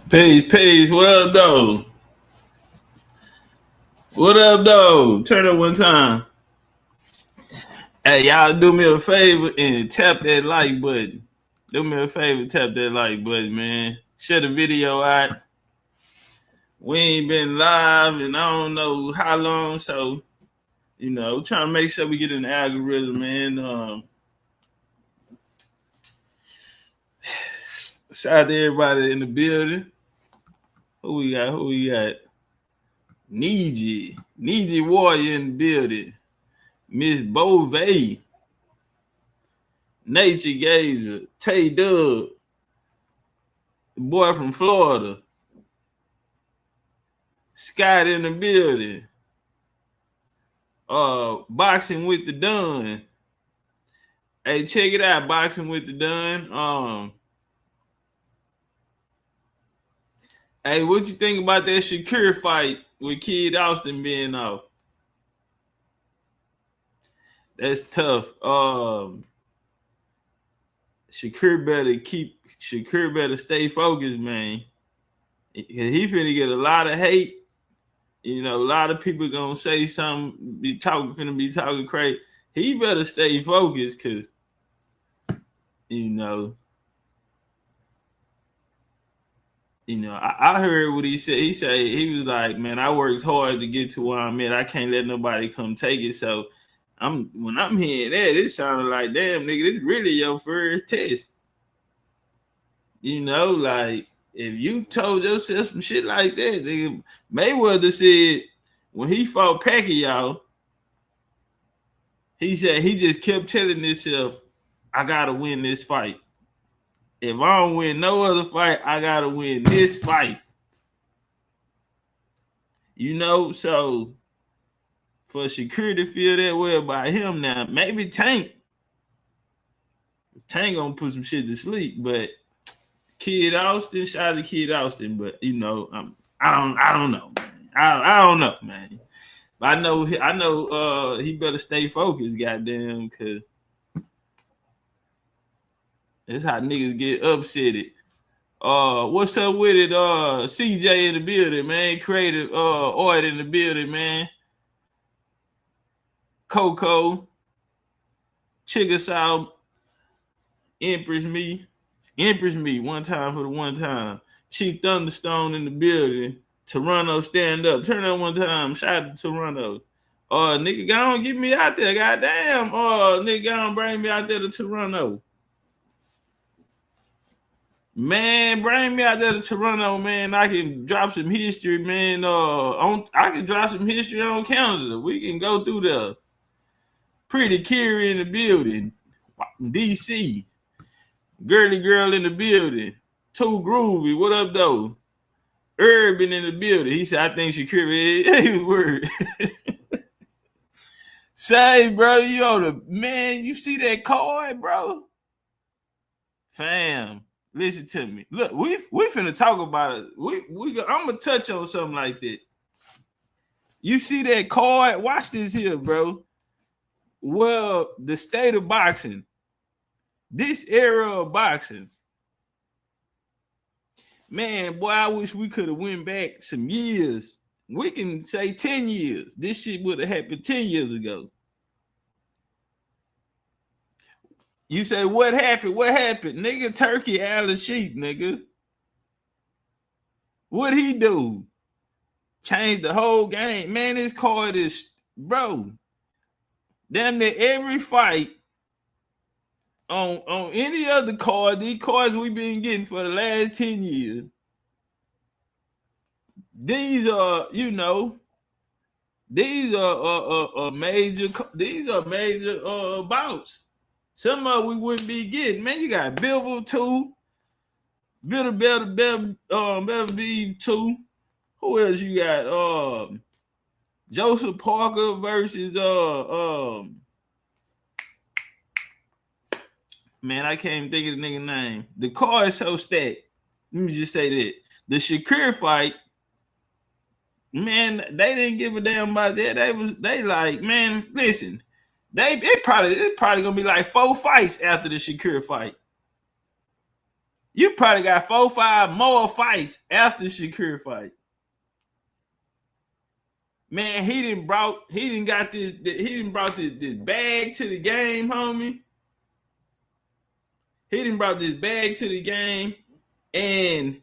Peace. What up, though? What up, though? Turn up one time. Hey, y'all do me a favor and tap that like button. Do me a favor, tap that like button, man. Share the video out. We ain't been live and I don't know how long, so trying to make sure we get in the algorithm, man. Shout out to everybody in the building. Who we got? Needy Warrior in the building. Miss Bovee, Nature Gazer, Tay Dub, the boy from Florida, Scott in the building, Boxing with the Dun. Hey, check it out, Boxing with the Dun. Hey, what you think about that Shakur fight with Kid Austin being off? That's tough. Shakur better stay focused, man. He finna get a lot of hate. A lot of people gonna say something, be talking crazy. He better stay focused, cause I heard what he said. He said he was like, man, I worked hard to get to where I'm at. I can't let nobody come take it. So when I'm hearing that, it sounded like, damn, nigga, this really your first test. Like if you told yourself some shit like that, nigga, Mayweather said when he fought Pacquiao, he said he just kept telling himself, I gotta win this fight. If I don't win no other fight, I gotta win this fight. So for Shakur to feel that way about him now, maybe Tank gonna put some shit to sleep, but Kid Austin, shout out to Kid Austin, but I don't know, man. I don't know, man. But I know he better stay focused, goddamn, cause that's how niggas get upsetted. What's up with it? CJ in the building, man. Creative art in the building, man. Coco, Chickasaw, Empress me, one time for the one time. Chief Thunderstone in the building. Toronto, stand up. Turn on one time. Shout out to Toronto. Nigga, go on, get me out there. Goddamn. Nigga, go on, bring me out there to Toronto. Man, bring me out there to Toronto, man. I can drop some history, man. I can drop some history on Canada. We can go through the Pretty Kiri in the building. DC. Girly girl in the building. Too Groovy. What up, though? Urban in the building. He said, I think Shakur is word. Say, bro, you see that card, bro? Fam, listen to me. Look, we finna talk about it. I'm gonna touch on something like that. You see that card? Watch this here, bro. Well, the state of boxing, this era of boxing, man, boy, I wish we could have went back some years. We can say 10 years. This shit would have happened 10 years ago. You say, what happened? What happened? Nigga, Turkey Alice Sheep, nigga. What'd he do? Change the whole game. Man, this card is, bro, damn near every fight on any other card, these cards we've been getting for the last 10 years, these are major bouts. Some of we wouldn't be getting. Man, you got Bivol 2, Beverly 2. Who else you got? Joseph Parker versus man, I can't even think of the nigga name. The card is so stacked. Let me just say that. The Shakur fight, man, they didn't give a damn about that. They like, man, listen, it's probably gonna be like 4 fights after the Shakur fight. You probably got 4, 5 more fights after Shakur fight. Man, he didn't brought this bag to the game, homie. He didn't brought this bag to the game, and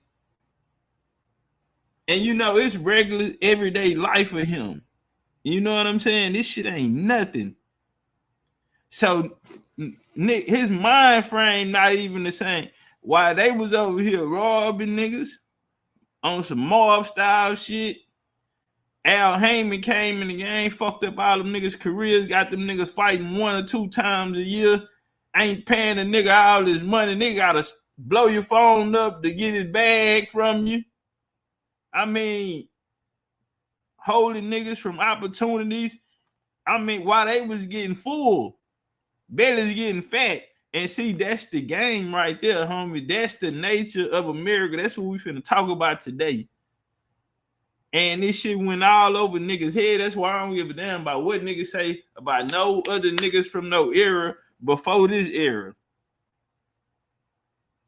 you know it's regular everyday life for him. You know what I'm saying? This shit ain't nothing. So Nick, his mind frame not even the same. While they was over here robbing niggas on some mob style shit, Al Heyman came in the game, fucked up all them niggas' careers, got them niggas fighting 1 or 2 times a year, ain't paying a nigga all this money. Nigga gotta blow your phone up to get his bag from you. I mean, holding niggas from opportunities. I mean, while they was getting full, belly's getting fat. And see, that's the game right there, homie. That's the nature of America. That's what we finna talk about today. And this shit went all over niggas' head. That's why I don't give a damn about what niggas say about no other niggas from no era before this era.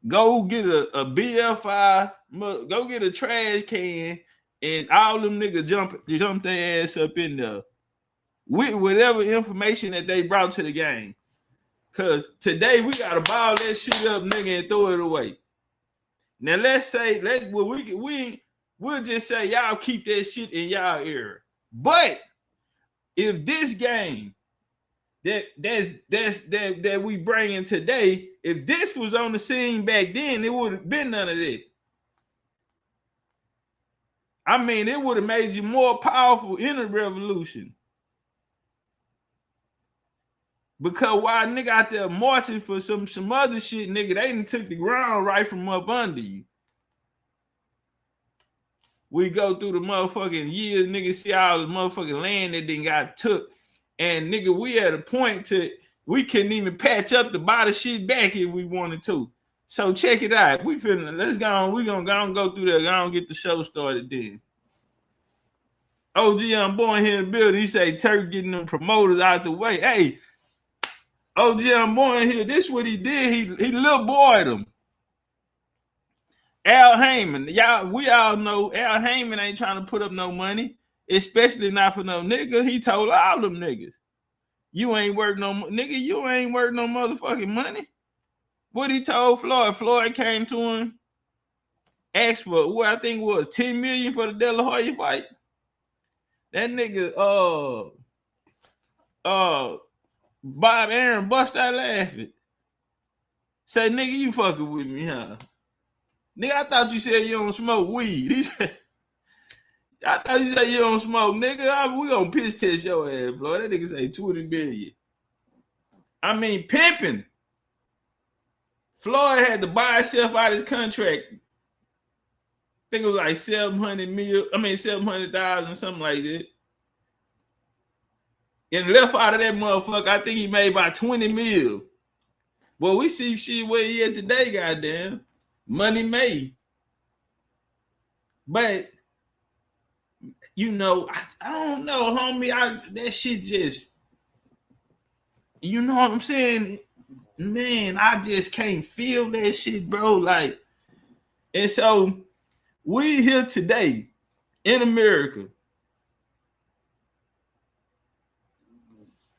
Go get a BFI, go get a trash can, and all them niggas jump their ass up in there with whatever information that they brought to the game. Cause today we gotta ball that shit up, nigga, and throw it away. Now we'll just say y'all keep that shit in y'all era. But if this game that we bring in today, if this was on the scene back then, it would have been none of that. I mean, it would have made you more powerful in a revolution. Because while nigga out there marching for some other shit, nigga, they done took the ground right from up under you. We go through the motherfucking years, nigga, see all the motherfucking land that done got took. And nigga, we at a point to we couldn't even patch up to buy the shit back if we wanted to. So check it out. We gonna go through there. Go on, get the show started then. OG, I'm born here in the building. He say Turk getting them promoters out the way. Hey, OG, I'm born here. This what he did. He little boyed them. Al Heyman, we all know Al Heyman ain't trying to put up no money, especially not for no nigga. He told all them niggas, you ain't worth no nigga, you ain't worth no motherfucking money. What he told Floyd. Floyd came to him, asked for what I think was $10 million for the De La Hoya fight. That nigga, Bob Aaron bust out laughing. Say, nigga, you fucking with me, huh? Nigga, I thought you said you don't smoke weed. He said, I thought you said you don't smoke, nigga. We gonna piss test your ass, Floyd. That nigga say 20 million. I mean, pimping. Floyd had to buy himself out his contract. I think it was like 700,000, something like that. And left out of that motherfucker, I think he made about 20 mil. Well, we see shit where he at today, goddamn. Money made. But, you know, I don't know, homie. That shit just, you know what I'm saying? Man, I just can't feel that shit, bro. Like, and so we here today in America.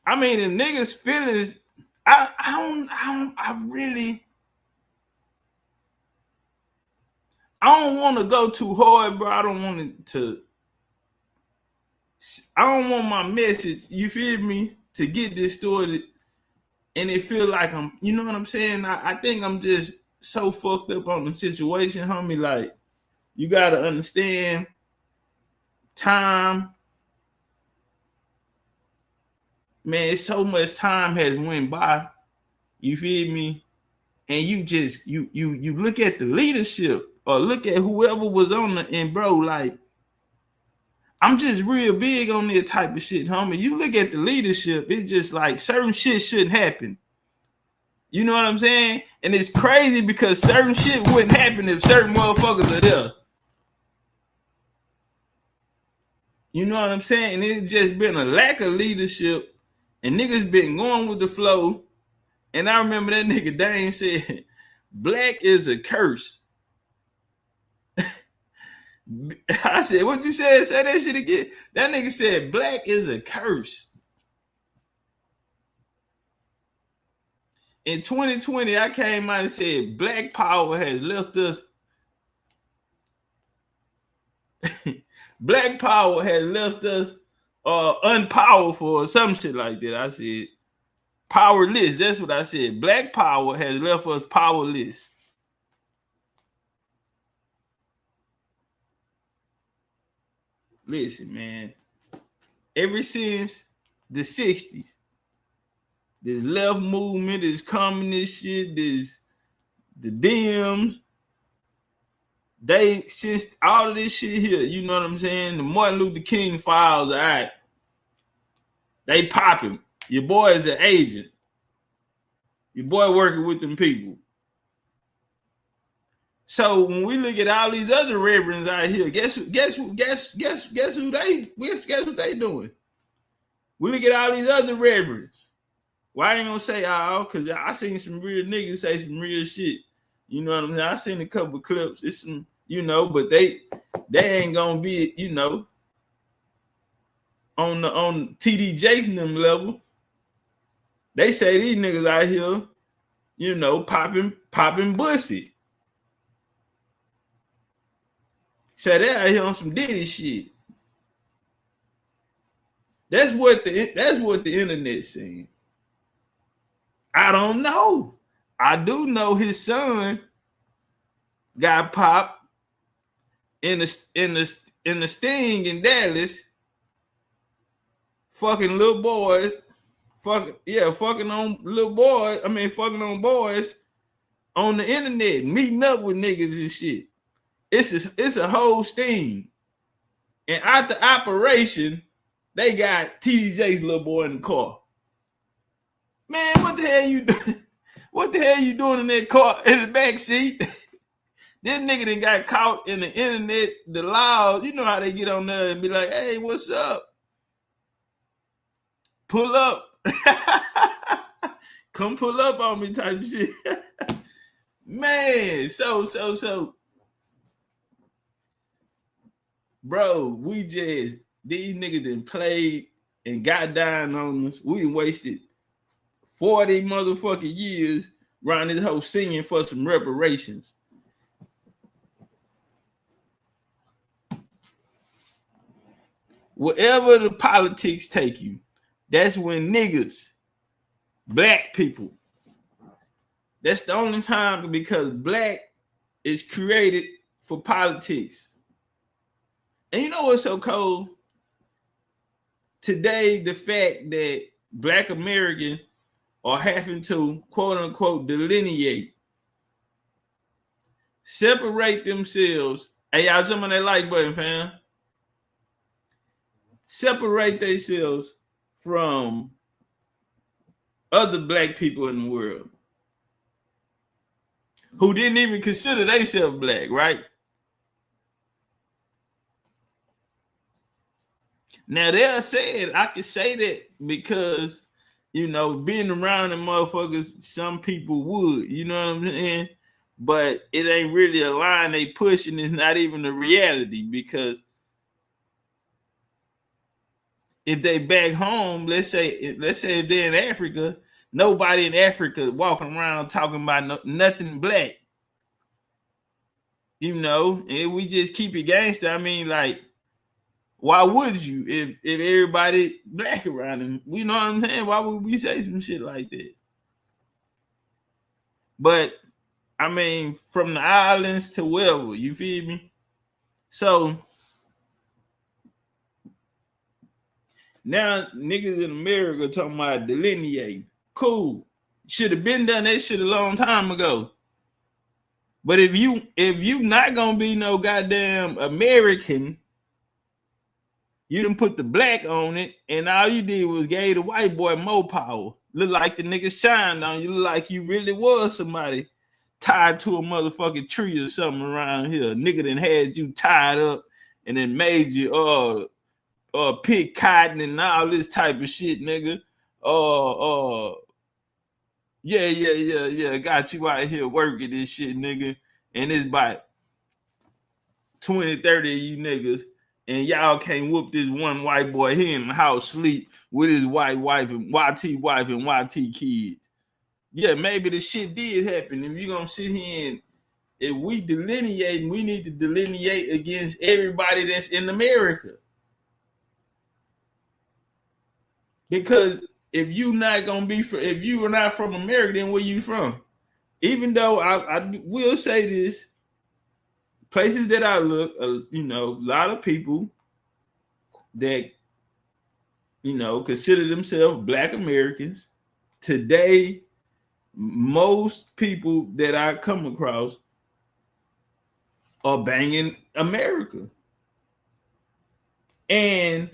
I mean, the niggas' feelings, I don't want to go too hard, bro. I don't want my message, you feel me, to get distorted and it feel like I'm, you know what I'm saying? I think I'm just so fucked up on the situation, homie. Like, you got to understand time. Man, so much time has went by, you feel me? And you just, you look at the leadership or look at whoever was on the end, bro, like, I'm just real big on that type of shit, homie. You look at the leadership, it's just like certain shit shouldn't happen. You know what I'm saying? And it's crazy because certain shit wouldn't happen if certain motherfuckers are there. You know what I'm saying? And it's just been a lack of leadership and niggas been going with the flow. And I remember that nigga Dane said, Black is a curse. I said, what you said? Say that shit again. That nigga said black is a curse. In 2020, I came out and said black power has left us. Black power has left us unpowerful or some shit like that. I said powerless. That's what I said. Black power has left us powerless. Listen, man. Ever since the 60s, this left movement, this communist shit, this the Dems, they since all of this shit here, you know what I'm saying? The Martin Luther King files, all right, they popping. Your boy is an agent. Your boy working with them people. So when we look at all these other reverends out here, guess what they doing? We look at all these other reverends. Well, I ain't gonna say all, because I seen some real niggas say some real shit. You know what I'm saying? I seen a couple of clips. It's some, you know, but they ain't gonna be, you know, on TD Jason them level. They say these niggas out here, you know, popping pussy. Say they out here on some Diddy shit. That's what the internet's saying. I don't know. I do know his son got popped in the sting in Dallas, fucking little boys, fucking on little boys. I mean, fucking on boys on the internet, meeting up with niggas and shit. It's a whole sting. And at the operation, they got TDJ's little boy in the car. Man, what the hell you doing? What the hell you doing in that car in the back seat? This nigga done got caught in the internet, the loud. You know how they get on there and be like, hey, what's up? Pull up. Come pull up on me type of shit. Man, so. Bro, these niggas done played and got down on us. We done wasted 40 motherfucking years around this whole singing for some reparations. Wherever the politics take you, that's when niggas, black people, that's the only time, because black is created for politics. And you know what's so cold? Today, the fact that black Americans are having to, quote unquote, delineate, separate themselves. Hey, y'all jump on that like button, fam. Separate themselves from other black people in the world who didn't even consider themselves black, right? Now, they're saying, I can say that because, you know, being around them motherfuckers, some people would, you know what I'm saying? But it ain't really a line they pushing. It's not even a reality, because if they back home, let's say if they're in Africa, nobody in Africa walking around talking about nothing black. You know, and we just keep it gangster. I mean, like, why would you if everybody black around them? You know what I'm saying? Why would we say some shit like that? But I mean, from the islands to wherever, you feel me? So now niggas in America talking about delineating. Cool. Should have been done that shit a long time ago. But if you not gonna be no goddamn American, you done put the black on it, and all you did was gave the white boy more power. Look like the niggas shined on you. Look like you really was somebody tied to a motherfucking tree or something around here. Nigga done had you tied up and then made you pick cotton and all this type of shit, nigga. Yeah. Got you out here working this shit, nigga. And it's about 20, 30 of you niggas. And y'all can't whoop this one white boy here in the house sleep with his white wife and YT kids. Yeah, maybe the shit did happen. If you're gonna sit here and if we delineate, we need to delineate against everybody that's in America. Because if you not gonna be if you are not from America, then where you from? Even though I will say this, places that I look, a lot of people that consider themselves Black Americans today. Most people that I come across are banging America, and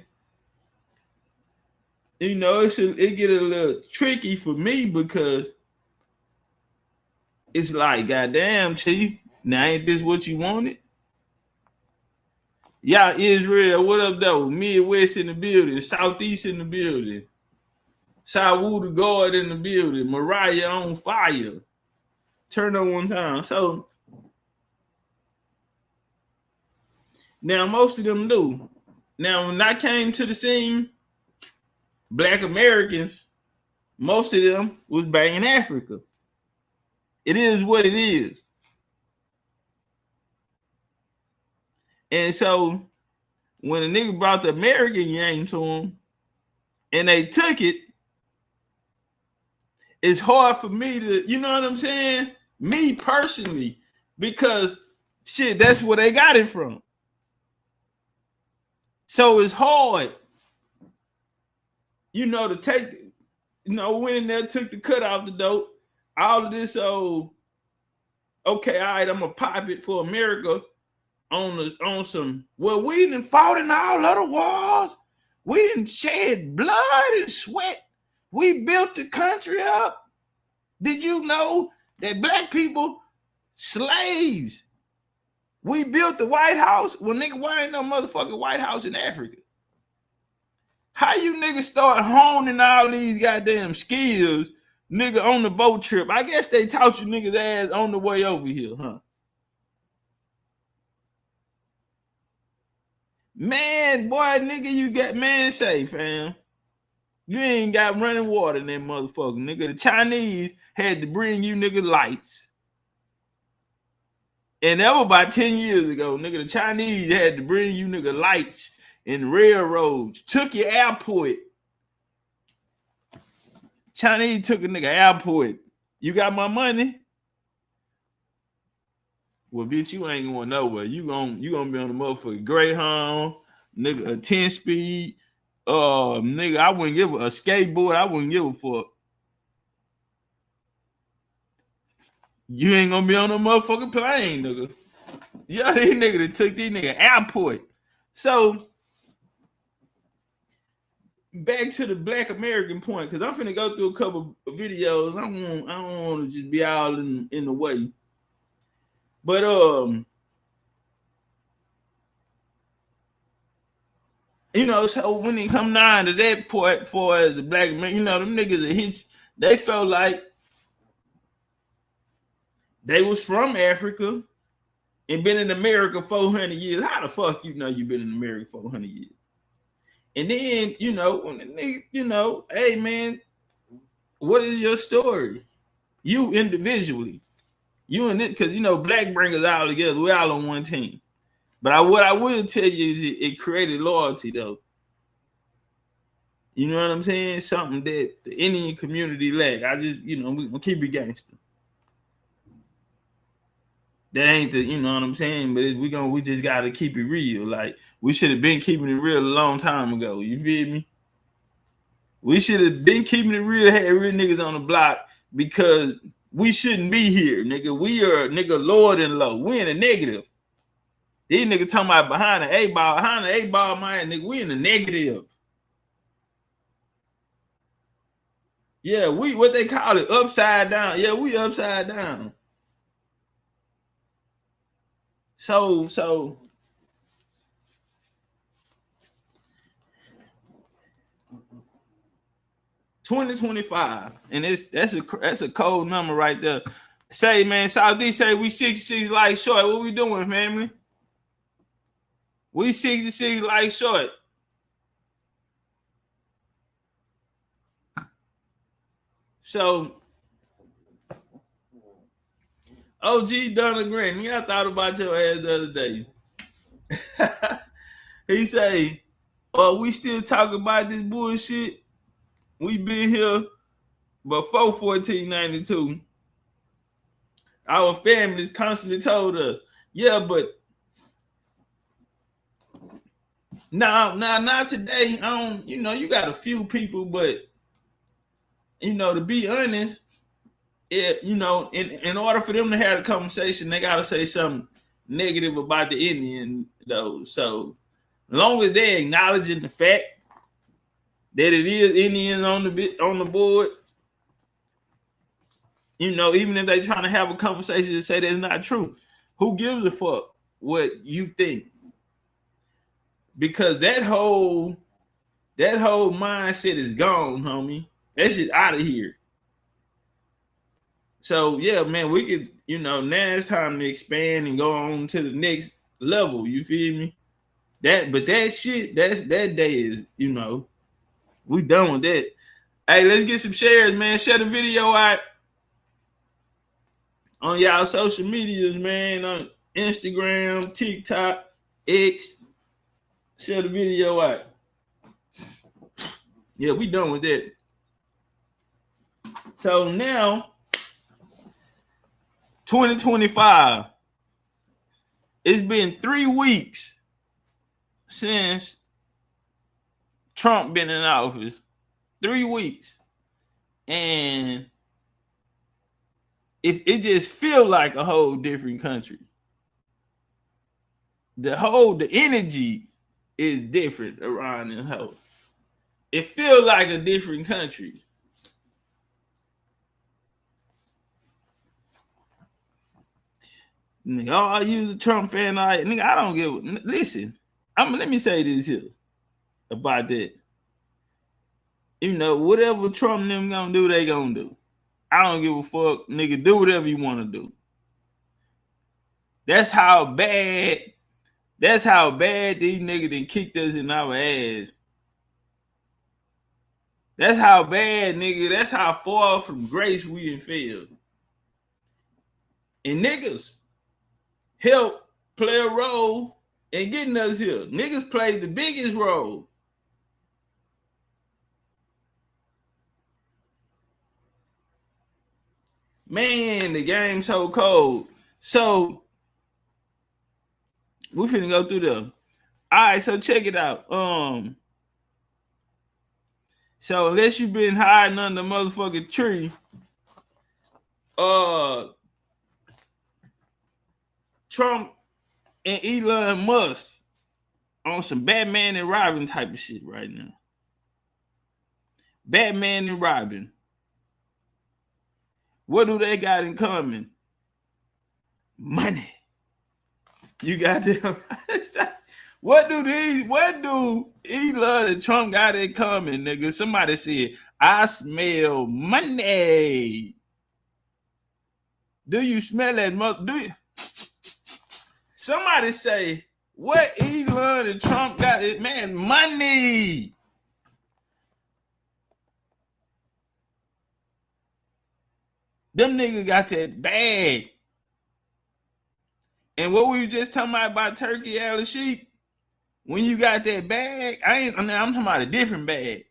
it get a little tricky for me because it's like, goddamn, Chief, now ain't this what you wanted? Y'all Israel, what up though? Midwest in the building, Southeast in the building, Sawu the guard in the building, Mariah on fire. Turn on one time. So now most of them do. Now when I came to the scene, Black Americans, most of them was banging Africa. It is what it is. And so when a nigga brought the American game to him and they took it, it's hard for me to, you know what I'm saying? Me personally, because shit, that's where they got it from. So it's hard, to take, went in there, took the cut off the dope, all of this, okay, all right, I'm gonna pop it for America on some, well, we didn't fought in all other wars. We didn't shed blood and sweat. We built the country up. Did you know that Black people, slaves? We built the White House. Well, nigga, why ain't no motherfucking White House in Africa? How you niggas start honing all these goddamn skills, nigga, on the boat trip? I guess they taught you niggas ass on the way over here, huh? Man, boy, nigga, you got man safe, fam. You ain't got running water in that motherfucker, nigga. The Chinese had to bring you nigga lights. And that was about 10 years ago, nigga. The Chinese had to bring you nigga lights and railroads. Took your airport. Chinese took a nigga airport. You got my money? Well, bitch, you ain't going nowhere. You gonna be on the motherfucking Greyhound, nigga, a 10-speed. Nigga, I wouldn't give a skateboard. I wouldn't give a fuck. You ain't gonna be on no motherfucking plane, nigga. Yeah, these nigga that took these nigga airport. So back to the Black American point, because I'm finna go through a couple of videos. I don't want to just be all in the way. But so when it come down to that point, for as the Black man, them niggas that hit, they felt like they was from Africa and been in America 400 years. How the fuck you been in America 400 years? And then, when the nigga, hey man, what is your story? You individually. You and it, because Black bring us all together. We all on one team. But what I will tell you is it created loyalty though. You know what I'm saying? Something that the Indian community lack. I just, we gonna keep it gangster. That ain't the, you know what I'm saying? But we just gotta keep it real. Like, we should have been keeping it real a long time ago. You feel me? We should have been keeping it real, had real niggas on the block, because we shouldn't be here, nigga. We are nigga lower than low. We in a negative. These niggas talking about behind the A-ball, man, nigga, we in the negative. Yeah, we, what they call it, upside down. Yeah, we upside down. So 2025, and that's a cold number right there. Say, man, Southeast say we 66 likes short. What we doing, family? We 66 likes short. So, OG Donna Grant, I thought about your ass the other day. He say, we still talk about this bullshit. We been here before 1492. Our families constantly told us, yeah, but not today. I don't, you got a few people, but to be honest, in order for them to have a conversation, they gotta say something negative about the Indian, though. So as long as they're acknowledging the fact that it is Indians on the board, even if they trying to have a conversation and say that's not true, who gives a fuck what you think? Because that whole mindset is gone, homie. That shit out of here. So yeah, man, we could, now it's time to expand and go on to the next level. You feel me? That shit, that day is, we done with that. Hey, let's get some shares, man. Share the video out on y'all social medias, man. On Instagram, TikTok, X. Share the video out. Yeah, we done with that. So now, 2025. It's been 3 weeks since Trump been in office. 3 weeks. And if it just feel like a whole different country. The energy is different around this whole. It feel like a different country. Nigga, I use a Trump fan. Nigga, I don't give. Listen, let me say this here about that. Whatever Trump and them gonna do, they gonna do. I don't give a fuck, nigga. Do whatever you want to do. That's how bad these niggas done kicked us in our ass. That's how bad, nigga. That's how far from grace we done failed. And niggas help play a role in getting us here. Niggas played the biggest role. Man, the game's so cold. So we finna go through them. All right, so check it out. So unless you've been hiding under a motherfucking tree, Trump and Elon Musk on some Batman and Robin type of shit right now. Batman and Robin. What do they got in common? Money. You got them. What do Elon and Trump got in common, nigga? Somebody said, I smell money. Do you smell that? Do you? Somebody say, what Elon and Trump got it, man? Money. Them niggas got that bag. And what we were just talking about turkey and sheep, when you got that bag, I'm talking about a different bag.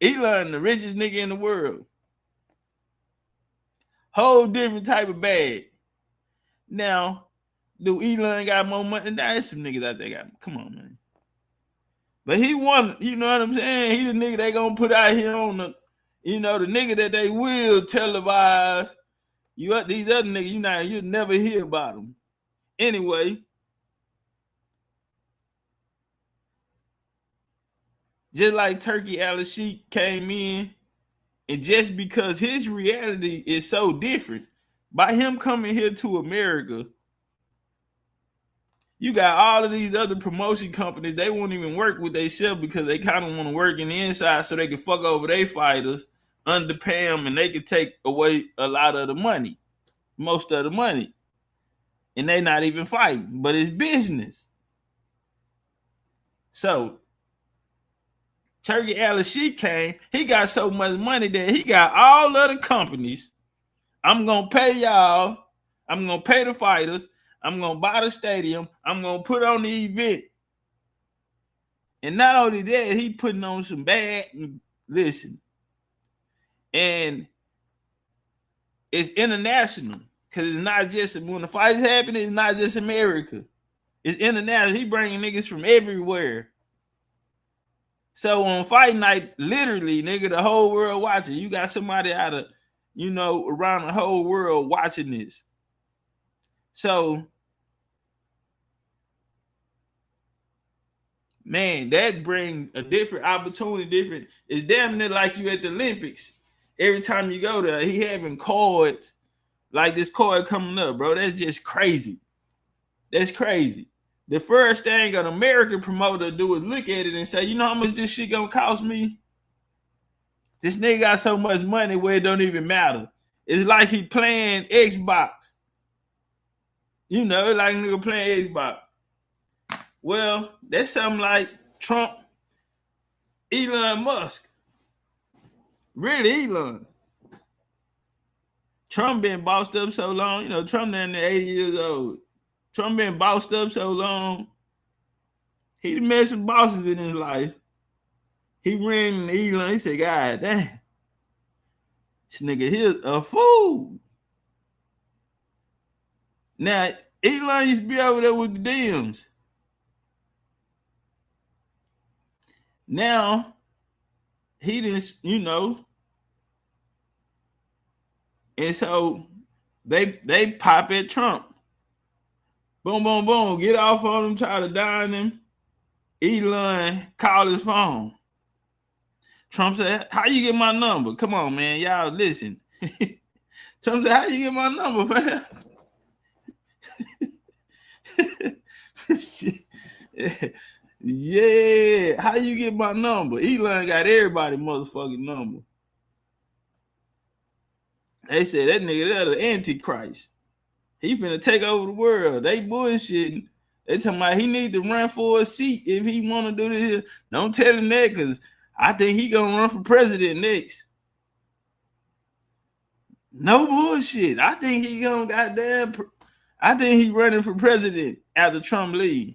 Elon, the richest nigga in the world. Whole different type of bag. Now, do Elon got more money? There's some niggas out there got, come on, man. But he won, you know what I'm saying? He the nigga they gonna put out here on the, the nigga that they will televise. These other niggas, you'll never hear about them. Anyway, just like Turkey Al-Sheikh came in, and just because his reality is so different, by him coming here to America, You got all of these other promotion companies. They won't even work with themselves because they kind of want to work in the inside so they can fuck over their fighters, underpay them, and they can take away a lot of the money, most of the money. And they not even fighting, but it's business. So Turkey Al-Sheikh came. He got so much money that he got all of the companies. I'm gonna pay y'all. I'm gonna pay the fighters. I'm gonna buy the stadium. I'm gonna put on the event. And not only that, he putting on some bad. Listen, and it's international because it's not just when the fights happen. It's not just America. It's international. He bringing niggas from everywhere. So on fight night, literally, nigga, the whole world watching. You got somebody out of, around the whole world watching this. So, man, that brings a different opportunity. It's damn near like you at the Olympics. Every time you go there, he having cards like this card coming up, bro. That's just crazy. That's crazy. The first thing an American promoter do is look at it and say, you know how much this shit gonna cost me? This nigga got so much money where it don't even matter. It's like he playing Xbox. Like nigga playing Xbox. Well, that's something like Trump, Elon Musk. Really, Elon. Trump been bossed up so long. Trump down there 80 years old. Trump been bossed up so long. He met some bosses in his life. He ran into Elon. He said, God damn. This nigga here's a fool. Now, Elon used to be over there with the Dems. Now, he didn't, and so they pop at Trump. Boom, boom, boom. Get off on him, try to dine him. Elon called his phone. Trump said, how you get my number? Come on, man. Y'all listen. Trump said, how you get my number, man? Yeah, how you get my number? Elon got everybody motherfucking number. They said that nigga that's the Antichrist. He finna take over the world. They bullshitting. They talking about he need to run for a seat if he want to do this. Don't tell him that because I think he gonna run for president next. No bullshit. I think he running for president after Trump leave.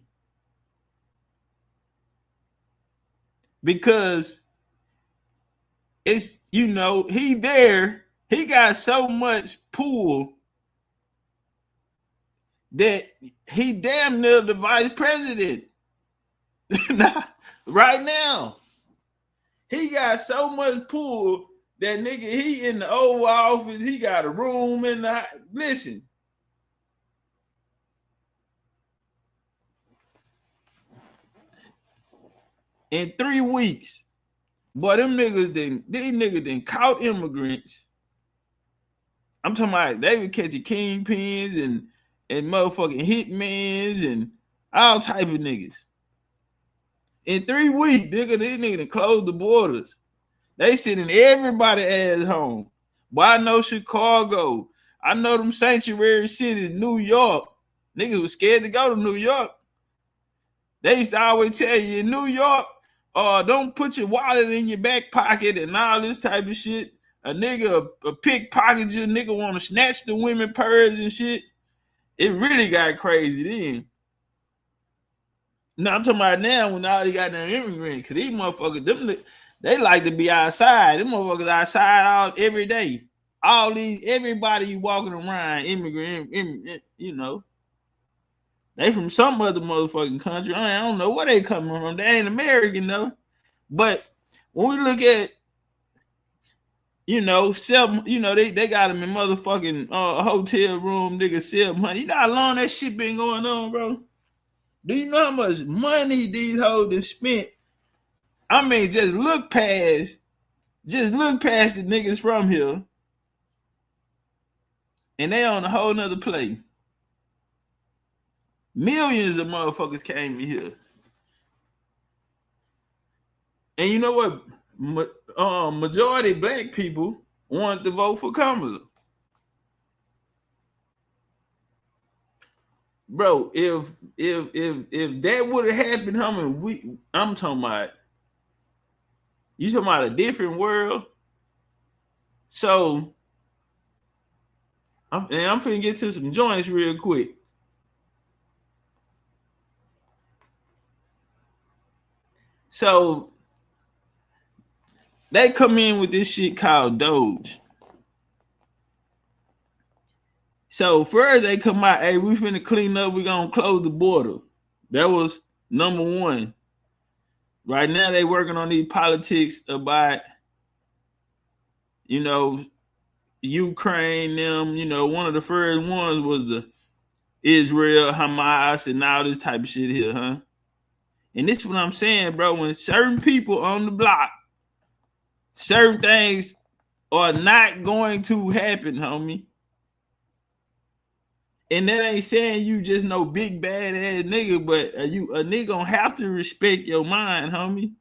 Because it's, he there. He got so much pull that he damn near the vice president. Right now. He got so much pull that nigga, he in the Oval Office, he got a room in the, listen. In 3 weeks, boy, these niggas done caught immigrants. I'm talking about they were catching kingpins and motherfucking hitmans and all type of niggas. In 3 weeks, these niggas done closed the borders. They sending everybody ass home. But I know Chicago. I know them sanctuary cities, New York. Niggas was scared to go to New York. They used to always tell you in New York, don't put your wallet in your back pocket and all this type of shit. A nigga a pickpocket you, nigga want to snatch the women purse and shit. It really got crazy then. No, I'm talking about now when all they got them immigrants, because these motherfuckers, they like to be outside. Them motherfuckers outside every day. Everybody walking around, immigrant, they from some other motherfucking country. I don't know where they coming from. They ain't American though. But when we look at, they got them in motherfucking hotel room, nigga, sell money. You know how long that shit been going on, bro? Do you know how much money these hoes done spent? I mean, just look past the niggas from here, and they on a whole nother play. Millions of motherfuckers came in here. And you know what? Majority of black people wanted to vote for Kamala. Bro, if that would have happened, I'm talking about, you talking about a different world. So I'm finna get to some joints real quick. So they come in with this shit called Doge. So first they come out, hey, we finna clean up, we gonna close the border. That was number one. Right now they working on these politics about, you know, Ukraine, them, you know, one of the first ones was the Israel, Hamas, and all this type of shit here, huh? And this is what I'm saying, bro. When certain people on the block, certain things are not going to happen, homie. And that ain't saying you just no big bad ass nigga, but a nigga gonna have to respect your mind, homie.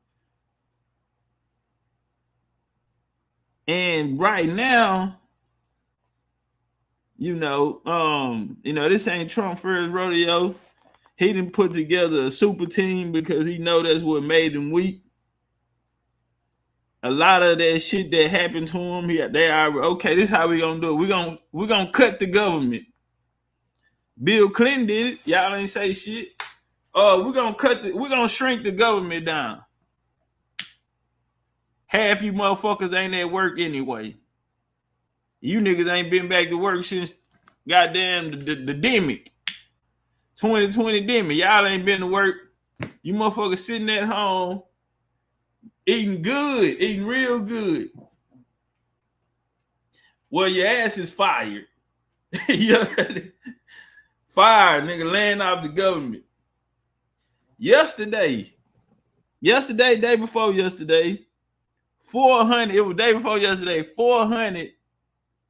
And right now, this ain't Trump first rodeo. He didn't put together a super team because he know that's what made him weak. A lot of that shit that happened to him, they are okay. This is how we gonna do it. We gonna cut the government. Bill Clinton did it. Y'all ain't say shit. We're gonna shrink the government down. Half you motherfuckers ain't at work anyway. You niggas ain't been back to work since goddamn the demic. 2020 demic. Y'all ain't been to work. You motherfuckers sitting at home eating good, eating real good. Well, your ass is fired. Fired, nigga, laying off the government. Yesterday, day before yesterday, 400, it was day before yesterday, 400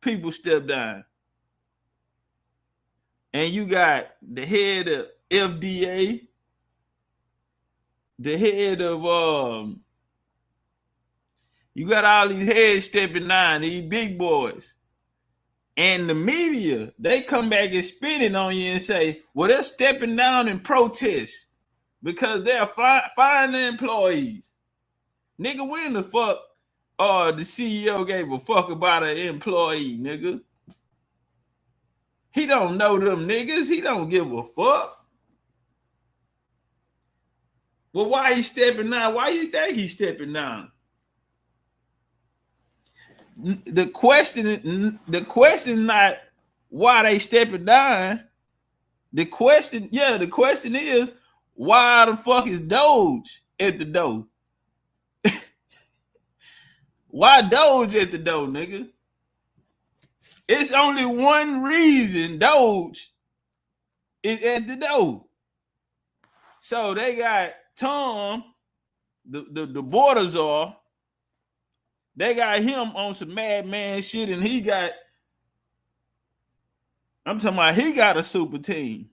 people stepped down. And you got the head of FDA, the head of, you got all these heads stepping down, these big boys. And the media, they come back and spin it on you and say, well, they're stepping down in protest because they're firing the employees. Nigga, when the fuck the CEO gave a fuck about an employee, nigga? He don't know them niggas. He don't give a fuck. Well, why he stepping down? Why you think he's stepping down? The question not why they stepping down. The question is why the fuck is Doge at the door? Why Doge at the door, nigga? It's only one reason Doge is at the door. So they got Tom, the border czar. They got him on some madman shit, and he got a super team.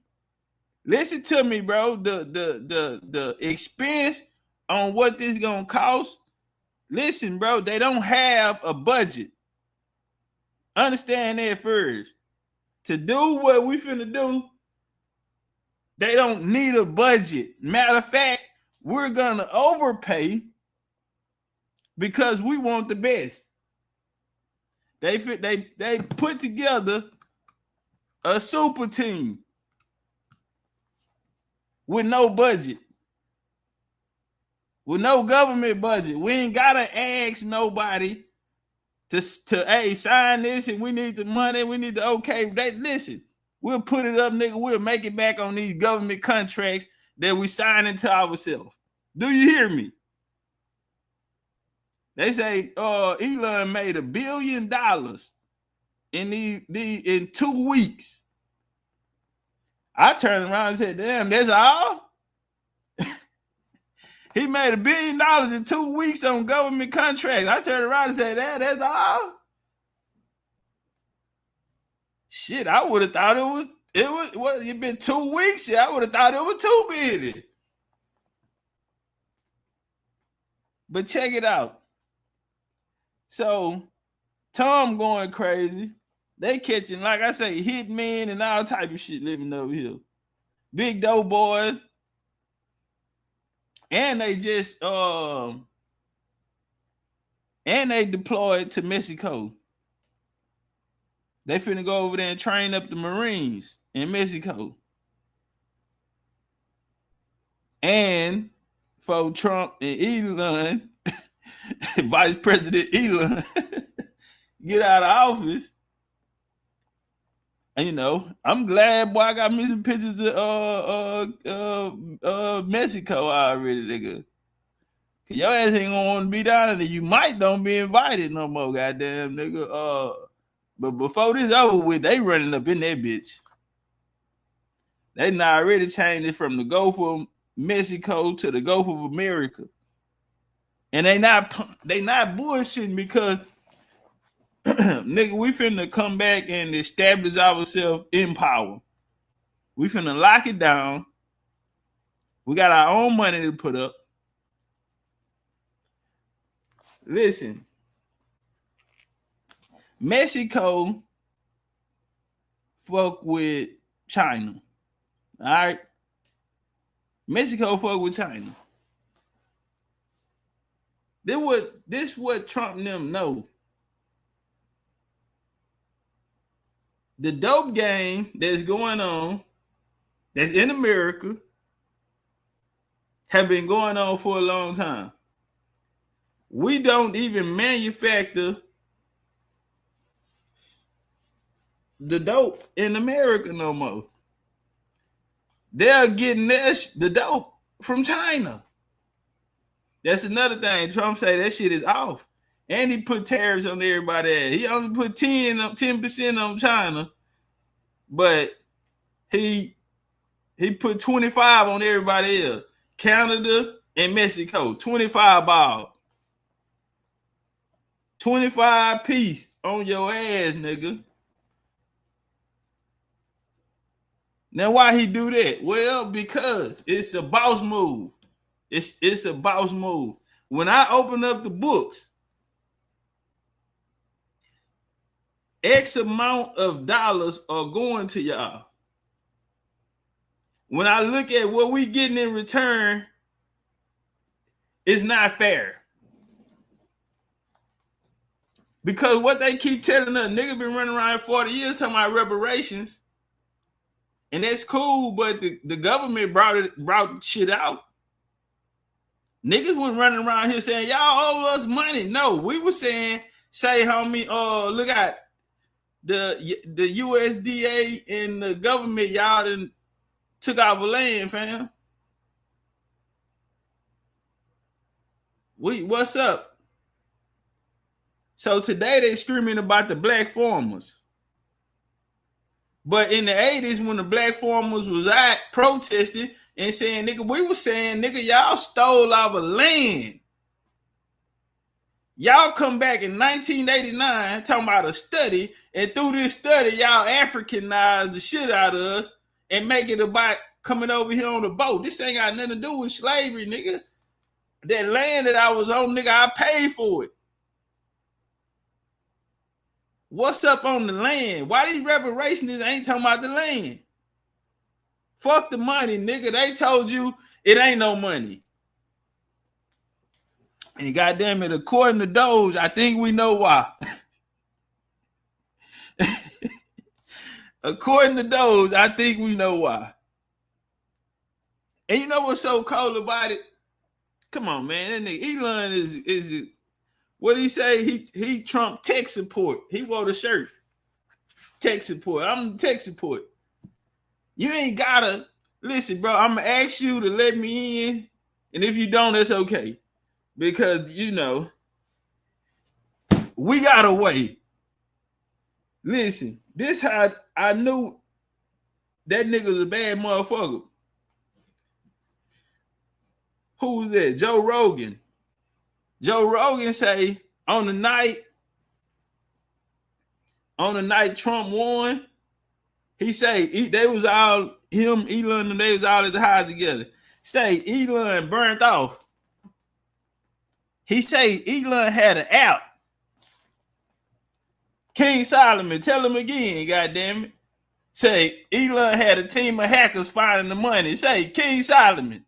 Listen to me, bro. The expense on what this gonna cost. Listen, bro, they don't have a budget. Understand that first. To do what we finna do, they don't need a budget. Matter of fact, we're gonna overpay because we want the best. They put together a super team with no budget, with no government budget. We ain't gotta ask nobody to sign this, and we need the money. We need the okay. Listen, we'll put it up, nigga. We'll make it back on these government contracts that we sign into ourselves. Do you hear me? They say Elon made $1 billion in 2 weeks. I turned around and said, damn, that's all? He made $1 billion in 2 weeks on government contracts. I turned around and said, that's all? Shit, I would have thought It been 2 weeks. Yeah, I would have thought it was too busy. But check it out. So Tom going crazy. They catching, like I say, hitmen and all type of shit living over here. Big dope boys. And they just and they deployed to Mexico. They finna go over there and train up the Marines in Mexico. And for Trump and Elon, Vice President Elon, get out of office. And, I'm glad, boy, I got me some pictures of Mexico already, nigga. Your ass ain't gonna want to be down there. You might don't be invited no more, goddamn nigga. But before this over with, they running up in that bitch. They not already changed it from the Gulf of Mexico to the Gulf of America. And they not bullshitting because nigga, we finna come back and establish ourselves in power. We finna lock it down. We got our own money to put up. Listen, Mexico fuck with China. All right? Mexico fuck with China. This what Trump and them know. The dope game that's going on, that's in America, have been going on for a long time. We don't even manufacture the dope in America no more. They're getting the dope from China. That's another thing. Trump say that shit is off. And he put tariffs on everybody. He only put 10% on China, but he put 25 on everybody else. Canada and Mexico, 25 ball. 25 piece on your ass, nigga. Now, why he do that? Well, because it's a boss move. It's a boss move. When I open up the books, X amount of dollars are going to y'all. When I look at what we getting in return, it's not fair. Because what they keep telling us, nigga been running around 40 years talking about reparations. And that's cool, but the government brought shit out. Niggas went running around here saying, y'all owe us money. No, we were saying, say, homie, look at the USDA and the government, y'all done took our land, fam. What's up? So today they screaming about the black farmers. But in the 80s, when the black farmers was out protesting and saying, nigga, we were saying, nigga, y'all stole our land. Y'all come back in 1989 talking about a study, and through this study, y'all Africanized the shit out of us and make it about coming over here on the boat. This ain't got nothing to do with slavery, nigga. That land that I was on, nigga, I paid for it. What's up on the land? Why these reparations ain't talking about the land? Fuck the money, nigga. They told you it ain't no money. And goddamn it, according to Doge, I think we know why. According to Doge, I think we know why. And you know what's so cold about it? Come on, man. That nigga Elon is what he say? He Trump tech support. He wore the shirt. Tech support. I'm tech support. You ain't gotta listen, bro. I'm gonna ask you to let me in, and if you don't, that's okay. Because we gotta wait. Listen, this how I knew that nigga's a bad motherfucker. Who's that? Joe Rogan. Joe Rogan say on the night Trump won, He say they was all him, Elon, and they was all at the house together. Say Elon burnt off. He say Elon had an app. King Solomon, tell him again, goddamn it. Say Elon had a team of hackers finding the money. Say King Solomon,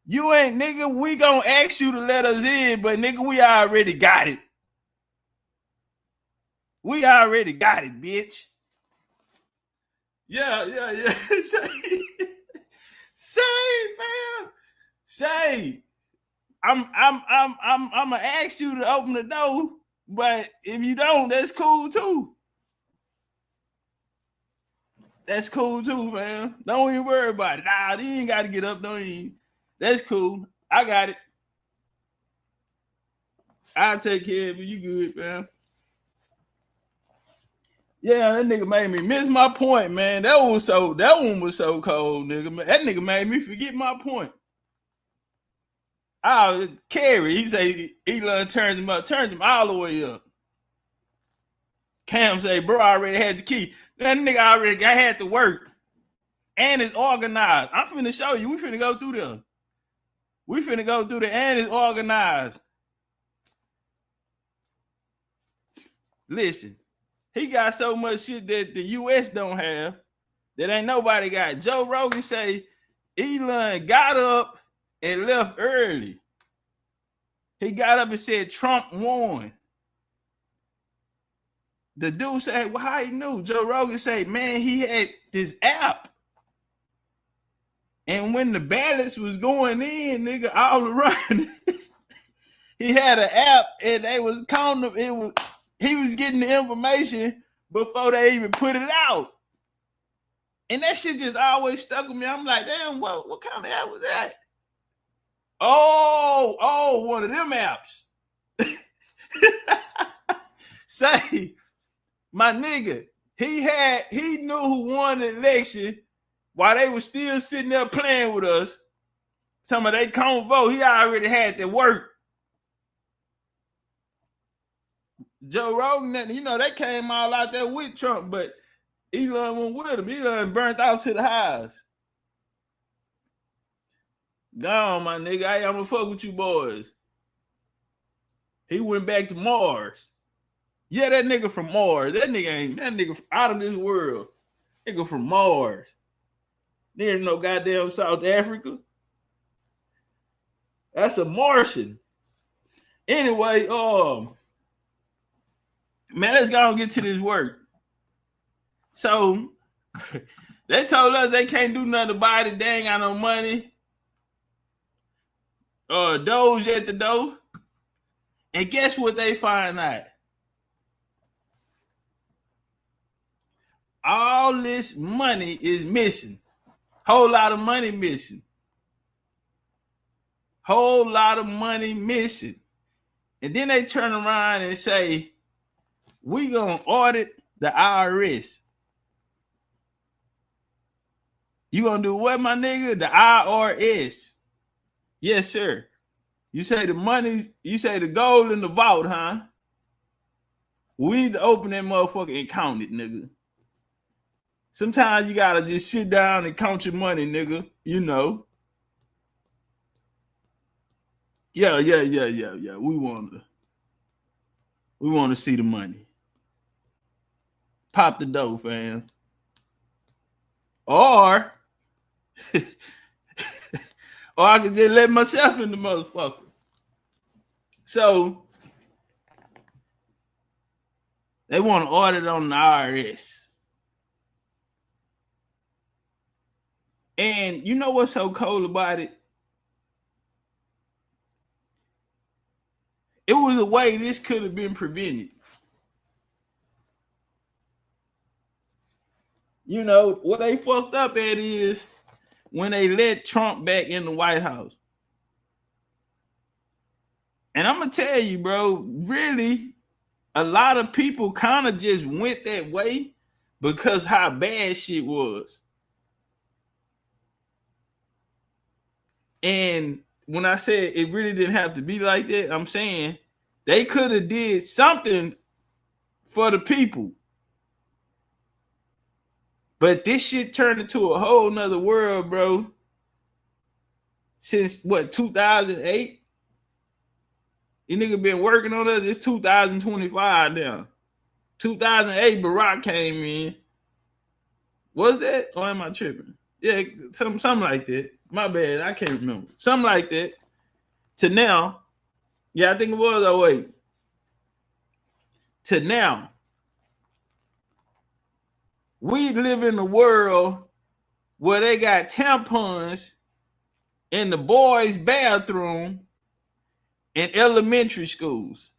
you ain't nigga. We gonna ask you to let us in, but nigga, we already got it. We already got it, bitch. Yeah. Say, fam. Say, I'm gonna ask you to open the door, but if you don't, that's cool too. That's cool too, fam. Don't even worry about it. Nah, you ain't got to get up. Don't even. That's cool. I got it. I'll take care of it. You good, fam. Yeah, that nigga made me miss my point, man. That one was so cold, nigga. That nigga made me forget my point. Kerry, he say Elon turns him all the way up. Cam say, bro, I already had the key. That nigga already had to work. And it's organized. I'm finna show you. We finna go through there. And it's organized. Listen, he got so much shit that the US don't have that ain't nobody got. Joe Rogan say Elon got up and left early. He got up and said Trump won. The dude said, well, how he knew? Joe Rogan said, man, he had this app. And when the ballots was going in, nigga, all around, he had an app and they was counting them. He was getting the information before they even put it out. And that shit just always stuck with me. I'm like, damn, what kind of app was that? Oh, one of them apps. Say, my nigga, he knew who won the election while they were still sitting there playing with us. Some of they can't vote. He already had to work. Joe Rogan, you know, they came all out there with Trump, but Elon went with him. Elon burnt out to the house. Gone, my nigga. Hey, I'm gonna fuck with you boys. He went back to Mars. Yeah, that nigga from Mars. That nigga out of this world. Nigga from Mars. There ain't no goddamn South Africa. That's a Martian. Anyway, man, let's go and get to this work. So they told us they can't do nothing about it. They ain't got no money. Doge at the door. And guess what they find out? All this money is missing. Whole lot of money missing. Whole lot of money missing. And then they turn around and say, we gonna audit the IRS. You gonna do what, my nigga? The IRS. Yes, sir. You say the money, you say the gold in the vault, huh? We need to open that motherfucker and count it, nigga. Sometimes you gotta just sit down and count your money, nigga. You know. Yeah. We wanna see the money. Pop the dough, fam. Or I could just let myself in the motherfucker. So they want to audit on the IRS. And you know what's so cool about it? It was a way this could have been prevented. You know, what they fucked up at is when they let Trump back in the White House. And I'm going to tell you, bro, really, a lot of people kind of just went that way because how bad shit was. And when I said it really didn't have to be like that, I'm saying they could have did something for the people. But this shit turned into a whole nother world, bro. Since what, 2008? You nigga been working on us. It's 2025 now. 2008, Barack came in. Was that? Or am I tripping? Yeah, something like that. My bad. I can't remember. Something like that. To now. Yeah, I think it was 08. To now. We live in a world where they got tampons in the boys' bathroom in elementary schools.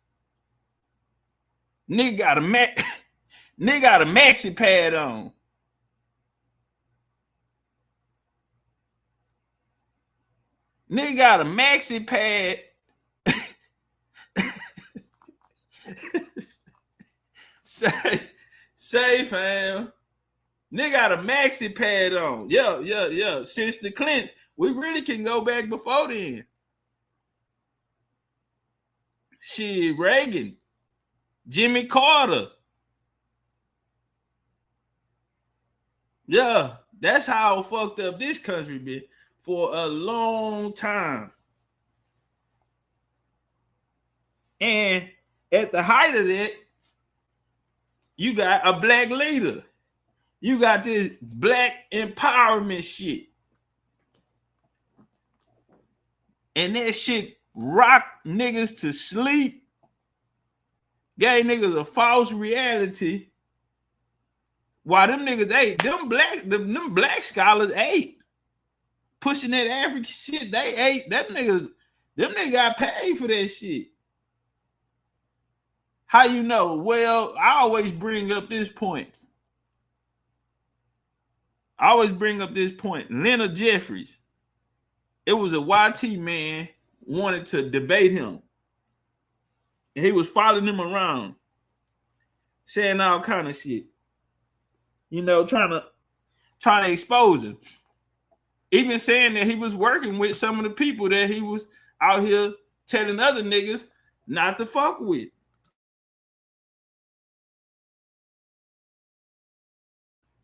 Nigga got a nigga got a maxi pad on. Nigga got a maxi pad. say fam. Nigga got a maxi pad on. Yeah. Since the Clintons, we really can go back before then. Shit, Reagan, Jimmy Carter. Yeah, that's how fucked up this country been for a long time. And at the height of that, you got a black leader. You got this black empowerment shit. And that shit rock niggas to sleep. Gave niggas a false reality. While them niggas ate, them black scholars ate. Pushing that African shit, they ate. Them niggas got paid for that shit. How you know? Well, I always bring up this point. Leonard Jeffries. It was a YT man wanted to debate him. And he was following him around, saying all kind of shit. You know, trying to expose him. Even saying that he was working with some of the people that he was out here telling other niggas not to fuck with.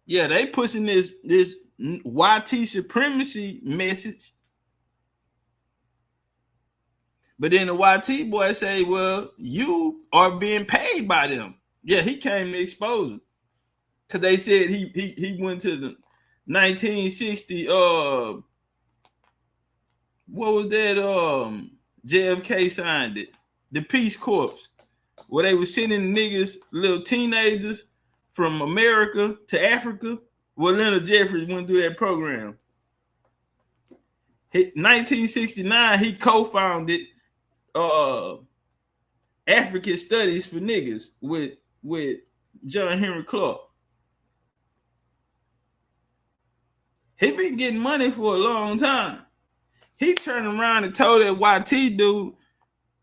Yeah, they pushing this YT supremacy message. But then the YT boy say, well, you are being paid by them. Yeah, he came to expose him. Because they said he went to the 1960, what was that? JFK signed it. The Peace Corps. Where they were sending niggas, little teenagers from America to Africa. Well, Leonard Jeffries went through that program. 1969, he co-founded African Studies for Niggas with John Henry Clark. He been getting money for a long time. He turned around and told that YT dude,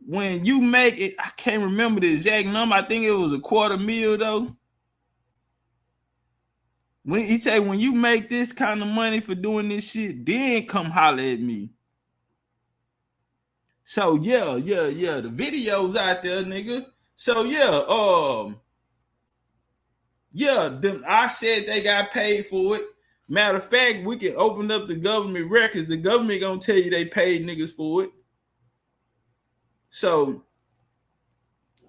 when you make it, I can't remember the exact number. I think it was $250,000 though. When he said, when you make this kind of money for doing this shit, then come holler at me. So yeah, the videos out there, nigga. So I said they got paid for it. Matter of fact, we can open up the government records. The government gonna tell you they paid niggas for it. So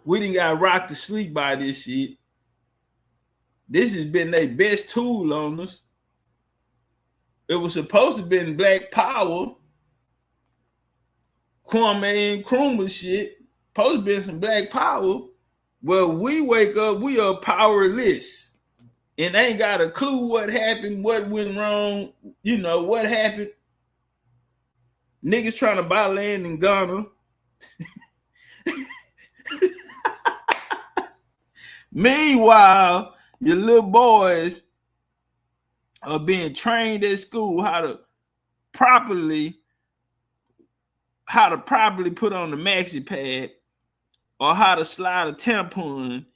we didn't got rocked to sleep by this shit. This has been their best tool on us. It was supposed to have been Black Power, Kwame Nkrumah shit. Supposed to be some Black Power. Well, we wake up, we are powerless. And ain't got a clue what happened, what went wrong, you know, what happened. Niggas trying to buy land in Ghana. Meanwhile, your little boys are being trained at school how to properly put on the maxi pad or how to slide a tampon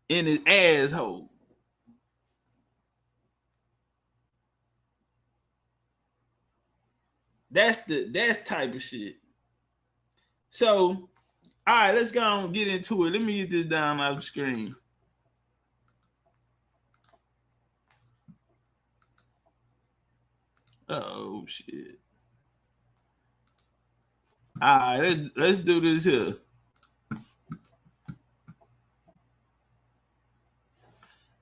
in his asshole. That's type of shit. So, all right, let's go on and get into it. Let me get this down off the screen. Oh shit. Alright, let's do this here.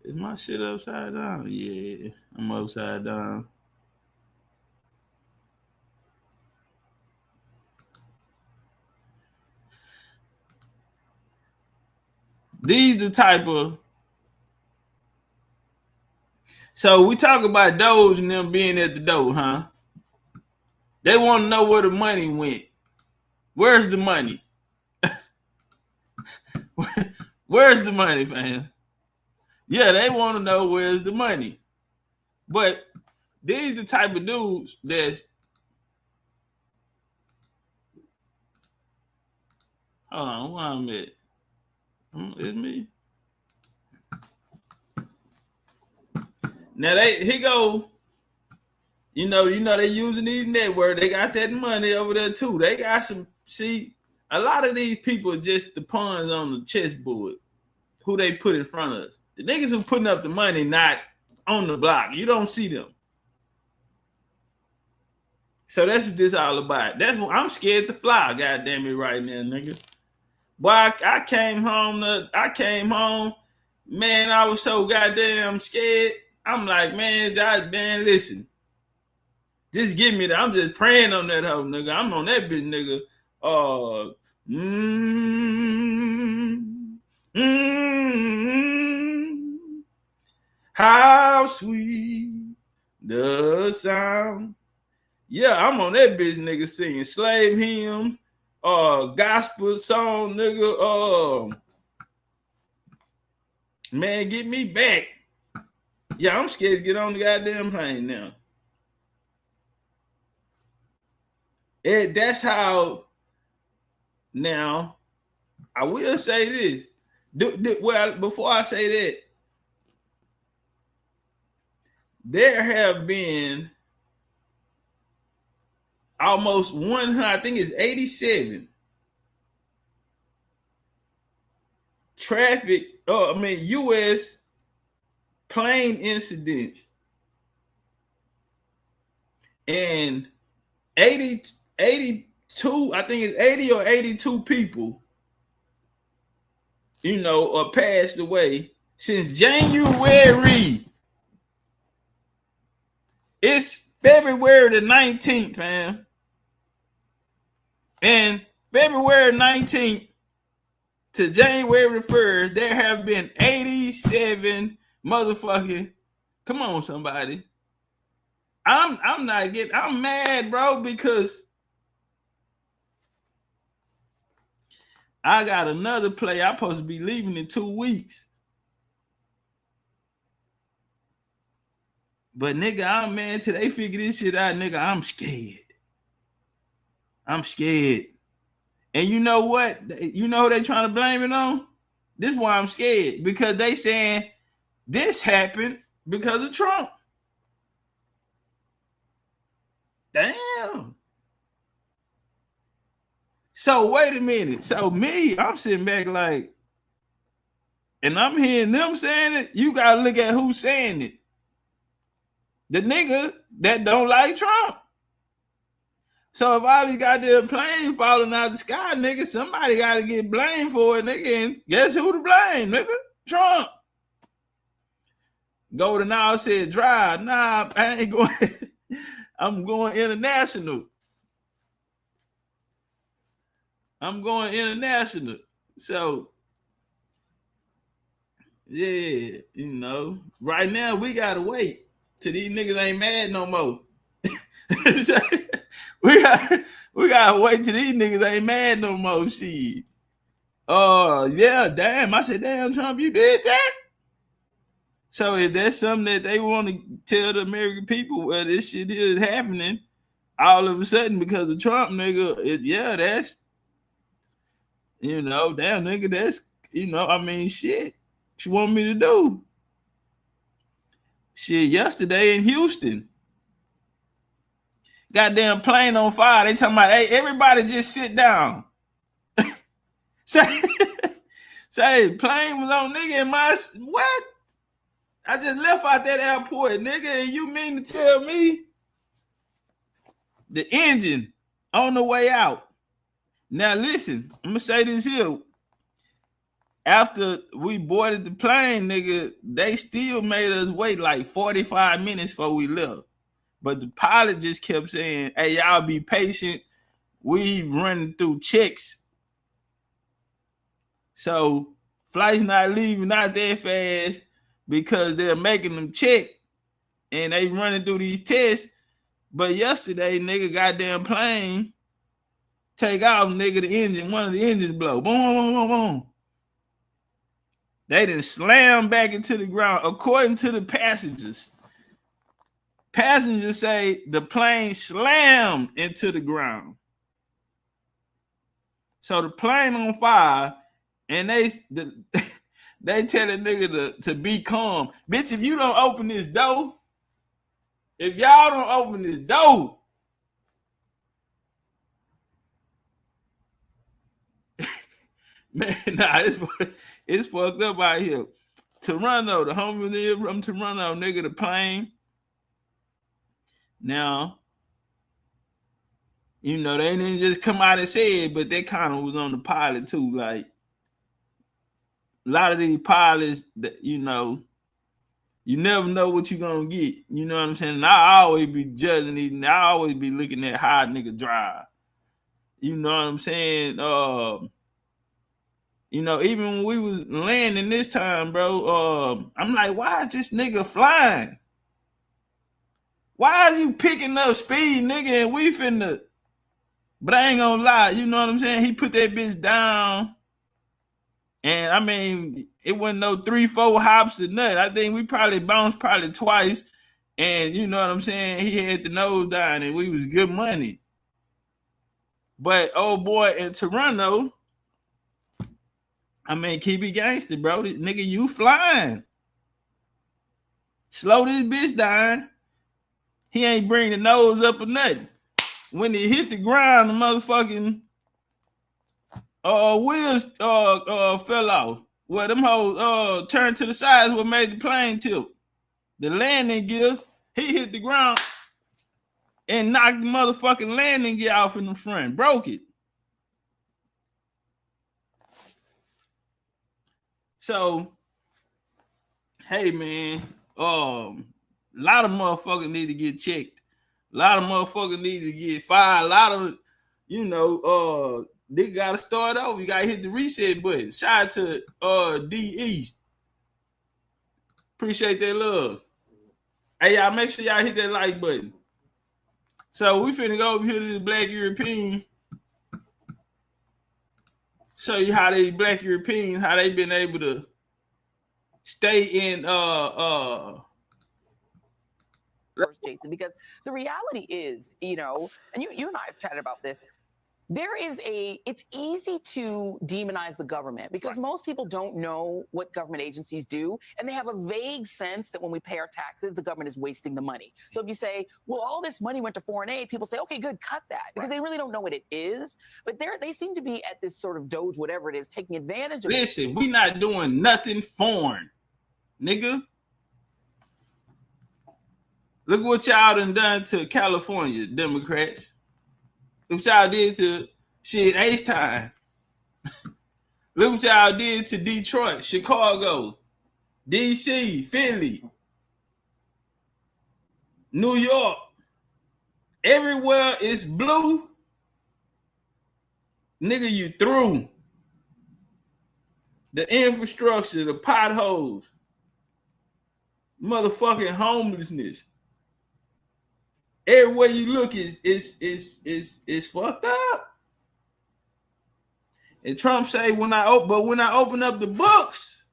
Is my shit upside down? Yeah, I'm upside down. These the type of. So we talk about Doge and them being at the door, huh? They want to know where the money went. Where's the money? Where's the money, fam? Yeah, they want to know where's the money. But these the type of dudes that's. Hold on, where I'm at? It's me. Now he go. You know they using these networks. They got that money over there too. They got some. See, a lot of these people are just the pawns on the chessboard. Who they put in front of us. The niggas who putting up the money not on the block. You don't see them. So that's what this all about. That's what I'm scared to fly. God damn it, right now, nigga. Boy, I came home. Man, I was so goddamn scared. I'm like, man, listen. Just give me that. I'm just praying on that hoe, nigga. I'm on that bitch, nigga. How sweet the sound. Yeah, I'm on that bitch, nigga, singing slave hymns, gospel song, nigga. Man, get me back. Yeah, I'm scared to get on the goddamn plane now. That's how. Now, I will say this. Well, before I say that, there have been almost 100, I think it's 87 U.S. plane incidents, and 82, I think it's 80 or 82 people, passed away since January. It's February the 19th, fam. And February 19th to January 1st, there have been 87 motherfucking. Come on, somebody. I'm mad, bro, because I got another play. I'm supposed to be leaving in 2 weeks. But nigga, I'm mad till they figure this shit out, nigga. I'm scared. And you know what? You know who they trying to blame it on? This is why I'm scared. Because they saying this happened because of Trump. Damn. So wait a minute. So I'm sitting back like, and I'm hearing them saying it. You gotta look at who's saying it. The nigga that don't like Trump. So if all these goddamn planes falling out of the sky, nigga, somebody gotta get blamed for it, nigga. And guess who to blame, nigga? Trump. Golden Owl said drive. Nah, I ain't going. I'm going international. So yeah, right now we gotta wait till these niggas ain't mad no more. we gotta wait till these niggas ain't mad no more. Shit. Yeah, damn. I said, damn, Trump, you did that. So if that's something that they want to tell the American people where this shit is happening, all of a sudden because of Trump, nigga, that's damn, nigga, that's shit. What you want me to do? Shit, yesterday in Houston, goddamn plane on fire. They talking about, hey, everybody just sit down. Say, plane was on, nigga, in my, what? I just left out that airport, nigga, and you mean to tell me the engine on the way out. Now listen, I'm gonna say this here. After we boarded the plane, nigga, they still made us wait like 45 minutes before we left. But the pilot just kept saying, hey, y'all be patient. We running through checks. So flights not leaving out that fast because they're making them check and they running through these tests. But yesterday, nigga, goddamn plane take off, nigga, the engine, one of the engines blow. Boom, boom, boom, boom. They done slam back into the ground. According to the passengers, passengers say the plane slammed into the ground. So the plane on fire, and they tell a nigga to be calm. Bitch, if you don't open this door, if y'all don't open this door, man, nah, it's fucked up out here. Toronto, the homie live from Toronto, nigga, the plane. Now, you know, they didn't just come out and say it, but they kind of was on the pilot too. Like, a lot of these pilots, that, you know, you never know what you're going to get. You know what I'm saying? And I always be judging these. I always be looking at how a nigga drive. You know what I'm saying? You know, even when we was landing this time, bro, I'm like, why is this nigga flying? Why are you picking up speed, nigga, and we finna... But I ain't gonna lie, you know what I'm saying? He put that bitch down, and I mean, it wasn't no 3-4 hops or nothing. I think we probably bounced twice, and you know what I'm saying? He had the nose down, and we was good money. But old boy in Toronto, I mean, keep it gangster, bro. This nigga, you flying. Slow this bitch down. He ain't bring the nose up or nothing. When he hit the ground, the motherfucking wheels fell off. Well, them hoes turned to the sides, what made the plane tilt. The landing gear, he hit the ground and knocked the motherfucking landing gear off in the front, broke it. So, hey man, a lot of motherfuckers need to get checked. A lot of motherfuckers need to get fired. A lot of, you know, they gotta start over. You gotta hit the reset button. Shout out to D East. Appreciate that love. Hey, y'all, make sure y'all hit that like button. So we finna go over here to the Black European. Show you how they Black Europeans, how they been able to stay in first, Jason, because the reality is, you know, and you and I have chatted about this. It's easy to demonize the government because most people don't know what government agencies do, and they have a vague sense that when we pay our taxes, the government is wasting the money. So if you say, well, all this money went to foreign aid, people say, okay, good, cut that, because they really don't know what it is. But they seem to be at this sort of Doge, whatever it is, taking advantage of. Listen, we not doing nothing foreign, nigga. Look what y'all done to California, Democrats. Look what y'all did to shit H-Time. Look what y'all did to Detroit, Chicago, DC, Philly, New York. Everywhere it's blue, nigga, you through. The infrastructure, the potholes, motherfucking homelessness. Everywhere you look is fucked up. And Trump say when I open up the books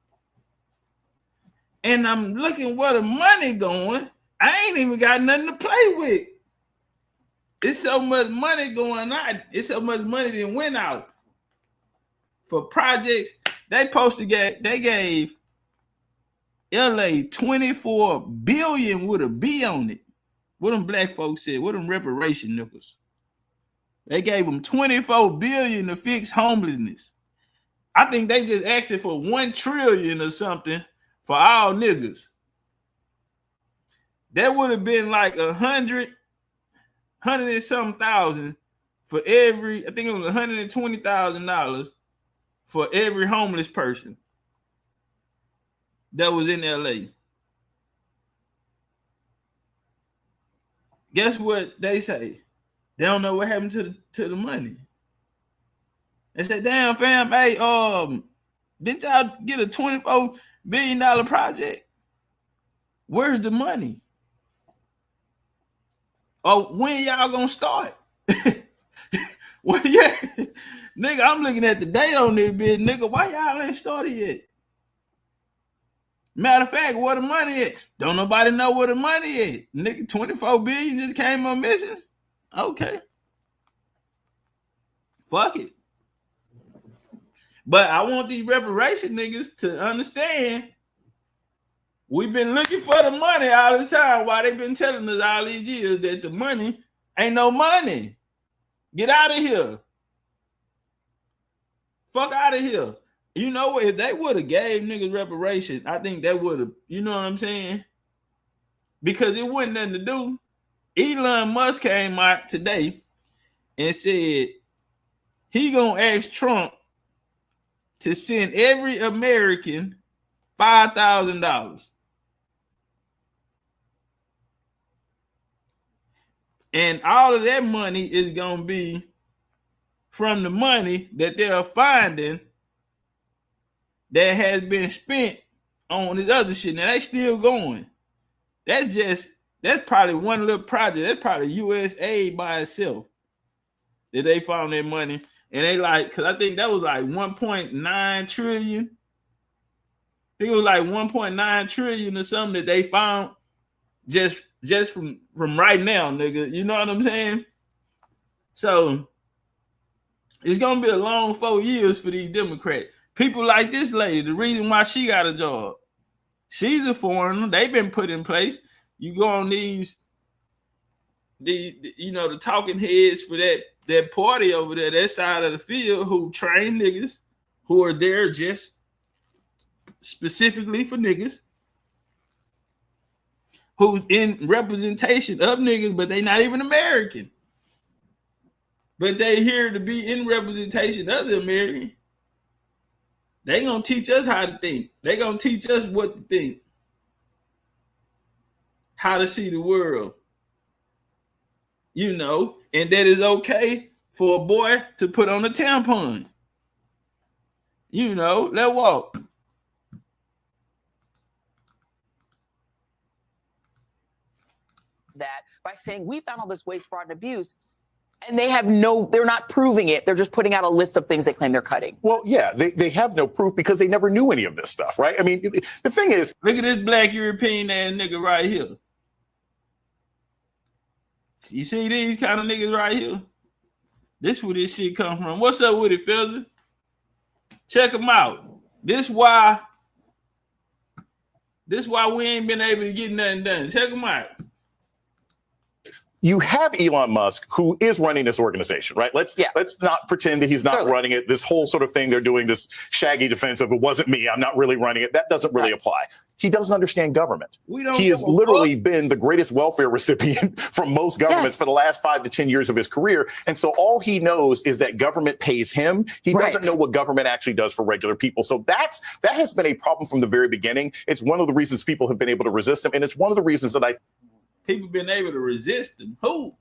and I'm looking where the money going, I ain't even got nothing to play with. It's so much money going out. It's so much money that went out for projects. They gave LA 24 billion with a B on it. What them black folks said, what them reparation nickels. They gave them 24 billion to fix homelessness. I think they just asked it for 1 trillion or something for all niggas. That would have been like 100 100 and some thousand for every, I think it was $120,000 for every homeless person that was in LA. Guess what they say? They don't know what happened to the money. They said, damn fam, hey, did y'all get a $24 billion project? Where's the money? Oh, when y'all gonna start? Well, yeah, nigga, I'm looking at the date on this bitch, nigga. Why y'all ain't started yet? Matter of fact, where the money is? Don't nobody know where the money is. Nigga, 24 billion just came on mission. Okay. Fuck it. But I want these reparation niggas to understand we've been looking for the money all the time while they've been telling us all these years that the money ain't no money. Get out of here. Fuck out of here. You know what? If they would have gave niggas reparation, I think they would have, you know what I'm saying? Because it wasn't nothing to do. Elon Musk came out today and said he gonna ask Trump to send every American $5,000. And all of that money is gonna be from the money that they're finding that has been spent on this other shit. Now they still going. That's probably one little project. That's probably US aid by itself that they found that money. And they like, because I think that was like 1.9 trillion. I think it was like 1.9 trillion or something that they found just from right now, nigga. You know what I'm saying? So it's gonna be a long 4 years for these Democrats. People like this lady, the reason why she got a job, she's a foreigner. They've been put in place. You go on the talking heads for that party over there, that side of the field, who train niggas who are there just specifically for niggas, who's in representation of niggas, but they not even American. But they here to be in representation of the American. They gonna teach us how to think. They gonna teach us what to think, how to see the world. You know, and that is okay for a boy to put on a tampon. You know, let's walk. That by saying we found all this waste, fraud, and abuse, and they're not proving it. They're just putting out a list of things they claim they're cutting. Well, yeah, they have no proof because they never knew any of this stuff, right? I mean, the thing is, look at this black European ass nigga right here. You see these kind of niggas right here? This where this shit come from. What's up with it, fellas? Check them out. This why we ain't been able to get nothing done. Check them out. you have Elon Musk, who is running this organization, right? Let's not pretend that he's not running it. This whole sort of thing they're doing, this shaggy defense of it wasn't me, I'm not really running it. That doesn't really apply. He doesn't understand government. He has literally been the greatest welfare recipient from most governments for the last 5 to 10 years of his career. And so all he knows is that government pays him. He doesn't know what government actually does for regular people. So that has been a problem from the very beginning. It's one of the reasons people have been able to resist him. And it's one of the reasons that people been able to resist him. Who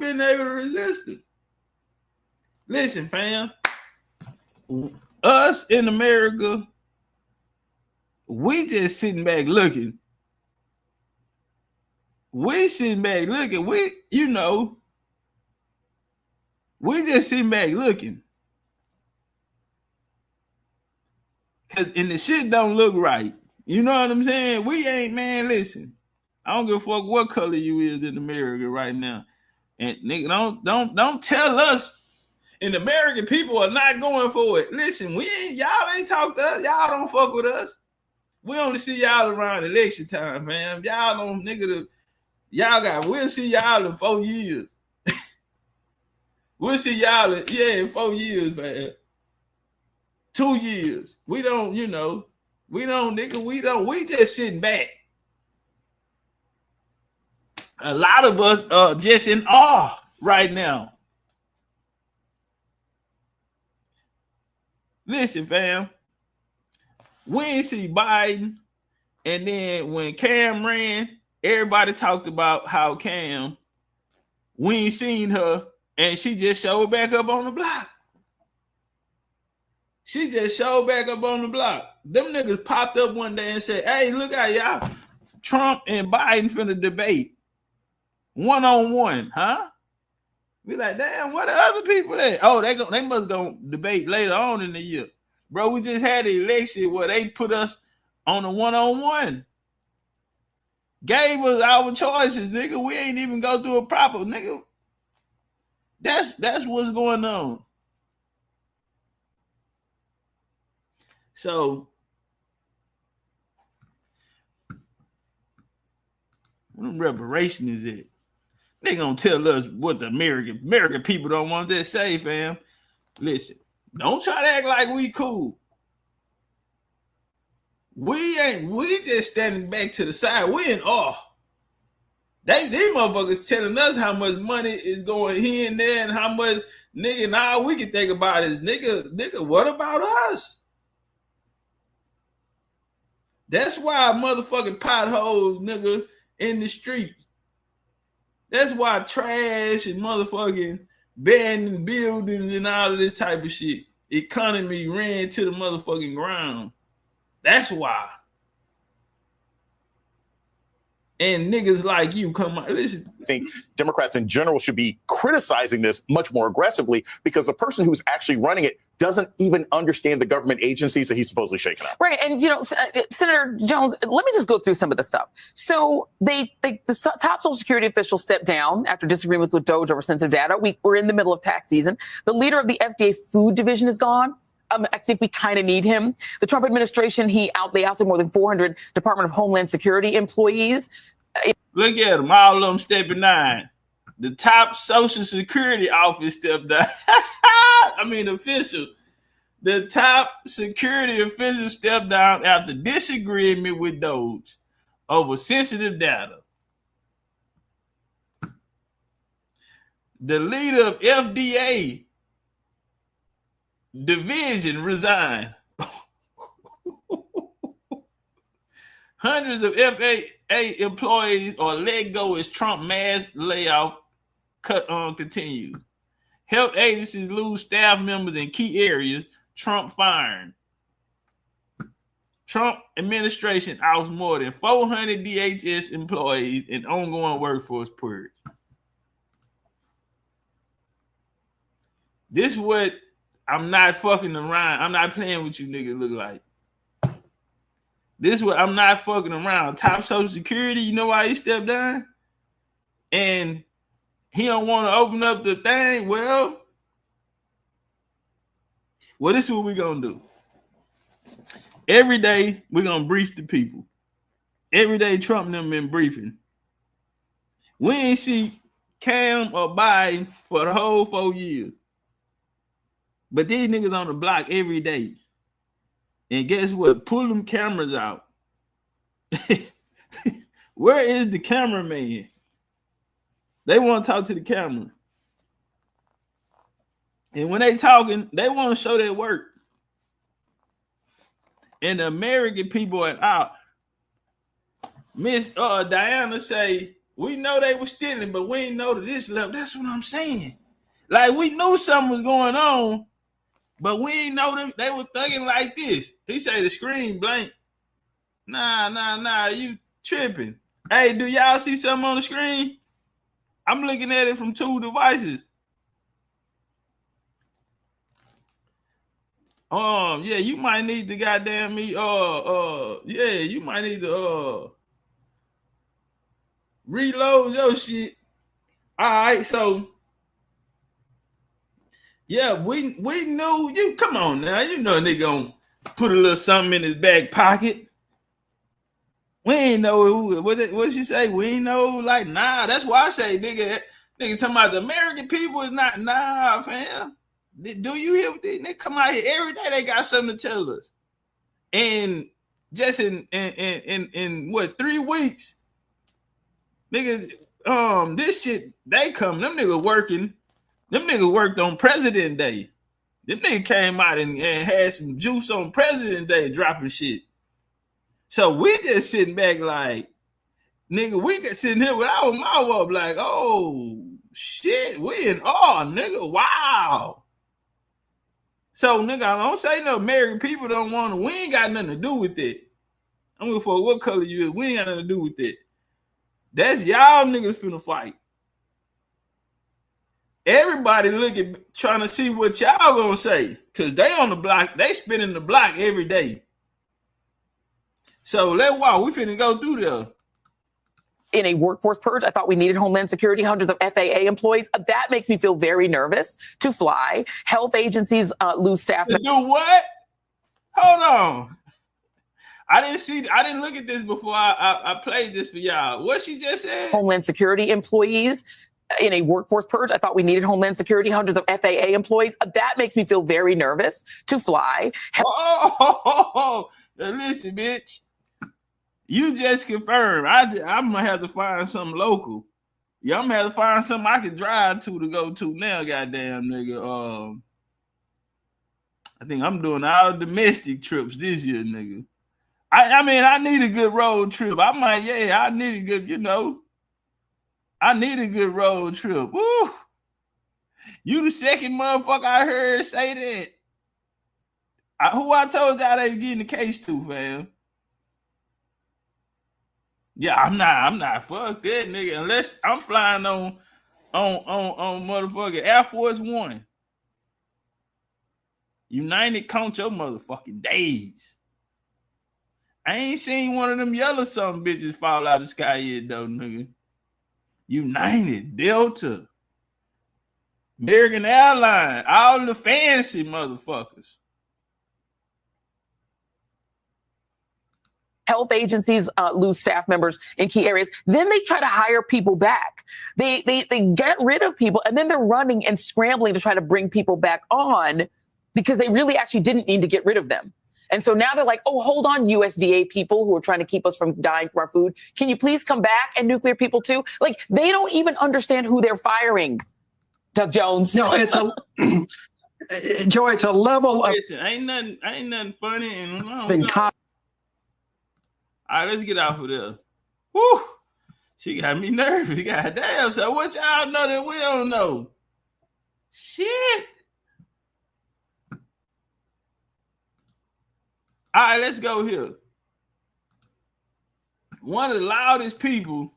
been able to resist him? Listen, fam. Us in America, we just sitting back looking. We sitting back looking. We just sitting back looking. And the shit don't look right. You know what I'm saying? We ain't, man, listen. I don't give a fuck what color you is in America right now. And nigga, don't tell us in American people are not going for it. Listen, y'all ain't talk to us. Y'all don't fuck with us. We only see y'all around election time, man. Y'all don't, we'll see y'all in 4 years. We'll see y'all in 4 years, man. 2 years. We just sitting back. a lot of us are just in awe right now. Listen, fam, we ain't see Biden, and then when Cam ran, everybody talked about how Cam, we ain't seen her, and she just showed back up on the block. She just showed back up on the block. Them niggas popped up one day and said, hey, look at y'all. Trump and Biden finna debate. One-on-one, huh? We like, damn, what are other people at? Oh, they must go debate later on in the year. Bro, we just had an election where they put us on a one-on-one. Gave us our choices, nigga. We ain't even go through a proper, nigga. That's what's going on. So, what reparation is it? They gonna tell us what the American people don't want to say, fam. Listen, don't try to act like we cool. We ain't. We just standing back to the side. We in awe. These motherfuckers telling us how much money is going here and there, and how much, nigga. Now we can think about is nigga. What about us? That's why motherfucking potholes, nigga, in the streets. That's why trash and motherfucking abandoned buildings and all of this type of shit. Economy ran to the motherfucking ground. That's why. And niggas like you come out. Listen. I think Democrats in general should be criticizing this much more aggressively because the person who's actually running it doesn't even understand the government agencies that he's supposedly shaking up. Right. And, Senator Jones, let me just go through some of the stuff. So the top Social Security official stepped down after disagreements with DOJ over sensitive data. We're in the middle of tax season. The leader of the FDA food division is gone. I think we kind of need him. The Trump administration, they ousted more than 400 Department of Homeland Security employees. Look at them, all of them stepping down. The top Social Security office stepped down. Official. The top security official stepped down after disagreement with DOJ over sensitive data. The leader of FDA division resigned. Hundreds of FAA employees are let go as Trump mass layoff continues. Health agencies lose staff members in key areas. Trump firing. Trump administration outs more than 400 DHS employees in ongoing workforce purge. This is what I'm not fucking around. I'm not playing with you niggas look like. This is what I'm not fucking around. Top Social Security, you know why he stepped down? And he don't want to open up the thing. Well, this is what we're going to do. Every day, we're going to brief the people. Every day, Trump and them been briefing. We ain't see Cam or Biden for the whole 4 years. But these niggas on the block every day. And guess what? Pull them cameras out. Where is the cameraman? They want to talk to the camera. And when they talking, they want to show their work. And the American people are out. Miss Diana say, we know they were stealing, but we ain't know to this level. That's what I'm saying. Like, we knew something was going on, but we ain't know them. They were thugging like this. He say the screen blank. Nah, you tripping. Hey, do y'all see something on the screen? I'm looking at it from 2 devices. Yeah, you might need to goddamn me. You might need to reload your shit. All right, so yeah, we knew you. Come on now, you know they gonna put a little something in his back pocket. We ain't know what she say. We ain't know, like, nah. That's why I say, nigga talking about the American people is not, nah, fam. Do you hear what they come out here every day? They got something to tell us. And just in what, 3 weeks, niggas, this shit, they come, them niggas working, them niggas worked on President Day. Them niggas came out and had some juice on President Day dropping shit. So we just sitting back like, nigga, we just sitting here with our mouth up like, oh shit, we in awe, nigga. Wow. So nigga, I don't say no American people don't want to, we ain't got nothing to do with it. I'm looking for what color you is, we ain't got nothing to do with it. That's y'all niggas finna fight. Everybody looking, trying to see what y'all gonna say. Cause they on the block, they spinning the block every day. So let's walk, we finna go through there. In a workforce purge, I thought we needed Homeland Security, hundreds of FAA employees. That makes me feel very nervous to fly. Health agencies lose staff. To do what? Hold on. I didn't look at this before I played this for y'all. What she just said? Homeland Security employees in a workforce purge. I thought we needed Homeland Security, hundreds of FAA employees. That makes me feel very nervous to fly. Listen, bitch. You just confirmed. I'm gonna have to find something local. Yeah, I'm gonna have to find something I can drive to go to now, goddamn nigga. I think I'm doing all domestic trips this year, nigga. I mean, I need a good road trip. I need a good, I need a good road trip. Woo! You the second motherfucker I heard say that. Who I told y'all they were getting the case to, fam? Yeah, I'm not. Fuck that, nigga. Unless I'm flying on motherfucking Air Force One. United, count your motherfucking days. I ain't seen one of them yellow something bitches fall out of the sky yet, though, nigga. United, Delta, American Airlines, all the fancy motherfuckers. Health agencies lose staff members in key areas. Then they try to hire people back. They get rid of people, and then they're running and scrambling to try to bring people back on because they really actually didn't need to get rid of them. And so now they're like, oh, hold on, USDA people who are trying to keep us from dying from our food. Can you please come back? And nuclear people too? Like, they don't even understand who they're firing. Doug Jones. No, it's a Joy, it's a level of Listen, ain't nothing funny and all right, let's get off of there. Woo! She got me nervous. Goddamn. So what y'all know that we don't know? Shit. All right, let's go here. One of the loudest people,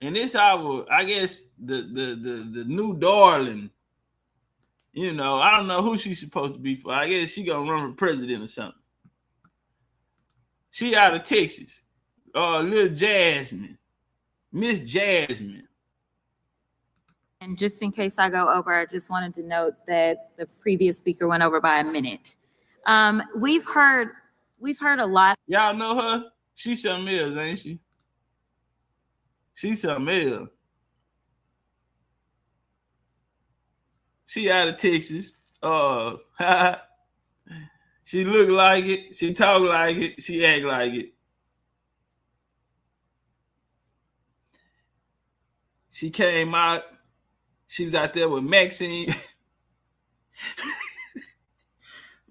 and this our, I guess, the new darling. I don't know who she's supposed to be for. I guess she gonna run for president or something. She out of Texas. Little Jasmine. Miss Jasmine. And just in case I go over, I just wanted to note that the previous speaker went over by a minute. We've heard a lot. Y'all know her? She's something else, ain't she? She's something else. She out of Texas. She look like it. She talk like it. She act like it. She came out. She was out there with Maxine.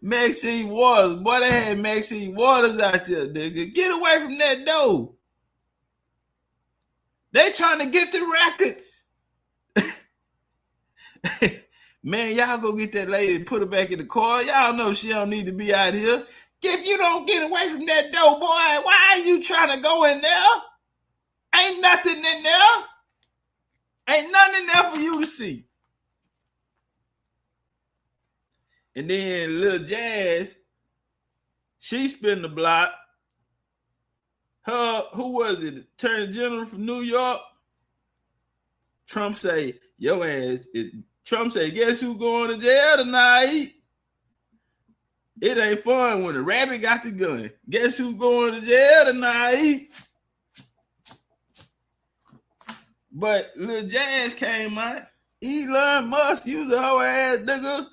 Maxine Waters. Boy, they had Maxine Waters out there, nigga. Get away from that door. They trying to get the records. Man, y'all go get that lady and put her back in the car. Y'all know she don't need to be out here. If you don't get away from that door, boy, why are you trying to go in there? Ain't nothing in there. Ain't nothing in there for you to see. And then Lil Jazz, she spin the block. Who was it? Attorney General from New York. Trump say, your ass is... Trump said, guess who going to jail tonight? It ain't fun when the rabbit got the gun. Guess who going to jail tonight? But Lil Jazz came out. Elon Musk, you the whole ass nigga.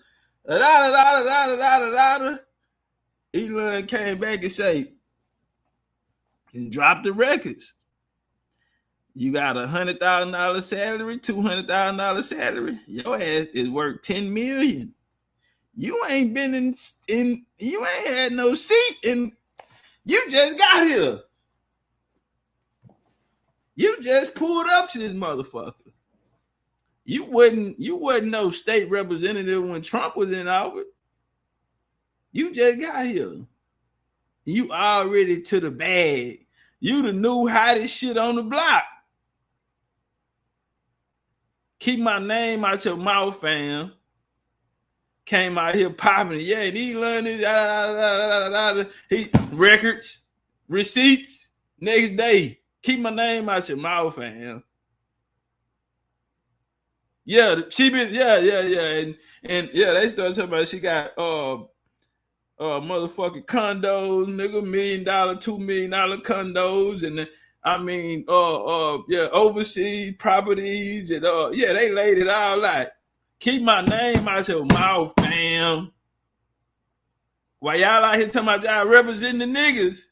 Elon came back and said, and dropped the records. You got $100,000 salary, $200,000 salary. Your ass is worth $10 million. You ain't been in you ain't had no seat, and you just got here. You just pulled up to this motherfucker. You wasn't no state representative when Trump was in office. You just got here. You already to the bag. You the new hottest shit on the block. Keep my name out your mouth, fam. Came out here popping. Yeah, these learners, he records, receipts, next day. Keep my name out your mouth, fam. Yeah, she been, yeah. And yeah, they started talking about she got motherfucking condos, nigga, $1 million, $2 million condos, and overseas properties, and they laid it all out. Keep my name out your mouth, fam. While y'all out here talking about y'all representing the niggas,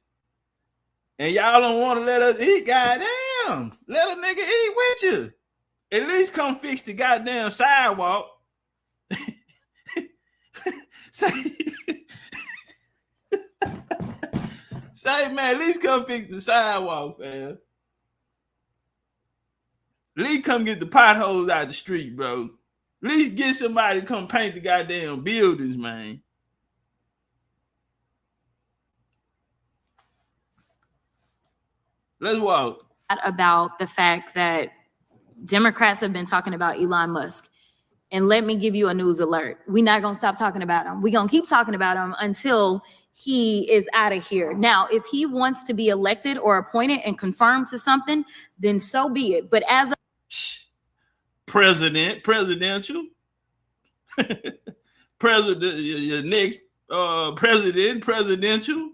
and y'all don't want to let us eat, goddamn, let a nigga eat with you. At least come fix the goddamn sidewalk. Say, man, at least come fix the sidewalk, fam. At least come get the potholes out the street, bro. At least get somebody to come paint the goddamn buildings, man. Let's walk. About the fact that Democrats have been talking about Elon Musk. And let me give you a news alert. We're not going to stop talking about him. We're going to keep talking about him until he is out of here. Now, if he wants to be elected or appointed and confirmed to something, then so be it. But as a presidential, president, your next presidential.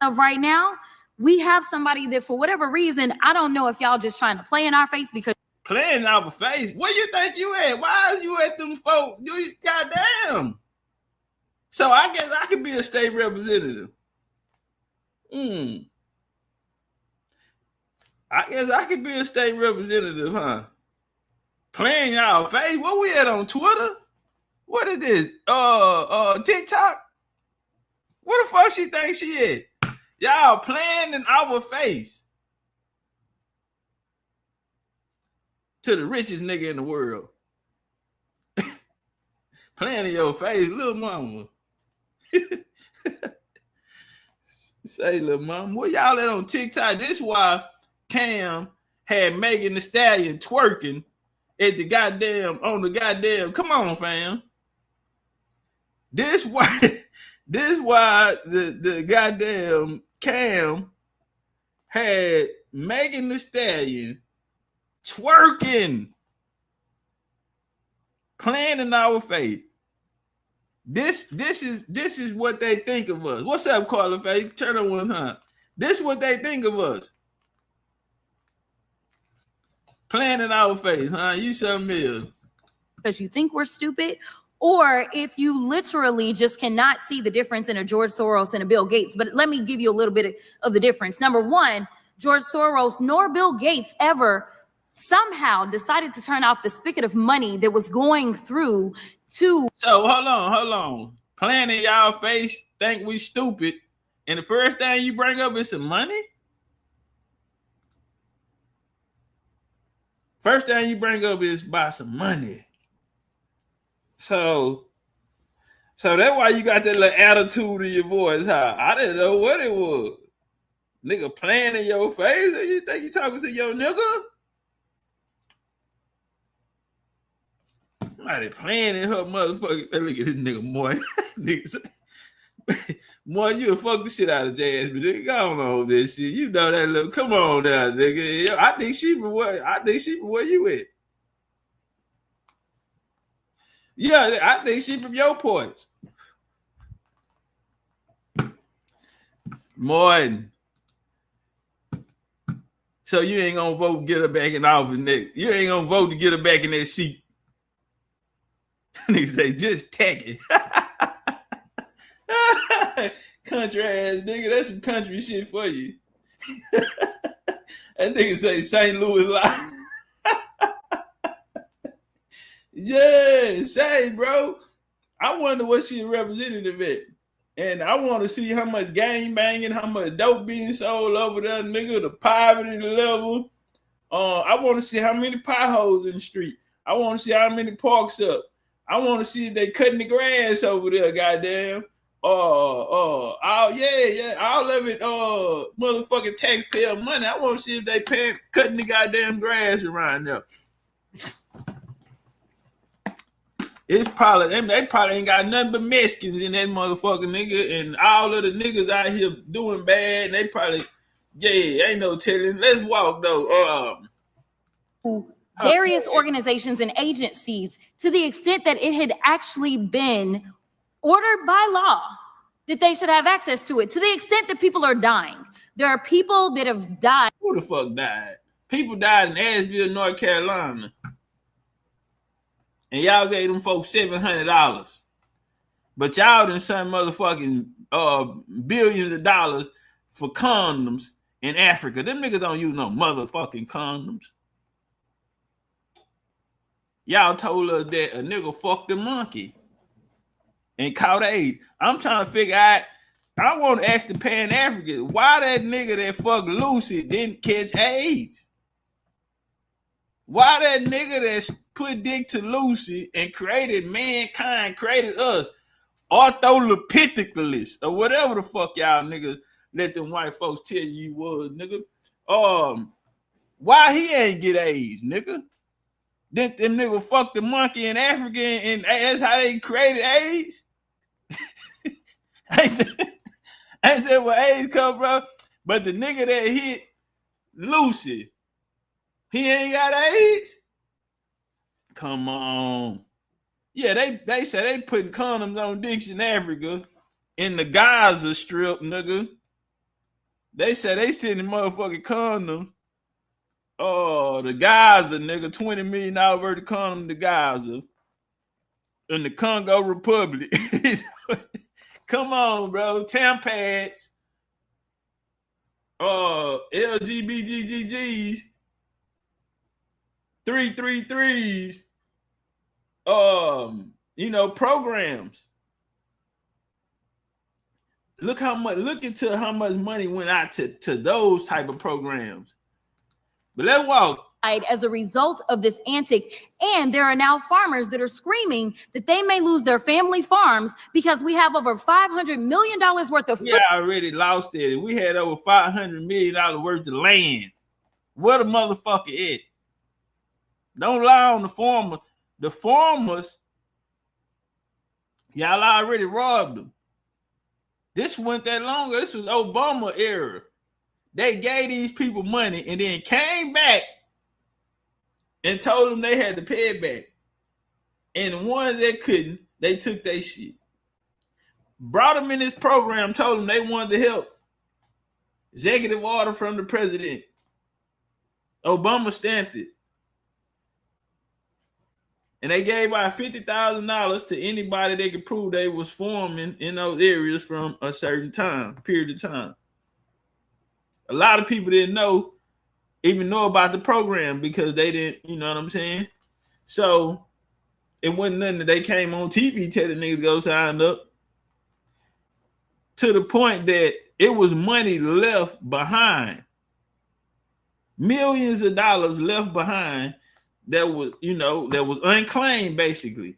Of right now, we have somebody that for whatever reason, I don't know if y'all just trying to play in our face because playing in our face. Where you think you at? Why is you at them folk? You goddamn. So I guess I could be a state representative. I guess I could be a state representative, huh? Playing y'all face. What we at on Twitter? What is this? TikTok? What the fuck she think she at? Y'all playing in our face. To the richest nigga in the world. Playing in your face, little mama. Say, little mama, what y'all at on TikTok? This why Cam had Megan Thee Stallion twerking at the goddamn, on the goddamn, come on, fam. This why the goddamn Cam had Megan Thee Stallion twerking, playing in our face. This is what they think of us. What's up, Carla Faye? Turn on one, huh? This is what they think of us. Playing in our face, huh? You something else. Because you think we're stupid, or if you literally just cannot see the difference in a George Soros and a Bill Gates. But let me give you a little bit of the difference. Number one, George Soros nor Bill Gates ever somehow decided to turn off the spigot of money that was going through to. So hold on. Playing in y'all face, think we stupid, and the first thing you bring up is some money? First thing you bring up is about some money. So that's why you got that little attitude in your voice, huh? I didn't know what it was. Nigga playing in your face? Or you think you talking to your nigga? Somebody playing in her motherfucker. Hey, look at this nigga, Moy. Moy, you fuck the shit out of Jazz, but nigga, I don't know this shit. You know that little. Come on now, nigga. Yo, I think she from where you at. Yeah, I think she from your points. Morton. So you ain't gonna vote to get her back in office next. You ain't gonna vote to get her back in that seat. Nigga say just tack it. Country ass nigga, that's some country shit for you. That nigga say St. Louis Live. Yeah, say, bro. I wonder what she a representative at. And I want to see how much gang banging, how much dope being sold over there, nigga, the poverty level. I want to see how many potholes in the street. I want to see how many parks up. I want to see if they cutting the grass over there, goddamn. All of it, motherfucking taxpayer money. I want to see if they cutting the goddamn grass around there. It's probably they probably ain't got nothing but Mexicans in that motherfucking nigga, and all of the niggas out here doing bad. And they probably, ain't no telling. Let's walk though. Various organizations and agencies, to the extent that it had actually been ordered by law that they should have access to it. To the extent that people are dying, there are people that have died. Who the fuck died? People died in Asheville, North Carolina. And y'all gave them folks $700. But y'all done some motherfucking billions of dollars for condoms in Africa. Them niggas don't use no motherfucking condoms. Y'all told us that a nigga fucked a monkey and caught AIDS. I'm trying to figure out, I want to ask the Pan-African, why that nigga that fucked Lucy didn't catch AIDS? Why that nigga that put dick to Lucy and created mankind, created us, Australopithecus, or whatever the fuck y'all niggas let them white folks tell you was, nigga. Why he ain't get AIDS, nigga? Them nigga fuck the monkey in Africa and that's how they created AIDS? ain't that where AIDS come from? But the nigga that hit Lucy, he ain't got AIDS? Come on. Yeah, they say they putting condoms on dicks in Africa in the Gaza Strip, nigga. They say they sending motherfucking condoms. Oh, the Gaza, nigga, $20 million worth of condom to Gaza in the Congo Republic. Come on, bro. TOPCATZ. LGBTGGs. 333s. Programs. Look into how much money went out to those type of programs. But let's walk. As a result of this antic, and there are now farmers that are screaming that they may lose their family farms because we have over $500 million worth of food. Yeah, I already lost it. We had over $500 million worth of land. Where the motherfucker at? Don't lie on the farmer. The farmers, y'all already robbed them. This wasn't that long ago. This was Obama era. They gave these people money and then came back and told them they had to pay it back. And the ones that couldn't, they took their shit. Brought them in this program, told them they wanted to help. Executive order from the president. Obama stamped it. And they gave out $50,000 to anybody that could prove they was farming in those areas from a certain period of time. A lot of people didn't even know about the program because they didn't, you know what I'm saying? So it wasn't nothing that they came on TV telling niggas to go sign up, to the point that it was money left behind. Millions of dollars left behind that was unclaimed, basically.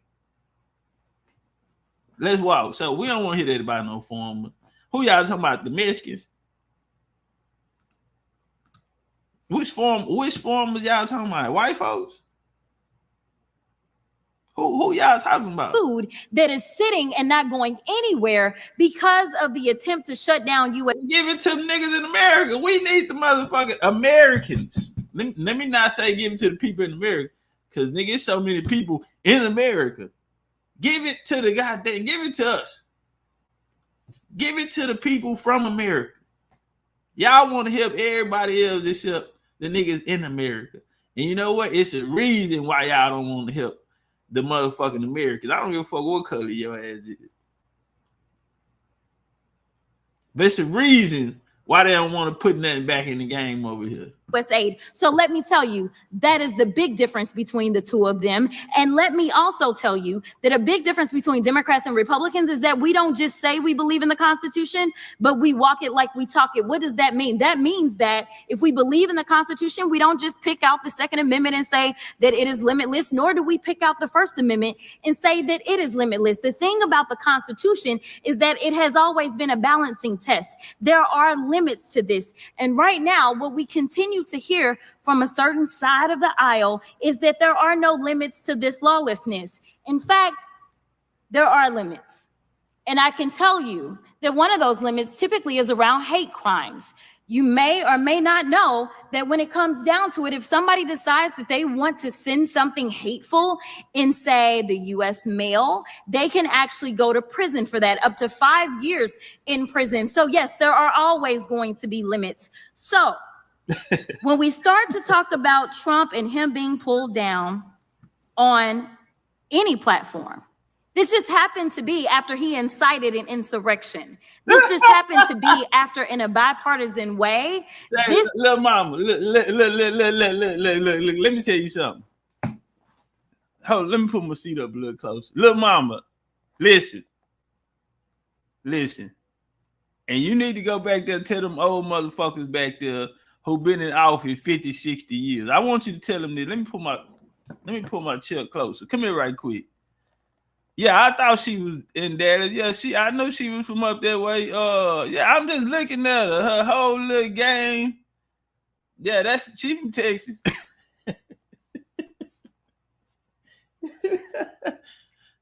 Let's walk. So we don't want to hear that about no farmer. Who y'all talking about? The Mexicans? Which farmers y'all talking about? White folks? Who y'all talking about? Food that is sitting and not going anywhere because of the attempt to shut down U.S. Give it to the niggas in America. We need the motherfucking Americans. Let me not say give it to the people in America, because nigga, there's so many people in America. Give it to the goddamn, give it to us. Give it to the people from America. Y'all want to help everybody else except the niggas in America. And you know what? It's a reason why y'all don't want to help the motherfucking Americans. I don't give a fuck what color your ass is. But it's a reason why they don't want to put nothing back in the game over here. U.S. aid. So let me tell you, that is the big difference between the two of them. And let me also tell you that a big difference between Democrats and Republicans is that we don't just say we believe in the Constitution, but we walk it like we talk it. What does that mean? That means that if we believe in the Constitution, we don't just pick out the Second Amendment and say that it is limitless, nor do we pick out the First Amendment and say that it is limitless. The thing about the Constitution is that it has always been a balancing test. There are limits to this. And right now, what we continue to hear from a certain side of the aisle is that there are no limits to this lawlessness. In fact, there are limits. And I can tell you that one of those limits typically is around hate crimes. You may or may not know that when it comes down to it, if somebody decides that they want to send something hateful in, say, the U.S. mail, they can actually go to prison for that, up to 5 years in prison. So yes, there are always going to be limits. So when we start to talk about Trump and him being pulled down on any platform, this just happened to be after he incited an insurrection. This just happened to be after, in a bipartisan way. Hey, little mama, let me tell you something. Hold, let me put my seat up a little closer. Little mama, listen. And you need to go back there and tell them old motherfuckers back there who been in office 50, 60 years. I want you to tell them this. Let me put my chair closer. Come here right quick. Yeah, I thought she was in Dallas. Yeah, I know she was from up that way. Yeah, I'm just looking at her whole little game. Yeah, she from Texas.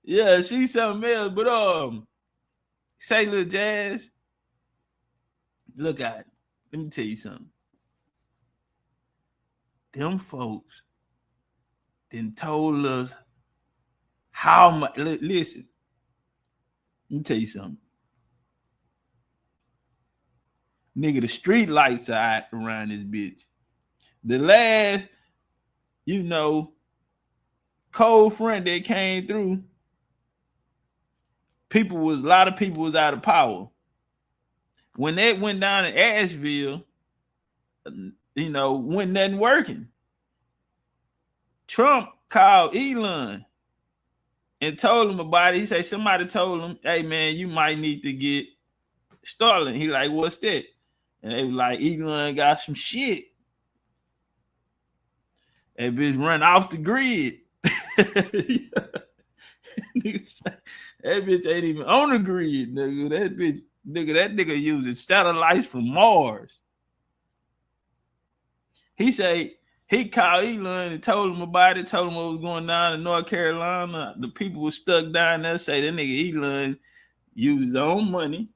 Yeah, she's something else. But say little Jazz, look at it. Let me tell you something. Them folks then told us how much. Listen, let me tell you something. Nigga, the street lights are out around this bitch. The last, cold front that came through, a lot of people was out of power. When that went down in Asheville, when nothing working. Trump called Elon and told him about it. He said somebody told him, hey man, you might need to get Starlink. He like, what's that? And they was like, Elon got some shit. That bitch run off the grid. That bitch ain't even on the grid, nigga. That nigga uses satellites from Mars. He say he called Elon and told him about it, told him what was going on in North Carolina. The people were stuck down there, say that nigga Elon used his own money,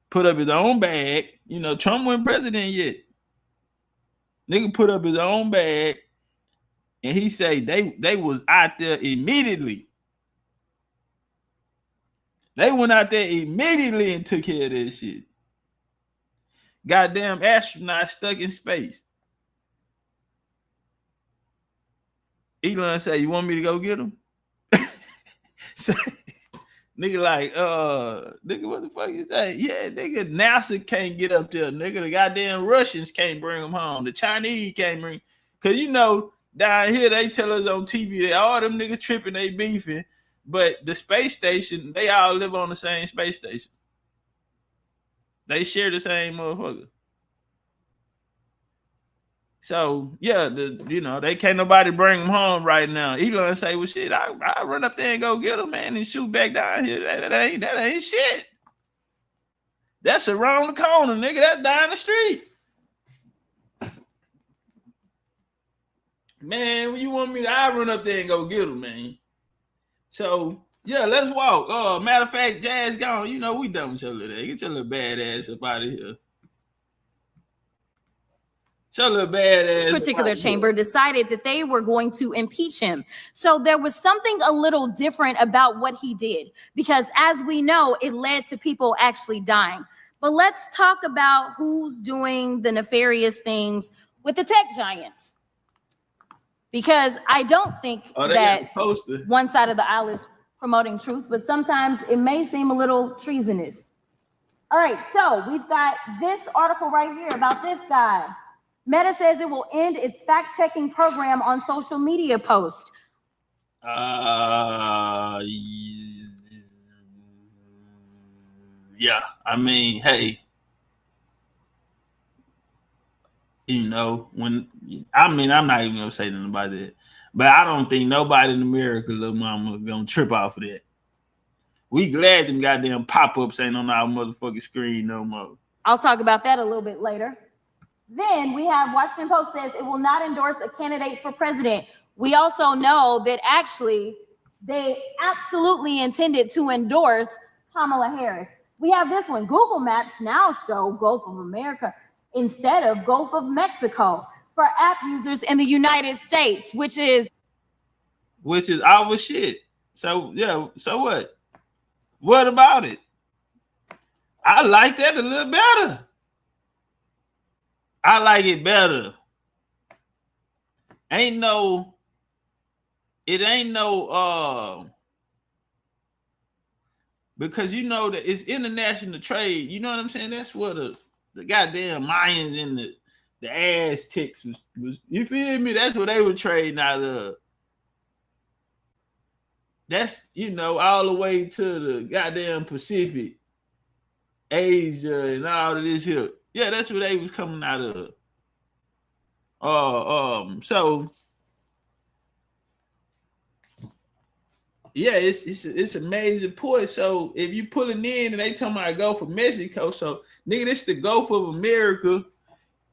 put up his own bag. Trump wasn't president yet. Nigga put up his own bag, and he say they was out there immediately. They went out there immediately and took care of that shit. Goddamn astronauts stuck in space. Elon say, you want me to go get him? So, nigga like, nigga, what the fuck you say? Yeah, nigga, NASA can't get up there. Nigga, the goddamn Russians can't bring them home. The Chinese can't bring. Because, down here, they tell us on TV that all them niggas tripping, they beefing. But the space station, they all live on the same space station. They share the same motherfucker. So, yeah, they can't nobody bring them home right now. Elon say, well, shit, I run up there and go get them, man, and shoot back down here. That ain't shit. That's around the corner, nigga. That's down the street. Man, when you want me, I run up there and go get them, man. So, yeah, let's walk. Matter of fact, Jazz gone. We done with your little ass. Get your little bad ass up out of here. Your little bad ass. This particular chamber decided that they were going to impeach him. So there was something a little different about what he did, because as we know, it led to people actually dying. But let's talk about who's doing the nefarious things with the tech giants. Because I don't think that one side of the aisle is promoting truth, but sometimes it may seem a little treasonous. All right, so we've got this article right here about this guy. Meta says it will end its fact-checking program on social media posts. Yeah, I mean, hey, you know, I'm not even gonna say nothing about that, but I don't think nobody in America, little mama, gonna trip off of that. We glad them goddamn pop-ups ain't on our motherfucking screen no more. I'll talk about that a little bit later. Then we have Washington Post says it will not endorse a candidate for president. We also know that actually they absolutely intended to endorse Kamala Harris. We have this one. Google Maps now show Gulf of America instead of Gulf of Mexico for app users in the United States, which is our shit. So yeah, so what? What about it? I like that a little better. I like it better. Because you know that it's international trade. You know what I'm saying? That's what the goddamn Mayans and the Aztecs was. You feel me? That's what they were trading out of. That's, you know, all the way to the goddamn Pacific, Asia, and all of this here. Yeah, that's what they was coming out of. So yeah, it's a major port. So if you pulling in and they talking about go for Mexico, so nigga, this the Gulf of America.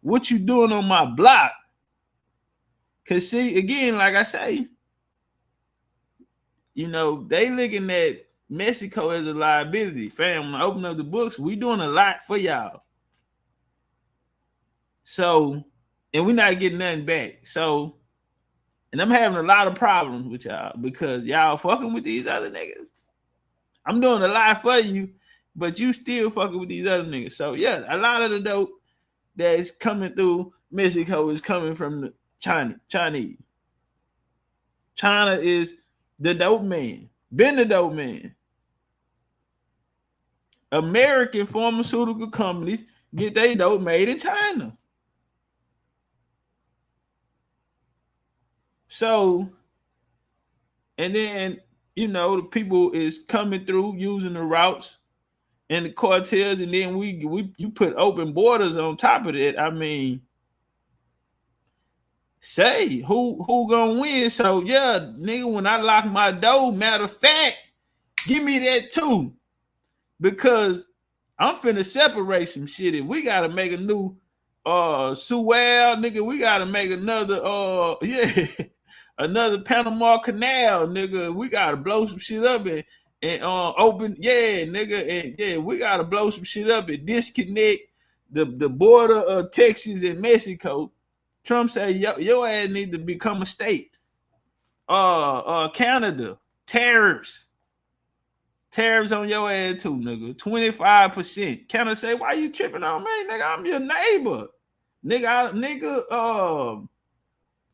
What you doing on my block? Cause see, again, like I say, you know, they looking at Mexico as a liability. Fam, when I open up the books, we doing a lot for y'all. So, and we're not getting nothing back. So, and I'm having a lot of problems with y'all because y'all fucking with these other niggas. I'm doing a lot for you, but you still fucking with these other niggas. So, yeah, a lot of the dope that is coming through Mexico is coming from the Chinese. China is the dope man. Been the dope man. American pharmaceutical companies get their dope made in China. So, and then, you know, the people is coming through using the routes and the cartels, and then you put open borders on top of it. I mean, say who gonna win? So yeah, nigga, when I lock my door, matter of fact, give me that too, because I'm finna separate some shit. If we gotta make a new Sewell, nigga, we gotta make another another Panama Canal, nigga. We gotta blow some shit up and open, yeah, nigga, and yeah, we gotta blow some shit up and disconnect the border of Texas and Mexico. Trump said your ass need to become a state. Canada, tariffs on your ass too, nigga. 25%. Canada say, why you tripping on me, nigga? I'm your neighbor, nigga.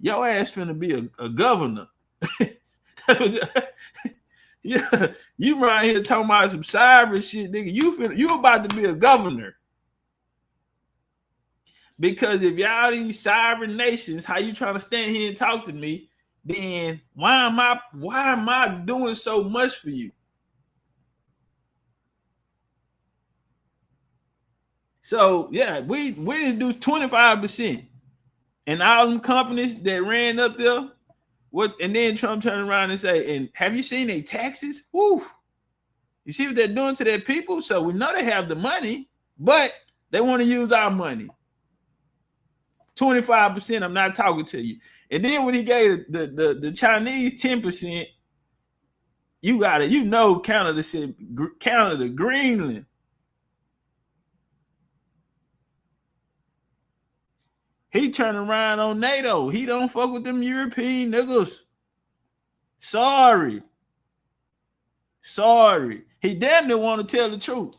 Your ass finna be a governor. Yeah, you right here talking about some cyber shit, nigga. You about to be a governor. Because if y'all these cyber nations, how you trying to stand here and talk to me, then why am I doing so much for you? So yeah, we reduced 25%. And all them companies that ran up there, and then Trump turned around and say, and have you seen their taxes? Woo! You see what they're doing to their people? So we know they have the money, but they want to use our money. 25%, I'm not talking to you. And then when he gave the Chinese 10%, you got it. You know Canada said, Canada, Greenland. He turned around on NATO. He don't fuck with them European niggas. Sorry. He damn near want to tell the truth.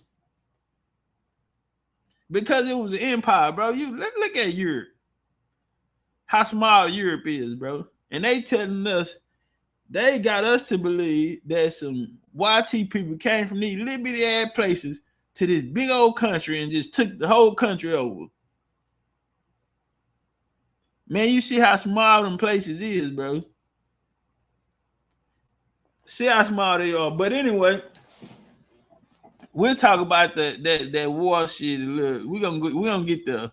Because it was an empire, bro. You look at Europe. How small Europe is, bro. And they telling us, they got us to believe that some YT people came from these little bitty ass places to this big old country and just took the whole country over. Man, you see how small them places is, bro. See how small they are. But anyway, we'll talk about that war shit. Look, we're gonna get there.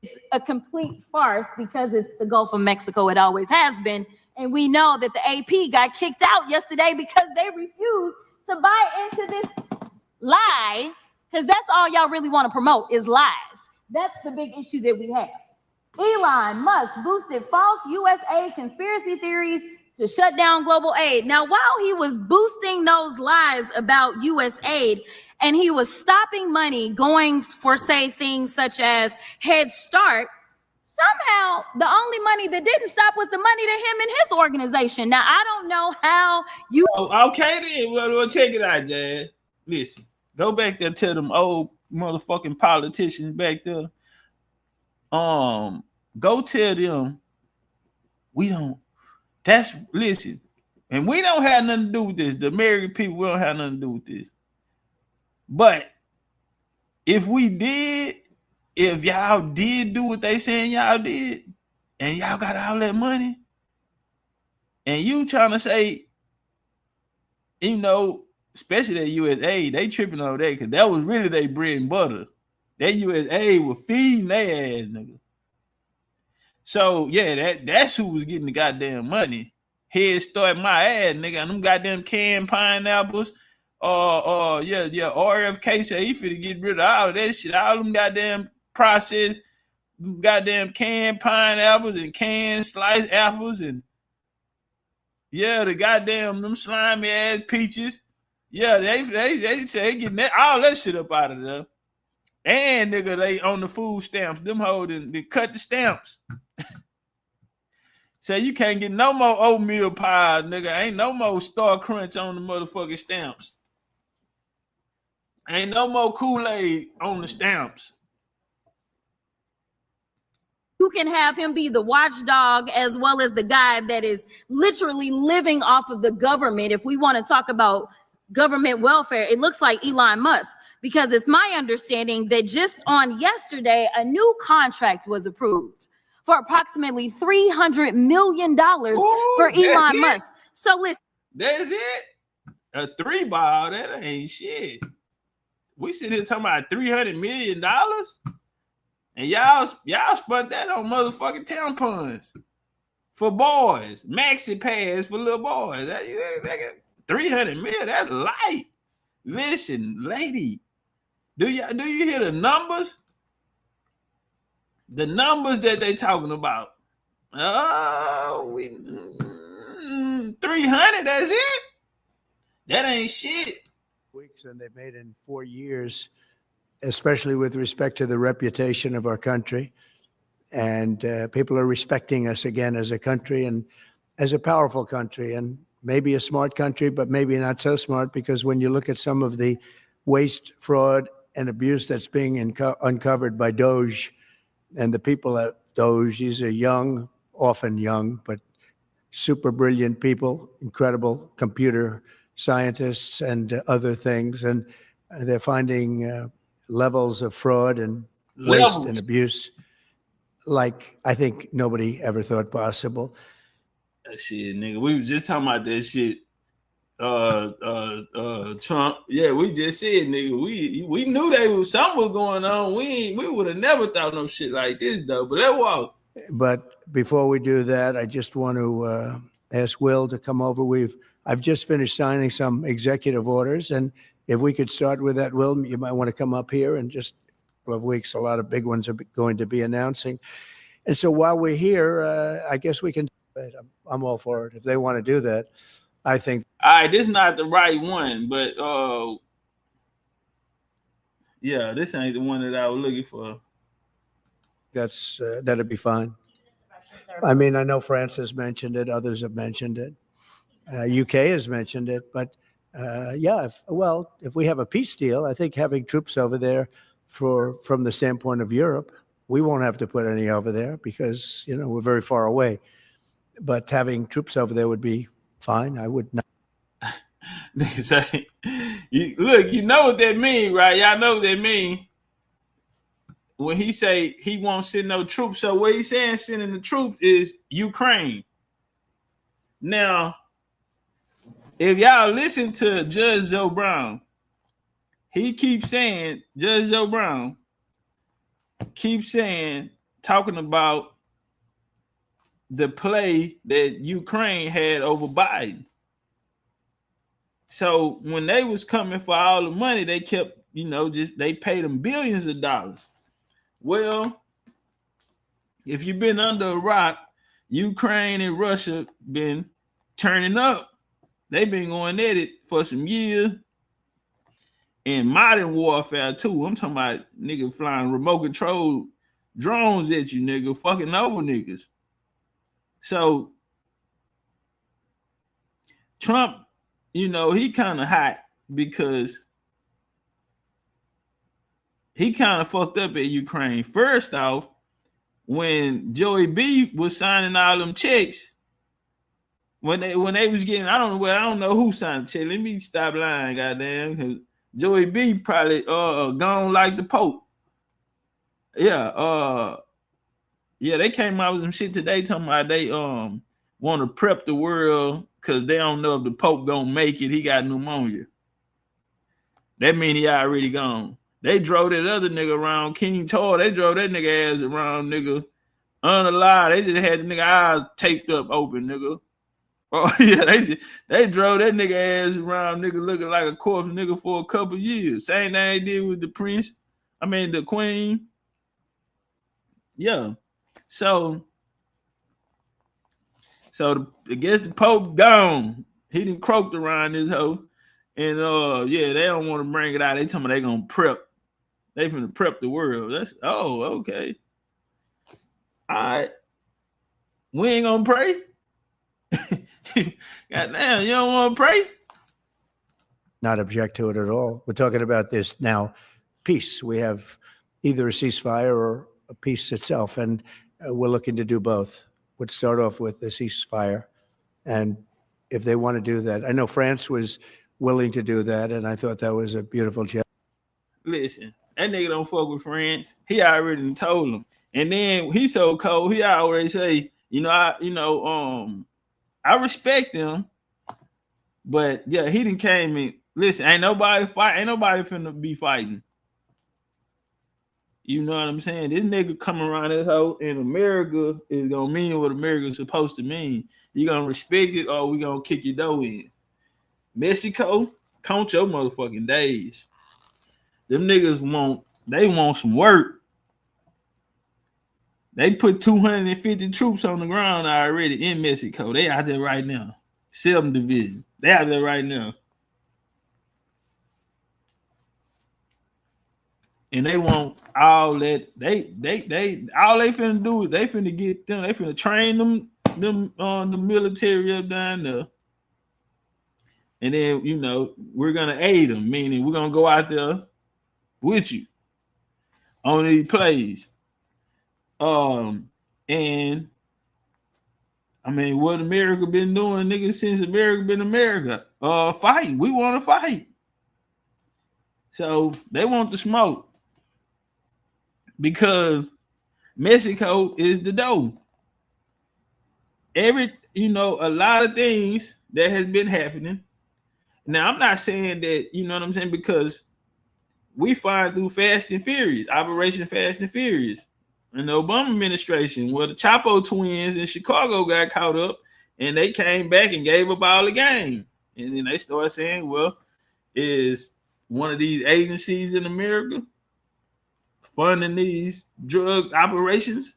It's a complete farce because it's the Gulf of Mexico. It always has been. And we know that the AP got kicked out yesterday because they refused to buy into this lie, because that's all y'all really want to promote is lies. That's the big issue that we have. Elon Musk boosted false U.S. aid conspiracy theories to shut down global aid. Now, while he was boosting those lies about U.S. aid, and he was stopping money going for, say, things such as Head Start, somehow the only money that didn't stop was the money to him and his organization. Now, I don't know how you... Okay, then. Well, check it out, Jazz. Listen, go back there to them old motherfucking politicians back there. Go tell them listen, and we don't have nothing to do with this. The American people, we don't have nothing to do with this. But if y'all did do what they saying y'all did, and y'all got all that money, and you trying to say, especially that USA, they tripping over that because that was really their bread and butter. That USA was feeding their ass, nigga. So yeah, that's who was getting the goddamn money. Head Start my ass, nigga, and them goddamn canned pineapples. RFK said he finna get rid of all of that shit. All them goddamn processed, goddamn canned pineapples and canned sliced apples, and the goddamn them slimy ass peaches. Yeah, they say getting that all that shit up out of there. And nigga, they on the food stamps. Them holding they cut the stamps. So you can't get no more oatmeal pies, nigga. Ain't no more Star Crunch on the motherfucking stamps. Ain't no more Kool-Aid on the stamps. You can have him be the watchdog as well as the guy that is literally living off of the government. If we want to talk about government welfare, it looks like Elon Musk, because it's my understanding that just on yesterday, a new contract was approved for approximately $300 million for Elon Musk. So listen. That's it? A 3-ball, that ain't shit. We sit here talking about $300 million, and y'all spent that on motherfucking tampons for boys, maxi pads for little boys. That 300 million, that's light. Listen, lady, do you hear the numbers? The numbers that they talking about. 300, that's it? That ain't shit. Weeks and they've made in 4 years, especially with respect to the reputation of our country. And people are respecting us again as a country and as a powerful country, and maybe a smart country, but maybe not so smart, because when you look at some of the waste, fraud, and abuse that's being uncovered by Doge and the people at Doge, these are young, often young, but super brilliant people, incredible computer scientists and other things. And they're finding levels of fraud and waste and abuse like I think nobody ever thought possible. Shit, nigga, we was just talking about that shit. Trump. Yeah, we just said, nigga, we knew something was going on. We would have never thought no shit like this though. But let's walk. But before we do that, I just want to ask Will to come over. I've just finished signing some executive orders, and if we could start with that, Will, you might want to come up here in just a couple of weeks. A lot of big ones are going to be announcing. And so while we're here, I guess we can. I'm all for it if they want to do that. I think. All right, this is not the right one, but yeah, this ain't the one that I was looking for. That'd be fine. I mean, I know France has mentioned it, others have mentioned it, UK has mentioned it, but if we have a peace deal, I think having troops over there from the standpoint of Europe, we won't have to put any over there because we're very far away. But having troops over there would be fine. I would not. Look, you know what that mean, right? Y'all know what that mean. when he say he won't send no troops, so what he's saying sending the troops is Ukraine. Now, if y'all listen to Judge Joe Brown, he keeps saying, Judge Joe Brown keeps saying, talking about the play that Ukraine had over Biden. So when they was coming for all the money, they kept, they paid them billions of dollars. Well, if you've been under a rock, Ukraine and Russia been turning up. They've been going at it for some years. In modern warfare too. I'm talking about niggas flying remote control drones at you, nigga, fucking over niggas. So Trump, he kind of hot because he kind of fucked up at Ukraine. First off, when Joey B was signing all them checks, when they was getting, I don't know who signed the check. Let me stop lying, goddamn, because Joey B probably gone like the Pope. Yeah, they came out with some shit today talking about they want to prep the world because they don't know if the Pope gonna make it. He got pneumonia. That mean he already gone. They drove that other nigga around, King Tor. They drove that nigga ass around, nigga. Unalive. They just had the nigga eyes taped up open, nigga. Oh yeah, they drove that nigga ass around, nigga, looking like a corpse, nigga, for a couple years. Same thing they did with the queen. Yeah. So I guess the Pope gone. He done croaked around this hoe. And they don't want to bring it out. They tell me they gonna prep. They finna prep the world. Okay. All right. We ain't gonna pray. Goddamn, you don't want to pray? Not object to it at all. We're talking about this now, peace. We have either a ceasefire or a peace itself, and we're looking to do both. We'd start off with the ceasefire, and if they want to do that, I know France was willing to do that, and I thought that was a beautiful gesture. Listen, that nigga don't fuck with France. He already told him, and then he's so cold. He already say, I respect him, but yeah, he done came in. Listen, ain't nobody finna be fighting. You know what I'm saying? This nigga coming around this hoe in America is gonna mean what America's supposed to mean. You gonna respect it or we gonna kick your door in. Mexico, count your motherfucking days. Them niggas want some work. They put 250 troops on the ground already in Mexico. They out there right now. 7th Division. They out there right now. And they want all that. All they finna do is they finna get them. They finna train them the military up down there. And then, we're gonna aid them, meaning we're gonna go out there with you on these plays. And I mean, what America been doing, nigga, since America been America? Fight. We want to fight. So they want the smoke because Mexico is the dough. A lot of things that has been happening. Now, I'm not saying that, you know what I'm saying, because we find through Fast and Furious, Operation Fast and Furious, in the Obama administration, where the Chapo twins in Chicago got caught up and they came back and gave up all the game. And then they started saying, well, is one of these agencies in America funding these drug operations?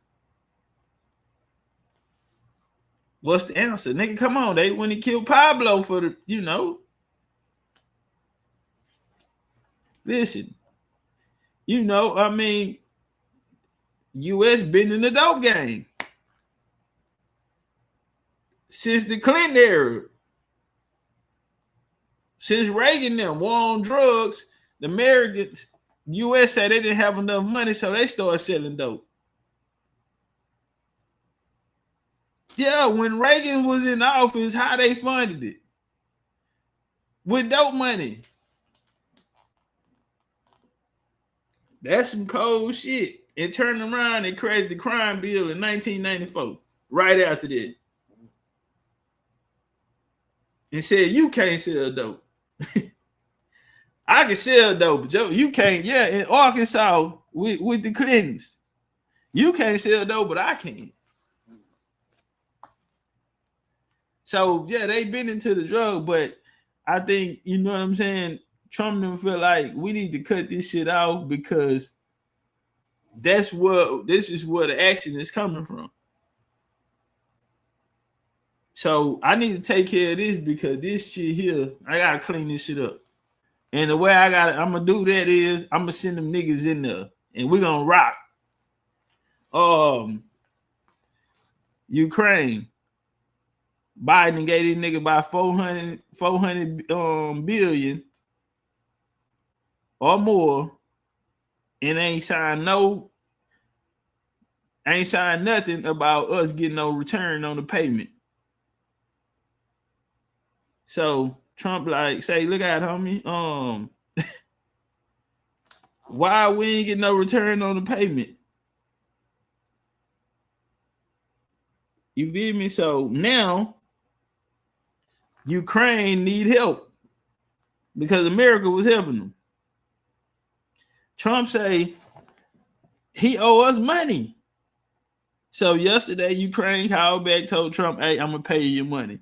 What's the answer? Nigga, come on. They when he killed Pablo for the, Listen, U.S. been in the dope game since the Clinton era. Since Reagan them war on drugs, the Americans, U.S. said they didn't have enough money, so they started selling dope. Yeah, when Reagan was in office, how they funded it? With dope money. That's some cold shit. and turned around and created the crime bill in 1994, right after that. And said, you can't sell dope. I can sell dope, but you can't. Yeah, in Arkansas with the Clintons, you can't sell dope, but I can. So yeah, they've been into the drug, but I think, you know what I'm saying, Trump didn't feel like we need to cut this shit off because this is where the action is coming from. So I need to take care of this because this shit here, I gotta clean this shit up. And the way I'm gonna do that is I'm gonna send them niggas in there and we're gonna rock. Ukraine. Biden gave this nigga by 400 billion or more and ain't signed nothing about us getting no return on the payment. So Trump like say, look at homie, why we ain't get no return on the payment? You feel me? So now Ukraine need help because America was helping them. Trump say he owe us money. So yesterday Ukraine called back, told Trump, hey, I'm gonna pay you your money.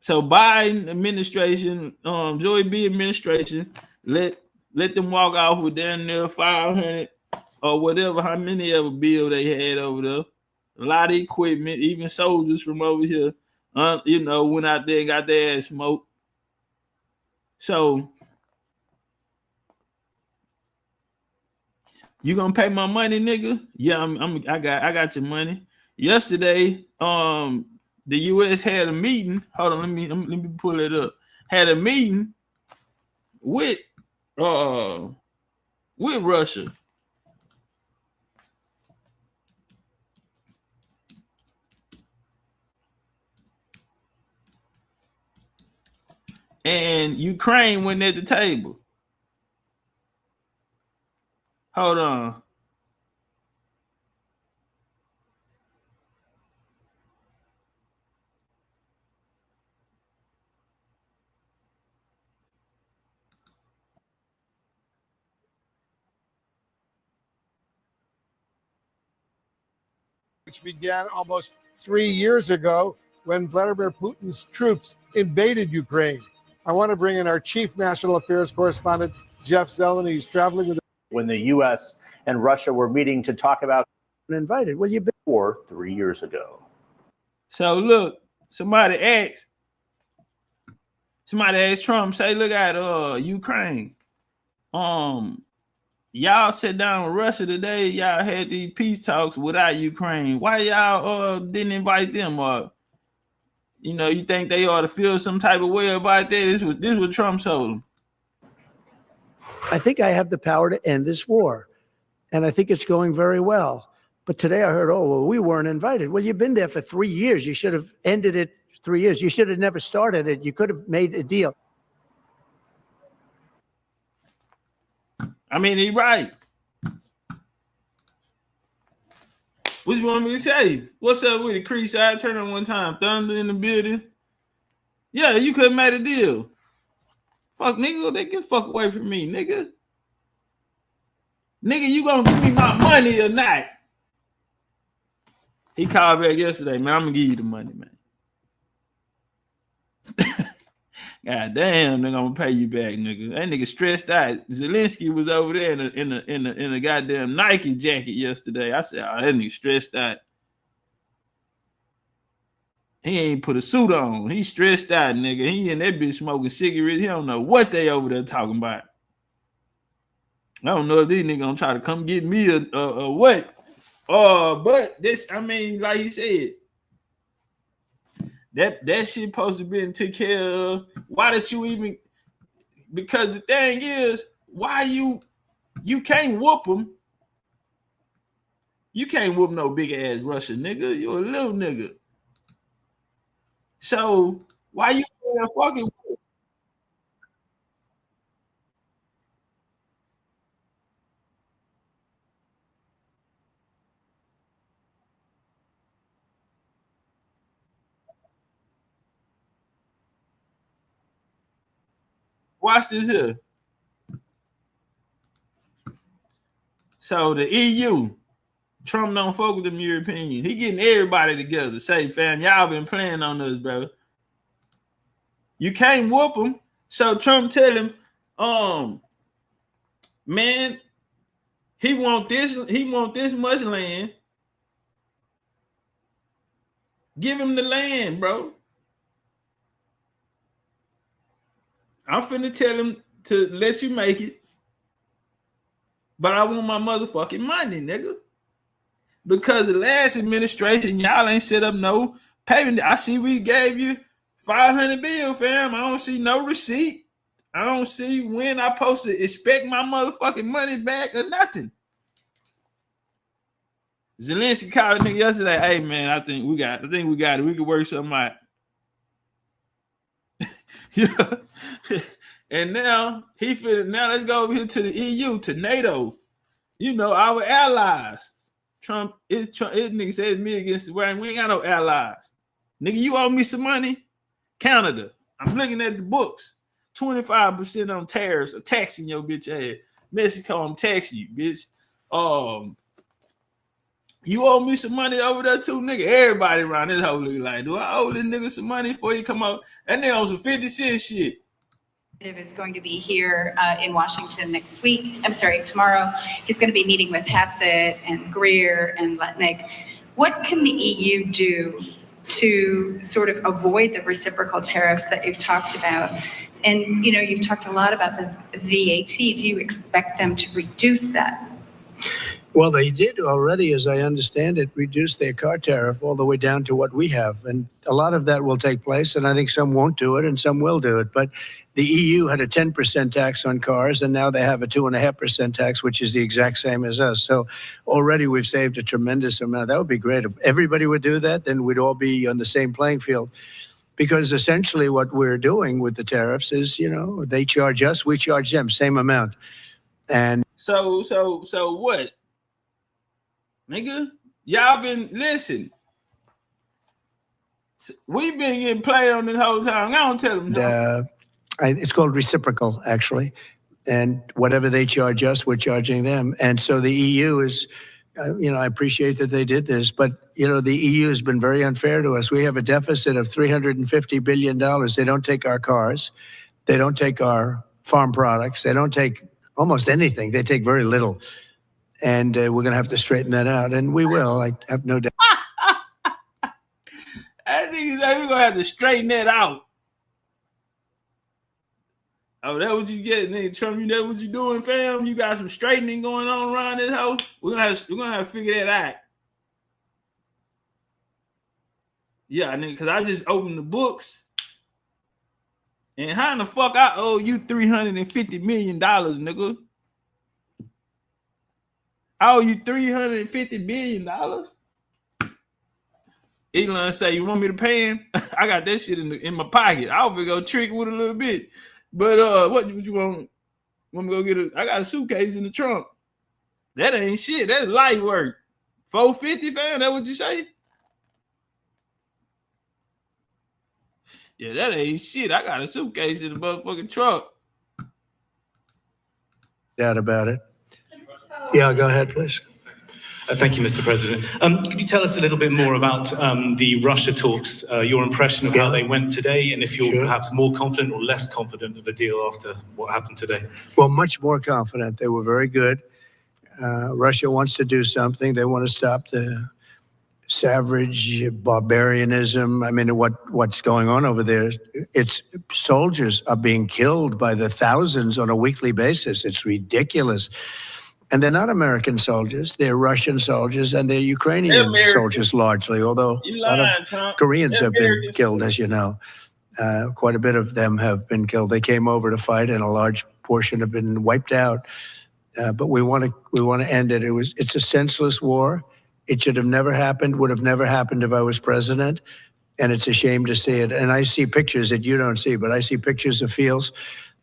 So Biden administration, Joey B administration, let them walk off with damn near 500 or whatever, how many ever bill they had over there. A lot of equipment, even soldiers from over here, went out there and got their ass smoked. So you gonna pay my money, nigga? Yeah, I got your money. Yesterday, the U.S. had a meeting. Hold on, let me pull it up. Had a meeting with Russia. And Ukraine went at the table. Hold on. Which began almost 3 years ago when Vladimir Putin's troops invaded Ukraine. I want to bring in our chief national affairs correspondent, Jeff Zeleny. He's traveling with. When the U.S. and Russia were meeting to talk about invited. Well, you've been for 3 years ago. So look, somebody asked Trump, say, look at Ukraine. Y'all sat down with Russia today. Y'all had these peace talks without Ukraine. Why y'all didn't invite them? Or you think they ought to feel some type of way about that? This was what Trump told them. I think I have the power to end this war, and I think it's going very well. But today I heard, we weren't invited. Well, you've been there for 3 years. You should have ended it 3 years. You should have never started it. You could have made a deal. I mean, he's right. What you want me to say? What's up with it, Crease? I turn on one time. Thunder in the building. Yeah, you could have made a deal. Fuck, nigga, they get fuck away from me, nigga. Nigga, you gonna give me my money or not? He called back yesterday, man. I'm gonna give you the money, man. God damn, nigga, I'm gonna pay you back, nigga. That nigga stressed out. Zelensky was over there in a goddamn Nike jacket yesterday. I said, that nigga stressed out. He ain't put a suit on. He stressed out, nigga. He in that bitch smoking cigarettes. He don't know what they over there talking about. I don't know if these niggas gonna try to come get me or what. But this, I mean, like he said, that shit supposed to be taken care of. Why did you even? Because the thing is, why you can't whoop them. You can't whoop no big ass Russian nigga. You're a little nigga. So why you fucking? watch this here. So the EU, Trump don't fuck with them Europeans. He getting everybody together. Say, fam, y'all been playing on us, bro. You can't whoop them. So Trump tell him, man, he want this much land. Give him the land, bro. I'm finna tell him to let you make it. But I want my motherfucking money, nigga. Because the last administration, y'all ain't set up no payment. I see we gave you 500 billion, fam. I don't see no receipt. I don't see when I supposed to expect my motherfucking money back or nothing. Zelensky called a nigga yesterday. Hey man, I think we got it. We can work something out. Yeah. And now let's go over here to the EU, to NATO. You know, our allies. Trump nigga says me against the world. We ain't got no allies. Nigga, you owe me some money. Canada. I'm looking at the books. 25% on tariffs or taxing your bitch ass. Mexico, I'm taxing you, bitch. You owe me some money over there too, nigga. Everybody around this whole look like, do I owe this nigga some money before he come out? That nigga on some 50-cent shit. Is going to be here in Washington next week. I'm sorry, tomorrow. He's going to be meeting with Hassett and Greer and Letnick. What can the EU do to sort of avoid the reciprocal tariffs that you've talked about? And, you know, you've talked a lot about the VAT. Do you expect them to reduce that? Well, they did already, as I understand it, reduce their car tariff all the way down to what we have. And a lot of that will take place, and I think some won't do it and some will do it. But the EU had a 10% tax on cars, and now they have a 2.5% tax, which is the exact same as us. So already we've saved a tremendous amount. That would be great. If everybody would do that, then we'd all be on the same playing field. Because essentially what we're doing with the tariffs is, you know, they charge us, we charge them, same amount. And so what? Nigga, y'all been, listen. We've been getting played on this whole time. I don't tell them no. It's called reciprocal, actually. And whatever they charge us, we're charging them. And so the EU is, you know, I appreciate that they did this, but, you know, the EU has been very unfair to us. We have a deficit of $350 billion. They don't take our cars. They don't take our farm products. They don't take almost anything. They take very little. And we're going to have to straighten that out. And we will. I have no doubt. I think we're going to have to straighten that out. Oh, that what you get, nigga Trump? You know what you doing, fam? You got some straightening going on around this house. We're gonna have to figure that out. Yeah, nigga, because I just opened the books. And how in the fuck I owe you $350 million, nigga? I owe you $350 billion. Elon say, you want me to pay him? I got that shit in my pocket. I'll go trick with a little bit. But what you want? Want me to go get I got a suitcase in the trunk. That ain't shit. That's light work. $450, fam. That what you say? Yeah, that ain't shit. I got a suitcase in the motherfucking truck. Doubt about it. Yeah, go ahead, please. Thank you, Mr. President. Could you tell us a little bit more about the Russia talks, your impression of how they went today, and if you're perhaps more confident or less confident of a deal after what happened today? Well, much more confident. They were very good. Russia wants to do something. They want to stop the savage barbarianism. I mean, what's going on over there? It's soldiers are being killed by the thousands on a weekly basis. It's ridiculous. And they're not American soldiers. They're Russian soldiers, and they're Ukrainian soldiers largely, although a lot of Koreans have been killed, as you know. Quite a bit of them have been killed. They came over to fight, and a large portion have been wiped out. But we want to end it. It's a senseless war. It should have never happened, would have never happened if I was president, and it's a shame to see it. And I see pictures that you don't see, but I see pictures of fields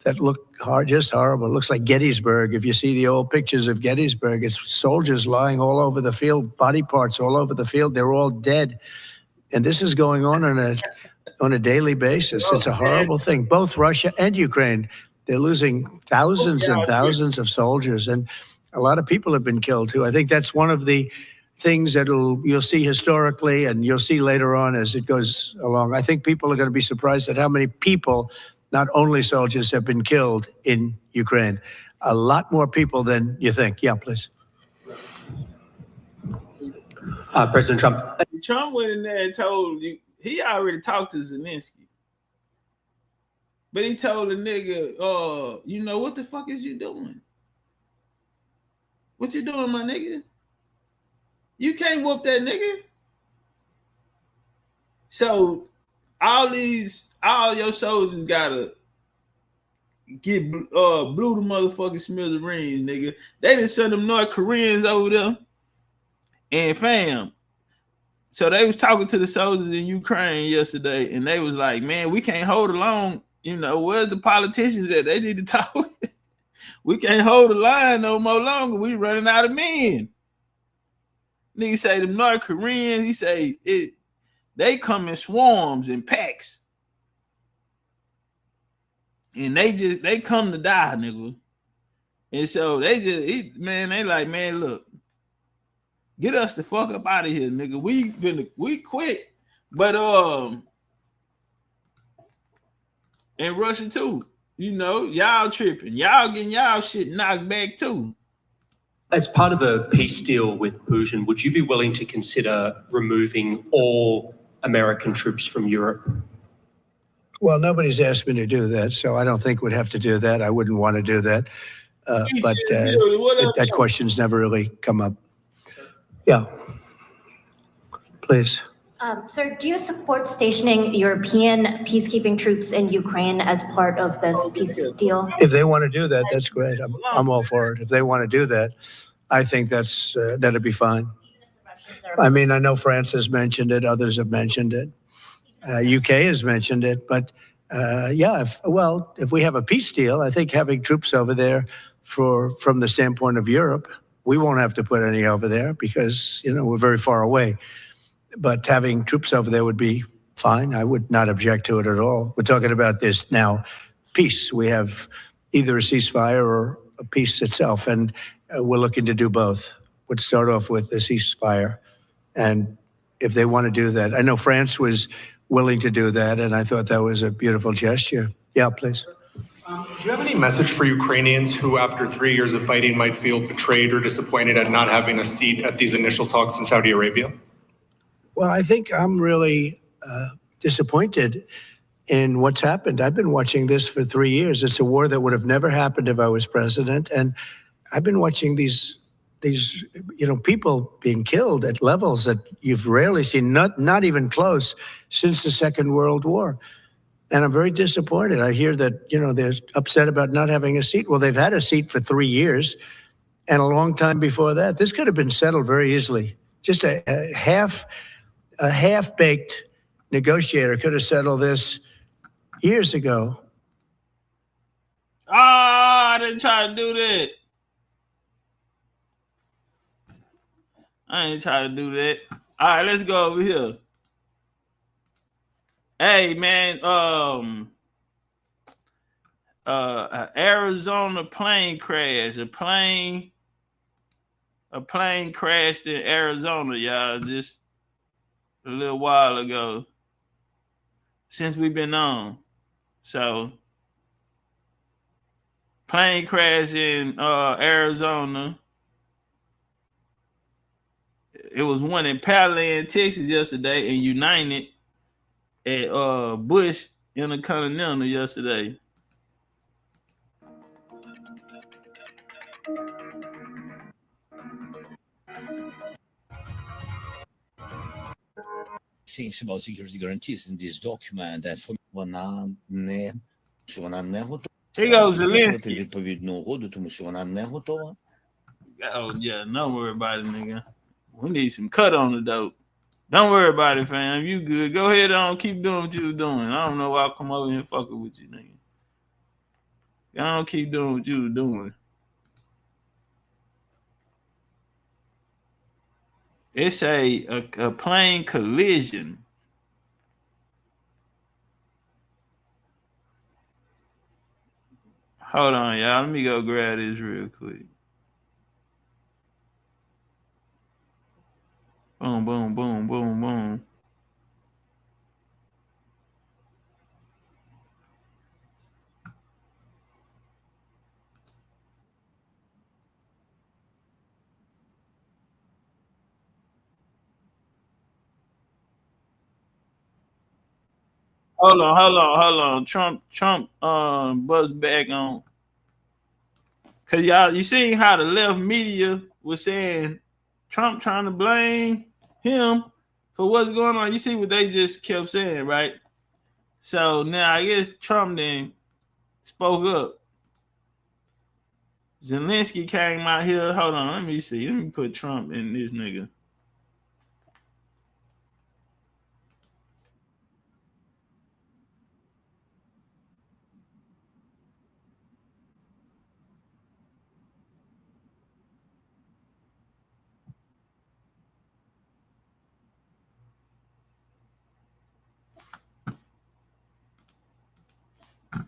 that look just horrible. It looks like Gettysburg. If you see the old pictures of Gettysburg, it's soldiers lying all over the field, body parts all over the field. They're all dead. And this is going on a daily basis. It's a horrible thing. Both Russia and Ukraine They're losing thousands and thousands of soldiers, and a lot of people have been killed too. I think that's one of the things that you'll see historically, and you'll see later on as it goes along. I think people are going to be surprised at how many people, not only soldiers, have been killed in Ukraine. A lot more people than you think. Yeah, please. President Trump. Trump went in there and told you, he already talked to Zelensky. But he told the nigga, you know, what the fuck is you doing? What you doing, my nigga? You can't whoop that nigga. So all your soldiers gotta get blew the motherfucking smithereens, nigga. They didn't send them North Koreans over there. And fam, so they was talking to the soldiers in Ukraine yesterday, and they was like, man, we can't hold along. You know, where's the politicians at? They need to talk. We can't hold the line no more longer. We running out of men. Nigga say the North Koreans, he say they come in swarms and packs. And they come to die, nigga. And so they like, man, look, get us the fuck up out of here, nigga. We quit. But in Russia too, you know, y'all tripping. Y'all getting y'all shit knocked back too. As part of a peace deal with Putin, would you be willing to consider removing all American troops from Europe? Well, nobody's asked me to do that, so I don't think we'd have to do that. I wouldn't want to do that. But that question's never really come up. Yeah. Please. Sir, do you support stationing European peacekeeping troops in Ukraine as part of this peace deal? If they want to do that, that's great. I'm all for it. If they want to do that, I think that'd be fine. I mean, I know France has mentioned it. Others have mentioned it. UK has mentioned it. But if we have a peace deal, I think having troops over there from the standpoint of Europe, we won't have to put any over there because, you know, we're very far away. But having troops over there would be fine. I would not object to it at all. We're talking about this now, peace. We have either a ceasefire or a peace itself, and we're looking to do both. We'd start off with the ceasefire, and if they want to do that, I know France was willing to do that, and I thought that was a beautiful gesture. Yeah, please. Do you have any message for Ukrainians who, after 3 years of fighting, might feel betrayed or disappointed at not having a seat at these initial talks in Saudi Arabia? Well, I think I'm really disappointed in what's happened. I've been watching this for 3 years. It's a war that would have never happened if I was president. And I've been watching these people being killed at levels that you've rarely seen, not even close, since the Second World War. And I'm very disappointed. I hear that, they're upset about not having a seat. Well, they've had a seat for 3 years and a long time before that. This could have been settled very easily. Just a half-baked negotiator could have settled this years ago. I didn't try to do that. I ain't trying to do that. All right, let's go over here. Hey, man, Arizona plane crash. A plane crashed in Arizona, y'all, just a little while ago. Since we've been on. So, plane crash in Arizona. It was one in Paladin, Texas yesterday, and United at Bush Intercontinental yesterday. Sensible security guarantees in this document that вона не готова. Here goes Zelensky. Відповідну угоду, тому що вона не готова. Oh yeah, don't worry about it, nigga. We need some cut on the dope. Don't worry about it, fam. You good. Go ahead on. Keep doing what you were doing. I don't know why I come over here and fucking with you, nigga. Y'all don't keep doing what you were doing. It's a plane collision. Hold on, y'all. Let me go grab this real quick. Boom, boom, boom, boom, boom. Hold on. Trump buzz back on. Cause y'all, you see how the left media was saying Trump trying to blame him for what's going on. You see what they just kept saying, right? So now I guess Trump then spoke up. Zelensky came out here. Hold on, let me see. Let me put Trump in this nigga.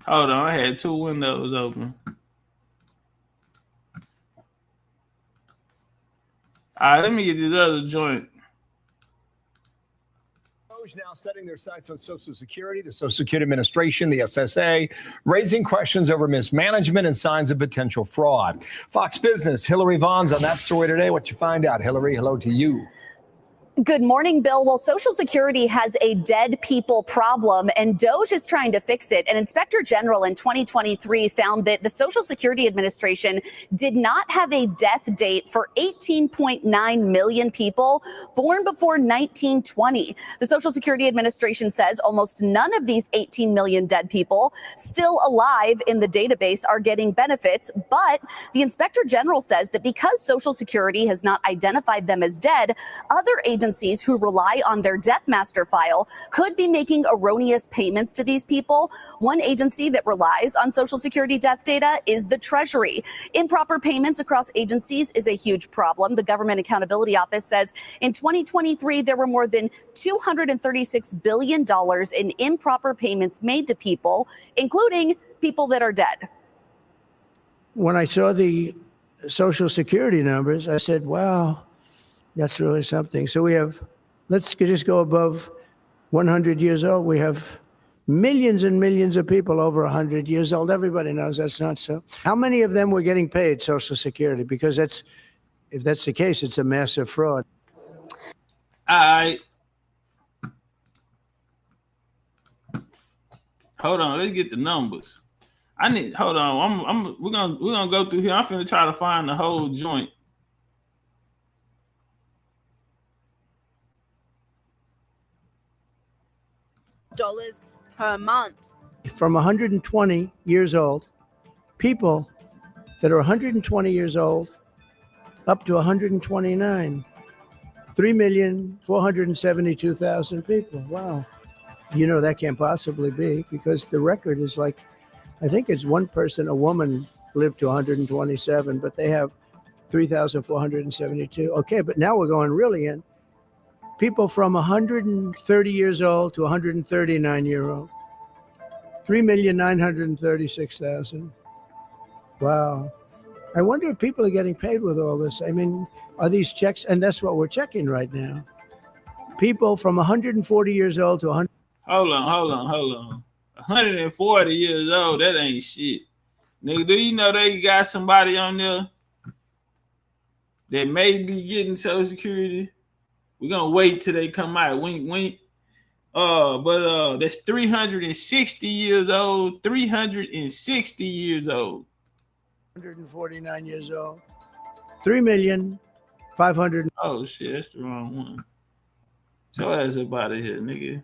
Hold on, I had two windows open. All right, let me get this other joint. Now setting their sights on Social Security, the Social Security Administration, the SSA, raising questions over mismanagement and signs of potential fraud. Fox Business, Hillary Vaughn's on that story today. What you find out, Hillary? Hello to you. Good morning, Bill. Well, Social Security has a dead people problem, and DOJ is trying to fix it. An inspector general in 2023 found that the Social Security Administration did not have a death date for 18.9 million people born before 1920. The Social Security Administration says almost none of these 18 million dead people still alive in the database are getting benefits. But the inspector general says that because Social Security has not identified them as dead, other agencies who rely on their death master file could be making erroneous payments to these people. One agency that relies on Social Security death data is the Treasury. Improper payments across agencies is a huge problem. The Government Accountability Office says in 2023, there were more than $236 billion in improper payments made to people, including people that are dead. When I saw the Social Security numbers, I said, wow, that's really something. So we have, let's just go above 100 years old. We have millions and millions of people over 100 years old. Everybody knows that's not so. How many of them were getting paid Social Security? Because that's, if that's the case, it's a massive fraud. All right. Hold on, let's get the numbers. Hold on. We're gonna go through here. I'm finna try to find the whole joint. Dollars per month. From 120 years old, people that are 120 years old up to 129, 3,472,000 people. Wow. You know, that can't possibly be, because the record is like, I think it's one person, a woman, lived to 127, but they have 3,472. Okay, but now we're going really in. People from 130 years old to 139 year old, 3,936,000. Wow. I wonder if people are getting paid with all this. I mean, are these checks? And that's what we're checking right now. People from 140 years old to 100. Hold on. 140 years old, that ain't shit. Nigga, do you know they got somebody on there that may be getting Social Security? We're gonna wait till they come out. Wink, wink. But that's 360 years old. 360 years old. 149 years old. 3,500,000. Oh shit, that's the wrong one. So that's about it here, nigga.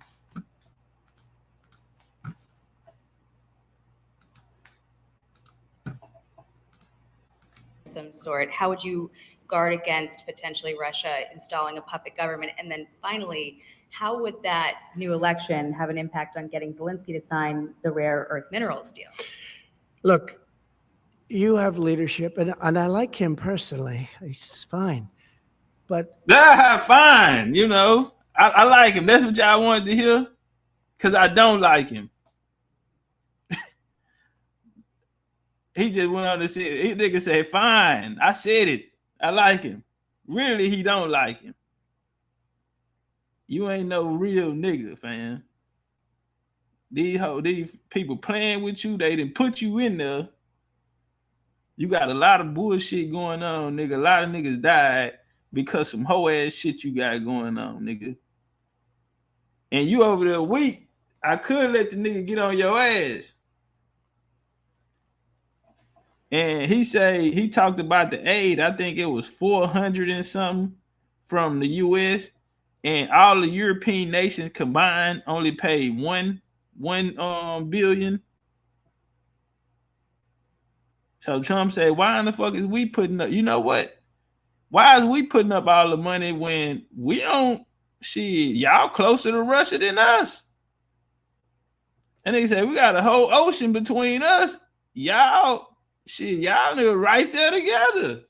Some sort. How would you guard against potentially Russia installing a puppet government? And then finally, how would that new election have an impact on getting Zelensky to sign the rare earth minerals deal? Look, you have leadership, and I like him personally. He's fine. But fine, you know. I like him. That's what y'all wanted to hear? Because I don't like him. He just went on to say, he nigga said, fine, I said it. I like him. Really, he don't like him. You ain't no real nigga, fam. These people playing with you, they didn't put you in there. You got a lot of bullshit going on, nigga. A lot of niggas died because some hoe ass shit you got going on, nigga. And you over there weak. I could let the nigga get on your ass. And he talked about the aid. I think it was 400 and something from the US, and all the European nations combined only paid one billion. So Trump said, why in the fuck is we putting up? You know what? Why is we putting up all the money when we don't? Shit, y'all closer to Russia than us. And they said, we got a whole ocean between us. Y'all nigga right there together.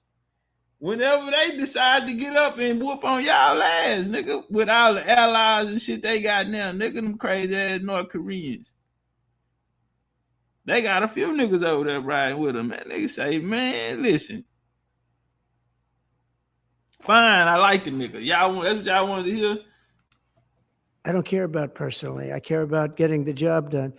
Whenever they decide to get up and whoop on y'all ass, nigga, with all the allies and shit they got now, nigga, them crazy ass North Koreans. They got a few niggas over there riding with them, man. Niggas say, man, listen. Fine, I like the nigga. That's what y'all wanted to hear? I don't care about personally. I care about getting the job done.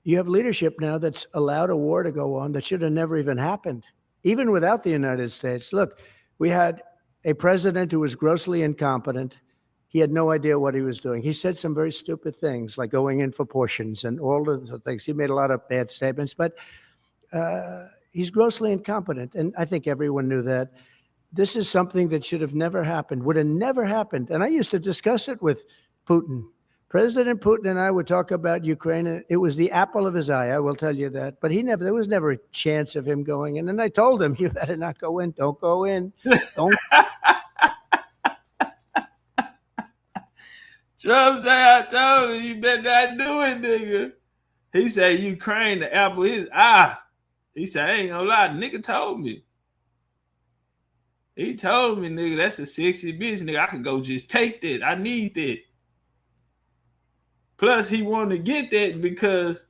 You have leadership now that's allowed a war to go on that should have never even happened, even without the United States. Look, we had a president who was grossly incompetent. He had no idea what he was doing. He said some very stupid things, like going in for portions and all of the things. He made a lot of bad statements, but he's grossly incompetent. And I think everyone knew that. This is something that should have never happened, would have never happened. And I used to discuss it with Putin. President Putin and I would talk about Ukraine. It was the apple of his eye, I will tell you that. But there was never a chance of him going in. And I told him, you better not go in. Don't go in. Don't. Trump said, I told him, you better not do it, nigga. He said, Ukraine, the apple of his eye. He said, I ain't gonna lie, the nigga told me. He told me, nigga, that's a sexy bitch, nigga. I could go just take that. I need that. Plus, he wanted to get that because,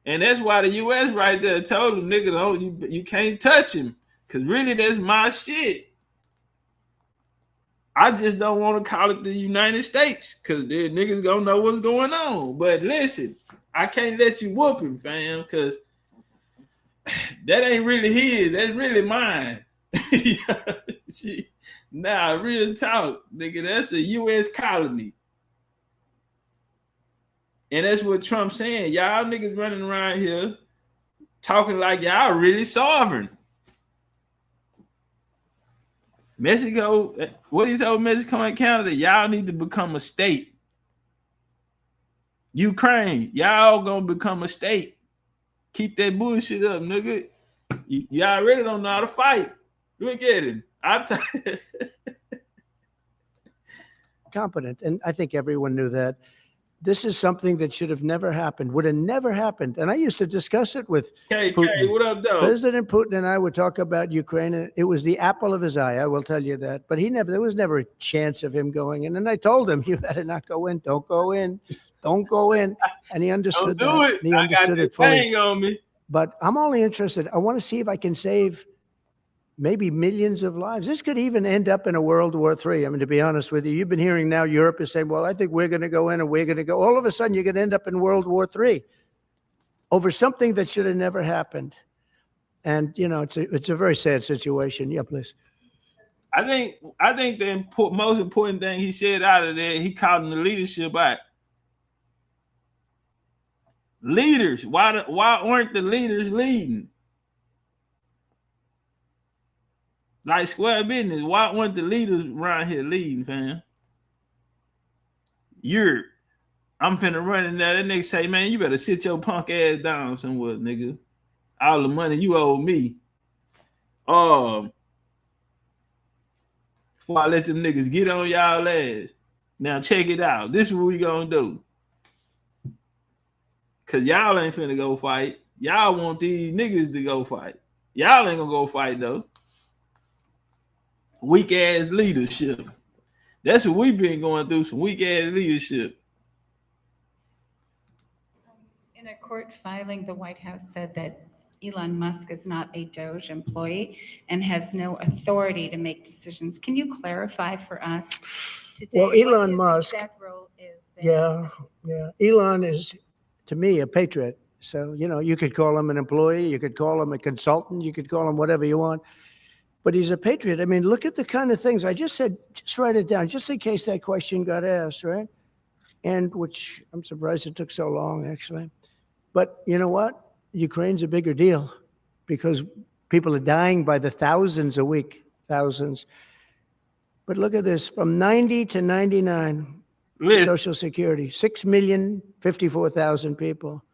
and that's why the U.S. right there told him, nigga, you can't touch him. Because really, that's my shit. I just don't want to call it the United States because the niggas gonna know what's going on. But listen, I can't let you whoop him, fam, because that ain't really his. That's really mine. Nah, real talk, nigga. That's a U.S. colony. And that's what Trump's saying. Y'all niggas running around here talking like y'all really sovereign. Mexico, what he told Mexico and Canada, y'all need to become a state. Ukraine, y'all gonna become a state. Keep that bullshit up, nigga. Y'all really don't know how to fight. Look at him. Competent. And I think everyone knew that. This is something that should have never happened, would have never happened. And I used to discuss it with Putin. What up, though? President Putin and I would talk about Ukraine. It was the apple of his eye, I will tell you that. But there was never a chance of him going in. And I told him, you better not go in. Don't go in. Don't go in. And he understood that. He understood it fully. On me. But I'm only interested. I want to see if I can save maybe millions of lives. This could even end up in a World War III. I mean, to be honest with you, you've been hearing now Europe is saying, well, I think we're going to go in and we're going to go. All of a sudden, you're going to end up in World War III over something that should have never happened. And, you know, it's a very sad situation. Yeah, please. I think the most important thing he said out of there, he called him the leadership act. Leaders, why aren't the leaders leading? Like square business, why weren't the leaders around here leading, fam? I'm finna run in there. That nigga say, man, you better sit your punk ass down somewhere, nigga. All the money you owe me. Before I let them niggas get on y'all ass. Now check it out. This is what we gonna do. Cause y'all ain't finna go fight. Y'all want these niggas to go fight. Y'all ain't gonna go fight though. Weak ass leadership. That's what we've been going through, some weak ass leadership. In a court filing, the White House said that Elon Musk is not a Doge employee and has no authority to make decisions. Can you clarify for us today Well, what Elon his Musk, exact role is? yeah. Elon is, to me, a patriot. So, you could call him an employee, you could call him a consultant, you could call him whatever you want. But he's a patriot. I mean, look at the kind of things I just said. Just write it down, just in case that question got asked, right? And which I'm surprised it took so long, actually. But you know what? Ukraine's a bigger deal because people are dying by the thousands a week, thousands. But look at this, from 90 to 99, Social Security, 6,054,000 people.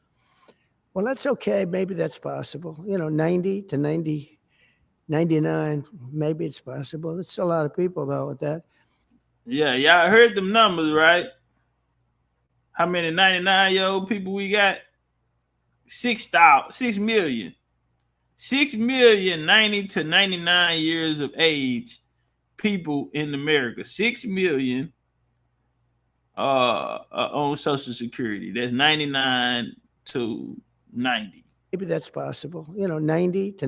Well, that's okay. Maybe that's possible. 90 to 99, maybe it's possible. It's a lot of people, though, with that. Yeah, y'all heard them numbers, right? How many 99-year-old people we got? 6 million. 6 million 90 to 99 years of age people in America. 6 million on Social Security. That's 99 to 90. Maybe that's possible. 90 to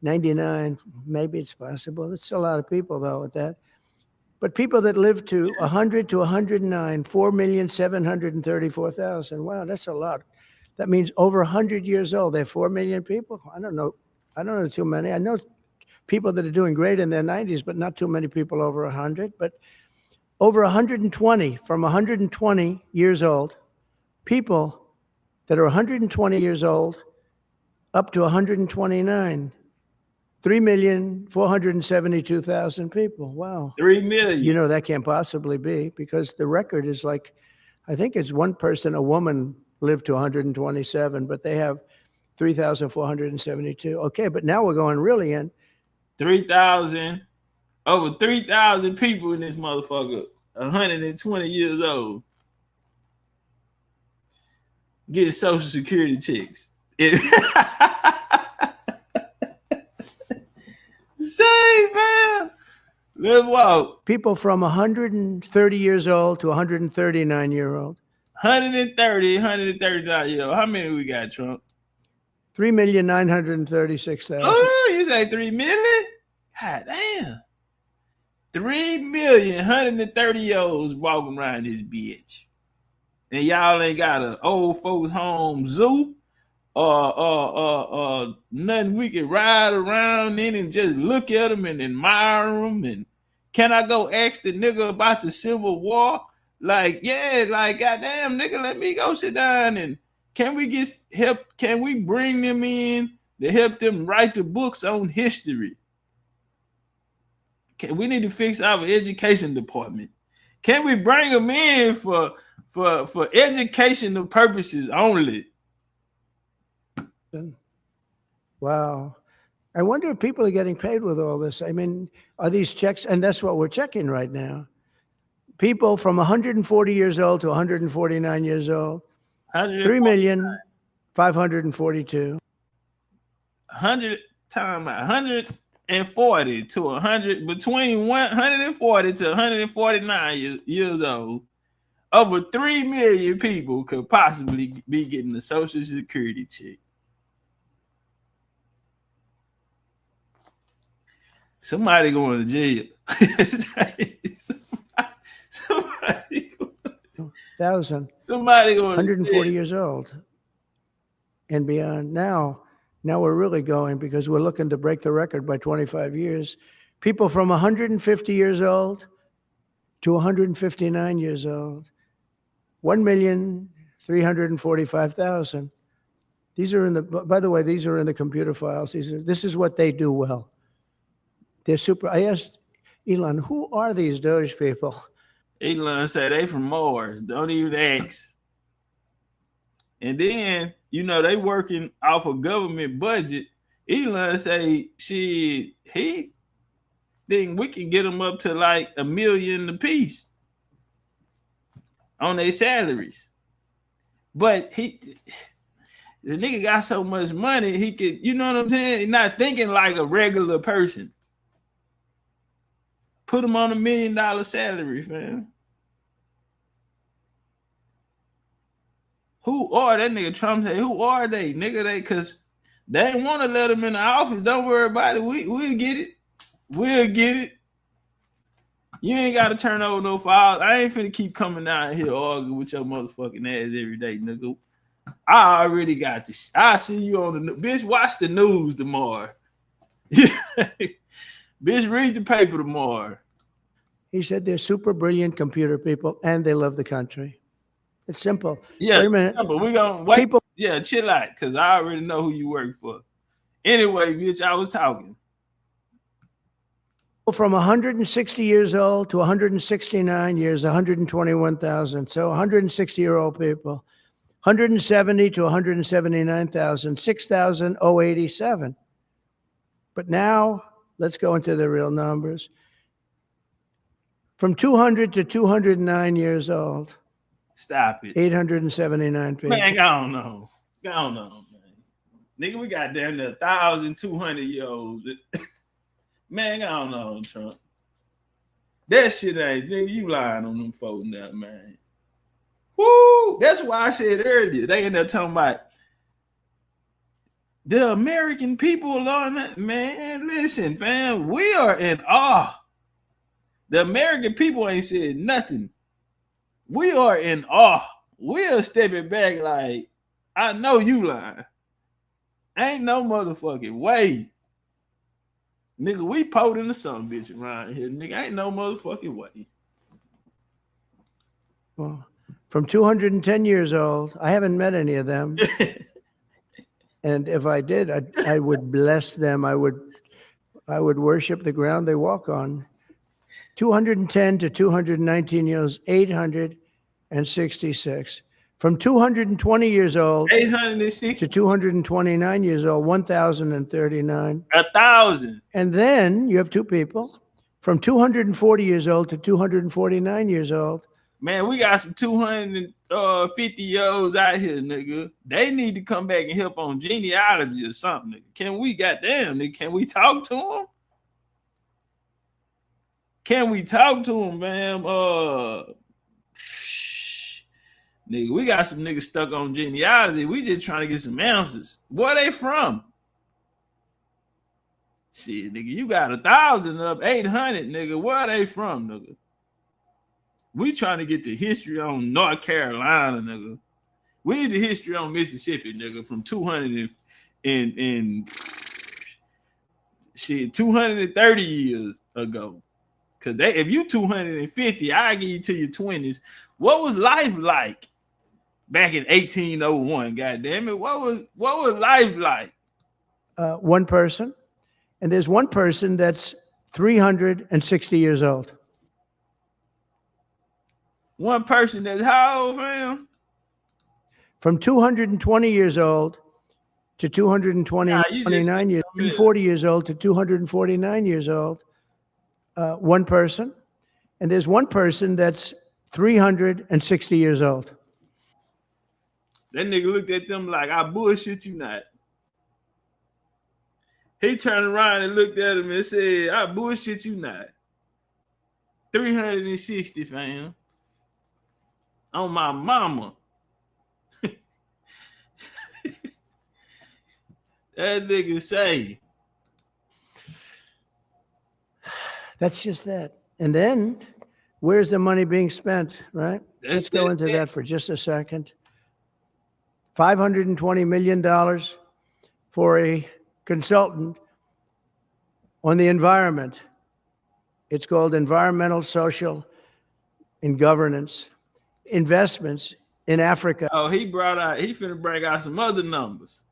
99, maybe it's possible. It's a lot of people, though, with that. But people that live to 100 to 109, 4,734,000. Wow, that's a lot. That means over 100 years old. They're 4 million people. I don't know too many. I know people that are doing great in their 90s, but not too many people over 100. But over 120, from 120 years old, people that are 120 years old up to 129. 3,472,000 people. Wow. 3 million. That can't possibly be because the record is like, I think it's one person, a woman lived to 127, but they have 3,472. Okay, but now we're going really in. 3,000, over 3,000 people in this motherfucker, 120 years old, getting Social Security checks. Say, man. Let's walk. People from 130 years old to 139 year old. 139 years old. How many we got, Trump? 3,936,000. Oh, you say 3 million? God damn. 3,130,000 walking around this bitch. And y'all ain't got an old folks home zoo or nothing we can ride around in and just look at them and admire them. And can I go ask the nigga about the Civil War? Like, yeah, like, goddamn, nigga, let me go sit down and can we get help? Can we bring them in to help them write the books on history? We need to fix our education department. Can we bring them in for educational purposes only? Wow. I wonder if people are getting paid with all this. I mean, are these checks? And that's what we're checking right now. People from 140 years old to 149 years old. 3,542,000. 140 to 100, between 140 to 149 years old. Over 3 million people could possibly be getting a Social Security check. Somebody going to jail. Somebody going 140 years old and beyond. Now we're really going because we're looking to break the record by 25 years. People from 150 years old to 159 years old. 1,345,000. These are in the, by the way, these are in the computer files. This is what they do well. They're super. I asked Elon, who are these Doge people? Elon said they from Mars. Don't even ask. And then, they working off a government budget. Elon say, he think we can get them up to like $1 million apiece on their salaries. But the nigga got so much money, he could, you know what I'm saying? He's not thinking like a regular person. Put him on $1 million salary, fam. Who are that nigga? Trump say, who are they? Nigga, because They ain't want to let him in the office. Don't worry about it. We'll get it. We'll get it. You ain't got to turn over no files. I ain't finna keep coming down here arguing with your motherfucking ass every day, nigga. I already got this. I see you on the bitch. Watch the news tomorrow. Bitch, read the paper tomorrow. He said they're super brilliant computer people and they love the country. It's simple. Yeah, Wait a minute. but we gonna wait. People, yeah, chill out, cause I already know who you work for. Anyway, bitch, I was talking. From 160 years old to 169 years, 121,000. So 160-year-old people. 170 to 179,000, 6,087. But now let's go into the real numbers. From 200 to 209 years old. Stop it. 879 people. Man, go on, man. Nigga, we got damn near 1,200-year-olds. Man, I don't know, Trump. That shit ain't, nigga, you lying on them folks now, man. Woo! That's why I said earlier, they in there talking about the American people are not, man, listen, fam, we are in awe. The American people ain't said nothing. We are in awe. We are stepping back like, I know you lying. Ain't no motherfucking way. Nigga, we pulled into some bitch around here. Nigga, ain't no motherfucking way. Well, from 210 years old, I haven't met any of them. And if I did, I would bless them. I would worship the ground they walk on. 210 to 219 years, 866. From 220 years old 860 to 229 years old, 1,039. 1,000. And then you have two people from 240 years old to 249 years old. Man, we got some 250-year-olds out here, nigga. They need to come back and help on genealogy or something, nigga. Can we talk to them? Can we talk to them, man? Nigga, we got some niggas stuck on genealogy. We just trying to get some answers. Where they from? Shit, nigga, you got 1,000 up, 800, nigga. Where they from, nigga? We trying to get the history on North Carolina, nigga. We need the history on Mississippi, nigga, from 200 and 230 years ago. Cause if you 250, I give you to your 20s. What was life like back in 1801? God damn it, what was life like? One person, and there's one person that's 360 years old. One person that's how old, fam? From 220 years old to 229 years, 40 years old to 249 years old. One person, and there's one person that's 360 years old. That nigga looked at them like, I bullshit you not. He turned around and looked at him and said, I bullshit you not. 360, fam. On my mama. That nigga say. That's just that. And then, where's the money being spent, right? Let's go into that for just a second. $520 million for a consultant on the environment. It's called Environmental, Social, and Governance Investments in Africa. Oh, he finna bring out some other numbers.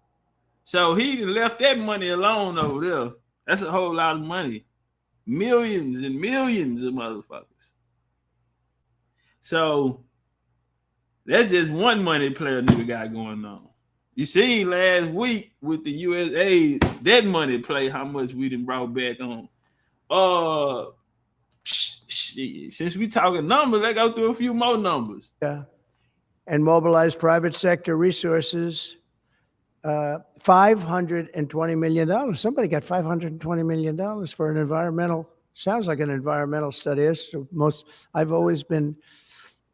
So he left that money alone over there. That's a whole lot of money. Millions and millions of motherfuckers. So that's just one money player nigga got going on. You seen last week with the USA, that money play, how much we done brought back on. Since we talking numbers, let's go through a few more numbers. Yeah. And mobilize private sector resources. $520 million. Somebody got $520 million for an environmental, sounds like an environmental study. I've always been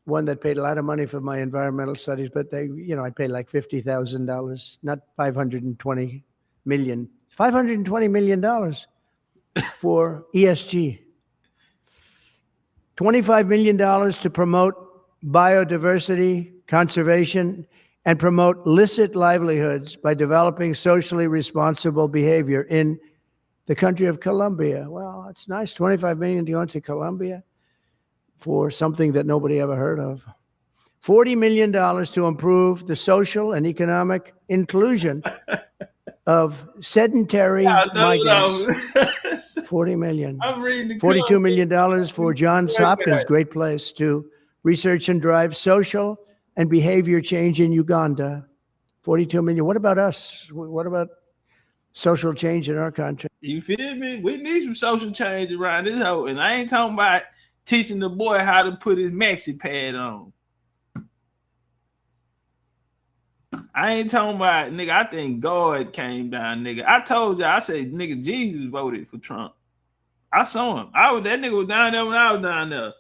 one that paid a lot of money for my environmental studies, but I paid like $50,000, not $520 million, $520 million for ESG. $25 million to promote biodiversity, conservation, and promote licit livelihoods by developing socially responsible behavior in the country of Colombia. Well, it's nice, 25 million to go into Colombia for something that nobody ever heard of. $40 million to improve the social and economic inclusion of sedentary migrants. 40 million. I'm reading the $42 million for Johns Wait a Hopkins, minute. great place to research and drive social and behavior change in Uganda. 42 million. What about us? What about social change in our country? You feel me? We need some social change around this hoe. And I ain't talking about teaching the boy how to put his maxi pad on. I ain't talking about, nigga, I think God came down, nigga. I told you, I said, nigga, Jesus voted for Trump. I saw him. That nigga was down there when I was down there.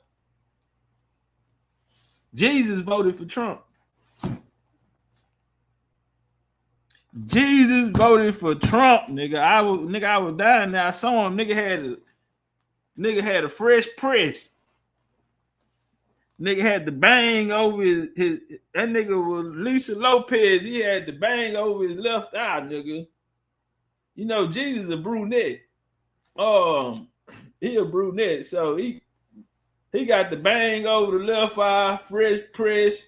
Jesus voted for Trump. Jesus voted for Trump, nigga. I was down there. I saw him. Nigga had a fresh press. Nigga had the bang over his that nigga was Lisa Lopez. He had the bang over his left eye, nigga. You know, Jesus a brunette. He a brunette, so he got the bang over the left eye, fresh press.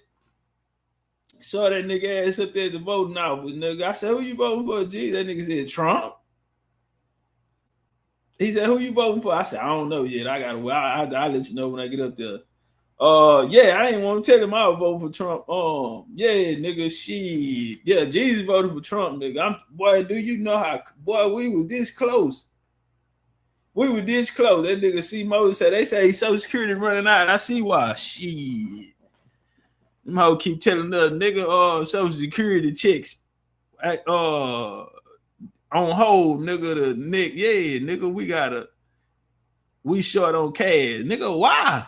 Saw that nigga ass up there at the voting office, nigga. I said, who you voting for, G? That nigga said, Trump. He said, who you voting for? I said, I don't know yet. I'll let you know when I get up there. Yeah, I ain't want to tell him I was voting for Trump. Yeah, nigga, shit. Yeah, Jesus voted for Trump, nigga. Boy, do you know how, boy, we were this close. We were this close. That nigga C. Moses said, they say Social Security running out. I see why. Shit. Them hoes keep telling the nigga, Social Security checks on hold, nigga. Yeah, nigga, we short on cash. Nigga, why?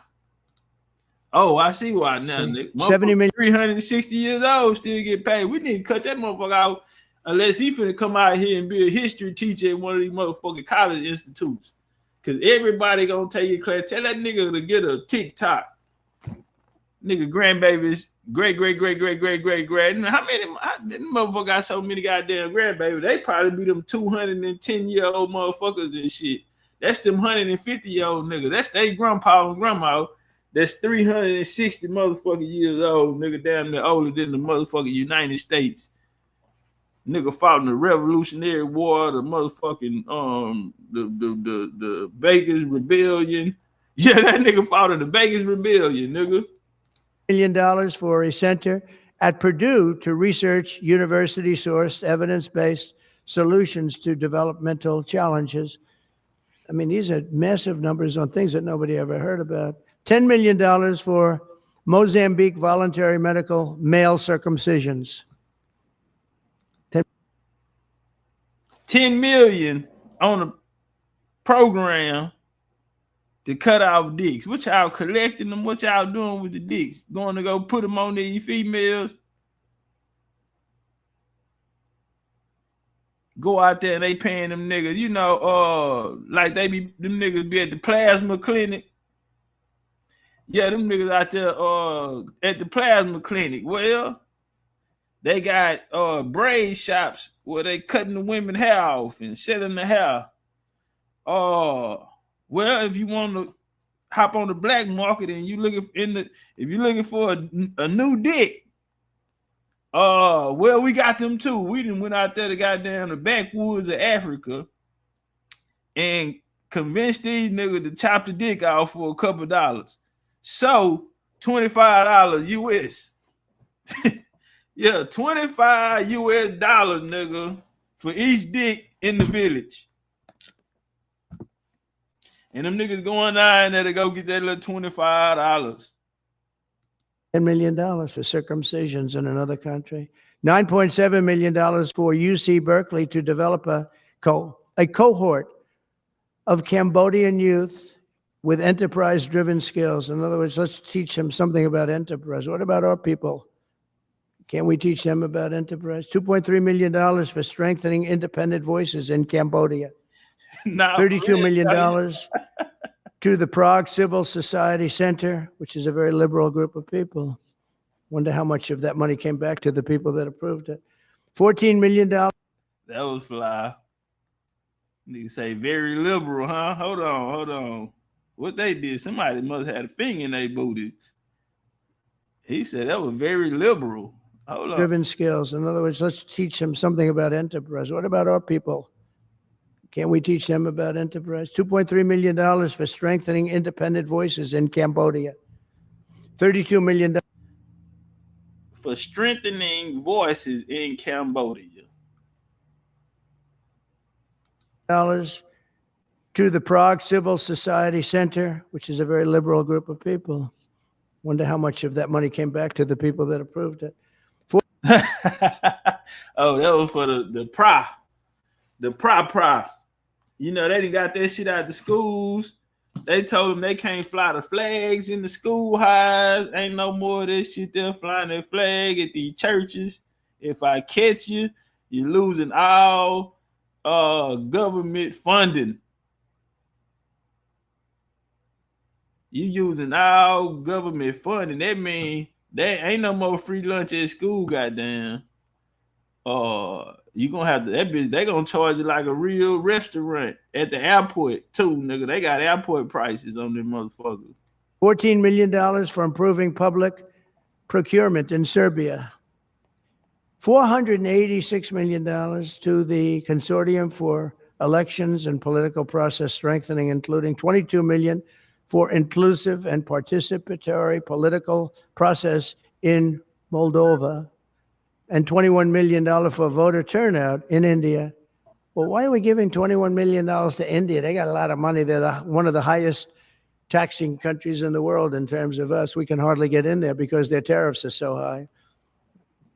Oh, I see why now, nigga. 70 million. 360 years old, still get paid. We need to cut that motherfucker out unless he finna come out here and be a history teacher at one of these motherfucking college institutes. Cause everybody gonna take your class. Tell that nigga to get a TikTok. Nigga, grandbabies, great. How many motherfuckers got so many goddamn grandbabies? They probably be them 210-year-old motherfuckers and shit. That's them 150-year-old niggas. That's they grandpa and grandma. That's 360 motherfucking years old, nigga, damn near older than the motherfucking United States. Nigga fought in the Revolutionary War, the motherfucking the Vegas Rebellion. Yeah, that nigga fought in the Vegas Rebellion, nigga. $1 million for a center at Purdue to research university-sourced evidence-based solutions to developmental challenges. I mean, these are massive numbers on things that nobody ever heard about. $10 million for Mozambique voluntary medical male circumcisions. 10 million on a program to cut off dicks. What y'all collecting them? What y'all doing with the dicks? Going to go put them on these females? Go out there and they paying them niggas, you know, like them niggas be at the plasma clinic. Yeah, them niggas out there at the plasma clinic. Well, they got braid shops where they cutting the women hair off and selling the hair. Well, if you want to hop on the black market and you if you're looking for a new dick, well, we got them too. We done went out there to goddamn the backwoods of Africa and convinced these niggas to chop the dick off for a couple of dollars. So $25 US. Yeah, $25 US, nigga, for each dick in the village. And them niggas going down there to go get that little $25. $10 million for circumcisions in another country. $9.7 million for UC Berkeley to develop a cohort of Cambodian youth with enterprise-driven skills. In other words, let's teach them something about enterprise. What about our people? Can't we teach them about enterprise? $2.3 million for strengthening independent voices in Cambodia. No, $32 million to the Prague Civil Society Center, which is a very liberal group of people. Wonder how much of that money came back to the people that approved it. $14 million. That was fly. Nigga say very liberal, huh? Hold on. What they did, somebody must have had a finger in their booty. He said that was very liberal. Hold on. Driven skills. In other words, let's teach them something about enterprise. What about our people? Can't we teach them about enterprise? $2.3 million for strengthening independent voices in Cambodia. $32 million for strengthening voices in Cambodia. To the Prague Civil Society Center, which is a very liberal group of people. Wonder how much of that money came back to the people that approved it. Oh, that was for the PRA. The PRA. You know, they done got that shit out of the schools. They told them they can't fly the flags in the schoolhouse. Ain't no more of this shit. They're flying their flag at the churches. If I catch you, you're losing all government funding. You using all government funding. That means there ain't no more free lunch at school, goddamn. You gonna have to, that bitch, they gonna charge you like a real restaurant at the airport too, nigga. They got airport prices on them motherfuckers. $14 million for improving public procurement in Serbia. $486 million to the Consortium for Elections and Political Process Strengthening, including $22 million for inclusive and participatory political process in Moldova, and $21 million for voter turnout in India. Well, why are we giving $21 million to India? They got a lot of money. They're one of the highest taxing countries in the world in terms of us. We can hardly get in there because their tariffs are so high.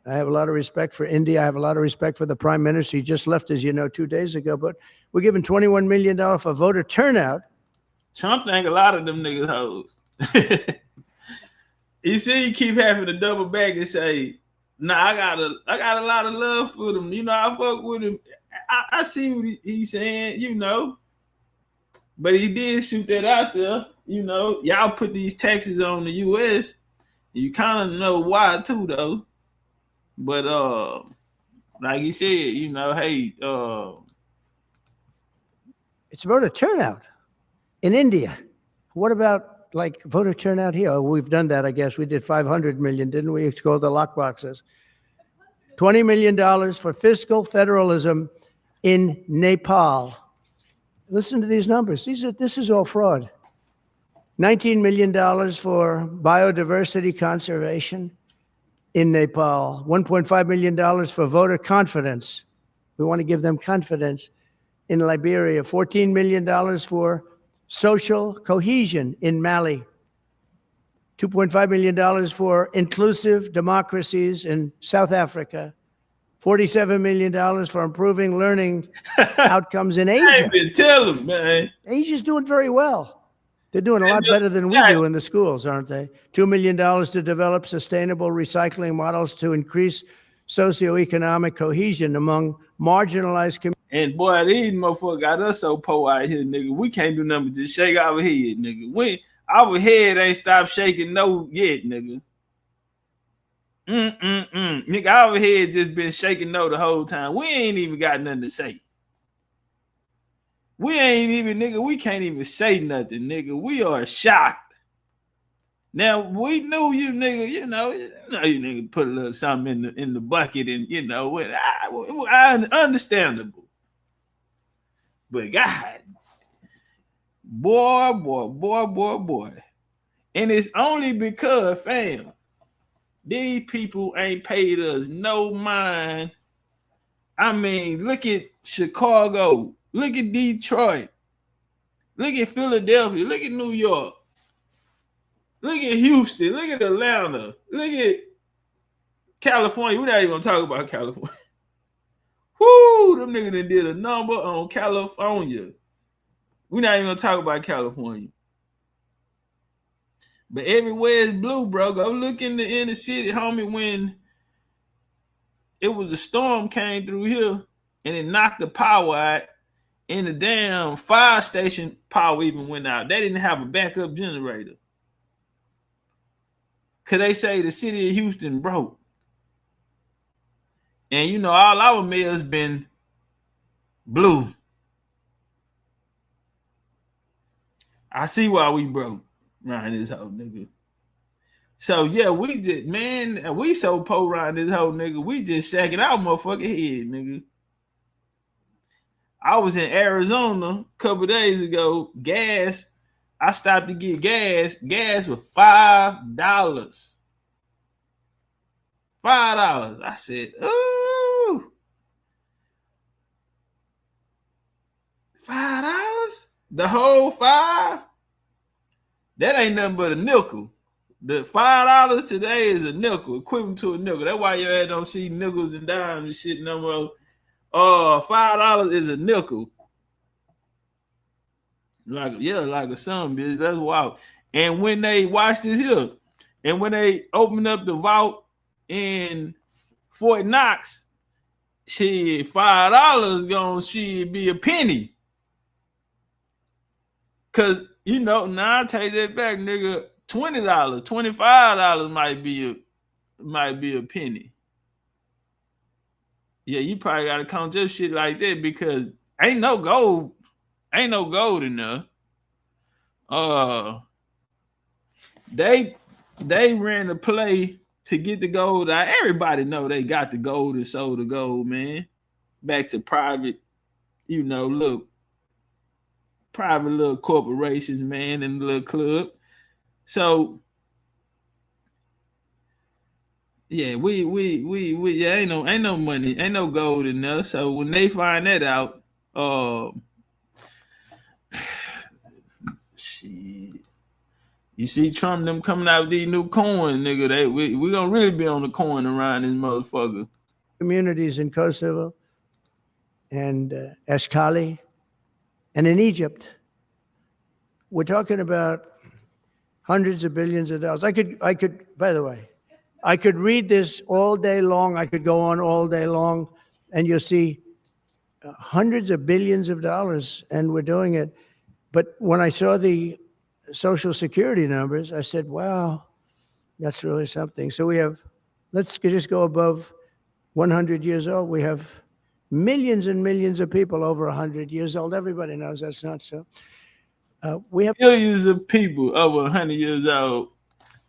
I have a lot of respect for India. I have a lot of respect for the prime minister. He just left, as you know, 2 days ago. But we're giving $21 million for voter turnout. Trump think a lot of them niggas hoes. You see, he keep having to double back and say, nah, I got a lot of love for them. You know, I fuck with him. I see what he's saying, you know. But he did shoot that out there. You know, y'all put these taxes on the U.S. You kind of know why too, though. But like he said, you know, hey, it's voter turnout in India. What about like voter turnout here? Oh, we've done that, I guess. We did 500 million, didn't we? It's called the lockboxes. $20 million for fiscal federalism in Nepal. Listen to these numbers. This is all fraud. $19 million for biodiversity conservation in Nepal. $1.5 million for voter confidence. We want to give them confidence in Liberia. $14 million for social cohesion in Mali. $2.5 million for inclusive democracies in South Africa. $47 million for improving learning outcomes in Asia. Tell them, man. Asia's doing very well. They're doing a lot better than we do in the schools, aren't they? $2 million to develop sustainable recycling models to increase socioeconomic cohesion among marginalized communities. And boy, these motherfuckers got us so poor out here, nigga. We can't do nothing but just shake our head, nigga. Our head ain't stopped shaking no yet, nigga. Nigga, our head just been shaking no the whole time. We ain't even got nothing to say. We ain't even, nigga, we can't even say nothing, nigga. We are shocked. Now, we knew you, nigga, you know you nigga put a little something in the bucket and, you know, I understandable. But God, boy. And it's only because, fam, these people ain't paid us no mind. I mean, look at Chicago. Look at Detroit. Look at Philadelphia. Look at New York. Look at Houston. Look at Atlanta. Look at California. We're not even going to talk about California. Whoo, them niggas done did a number on California. We're not even going to talk about California. But everywhere is blue, bro. Go look in the inner city, homie, when it was a storm came through here and it knocked the power out, and the damn fire station power even went out. They didn't have a backup generator. Cause they say the city of Houston broke. And you know, all our mayor's been blue. I see why we broke around this whole nigga. So yeah, we just, man, we so poor around this whole nigga. We just shacking our motherfucking head, nigga. I was in Arizona a couple days ago. Gas, I stopped to get gas. Gas was $5. $5. I said, ooh, $5? The whole $5? That ain't nothing but a nickel. The $5 today is a nickel, equivalent to a nickel. That's why your ass don't see nickels and dimes and shit no more. $5 is a nickel. Like a son, bitch. That's wild. And when they watch this here, and when they open up the vault in Fort Knox, shit, $5 gonna be a penny. Cause you know, now I take that back, nigga. $20, $25 might be a penny. Yeah, you probably gotta count your shit like that because ain't no gold in there. They ran a play to get the gold out. Everybody know they got the gold and sold the gold, man. Back to private, you know, look, private little corporations, man, and the little club. So yeah, we yeah, ain't no money, ain't no gold in there. So when they find that out, shit. You see Trump them coming out with these new coins, nigga. We gonna really be on the coin around this motherfucker. Communities in Kosovo and Ashkali and in Egypt. We're talking about hundreds of billions of dollars. I could, by the way, I could read this all day long. I could go on all day long, and you'll see hundreds of billions of dollars, and we're doing it. But when I saw the Social Security numbers, I said, wow, that's really something. So we have, let's just go above 100 years old. We have millions and millions of people over 100 years old. Everybody knows that's not so. We have millions of people over 100 years old.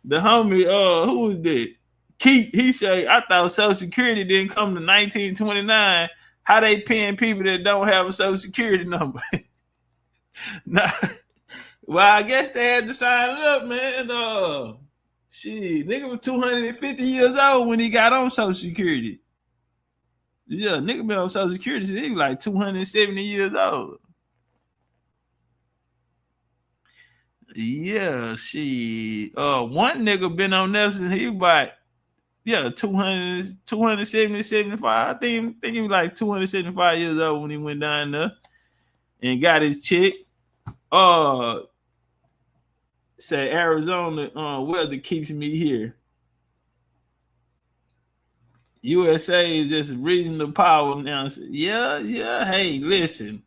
The homie, who was that? Keith, he said, I thought Social Security didn't come to 1929. How they paying people that don't have a Social Security number? Nah. Well, I guess they had to sign it up, man. Shit, nigga was 250 years old when he got on Social Security. Yeah, nigga been on Social Security since he was like 270 years old. Yeah, one nigga been on there since he was about 270, 75. I think he was like 275 years old when he went down there and got his check. Say Arizona weather keeps me here. USA is just regional power now. Yeah. Hey, listen.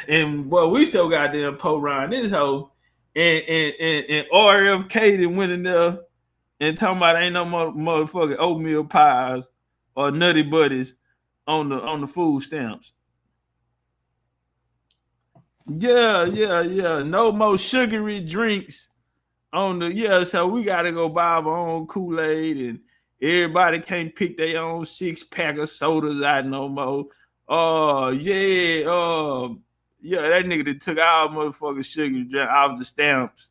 And boy, we so goddamn poor around this hoe. And RFK that went in there and talking about ain't no motherfucking oatmeal pies or nutty buddies on the food stamps. Yeah. No more sugary drinks on the so we gotta go buy our own Kool-Aid and everybody can't pick their own 6-pack of sodas out no more. That nigga that took our motherfucking sugar drink off the stamps.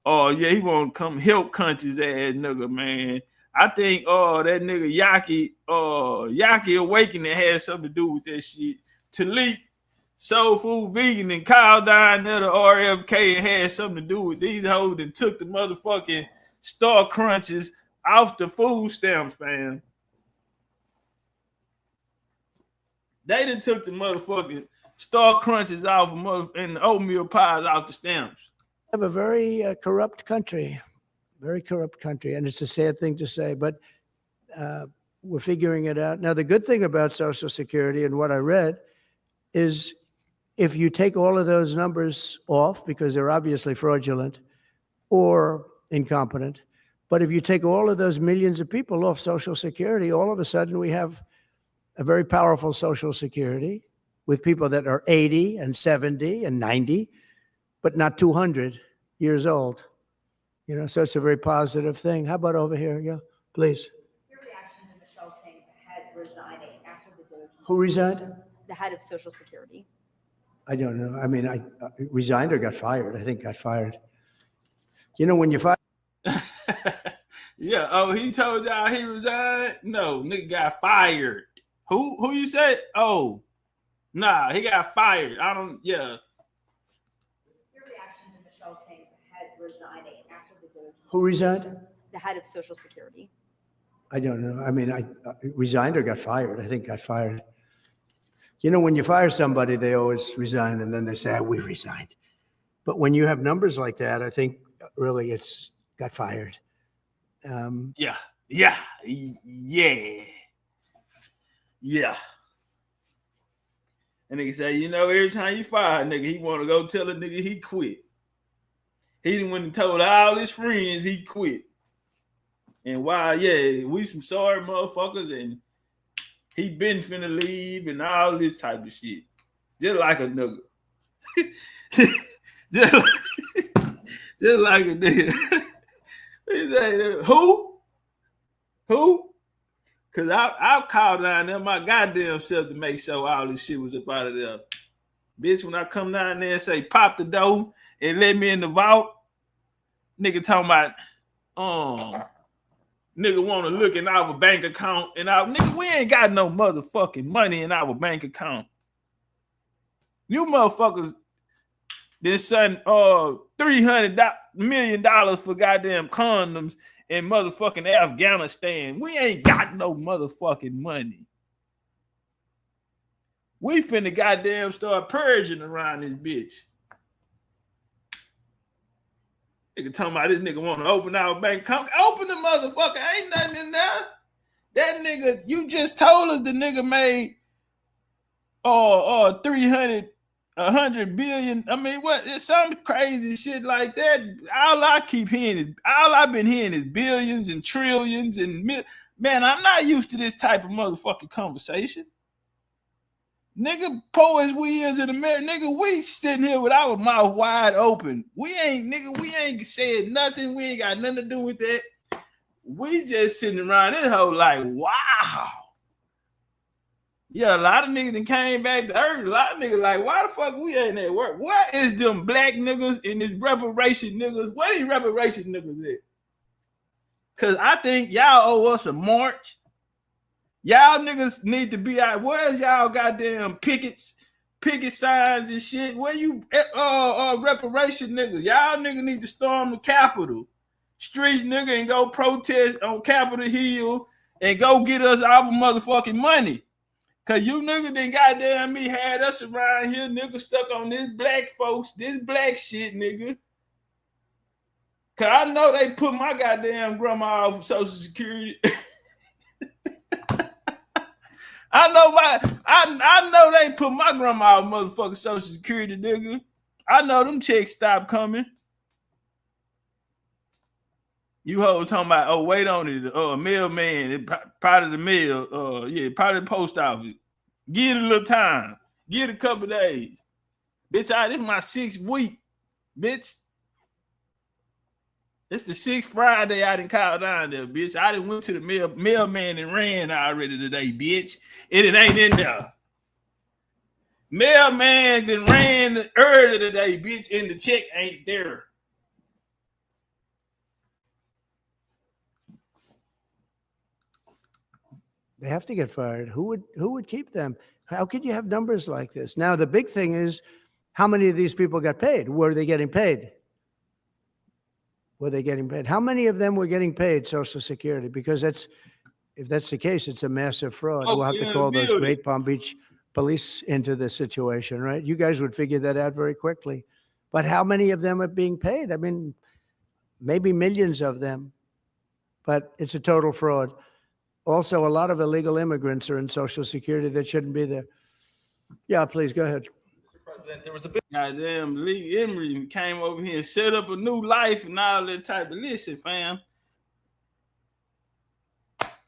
He won't come help countries ass nigga, man. I think that nigga Yaki Awakening had something to do with that shit. Talik, Soul Food Vegan, and Kyle down there to RFK and had something to do with these hoes and took the motherfucking Star Crunches off the food stamps, fam. They done took the motherfucking Star Crunches off and the oatmeal pies off the stamps. We have a very corrupt country, and it's a sad thing to say, but We're figuring it out. Now, the good thing about Social Security and what I read is if you take all of those numbers off, because they're obviously fraudulent or incompetent, but if you take all of those millions of people off Social Security, all of a sudden we have a very powerful Social Security with people that are 80 and 70 and 90, but not 200 years old. You know, so it's a very positive thing. How about over here? Yeah, please. Your reaction to Michelle King, the head resigning after the Doge? Who resigned? The head of Social Security. I don't know. I mean, I resigned or got fired. I think got fired. You know, when you fire. Yeah. Oh, he told y'all he resigned? No, nigga got fired. Who you said? Oh, nah, he got fired. I don't, yeah. Your reaction to Michelle King, the head resigning after the Doge? Who resigned? The head of Social Security. I don't know. I mean, I resigned or got fired. I think got fired. You know, when you fire somebody, they always resign and then they say, we resigned. But when you have numbers like that, I think really it's got fired. Yeah. And nigga say, you know, every time you fire a nigga, he want to go tell a nigga he quit. He done went and told all his friends he quit. And why, yeah, we some sorry motherfuckers and he been finna leave and all this type of shit. Just like a nigga. just like a nigga. He say, who? Because I'll call down there my goddamn self to make sure all this shit was up out of there. Bitch, when I come down there and say, pop the door and let me in the vault, nigga talking about, nigga want to look in our bank account and nigga, we ain't got no motherfucking money in our bank account. You motherfuckers then send $300 million for goddamn condoms in motherfucking Afghanistan. We ain't got no motherfucking money. We finna goddamn start purging around this bitch. Nigga talking about this nigga want to open our bank account. Open the motherfucker. Ain't nothing in there. That nigga, you just told us the nigga made 100 billion. I mean, what? It's some crazy shit like that. All I've been hearing is billions and trillions and man, I'm not used to this type of motherfucking conversation. Nigga, poor as we is in America, nigga, we sitting here with our mouth wide open. We ain't said nothing. We ain't got nothing to do with that. We just sitting around this whole like, wow. Yeah, a lot of niggas that came back to earth. A lot of niggas like, why the fuck we ain't at work? What is them black niggas and this reparation niggas? What these reparation niggas at? Cause I think y'all owe us a march. Y'all niggas need to be out. Where's y'all goddamn picket signs and shit? Where you reparation niggas? Y'all niggas need to storm the Capitol street, nigga, and go protest on Capitol Hill and go get us our motherfucking money. Cause you niggas done goddamn me had us around here, nigga, stuck on this black folks, this black shit, nigga. Cause I know they put my goddamn grandma off Social Security. I know they put my grandma on motherfucking Social Security, nigga. I know them checks stopped coming. You hoes talking about, oh, wait on it, mailman, part of the mail, part of the post office. Give it a little time. Give it a couple days. Bitch, this is my 6th week, bitch. It's the 6th Friday I done called down there, bitch. I done went to the mailman and ran already today, bitch. And it ain't in there. Mailman done ran early today, bitch, and the check ain't there. They have to get fired. Who would keep them? How could you have numbers like this? Now, the big thing is, how many of these people got paid? Were they getting paid? Were they getting paid? How many of them were getting paid Social Security? Because if that's the case, it's a massive fraud. We'll have to call those Great Palm Beach police into this situation, right? You guys would figure that out very quickly. But how many of them are being paid? I mean, maybe millions of them, but it's a total fraud. Also, a lot of illegal immigrants are in Social Security that shouldn't be there. Yeah, please go ahead. Mr. President, there was a bit goddamn Lee Emery came over here and set up a new life and all that type of listen, fam.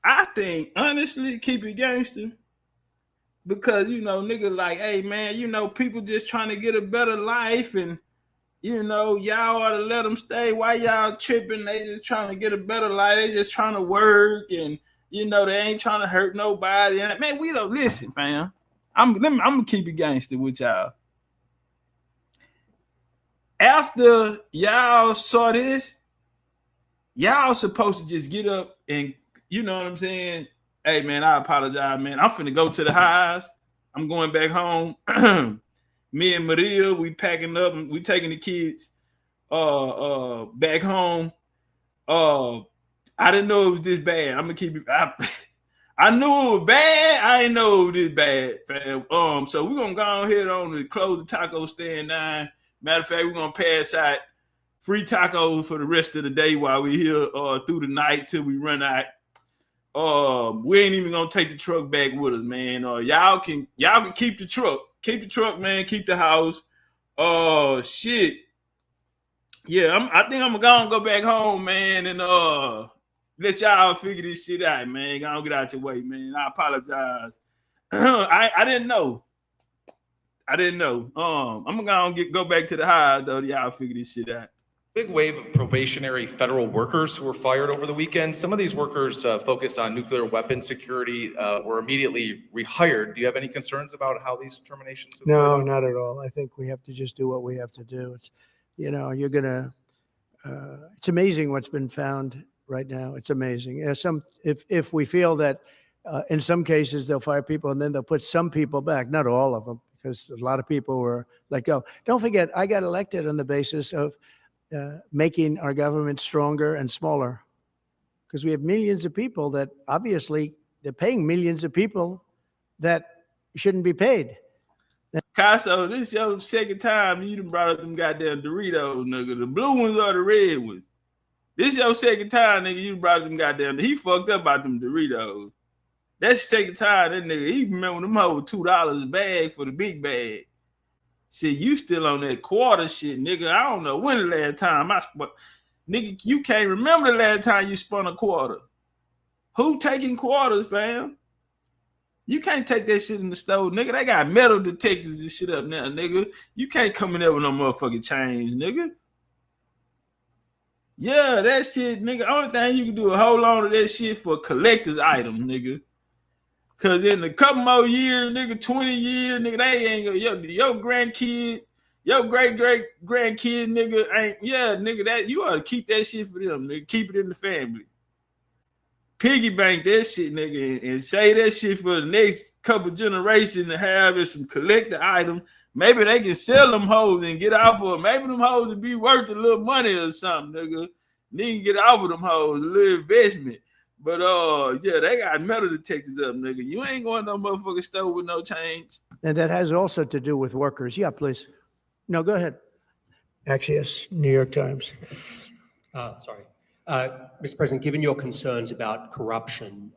I think honestly, keep it gangster. Because niggas like, hey man, people just trying to get a better life, and y'all ought to let them stay. Why y'all tripping? They just trying to get a better life. They just trying to work, and they ain't trying to hurt nobody. And man, we don't listen, fam. I'm gonna keep it gangster with y'all. After y'all saw this, y'all supposed to just get up and you know what I'm saying? Hey man, I apologize, man. I'm finna go to the highs. I'm going back home. Me and Maria, we packing up and we taking the kids back home. I didn't know it was this bad. I'm gonna keep it. I knew it was bad. I didn't know it was this bad, fam. So we're gonna go ahead on and close the taco stand down. Matter of fact, we're gonna pass out free tacos for the rest of the day while we're here through the night till we run out. We ain't even gonna take the truck back with us, man. Y'all can keep the truck. Keep the truck, man. Keep the house. Shit. Yeah, I think I'm gonna go back home, man, and let y'all figure this shit out, man. Gonna get out your way, man. I apologize. I didn't know. I'm gonna go back to the highs though. Y'all figure this shit out. Big wave of probationary federal workers who were fired over the weekend. Some of these workers focus on nuclear weapon security, were immediately rehired. Do you have any concerns about how these terminations have No, not at all. I think we have to just do what we have to do. It's, you're gonna. It's amazing what's been found right now. It's amazing. If we feel that in some cases they'll fire people and then they'll put some people back, not all of them, because a lot of people were let go. Don't forget, I got elected on the basis of making our government stronger and smaller, because we have millions of people that obviously they're paying millions of people that shouldn't be paid. Casso, this is your second time you done brought up them goddamn Doritos, nigga. The blue ones or the red ones? This is your second time, nigga, you brought up them goddamn. He fucked up about them Doritos. That's your second time, that nigga. He remember them over $2 a bag for the big bag. See, you still on that quarter shit, nigga. I don't know when the last time I spun. Nigga, you can't remember the last time you spun a quarter. Who taking quarters, fam? You can't take that shit in the store, nigga. They got metal detectors and shit up now, nigga. You can't come in there with no motherfucking change, nigga. Yeah, that shit, nigga. Only thing you can do is hold on to that shit for collector's item, nigga. Cause in a couple more years, nigga, 20 years, nigga, they ain't gonna, your grandkid, your great-great-grandkid, nigga, nigga, that you ought to keep that shit for them, nigga. Keep it in the family. Piggy bank that shit, nigga, and say that shit for the next couple generations to have as some collector item. Maybe they can sell them hoes and get off of it. Maybe them hoes would be worth a little money or something, nigga. Nigga get off of them hoes, a little investment. But they got metal detectors up, nigga. You ain't going to no motherfucking store with no change. And that has also to do with workers. Yeah, please. No, go ahead. Actually, yes, New York Times. Sorry. Mr. President, given your concerns about corruption,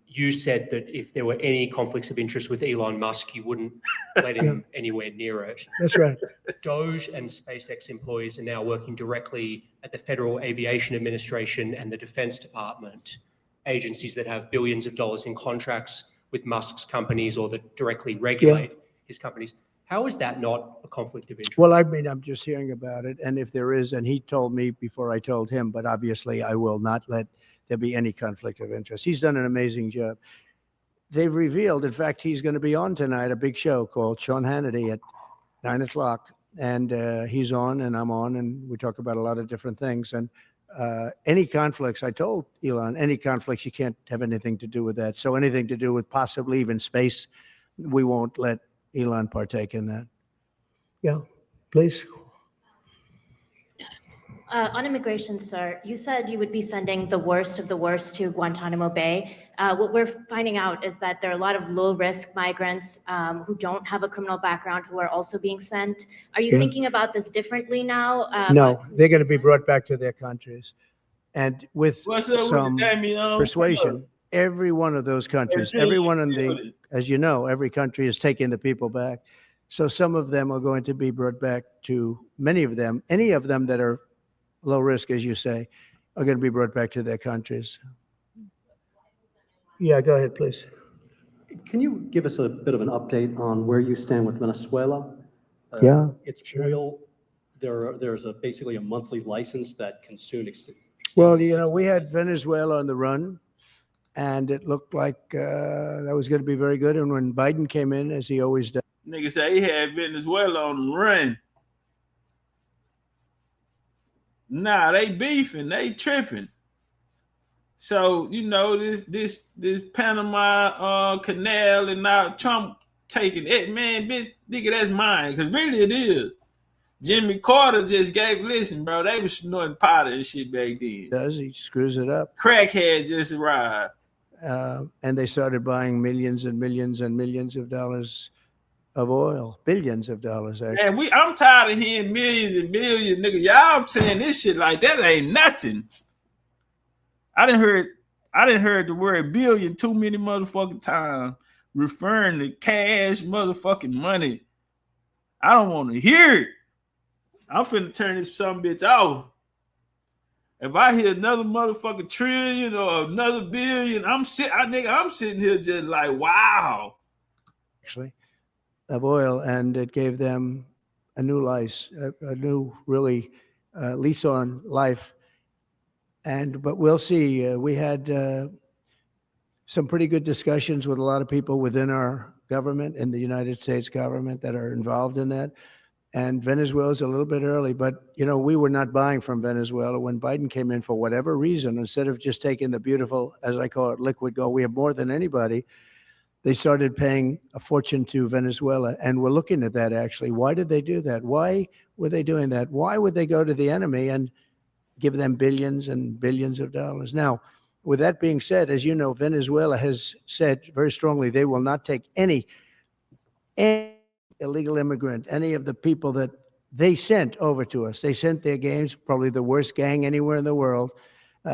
you said that if there were any conflicts of interest with Elon Musk, you wouldn't let him anywhere near it. That's right. Doge and SpaceX employees are now working directly at the Federal Aviation Administration and the Defense Department, agencies that have billions of dollars in contracts with Musk's companies or that directly regulate his companies. How is that not a conflict of interest? Well, I mean, I'm just hearing about it. And if there is, and he told me before I told him, but obviously I will not let there be any conflict of interest. He's done an amazing job. They've revealed, in fact, he's going to be on tonight, a big show called Sean Hannity at 9 o'clock. And he's on and I'm on, and we talk about a lot of different things. And any conflicts, I told Elon, any conflicts, you can't have anything to do with that. So anything to do with possibly even space, we won't let Elon partake in that. Yeah, please. On immigration, sir, you said you would be sending the worst of the worst to Guantanamo Bay. What we're finding out is that there are a lot of low-risk migrants who don't have a criminal background who are also being sent. Are you thinking about this differently now? No, they're going to be brought back to their countries. And with some persuasion, every one of those countries, everyone in the, as you know, every country is taking the people back. So some of them are going to be brought back to, many of them, any of them that are low risk, as you say, are going to be brought back to their countries. Yeah, go ahead, please. Can you give us a bit of an update on where you stand with Venezuela? Yeah, It's oil. There's basically a monthly license that can soon extend. Well, you know, we had Venezuela on the run, and it looked like that was going to be very good. And when Biden came in, as he always does. Nigga say he had Venezuela on the run. Nah, they beefing, they tripping. So, you know, this Panama Canal and now Trump taking it, man, bitch, nigga, that's mine. Cause really it is. Jimmy Carter just listen, bro, they was snorting powder and shit back then. He screws it up. Crackhead just arrived. And they started buying millions and millions and millions of dollars of oil, billions of dollars. Actually. Man, I'm tired of hearing millions and millions, nigga. Y'all saying this shit like that ain't nothing. I didn't heard the word billion too many motherfucking times, referring to cash motherfucking money. I don't want to hear it. I'm finna turn this some bitch off. If I hear another motherfucking trillion or another billion, I'm sitting here just like, wow. Actually, of oil, and it gave them a new life, a new really lease on life. But we'll see. We had some pretty good discussions with a lot of people within our government and the United States government that are involved in that. And Venezuela's a little bit early, but, you know, we were not buying from Venezuela when Biden came in for whatever reason. Instead of just taking the beautiful, as I call it, liquid gold, we have more than anybody. They started paying a fortune to Venezuela, and we're looking at that, actually. Why did they do that? Why were they doing that? Why would they go to the enemy and give them billions and billions of dollars? Now, with that being said, as you know, Venezuela has said very strongly they will not take any illegal immigrant, any of the people that they sent over to us. They sent their gangs, probably the worst gang anywhere in the world,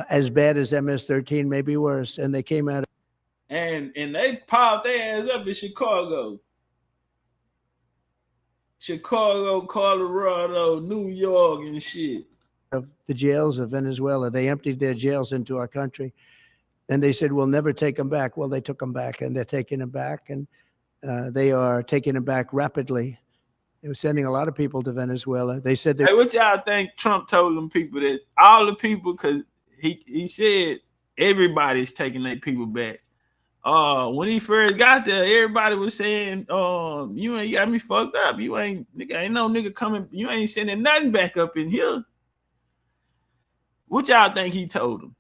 as bad as MS-13, maybe worse, and they came out. And they popped their ass up in Chicago, Colorado, New York, and shit. Of the jails of Venezuela, they emptied their jails into our country, and they said we'll never take them back. Well, they took them back, and they're taking them back, and they are taking them back rapidly. They were sending a lot of people to Venezuela. They said, hey, what y'all think Trump told them people that all the people, because he said everybody's taking their people back. When he first got there, everybody was saying, you ain't got me fucked up. You ain't no nigga coming. You ain't sending nothing back up in here. What y'all think he told them?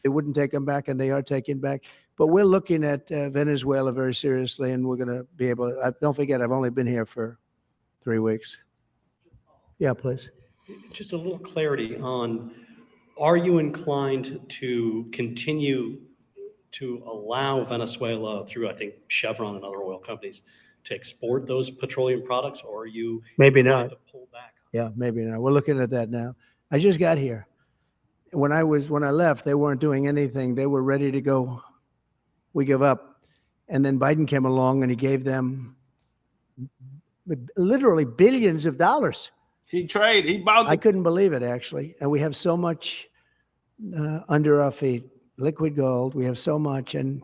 They wouldn't take them back, and they are taking back. But we're looking at Venezuela very seriously, and we're going to be able to. Don't forget, I've only been here for 3 weeks. Yeah, please. Just a little clarity on, are you inclined to continue to allow Venezuela, through, I think, Chevron and other oil companies, to export those petroleum products, or are you maybe not to pull back? Yeah, maybe not. We're looking at that now. I just got here. When I left, they weren't doing anything. They were ready to go. We give up. And then Biden came along and he gave them literally billions of dollars. He bought. I couldn't believe it, actually. And we have so much under our feet, liquid gold. We have so much, and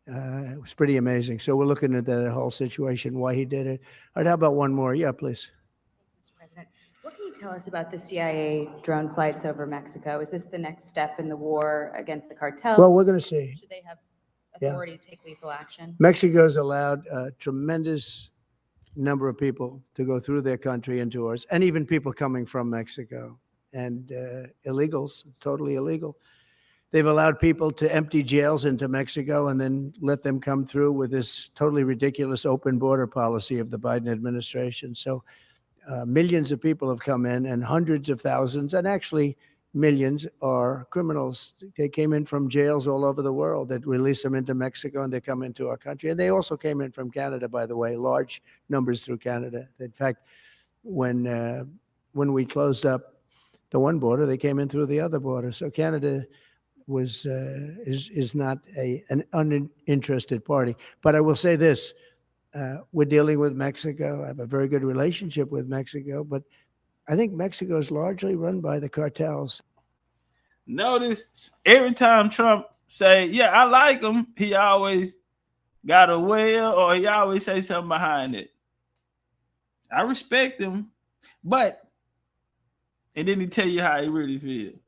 it was pretty amazing. So we're looking at that whole situation, why he did it. All right, how about one more? Yeah, please. What can you tell us about the CIA drone flights over Mexico? Is this the next step in the war against the cartels? Well, we're going to see. Should they have authority to take lethal action? Mexico's allowed a tremendous number of people to go through their country into ours, and even people coming from Mexico, and illegals, totally illegal. They've allowed people to empty jails into Mexico and then let them come through with this totally ridiculous open border policy of the Biden administration. So millions of people have come in, and hundreds of thousands, and actually millions, are criminals. They came in from jails all over the world that release them into Mexico, and they come into our country. And they also came in from Canada, by the way, large numbers through Canada. In fact, when we closed up the one border, they came in through the other border. So Canada is not an uninterested party. But I will say this: we're dealing with Mexico. I have a very good relationship with Mexico, but I think Mexico is largely run by the cartels. Notice every time Trump say, "Yeah, I like him," he always got a well, or he always say something behind it. I respect him, but and then he tell you how he really feels.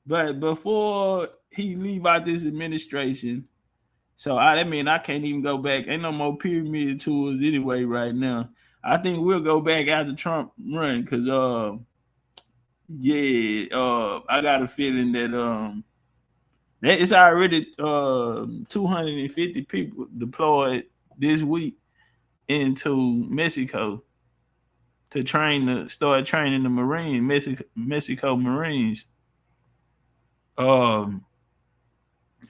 But before he leave out this administration, so I mean I can't even go back. Ain't no more pyramid tours anyway right now. I think we'll go back after Trump run because I got a feeling that it's already 250 people deployed this week into Mexico to start training the Mexico Marines.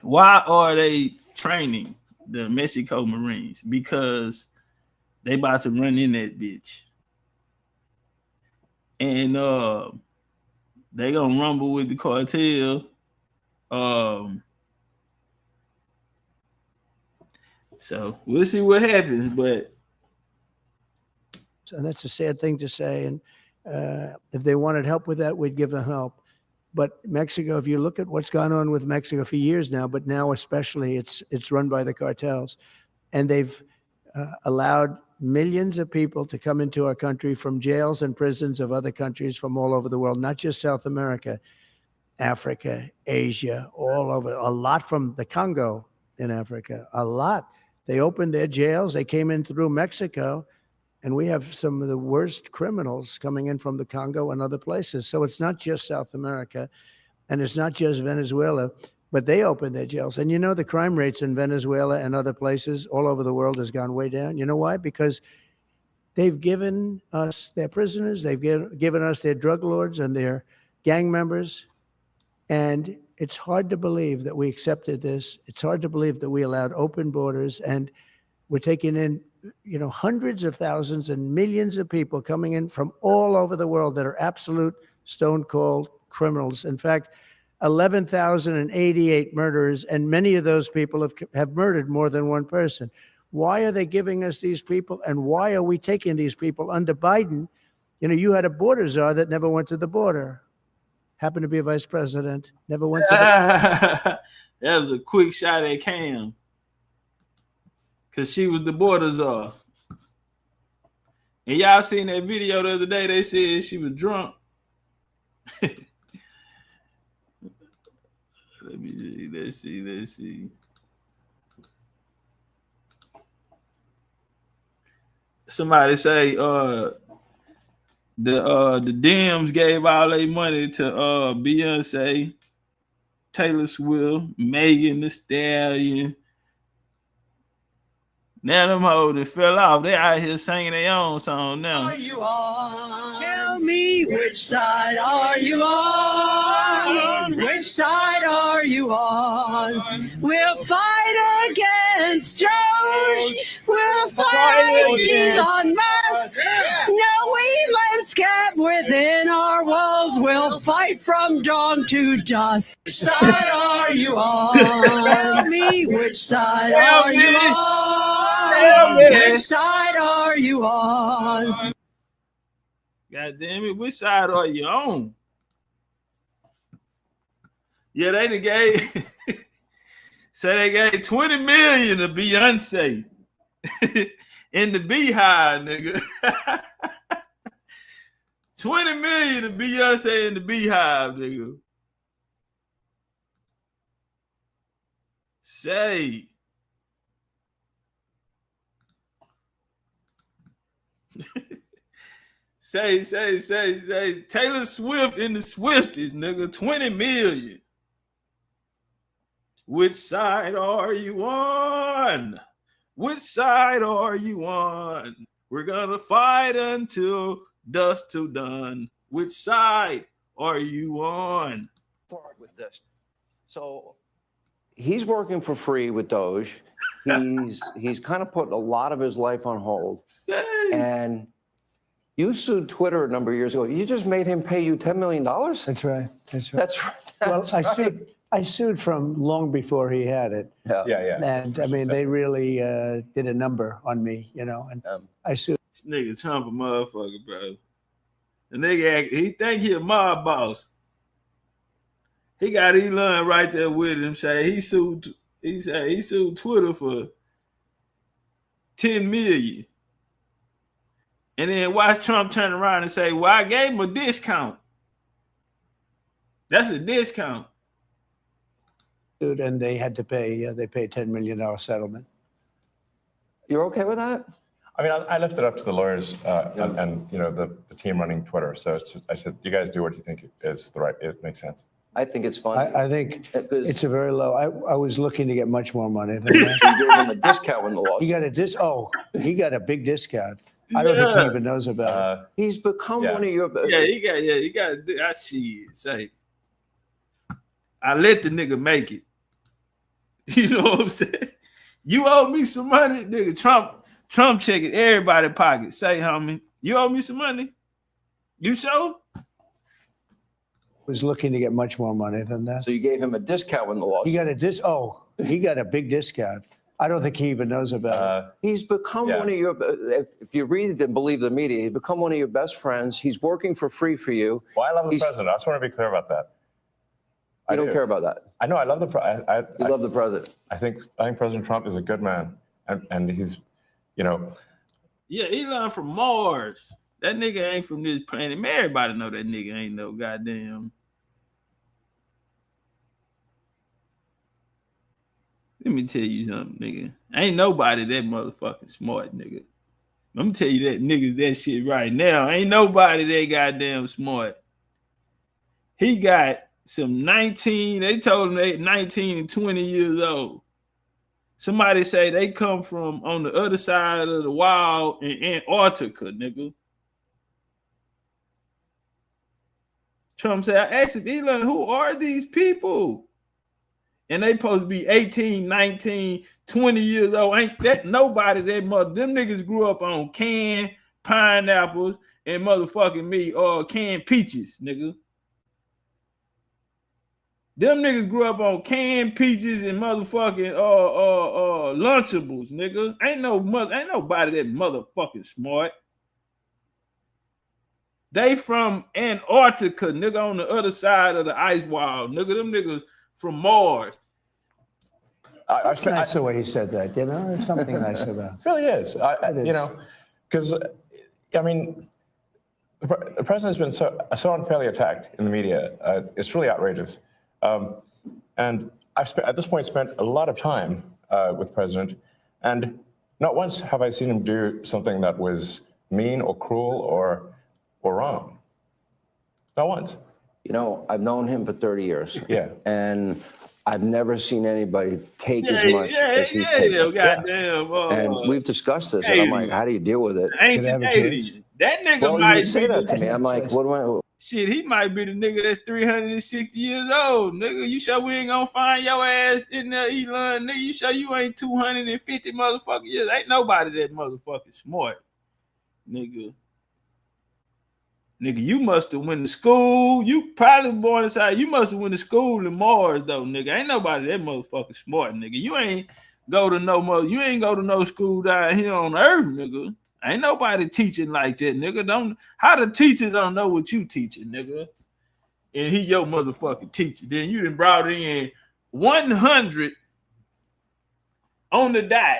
Why are they training the Mexico Marines? Because they about to run in that bitch. And they gonna rumble with the cartel. So we'll see what happens, but and that's a sad thing to say. And if they wanted help with that, we'd give them help. But Mexico, if you look at what's gone on with Mexico for years now, but now especially, it's run by the cartels, and they've allowed millions of people to come into our country from jails and prisons of other countries from all over the world, not just South America, Africa, Asia, all over. A lot from the Congo in Africa, a lot. They opened their jails. They came in through Mexico. And we have some of the worst criminals coming in from the Congo and other places. So it's not just South America, and it's not just Venezuela, but they opened their jails. And you know, the crime rates in Venezuela and other places all over the world has gone way down. You know why? Because they've given us their prisoners, they've given us their drug lords and their gang members. And it's hard to believe that we accepted this. It's hard to believe that we allowed open borders, and we're taking in hundreds of thousands and millions of people coming in from all over the world that are absolute stone-cold criminals. In fact, 11,088 murderers, and many of those people have murdered more than one person. Why are they giving us these people, and why are we taking these people under Biden? You had a border czar that never went to the border. Happened to be a vice president, never went to the That was a quick shot at Cam. Because she was the border czar. And y'all seen that video the other day, they said she was drunk. Let's see. Somebody say the Dems gave all their money to Beyonce, Taylor Swift, Megan Thee Stallion. Now them hoes that fell off, they out here singing their own song now. Are you on? Tell me, which side are you on? Which side are you on? We'll fight against George. We'll fight Elon Musk. No Elon's kept within our walls. We'll fight from dawn to dusk. Which side are you on? Tell me, which side are you on? Which side are you on? God damn it, which side are you on? Yeah, they gave so they gave 20 million to Beyonce in the Beehive, nigga. 20 million to Beyonce in the Beehive, nigga. Say. Say, Taylor Swift in the Swifties, nigga, 20 million. Which side are you on? Which side are you on? We're gonna fight until dusk till dawn. Which side are you on? With this. So he's working for free with Doge. He's kind of put a lot of his life on hold. And You sued Twitter a number of years ago. You just made him pay you $10 million? That's right. That's right. That's right. Well, That's right. I sued from long before he had it. Yeah. And I mean, they really did a number on me, you know, and I sued. This nigga Trump a motherfucker, bro. The nigga, he think he a mob boss. He got Elon right there with him. He sued Twitter for $10 million. And then watch Trump turn around and say, well, I gave him a discount. That's a discount. And they had to pay, they paid $10 million settlement. You're okay with that? I mean, I left it up to the lawyers and you know, the team running Twitter. So I said, you guys do what you think is the right, it makes sense. I think it's fun. I think it's a very low. I was looking to get much more money than that. You gave him a discount when the lawsuit. He got a big discount. I don't think he even knows about it. He's become one of your. You got. I see it. Say, I let the nigga make it. You know what I'm saying? You owe me some money, nigga. Trump checking everybody's pocket. Say, homie, you owe me some money. You sure? Was looking to get much more money than that. So you gave him a discount when the lawsuit. He got a big discount. I don't think he even knows about it. He's become one of your, if you read and believe the media, he's become one of your best friends. He's working for free for you. Well, I love the president. I just want to be clear about that. I don't care about that. I know. I love the president. You love the president. I think President Trump is a good man, and he's, you know. Yeah, Elon from Mars. That nigga ain't from this planet. Man, everybody know that nigga ain't no goddamn. Let me tell you something, nigga. Ain't nobody that motherfucking smart, nigga. I'm tell you that niggas that shit right now. Ain't nobody that goddamn smart. He got some 19, they told him they 19 and 20 years old. Somebody say they come from on the other side of the wall in Antarctica, nigga. Trump said, I asked him, Elon, who are these people? And they supposed to be 18, 19, 20 years old. Ain't that nobody that mother? Them niggas grew up on canned pineapples and motherfucking canned peaches, nigga. Them niggas grew up on canned peaches and motherfucking Lunchables, nigga. Ain't nobody that motherfucking smart. They from Antarctica, nigga, on the other side of the ice wall, nigga. Them niggas from Mars. It's nice the way he said that, you know? There's something nice about it. It really is. You know, because, I mean, the president's been so unfairly attacked in the media. It's really outrageous. And I've at this point spent a lot of time with the president, and not once have I seen him do something that was mean or cruel or wrong. Not once. You know, I've known him for 30 years. Yeah. And I've never seen anybody take as much as he's taken. Goddamn. And we've discussed this, and I'm like, how do you deal with it? Ancient 80s. That nigga might be say that to me. I'm like, what do I? Shit, he might be the nigga that's 360 years old. Nigga, you sure we ain't gonna find your ass in there, Elon? Nigga, you sure you ain't 250 motherfucking years? Ain't nobody that motherfucking smart. Nigga, you must have went to school. You probably born inside. You must have went to school in Mars, though, nigga. Ain't nobody that motherfucking smart, nigga. You ain't go to no school down here on Earth, nigga. Ain't nobody teaching like that, nigga. How the teacher don't know what you teaching, nigga. And he your motherfucking teacher. Then you done brought in 100 on the dot.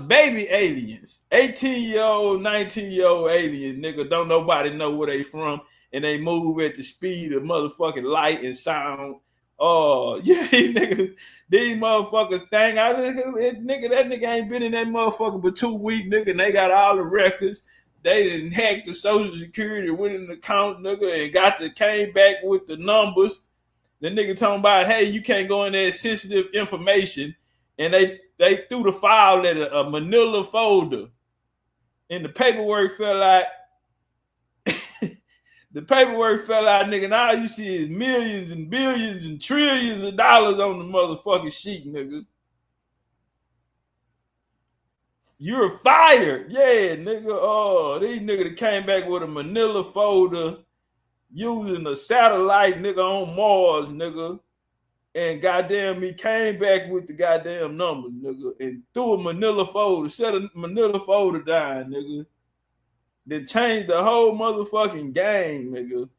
Baby aliens, 18-year-old, 19-year-old aliens, nigga, don't nobody know where they from, and they move at the speed of motherfucking light and sound. Oh, yeah, nigga, these motherfuckers thing. That nigga ain't been in that motherfucker but 2 weeks, nigga, and they got all the records. They didn't hack the Social Security, went in the account, nigga, and came back with the numbers. The nigga talking about, hey, you can't go in there, sensitive information, and they threw the file in a manila folder, and the paperwork fell out. The paperwork fell out, nigga, and all you see is millions and billions and trillions of dollars on the motherfucking sheet, nigga. You're fired. Yeah, nigga. Oh, these niggas that came back with a manila folder using a satellite, nigga, on Mars, nigga. And goddamn, he came back with the goddamn numbers, nigga, and threw a manila folder, set a manila folder down, nigga. That changed the whole motherfucking game, nigga.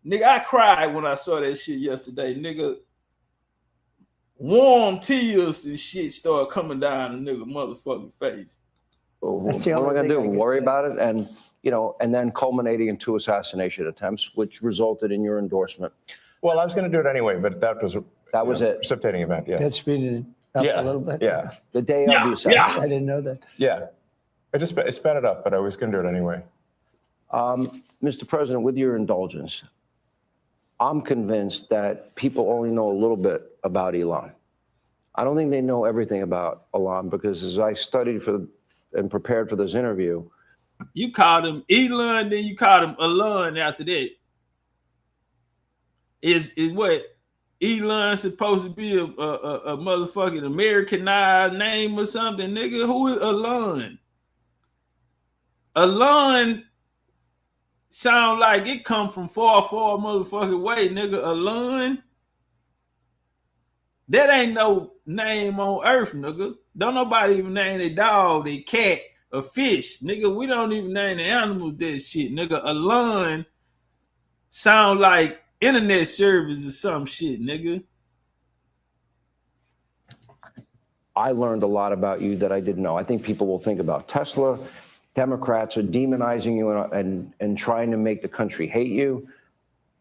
Nigga, I cried when I saw that shit yesterday, nigga. Warm tears and shit started coming down the nigga motherfucking face. What am I going to do? Worry about it? And, you know, and then culminating in 2 assassination attempts, which resulted in your endorsement. Well, I was going to do it anyway, but that was it. Precipitating event, yeah. That speeded it up a little bit? Yeah. The day of the assassination. I didn't know that. Yeah. It sped it up, but I was going to do it anyway. Mr. President, with your indulgence, I'm convinced that people only know a little bit about Elon. I don't think they know everything about Elon because as I studied and prepared for this interview. You called him Elon, then you called him Elon after that. Is what Elon supposed to be a motherfucking Americanized name or something, nigga? Who is Elon? Elon sound like it come from far motherfucking way, nigga. Elon. That ain't no name on earth, nigga. Don't nobody even name their dog, their cat, a fish, nigga. We don't even name the animals that shit, nigga. Elon sound like internet service or some shit, nigga. I learned a lot about you that I didn't know. I think people will think about Tesla. Democrats are demonizing you and trying to make the country hate you.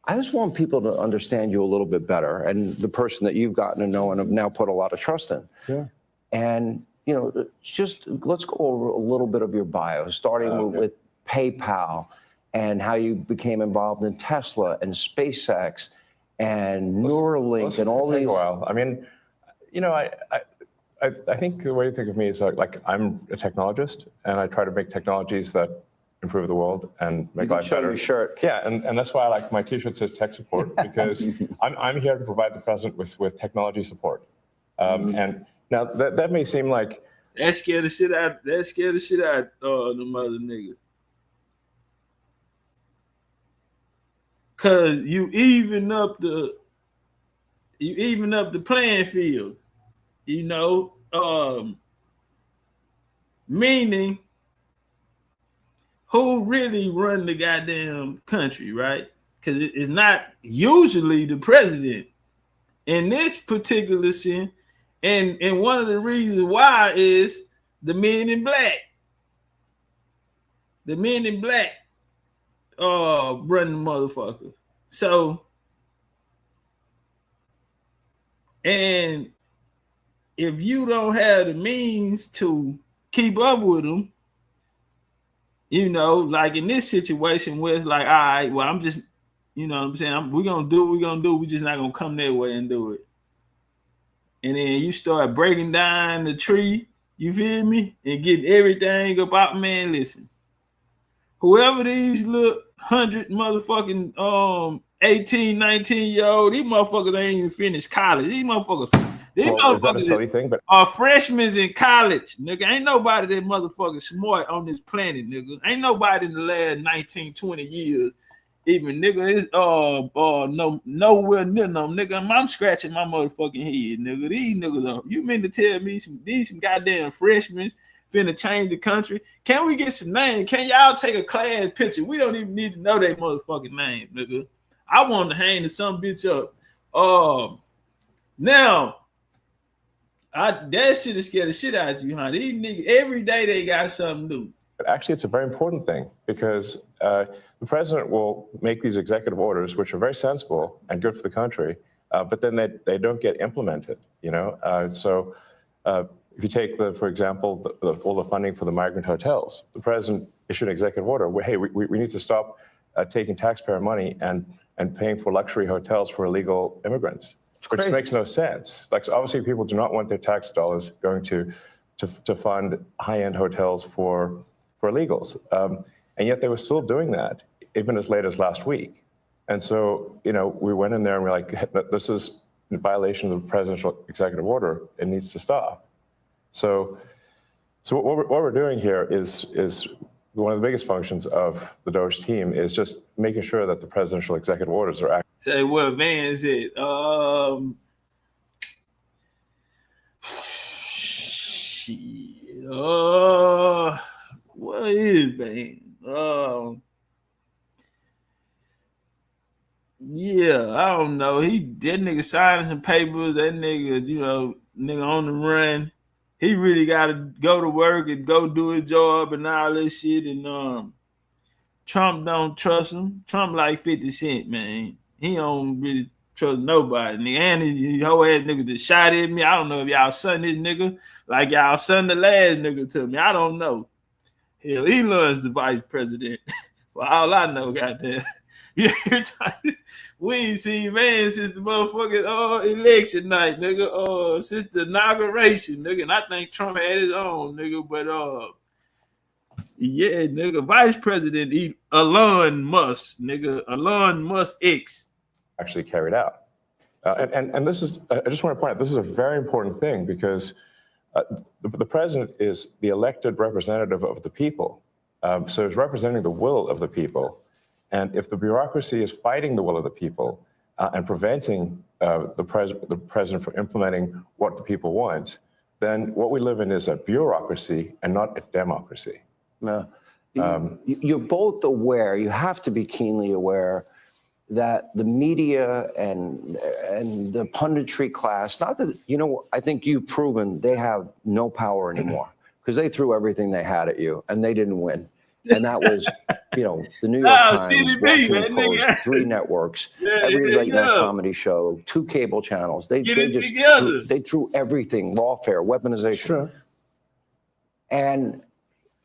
I just want people to understand you a little bit better and the person that you've gotten to know and have now put a lot of trust in. Yeah. And, you know, just let's go over a little bit of your bio, starting with PayPal and how you became involved in Tesla and SpaceX and Neuralink and all these. A while. I mean, you know, I think the way you think of me is like I'm a technologist and I try to make technologies that improve the world and make life better. Your shirt. Yeah, and that's why like my T-shirt says tech support because I'm here to provide the president with technology support. And now that may seem like that scared the shit out. That scared the shit out the mother nigga. Cause you even up the playing field, you know. Meaning, who really run the goddamn country, right? Because it's not usually the president. In this particular scene, and one of the reasons why is the men in black. The men in black run the motherfuckers. So, and if you don't have the means to keep up with them, you know, like in this situation where it's like, all right, well, I'm just, you know what I'm saying? We're going to do what we're going to do. We're just not going to come that way and do it. And then you start breaking down the tree, you feel me? And getting everything about, man, listen. Whoever these little 100 motherfucking 18, 19-year-old, these motherfuckers ain't even finished college. These motherfuckers, is that a silly thing? But are freshmen in college, nigga. Ain't nobody that motherfucking smart on this planet, nigga. Ain't nobody in the last 19, 20 years even, nigga. It's nowhere near them, nigga. I'm scratching my motherfucking head, nigga. These niggas are, you mean to tell me these goddamn freshmen finna change the country? Can we get some names? Can y'all take a class picture? We don't even need to know their motherfucking name, nigga. I want to hang the some bitch up. Now, that shit is scared the shit out of you, huh? These niggas, every day they got something new. But actually, it's a very important thing because the president will make these executive orders, which are very sensible and good for the country, but then they don't get implemented, you know? So if you take, for example, all the funding for the migrant hotels, the president issued an executive order where, hey, we need to stop taking taxpayer money and paying for luxury hotels for illegal immigrants, which makes no sense. Like, so obviously, people do not want their tax dollars going to fund high-end hotels for illegals, and yet they were still doing that even as late as last week. And so, you know, we went in there and we're like, this is in violation of the presidential executive order. It needs to stop. So what we're doing here is one of the biggest functions of the Doge team is just making sure that the presidential executive orders are active. Say what Van said. Shit. What is Van? Yeah, I don't know. That nigga signing some papers. That nigga, nigga on the run. He really got to go to work and go do his job and all this shit. And Trump don't trust him. Trump like 50 Cent, man. He don't really trust nobody. Nigga. And he whole ass nigga that shot at me. I don't know if y'all son this nigga like y'all son the last nigga to me. I don't know. Hell, Elon's the vice president. For all I know, goddamn. Yeah, we ain't seen man since the motherfucking election night, nigga. Since the inauguration, nigga. And I think Trump had his own, nigga. But yeah, nigga, Vice President Elon Musk, nigga, Elon Musk X. Actually carried out. And this is, I just want to point out, this is a very important thing because the president is the elected representative of the people. So he's representing the will of the people. And if the bureaucracy is fighting the will of the people and preventing the president from implementing what the people want, then what we live in is a bureaucracy and not a democracy. No. You're both aware, you have to be keenly aware that the media and the punditry class, not that, I think you've proven they have no power anymore because they threw everything they had at you and they didn't win. And that was, the New York Times, CDB, Washington Post, 3 networks, every late night comedy show, 2 cable channels. They threw everything, lawfare, weaponization. Sure. And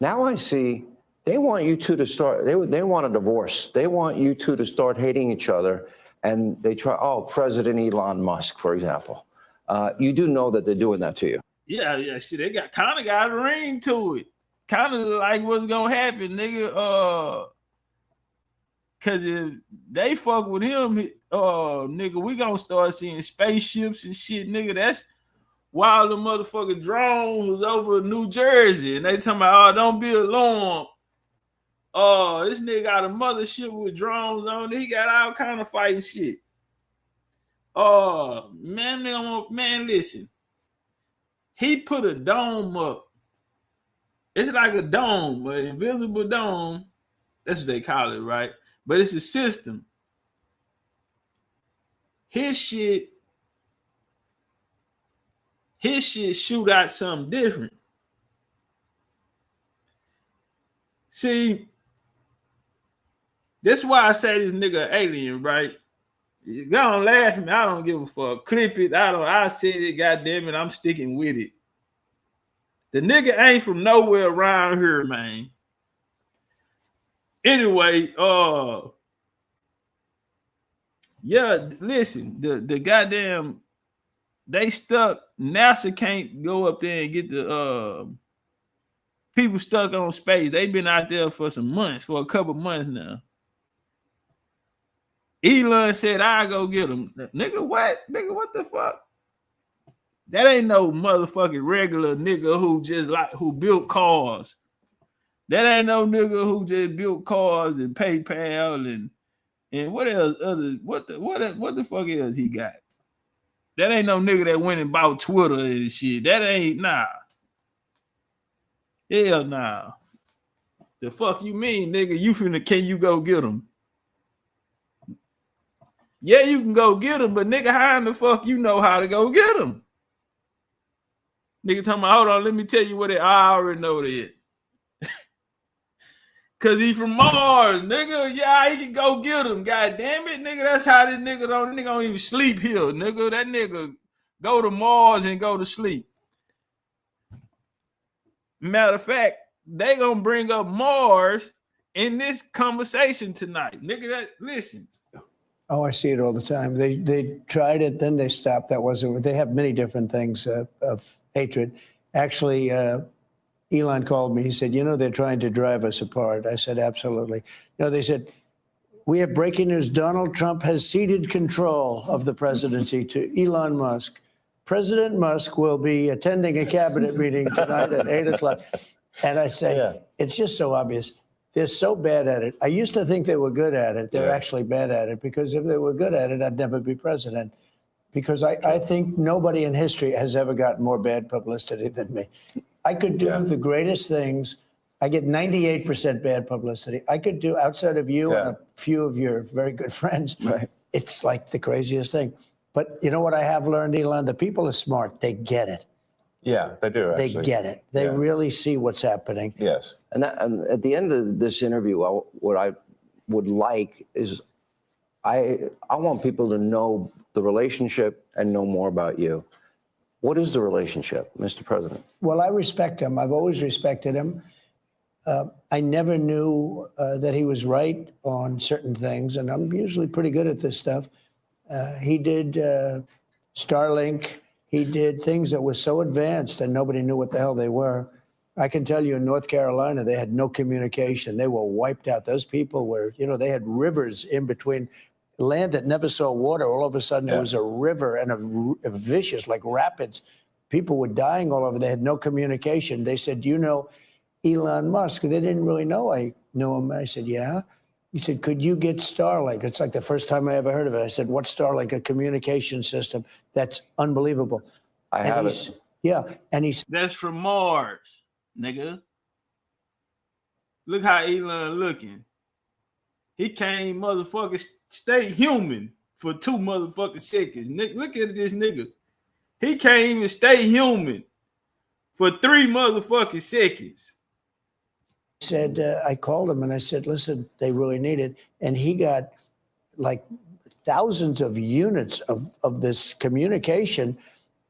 now I see they want you two to start, they want a divorce. They want you two to start hating each other. And they try, President Elon Musk, for example. You do know that they're doing that to you. Yeah, shit, they kind of got a ring to it. Kind of like what's gonna happen, nigga. Cause if they fuck with him, nigga, we gonna start seeing spaceships and shit, nigga. That's why the motherfucking drone was over New Jersey, and they talking about, don't be alarmed. This nigga got a mothership with drones on it. He got all kind of fighting shit. Man, listen. He put a dome up. It's like a dome, an invisible dome. That's what they call it, right? But it's a system. His shit shoot out something different. See, that's why I say this nigga alien, right? You gonna laugh at me. I don't give a fuck. Clip it. I said it, goddamn it. I'm sticking with it. The nigga ain't from nowhere around here, man. Anyway, yeah, listen, the goddamn, they stuck. NASA can't go up there and get the people stuck on space. They've been out there for a couple months now. Elon said, I'll go get them. Nigga, what? Nigga, what the fuck? That ain't no motherfucking regular nigga who built cars. That ain't no nigga who just built cars and PayPal and what else? What the fuck else he got? That ain't no nigga that went and bought Twitter and shit. That ain't Hell nah. The fuck you mean, nigga? Can you go get them? Yeah, you can go get them, but nigga, how in the fuck you know how to go get them? Nigga talking about, hold on, let me tell you what I already know that. Cause he from Mars, nigga. Yeah, he can go get him. God damn it, nigga. That's how this nigga don't even sleep here, nigga. That nigga go to Mars and go to sleep. Matter of fact, they gonna bring up Mars in this conversation tonight, nigga. Listen. Oh, I see it all the time. They tried it, then they stopped. That wasn't. They have many different things of hatred. Actually, Elon called me. He said, they're trying to drive us apart. I said, absolutely. They said, we have breaking news. Donald Trump has ceded control of the presidency to Elon Musk. President Musk will be attending a cabinet meeting tonight at 8 o'clock. And I say, it's just so obvious. They're so bad at it. I used to think they were good at it. They're actually bad at it, because if they were good at it, I'd never be president. Because I think nobody in history has ever gotten more bad publicity than me. I could do the greatest things. I get 98% bad publicity. I could do, outside of you and a few of your very good friends, it's like the craziest thing. But you know what I have learned, Elon? The people are smart. They get it. Yeah, they do, actually. They get it. They really see what's happening. Yes. And at the end of this interview, what I would like is I want people to know the relationship and know more about you. What is the relationship, Mr. President? Well, I respect him. I've always respected him. I never knew that he was right on certain things, and I'm usually pretty good at this stuff. He did Starlink. He did things that were so advanced and nobody knew what the hell they were. I can tell you in North Carolina, they had no communication. They were wiped out. Those people were, you know, they had rivers in between. Land that never saw water, all of a sudden it was a river and a vicious, like rapids. People were dying all over. They had no communication. They said, do you know Elon Musk? They didn't really know I knew him. I said, yeah. He said, could you get Starlink? It's like the first time I ever heard of it. I said, what's Starlink? A communication system. That's unbelievable. I have it. Yeah. And he's That's from Mars, nigga. Look how Elon looking. He can't motherfucking stay human for 2 motherfucking seconds. Look at this nigga. He can't even stay human for 3 motherfucking seconds. Said, I called him and I said, listen, they really need it. And he got like thousands of units of this communication,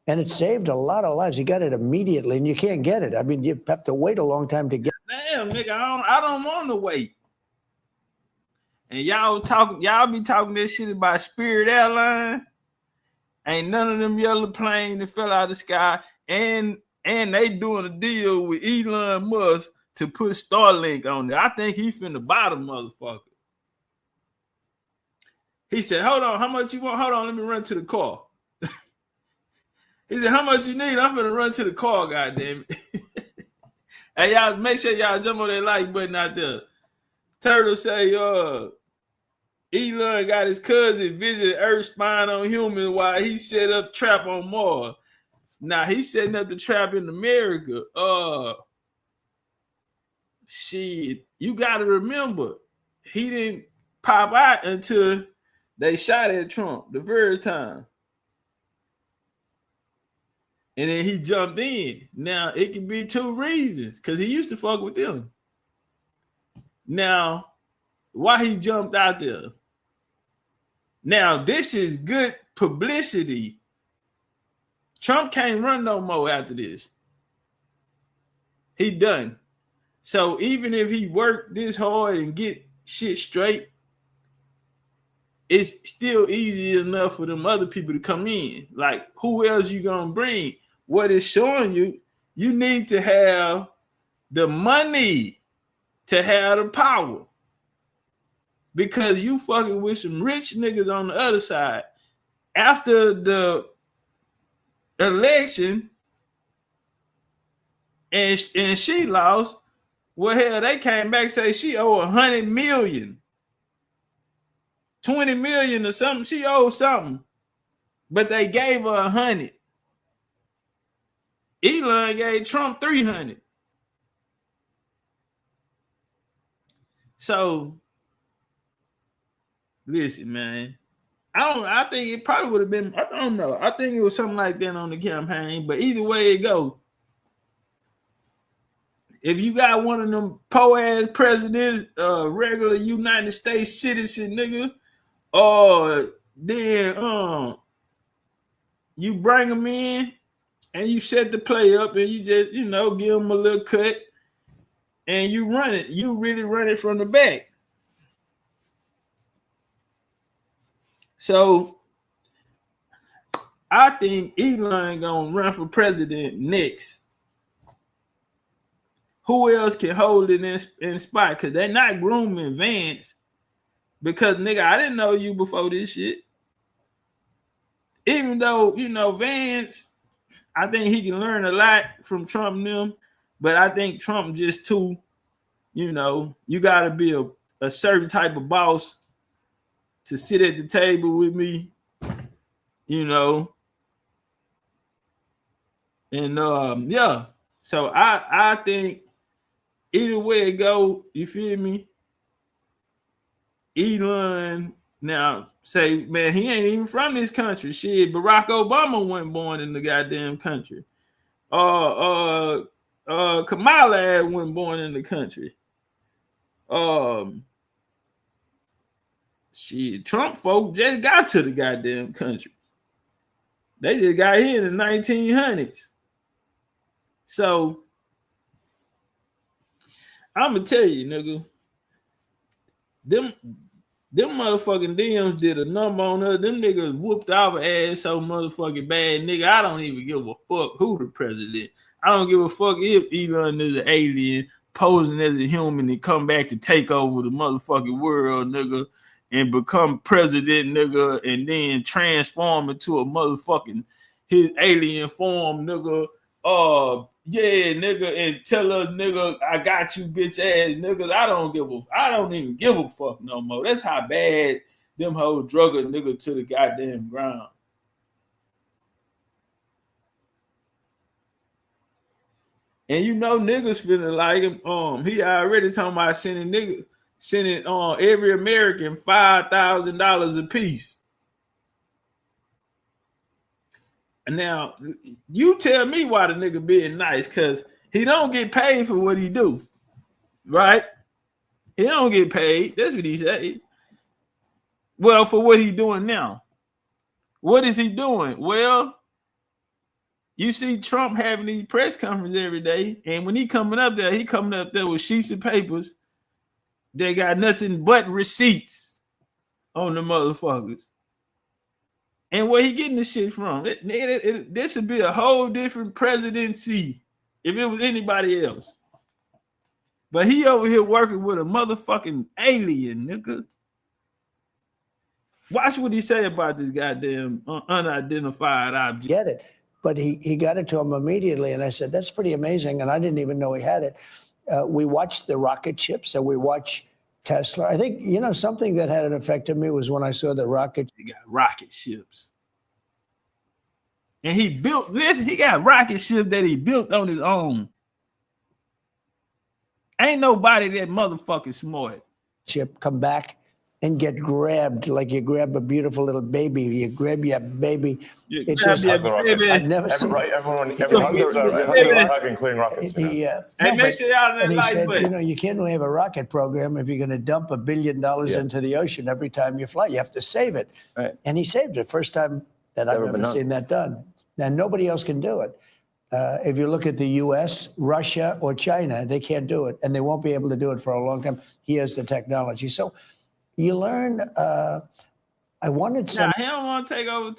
and it saved a lot of lives. He got it immediately, and you can't get it. I mean, you have to wait a long time to get it. Damn, nigga, I don't want to wait. And y'all be talking this shit about Spirit Airline. Ain't none of them yellow planes that fell out of the sky. And they doing a deal with Elon Musk to put Starlink on there. I think he finna buy the motherfucker. He said, hold on, how much you want? Hold on, let me run to the car. He said, how much you need? I'm finna run to the car, goddamn it. Hey, y'all, make sure y'all jump on that like button out there. Turtle say, Elon got his cousin visit Earth spying on humans while he set up trap on Mars. Now he's setting up the trap in America. Shit, you gotta remember, he didn't pop out until they shot at Trump the first time. And then he jumped in. Now it could be 2 reasons, because he used to fuck with them. Now, why he jumped out there? Now, this is good publicity. Trump can't run no more after this. He done. So even if he worked this hard and get shit straight, it's still easy enough for them other people to come in. Like, who else you gonna bring? What it's showing you, you need to have the money to have the power. Because you fucking with some rich niggas on the other side. After the election and she lost, well, hell, they came back and say she owe 100 million. 20 million or something. She owed something. But they gave her 100. Elon gave Trump 300. So listen, man. I think it probably would have been, I don't know. I think it was something like that on the campaign, but either way it go, if you got one of them po-ass presidents, regular United States citizen nigga, then you bring them in and you set the play up and you just, you know, give them a little cut and you run it. You really run it from the back. So I think Elon gonna run for president next. Who else can hold it in spot? Because they're not grooming Vance. Because nigga, I didn't know you before this shit. even though, you know, Vance, I think he can learn a lot from Trump and them, but I think Trump just too, you know, you got to be a certain type of boss to sit at the table with me, you know. And yeah, so I think either way it go, you feel me? Elon now say, man, he ain't even from this country. Shit, Barack Obama wasn't born in the goddamn country. Kamala wasn't born in the country. Shit, Trump folk just got to the goddamn country. They just got here in the 1900s. So I'm gonna tell you, nigga, them motherfucking DMs did a number on her. Them niggas whooped our ass so motherfucking bad, nigga. I don't even give a fuck who the president. I don't give a fuck if Elon is an alien posing as a human and come back to take over the motherfucking world, nigga, and become president, nigga, and then transform into a motherfucking his alien form, nigga. Yeah, nigga, and tell us, nigga, I got you, bitch ass niggas. I don't even give a fuck no more. That's how bad them hoes drug a nigga to the goddamn ground. And you know niggas feeling like him. He already talking about sending every American $5,000 a piece. Now, you tell me why the nigga being nice, because he don't get paid for what he do, right? He don't get paid. That's what he said. Well, for what he doing now. What is he doing? Well, you see Trump having these press conferences every day, and when he coming up there with sheets of papers. They got nothing but receipts on the motherfuckers. And where he getting this shit from? This would be a whole different presidency if it was anybody else. But he over here working with a motherfucking alien, nigga. Watch what he say about this goddamn unidentified object. Get it. But he got it to him immediately. And I said, that's pretty amazing. And I didn't even know he had it. We watched the rocket ships and we watched Tesla. I think, you know, something that had an effect on me was when I saw the rocket. He got rocket ships. And he built this. He got rocket ships that he built on his own. Ain't nobody that motherfucking smart. Ship come back and get grabbed like you grab a beautiful little baby. You grab your baby. It just I've never seen everyone needs a hug, including rockets. And make sure y'all and he said, you know, you can't really have a rocket program if you're going to dump $1 billion into the ocean every time you fly. You have to save it. Right. And he saved it. First time that I've ever seen that done. Now, nobody else can do it. If you look at the U.S., Russia, or China, they can't do it. And they won't be able to do it for a long time. He has the technology. So you learn. I wanted some. Nah, he don't want to take over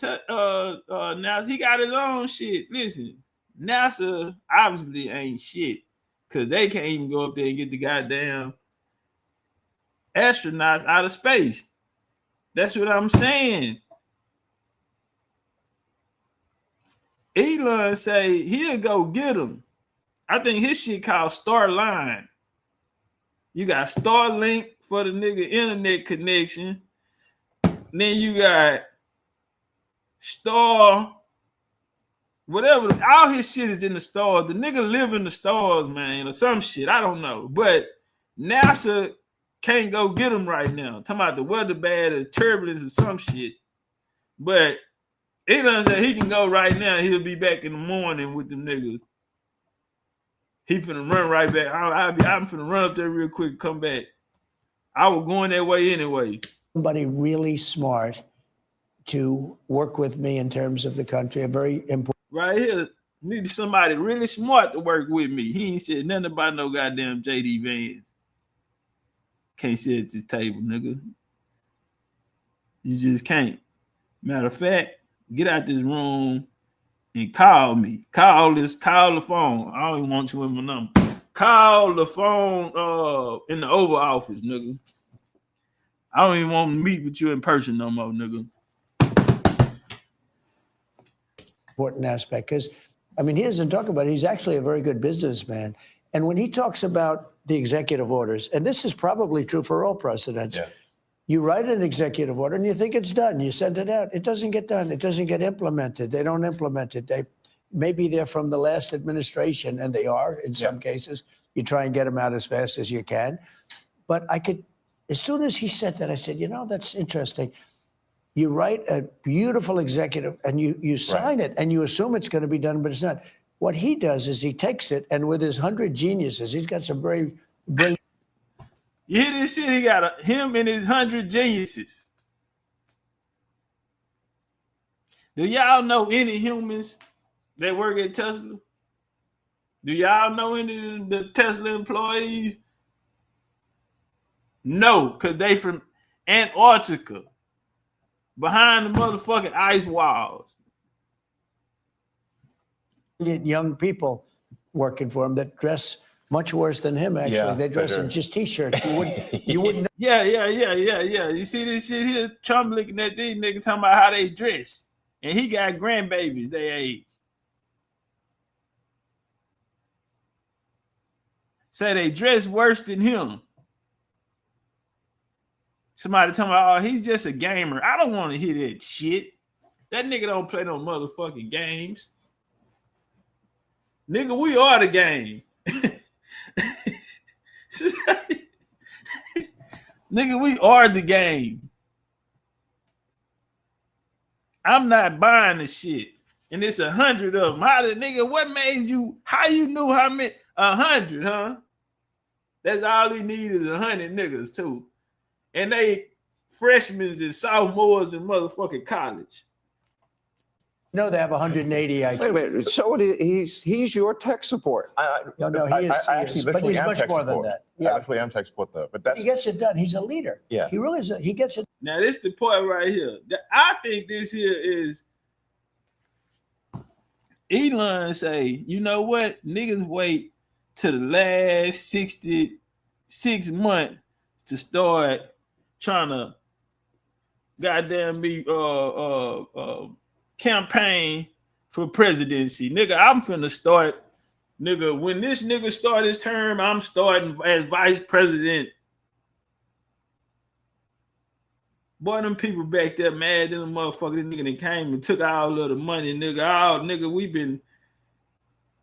NASA. He got his own shit. Listen, NASA obviously ain't shit because they can't even go up there and get the goddamn astronauts out of space. That's what I'm saying. Elon say he'll go get them. I think his shit called Starline. You got Starlink for the nigga internet connection. Then you got Star, whatever. All his shit is in the stars. The nigga live in the stars, man, or some shit. I don't know. But NASA can't go get him right now. Talking about the weather bad or turbulence or some shit. But Elon said he can go right now. He'll be back in the morning with them niggas. He finna run right back. I'm finna run up there real quick, come back. I was going that way anyway. Somebody really smart to work with me in terms of the country. A very important. Right here, need somebody really smart to work with me. He ain't said nothing about no goddamn JD Vance. Can't sit at this table, nigga. You just can't. Matter of fact, get out this room and call me. Call the phone. I don't even want you in my number. Call the phone in the Oval Office, nigga. I don't even want to meet with you in person no more, nigga. important aspect because, I mean, he doesn't talk about it. He's actually a very good businessman. And when he talks about the executive orders, and this is probably true for all presidents, you write an executive order and you think it's done. You send it out. It doesn't get done. It doesn't get implemented. They don't implement it. Maybe they're from the last administration, and they are in some cases. You try and get them out as fast as you can. But as soon as he said that, I said, you know, that's interesting. You write a beautiful executive and you sign it and you assume it's going to be done, but it's not. What he does is he takes it and with his 100 geniuses, he's got some very brilliant. You hear this shit? He got him and his 100 geniuses. Do y'all know any humans that work at Tesla? Do y'all know any of the Tesla employees? No, because they from Antarctica. Behind the motherfucking ice walls. Young people working for him that dress much worse than him, actually. Yeah, they dress in just T-shirts. You wouldn't Yeah. You see this shit here? Trump looking at these niggas talking about how they dress. And he got grandbabies their age. Say they dress worse than him. Somebody talking about, oh, he's just a gamer. I don't want to hear that shit. That nigga don't play no motherfucking games. Nigga, we are the game. Nigga, we are the game. I'm not buying the shit. And it's 100 of them. How the nigga, what made you, how you knew how many? 100, huh? That's all he needs is 100 niggas too. And they freshmen and sophomores in motherfucking college. No, they have 180 IQ. Wait a minute. So he's your tech support. No, he is. I actually but he's am much tech more support. than that. Yeah. I actually am tech support though. But He gets it done. He's a leader. Yeah. He really is. He gets it. Now, this the point right here. I think this here is Elon say, you know what? Niggas wait to the last 66 months to start trying to goddamn be campaign for presidency. Nigga, I'm finna start. Nigga, when this nigga start his term, I'm starting as vice president. Boy, them people back there mad than a motherfucker. This nigga that came and took all of the money, nigga. We been,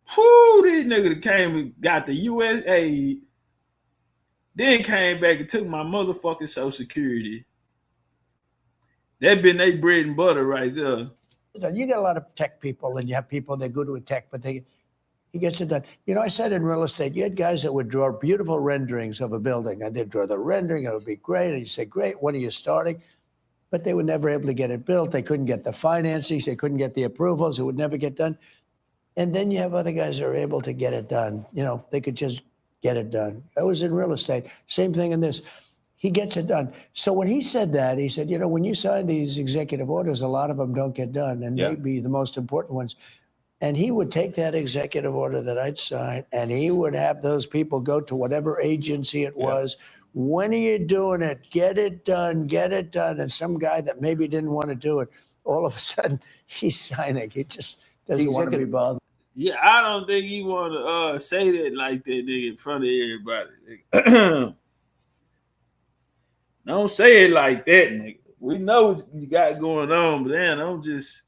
this nigga that came and got the U.S. aid, then came back and took my motherfucking Social Security. That been they bread and butter right there. You get a lot of tech people, and you have people that are good with tech, but he gets it done. You know, I said in real estate, you had guys that would draw beautiful renderings of a building, and they'd draw the rendering, it would be great, and you say, great, when are you starting? But they were never able to get it built. They couldn't get the financing, they couldn't get the approvals, it would never get done. And then you have other guys that are able to get it done. You know, they could just get it done. That was in real estate. Same thing in this. He gets it done. So when he said that, he said, you know, when you sign these executive orders, a lot of them don't get done, and maybe the most important ones. And he would take that executive order that I'd sign, and he would have those people go to whatever agency it was. When are you doing it? Get it done, get it done. And some guy that maybe didn't want to do it, all of a sudden he's signing. He just doesn't want to be bothered. Yeah, I don't think he want to say that like that, nigga, in front of everybody. Don't say it like that, nigga. We know what you got going on, but then don't just,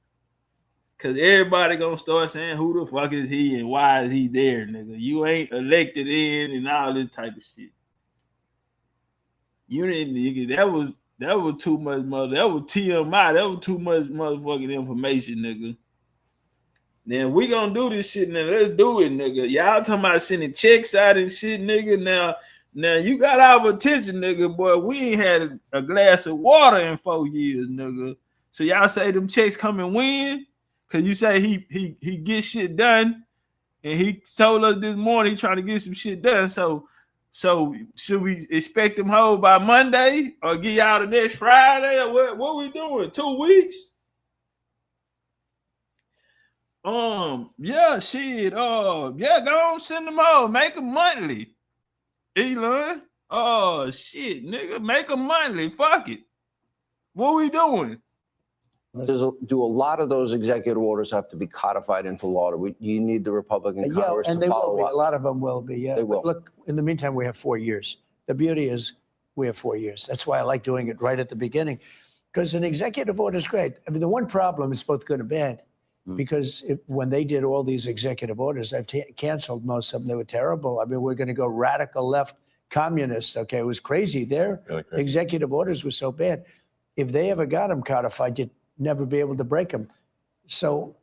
because everybody gonna start saying who the fuck is he and why is he there, nigga. You ain't elected in and all this type of shit. You didn't, nigga. That was too much mother. That was TMI. That was too much motherfucking information, nigga. Then we gonna do this shit, nigga. Let's do it, nigga. Y'all talking about sending checks out and shit, nigga. Now you got our attention, nigga. Boy, we ain't had a glass of water in 4 years, nigga. So y'all say them checks come and win? Cause you say he gets shit done, and he told us this morning he trying to get some shit done. So should we expect him home by Monday or get y'all the next Friday or what we doing? 2 weeks? Yeah, shit. Yeah, go on, send them all. Make them monthly. Elon. Oh shit, nigga. Make them monthly. Fuck it. What we doing? Do a lot of those executive orders have to be codified into law? Do you need the Republican Congress and to they will follow be. up? A lot of them will be. Yeah, They will. But look, in the meantime, we have 4 years. The beauty is we have 4 years. That's why I like doing it right at the beginning, because an executive order is great. I mean, the one problem is both good and bad, because when they did all these executive orders, I've canceled most of them. They were terrible. I mean, we're going to go radical left communists. Okay, it was crazy. Their executive orders were so bad. If they ever got them codified, you'd never be able to break them. So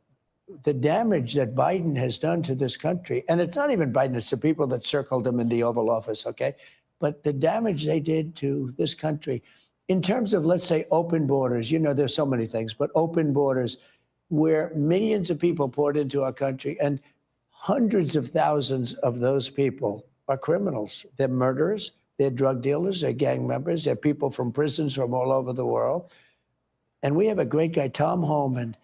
the damage that Biden has done to this country, and it's not even Biden, it's the people that circled him in the Oval Office, okay? But the damage they did to this country, in terms of, let's say, open borders, you know, there's so many things, but open borders where millions of people poured into our country, and hundreds of thousands of those people are criminals. They're murderers, they're drug dealers, they're gang members, they're people from prisons from all over the world. And we have a great guy, Tom Homan,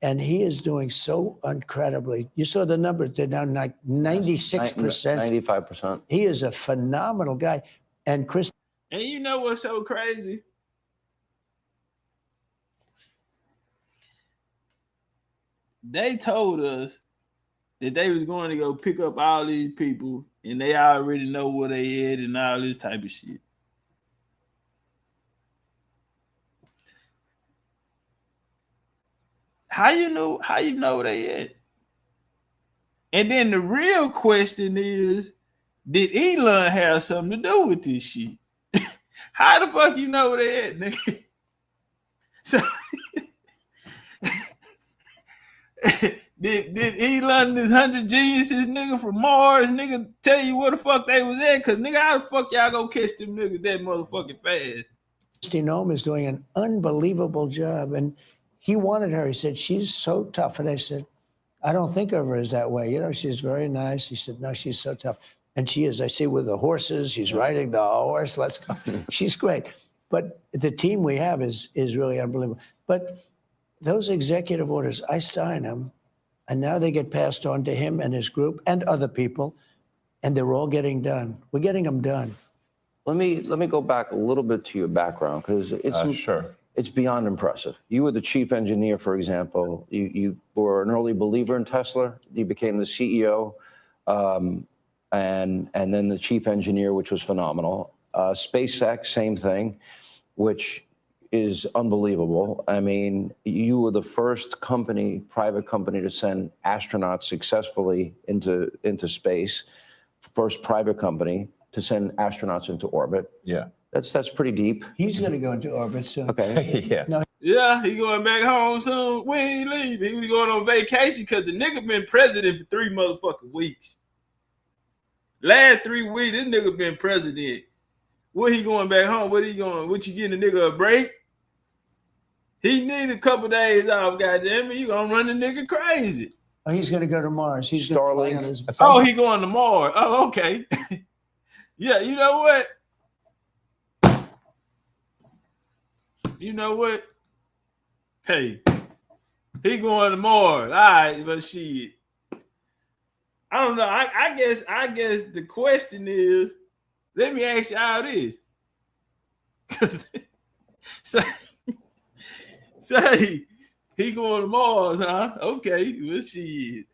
and he is doing so incredibly. You saw the numbers, they're now like 96%. 95%. He is a phenomenal guy. And Chris. And you know what's so crazy? They told us that they was going to go pick up all these people, and they already know where they at and all this type of shit. How you know where they at? And then the real question is, did Elon have something to do with this shit? How the fuck you know where they at, nigga? So did Elon, this 100 geniuses nigga from Mars, nigga, tell you where the fuck they was at? Cause nigga, how the fuck y'all go catch them niggas that motherfucking fast? Kristi Noem is doing an unbelievable job, and he wanted her. He said, she's so tough. And I said, I don't think of her as that way. You know, she's very nice. He said, no, she's so tough. And she is. I see with the horses, she's riding the horse. Let's go. She's great. But the team we have is really unbelievable. But those executive orders, I sign them, and now they get passed on to him and his group and other people, and they're all getting done. We're getting them done. Let me go back a little bit to your background, because it's beyond impressive. You were the chief engineer, for example. You were an early believer in Tesla. You became the CEO, and then the chief engineer, which was phenomenal. SpaceX, same thing, which is unbelievable. I mean, you were the first private company to send astronauts successfully into space, first private company to send astronauts into orbit. Yeah. That's pretty deep. He's going to go into orbit soon. Okay. Yeah. No. Yeah, he going back home soon. When he leave, he was going on vacation because the nigga been president for 3 motherfucking weeks. Last 3 weeks, this nigga been president. When he going back home? What he going? What you getting the nigga a break? He need a couple days off, goddamn it. You gonna run the nigga crazy. Oh, he's going to go to Mars. He's Starlink. Oh, he going to Mars. Oh, okay. Yeah, you know what? You know what? Hey, he going to Mars. All right, but shit. I don't know. I guess the question is, let me ask y'all this. Say he going to Mars, huh? Okay, well shit.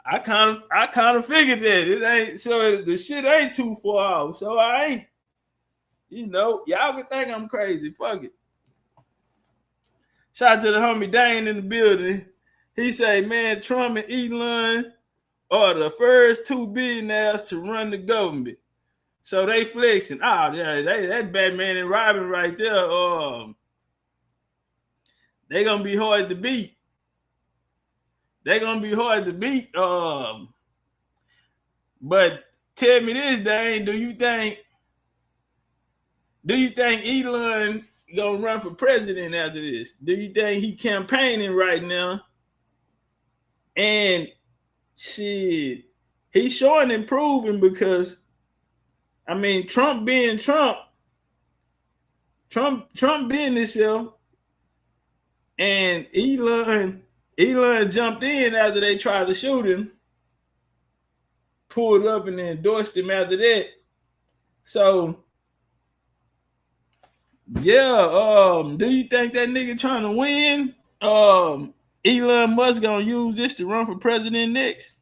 I kind of figured that it ain't, so the shit ain't too far off. So I ain't, you know, y'all can think I'm crazy. Fuck it. Shout out to the homie Dane in the building. He say, man, Trump and Elon are the first 2 billionaires to run the government. So they flexing. Oh, yeah, that Batman and Robin right there. They gonna be hard to beat. But tell me this, Dane, do you think Elon gonna run for president after this? Do you think he campaigning right now? And shit, he's showing improving because, I mean, Trump being himself, and Elon jumped in after they tried to shoot him, pulled up and endorsed him after that. So Yeah, do you think that nigga trying to win? Elon Musk gonna use this to run for president next?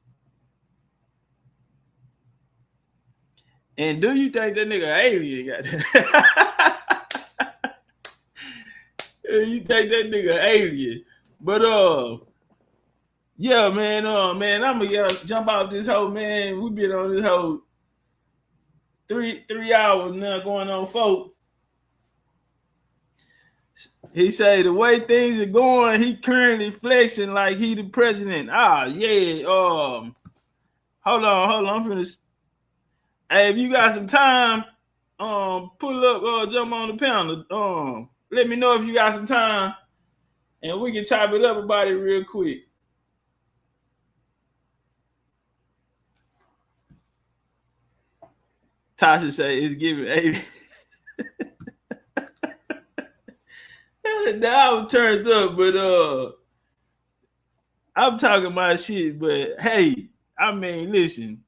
And do you think that nigga alien got that? You think that nigga alien? But yeah, man, man, I'm gonna jump out this whole man. We been on this whole three hours now, going on 4. He say the way things are going, he currently flexing like he the president. Ah, yeah. Hold on. I'm finna. Hey, if you got some time, pull up, jump on the panel. Let me know if you got some time, and we can chop it up about it real quick. Tasha say it's giving 80. Now I'm turned up, but I'm talking my shit. But hey, I mean, listen.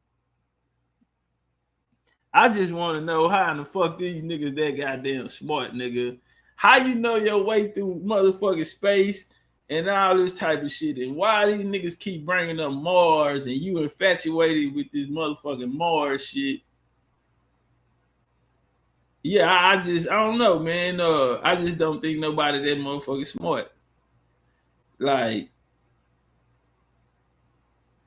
I just want to know how in the fuck these niggas that goddamn smart, nigga. How you know your way through motherfucking space and all this type of shit, and why these niggas keep bringing up Mars and you infatuated with this motherfucking Mars shit. Yeah, I don't know, man. I just don't think nobody that motherfucking smart. Like,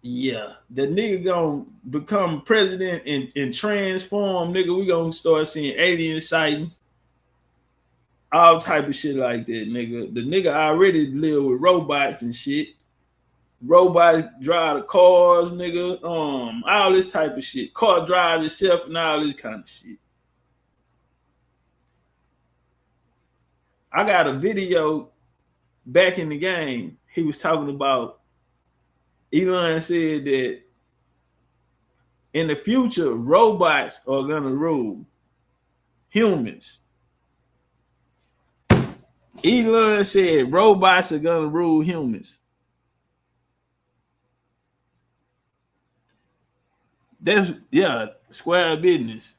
yeah, the nigga gonna become president and transform, nigga. We gonna start seeing alien sightings, all type of shit like that, nigga. The nigga already live with robots and shit. Robots drive the cars, nigga. All this type of shit. Car drive itself and all this kind of shit. I got a video back in the game. He was talking about, Elon said that in the future, robots are gonna rule humans. Elon said robots are gonna rule humans. That's, yeah, square business.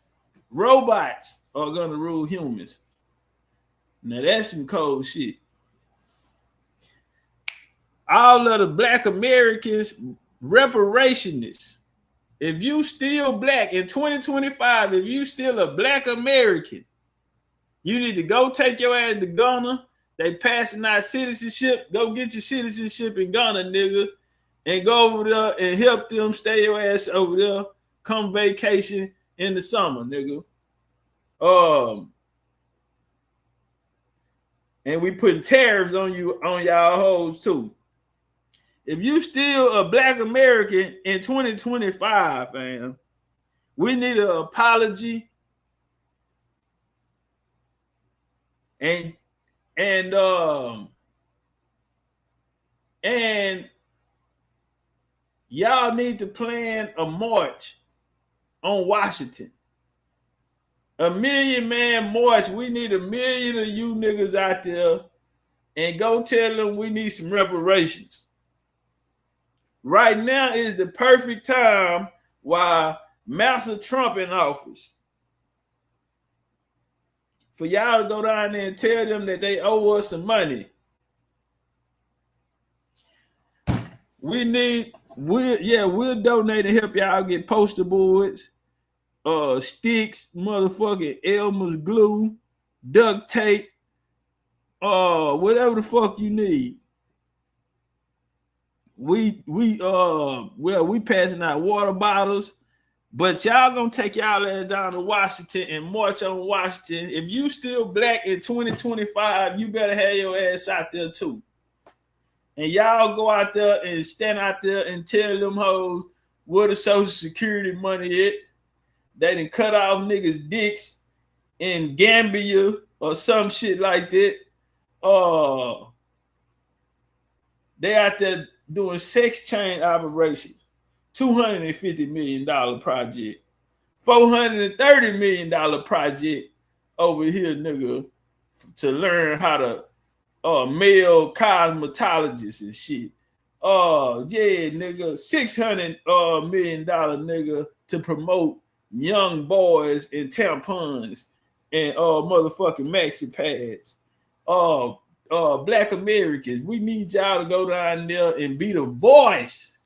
Robots are gonna rule humans. Now that's some cold shit. All of the black Americans, reparationists. If you still black in 2025, if you still a black American, you need to go take your ass to Ghana. They passing out citizenship. Go get your citizenship in Ghana, nigga, and go over there and help them stay your ass over there. Come vacation in the summer, nigga. And we putting tariffs on you, on y'all hoes too. If you still a black American in 2025, man, we need an apology. And y'all need to plan a march on Washington. A 1,000,000-man march. We need 1,000,000 of you niggas out there, and go tell them we need some reparations. Right now is the perfect time while Master Trump in office for y'all to go down there and tell them that they owe us some money. We'll donate and help y'all get poster boards, sticks, motherfucking Elmer's glue, duct tape, whatever the fuck you need. We passing out water bottles, but y'all gonna take y'all ass down to Washington and march on Washington. If you still black in 2025, you better have your ass out there too. And y'all go out there and stand out there and tell them hoes where the Social Security money is. They done cut off niggas' dicks in Gambia or some shit like that. They out there doing sex change operations. $250 million project. $430 million project over here, nigga, to learn how to male cosmetologists and shit. Yeah, nigga, $600 million, nigga, to promote young boys and tampons and motherfucking maxi pads. Black Americans, we need y'all to go down there and be the voice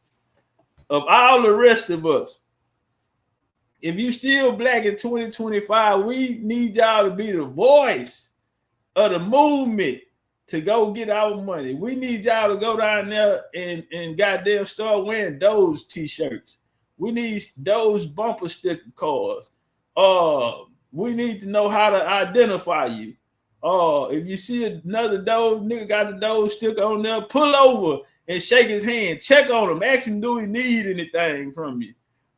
of all the rest of us. If you still black in 2025, we need y'all to be the voice of the movement to go get our money. We need y'all to go down there and goddamn start wearing those t-shirts. We need those bumper sticker cards. We need to know how to identify you. If you see another Doge nigga got the Doge sticker on there, pull over and shake his hand. Check on him. Ask him, do he need anything from you?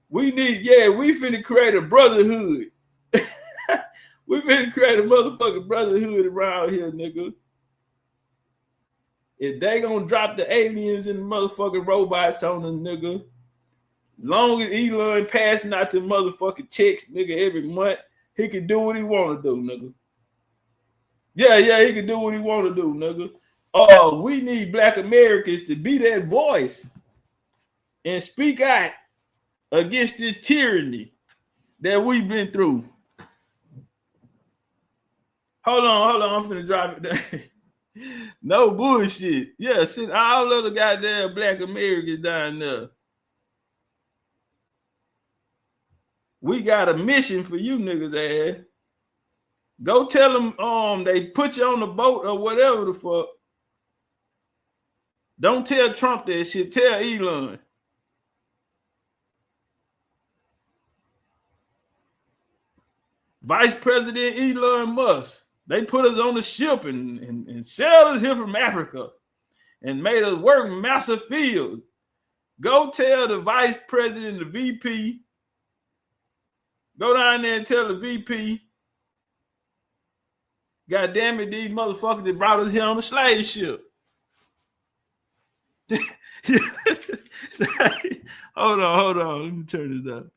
We finna create a brotherhood. We finna create a motherfucking brotherhood around here, nigga. If they gonna drop the aliens and the motherfucking robots on them, nigga, long as Elon passing out the motherfucking checks, nigga, every month, he can do what he wanna do, nigga. Yeah, he can do what he wanna do, nigga. We need Black Americans to be that voice and speak out against this tyranny that we've been through. Hold on, I'm finna drop it down. No bullshit. Yeah, send all of the goddamn Black Americans down there. We got a mission for you niggas, ass. Go tell them they put you on the boat or whatever the fuck. Don't tell Trump that shit. Tell Elon. Vice President Elon Musk. They put us on the ship and sailed us here from Africa and made us work massive fields. Go tell the Vice President, the VP. Go down there and tell the VP. God damn it, these motherfuckers that brought us here on the slave ship. Hold on. Let me turn this up.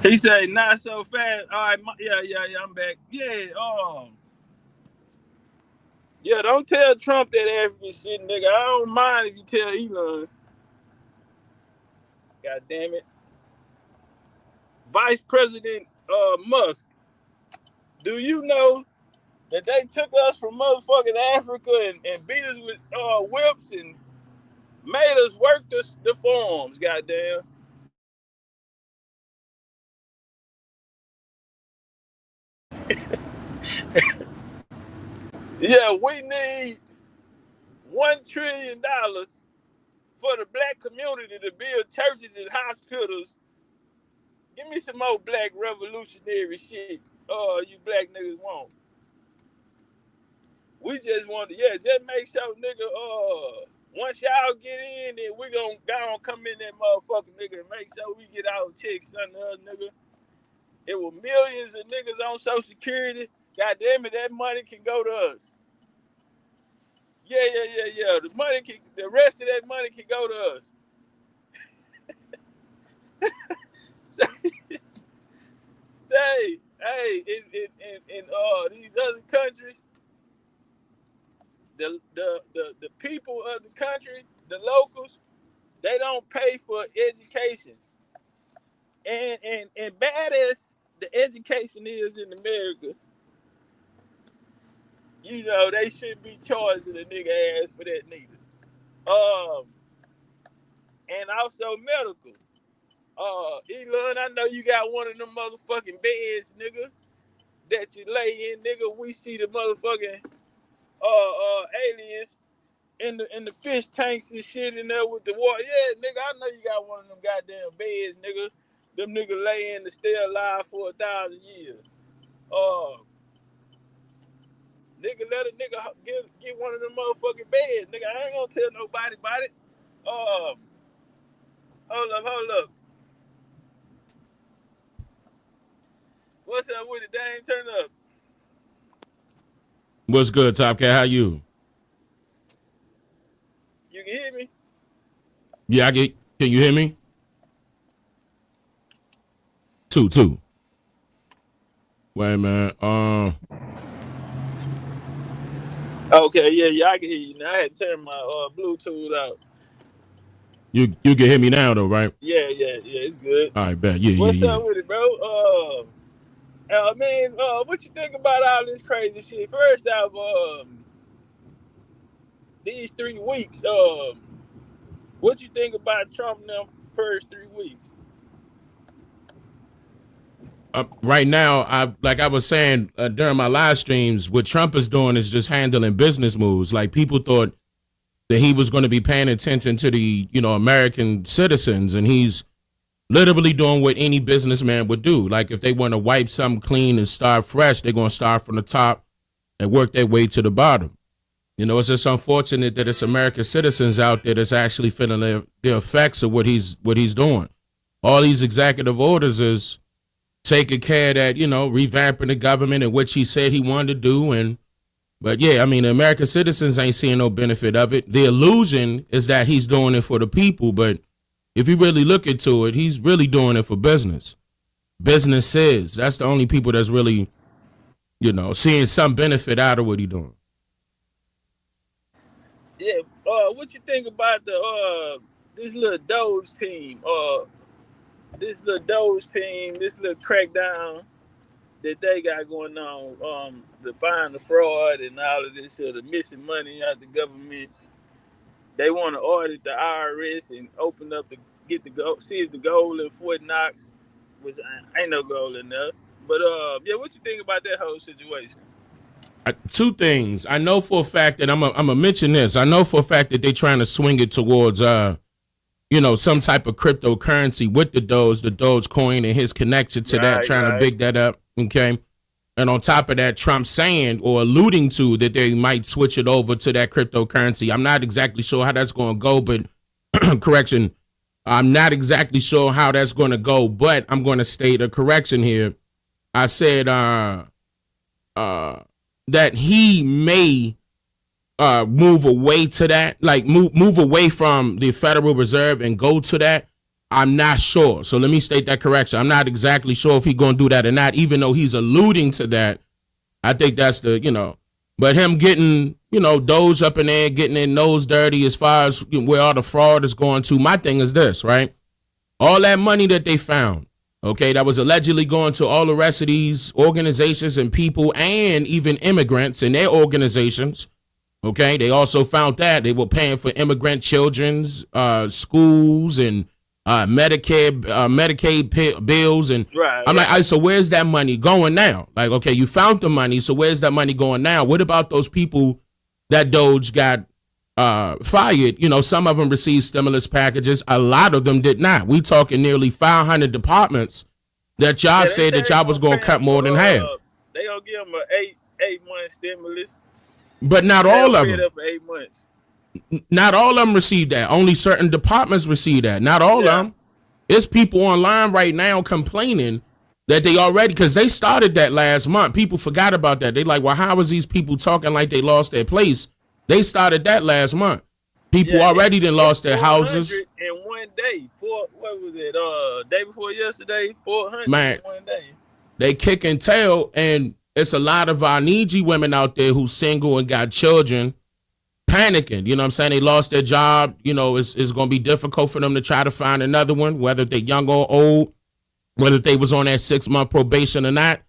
He said, not so fast. All right, yeah, I'm back. Yeah, don't tell Trump that African shit, nigga. I don't mind if you tell Elon. God damn it. Vice President Musk, do you know that they took us from motherfucking Africa and beat us with whips and made us work the farms, goddamn? Yeah, we need $1 trillion for the black community to build churches and hospitals. Give me some more black revolutionary shit. You black niggas want. We just want to, just make sure, nigga, once y'all get in, then we gonna go come in that motherfucker, nigga, and make sure we get our checks under us, nigga. It was millions of niggas on Social Security. God damn it, that money can go to us. Yeah. The rest of that money can go to us. Say, hey, in these other countries, the people of the country, the locals, they don't pay for education. And bad as the education is in America, you know, they shouldn't be charging a nigga ass for that neither. and also medical. Elon, I know you got one of them motherfucking beds, nigga, that you lay in, nigga. We see the motherfucking aliens in the fish tanks and shit in there with the water. Yeah, nigga, I know you got one of them goddamn beds, nigga. Them niggas lay in to stay alive for 1,000 years. Nigga, let a nigga get one of them motherfucking beds, nigga. I ain't gonna tell nobody about it. Hold up. What's up with it? They ain't turn up. What's good, TOPCATZ? How you? You can hear me? Yeah, can you hear me? 2. Wait a minute. Okay, yeah, I can hear you now. I had to turn my Bluetooth out. You can hear me now though, right? Yeah, it's good. All right, bet. Yeah. What's up with it, bro? Man, what you think about all this crazy shit? First off, these 3 weeks, what you think about Trump in them first 3 weeks? Right now, like I was saying during my live streams, what Trump is doing is just handling business moves. Like people thought that he was going to be paying attention to the, American citizens, and he's literally doing what any businessman would do. Like if they want to wipe something clean and start fresh, they're going to start from the top and work their way to the bottom. It's just unfortunate that it's American citizens out there that's actually feeling the effects of what he's doing. All these executive orders is taking care of that, revamping the government and what he said he wanted to do. But yeah, I mean, the American citizens ain't seeing no benefit of it. The illusion is that he's doing it for the people, but if you really look into it, he's really doing it for business. Businesses, that's the only people that's really, seeing some benefit out of what he's doing. Yeah, what you think about this little Doge team? This little crackdown that they got going on, to find the fraud and all of this, the missing money out the government. They want to audit the IRS and open up see if the gold in Fort Knox, which ain't no gold in there. But yeah, what you think about that whole situation? 2 things. I know for a fact that I'm gonna mention this. I know for a fact that they're trying to swing it towards some type of cryptocurrency with the Dogecoin and his connection to that, trying to big that up. Okay. And on top of that, Trump saying or alluding to that they might switch it over to that cryptocurrency. I'm not exactly sure how that's going to go, but correction, I'm not exactly sure how that's going to go, but I'm going to state a correction here. I said that he may move away to that, like move away from the Federal Reserve and go to that. I'm not sure. So let me state that correction. I'm not exactly sure if he's going to do that or not, even though he's alluding to that. I think that's but him getting, Doge up in there, getting their nose dirty as far as where all the fraud is going to. My thing is this, right? All that money that they found, okay, that was allegedly going to all the rest of these organizations and people and even immigrants and their organizations. Okay, they also found that they were paying for immigrant children's schools and Medicaid bills, and I'm like, so where's that money going now? Like, okay, you found the money, so where's that money going now? What about those people that Doge got fired? Some of them received stimulus packages, a lot of them did not. We talking nearly 500 departments that y'all said that y'all was gonna cut more than half. They gonna give them an 8-month stimulus, but not all of them. For 8 months. Not all of them received that. Only certain departments received that. Not all of them. There's people online right now complaining that they already, because they started that last month. People forgot about that. They like, well, how is these people talking like they lost their place? They started that last month. People already done lost their houses. In one day. What was it? Day before yesterday, 400 Man, in one day. They kick and tail, and it's a lot of our needy women out there who's single and got children panicking. You know what I'm saying? They lost their job. It's going to be difficult for them to try to find another one, whether they're young or old, whether they was on that 6-month probation or not.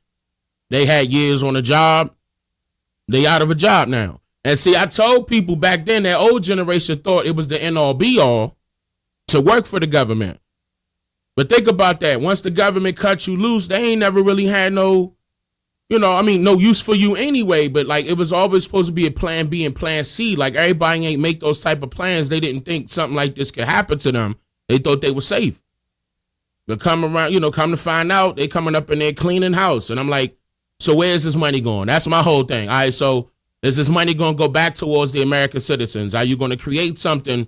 They had years on a job. They out of a job now. And see, I told people back then that old generation thought it was the end all be all to work for the government. But think about that. Once the government cut you loose, they ain't never really had no, no use for you anyway. But like, it was always supposed to be a plan B and plan C. Like, everybody ain't make those type of plans. They didn't think something like this could happen to them. They thought they were safe. But come to find out, they coming up in there cleaning house. And I'm like, so where's this money going? That's my whole thing. All right, so is this money going to go back towards the American citizens? Are you going to create something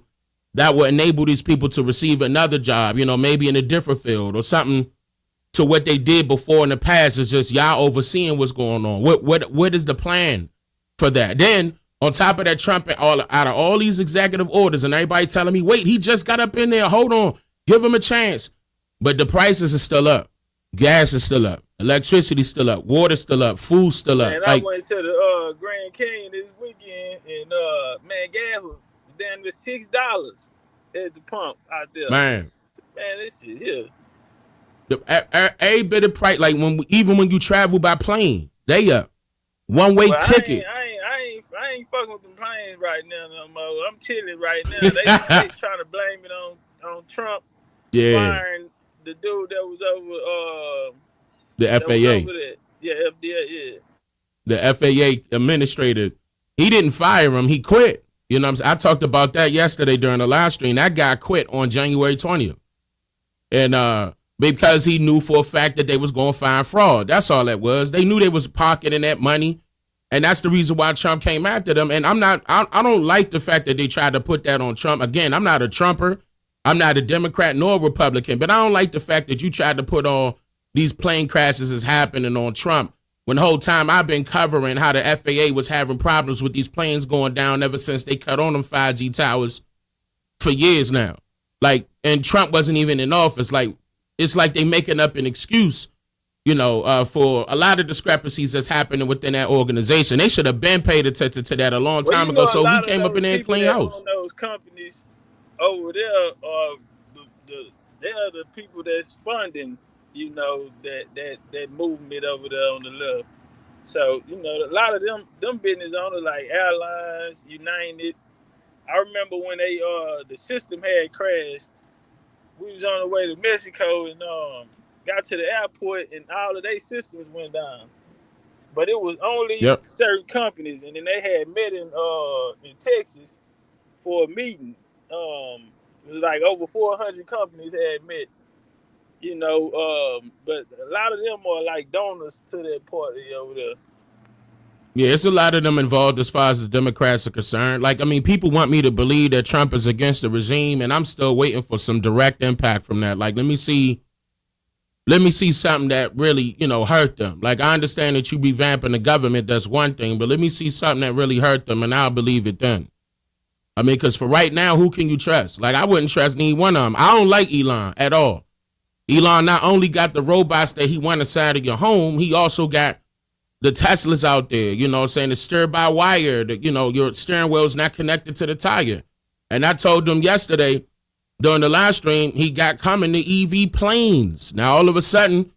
that will enable these people to receive another job, maybe in a different field or something to what they did before in the past? Is just y'all overseeing what's going on. What is the plan for that? Then on top of that, Trump, out of all these executive orders and everybody telling me, wait, he just got up in there. Hold on, give him a chance. But the prices are still up. Gas is still up. Electricity still up. Water still up. Food still up. And I went to the Grand Canyon this weekend, and gas was down to $6 at the pump out there. Man, this shit here. Every bit of price, like even when you travel by plane, they up. One-way ticket. I ain't fucking with the planes right now no more. I'm chilling right now. They trying to blame it on Trump. Yeah. Firing the dude that was over the FAA. Yeah, FDA, yeah. The FAA administrator, he didn't fire him, he quit. You know what I'm saying? I talked about that yesterday during the live stream. That guy quit on January 20th. And because he knew for a fact that they was going to find fraud. That's all that was. They knew they was pocketing that money. And that's the reason why Trump came after them. And I don't like the fact that they tried to put that on Trump. Again, I'm not a Trumper. I'm not a Democrat nor a Republican, but I don't like the fact that you tried to put all these plane crashes is happening on Trump when the whole time I've been covering how the FAA was having problems with these planes going down ever since they cut on them 5G towers for years now. Like, and Trump wasn't even in office. Like, it's like they making up an excuse, for a lot of discrepancies that's happening within that organization. They should have been paid attention to that a long time ago. So we came up in there and clean house. Those companies over there are they're the people that's funding, that movement over there on the left. So, a lot of them business owners like airlines, United. I remember when the system had crashed. We was on the way to Mexico and got to the airport and all of their systems went down. But it was only certain companies, and then they had met in Texas for a meeting. It was like over 400 companies had met, but a lot of them are like donors to that party over there. Yeah, it's a lot of them involved as far as the Democrats are concerned. Like, I mean, people want me to believe that Trump is against the regime, and I'm still waiting for some direct impact from that. Like, let me see something that really, hurt them. Like, I understand that you revamping the government, that's one thing, but let me see something that really hurt them, and I'll believe it then. I mean, because for right now, who can you trust? Like, I wouldn't trust neither one of them. I don't like Elon at all. Elon not only got the robots that he want inside of your home, he also got the Teslas out there, saying it's steered by wire, that, your steering wheel is not connected to the tire. And I told them yesterday during the live stream, he got coming to EV planes. Now, all of a sudden,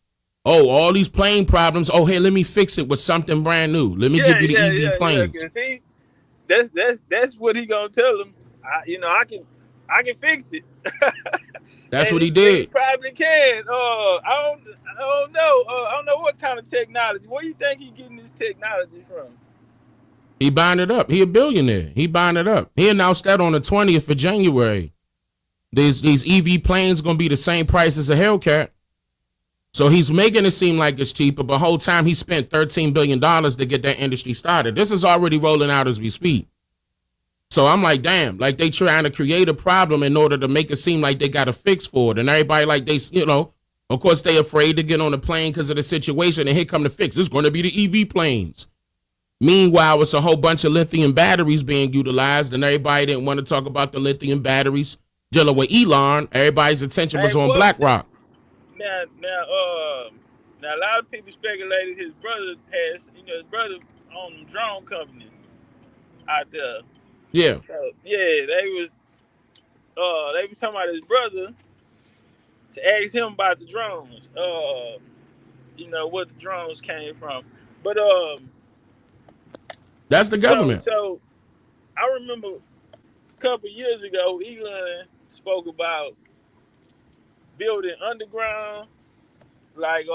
all these plane problems. Oh, hey, let me fix it with something brand new. Let me give you the EV planes. See, that's what he gonna tell them. I can fix it. That's what he did. He probably can. I don't know. I don't know what kind of technology. Where you think he getting this technology from? He buying it up. He a billionaire. He buying it up. He announced that on the 20th of January. These EV planes gonna be the same price as a Hellcat. So he's making it seem like it's cheaper, but the whole time he spent $13 billion to get that industry started. This is already rolling out as we speak. So I'm like, damn, like they trying to create a problem in order to make it seem like they got a fix for it. And everybody like they, of course they afraid to get on the plane because of the situation. And here come the fix. It's going to be the EV planes. Meanwhile, it's a whole bunch of lithium batteries being utilized. And everybody didn't want to talk about the lithium batteries dealing with Elon. Everybody's attention was on BlackRock. Now a lot of people speculated his brother owned drone company out there. Yeah. So, they was talking about his brother to ask him about the drones. What the drones came from. But that's the government. So I remember a couple years ago, Elon spoke about building underground, like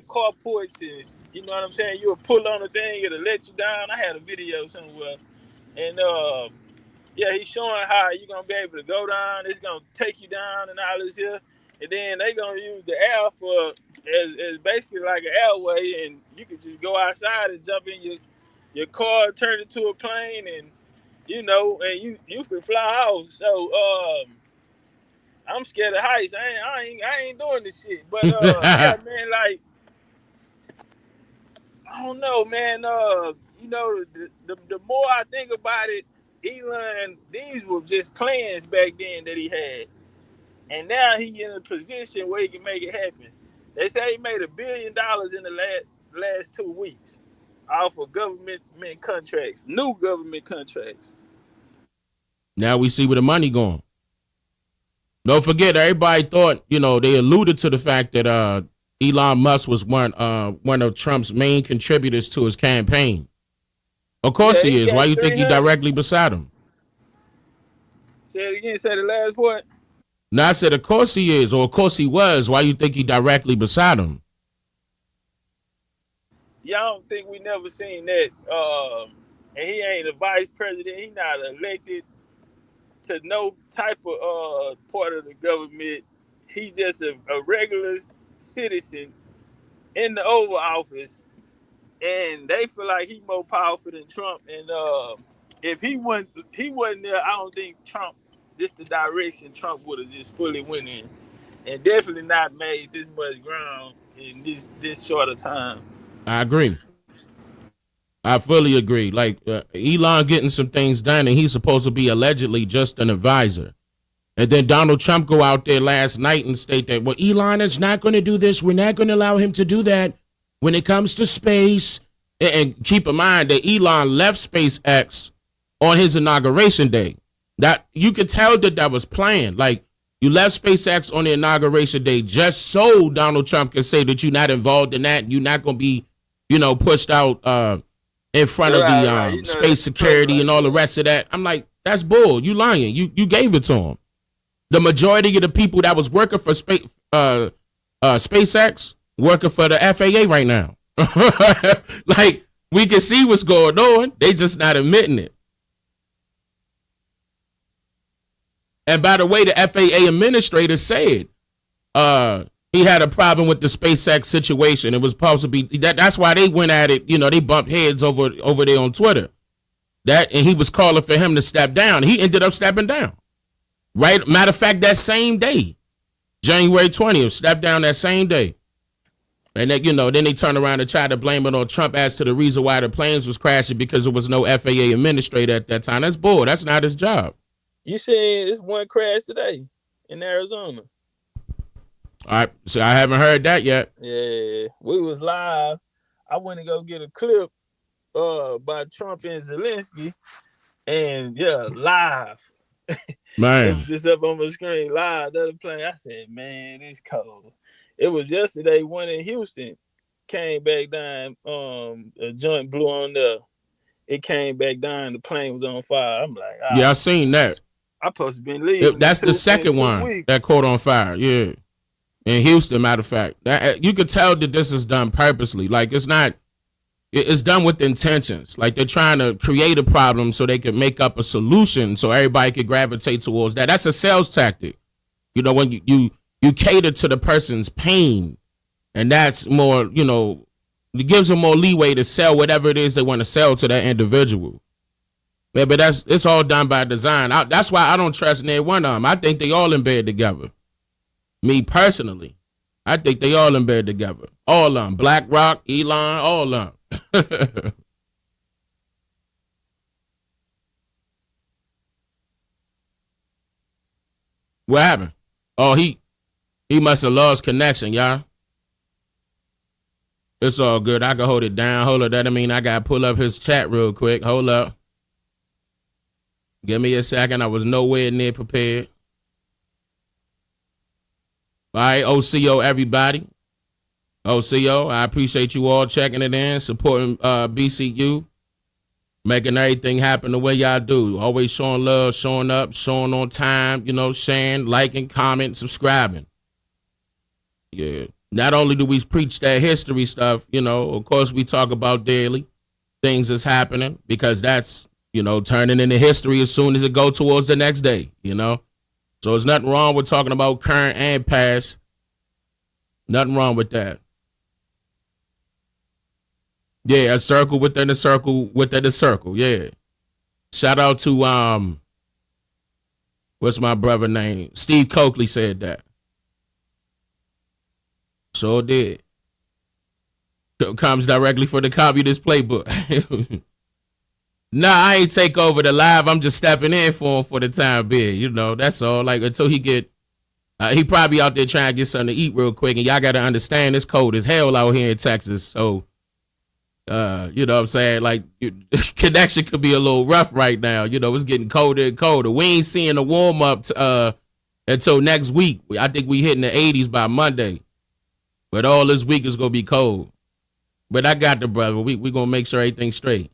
carports, and you know what I'm saying. You'll pull on the thing, it'll let you down. I had a video somewhere, and yeah, he's showing how you're gonna be able to go down. It's gonna take you down and all this here, and then they gonna use the air for as basically like an airway, and you can just go outside and jump in your car, turn it to a plane, and and you can fly off. So I'm scared of heights. I ain't doing this shit. But yeah, man, like I don't know, man. The more I think about it, Elon, these were just plans back then that he had, and now he in a position where he can make it happen. They say he made $1 billion in the last 2 weeks off of government contracts, new government contracts. Now we see where the money going. Don't forget, everybody thought, they alluded to the fact that Elon Musk was one of Trump's main contributors to his campaign. Of course he is. Why you think he directly beside him? Say it again. Say the last part. No, I said, of course he is, or of course he was. Why you think he directly beside him? Y'all don't think we never seen that? And he ain't a vice president. He not elected to no type of part of the government. He's just a regular citizen in the Oval Office, and they feel like he's more powerful than Trump. And if he wasn't there, I don't think Trump, this the direction Trump would have just fully went in, and definitely not made this much ground in this short of time. I agree. I fully agree. Like Elon getting some things done, and he's supposed to be allegedly just an advisor. And then Donald Trump go out there last night and state that, well, Elon is not going to do this. We're not going to allow him to do that when it comes to space. And keep in mind that Elon left SpaceX on his inauguration day. That you could tell that was planned. Like, you left SpaceX on the inauguration day just so Donald Trump can say that you're not involved in that. And you're not going to be, pushed out in front of the space security and all the rest of that. I'm like, that's bull. You lying. You gave it to him. The majority of the people that was working for SpaceX working for the FAA right now. Like, we can see what's going on. They just not admitting it. And by the way, the FAA administrator said he had a problem with the SpaceX situation. It was supposed to be that's why they went at it. They bumped heads over there on Twitter. And he was calling for him to step down. He ended up stepping down. Right. Matter of fact, that same day, January 20th, stepped down that same day. And then, then they turn around and try to blame it on Trump as to the reason why the planes was crashing because there was no FAA administrator at that time. That's bull. That's not his job. You saying this one crash today in Arizona? All right. So I haven't heard that yet. Yeah. We was live. I went to go get a clip by Trump and Zelensky. And yeah, live. Man. It was just up on my screen live. The other plane. I said, man, it's cold. It was yesterday, one in Houston came back down. A joint blew on there. It came back down. The plane was on fire. I'm like, yeah, I seen that. I supposed to been leaving. That's the second one that caught on fire. Yeah, in Houston. Matter of fact, you could tell that this is done purposely. Like, it's not. It's done with intentions. Like, they're trying to create a problem so they can make up a solution so everybody can gravitate towards that. That's a sales tactic. When you cater to the person's pain, and that's more, it gives them more leeway to sell whatever it is they want to sell to that individual. Yeah, but it's all done by design. That's why I don't trust neither one of them. I think they all in bed together. Me personally, I think they all in bed together. All of them. BlackRock, Elon, all of them. What happened? Oh, he must have lost connection, y'all. It's all good. I can hold it down. Hold up. That mean I got to pull up his chat real quick. Hold up. Give me a second. I was nowhere near prepared. All right, OCO, everybody. OCO, I appreciate you all checking it in, supporting BCU. making everything happen the way y'all do. Always showing love, showing up, showing on time, sharing, liking, commenting, subscribing. Yeah. Not only do we preach that history stuff, of course we talk about daily things that's happening, because that's, turning into history as soon as it go towards the next day, So there's nothing wrong with talking about current and past. Nothing wrong with that. Yeah, a circle within a circle within a circle. Yeah. Shout out to what's my brother name? Steve Coakley said that. Sure did. Comes directly for the Communist Playbook. Nah, I ain't take over the live. I'm just stepping in for him for the time being. That's all. Like, until he get, he probably out there trying to get something to eat real quick. And y'all got to understand, it's cold as hell out here in Texas. So, you know what I'm saying? Like, connection could be a little rough right now. It's getting colder and colder. We ain't seeing a warm up until next week. I think we hitting the 80s by Monday. But all this week is going to be cold. But I got the brother. We going to make sure everything's straight.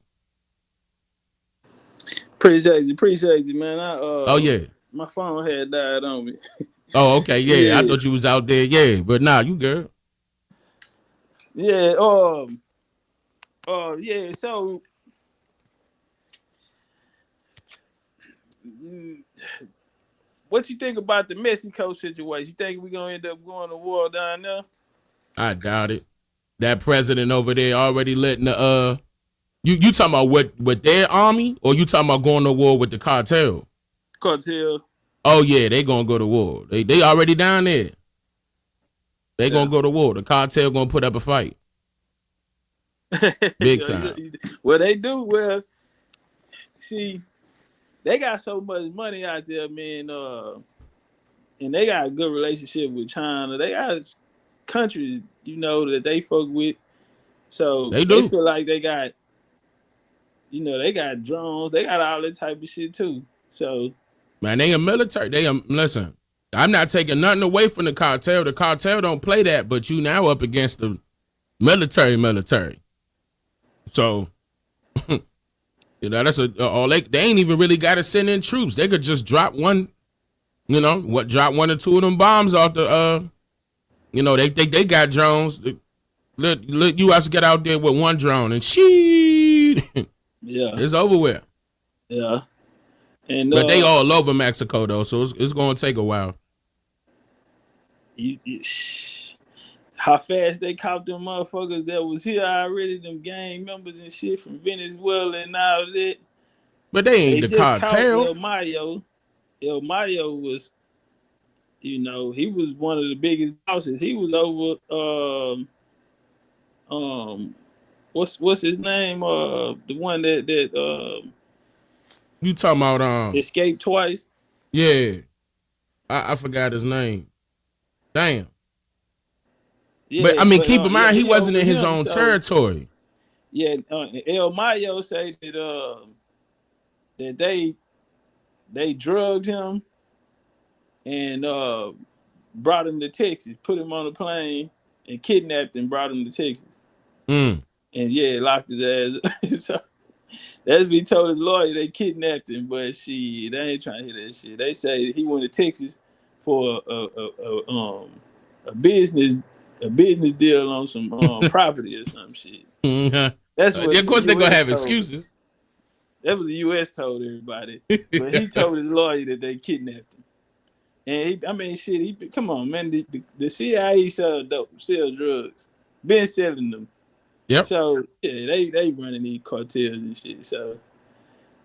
Appreciate you, man. Oh, yeah. My phone had died on me. Oh, okay. Yeah. I thought you was out there. Yeah. But nah, you good. Yeah. Yeah. So, what you think about the Mexico situation? You think we're going to end up going to war down there? I doubt it. That president over there already letting the you talking about with their army, or you talking about going to war with the cartel? Cartel. Oh yeah, they gonna go to war. They already down there. They gonna go to war. The cartel gonna put up a fight. Big time. Well, they do. Well, see, they got so much money out there, man. And they got a good relationship with China. They got countries, that they fuck with. So they feel like they got, they got drones. They got all that type of shit too. So, man, they a military. Listen, I'm not taking nothing away from the cartel. The cartel don't play that, but you now up against the military. So, that's they ain't even really got to send in troops. They could just drop one, drop one or two of them bombs off the, they got drones. Let U.S. get out there with one drone and shit. Yeah, it's over with. Yeah, but they all over Mexico though, so it's gonna take a while. How fast they caught them motherfuckers that was here already, them gang members and shit from Venezuela and all that. But they ain't the cartel. El Mayo was, he was one of the biggest bosses. He was over what's his name? The one that you talking about escaped twice? Yeah. I forgot his name. Damn. Yeah, but I mean, keep in mind he wasn't in his own territory. Yeah, El Mayo say that that they drugged him and brought him to Texas, put him on a plane and kidnapped him, brought him to Texas. And locked his ass. So that's what he told his lawyer. They kidnapped him, but they ain't trying to hear that shit. They say he went to Texas for a business deal on some property or some shit. That's what. Of course, they're gonna have excuses. That was the U.S. told everybody, but he told his lawyer that they kidnapped him. And come on, man. The CIA sell drugs, been selling them. Yep. So yeah, they running these cartels and shit. So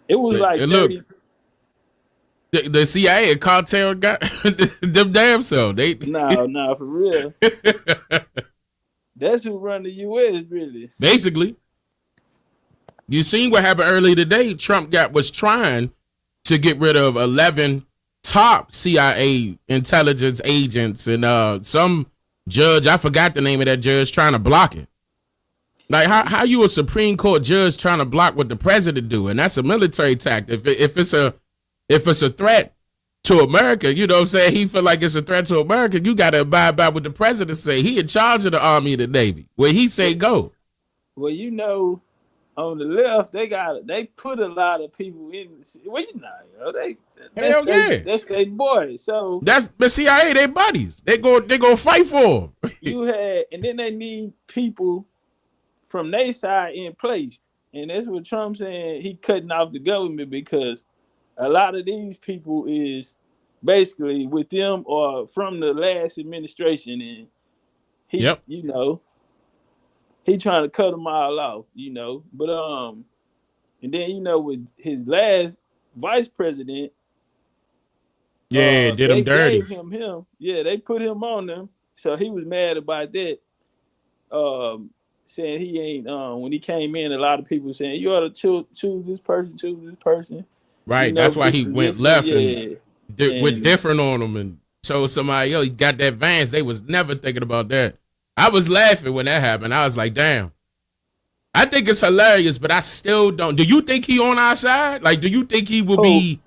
it was like the CIA and cartel got them damn self. Nah, for real. That's who run the U.S. really. Basically, you seen what happened earlier today. Trump was trying to get rid of 11 top CIA intelligence agents, and some judge, I forgot the name of that judge, trying to block it. Like how you a Supreme Court judge trying to block what the president do, and that's a military tactic. If it's a threat to America, you know what I'm saying? He feel like it's a threat to America. You got to abide by what the president say. He in charge of the Army and the Navy. Where he say go. Well, on the left, they put a lot of people in. Well, you know, that's they boys. So that's the CIA. They buddies. They go fight for them. You had, and then they need people from their side in place, and that's what Trump saying. He cutting off the government because a lot of these people is basically with them or from the last administration, and he, you know, he trying to cut them all off, you know. But and then you know with his last vice president, did him dirty. Gave him, yeah, they put him on them, so he was mad about that. Saying he ain't when he came in, a lot of people saying you ought to choose this person. Right, you know, that's why he went left and went different on them and chose somebody else. He got that Vance. They was never thinking about that. I was laughing when that happened. I was like, damn. I think it's hilarious, but I still don't. Do you think he on our side? Like, do you think he will be?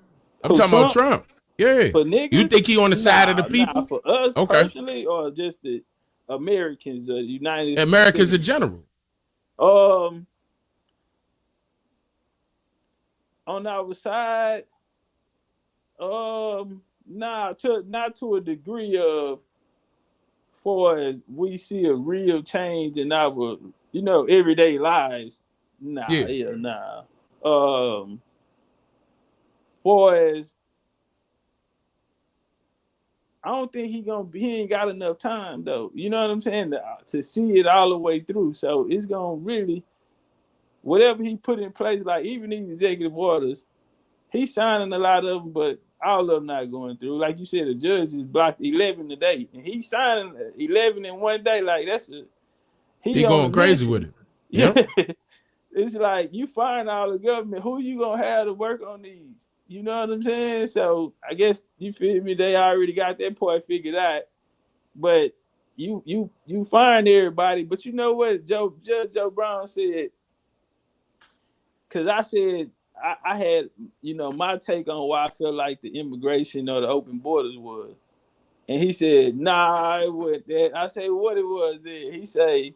I'm talking about Trump. Yeah. For niggas, you think he on the side of the people? For us personally, or just the Americans, the United States? Americans in general. On our side, not to a degree of, far as we see a real change in our, you know, everyday lives. Far as, I don't think he ain't got enough time though. You know what I'm saying? To see it all the way through. So it's gonna really, whatever he put in place, like even these executive orders, he's signing a lot of them, but all of them not going through. Like you said, the judge just blocked 11 today, and he's signing 11 in one day. Like he going crazy with it. Yeah, it's like you find all the government. Who you gonna have to work on these? You know what I'm saying? So I guess you feel me. They already got that part figured out, but you find everybody. But you know what, Judge Joe Brown said, because I said I had, you know, my take on why I feel like the immigration or the open borders was, and he said, nah, it wasn't that. I say what it was then. He say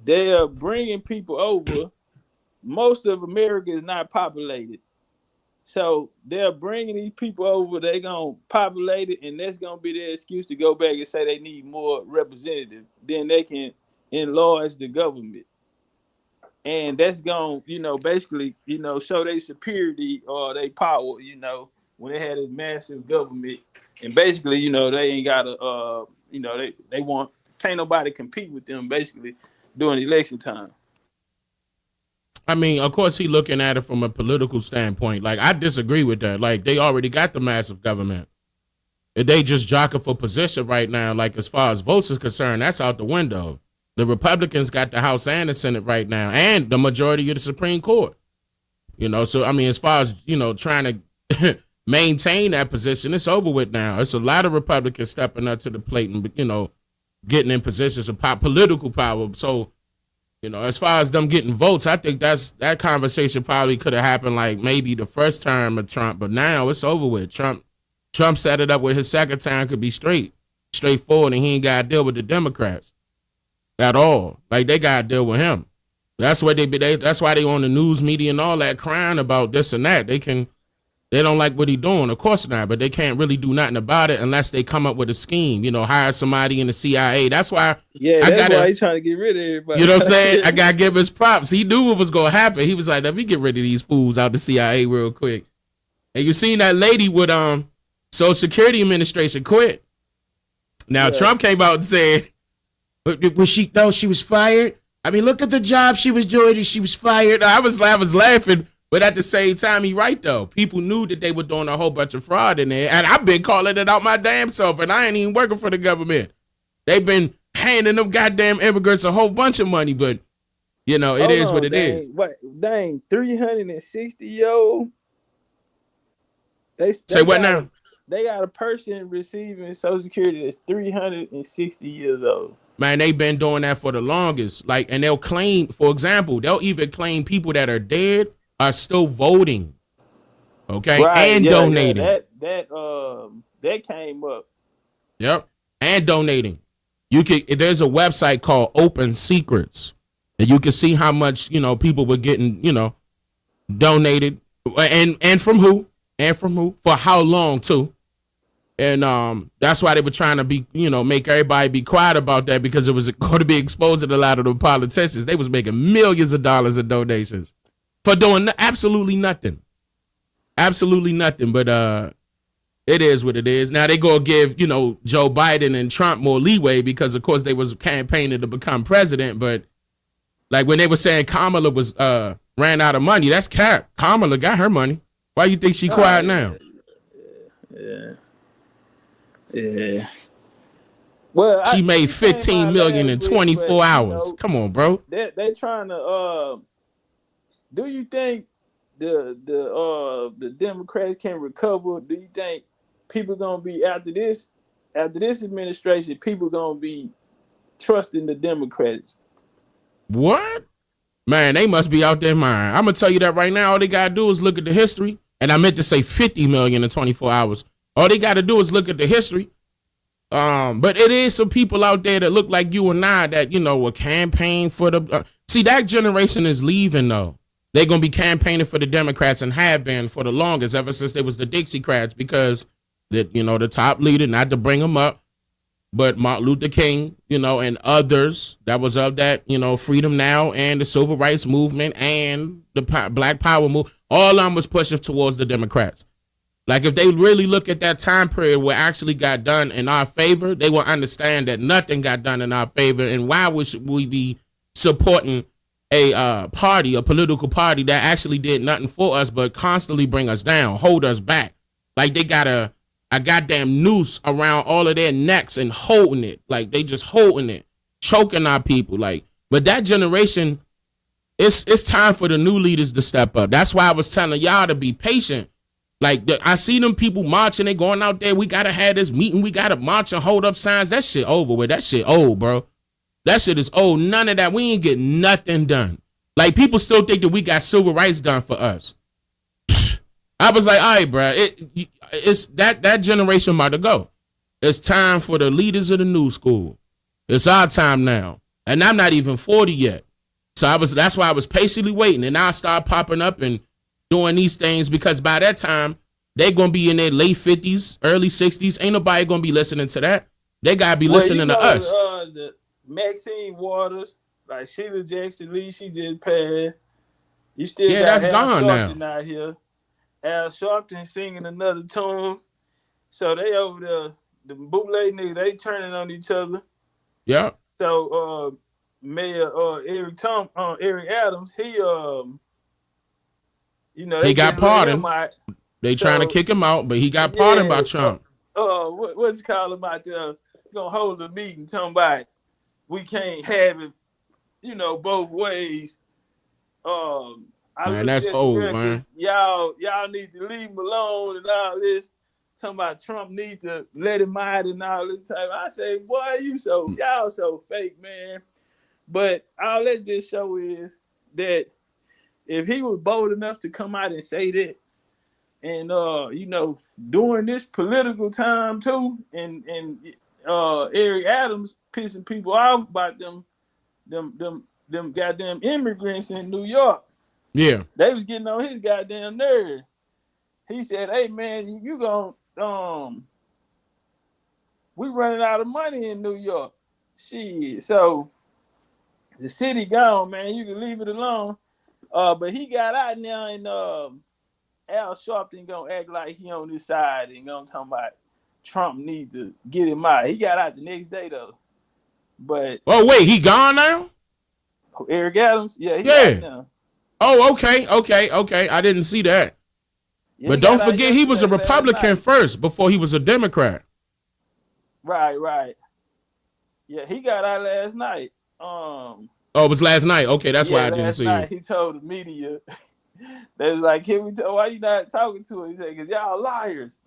they are bringing people over. Most of America is not populated. So they're bringing these people over, they're going to populate it, and that's going to be their excuse to go back and say they need more representatives. Then they can enlarge the government. And that's going to, you know, basically, you know, show their superiority or their power, you know, when they had this massive government. And basically, you know, they ain't got to, you know, they want, can't nobody compete with them basically during election time. I mean, of course, he looking at it from a political standpoint. Like, I disagree with that. Like, they already got the massive government. They just jockeying for position right now. Like, as far as votes is concerned, that's out the window. The Republicans got the House and the Senate right now, and the majority of the Supreme Court. You know, so, I mean, as far as, you know, trying to maintain that position, it's over with now. It's a lot of Republicans stepping up to the plate and, you know, getting in positions of political power. So, you know, as far as them getting votes, I think that conversation probably could have happened like maybe the first term of Trump, but now it's over with. Trump set it up where his second time could be straightforward, and he ain't got to deal with the Democrats at all. Like, they got to deal with him. That's what that's why they on the news media and all that crying about this and that. They don't like what he doing, of course not, but they can't really do nothing about it unless they come up with a scheme, you know, hire somebody in the CIA. That's why. Yeah, that's why he's trying to get rid of everybody. You know what I'm saying? I got to give his props. He knew what was going to happen. He was like, let me get rid of these fools out the CIA real quick. And you seen that lady with Social Security Administration quit. Now, Trump came out and said, was she? No, she was fired. I mean, look at the job she was doing and she was fired. I was laughing. But at the same time, he right, though. People knew that they were doing a whole bunch of fraud in there. And I've been calling it out my damn self, and I ain't even working for the government. They've been handing them goddamn immigrants a whole bunch of money, but, you know, it is what it is. What, dang, 360-year-old? Say what now? They got a person receiving Social Security that's 360 years old. Man, they've been doing that for the longest. Like, and they'll claim, for example, they'll even claim people that are dead are still voting, okay, right, and donating. That came up. Yep, and donating. There's a website called Open Secrets. And you can see how much, people were getting, donated, and from who, for how long too. And that's why they were trying to be, make everybody be quiet about that, because it was going to be exposing a lot of the politicians. They was making millions of dollars in donations for doing absolutely nothing. Absolutely nothing. But it is what it is. Now they go give, Joe Biden and Trump more leeway because, of course, they was campaigning to become president. But like when they were saying Kamala was ran out of money, that's cap. Kamala got her money. Why you think she quiet now? Yeah. Well, she made 15 million in 24 hours. Come on, bro. They trying to. Do you think the Democrats can recover? Do you think people gonna be after this administration? People gonna be trusting the Democrats? What? Man, they must be out their mind. I'm gonna tell you that right now. All they gotta do is look at the history. And I meant to say 50 million in 24 hours. All they gotta do is look at the history. But it is some people out there that look like you and I that, will campaign for the. See, that generation is leaving though. They're gonna be campaigning for the Democrats and have been for the longest, ever since they was the Dixiecrats, because the top leader, not to bring them up, but Martin Luther King, and others that was of that, Freedom Now and the Civil Rights Movement and the Black Power movement, all of them was pushing towards the Democrats. Like if they really look at that time period what actually got done in our favor, they will understand that nothing got done in our favor, and why should we be supporting a political party that actually did nothing for us but constantly bring us down, hold us back. Like they got a goddamn noose around all of their necks and holding it. Like they just holding it, choking our people. Like, but that generation, it's time for the new leaders to step up. That's why I was telling y'all to be patient. Like I see them people marching, they going out there. We gotta have this meeting. We gotta march and hold up signs. That shit over with. That shit old, bro. That shit is old. None of that. We ain't get nothing done. Like people still think that we got civil rights done for us. I was like, all right, bro. It's that generation about to go. It's time for the leaders of the new school. It's our time now, and I'm not even 40 yet. So that's why I was patiently waiting, and I'll start popping up and doing these things, because by that time they're gonna be in their late 50s, early 60s. Ain't nobody gonna be listening to that. They gotta be listening to us. The Maxine Waters, like Sheila Jackson Lee, she just passed. You still got that's Al gone Sharpton now. out here. Al Sharpton singing another tune. So they over there, the bootleg niggas, they turning on each other. Yeah. So Mayor Eric Adams, he he got pardoned. They trying to kick him out, but he got pardoned by Trump. What's call him out there? Gonna hold a meeting talking about we can't have it, both ways. Man, that's old, man. Y'all need to leave him alone and all this. Talking about Trump need to let him out and all this type. I say, boy, y'all so fake, man. But all that just show is that if he was bold enough to come out and say that, and during this political time too, and Eric Adams pissing people off about them goddamn immigrants in New York. Yeah, they was getting on his goddamn nerve. He said, "Hey man, you gonna we running out of money in New York. Shit, so the city gone, man. You can leave it alone." But he got out now, and Al Sharpton gonna act like he on this side and gonna talk about Trump need to get him out. He got out the next day though. But wait, he gone now? Eric Adams, yeah, he out now. Oh, okay. I didn't see that. Yeah, but don't forget, he was a Republican first before he was a Democrat. Right. Yeah, he got out last night. Oh, it was last night. Okay, that's why I didn't see it. He told the media, they was like, why you not talking to him? He said, because y'all liars.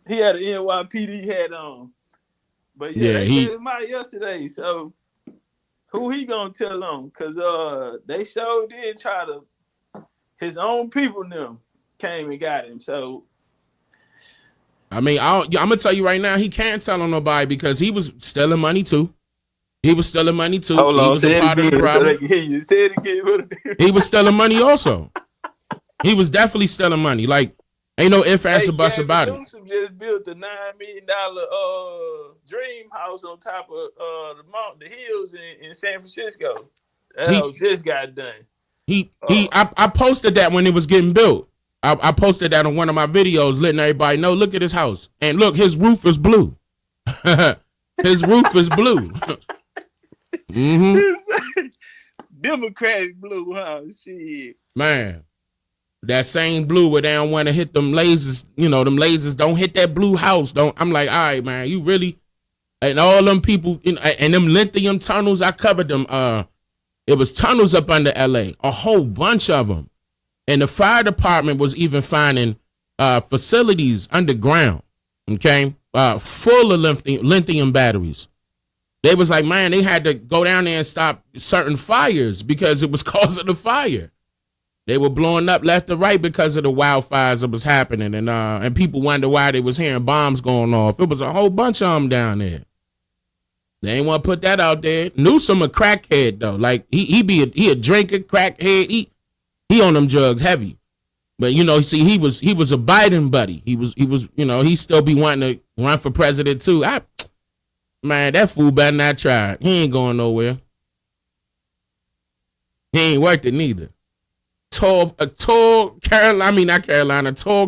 He had an NYPD hat on. But they let him out yesterday. So who he gonna tell on? Because they sure did try to, his own people them came and got him. So I mean, I'm gonna tell you right now, he can't tell on nobody because he was stealing money too. He was stealing money too. Hold He on, was say a it part of the again so they problem. can hear you. Say it again. He was stealing money also. He was definitely stealing money. Like, ain't no ifs, ands, or buts about it. Newsom just built a $9 million dream house on top of the hills in San Francisco. That just got done. I posted that when it was getting built. I posted that on one of my videos, letting everybody know, look at his house. And look, his roof is blue. His roof is blue. Democratic blue, huh? Shit. Man, that same blue where they don't want to hit them lasers, them lasers don't hit that blue house. I'm like, all right, man, you really, and all them people, and them lithium tunnels, I covered them. It was tunnels up under LA, a whole bunch of them. And the fire department was even finding facilities underground, okay, full of lithium batteries. They was like, man, they had to go down there and stop certain fires because it was causing the fire. They were blowing up left and right because of the wildfires that was happening. And people wonder why they was hearing bombs going off. It was a whole bunch of them down there. They ain't want to put that out there. Newsom a crackhead, though. Like, he a drinker, crackhead. He on them drugs heavy. But, see, he was a Biden buddy. He was, he still be wanting to run for president, too. Man, that fool better not try it. He ain't going nowhere. He ain't worked it neither. Tall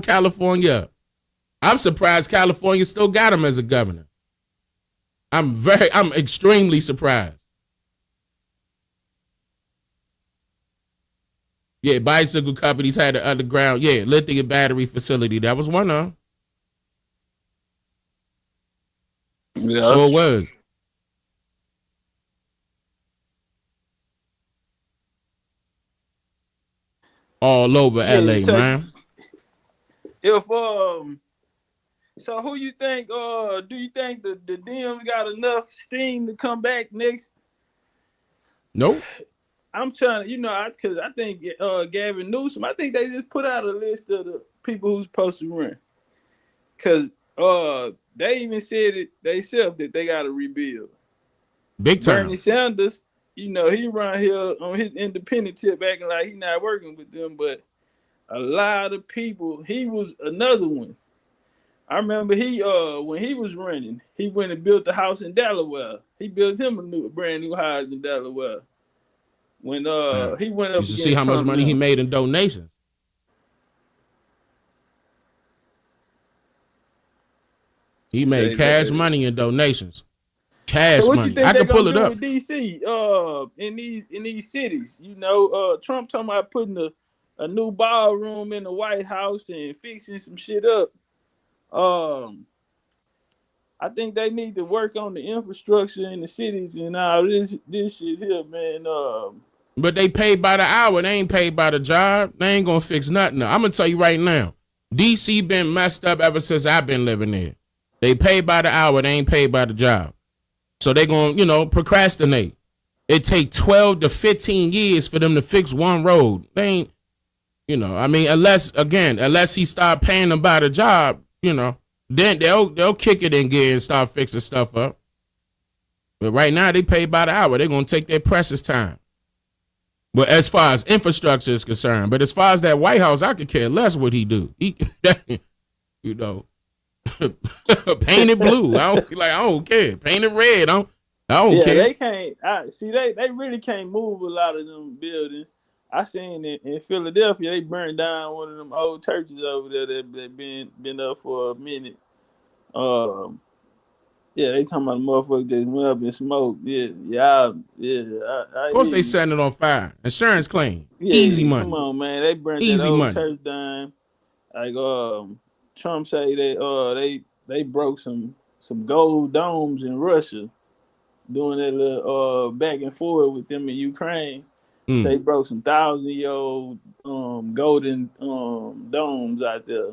California. I'm surprised California still got him as a governor. I'm extremely surprised. Yeah, bicycle companies had an underground, lithium battery facility. That was one of them. Yeah. So it was. All over LA, man. If so who you think do you think the Dems got enough steam to come back next? Nope. I'm trying to, because I think Gavin Newsom, I think they just put out a list of the people who's supposed to run. Because they even said it themselves that they got to rebuild. Big time. Bernie Sanders, he run here on his independent tip acting like he's not working with them, but a lot of people, he was another one. I remember when he was running, he went and built a house in Delaware. He built him a brand new house in Delaware. When he went up, you should see how much money he made in donations. He made cash money in donations. Cash money. I can pull it up. With DC, in these cities, Trump talking about putting a new ballroom in the White House and fixing some shit up. I think they need to work on the infrastructure in the cities and all this shit here, man. But they paid by the hour. They ain't paid by the job. They ain't gonna fix nothing. I'm gonna tell you right now. DC been messed up ever since I've been living there. They pay by the hour. They ain't paid by the job. So they gonna, procrastinate. It take 12 to 15 years for them to fix one road. They ain't, unless he start paying them by the job, then they'll kick it in gear and start fixing stuff up. But right now they pay by the hour. They're gonna take their precious time. But as far as infrastructure is concerned, but as far as that White House, I could care less what he do. Paint it blue. I don't care. Paint it red. I don't care. They can't. They really can't move a lot of them buildings. I seen it in Philadelphia. They burned down one of them old churches over there that been up for a minute. They talking about the motherfucker that went up and smoked. Of course they setting it on fire. Insurance claim. Easy money. Come on, man. They burned Easy that old money. church down. Like Trump say they broke some gold domes in Russia doing that little back and forth with them in Ukraine. So they broke some 1,000-year-old golden domes out there.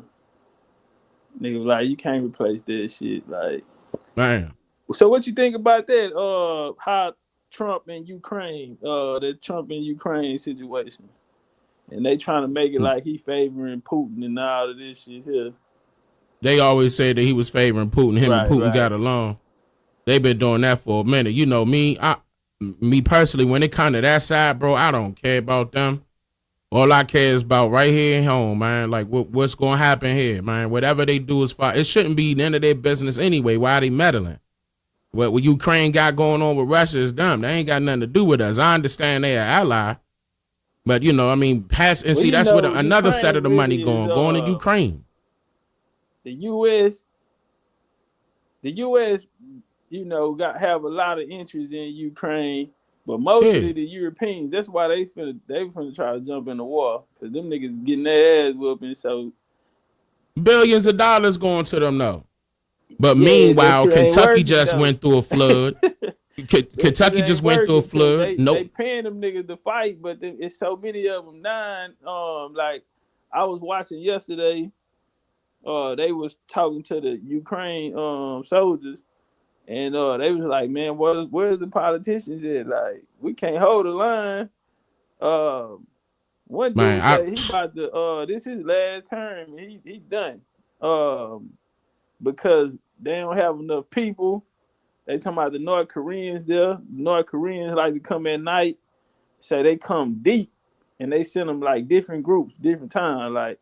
Nigga, like, you can't replace that shit. Like, man. So what you think about that? How Trump and Ukraine, the Trump and Ukraine situation, and they trying to make it like he favoring Putin and all of this shit here. They always say that he was favoring Putin. Him and Putin got along. They've been doing that for a minute. You know me, me personally, when it comes to that side, bro, I don't care about them. All I care is about right here at home, man. Like what's going to happen here, man. Whatever they do is fine. It shouldn't be none of their business anyway. Why are they meddling? What Ukraine got going on with Russia is dumb. They ain't got nothing to do with us. I understand they're an ally, but you know, I mean, that's what another set of the money going to Ukraine. The U.S., you know, have a lot of interest in Ukraine, but mostly the Europeans. That's why they finna try to jump in the war, because them niggas getting their ass whooping. So billions of dollars going to them though. But meanwhile, Kentucky just went through a flood. Kentucky just went through a flood. They paying them niggas to fight, but it's so many of them dying. Like I was watching yesterday. They was talking to the Ukraine soldiers, and they was like, "Man, where's the politicians at? Like, we can't hold the line." One dude said he about to this is his last term. He done. Because they don't have enough people. They talking about the North Koreans there. North Koreans like to come at night. So they come deep, and they send them like different groups, different times. Like,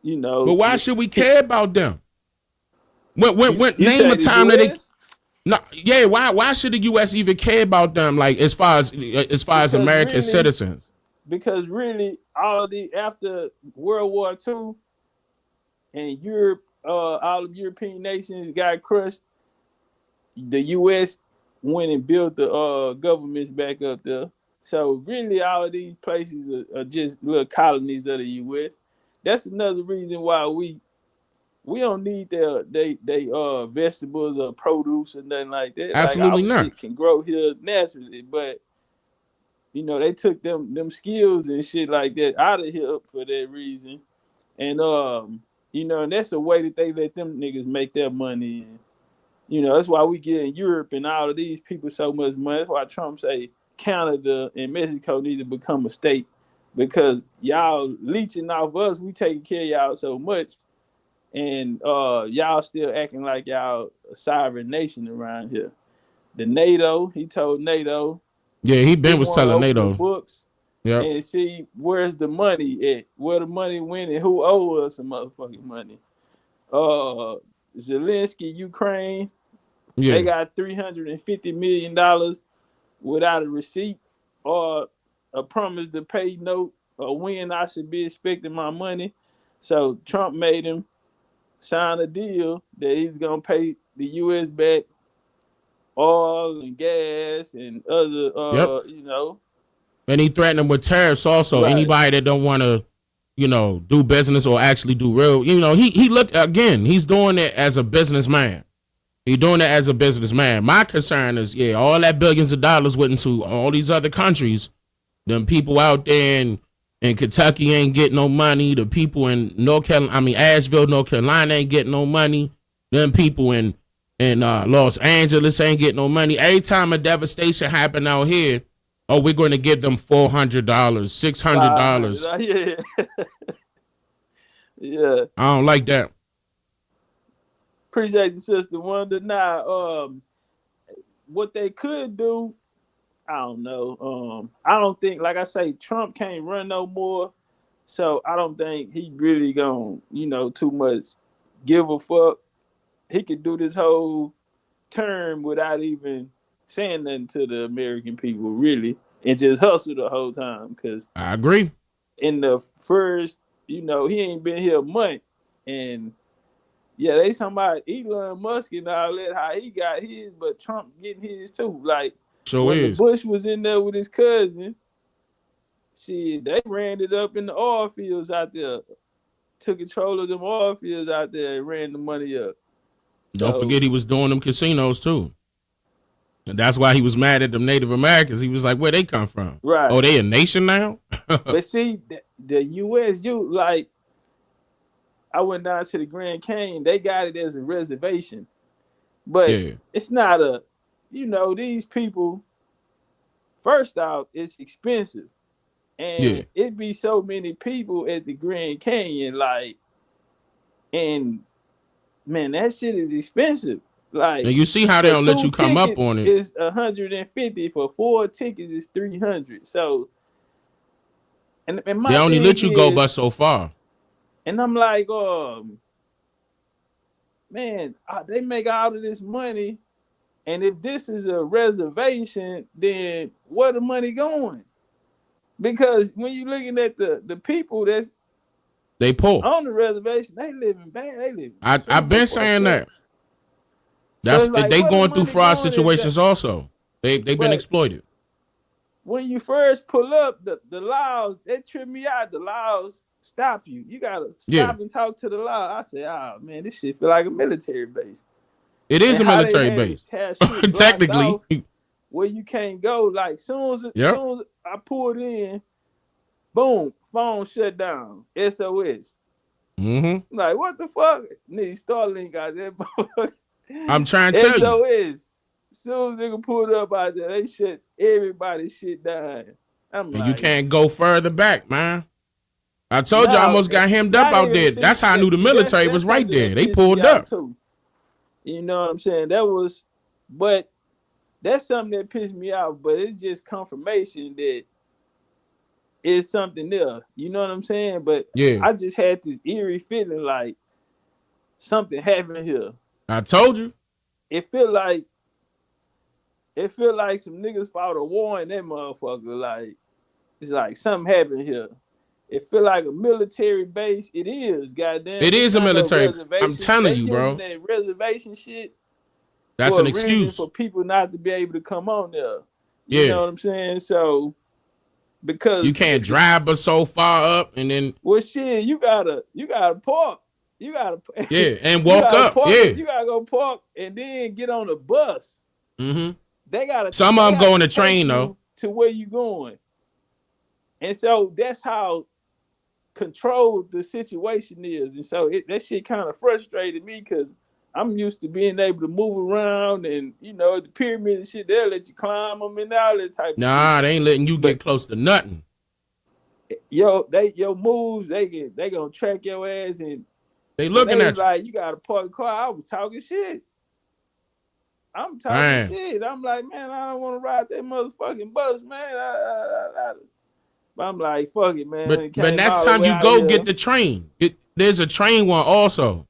you know. But why should we care about them? When name a time that they. No, yeah. Why should the U.S. even care about them? Like as far as American really, citizens. Because really, after World War II, and Europe. All the European nations got crushed. The U.S. went and built the governments back up there. So really, all of these places are just little colonies of the U.S. That's another reason why we don't need their vegetables or produce or nothing like that. Absolutely like, our not. Shit can grow here naturally, but you know they took them skills and shit like that out of here for that reason, and you know, and that's a way that they let them niggas make their money. And, you know, that's why we get in Europe and all of these people so much money. That's why Trump say Canada and Mexico need to become a state, because y'all leeching off us. We taking care of y'all so much, and y'all still acting like y'all a sovereign nation around here. The NATO, he told NATO. Yeah, he was telling NATO. Books. Yeah. And see where's the money at? Where the money went and who owed us some motherfucking money? Zelensky, Ukraine. Yeah. They got $350 million without a receipt or a promise to pay note or when I should be expecting my money. So Trump made him sign a deal that he's gonna pay the U.S. back oil and gas and other, you know. And he threatened them with tariffs also. Right. Anybody that don't want to, you know, do business or actually do real, you know, he looked, again, he's doing it as a businessman. He's doing it as a businessman. My concern is, all that billions of dollars went into all these other countries. Them people out there in Kentucky ain't getting no money. The people in Asheville, North Carolina ain't getting no money. Them people in Los Angeles ain't getting no money. Every time a devastation happen out here, we're going to give them $400, $600. Yeah. Yeah. I don't like that. Appreciate you, Sister Wonder. Now, what they could do, I don't know. I don't think, like I say, Trump can't run no more. So I don't think he really gonna, too much give a fuck. He could do this whole term without even saying nothing to the American people, really, and just hustle the whole time. Because I agree. In the first, he ain't been here a month, and they talking about Elon Musk and all that, how he got his, but Trump getting his too. Like when Bush was in there with his cousin, they ran it up in the oil fields out there, took control of them oil fields out there, and ran the money up. Don't forget he was doing them casinos too. And that's why he was mad at them Native Americans. He was like, where they come from? Right. Oh, they a nation now? But see, the U.S., I went down to the Grand Canyon. They got it as a reservation. But it's not these people, first off, it's expensive. And it be so many people at the Grand Canyon, and man, that shit is expensive. Like, And you see how they don't let you come up on it. It's 150 for 4 tickets is 300. So, and my They only thing let you go is- but so far. And I'm like, man, they make all of this money, and if this is a reservation, then where the money going? Because when you're looking at the people that's They poor. on the reservation, they living bad. They living. I've been saying that. That's it's like, they where the going through money fraud going if situations that- also. They've been But- exploited. When you first pull up, the laws, they trip me out. The laws stop you. You gotta stop and talk to the law. I say, oh man, this shit feel like a military base. It is And a how they military have base. shit blocked Technically. off where you can't go. Like soon as I pulled in, boom, phone shut down. SOS. Mm-hmm. Like, what the fuck? Need Starlink out there. I'm trying to tell you. SOS. Soon as nigga pulled up out there, they shut everybody's shit down. I'm And like, you can't go further back, man. I told you I No, almost got hemmed up not out even there. see- That's how I knew the see, military that's was right something there. that They pissed pulled me off, up. too. You know what I'm saying? But that's something that pissed me off. But it's just confirmation that it's something there. You know what I'm saying? But Yeah. I just had this eerie feeling like something happened here. I told you. It feel like some niggas fought a war in that motherfucker. Like, it's like something happened here. It feel like a military base. It is, goddamn. It is a not no military. I'm reservation. telling They you, bro. using that reservation shit. That's for an a reason excuse. for people not to be able to come on there. You Yeah. know what I'm saying? So because You can't drive but so far up and then well, shit, you gotta park. You gotta and you walk gotta up. park, Yeah. You gotta go park and then get on the bus. Mm-hmm. They gotta. Some of they them gotta going to take train you though. to where you going, and so that's how controlled the situation is, and so that shit kind of frustrated me because I'm used to being able to move around, and you know the pyramid and shit. They'll let you climb them and all that type. Nah, they ain't letting you get close to nothing. Your moves, they gonna track your ass, and They looking at was you. like, you gotta park the car. I was talking shit. I'm talking Man. shit. I'm like, man, I don't want to ride that motherfucking bus, man. But I'm like, fuck it, man. It But came next all the time way you out go here. get the train. There's a train one also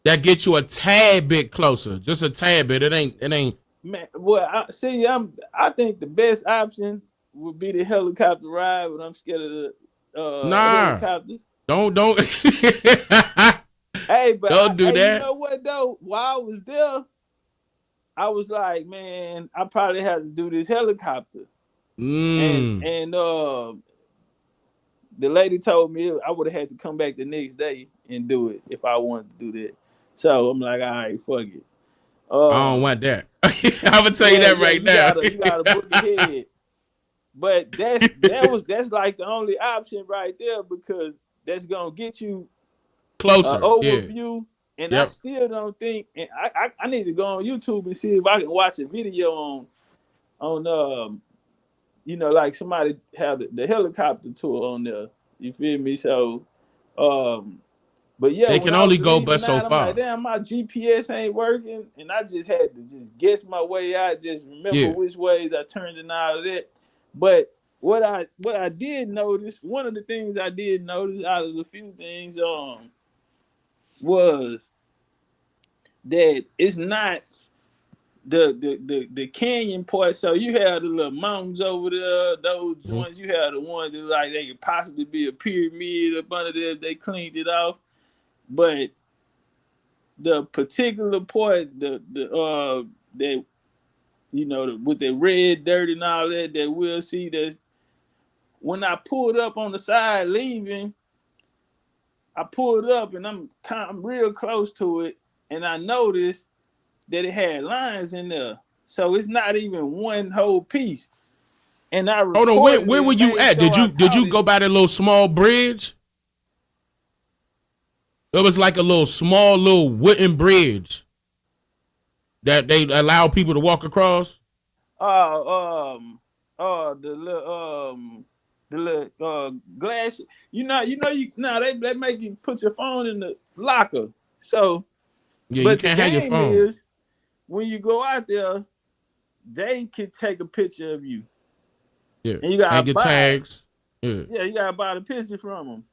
that gets you a tad bit closer. Just a tad bit. It ain't Man, well, I think the best option would be the helicopter ride, but I'm scared of the helicopters. Don't Hey, but Don't do that. You know what though? While I was there, I was like, man, I probably have to do this helicopter. And the lady told me I would have had to come back the next day and do it if I wanted to do that. So I'm like, all right, fuck it. I don't want that. I'm gonna tell you that right now. You gotta book ahead. But that's like the only option right there because that's gonna get you Closer. overview. Yeah. And I still don't think, and I need to go on YouTube and see if I can watch a video on you know, like somebody have the helicopter tour on there. You feel me? So, but yeah, They when can I only was go leaving but so out, I'm far. like, damn, my GPS ain't working, and I just had to just guess my way out. Just remember which ways I turned and all of that. But what I did notice, one of the things I did notice out of the few things, was that it's not the canyon part. So you have the little mountains over there, those joints. You have the ones that like they could possibly be a pyramid up under there if they cleaned it off. But the particular part, that you know, with the red dirt and all that we'll see, that's when I pulled up on the side leaving, I pulled up and I'm real close to it, and I noticed that it had lines in there. So it's not even one whole piece. And I Hold on, where were you at? Did you go by that little small bridge? It was like a small wooden bridge that they allow people to walk across. The little glass. They make you put your phone in the locker. So Yeah, you can't have your phone. when you go out there, they can take a picture of you. Yeah. And you gotta and get buy tags. Yeah, you gotta buy the picture from them.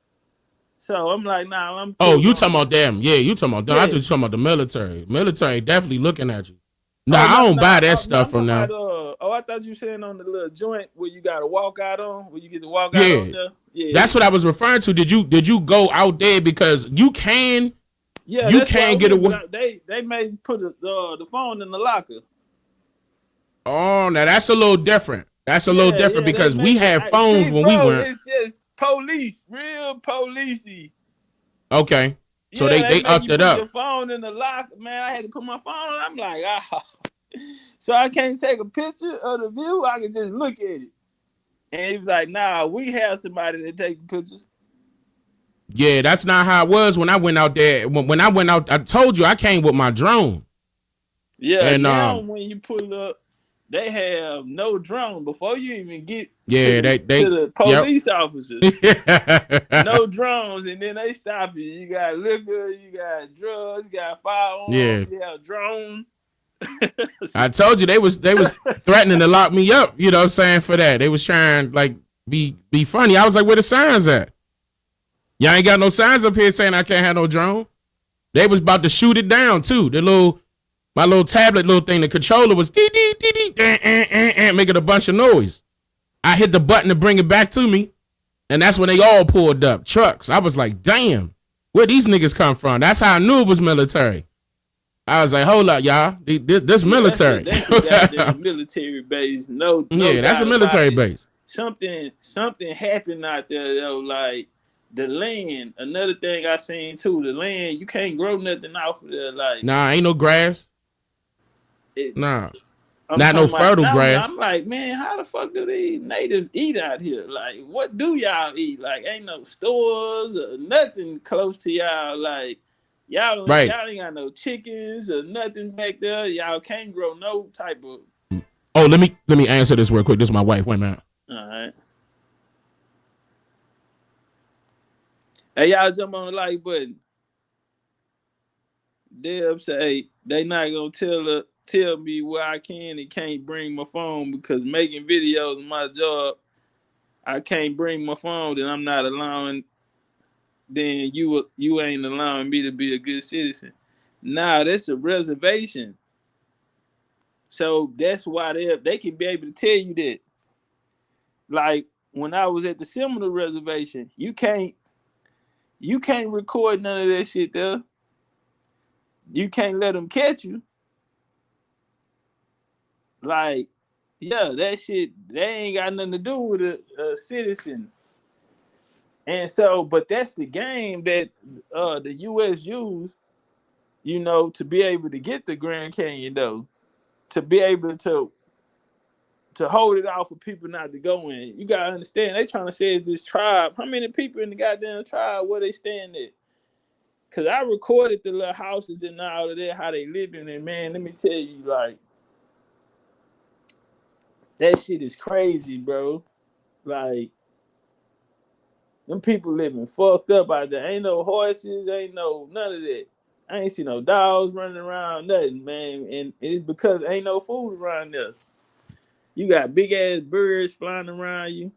So I'm like, nah, I'm Oh, cool you on talking it. about them? Yeah, you talking about them. I Yeah. thought you talking about the military. Military definitely looking at you. Nah, Oh, I don't buy that no, stuff I'm from talking them. about, I thought you saying on the little joint where you gotta walk out on, where you get to walk out Yeah, on there. Yeah, that's what I was referring to. Did you go out there because you can that's why I get went, away? but they made put the phone in the locker. Oh, now that's a little different. That's a little different They because we made had it. phones See, when we bro, went. it's just police, real policey. Okay, so Yeah, they they make upped you it put up. your phone in the locker. Man, I had to put my phone on. I'm like, so I can't take a picture of the view. I can just look at it. And he was like, nah, we have somebody that take pictures. Yeah, that's not how it was when I went out there. When I went out, I told you I came with my drone. Yeah, And now when you pull up, they have no drone before you even get yeah, to the police officers. No drones, and then they stop you. You got liquor, you got drugs, you got firearms, you have drones. I told you they was threatening to lock me up, you know what I'm saying, for that. They was trying like be funny. I was like, where the signs at? Y'all ain't got no signs up here saying I can't have no drone. They was about to shoot it down too. My little tablet little thing, the controller was making a bunch of noise. I hit the button to bring it back to me, and that's when they all pulled up. Trucks. I was like, damn, where these niggas come from? That's how I knew it was military. I was like, hold up, y'all. This military. That's a goddamn military base. No Yeah, that's a doubt military about it. base. Something happened out there though, like the land. Another thing I seen too, the land, you can't grow nothing off of there. Like, Nah, ain't no grass. Nah. Not no talking fertile about, grass. I'm like, man, how the fuck do these natives eat out here? Like, what do y'all eat? Like, ain't no stores or nothing close to y'all. Like, y'all ain't got no chickens or nothing back there. Y'all can't grow no type of. Oh, let me answer this real quick. This is my wife. Wait a minute. All right. Hey, y'all jump on the like button. Deb say they not gonna tell me where I can and can't bring my phone because making videos is my job. I can't bring my phone, then I'm not allowing. Then you ain't allowing me to be a good citizen. Nah, that's a reservation. So that's why they can be able to tell you that. Like when I was at the Seminole Reservation, you can't record none of that shit there. You can't let them catch you. Like, yeah, that shit, they ain't got nothing to do with a citizen. And so, but that's the game that the U.S. used, you know, to be able to get the Grand Canyon, though, to be able to hold it out for people not to go in. You gotta understand, they trying to say it's this tribe. How many people in the goddamn tribe where they staying at? Cause I recorded the little houses and all of that, how they living, and man, let me tell you, like, that shit is crazy, bro. Like, them people living fucked up out there. Ain't no horses, ain't no none of that. I ain't see no dogs running around, nothing, man. And it's because ain't no food around there. You got big ass birds flying around you.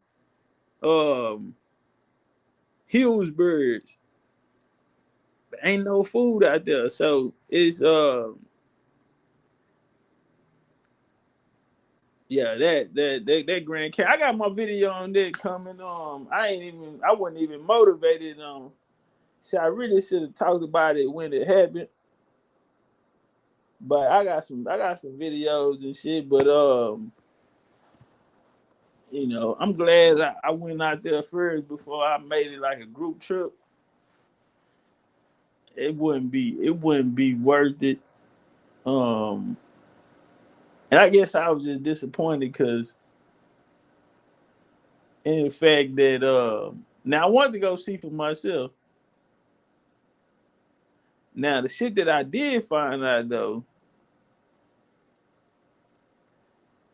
Huge birds. But ain't no food out there. So it's yeah, that Grand Canyon. I got my video on that coming. I wasn't even motivated. So I really should have talked about it when it happened. But I got some videos and shit. But you know, I'm glad I went out there first before I made it like a group trip. It wouldn't be worth it. And I guess I was just disappointed because in the fact that now I wanted to go see for myself. Now the shit that I did find out though,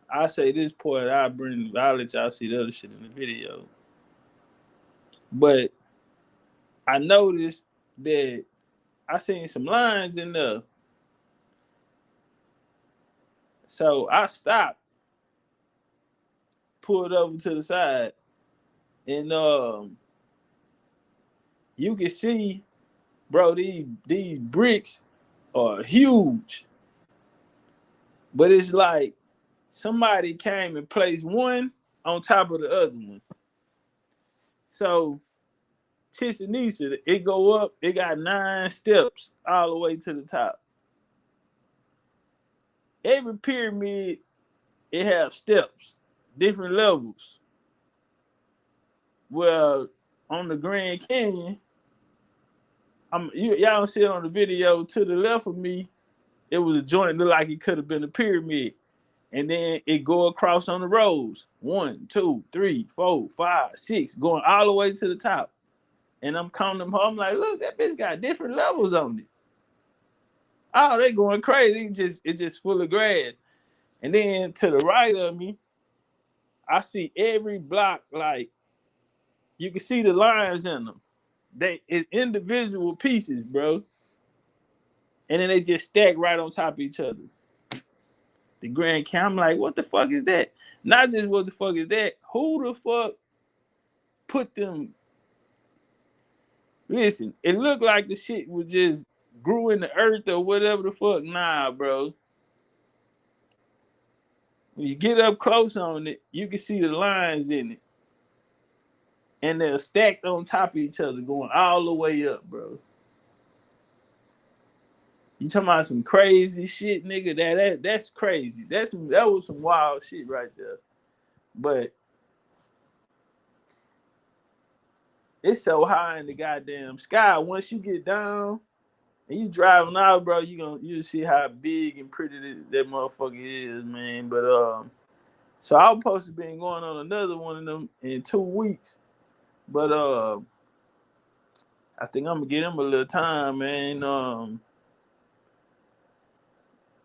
I say this part, I'll let y'all see the other shit in the video. But I noticed that I seen some lines in there. So I stopped, pulled over to the side, and you can see, bro, these bricks are huge. But it's like somebody came and placed one on top of the other one. So Tissanisa, it go up, it got 9 steps all the way to the top. Every pyramid, it have steps, different levels. Well, on the Grand Canyon, y'all don't see it on the video, to the left of me, it was a joint, looked like it could have been a pyramid. And then it go across on the rows. 1, 2, 3, 4, 5, 6, going all the way to the top. And I'm counting them home, like, look, that bitch got different levels on it. Oh, they going crazy. It's just full of grass. And then to the right of me, I see every block, like, you can see the lines in them. It's individual pieces, bro. And then they just stack right on top of each other. The Grand Canyon, I'm like, what the fuck is that? Not just what the fuck is that, who the fuck put them? Listen, it looked like the shit was just grew in the earth or whatever the fuck. Nah, bro. When you get up close on it, you can see the lines in it. And they're stacked on top of each other, going all the way up, bro. You talking about some crazy shit, nigga? That's crazy. That was some wild shit right there. But it's so high in the goddamn sky. Once you get down and you driving out, bro, you'll see how big and pretty that motherfucker is, man. But so I was supposed to be going on another one of them in 2 weeks. But I think I'm gonna give them a little time, man.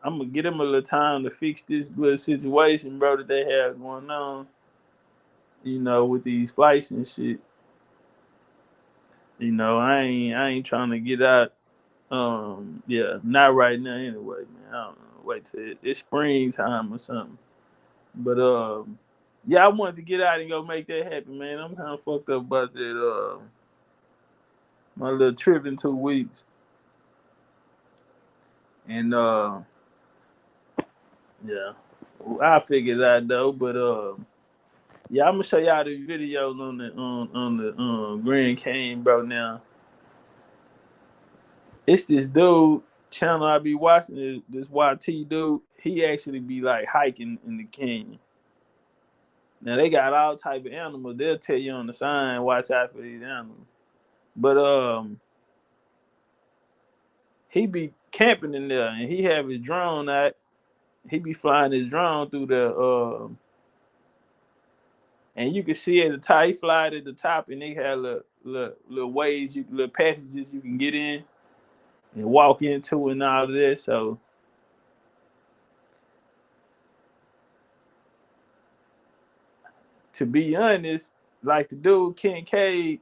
I'm gonna give them a little time to fix this little situation, bro, that they have going on. You know, with these flights and shit. You know, I ain't trying to get out. Yeah, not right now anyway, man. I don't know. Wait till it's springtime or something. But yeah, I wanted to get out and go make that happen, man. I'm kind of fucked up about that. My little trip in 2 weeks, and yeah, I figured out though. But yeah, I'm gonna show y'all the videos on the Grand Canyon, bro. Now, it's this dude channel I be watching. This YT dude. He actually be like hiking in the canyon. Now they got all type of animals. They'll tell you on the sign, watch out for these animals. But he be camping in there, and he have his drone out. He be flying his drone through the and you can see at the top. He fly at the top, and they have little ways, little passages you can get in and walk into and all of that. So to be honest, like the dude Kincaid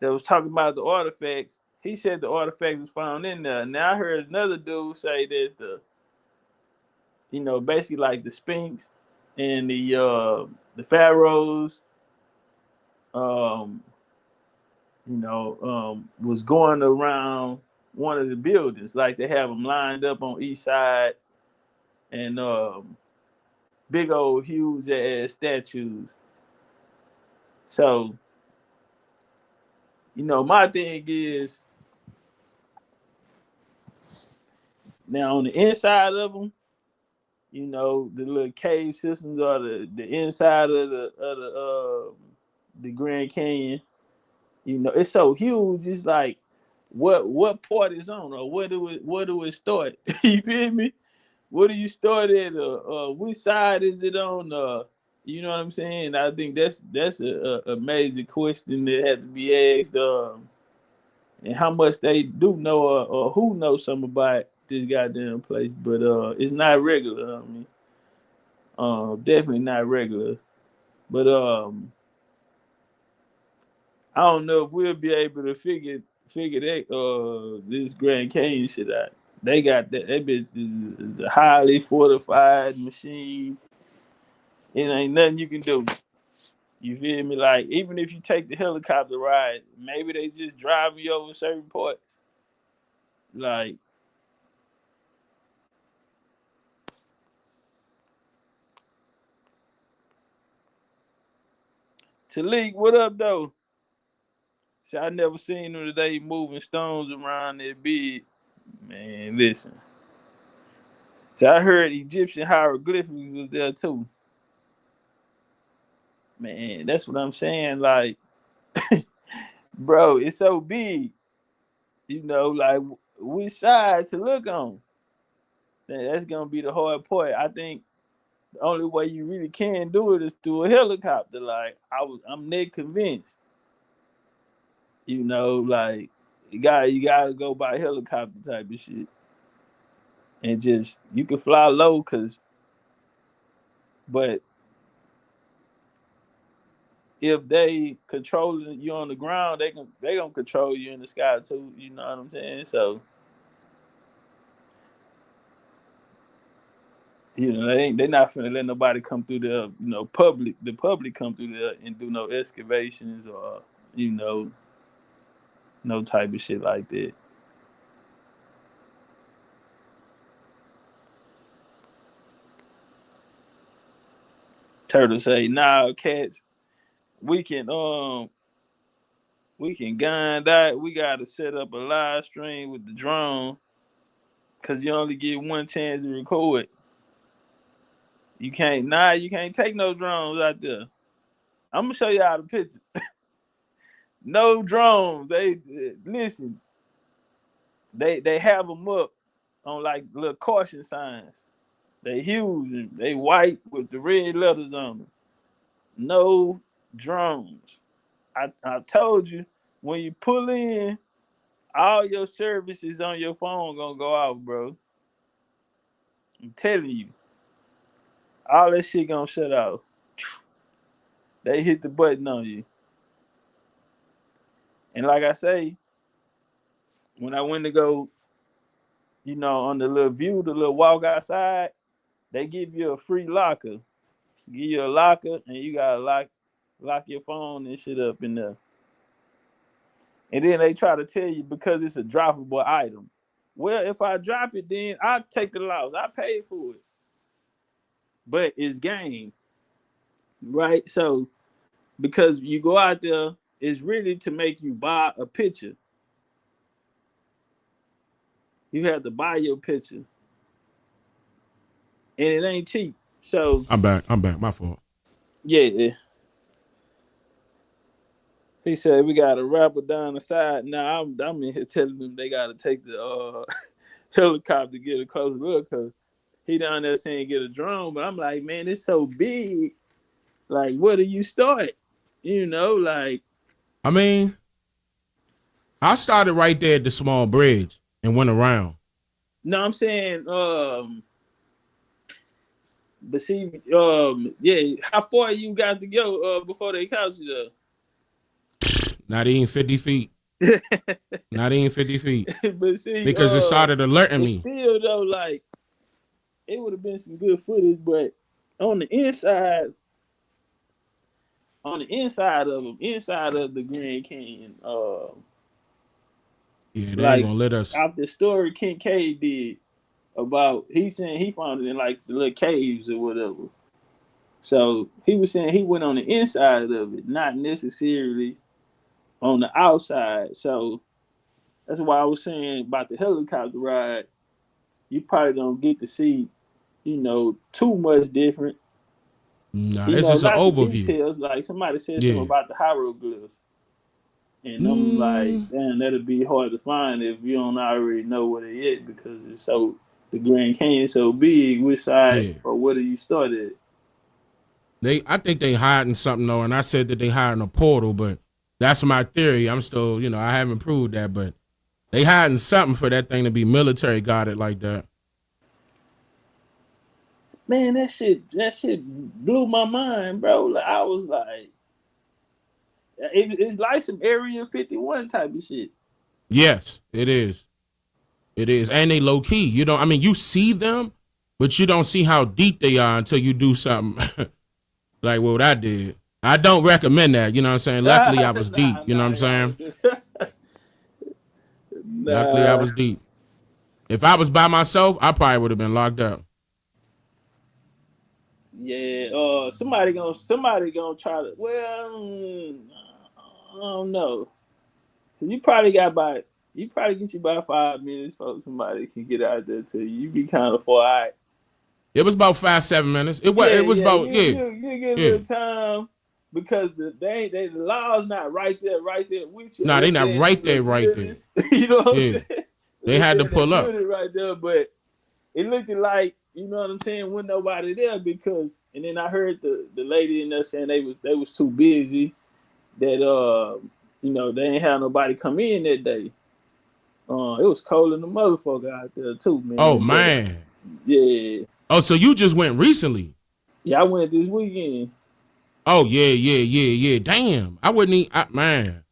that was talking about the artifacts, he said the artifact was found in there. Now I heard another dude say that basically like the Sphinx and the pharaohs, was going around one of the buildings. Like they have them lined up on each side, and big old huge ass statues. So, my thing is, now on the inside of them, the little cave systems are the inside of the Grand Canyon. It's so huge. It's like, what part is on, or where do it start? You feel me? Where do you start at? Which side is it on? You know what I'm saying? I think that's a amazing question that had to be asked. And how much they do know, or who knows something about this goddamn place, but it's not regular. I mean, definitely not regular. But I don't know if we'll be able to figure that this Grand Canyon shit out. They got that bitch is a highly fortified machine. It ain't nothing you can do. You feel me? Like, even if you take the helicopter ride, maybe they just drive you over certain parts. Like, Talik, what up, though? See, I never seen them today moving stones around their bed. Man, listen. So I heard Egyptian hieroglyphics was there too. Man, that's what I'm saying. Like, bro, it's so big. You know, like, which side to look on? That's gonna be the hard part. I think the only way you really can do it is through a helicopter. Like, I'm net convinced. You know, like, you gotta go by helicopter type of shit. And just, you can fly low, but if they controlling you on the ground, they gonna control you in the sky too. You know what I'm saying? So, you know, they not finna let nobody come through the the public come through there and do no excavations or, you know, no type of shit like that. Turtle say, nah, cats, we can gun that. We gotta set up a live stream with the drone, cause you only get one chance to record. You can't take no drones out there. I'm gonna show y'all the picture. No drones. They listen. They have them up on like little caution signs. They huge and they white with the red letters on them. No drones. I told you, when you pull in, all your services on your phone gonna go off, bro. I'm telling you, all that shit gonna shut off. They hit the button on you. And like I say, when I went to go, you know, on the little view, the little walk outside, they give you a free locker. Give you a locker, and you gotta lock your phone and shit up in there. And then they try to tell you, because it's a droppable item. Well, if I drop it, then I take the loss. I paid for it. But it's game, right? So, because you go out there, it's really to make you buy a picture. You have to buy your picture. And it ain't cheap. So I'm back. My fault. Yeah. He said we got a rapper down the side. Now I'm in here telling them they gotta take the helicopter to get a closer look, because he down there saying get a drone. But I'm like, man, it's so big. Like, where do you start? You know, like, I mean, I started right there at the small bridge and went around. no, I'm saying, but see, yeah, how far you got to go before they couch you there? Not even 50 feet. Not even 50 feet. But see, because it started alerting me. Still though, like, it would have been some good footage, but on the inside of them, inside of the Grand Canyon, yeah, they like, ain't gonna let us. Out the story Kincaid did about, he saying he found it in like the little caves or whatever. So he was saying he went on the inside of it, not necessarily on the outside. So that's why I was saying about the helicopter ride. You probably don't get to see, you know, too much different. Nah, you it's know, just an not the overview. details. Like, somebody said something about the hieroglyphs. And I'm like, damn, that'll be hard to find if you don't already know what it is, because it's so, the Grand Canyon is so big. Which side or where do you start at? I think they hiding something though, and I said that they hiding a portal, but that's my theory. I'm still, you know, I haven't proved that, but they hiding something for that thing to be military guarded like that. Man, that shit blew my mind, bro. Like, I was like, it's like some Area 51 type of shit. Yes, it is. It is, and they low key. You don't. I mean, you see them, but you don't see how deep they are until you do something like what I did. I don't recommend that. You know what I'm saying? Luckily, I was deep. You know what I'm saying? Luckily, I was deep. If I was by myself, I probably would have been locked up. Yeah, somebody gonna try to. Well, I don't know. You probably get you about 5 minutes before somebody can get out there to you. You be kind of far out. It was about 5-7 minutes. It was about You get a little time because the law's not right there with you. No, they not right there. You know what I'm saying? They had to pull up. Right there, but it looked like, you know what I'm saying, wasn't nobody there because, and then I heard the lady in there saying they was too busy, that you know, they ain't had nobody come in that day. It was cold in the motherfucker out there too, man. Oh man. Yeah. Oh, so you just went recently? Yeah, I went this weekend. Oh yeah. Damn, I wouldn't man.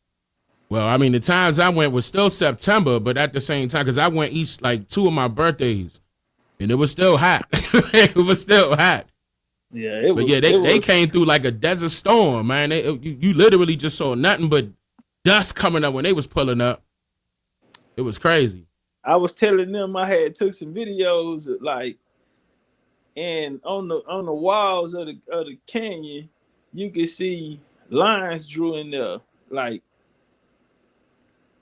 Well, I mean, the times I went was still September, but at the same time, because I went each like 2 of my birthdays, and it was still hot. It was still hot. Yeah, they came through like a desert storm, man. You literally just saw nothing but dust coming up when they was pulling up. It was crazy. I was telling them I had took some videos like, and on the walls of the canyon, you could see lines drew in there, like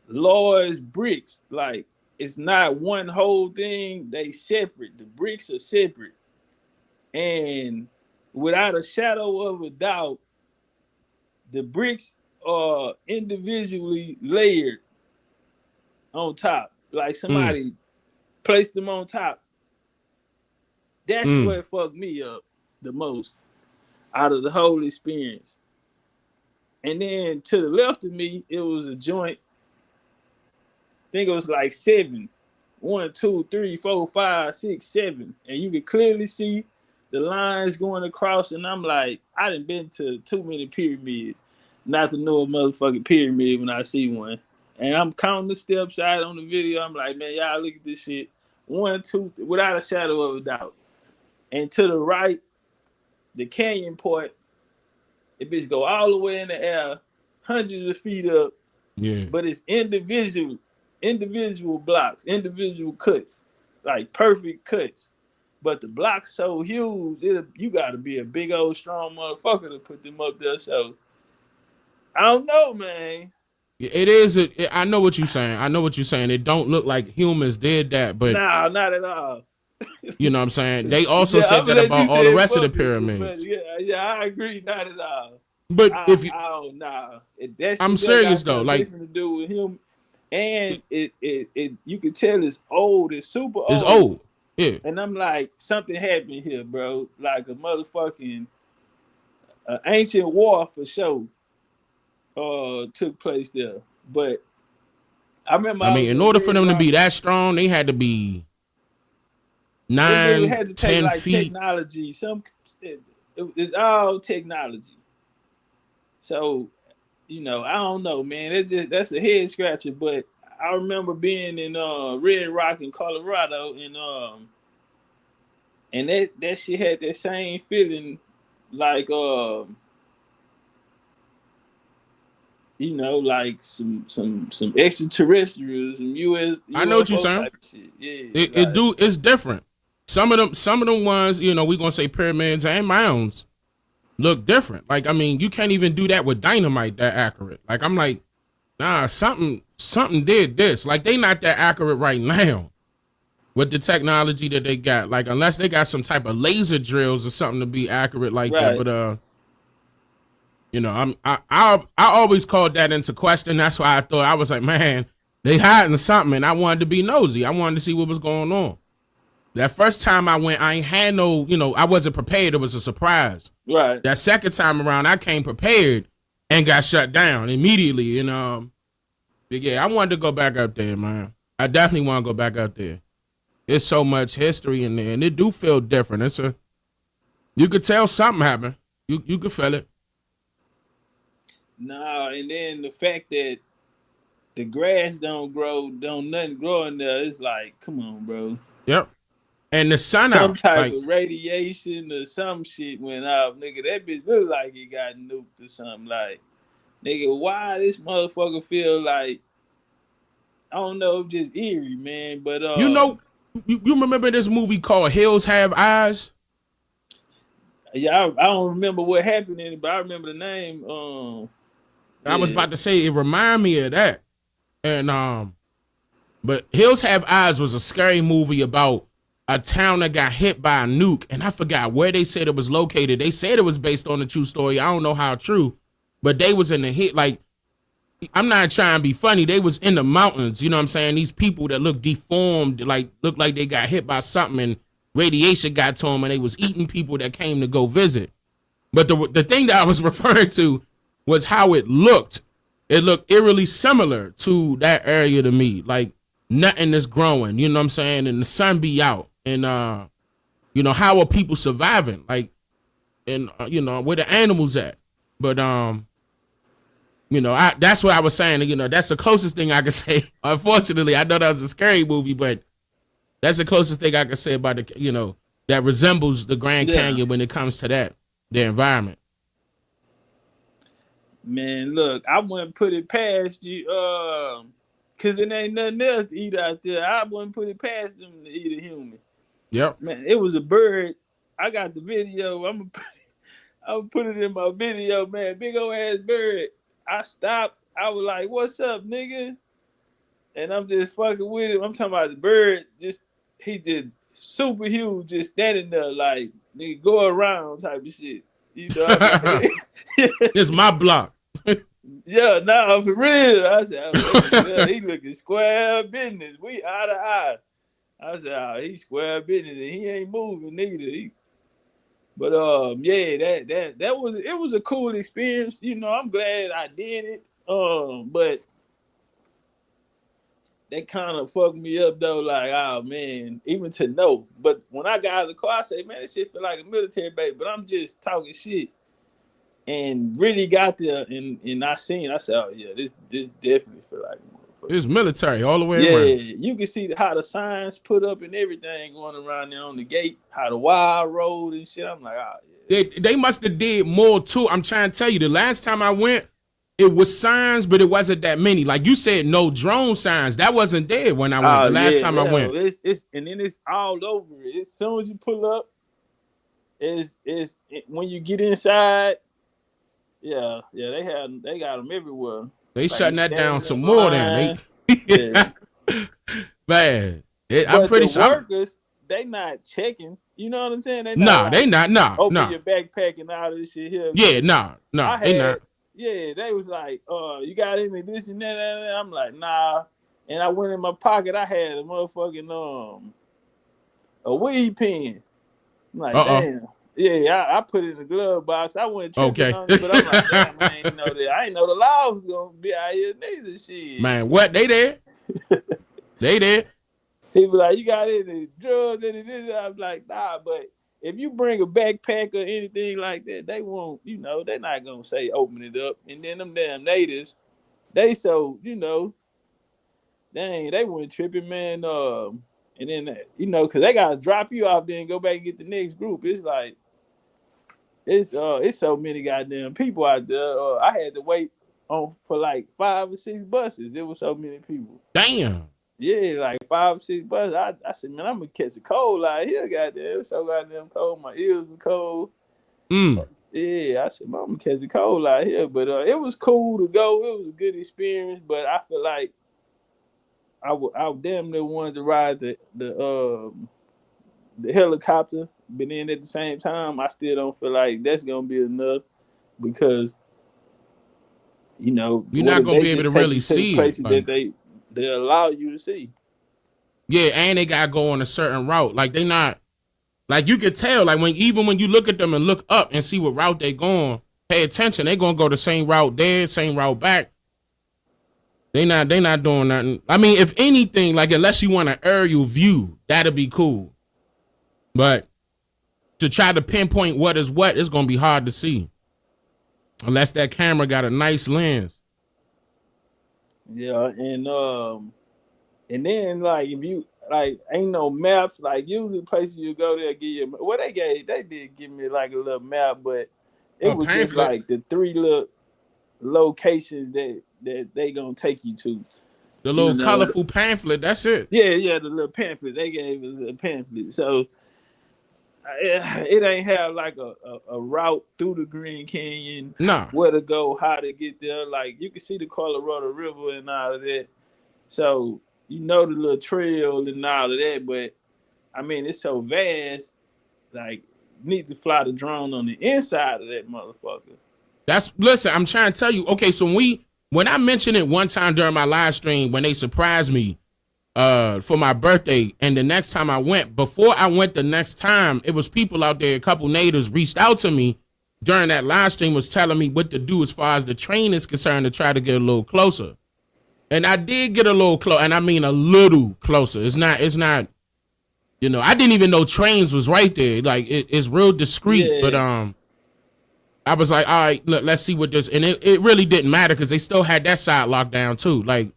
large bricks. Like it's not one whole thing. They separate. The bricks are separate, and without a shadow of a doubt, the bricks are individually layered on top. Like somebody placed them on top. That's what fucked me up the most out of the whole experience. And then to the left of me, it was a joint. I think it was like 7. 1, 2, 3, 4, 5, 6, 7. And you could clearly see the lines going across. And I'm like, I done been to too many pyramids not to know a motherfucking pyramid when I see one. And I'm counting the steps out on the video. I'm like, man, y'all look at this shit. 1, 2, without a shadow of a doubt. And to the right, the canyon part, it bitch go all the way in the air, hundreds of feet up. Yeah. But it's individual blocks, individual cuts, like perfect cuts. But the blocks so huge, you got to be a big old strong motherfucker to put them up there. So I don't know, man. It is. I know what you're saying. It don't look like humans did that, but nah, not at all. You know what I'm saying? They also said that about all the rest of the pyramids. Yeah, I agree, not at all. But if you, I'm serious though, like to do with him, and it you can tell it's old. It's super old. It's old. Yeah. And I'm like, something happened here, bro. Like a motherfucking ancient war for sure. Took place there, but I remember. I mean, in order for them to be that strong, they had to be 9, had to 10 take, like, feet. Technology, it's all technology. So, you know, I don't know, man. That's a head scratcher. But I remember being in Red Rock in Colorado, and that shit had that same feeling, like you know, like some extraterrestrials and US. I know what you're saying. Yeah, it's different. Some of them ones, you know, we gonna say pyramids and mounds look different. Like, I mean, you can't even do that with dynamite that accurate. Like, I'm like, nah, something did this. Like, they not that accurate right now with the technology that they got. Like, unless they got some type of laser drills or something to be accurate like that. But you know, I always called that into question. That's why I was like, man, they hiding something, and I wanted to be nosy. I wanted to see what was going on. That first time I went, I ain't had no, you know, I wasn't prepared. It was a surprise. Right. That second time around, I came prepared and got shut down immediately. And but yeah, I wanted to go back up there, man. I definitely want to go back up there. It's so much history in there, and it do feel different. You could tell something happened. You could feel it. Nah, and then the fact that the grass don't grow, don't nothing grow in there. It's like, come on, bro. Yep. And the sun Some out. type Like, of radiation or some shit went off, nigga. That bitch look like it got nuked or something. Like, nigga, why this motherfucker feel like, I don't know, just eerie, man. But you know, you remember this movie called Hills Have Eyes? yeah, I don't remember what happened in it, but I remember the name. I was about to say it remind me of that. And but Hills Have Eyes was a scary movie about a town that got hit by a nuke, and I forgot where they said it was located. They said it was based on a true story. I don't know how true, but they was in the hit. Like, I'm not trying to be funny. They was in the mountains. You know what I'm saying? These people that look deformed, like look like they got hit by something, and radiation got to them, and they was eating people that came to go visit. But the thing that I was referring to was how it looked. It looked eerily similar to that area to me. Like, nothing is growing, you know what I'm saying? And the sun be out. And, you know, how are people surviving? Like, and, you know, where the animals at? But, you know, that's what I was saying. You know, that's the closest thing I could say. Unfortunately, I know that was a scary movie, but that's the closest thing I could say about the, you know, that resembles the Grand Canyon when it comes to that, the environment. Man, look, I wouldn't put it past you, cause it ain't nothing else to eat out there. I wouldn't put it past them to eat a human. Yep. Man, it was a bird. I got the video. I'm gonna put it in my video, man. Big old ass bird. I stopped. I was like, "What's up, nigga?" And I'm just fucking with him. I'm talking about the bird. He just super huge, just standing there like, nigga, go around type of shit. You know, It's my block. Yeah, nah, for real. I said, oh, yeah, he looking square business. We eye to eye. I said, oh, he square business, and he ain't moving neither. But yeah, that was a cool experience. You know, I'm glad I did it. But that kind of fucked me up though. Like, oh man, even to know. But when I got out of the car, I say, man, this shit feel like a military base. But I'm just talking shit. And really got there, and I said, oh yeah, this definitely feel like it's military all the way around. Yeah, you can see how the signs put up and everything going around there on the gate, how the wild road and shit. I'm like, oh yeah. They must have did more too. I'm trying to tell you, the last time I went, it was signs, but it wasn't that many. Like you said, no drone signs. That wasn't there when I went. The last time I went. It's and then it's all over it. As soon as you pull up, it's when you get inside. Yeah, they got them everywhere. They shutting that down some more than man. I'm pretty sure workers, they not checking. You know what I'm saying? They not they not. Open your backpack and all this shit here. Yeah, they not. Yeah, they was like, you got any this and that, and I'm like, nah. And I went in my pocket. I had a motherfucking a weed pen. I'm like, damn. Yeah, I put it in the glove box. I wasn't tripping on it, but I'm like, damn, I ain't know that. I ain't know the law was gonna be out here neither. Shit. Man, what? They there? They there? People like, you got any drugs, any this? I'm like, nah, but if you bring a backpack or anything like that, they won't, you know, they're not gonna say open it up. And then them damn natives, they so, you know, they weren't tripping, man. And then, you know, cause they gotta drop you off there and go back and get the next group. It's like, it's so many goddamn people out there. I had to wait for like 5 or 6 buses. There was so many people. Damn. Yeah, like 5 or 6 buses. I said, man, I'm gonna catch a cold out here, goddamn. It was so goddamn cold. My ears were cold. Yeah, I said, man, I'm gonna catch a cold out here. But it was cool to go. It was a good experience. But I feel like I damn near wanted to ride the helicopter, but then at the same time, I still don't feel like that's gonna be enough because, you know, you're not gonna be able to really see places like, that they allow you to see. Yeah, and they gotta go on a certain route. Like they not, like you could tell, like when you look at them and look up and see what route they going, pay attention. They gonna go the same route there, same route back. They not doing nothing. I mean, if anything, like unless you want an aerial view, that'd be cool. But to try to pinpoint what is what, it's gonna be hard to see. Unless that camera got a nice lens. Yeah, and then like if you like ain't no maps, like usually places you go there give you what they did give me like a little map, but it was just pamphlet. like the 3 little locations that they gonna take you to. The You little know, colorful pamphlet. That's it. yeah, the little pamphlet. They gave us a pamphlet. So it ain't have like a route through the Green Canyon, Nah. where to go, how to get there. Like you can see the Colorado River and all of that. So you know the little trail and all of that, but I mean it's so vast, like you need to fly the drone on the inside of that motherfucker. Listen, I'm trying to tell you. Okay, so when I mentioned it one time during my live stream when they surprised me for my birthday, and the next time I went, before I went the next time, it was people out there, a couple natives reached out to me during that live stream, was telling me what to do as far as the train is concerned to try to get a little closer. And I did get a little close, and I mean a little closer. It's not, you know, I didn't even know trains was right there. Like it's real discreet, Yeah. but I was like, all right, look, let's see what this, and it really didn't matter because they still had that side locked down too. Like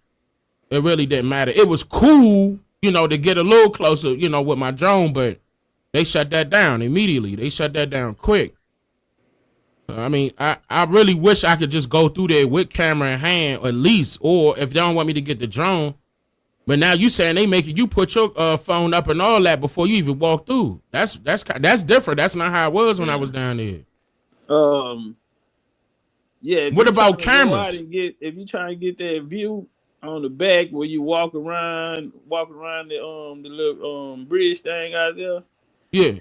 it really didn't matter. It was cool, you know, to get a little closer, you know, with my drone, but they shut that down immediately. They shut that down quick. I mean, I really wish I could just go through there with camera in hand at least, or if they don't want me to get the drone. But now you saying they making you put your phone up and all that before you even walk through. That's different. That's not how it was when I was down there. Yeah. What about cameras? If you trying to get that view on the back where you walk around the little bridge thing out there. Yeah,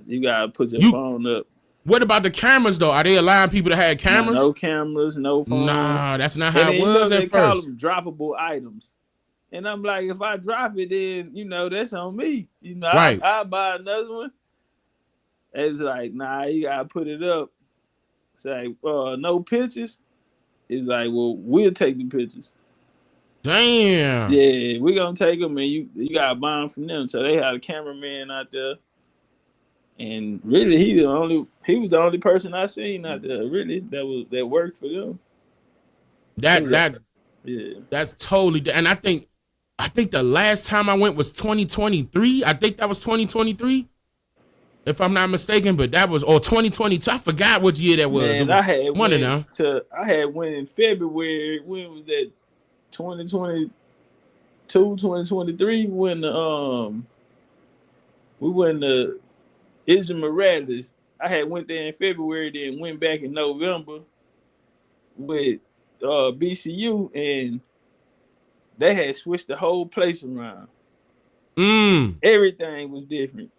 you gotta put your phone up. What about the cameras though? Are they allowing people to have cameras? No cameras, no phones. Nah, that's not how it you was know, at they call first. them droppable items. And I'm like, if I drop it, then you know that's on me. You know, Right. I buy another one. It was like, nah, you gotta put it up. It's like, no pictures. It's like, well, we'll take the pictures. Damn. Yeah, we're gonna take them, and you gotta buy them from them. So they had a cameraman out there, and really, he was the only person I seen out there. Really, that worked for them. That's totally. And I think the last time I went was 2023. I think that was 2023, if I'm not mistaken. But that was, or 2022. I forgot what year that was. Man, It was I had one of them. I had went in February. When was that? 2022, 2023. When we went to Isla I had went there in February, then went back in November with BCU, and they had switched the whole place around. Everything was different.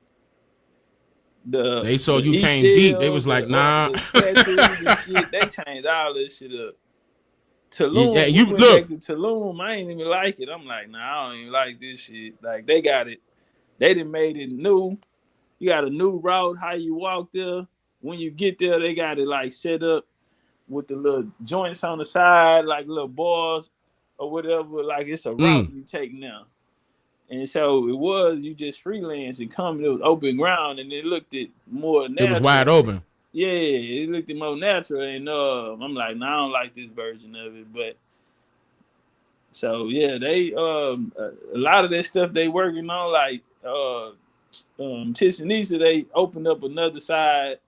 They saw you came deep. They was like, nah. The statues and shit, they changed all this shit up. Tulum, Yeah, you we went look. back to Tulum. I ain't even like it. I'm like, nah, I don't even like this shit. Like they got it. They done made it new. You got a new route. How you walk there. When you get there, they got it like set up with the little joints on the side, like little bars or whatever. Like it's a route you take now. And so it was, you just freelance and come. It was open ground, and it looked it more natural. It was wide open. Yeah, it looked more natural, and I'm like, nah, I don't like this version of it, but so yeah, they a lot of that stuff they working on, like Tissanisa, they opened up another side,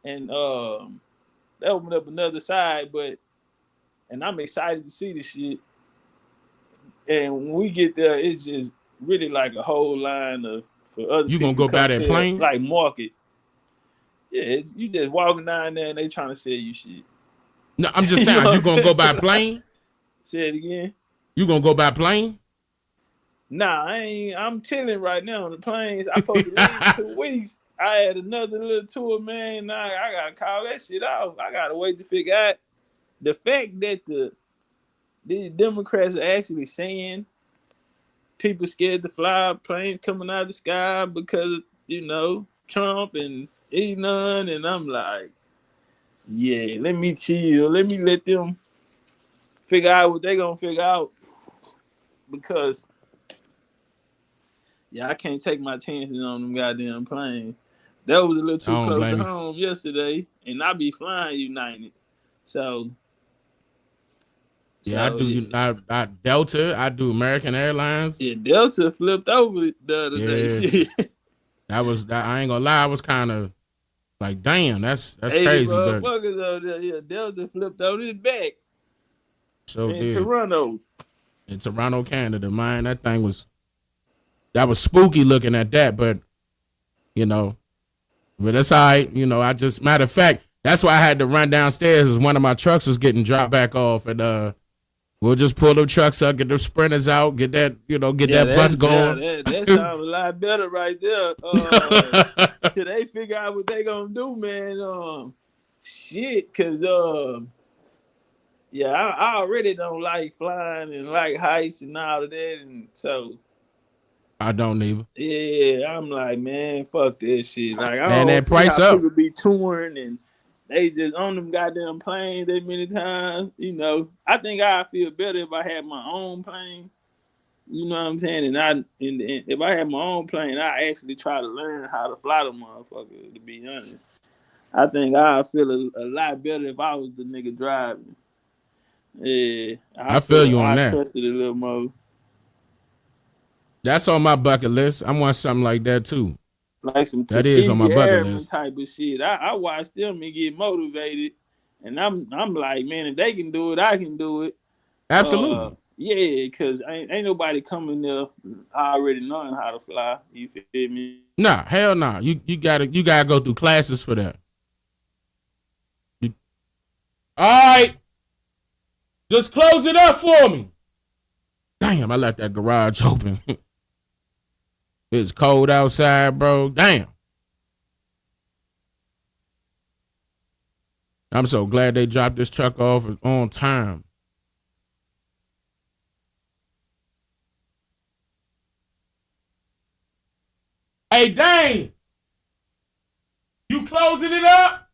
and they opened up another side, and I'm excited to see the shit. And when we get there, it's just really like a whole line for other. You gonna go by that plane? Like market. Yeah, you just walking down there and they trying to sell you shit. No, I'm just saying, you gonna go by plane? Say it again. You gonna go by plane? Nah, I'm chilling right now on the planes. I supposed to leave 2 weeks. I had another little tour, man. Now I gotta call that shit off. I gotta wait to figure out the fact that these Democrats are actually saying people scared to fly, planes coming out of the sky because Trump and Elon, and I'm like, yeah, let me chill. Let me let them figure out what they're gonna figure out, because I can't take my chances on them goddamn planes. That was a little too close to home yesterday, and I be flying United. So Yeah, I So, do. I Delta. I do American Airlines. yeah, Delta flipped over the other day. Yeah, that was that. I ain't gonna lie. I was kind of like, damn, that's 80 crazy, but motherfuckers over there. Yeah, Delta flipped on his back so in did. Toronto. In Toronto, Canada, man, that was spooky looking at that, but but that's all right. I just matter of fact, that's why I had to run downstairs as one of my trucks was getting dropped back off, and we'll just pull the trucks up, get the sprinters out, get that that bus going. That sounds a lot better right there. Till they figure out what they gonna do, man. Shit, cause yeah, I already don't like flying and like heights and all of that, and so I don't either. yeah, I'm like, man, fuck this shit. Like, I Man, don't that see price how up. people be touring and they just on them goddamn planes that many times. I think I feel better if I had my own plane. You know what I'm saying? And if I had my own plane, I actually try to learn how to fly the motherfucker. To be honest, I think I feel a lot better if I was the nigga driving. Yeah, I feel you on I that. trust it a little more. That's on my bucket list. I want something like that too. Like some That is on my Tuskegee bucket Airmen list. type of shit. I watch them and get motivated, and I'm like, man, if they can do it, I can do it. Absolutely. Yeah, because ain't nobody coming there already knowing how to fly. You feel me? Nah, hell nah. You gotta go through classes for that. All right. Just close it up for me. Damn, I left that garage open. It's cold outside, bro. Damn. I'm so glad they dropped this truck off on time. Hey, Dane. You closing it up?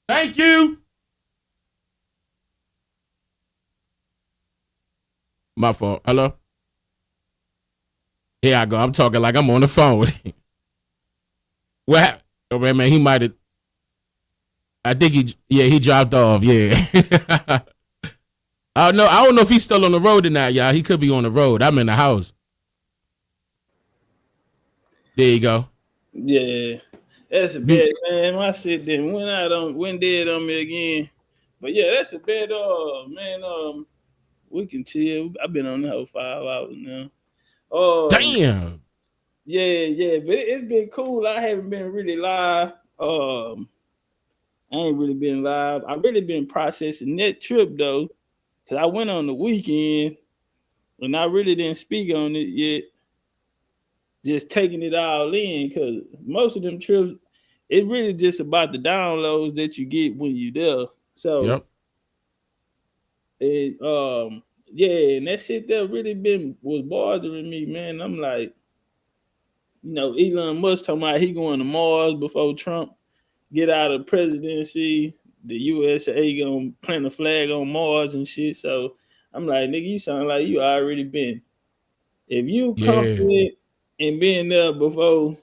Thank you. My fault. Hello? Here I go. I'm talking like I'm on the phone. What happened? Oh, man, he might have. I think he dropped off. Yeah. I don't know if he's still on the road or not, y'all. He could be on the road. I'm in the house. There you go. Yeah, that's a bad man. My shit didn't went dead on me again. But yeah, that's a bad man. We can chill. I've been on the whole 5 hours now. Damn. Yeah, but it's been cool. I haven't been really live. I ain't really been live. I've really been processing that trip though, because I went on the weekend and I really didn't speak on it yet. Just taking it all in, because most of them trips, it's really just about the downloads that you get when you're there. So yep. Yeah, and that shit that really was bothering me, man. I'm like, Elon Musk talking about he going to Mars before Trump get out of presidency. The USA gonna plant a flag on Mars and shit. So I'm like, nigga, you sound like you already been. If you confident in being there before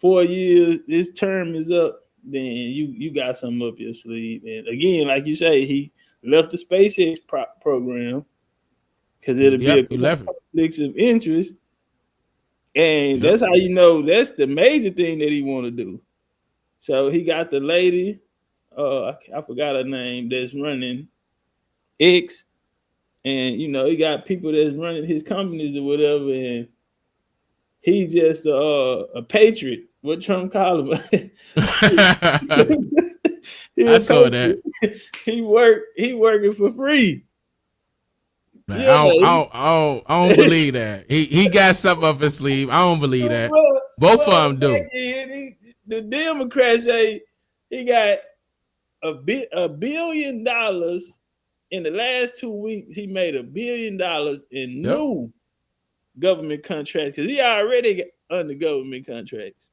4 years, this term is up, then you got something up your sleeve. And again, like you say, he left the SpaceX program because it'll be a conflict of interest. And that's how you know that's the major thing that he want to do. So he got the lady, I forgot her name, that's running X. And, he got people that's running his companies or whatever. And he's just a patriot. What Trump call him? I saw that. He working for free. Man, I don't believe that. He got something up his sleeve. I don't believe that. Both of them do. The Democrats say he got $1 billion in the last 2 weeks. He made $1 billion in new government contracts because he already got under government contracts.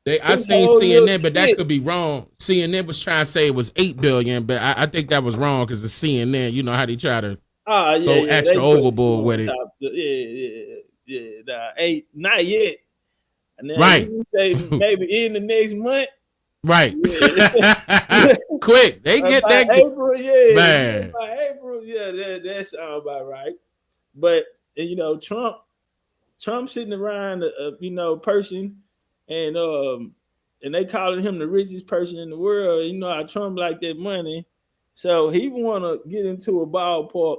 I seen CNN, but that could be wrong. CNN was trying to say it was $8 billion, but I think that was wrong because it's CNN. You know how they try to go extra overboard with it. Yeah. Nah, not yet. And then right. Say maybe in the next month. Right. Yeah. Quick. They get by that. April, yeah. Man. By April, yeah, that sounds about right. But you know, Trump sitting around person, and they calling him the richest person in the world. You know how Trump like that money, so he want to get into a ballpark,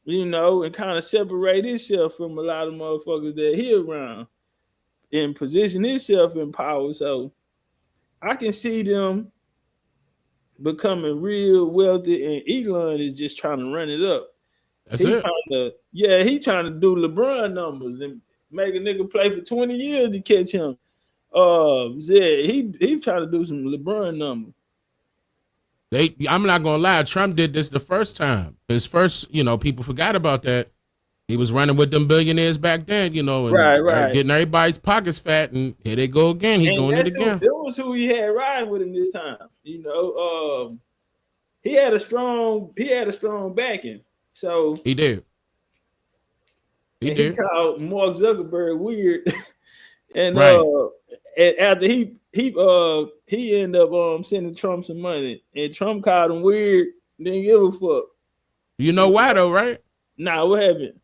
and kind of separate himself from a lot of motherfuckers that he around and position himself in power. So I can see them becoming real wealthy, and Elon is just trying to run it up. That's it. He trying to do LeBron numbers and make a nigga play for 20 years to catch him. He trying to do some LeBron numbers. I'm not gonna lie, Trump did this the first time. His first, people forgot about that. He was running with them billionaires back then, and right. getting everybody's pockets fat, and here they go again. He doing it again. That was who he had riding with him this time. He had a strong backing. So he did. He called Mark Zuckerberg weird, and right. And after he ended up sending Trump some money, and Trump called him weird. Didn't give a fuck. You know why though, right? Nah, what happened?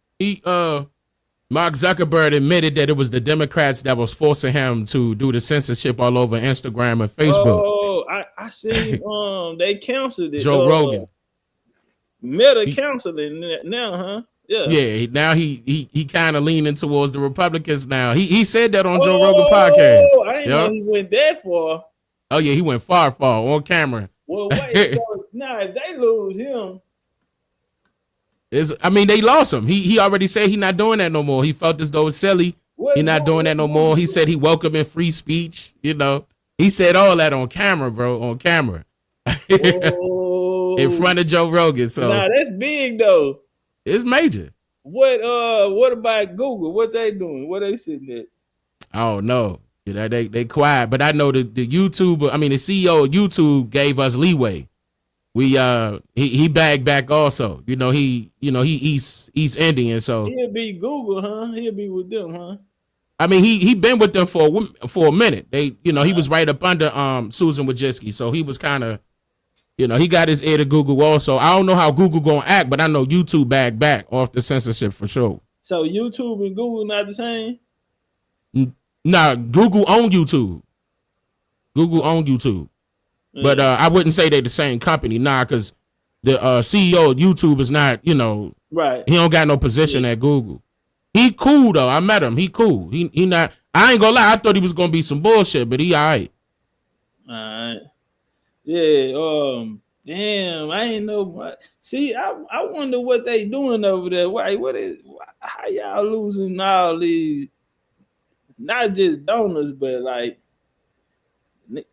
Mark Zuckerberg admitted that it was the Democrats that was forcing him to do the censorship all over Instagram and Facebook. Oh, I see. They canceled it. Joe Rogan. Meta canceling now, huh? Yeah. Yeah. Now he kind of leaning towards the Republicans now. He said that on Joe Rogan podcast. Oh, I didn't know he went that far. Oh yeah, he went far on camera. Well, wait. So now if they lose him. They lost him. He already said he not doing that no more. He felt as though it's silly. He not doing that no more. He said he welcoming free speech. He said all that on camera, bro. On camera, in front of Joe Rogan. So nah, that's big though. It's major. What about Google? What they doing? What they sitting at? I don't know. They quiet, but I know the YouTuber. The CEO of YouTube gave us leeway. He bagged back also. He's East Indian, so he'll be Google, huh? He'll be with them, huh? He been with them for a minute. He was right up under Susan Wojcicki, so he was kind of, he got his ear to Google also. I don't know how Google gonna act, but I know YouTube bagged back off the censorship for sure. So YouTube and Google not the same? Nah, Google own YouTube. Google own YouTube. But I wouldn't say they the same company, because the CEO of YouTube is not, right. He don't got no position at Google. He cool though. I met him. He cool. He not. I ain't gonna lie. I thought he was gonna be some bullshit, but he all right. All right. Yeah. Damn. I ain't know what. See, I wonder what they doing over there. How y'all losing all these? Not just donors, but like.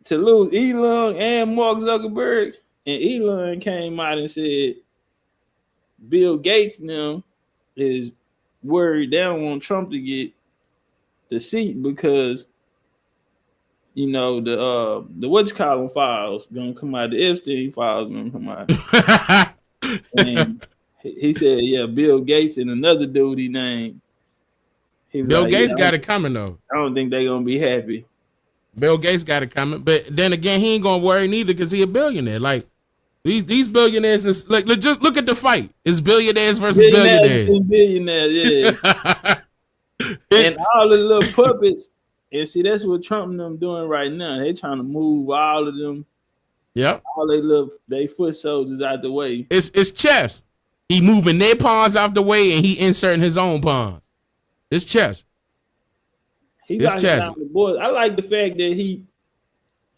To lose Elon and Mark Zuckerberg, and Elon came out and said Bill Gates now is worried they don't want Trump to get the seat because the whatchamacallit files gonna come out, the Epstein files gonna come out. And he said, yeah, Bill Gates and another dude he named. Bill Gates got it coming though. I don't think they're gonna be happy. Bill Gates got it coming, but then again, he ain't gonna worry neither because he a billionaire. Like these billionaires is like just look at the fight. It's billionaires versus billionaires. Billionaires, yeah. And all the little puppets. And see, that's what Trump and them doing right now. They trying to move all of them. Yep. All they foot soldiers out the way. It's chess. He moving their pawns out the way and he inserting his own pawns. It's chess. It's chess. I like the fact that he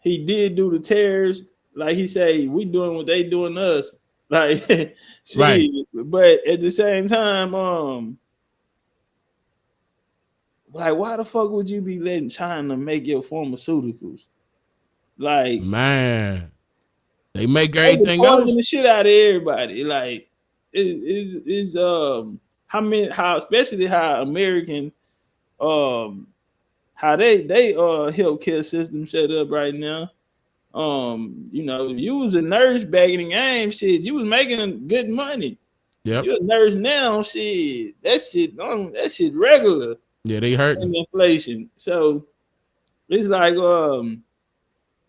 did do the tears. Like he say, we doing what they doing to us. Like, right. But at the same time, like, why the fuck would you be letting China make your pharmaceuticals? Like, man, they make everything else. The shit out of everybody. Like, it's especially how American how they healthcare system set up right now. You was a nurse back in the game, shit. You was making good money. Yep. You're a nurse now, shit. That shit regular. Yeah, they hurt inflation. So it's like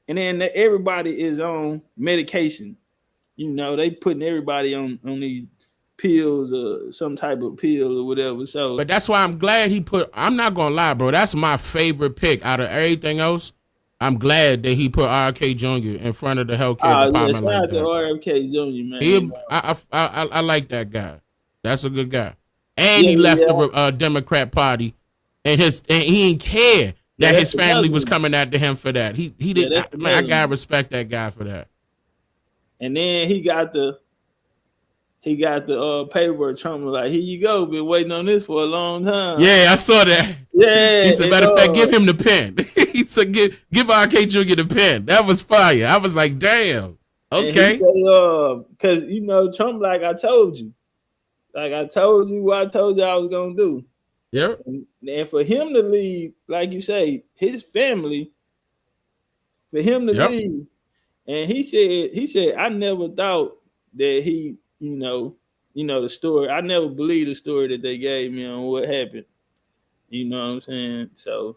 and then everybody is on medication. You know, they putting everybody on these pills or some type of pill or whatever. So, but that's why I'm glad he put. I'm not gonna lie, bro. That's my favorite pick out of everything else. I'm glad that he put RFK Jr. in front of the healthcare department shout like out to that. RFK Jr. Man, I like that guy. That's a good guy. And he left the Democrat Party, and he didn't care that his family was coming after him for that. He didn't. I gotta respect that guy for that. And then he got the paperwork. Trump was like, "Here you go. Been waiting on this for a long time." Yeah, I saw that. Yeah. He said, matter of fact, give him the pen. He said, give RK Jr. the pen. That was fire. I was like, damn. Okay. Because you know, Trump, like I told you. Like I told you what I told you I was gonna do. Yep. And for him to leave, like you say, his family, for him to leave, and he said, I never thought that he, you know the story. I never believed the story that they gave me on what happened. You know what I'm saying? So,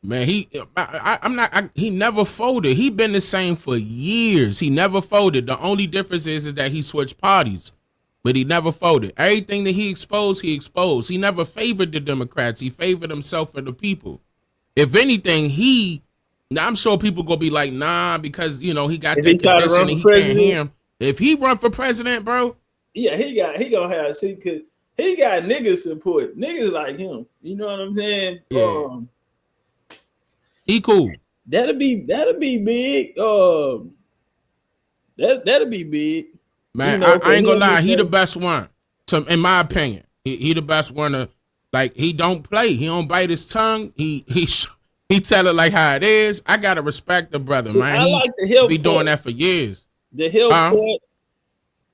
man, he never folded. He been the same for years. He never folded. The only difference is that he switched parties, but he never folded. Everything that he exposed, he exposed. He never favored the Democrats. He favored himself and the people. If anything, now I'm sure people gonna be like, nah, because you know he got that condition and he can't hear him. If he run for president, bro, yeah, he gonna have because he got niggas support, niggas like him. You know what I'm saying? Yeah. He cool. That'll be big. That'll be big. Man, you know, I ain't gonna lie. He the best one, in my opinion. He the best one to, like, he don't play. He don't bite his tongue. He tell it like how it is. I gotta respect the brother, man. I like the health be part. doing that for years. The health part,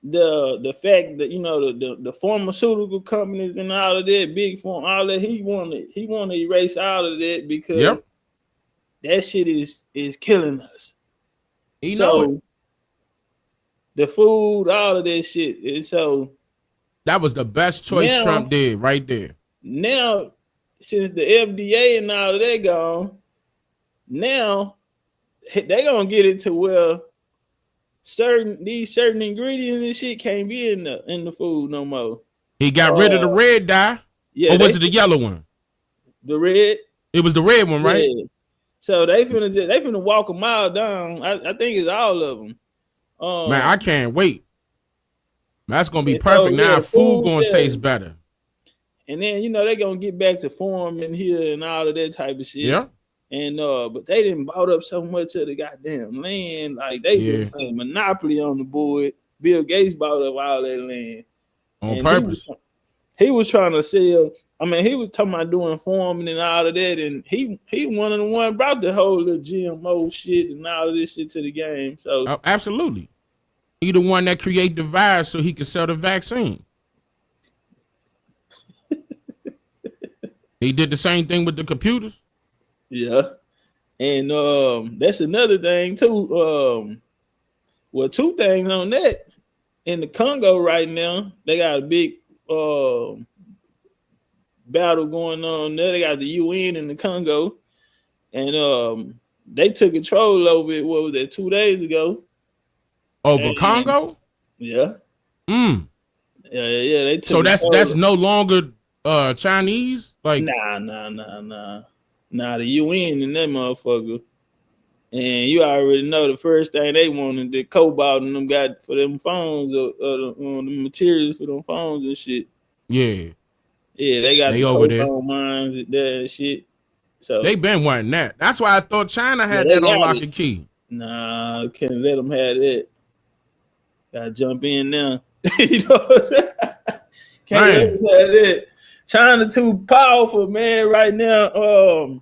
the fact that, you know, the pharmaceutical companies and all of that, big form, all that, he want to erase all of that because that shit is killing us. He know it. The food, all of that shit. And so that was the best choice Trump did right there. Now, since the FDA and all of that gone, now they gonna get it to where certain ingredients and shit can't be in the food no more. He got rid of the red dye. Yeah, or was it the yellow one? The red. It was the red one, right? Yeah. So they finna walk a mile down. I think it's all of them. Man, I can't wait. That's gonna be perfect. Now food gonna taste better. And then, you know, they gonna get back to farming here and all of that type of shit. Yeah. And but they didn't bought up so much of the goddamn land. Like they been playing monopoly on the board. Bill Gates bought up all that land on purpose. He was trying to sell. I mean, he was talking about doing farming and all of that, and he one of the one brought the whole little GMO shit and all of this shit to the game. So absolutely, he the one that created the virus so he could sell the vaccine. He did the same thing with the computers. Yeah, and that's another thing too. Well, two things on that. In the Congo right now, they got a big battle going on there. They got the UN in the Congo, and they took control over it. What was that? 2 days ago. Over Congo? Yeah. Yeah. They took so that's no longer Chinese. Like nah. The UN and that motherfucker. And you already know the first thing they wanted, the cobalt and them got for them phones or the materials for them phones and shit. Yeah. Yeah, they got they the over there mines there and shit. So they been wanting that. That's why I thought China had that on lock and key. Nah, can't let them have that. Gotta jump in now. You know what I'm saying? Can't let them have that. China too powerful, man, right now.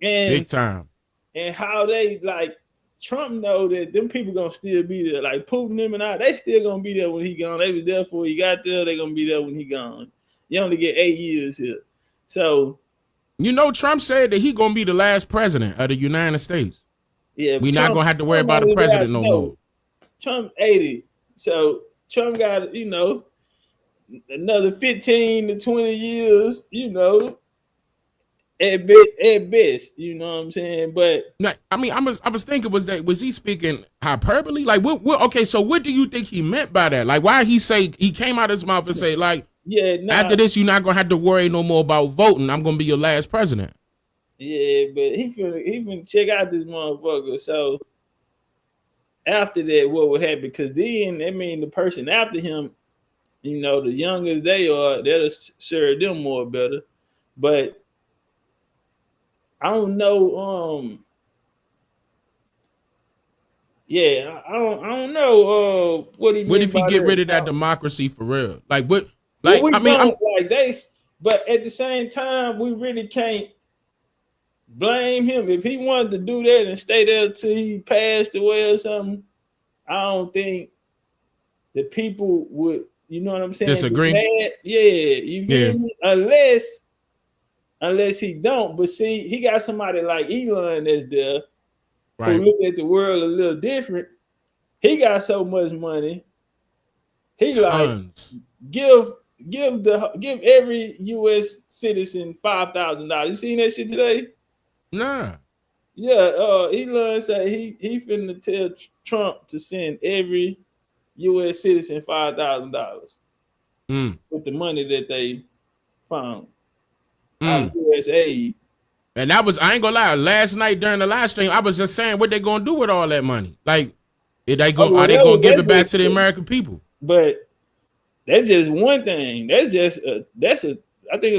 And big time. And how they, like, Trump know that them people gonna still be there. Like Putin, them and I, they still gonna be there when he gone. They was there before he got there. They gonna be there when he gone. You only get 8 years here. So, you know, Trump said that he gonna be the last president of the United States. Yeah, we not gonna have to worry about a president no more. Trump 80. So Trump got, you know, another 15 to 20 years, you know. at best, you know what I'm saying? But I mean, I was thinking, was he speaking hyperbole? Like, what? Okay, so what do you think he meant by that? Like, why he came out of his mouth and say, like, after this, you're not gonna have to worry no more about voting. I'm gonna be your last president. Yeah, but he finna check out this motherfucker. So after that, what would happen? Because then that mean the person after him, you know, the younger they are, that'll serve them more better. But I don't know. Yeah, I don't know. What if he get rid of that democracy for real? Like what? Like well, I mean, but at the same time, we really can't blame him if he wanted to do that and stay there till he passed away or something. I don't think the people would, you know what I'm saying? Disagree? Yeah, you feel me? Unless he don't. But see, he got somebody like Elon that's there who look at the world a little different. He got so much money. He Tons. like give every U.S. citizen $5,000. You seen that shit today? Nah. Yeah, Elon said he finna tell Trump to send every U.S. citizen $5,000 with the money that they found out of U.S. aid. And that was, I ain't gonna lie, last night during the live stream, I was just saying what they gonna do with all that money. Like, are they gonna give it back to the American people? But that's just one thing. I think it's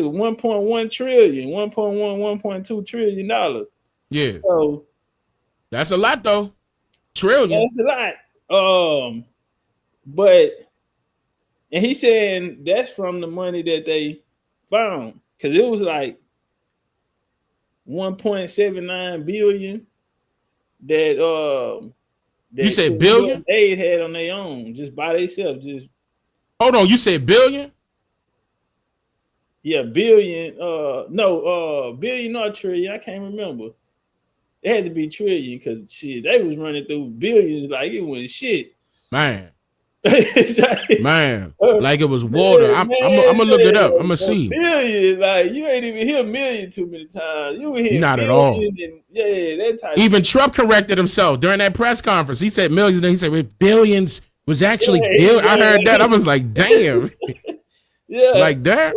1.1 trillion, 1.2 trillion dollars. Yeah. So that's a lot though. Trillion. That's a lot. But and he's saying that's from the money that they found. Because it was like 1.79 billion that you said billion? Aid had on their own, just by themselves. Just hold on, you said billion? Yeah, billion. Billion or trillion. I can't remember. It had to be trillion because shit, they was running through billions like it wasn't shit. Man. Like it was water. I'm gonna look it up. I'm gonna see. Million, like you ain't even hear million too many times. You hear not at all. And, that type. Even Trump corrected himself during that press conference. He said millions, and he said billions was actually billion. I heard that. I was like, damn. Yeah, like that.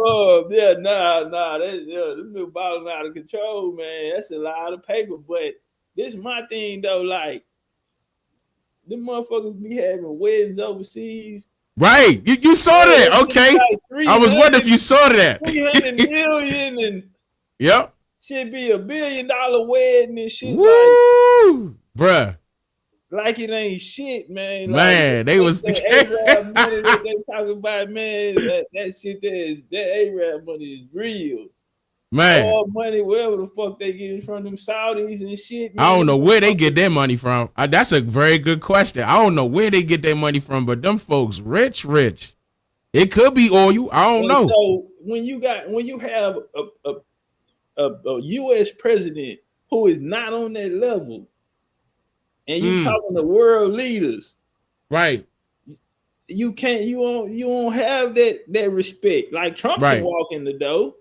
This been balling out of control, man. That's a lot of paper. But this is my thing though, like. Them motherfuckers be having weddings overseas. Right. You saw that. Okay. Like I was wondering if you saw that. 300 million and yep. Should be $1 billion wedding and shit. Woo! Bruh. Like it ain't shit, man. Man, they was that Arab money that they talking about, man. That shit that Arab money is real. Man, all money, wherever the fuck they get it from them Saudis and shit. Man. I don't know where they get their money from. That's a very good question. I don't know where they get their money from, but them folks rich. It could be oil. I don't know. So when you have a U.S. president who is not on that level, and you talking to world leaders, right? You don't have that respect. Like Trump can walk in the door.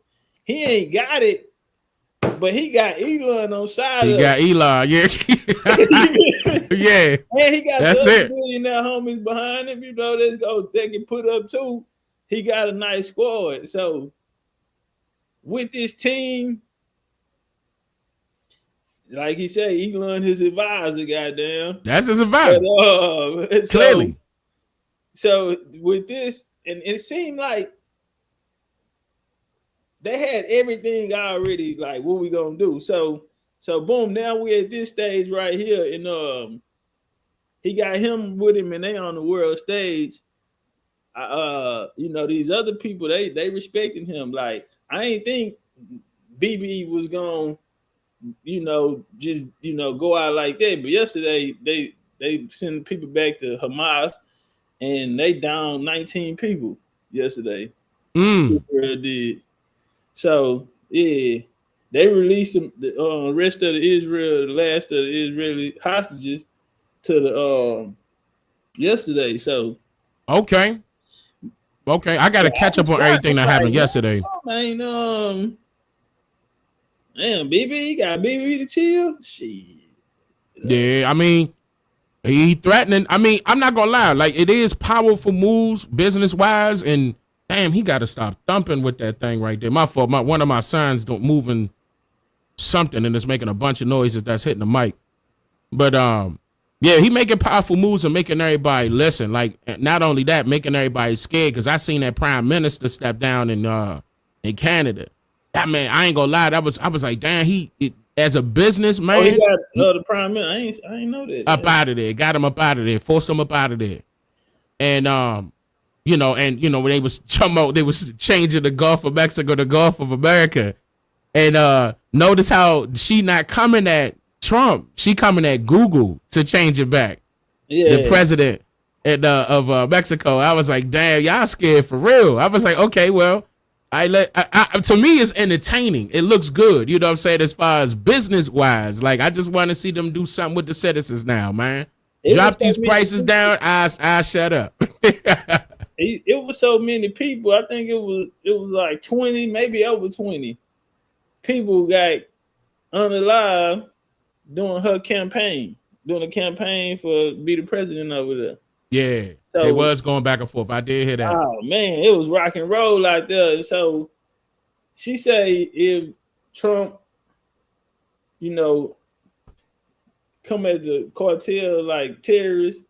He ain't got it, but he got Elon on side. He got Elon, yeah. Yeah. And he got that's it. Billionaire homies behind him, you know, they can put up too. He got a nice squad. So with this team, like he said, Elon his advisor, goddamn. That's his advisor. But, clearly. So with this, and it seemed like they had everything already, like what we gonna do. So boom, now we're at this stage right here, and he got him with him, and they on the world stage. You know, these other people, they respecting him. Like I ain't think BB was gonna, you know, just go out like that. But yesterday they sent people back to Hamas, and they down 19 people yesterday. Israel did. So yeah, they released the rest of the last of the Israeli hostages to the yesterday. So okay, I got to catch up on everything that happened yesterday. Man, Damn, BB got BB to chill. Shit. Yeah, I mean, he threatening. I mean, I'm not gonna lie. Like, it is powerful moves business wise, and damn, he got to stop thumping with that thing right there. My fault. One of my sons don't moving something, and it's making a bunch of noises that's hitting the mic. But yeah, he making powerful moves and making everybody listen. Like, not only that, making everybody scared. Because I seen that prime minister step down in Canada. That man, I ain't gonna lie. I was like, damn, as a businessman. Oh, he got the prime minister. I ain't know that. Up out of there, got him up out of there, forced him up out of there, and when they was changing the Gulf of Mexico to Gulf of America, and notice how she not coming at Trump, she coming at Google to change it back. Yeah, the president of Mexico. I was like, damn, y'all scared for real. I was like, okay, well, to me it's entertaining. It looks good, you know what I'm saying, as far as business wise. Like, I just want to see them do something with the citizens now, man. Drop these prices down. I shut up. It was so many people. I think it was like 20, maybe over 20 people got unalive doing her campaign, doing a campaign for be the president over there. Yeah, so, it was going back and forth. I did hear that. Oh man, it was rock and roll out there. So she say if Trump, come at the cartel like terrorists,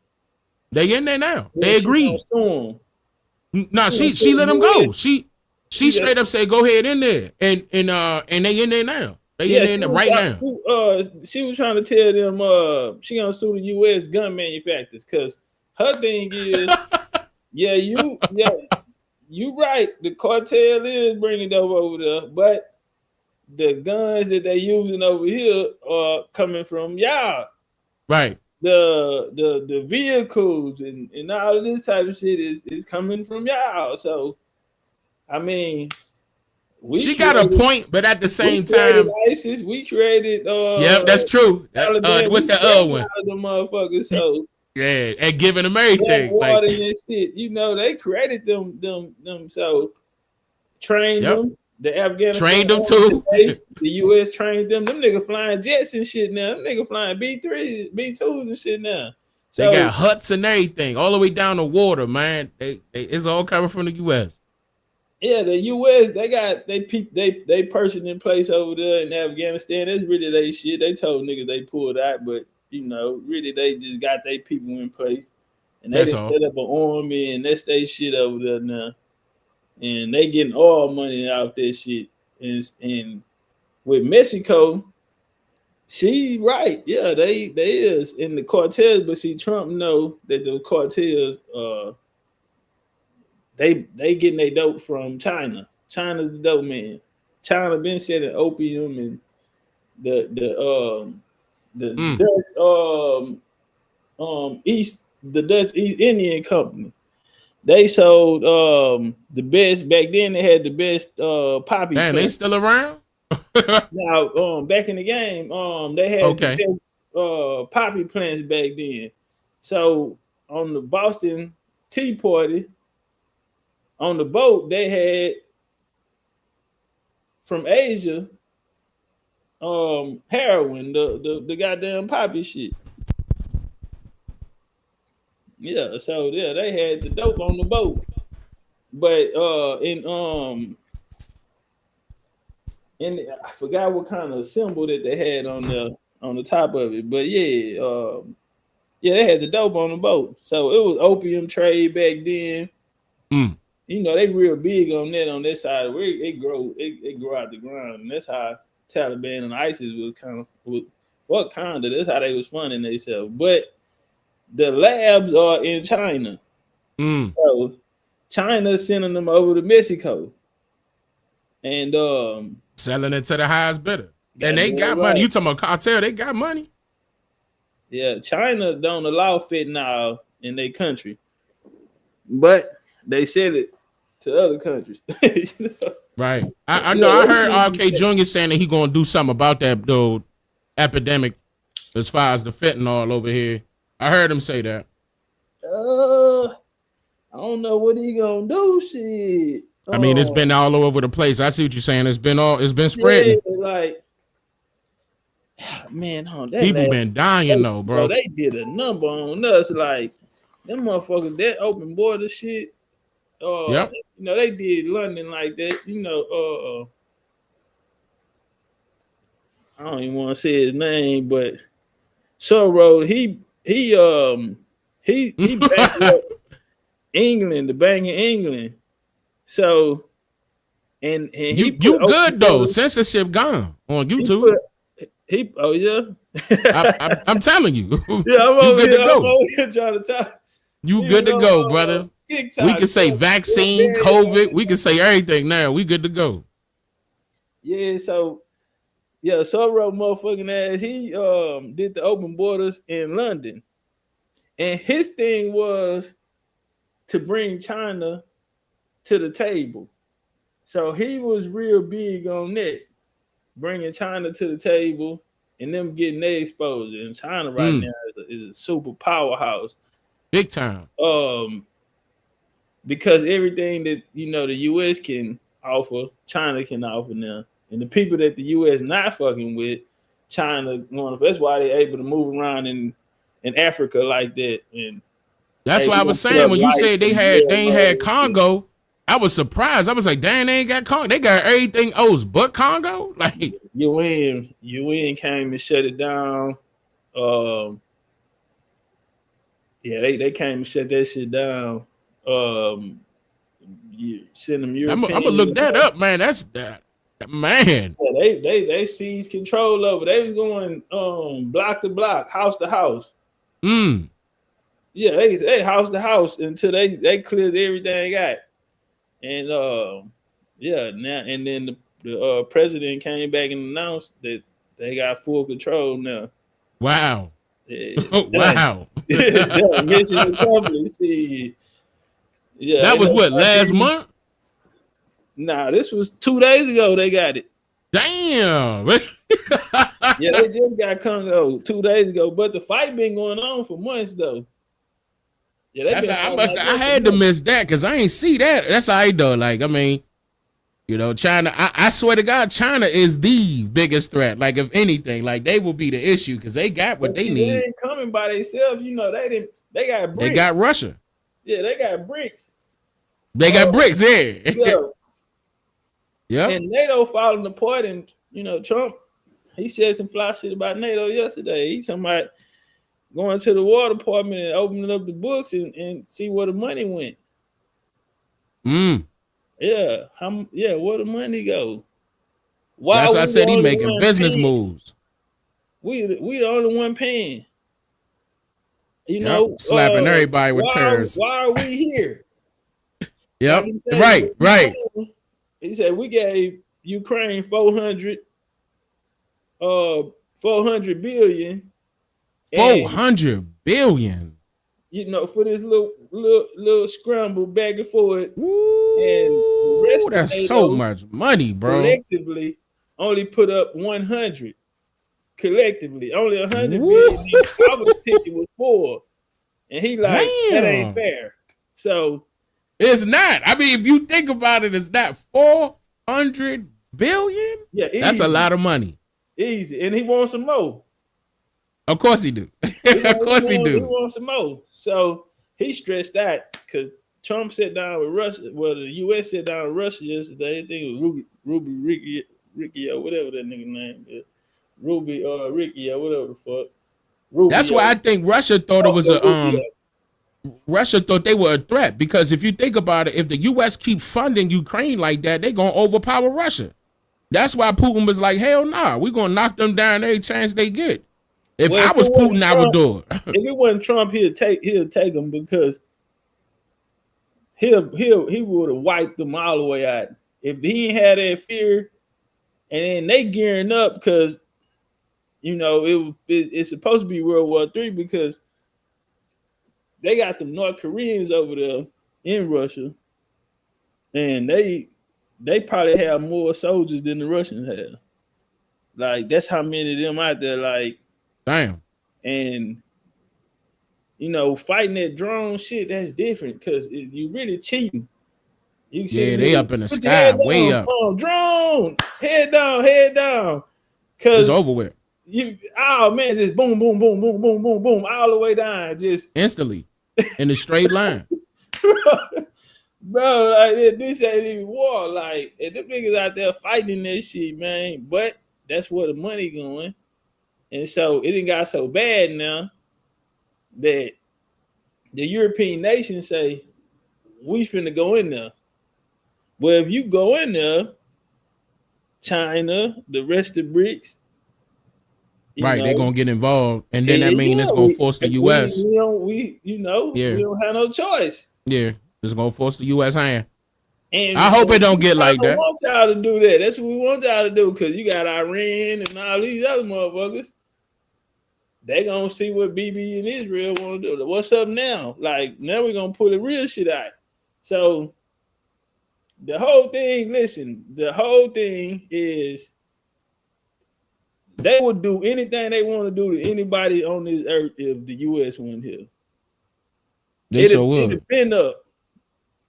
they in there now. They agree. No, she let them go. She straight up said, "Go ahead in there," and they in there now. They in there right now. She was trying to tell them she gonna sue the U.S. gun manufacturers because her thing is, you right. The cartel is bringing them over there, but the guns that they using over here are coming from y'all. Right. The vehicles and all of this type of shit is coming from y'all. So, I mean, she got a point, but at the same time, ISIS, we created. Yep, that's true. What's that other one? The motherfuckers. So yeah, and giving them everything, water and shit. They created them. So trained them. The Afghanistan trained them too. The U.S. trained them. Them niggas flying jets and shit now. Them niggas flying B3s, B2s and shit now. So, they got huts and everything all the way down the water, man. It's all coming from the U.S. Yeah, the U.S. they got they person in place over there in Afghanistan. That's really they shit. They told niggas they pulled out, but really they just got their people in place, and they just set up an army, and that's their shit over there now. And they getting all money out that shit. And with Mexico, she right. Yeah, they is in the cartels, but see, Trump know that the cartels they getting their dope from China. China's the dope man. China been selling opium and the Dutch East Indian Company. They sold the best back then. They had the best poppy. Damn, they still around? Now, back in the game, they had the best poppy plants back then. So on the Boston Tea Party, on the boat, they had from Asia heroin, the goddamn poppy shit. Yeah, so yeah, they had the dope on the boat, but I forgot what kind of symbol that they had on the top of it, but yeah, they had the dope on the boat. So it was opium trade back then. They real big on that side where it grow out the ground, and that's how Taliban and ISIS was that's how they was funding themselves, but. The labs are in China. So China's sending them over to Mexico. And selling it to the highest bidder. And they got money. You talking about cartel, they got money. Yeah, China don't allow fentanyl in their country. But they sell it to other countries. Right. I know I heard RK Jr. saying that he gonna do something about that though epidemic as far as the fentanyl over here. I heard him say that. I don't know what he gonna do. Shit. I mean, it's been all over the place. I see what you're saying. It's been spreading. Yeah, like Man, that People last been dying though, bro. they did a number on us. Like them motherfuckers, that open border shit. Yep. You know, they did London like that. You know, I don't even want to say his name, but Soros, he backed up England, the Bank of England. So and you good though. Censorship gone on YouTube. Oh yeah. I'm telling you. Yeah, you good to go. I'm over here trying to talk. You good to go, brother. TikTok, We can say vaccine, COVID. We can say everything now. We good to go. Yeah, so Soros motherfucking ass, he did the open borders in London. And his thing was to bring China to the table. So he was real big on that, bringing China to the table and them getting their exposure. And China right now is a super powerhouse. Big time. Because everything that, you know, the U.S. can offer, China can offer now. And the people that the U.S. not fucking with, China, that's why they're able to move around in Africa like that. And that's why I was saying when you said they ain't had Congo, I was surprised. I was like, damn, they ain't got Congo. They got everything else but Congo. Like UN came and shut it down. They came and shut that shit down. You send them European. I'm gonna look that up, man. That's that. Man, yeah, they seized control over. They was going block to block, house to house. Yeah, they house to house until they cleared everything out. And now and then the president came back and announced that they got full control now. Wow. Wow. Mission accomplished. Yeah, that was what, last month? Nah, this was 2 days ago. They got it. Damn. Yeah, they just got Congo 2 days ago, but the fight been going on for months though. Yeah, I had to miss that because I ain't see that. That's how I do. Like, I mean, you know, China. I swear to God, China is the biggest threat. Like, if anything, like they will be the issue because they got what they need. They ain't coming by themselves. You know, they got BRICS. They got Russia. Yeah, they got BRICS. They got BRICS. Yeah. Yeah. And NATO falling apart, and you know, Trump, he said some fly shit about NATO yesterday. He's talking about going to the War Department and opening up the books and see where the money went. Yeah. Where the money go? Why That's why I said he making business moves. We the only one paying. You know, slapping everybody with terrors. Why are we here? Yep. Like right. He said we gave Ukraine 400 billion. 400 billion. You know, for this little scramble back and forth. And the rest that's so much money, bro. Collectively, only put up 100. Collectively, only 100 billion. Our ticket was 4, and he like, that ain't fair. So it's not. I mean, if you think about it, it's not 400 billion. Yeah, that's a lot of money. Easy, and he wants some more. Of course he do. Of course he do. He wants some more. So he stressed out because Trump sat down with Russia. Well, the U.S. sat down with Russia yesterday. I think it was Ricky or whatever that nigga name is. Ricky or whatever the fuck. Rubio. That's why I think Russia thought it was Russia thought they were a threat because if you think about it, if the U.S. keep funding Ukraine like that, they're gonna overpower Russia. That's why Putin was like, hell nah, we're gonna knock them down every chance they get. If I was Putin, I would do it. If it wasn't Trump, he'll take them because he would have wiped them all the way out. If he ain't had that fear, and then they gearing up because you know it's supposed to be World War III because they got them North Koreans over there in Russia, and they probably have more soldiers than the Russians have. Like that's how many of them out there. Like. Damn. And you know, fighting that drone shit, that's different because you really cheating. You see they up in the sky, way up. Drone, head down. Cause it's over with. oh man, just boom, boom, boom, boom, boom, boom, boom, all the way down, just instantly in a straight line. Bro, like this ain't even war. Like, and them niggas out there fighting this shit, man. But that's where the money going. And so it ain't got so bad now that the European nations say, we finna go in there. Well, if you go in there, China, the rest of BRICS, right, they're gonna get involved, and then that means it's gonna force the U.S. We don't have no choice. Yeah, it's gonna force the U.S. hand. And I hope it don't get like that. We want y'all to do that. That's what we want y'all to do, because you got Iran and all these other motherfuckers. They gonna see what BB and Israel want to do. What's up now? Like, now we're gonna pull the real shit out. So the whole thing, listen, the whole thing is they would do anything they want to do to anybody on this earth if the U.S. wasn't here. It'd been up,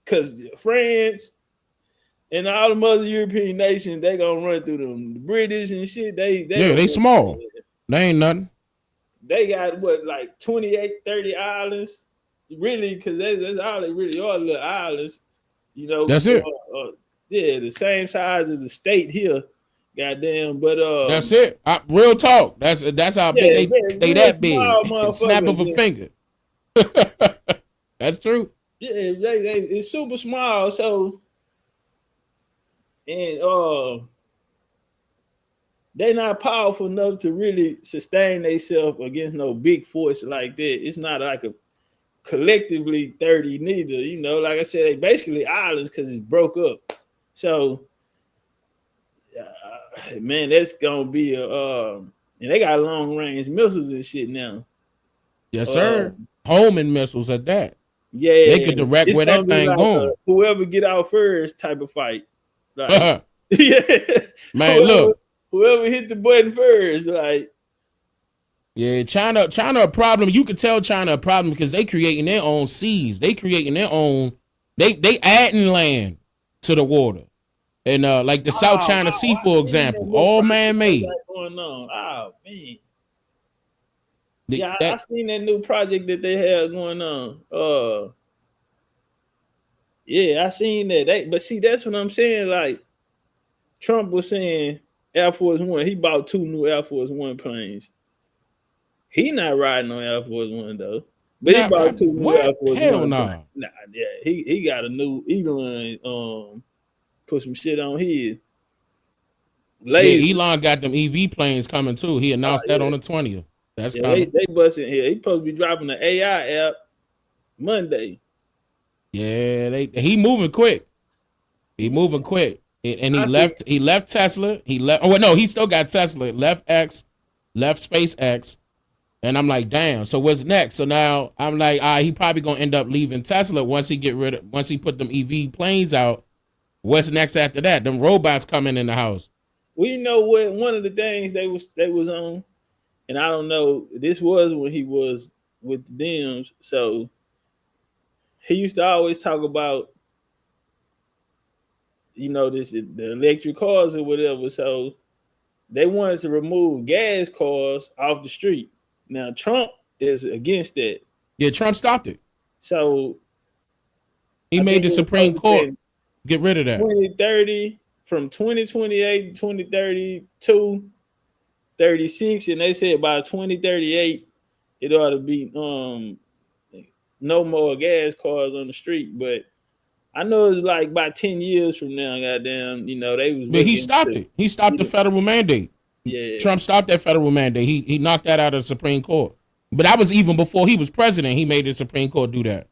because France and all the other European nations, they gonna run through them. The British and shit, they small. They ain't nothing. They got what, like 28, 30 islands, really, because that's all they really are, little islands. You know, that's it. Yeah, the same size as the state here. Goddamn, but that's it. Real talk. That's how big they that big. Snap of a finger. That's true. Yeah, it's super small. So, and they're not powerful enough to really sustain themselves against no big force like that. It's not like a collectively 30 neither. You know, like I said, they basically islands because it's broke up. So, man, that's gonna be and they got long range missiles and shit now. Yes, sir. Homing missiles at that. Yeah, they could direct where that thing like going. Whoever get out first type of fight. Like, yeah, man, look. Whoever hit the button first, like. Yeah, China a problem. You could tell China a problem because they creating their own seas. They creating their own. They adding land to the water, and like the South China Sea, for example, all man-made. Going on. Oh man. Yeah, I seen that new project that they had going on. Yeah, I seen that. But see, that's what I'm saying. Like, Trump was saying Air Force One. He bought 2 new Air Force One planes. He not riding on Air Force One though. But he bought 2 new Air Force Hell One. no. Nah, yeah, he got a new Elon. Put some shit on his. Yeah, Elon got them EV planes coming too. He announced that on the 20th. That's coming. They busting here. He supposed to be dropping the AI app Monday. Yeah, he moving quick. He moving quick. And he left Tesla. He left. Oh no, he still got Tesla. Left SpaceX. And I'm like, damn. So what's next? So now I'm like, he probably gonna end up leaving Tesla once he put them EV planes out. What's next after that? Them robots coming in the house. Well, you know what? One of the things they was on, and I don't know. This was when he was with the Dems. So he used to always talk about, you know, the electric cars or whatever. So they wanted to remove gas cars off the street. Now Trump is against that. Yeah, Trump stopped it. So he made the Supreme Court get rid of that. 2030, from 2028 to 2032, 36, and they said by 2038 it ought to be no more gas cars on the street. But I know it's like by 10 years from now, goddamn, you know, they was. But he stopped it. He stopped the federal mandate. Yeah. Trump stopped that federal mandate. He knocked that out of the Supreme Court. But that was even before he was president. He made the Supreme Court do that.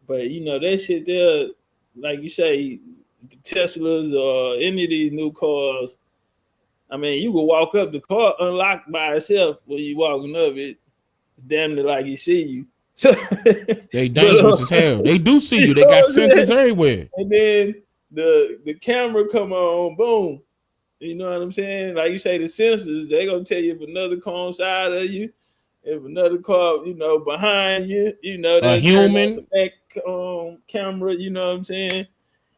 But you know, that shit there, like you say, the Teslas or any of these new cars, I mean, you can walk up, the car unlocked by itself when you walking up. It's damn near like he see you. So they dangerous as hell. They do see you. They got sensors everywhere. And then the camera come on, boom. You know what I'm saying? Like you say, the sensors, they gonna tell you if another car on side of you, if another car, you know, behind you, you know, a human back camera, you know what I'm saying?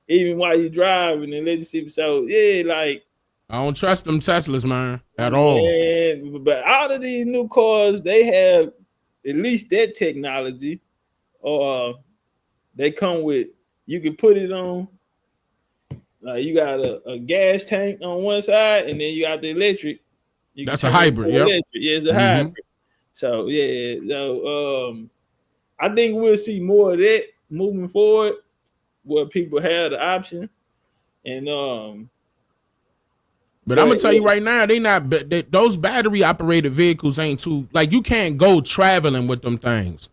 Even while you're driving and let you see. So yeah, like I don't trust them Teslas, man, at all. And but all of these new cars, they have at least that technology, or they come with, you can put it on. You got a gas tank on one side, and then you got the electric. That's a hybrid. Yep. Yeah, it's a hybrid. So yeah, so I think we'll see more of that moving forward, where people have the option. And but I'm gonna tell you right now, those battery operated vehicles ain't too, like, you can't go traveling with them things,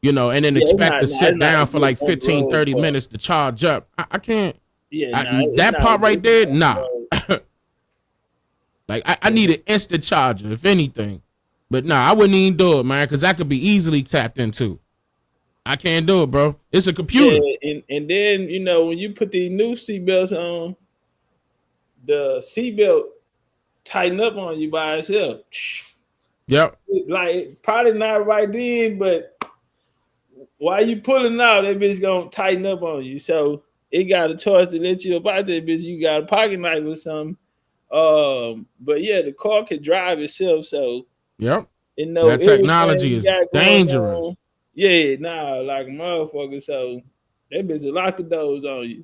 and then expect to sit down for like 15, 30 minutes to charge up. I can't. Yeah, that part right there, nah. Like I need an instant charger, if anything. But nah, I wouldn't even do it, man, because that could be easily tapped into. I can't do it, bro. It's a computer. Yeah, and then when you put these new seatbelts on, the seatbelt tighten up on you by itself. Yep. Like, probably not right then, but while you pulling out, that bitch gonna tighten up on you. So it got a choice to let you about that bitch. You got a pocket knife or something. But yeah, the car can drive itself. So yep. That technology is dangerous. Yeah, like a motherfucker. So that bitch will lock the doors on you.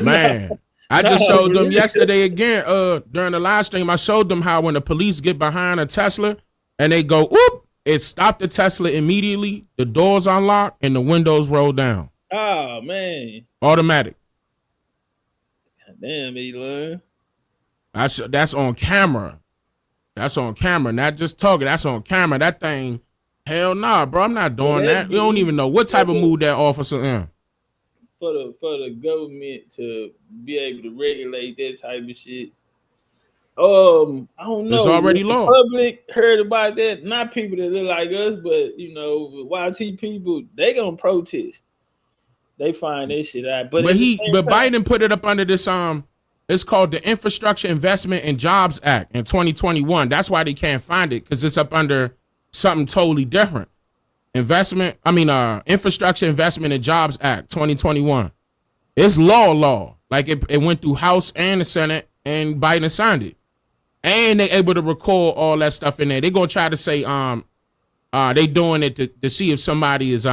Man, I just showed them yesterday again. During the live stream, I showed them how when the police get behind a Tesla and they go, whoop, it stopped the Tesla immediately. The doors unlock and the windows roll down. Oh man. Automatic. Damn, Elon. That's on camera. That's on camera. Not just talking. That's on camera. That thing, hell nah, bro. I'm not doing that. You don't even know what type of mood that officer in. For the government to be able to regulate that type of shit. I don't know. It's already law. The public heard about that. Not people that look like us, but YT people, they gonna protest. They find that shit out. But Biden put it up under this it's called the Infrastructure Investment and Jobs Act in 2021. That's why they can't find it, because it's up under something totally different. Infrastructure Investment and Jobs Act 2021. It's law. Like it went through House and the Senate, and Biden signed it. And they able to record all that stuff in there. They gonna try to say they doing it to see if somebody is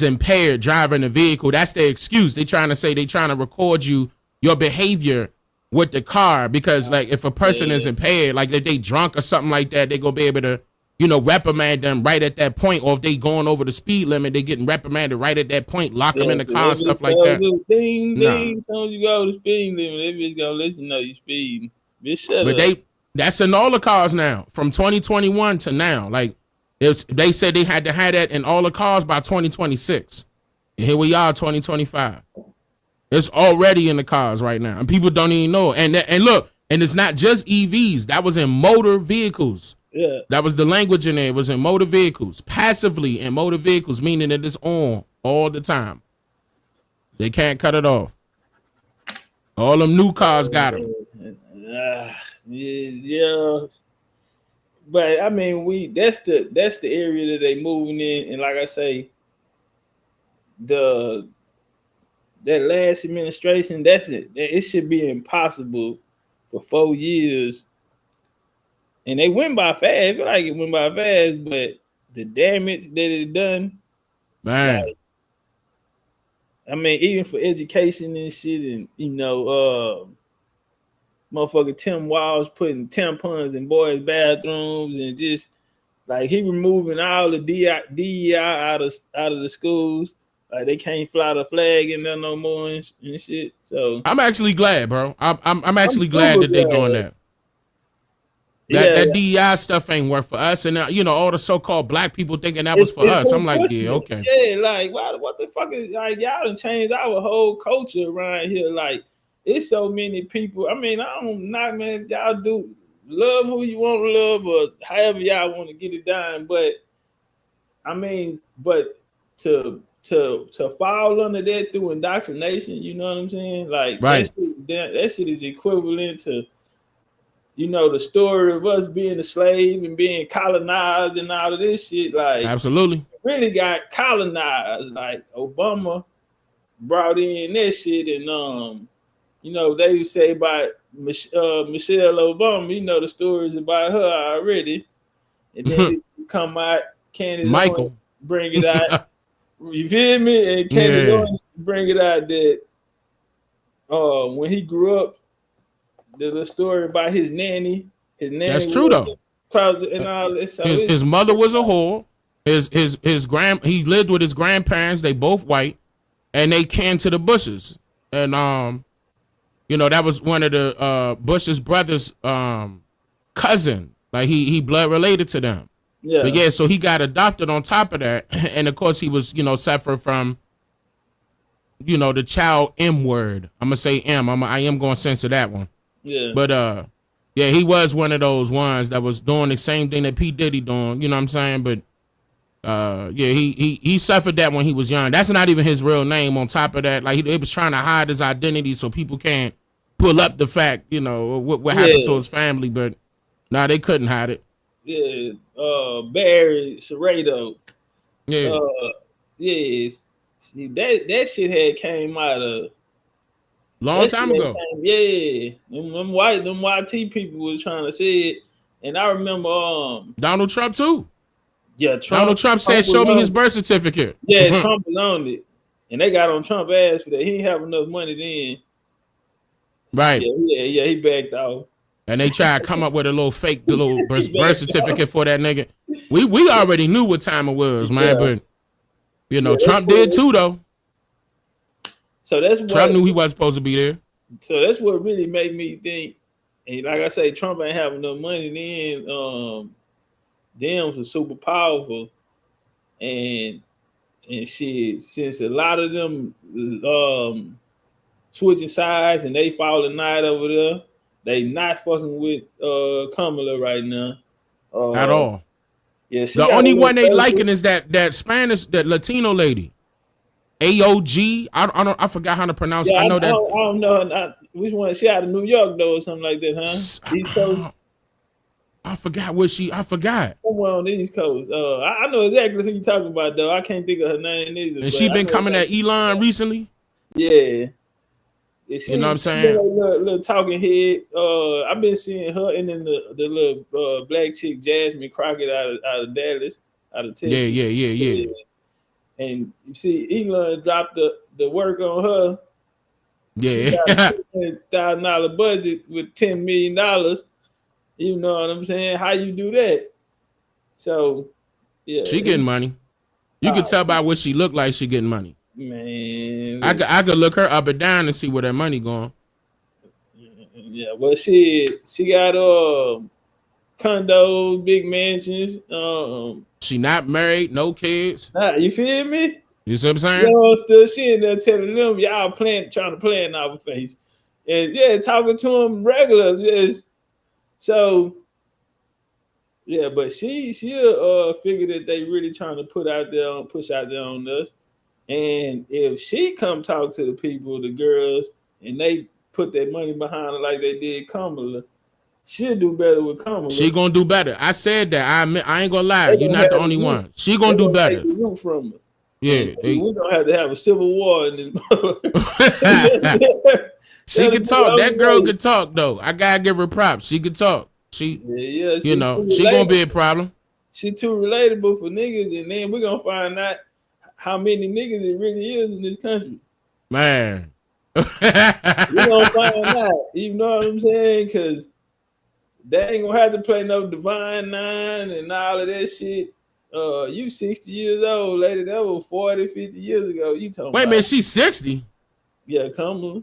impaired driving a vehicle. That's their excuse. They trying to say they trying to record your behavior with the car, because like if a person is impaired, like if they drunk or something like that, they gonna be able to reprimand them right at that point. Or if they going over the speed limit, they getting reprimanded right at that point, lock them in the car, stuff like that. Ding, as soon as you go to the speed limit, they bitch gonna let you know you speeding. Bitch, shut up. That's in all the cars now, from 2021 to now. Like they said they had to have that in all the cars by 2026. And here we are, 2025. It's already in the cars right now, and people don't even know. And look, and it's not just EVs. That was in motor vehicles. Yeah, that was the language in there. It was in motor vehicles, passively in motor vehicles, meaning that it's on all the time. They can't cut it off. All them new cars got them. Yeah. But I mean, that's the area that they moving in, and like I say, that last administration, that's it. It should be impossible for 4 years. And they went by fast. I feel like it went by fast, but the damage that it done, man. Like, I mean, even for education and shit, and motherfucker Tim Walz putting tampons in boys' bathrooms, and just like he removing all the DEI out of the schools. Like they can't fly the flag in there no more and shit. So I'm actually glad, bro. I'm actually glad that they're doing that. That DEI stuff ain't work for us, and all the so-called black people thinking that was for us. I'm like, yeah, okay. Yeah, like what the fuck is, like, y'all done changed our whole culture around here. Like, it's so many people. I mean, I don't knock, man. Y'all do love who you want to love, or however y'all want to get it done. But I mean, to fall under that through indoctrination, you know what I'm saying? Like, right. That shit is equivalent to, the story of us being a slave and being colonized and all of this shit. Like, absolutely, really got colonized. Like, Obama brought in that shit, and they would say about Michelle Obama. You know the stories about her already, and then it come out. Candace Michael Owens bring it out. You feel me? And Candace Owens bring it out that when he grew up, there's a story about his nanny. His nanny. That's true though. And all this. So his mother was a whore. He lived with his grandparents. They both white, and they canned to the Bushes. And that was one of the Bush's brothers' cousin. Like he blood related to them. Yeah. But yeah, so he got adopted on top of that, and of course he was suffer from the child M word. I'm gonna say M. I am gonna censor that one. Yeah. But yeah, he was one of those ones that was doing the same thing that P. Diddy doing. You know what I'm saying? But yeah, he suffered that when he was young. That's not even his real name. On top of that, like he was trying to hide his identity so people can't pull up the fact, what happened to his family. But nah, they couldn't hide it. Yeah. Barry Serrato. Yeah. Yes. See, that shit had came out of long time ago. Them YT people was trying to say it, and I remember Donald Trump too. Yeah, Donald Trump said, "Show me his birth certificate." Yeah, Trump was on it, and they got on Trump ass for that. He didn't have enough money then. Right. Yeah, he backed off. And they tried to come up with a little fake, birth certificate for that nigga. We already knew what time it was, man. But Trump did too, though. So that's Trump knew he wasn't supposed to be there. So that's what really made me think. And like I say, Trump ain't have enough money then. Dems was super powerful, and shit. Since a lot of them switching sides and they falling out over there, they not fucking with Kamala right now at all. Yeah, the only one they liking is that Spanish, that Latino lady, AOG. I forgot how to pronounce it. I know that. I don't know which one. She out of New York though, or something like that, huh? East Coast. I forgot what I forgot. Somewhere on the East Coast. I know exactly who you talking about though. I can't think of her name either. And she been coming at Elon recently. Yeah. You know what I'm saying? A little talking head. I've been seeing her and then the little black chick Jasmine Crockett out of Dallas, out of Texas. Yeah. And you see, Elon dropped the work on her. Yeah. $1,000 budget with $10 million. You know what I'm saying? How you do that? So, yeah. She getting money. You can tell by what she look like. She getting money. Man, I could look her up and down and see where that money going. Yeah, well, she got condos, big mansions. She not married, no kids. Nah, you feel me? You see what I'm saying? Still she in there telling them y'all trying to play in our face, and talking to them regular, just so. Yeah, but she'll figure that they really trying to push out there on us. And if she come talk to the people, the girls, and they put their money behind her like they did Kamala, she'll do better with Kamala. She gonna do better. I said that. I ain't gonna lie. You're not the only one. She gonna do better. Take the root from her. Yeah, we're gonna have to have a civil war in this. She can talk. That girl can talk though. I gotta give her props. She can talk. She gonna be a problem. She too relatable for niggas, and then we're gonna find out how many niggas it really is in this country. Man. We're gonna find out. You know what I'm saying? Because they ain't gonna have to play no Divine Nine and all of that shit. You 60 years old, lady. That was 40, 50 years ago. You talking Wait a minute, she's 60? Yeah, Kamala.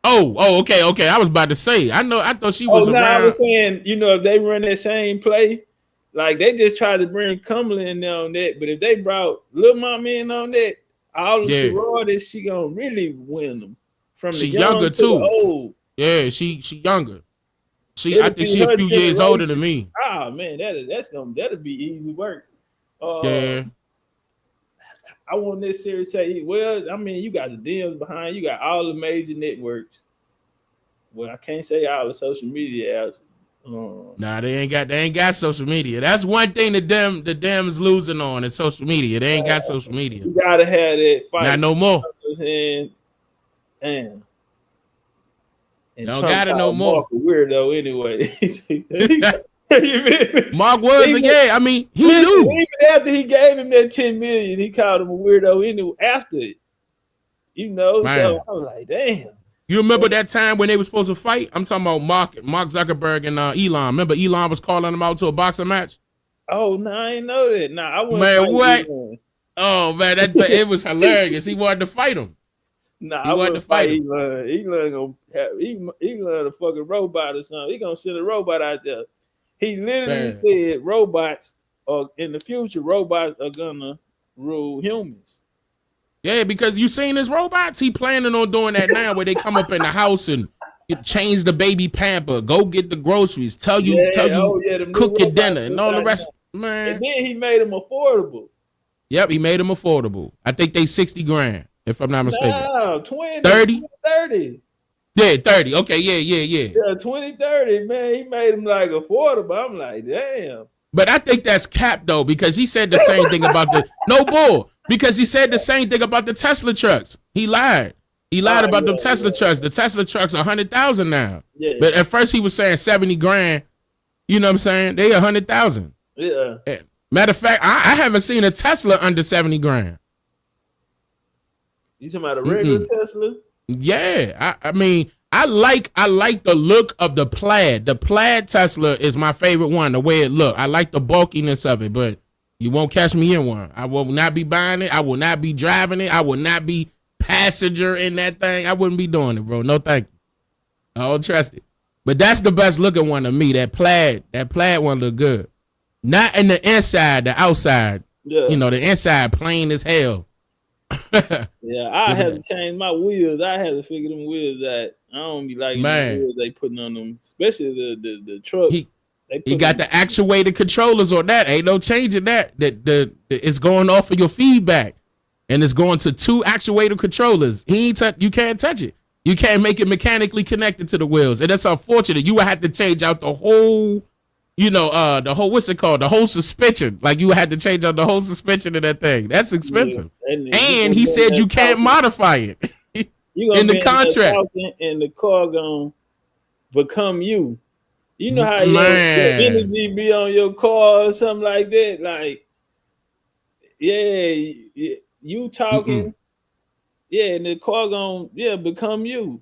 Oh, okay. I was about to say. I thought she was around. I was saying, if they run that same play, like they just tried to bring Kamala in there on that, but if they brought Lil Mama in on that, all the sororities, she gonna really win them. From she the young younger to too. The old. Yeah, she younger. I think she a few years older than me. Ah man, that'll be easy work. Yeah. I won't necessarily say, well, I mean, you got the Dems behind, you got all the major networks. Well, I can't say all the social media apps. Nah, they ain't got social media. That's one thing the Dems losing on is social media. They ain't got social media. You gotta have that fight. Not no more. And And Don't Trump got it no called more. Mark a weirdo anyway. Mark was, yeah. I mean, he knew. Even after he gave him that $10 million, he called him a weirdo anyway. After it, so Man. I was like, damn. You remember that time when they were supposed to fight? I'm talking about Mark Zuckerberg and Elon. Remember Elon was calling him out to a boxing match? Oh no, I ain't know that. Nah, I wouldn't. Man, what? Elon. Oh man, it was hilarious. He wanted to fight him. Nah, He I wanted wouldn't to fight fight him. Elon. Elon gonna have Elon a fucking robot or something. He gonna send a robot out there. He literally Man. said robots are in the future. Robots are gonna rule humans. Yeah, because you seen his robots. He planning on doing that now, where they come up in the house and change the baby pamper, go get the groceries, tell you them cook new your dinner, robots and all the inside rest. now. Man. And then he made them affordable. Yep, he made them affordable. I think they $60,000, if I'm not mistaken. No, 20, 30? 30. Yeah, 30. Okay, yeah. Yeah, 20, 30, man. He made them like affordable. I'm like, damn. But I think that's cap though, because he said the same thing about no bull. Because he said the same thing about the Tesla trucks. He lied. He lied about the Tesla trucks. The Tesla trucks are 100,000 now. Yeah. But at first he was saying $70,000. You know what I'm saying? They 100,000. Yeah. Matter of fact, I haven't seen a Tesla under $70,000. You talking about a regular Tesla? Yeah, I mean, I like the look of the Plaid. The Plaid Tesla is my favorite one. The way it look, I like the bulkiness of it. But you won't catch me in one. I will not be buying it. I will not be driving it. I will not be passenger in that thing. I wouldn't be doing it, bro. No, thank you. I don't trust it. But that's the best looking one to me. That plaid one look good. Not in the inside, the outside. Yeah. You know, the inside plain as hell. Yeah, I had to change my wheels. I had to figure them wheels out. I don't be liking the wheels they putting on them, especially the trucks. He got the actuated controllers on that. Ain't no changing that. It's going off of your feedback, and it's going to 2 actuated controllers. You can't touch it. You can't make it mechanically connected to the wheels, and that's unfortunate. You would have to change out the whole, what's it called? The whole suspension. Like you had to change out the whole suspension of that thing. That's expensive. Yeah. And he said you can't modify it in the contract. And the car gonna become you. You know how your energy be on your car or something like that. Like, you talking, and the car gonna become you.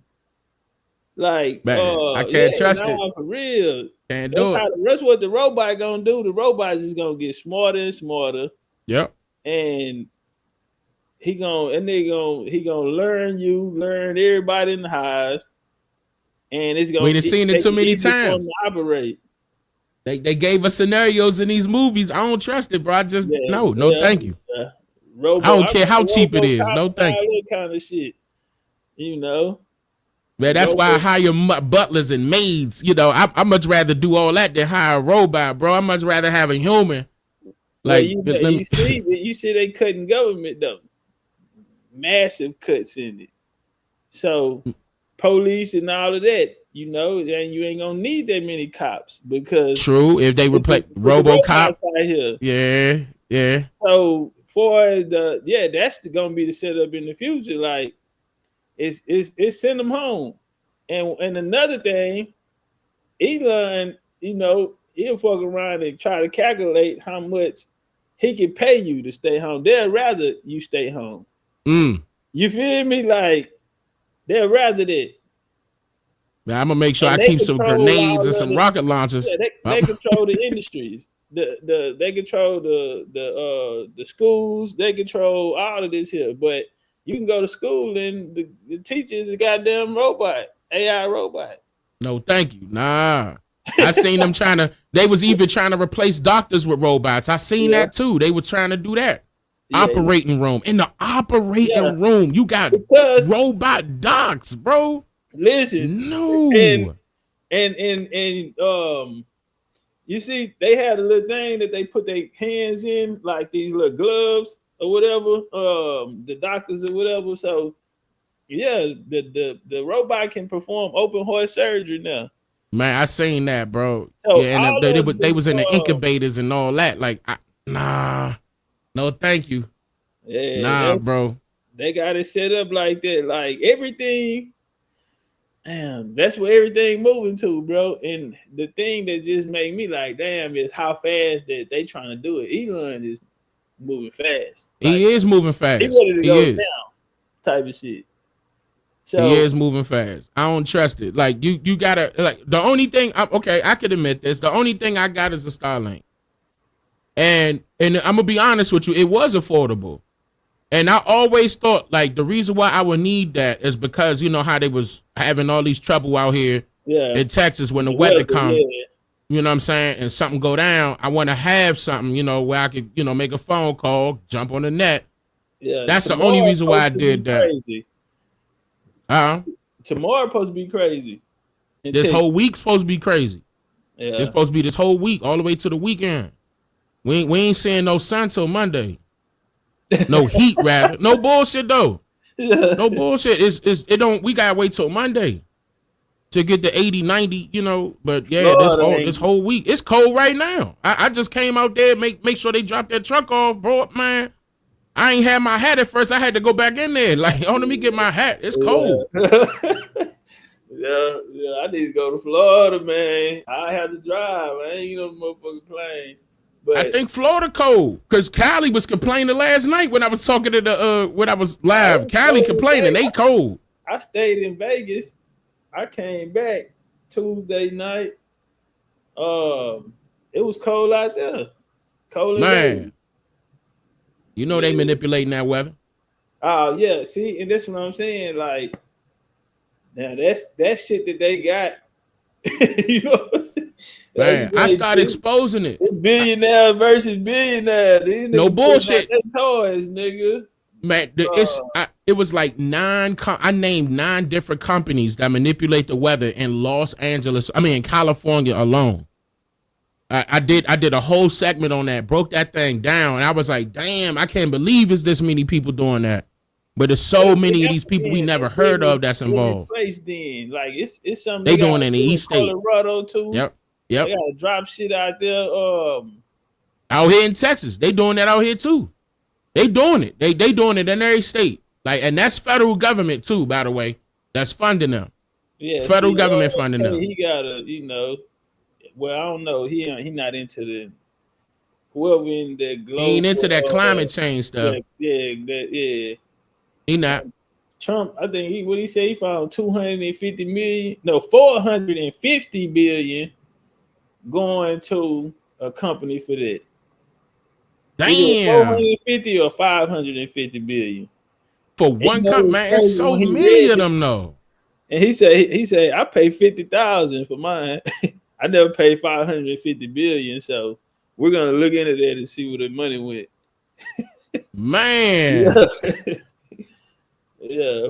Like, I can't trust it. For real. Can't do it. That's what the robot gonna do. The robot is gonna get smarter and smarter. Yep. And he gonna learn everybody in the house. And it's gonna. We've seen it too many times. To operate. They gave us scenarios in these movies. I don't trust it, bro. I just no, thank you. I don't care how cheap it is. No, thank you. That kind of shit, Man, that's why I hire butlers and maids. I much rather do all that than hire a robot, bro. I much rather have a human. Like you see, they cutting government though, massive cuts in it. So police and all of that, and you ain't gonna need that many cops because true. If they replace RoboCop, yeah. So for that's gonna be the setup in the future. Like, it's send them home, and another thing, Elon, he'll fuck around and try to calculate how much he can pay you to stay home. They'd rather you stay home. You feel me? Like, they'd rather that. Now, I'm gonna make sure I keep some grenades and some rocket launchers. Yeah, they control the industries. They control the schools. They control all of this here. But you can go to school and the teacher is a goddamn robot, AI robot. No, thank you. Nah. I seen them they was even trying to replace doctors with robots. I seen that too. They were trying to do that. Operating room. In the operating room, you got robot docs, bro. Listen, no. And you see, they had a little thing that they put their hands in, like these little gloves or whatever, the doctors or whatever. So the robot can perform open heart surgery now. Man, I seen that, bro. So and they was in the incubators and all that. Like, no, thank you. Yeah, bro. They got it set up like that. Like everything. damn, that's where everything moving to, bro. And the thing that just made me like, damn, is how fast that they trying to do it. Elon is moving fast. He is moving fast. He ready to He go is. down, type of shit. So He is moving fast. I don't trust it. Like you gotta like the only thing. Okay, I could admit this. The only thing I got is a Starlink, and I'm gonna be honest with you. It was affordable, and I always thought like the reason why I would need that is because you know how they was having all these trouble out here in Texas when the weather come. yeah. You know what I'm saying? And something go down. I want to have something, you know, where I could, you know, make a phone call, jump on the net. Yeah, That's the only reason why I did that. Crazy. Tomorrow supposed to be crazy. This whole week's supposed to be crazy. Yeah. It's supposed to be this whole week, all the way to the weekend. We ain't seeing no sun till Monday. No heat, rather. No bullshit though. No bullshit. It don't. We gotta wait till Monday to get the 80, 90. You know. But yeah, this whole week it's cold right now. I just came out there make sure they dropped that truck off, bro. Man, I ain't had my hat at first. I had to go back in there. Like, oh, let me get my hat. It's cold. Yeah, I need to go to Florida, man. I have to drive. I ain't no motherfucking plane. But I think Florida cold because Cali was complaining last night when I was talking to the when I was live. Cali complaining they cold. I stayed in Vegas. I came back Tuesday night. It was cold out there. Cold as Man. You know they manipulating that weather. Oh yeah, see, and that's what I'm saying. Like, now that shit that they got. You know what I'm saying? Man, I started exposing it. It's billionaire versus billionaire. These No niggas bullshit. putting out their toys, nigga. Man, it was like I named 9 different companies that manipulate the weather in Los Angeles. I mean, in California alone. I did a whole segment on that, broke that thing down, and I was like, damn, I can't believe it's this many people doing that. But there's so many of these people we never heard of that's involved. Place then, like it's something They doing in the East State. Colorado too. Yep. They gotta drop shit out there. Out here in Texas, they doing that out here too. They doing it. They doing it in every state. Like, and that's federal government too, by the way. That's funding them. Yeah, federal government funding them. He gotta, you know. Well, I don't know. He not into the whoever in the global. He ain't into that climate change stuff. Yeah. He not. Trump, I think what he said, he found 250 million, no, 450 billion going to a company for that. Damn. 450 or 550 billion. For one company, man, it's so many of them though. And he said, I pay 50,000 for mine. I never paid 550 billion, so we're gonna look into that and see where the money went. Man. Yeah.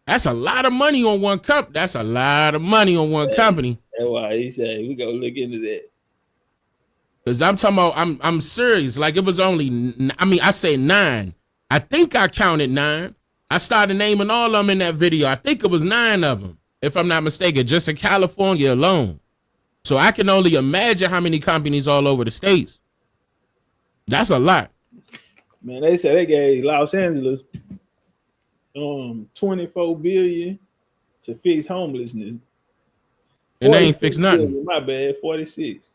That's a lot of money on one company. That's a lot of money on one company. That's why he said we gonna look into that. Cause I'm talking about, I'm serious. Like it was only, I say 9. I think I counted 9. I started naming all of them in that video. I think it was 9 of them, if I'm not mistaken, just in California alone. So I can only imagine how many companies all over the states. That's a lot. Man, they said they gave Los Angeles 24 billion to fix homelessness. And they ain't fixed nothing. Billion, my bad, 46.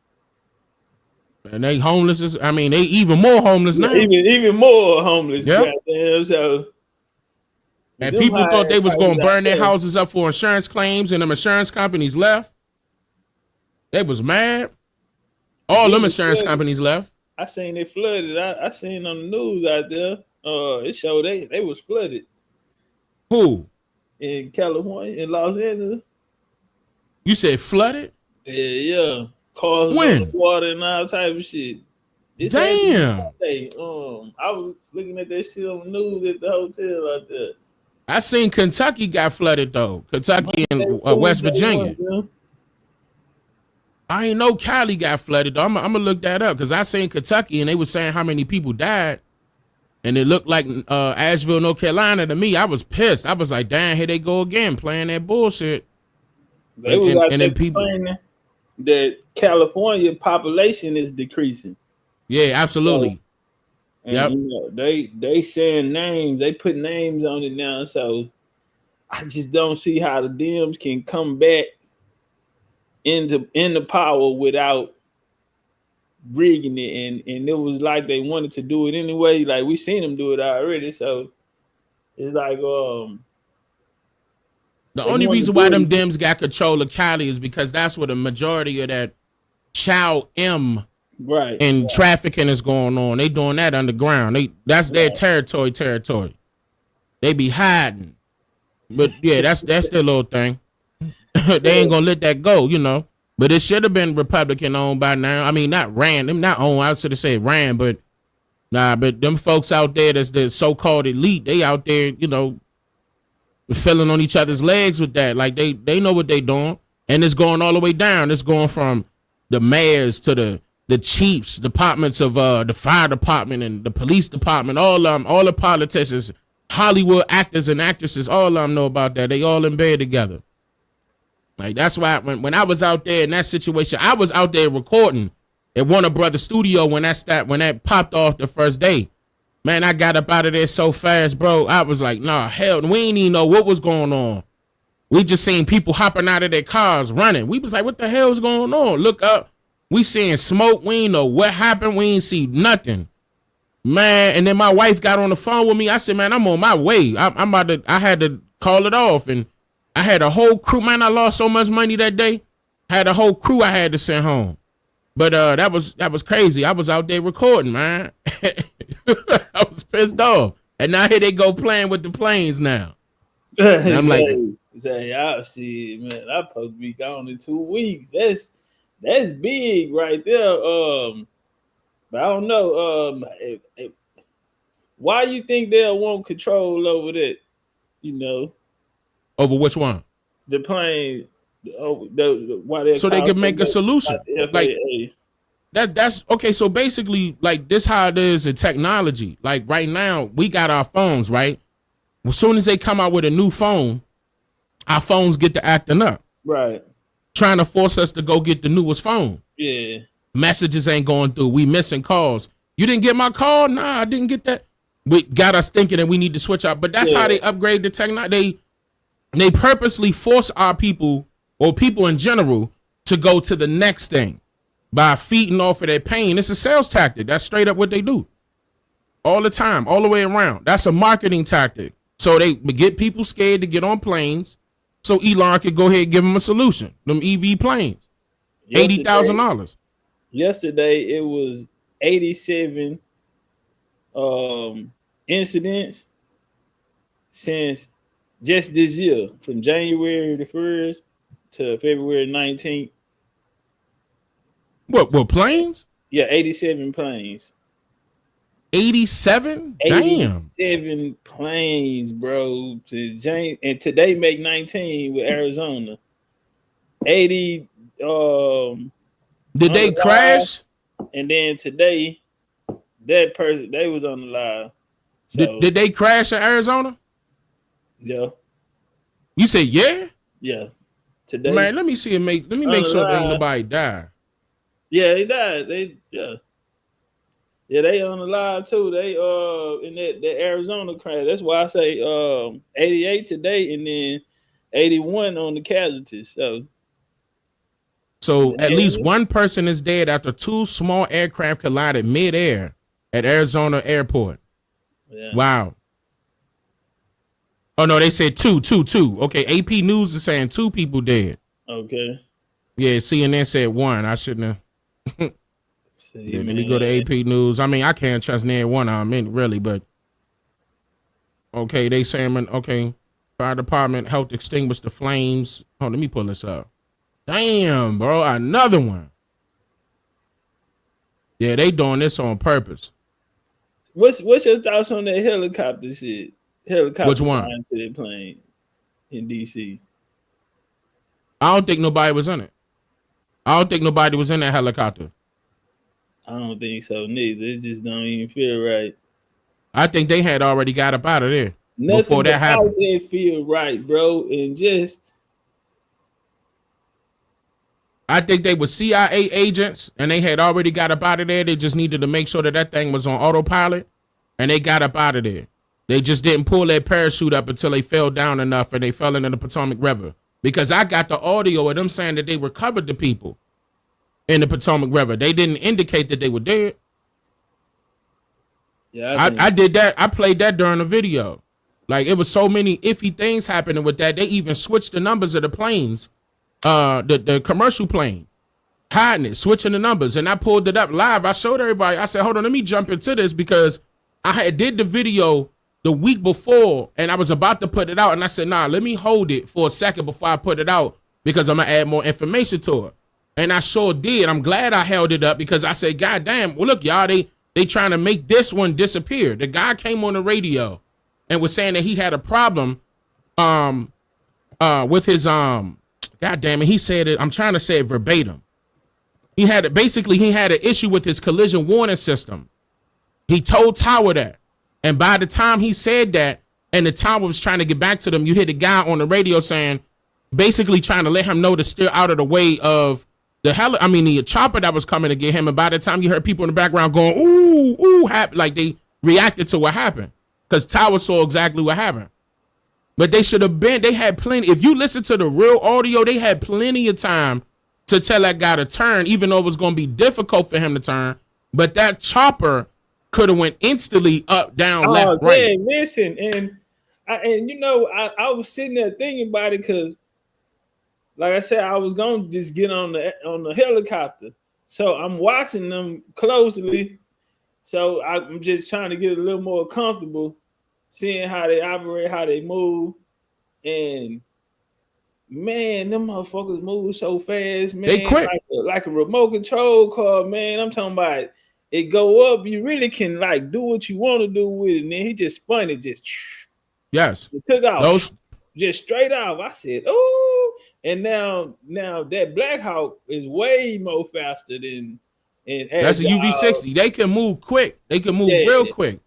And they homeless. I mean, they even more homeless now. Even more homeless. Yep. Goddamn, so. And people thought they was going to burn their houses up for insurance claims, and them insurance companies left. They was mad. All them insurance companies left. I seen they flooded. I seen on the news out there. It showed they was flooded. Who? In California, in Los Angeles. You said flooded? Yeah. Cars when? Water and all type of shit. It's damn. I was looking at that shit on the news at the hotel out there. I seen Kentucky got flooded though. Kentucky and West Virginia. I ain't know Cali got flooded though. I'm gonna look that up because I seen Kentucky and they was saying how many people died. And it looked like Asheville, North Carolina to me. I was pissed. I was like, damn, here they go again playing that bullshit. They was out there complaining that California population is decreasing. Yeah, absolutely. And you know, they saying names, they put names on it now. So I just don't see how the Dems can come back into power without rigging it, and it was like they wanted to do it anyway. Like we seen them do it already, so it's like the only reason why them Dems got control of Cali is because that's where the majority of that Chow M and trafficking is going on. They doing that underground. That's their territory. They be hiding. But yeah, that's their little thing. They ain't gonna let that go, you know. But it should have been Republican owned by now. I mean, not owned. I should have said ran, but but them folks out there that's the so-called elite, they out there, you know, filling on each other's legs with that. Like they know what they doing. And it's going all the way down. It's going from the mayors to the chiefs, departments of the fire department and the police department, all the politicians, Hollywood actors and actresses, all of them know about that. They all in bed together. Like that's why when I was out there in that situation, I was out there recording at Warner Brothers Studio when that popped off the first day. Man, I got up out of there so fast, bro. I was like, nah, hell, we ain't even know what was going on. We just seen people hopping out of their cars running. We was like, what the hell's going on? Look up. We seeing smoke. We ain't know what happened. We ain't see nothing. Man, and then my wife got on the phone with me. I said, man, I'm on my way. I had to call it off. And I had a whole crew. Man, I lost so much money that day. Had a whole crew I had to send home. But that was crazy. I was out there recording, man. I was pissed off. And now here they go playing with the planes now. And I'm like, say, I see, man, I'm supposed to be gone in 2 weeks. That's big right there. But I don't know. Why you think they'll want control over that? You know, over which one? The plane. So they can make a solution. Like that's okay. So basically, like this, how it is in technology. Like right now, we got our phones, right? As soon as they come out with a new phone, our phones get to acting up. Right. Trying to force us to go get the newest phone. Yeah. Messages ain't going through. We missing calls. You didn't get my call? Nah, I didn't get that. We got us thinking that we need to switch out. But that's how they upgrade the technology. They purposely force our people or people in general to go to the next thing by feeding off of their pain. It's a sales tactic. That's straight up what they do. All the time, all the way around. That's a marketing tactic. So they get people scared to get on planes. So Elon could go ahead and give them a solution. Them EV planes, $80,000. Yesterday it was 87 incidents since just this year, from January the 1st to February 19th. What planes? Yeah, 87 planes. 87? Damn. 87 planes, bro. And today make 19 with Arizona. 80 did they crash? And then today that person they was on the live. So, did they crash in Arizona? Yeah. You say yeah? Yeah. Today. Man, let me see it make sure that ain't nobody die. Yeah, they died. They on the live too. They in that Arizona crash. That's why I say 88 today and then 81 on the casualties. So at least one person is dead after two small aircraft collided midair at Arizona airport. Yeah. Wow. Oh no, they said two. Okay, AP News is saying 2 people dead. Okay. Yeah, CNN said 1. I shouldn't have. Let me go to AP News. I mean, I can't trust near one of them, really, but okay, they saying okay, fire department helped extinguish the flames. Hold on, let me pull this up. Damn, bro, another one. Yeah, they doing this on purpose. What's your thoughts on that helicopter shit? Helicopter. Which one? To that plane in DC. I don't think nobody was in it. I don't think nobody was in that helicopter. I don't think so neither. It just don't even feel right. I think they had already got up out of there Nothing before that happened. It feel right, bro, and just. I think they were CIA agents and they had already got up out of there. They just needed to make sure that thing was on autopilot and they got up out of there. They just didn't pull their parachute up until they fell down enough and they fell into the Potomac River. Because I got the audio of them saying that they recovered the people in the Potomac River. They didn't indicate that they were dead. Yeah, I did that. I played that during the video. Like, it was so many iffy things happening with that. They even switched the numbers of the planes, the commercial plane, hiding it, switching the numbers. And I pulled it up live. I showed everybody. I said, hold on, let me jump into this because I did the video the week before and I was about to put it out. And I said, nah, let me hold it for a second before I put it out because I'm going to add more information to it. And I sure did. I'm glad I held it up because I said, God damn, well, look, y'all, they trying to make this one disappear. The guy came on the radio and was saying that he had a problem with his God damn it, he said it. I'm trying to say it verbatim. He had an issue with his collision warning system. He told Tower that. And by the time he said that, and the Tower was trying to get back to them, you hear the guy on the radio saying, basically trying to let him know to steer out of the way of the chopper that was coming to get him. And by the time you heard people in the background going, ooh, ooh, like they reacted to what happened. Because Tower saw exactly what happened. But they had plenty. If you listen to the real audio, they had plenty of time to tell that guy to turn, even though it was going to be difficult for him to turn. But that chopper could have went instantly up, down, left, right. Listen, and I was sitting there thinking about it because, like I said, I was going to just get on the helicopter. So I'm watching them closely. So I'm just trying to get a little more comfortable seeing how they operate, how they move. And man, them motherfuckers move so fast, man. They quick. Like a remote control car, man. I'm talking about it go up. You really can like do what you want to do with it. And then he just spun it, just yes. It took off. Just straight off. I said, oh, and now that Black Hawk is way more faster than that's a UV60. They can move quick. They can move real quick.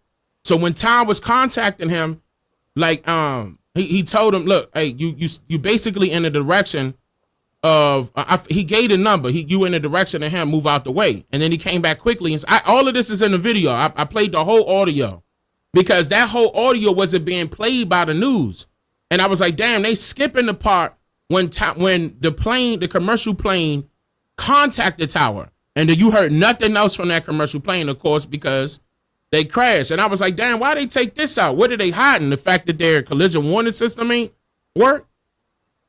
So when Tom was contacting him, like he told him, look, hey, you basically in the direction of he gave the number. You in the direction of him, move out the way. And then he came back quickly. And all of this is in the video. I played the whole audio because that whole audio wasn't being played by the news. And I was like, damn, they skipping the part when the commercial plane contacted Tower. And then you heard nothing else from that commercial plane, of course, because they crashed. And I was like, damn, why they take this out? What are they hiding? The fact that their collision warning system ain't work?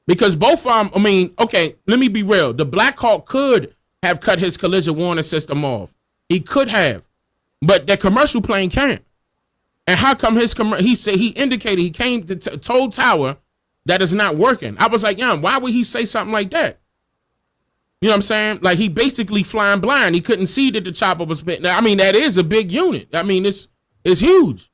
Because both of them, okay, let me be real. The Black Hawk could have cut his collision warning system off. He could have. But the commercial plane can't. And how come he indicated he came to told Tower that it's not working. I was like, why would he say something like that? You know what I'm saying? Like, he basically flying blind. He couldn't see that the chopper was big. Now, that is a big unit. It's huge.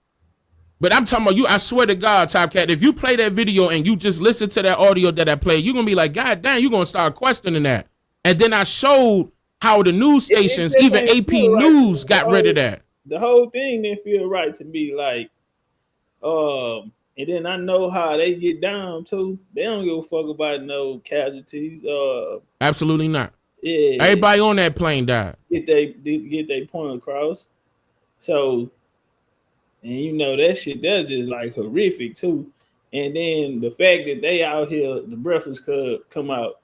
But I'm talking about you. I swear to God, TopCat, if you play that video and you just listen to that audio that I played, you're going to be like, God damn, you're going to start questioning that. And then I showed how the news stations, even AP News, got rid of that. The whole thing didn't feel right to me. Like, and then I know how they get down too. They don't give a fuck about no casualties. Absolutely not. Yeah, everybody on that plane died. Get they point across. So, and that shit, that's just like horrific too. And then the fact that they out here, the Breakfast Club come out.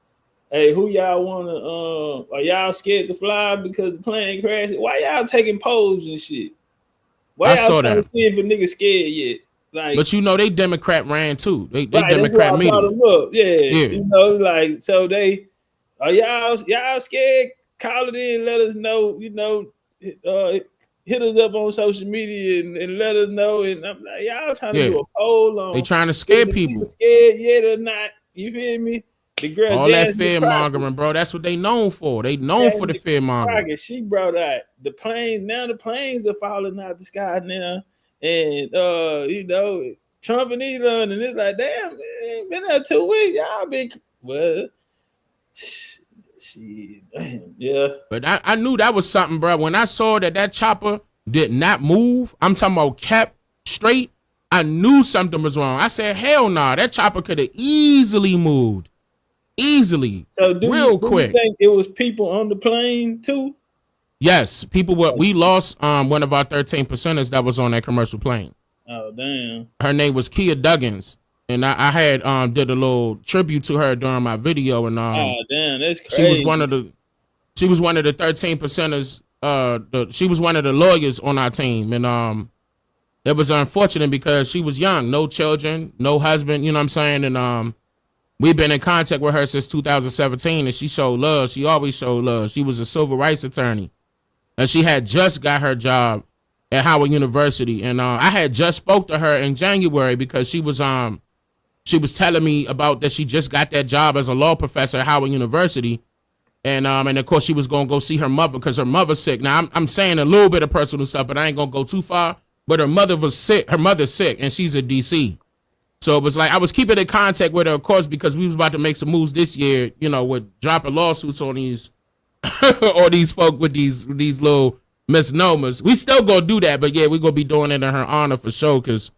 Hey, who y'all wanna? Are y'all scared to fly because the plane crashed? Why y'all taking polls and shit? Why I saw that. See if a nigga scared yet? Like, but they Democrat ran too. They right, Democrat media. Yeah. Like, so they are y'all scared? Call it in, let us know. Hit us up on social media and let us know. And I'm like, y'all trying to do a poll on. They trying to scare people. Scared yet or not? You feel me? The girl, all that fear mongering, bro. That's what they known for. They known for the fear mongering. She brought out the planes. Now the planes are falling out the sky now. And Trump and Elon, and it's like, damn, man, been there 2 weeks. Y'all been damn, yeah. But I knew that was something, bro. When I saw that chopper did not move, I'm talking about kept straight, I knew something was wrong. I said, hell nah, that chopper could have easily moved. Easily. So real quick. You think it was people on the plane too? Yes, people. We lost one of our 13%ers that was on that commercial plane. Oh damn. Her name was Kia Duggins, and I had did a little tribute to her during my video, and Oh damn, that's crazy. she was one of the 13 percenters. She was one of the lawyers on our team, and it was unfortunate because she was young, no children, no husband. You know what I'm saying? And we've been in contact with her since 2017, and she showed love. She always showed love. She was a civil rights attorney, and she had just got her job at Howard University. And I had just spoke to her in January because she was telling me about that she just got that job as a law professor at Howard University. And of course she was gonna go see her mother because her mother's sick. Now I'm saying a little bit of personal stuff, but I ain't gonna go too far. But her mother was sick. Her mother's sick, and she's in DC. So it was like I was keeping in contact with her, of course, because we was about to make some moves this year. You know, with dropping lawsuits on these or these folk with these little misnomers. We still gonna do that, but yeah, we're gonna be doing it in her honor for sure, because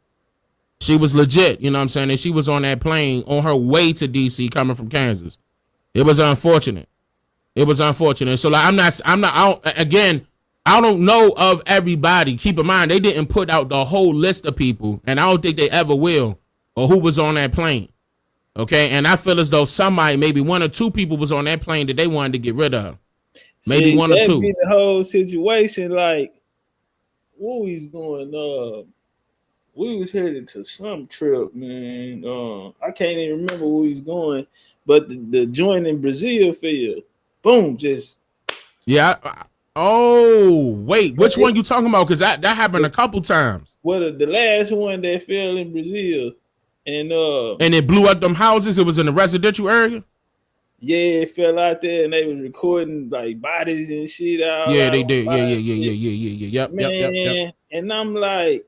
she was legit. You know what I'm saying? And she was on that plane on her way to DC coming from Kansas. It was unfortunate. It was unfortunate. So like, I don't know of everybody. Keep in mind, they didn't put out the whole list of people, and I don't think they ever will, or who was on that plane. Okay, and I feel as though somebody, maybe one or two people was on that plane that they wanted to get rid of. Maybe one or two. Be the whole situation, like, what we was going, we was headed to some trip, man. I can't even remember where we was going, but the joint in Brazil field, boom, just. Yeah. Oh, wait, which one you talking about? Because that happened a couple times. Well, the last one that fell in Brazil, and it blew up them houses. It was in the residential area. Yeah, it fell out there, and they was recording like bodies and shit out. Yeah, they did. Yeah. Yep. Man, and I'm like,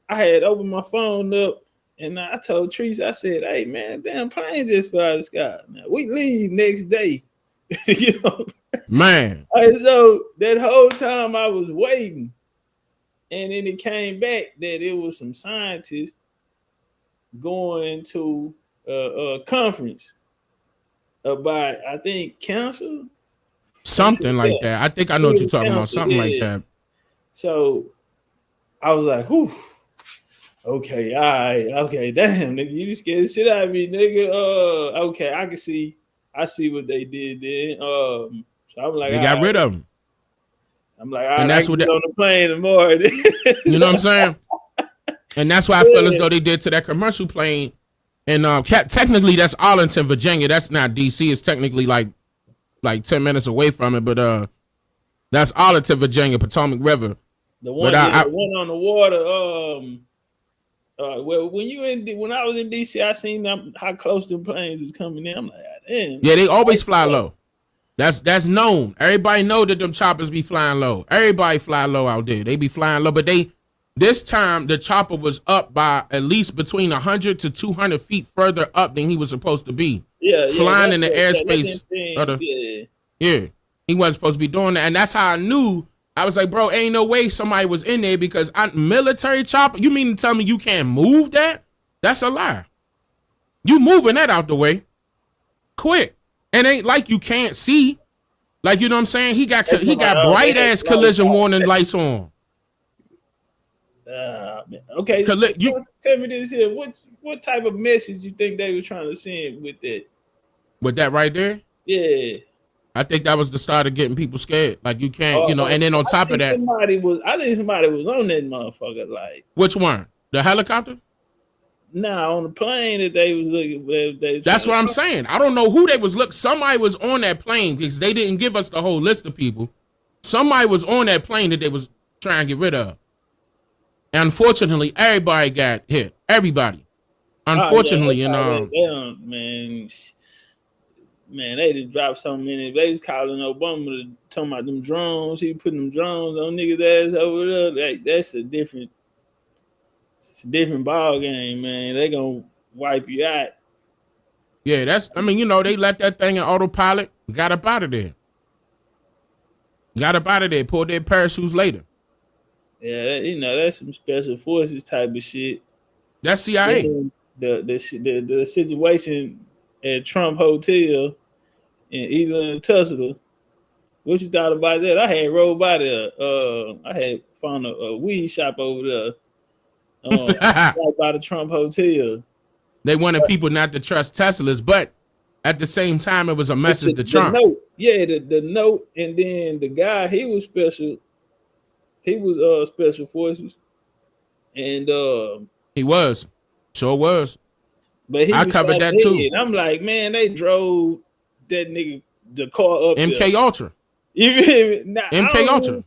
I had opened my phone up, and I told Treese, I said, "Hey, man, damn plane just fell out of the sky. Now, we leave next day." You know, man. So that whole time I was waiting, and then it came back that it was some scientists going to a conference about, I think, cancer. Something like that. I think I know what you're talking about. Something like that. So I was like, whew. Okay, all right, okay, damn, nigga, you scared the shit out of me, nigga. Okay, I see what they did then. So I'm like, they got rid of them. I'm like, and that's what on the plane tomorrow. You know what I'm saying? And that's why I feel as though they did to that commercial plane. And technically, that's Arlington, Virginia. That's not DC. It's technically like 10 minutes away from it, but that's Arlington, Virginia, Potomac River. The one, the one on the water. Well, when I was in DC, I seen how close them planes was coming in. I'm like, damn. Yeah, they always fly low. That's known. Everybody know that them choppers be flying low. Everybody fly low out there. They be flying low, but this time the chopper was up by at least between 100 to 200 feet further up than he was supposed to be. Yeah, flying in the airspace. Yeah, he wasn't supposed to be doing that, and that's how I knew. I was like, bro, ain't no way somebody was in there, because military chopper. You mean to tell me you can't move that? That's a lie. You moving that out the way quick. And ain't like you can't see. Like, you know what I'm saying? He got bright ass collision warning lights on. Okay, tell me this here. What type of message you think they were trying to send with that? With that right there? Yeah. I think that was the start of getting people scared. Like, you can't, and then on top of that, I think somebody was on that motherfucker. Like, which one? The helicopter? Nah, on the plane that they was looking. That's what I'm saying. I don't know who they was looking. Somebody was on that plane, because they didn't give us the whole list of people. Somebody was on that plane that they was trying to get rid of. And unfortunately, everybody got hit. Everybody. Unfortunately, man, they just dropped so many. They was calling Obama talking about them drones. He putting them drones on niggas' ass over there. Like, that's a different ball game, man. They gonna wipe you out. Yeah, they let that thing in autopilot, got up out of there. Pulled their parachutes later. Yeah, that's some special forces type of shit. That's CIA. The situation at Trump Hotel in Elon, Tulsa. What you thought about that? I had rolled by there. I had found a weed shop over there. right by the Trump Hotel. They wanted people not to trust Teslas, but at the same time, it was a message to Trump. Note, yeah, the note, and then the guy, he was special. He was special forces, and he was, sure was. But he I covered that too. I'm like, man, they drove that nigga the car up MK Ultra. Even now, MK Ultra.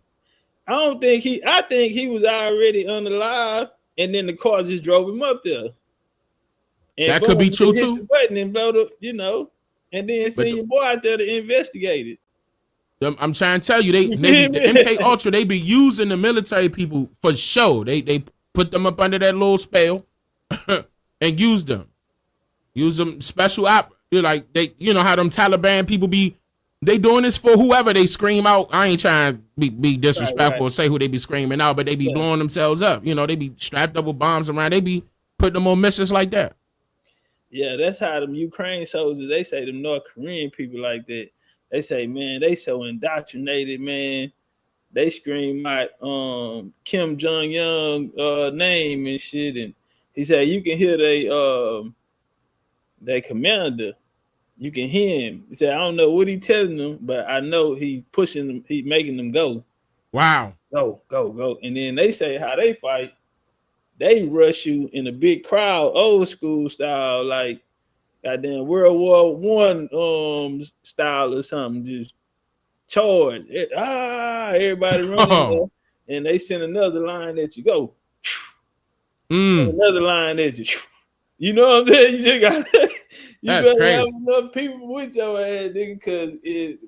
I think he was already unalive, and then the car just drove him up there. And that could be true too. The button and blow the, and then send your boy out there to investigate it. I'm trying to tell you, the MK Ultra, they be using the military people for show. They put them up under that little spell and use them. Use them special op. Like they, how them Taliban people be. They doing this for whoever they scream out. I ain't trying to be disrespectful or say who they be screaming out, but they be blowing themselves up. They be strapped up with bombs around. They be putting them on missions like that. Yeah, that's how them Ukraine soldiers, they say them North Korean people like that. They say, man, they so indoctrinated, man. They scream out Kim Jong-un name and shit. And he said, you can hear they commander. You can hear him. He said, I don't know what he telling them, but I know he pushing them, he making them go. Wow. Go, go, go. And then they say how they fight. They rush you in a big crowd, old school style, like goddamn World War I style or something. Just charge. Everybody running. And they send another line at you. Go. Send another line at you. You know what I'm saying? You just got That's crazy. Have enough people with your ass, nigga, because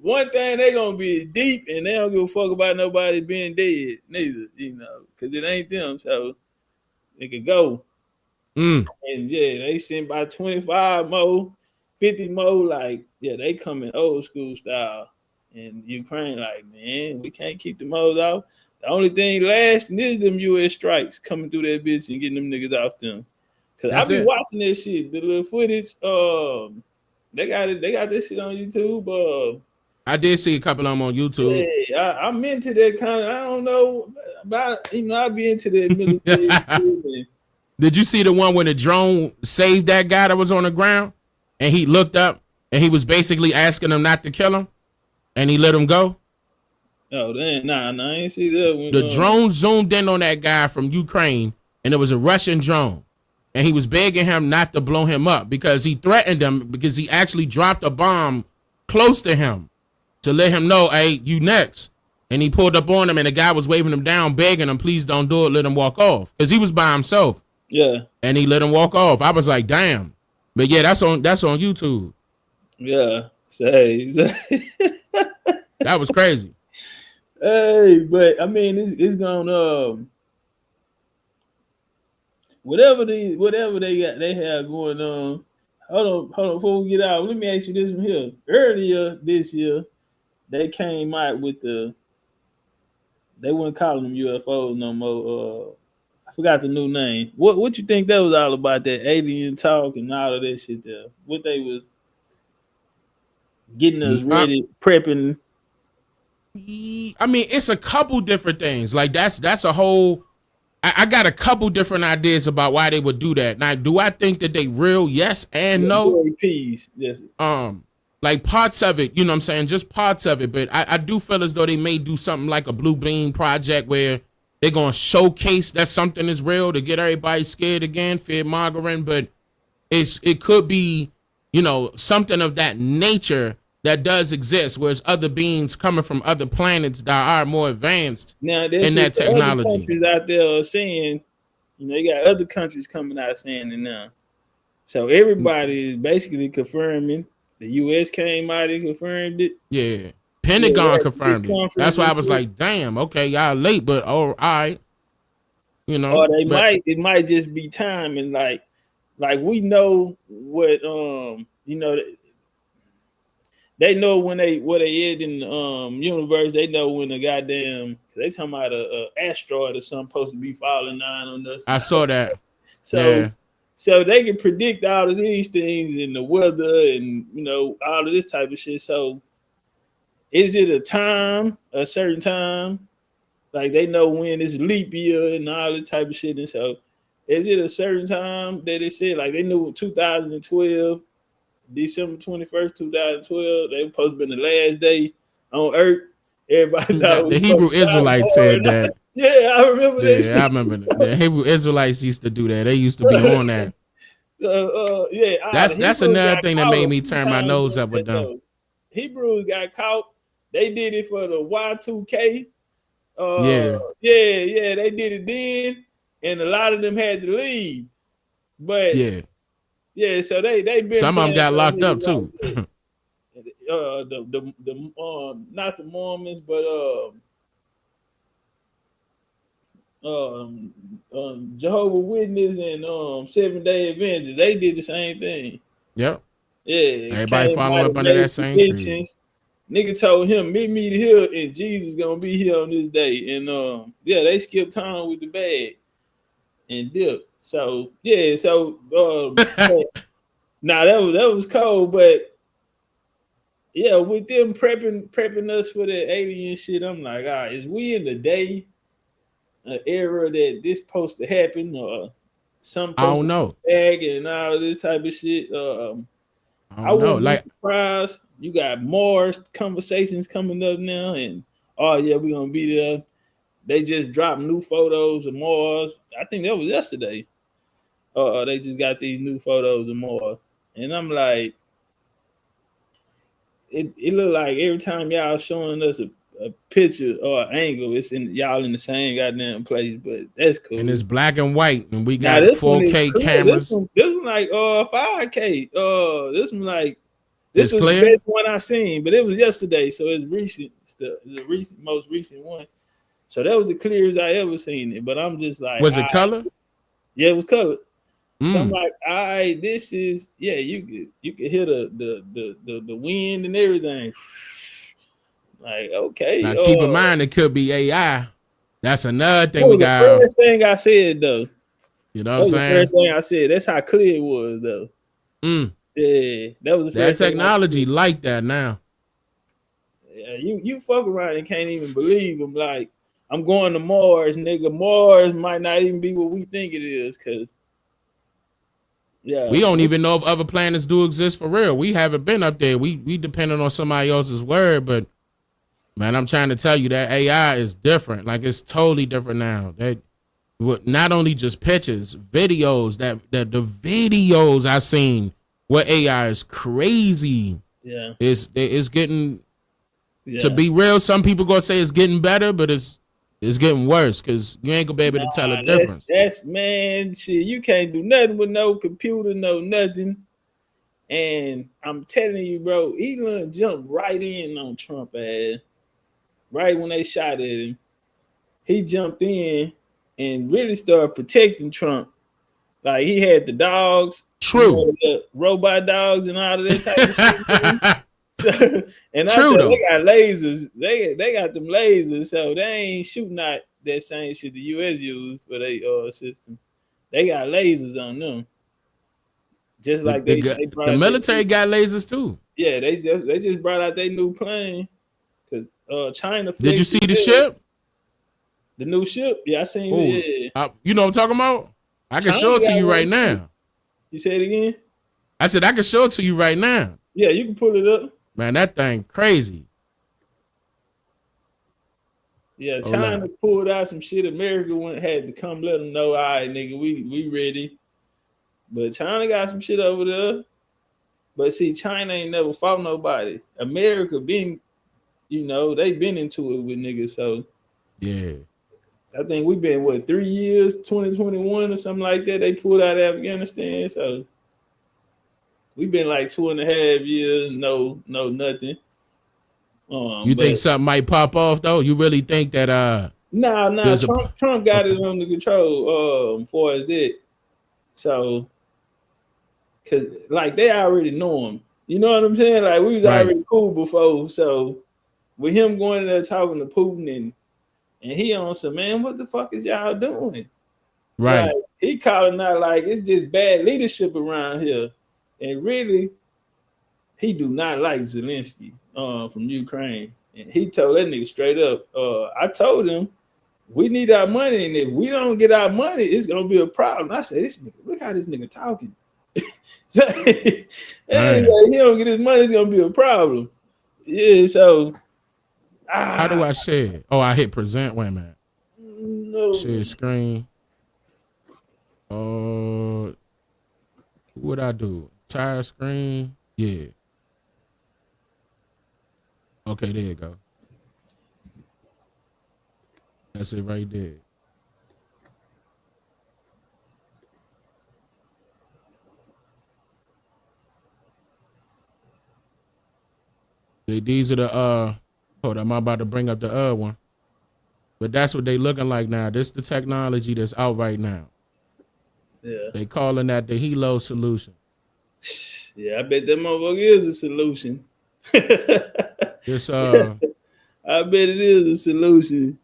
one thing they gonna be deep and they don't give a fuck about nobody being dead, neither, because it ain't them. So they could go. And yeah, they send by 25 more, 50 more, like, yeah, they come in old school style. And Ukraine, like, man, we can't keep the modes off. The only thing lasting is them U.S. strikes coming through that bitch and getting them niggas off them. Cause I be watching that shit, the little footage. They got this shit on YouTube. I did see a couple of them on YouTube. Yeah, I'm into that kind of. I don't know about I be into that military. Did you see the one when the drone saved that guy that was on the ground, and he looked up and he was basically asking him not to kill him, and he let him go? Oh damn! Nah, I ain't see that one. The drone zoomed in on that guy from Ukraine, and it was a Russian drone. And he was begging him not to blow him up because he threatened him because he actually dropped a bomb close to him to let him know, hey, you next. And he pulled up on him and the guy was waving him down, begging him, please don't do it, let him walk off. Because he was by himself. Yeah. And he let him walk off. I was like, damn. But yeah, that's on YouTube. Yeah. Say. That was crazy. Hey, but I mean, it's gonna whatever they have going on. Hold on, before we get out, let me ask you this one here. Earlier this year, they came out with they weren't calling them UFOs no more. I forgot the new name. What you think that was all about? That alien talk and all of that shit there. What they was getting us ready, prepping. I mean, it's a couple different things. Like that's a whole. I got a couple different ideas about why they would do that. Now, do I think that they real? Yes and no. Yes. Like parts of it, you know what I'm saying? Just parts of it. But I do feel as though they may do something like a Blue Beam project where they're going to showcase that something is real to get everybody scared again, fear mongering. But it could be, something of that nature that does exist, whereas other beings coming from other planets that are more advanced in that technology. Other countries out there are saying, you got other countries coming out saying it now. So everybody is basically confirming. The U.S. came out and confirmed it. Yeah, Pentagon confirmed it. That's why I was like, damn, okay, y'all late, but all right. Or it might just be time and like we know what they know when what they is in the universe. They know when the goddamn they talking about a asteroid or something supposed to be falling down on us. I saw that. So they can predict all of these things and the weather and all of this type of shit. So is it a certain time? Like they know when it's leap year and all this type of shit. And so is it a certain time that they said like they knew 2012, December 21st, 2012, they were supposed to be the last day on Earth. Everybody thought it was The Hebrew Israelites said that. Yeah, I remember that shit. Yeah, I remember the Hebrew Israelites used to do that. They used to be on that. That's another thing that made me turn my nose up with them. Hebrews got caught. They did it for the Y2K. Yeah, they did it then, and a lot of them had to leave. But so they been some of them got locked up too. Not the Mormons, but Jehovah's Witness and Seventh-day Adventist, they did the same thing. Yep. Yeah. Everybody following up under that same creed. Nigga told him, meet me here and Jesus gonna be here on this day. And they skipped town with the bag and dipped. So nah, that was cold, but yeah, with them prepping us for the alien shit, I'm like, is we in the day, an era that this supposed to happen, or some I don't know. Bag and all this type of shit? I wouldn't be surprised. You got more conversations coming up now, and we're gonna be there. They just dropped new photos of Mars. I think that was yesterday. They just got these new photos of Mars, and I'm like, it looked like every time y'all showing us a picture or an angle, it's in y'all in the same goddamn place. But that's cool. And it's black and white, and we got 4K cameras. This one like 5K. This one like this was clear? the best one I seen, but it was yesterday, so it's recent. It's the most recent one. So that was the clearest I ever seen it. But I'm just like, was it color? Yeah, it was colored. So I'm like, all right, this is you could hear the wind and everything. Like, okay. Now keep in mind it could be AI. That's another thing we got. The first thing I said though. You know what I'm saying? The first thing I said. That's how clear it was though. Yeah, that was the first that technology like that now. Yeah, you fuck around and can't even believe them. Like, I'm going to Mars, nigga. Mars might not even be what we think it is, cause we don't even know if other planets do exist for real. We haven't been up there. We depending on somebody else's word, but man, I'm trying to tell you that AI is different. Like, it's totally different now. That not only just pictures, videos. That the videos I seen with AI is crazy. Yeah, it's getting to be real. Some people gonna say it's getting better, but it's getting worse because you ain't gonna be able to tell a difference. That's man, shit. You can't do nothing with no computer, no nothing. And I'm telling you, bro, Elon jumped right in on Trump ass. Right when they shot at him, he jumped in and really started protecting Trump. Like, he had the dogs, the robot dogs, and all of that type of shit. And I said, they got lasers. They got them lasers, so they ain't shooting out that same shit the U.S. used for their system. They got lasers on them. Just like the military got lasers too. Yeah, they just brought out their new plane. Cause China. Did you see the ship? The new ship? Yeah, I seen it. Yeah. You know what I'm talking about? I can show it to you right now. You say it again? I said I can show it to you right now. Yeah, you can pull it up. Man, that thing crazy. Yeah, China pulled out some shit. America had to come let them know, all right, nigga, we ready. But China got some shit over there. But see, China ain't never fought nobody. America been, they been into it with niggas. So yeah, I think we've been 3 years, 2021 or something like that. They pulled out of Afghanistan. So we've been like 2.5 years, no nothing. You think something might pop off though? You really think that Nah, Trump got it under control as far as that. So cause like they already know him. You know what I'm saying? Like, we was already cool before. So with him going in there talking to Putin and he on some, man, what the fuck is y'all doing? Right. Like, he calling out like it's just bad leadership around here. And really, he do not like Zelensky from Ukraine. And he told that nigga straight up. I told him, We need our money, and if we don't get our money, it's gonna be a problem. I say, this nigga, look how this nigga talking. So, he don't get his money, it's gonna be a problem. Yeah, so how do I share it? Oh, I hit present. Wait a minute. no. Share screen. What would I do? Entire screen? Yeah. Okay, there you go. That's it right there. These are the hold on, I'm about to bring up the one. But that's what they looking like now. This is the technology that's out right now. Yeah. They calling that the Helo solution. Yeah, I bet that motherfucker is a solution. This I bet it is a solution.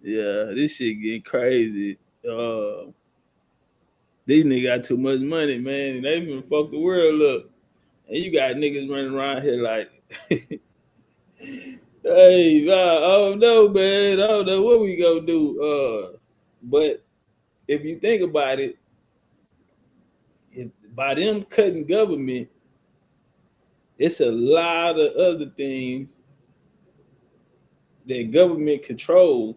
Yeah, this shit getting crazy. These niggas got too much money, man. They even fuck the world up. And you got niggas running around here like, hey, I don't know, man. I don't know what we gonna do. But if you think about it, by them cutting government, it's a lot of other things that government control.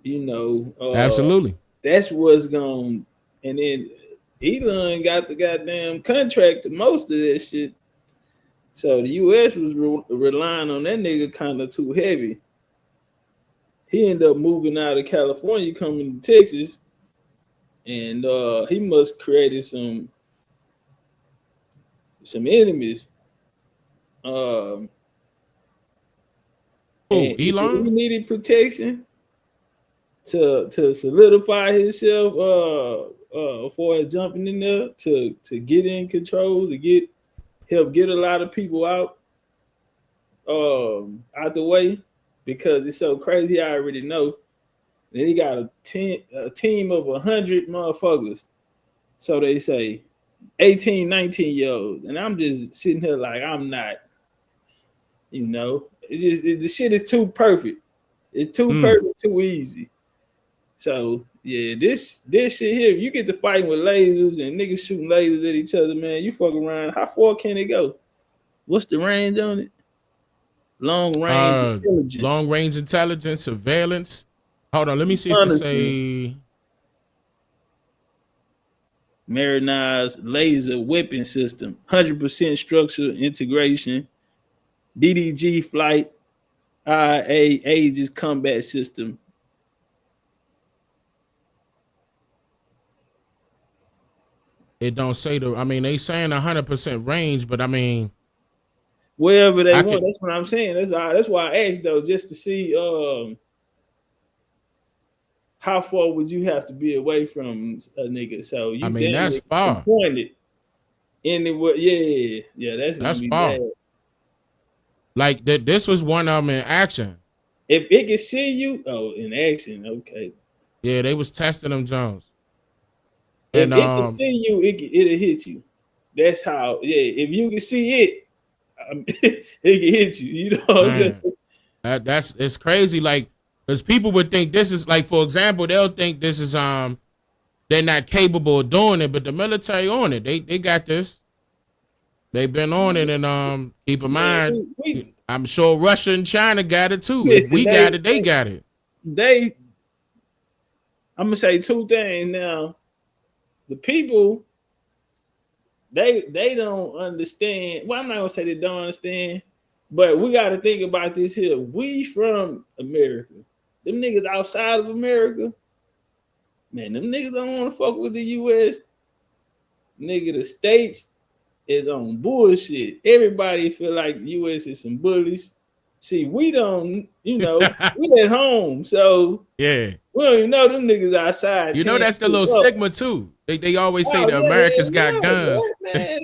You know, absolutely. That's what's going. And then Elon got the goddamn contract to most of that shit. So the U.S. was relying on that nigga kind of too heavy. He ended up moving out of California, coming to Texas, and he must created some enemies. Elon? He needed protection to solidify himself for jumping in there to get in control, to help get a lot of people out the way, because it's so crazy. I already know. Then he got a team of 100 motherfuckers. So they say 18, 19-year-olds. And I'm just sitting here like, I'm not, you know, it's just, the shit is too perfect. It's too perfect, too easy. So yeah, this shit here, if you get to fighting with lasers and niggas shooting lasers at each other, man, you fuck around. How far can it go? What's the range on it? Long range intelligence. Long range intelligence, surveillance. Hold on, let me see if it say Marinized laser weapon system, 100% structural integration, DDG flight, IA Aegis combat system. it don't say I mean, they saying 100% range, but I mean, wherever they want. That's what I'm saying. That's why I asked though, just to see how far would you have to be away from a nigga. So you, I mean, that's far. Pointed anywhere. Yeah, that's gonna be far. bad. Like this was one of them in action. If it can see you, in action, okay. Yeah, they was testing them Jones. If And it can see you, it'll hit you. That's how. Yeah, if you can see it, it can hit you. You know, it's crazy. Like, because people would think this is like, for example, they'll think this is they're not capable of doing it, but the military on it. They got this. They've been on it, and keep in mind, I'm sure Russia and China got it too. If we got it, they got it. I'm gonna say two things now. The people, they don't understand. Well, I'm not gonna say they don't understand, but we got to think about this here. We from America. Them niggas outside of America, man, them niggas don't want to fuck with the U.S. Nigga, the states is on bullshit. Everybody feel like the U.S. is some bullies. See, we don't, you know, we at home, so yeah, we don't even know them niggas outside. You know, that's the little stigma too. They always say the Americans got guns. Man,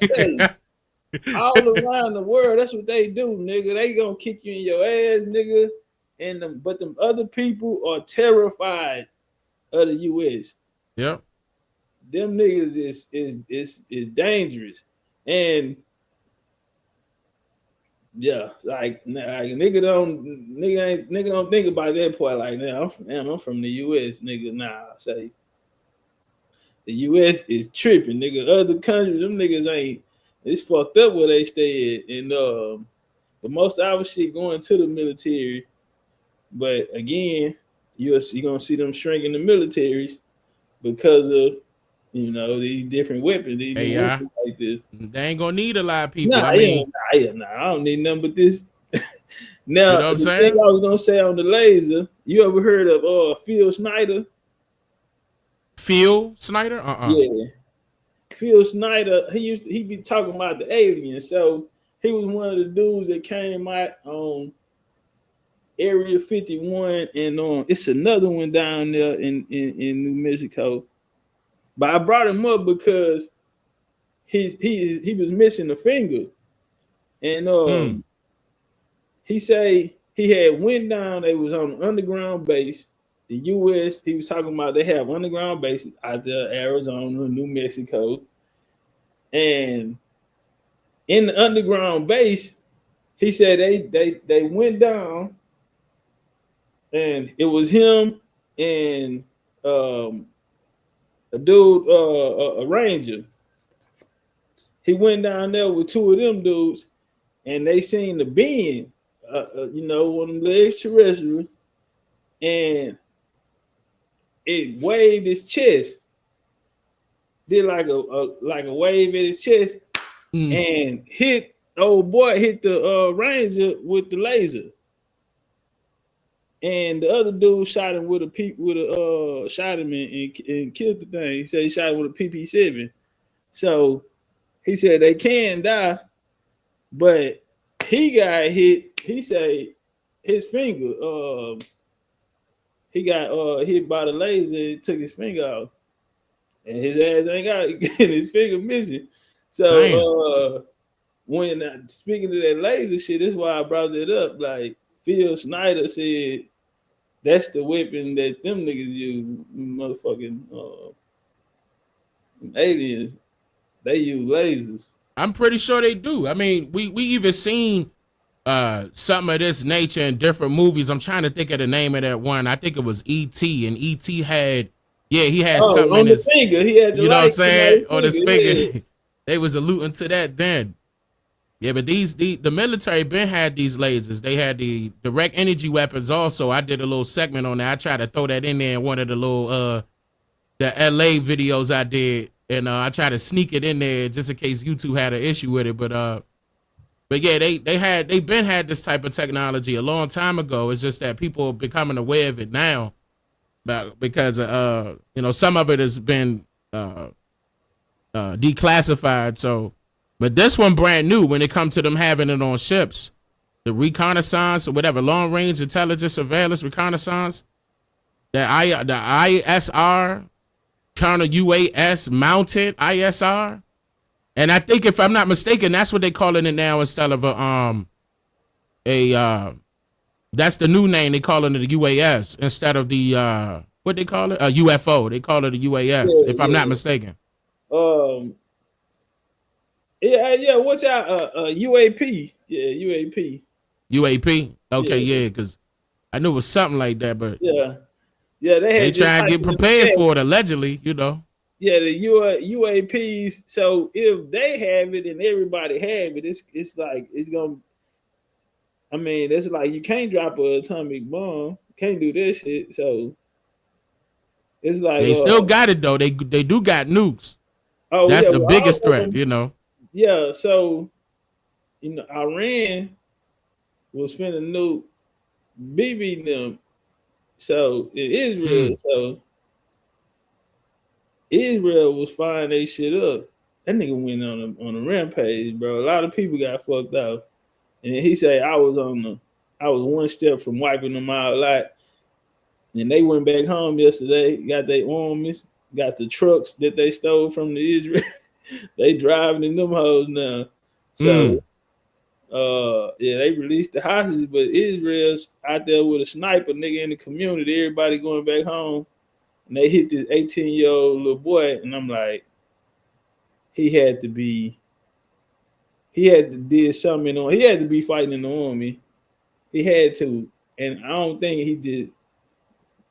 all around the world, that's what they do, nigga. They gonna kick you in your ass, nigga. But them other people are terrified of the U.S. Yep. Them niggas is dangerous. And Yeah, like nigga don't think about that part like now. Man, I'm from the US, nigga. Nah, I say the US is tripping, nigga. Other countries, them niggas ain't. It's fucked up where they stay at, and but most of our shit going to the military. But again, you're gonna see them shrinking the militaries because of these different weapons, these new AI. weapons like this. They ain't gonna need a lot of people. Nah, I mean, nah, I don't need nothing but this. Now, you know what I'm the saying? thing I was gonna say on the laser, you ever heard of Phil Snyder? Phil Snyder? Yeah. Phil Snyder, he be talking about the aliens. So he was one of the dudes that came out on Area 51, and it's another one down there in New Mexico. But I brought him up because he was missing a finger, and he say he had went down. They was on an underground base. The U.S. He was talking about they have underground bases out there, Arizona, New Mexico, and in the underground base, he said they went down, and it was him and a dude, a ranger. He went down there with two of them dudes, and they seen the being, one of them extraterrestrials, and it waved his chest, did like a wave at his chest, and hit the ranger with the laser, and the other dude shot him shot him and killed the thing. He said he shot him with a PP7. So he said they can die, but he got hit. He said his finger, he got hit by the laser. It took his finger off, and his ass ain't got his finger missing. So when speaking of that laser shit, that's why I brought it up. Like Phil Snyder said, that's the weapon that them niggas use, motherfucking aliens. They use lasers. I'm pretty sure they do. I mean, we even seen something of this nature in different movies. I'm trying to think of the name of that one. I think it was E.T. and E.T. had something on in his finger. He had the you know what I'm light saying? On his finger. Yeah. They was alluding to that then. Yeah, but the military been had these lasers. They had the direct energy weapons also. I did a little segment on that. I tried to throw that in there in one of the little the LA videos I did. And I tried to sneak it in there just in case YouTube had an issue with it. But yeah, they been had this type of technology a long time ago. It's just that people are becoming aware of it now, because some of it has been declassified. So, but this one brand new when it comes to them having it on ships, the reconnaissance or whatever, long range intelligence surveillance reconnaissance, the ISR. Counter UAS mounted ISR, and I think if I'm not mistaken, that's what they calling it now instead of that's the new name they calling it a UAS instead of the what they call it a UFO. They call it a UAS if I'm not mistaken. Yeah. What's that? UAP. Yeah, UAP. UAP. Okay, yeah, because I knew it was something like that, but yeah, they try and get prepared for it allegedly, Yeah, the UAPs. So if they have it and everybody have it, it's like it's gonna. I mean, it's like you can't drop an atomic bomb. Can't do this shit. So it's like they still got it though. They do got nukes. Oh, that's yeah, the biggest threat, Yeah, so Iran was finna nuke BB them. So in Israel, Israel was firing they shit up. That nigga went on a rampage, bro. A lot of people got fucked up. And he said I was one step from wiping them out a lot. And they went back home yesterday, got their armies, got the trucks that they stole from the Israel. They driving in them hoes now. So they released the hostages, but Israel's out there with a sniper nigga in the community, everybody going back home, and they hit this 18-year-old little boy, and I'm like, he had to be he had to did something on. He had to be fighting in the army. He had to, and I don't think he just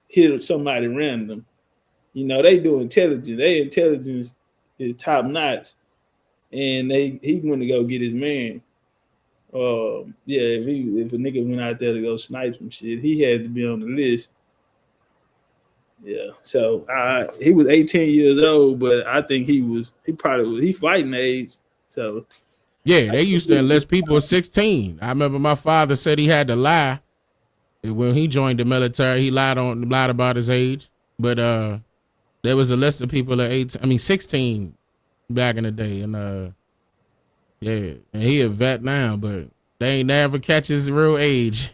hit somebody random. You know, they do intelligence. Their intelligence is top notch, and he went to go get his man. Yeah, if a nigga went out there to go snipe some shit, he had to be on the list. Yeah, so he was 18 years old, but I think he fighting age. So yeah, they used to enlist people at 16. I remember my father said he had to lie when he joined the military. He lied about his age, but there was a list of people at 16 back in the day, and yeah, and he a vet now, but they ain't never catch his real age.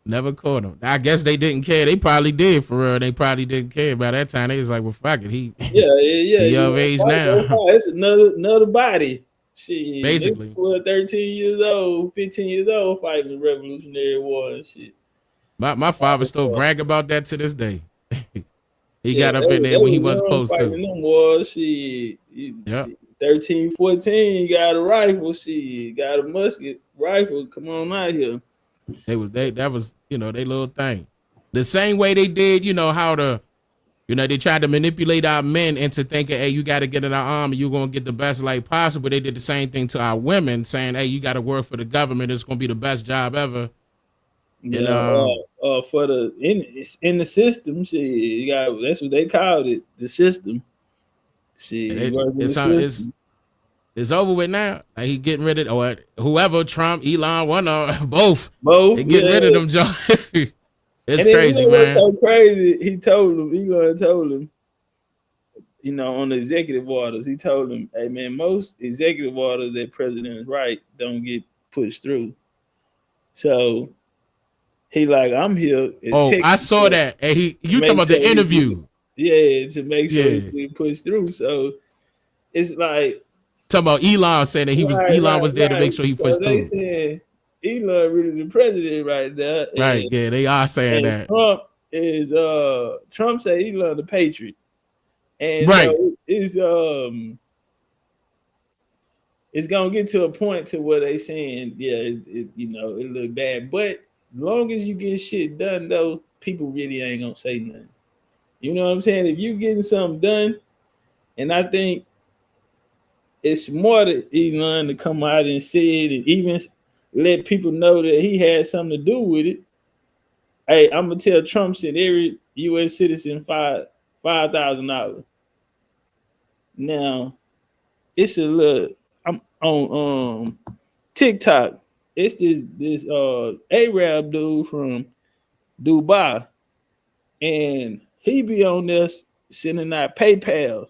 Never caught him. I guess they didn't care. They probably did for real. They probably didn't care. By that time, they was like, well, fuck it. He he of age now. It's another body. Shit, Basically. 13 years old, 15 years old fighting the Revolutionary War and shit. My father still brag about that to this day. He got up in there when he wasn't supposed to. Them wars, shit. 13, 14, got a rifle, shit, got a musket rifle. Come on out here. That was their little thing. The same way they did, how they tried to manipulate our men into thinking, hey, you got to get in our army, you're going to get the best life possible. They did the same thing to our women, saying, hey, you got to work for the government. It's going to be the best job ever. For in the system, shit, that's what they called it, the system. Shit, it's over with now. Like he getting rid of or whoever, Trump, Elon, one or both. They getting rid of them, Joe. It's crazy, man. So crazy. Elon told him, on the executive orders, he told him, hey man, most executive orders that presidents write don't get pushed through. So he like, I'm here. I saw that. And you talking about the interview. To make sure he get pushed through. So it's like talking about Elon saying that Elon was there to make sure he pushed through. Saying Elon really the president right there. Right, yeah, they are saying that. Trump say Elon the patriot. And right. It's gonna get to a point to where they saying, it look bad. But long as you get shit done though, people really ain't gonna say nothing. You know what I'm saying? If you getting something done, and I think it's smart of Elon to come out and say it and even let people know that he had something to do with it. Hey, I'm gonna tell Trump sent every U.S. citizen $5,000. Now, it's a little. I'm on TikTok. It's this Arab dude from Dubai, and he be on there sending out PayPal.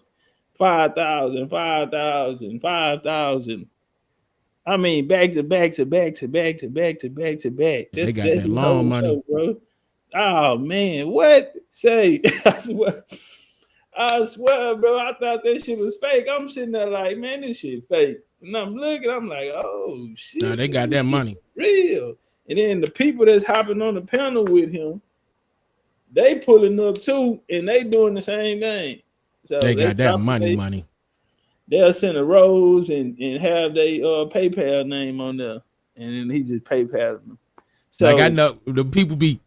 5,000. I mean, back to back. That's that long money, show, bro. Oh man, what? Say, I swear, bro. I thought that shit was fake. I'm sitting there like, man, this shit fake. And I'm looking, I'm like, oh shit. Nah, they got that money. Real. And then the people that's hopping on the panel with him, they pulling up too, and they doing the same thing. So they got that money. They'll send a rose and have their PayPal name on there, and then he just PayPal them. So like I know the people they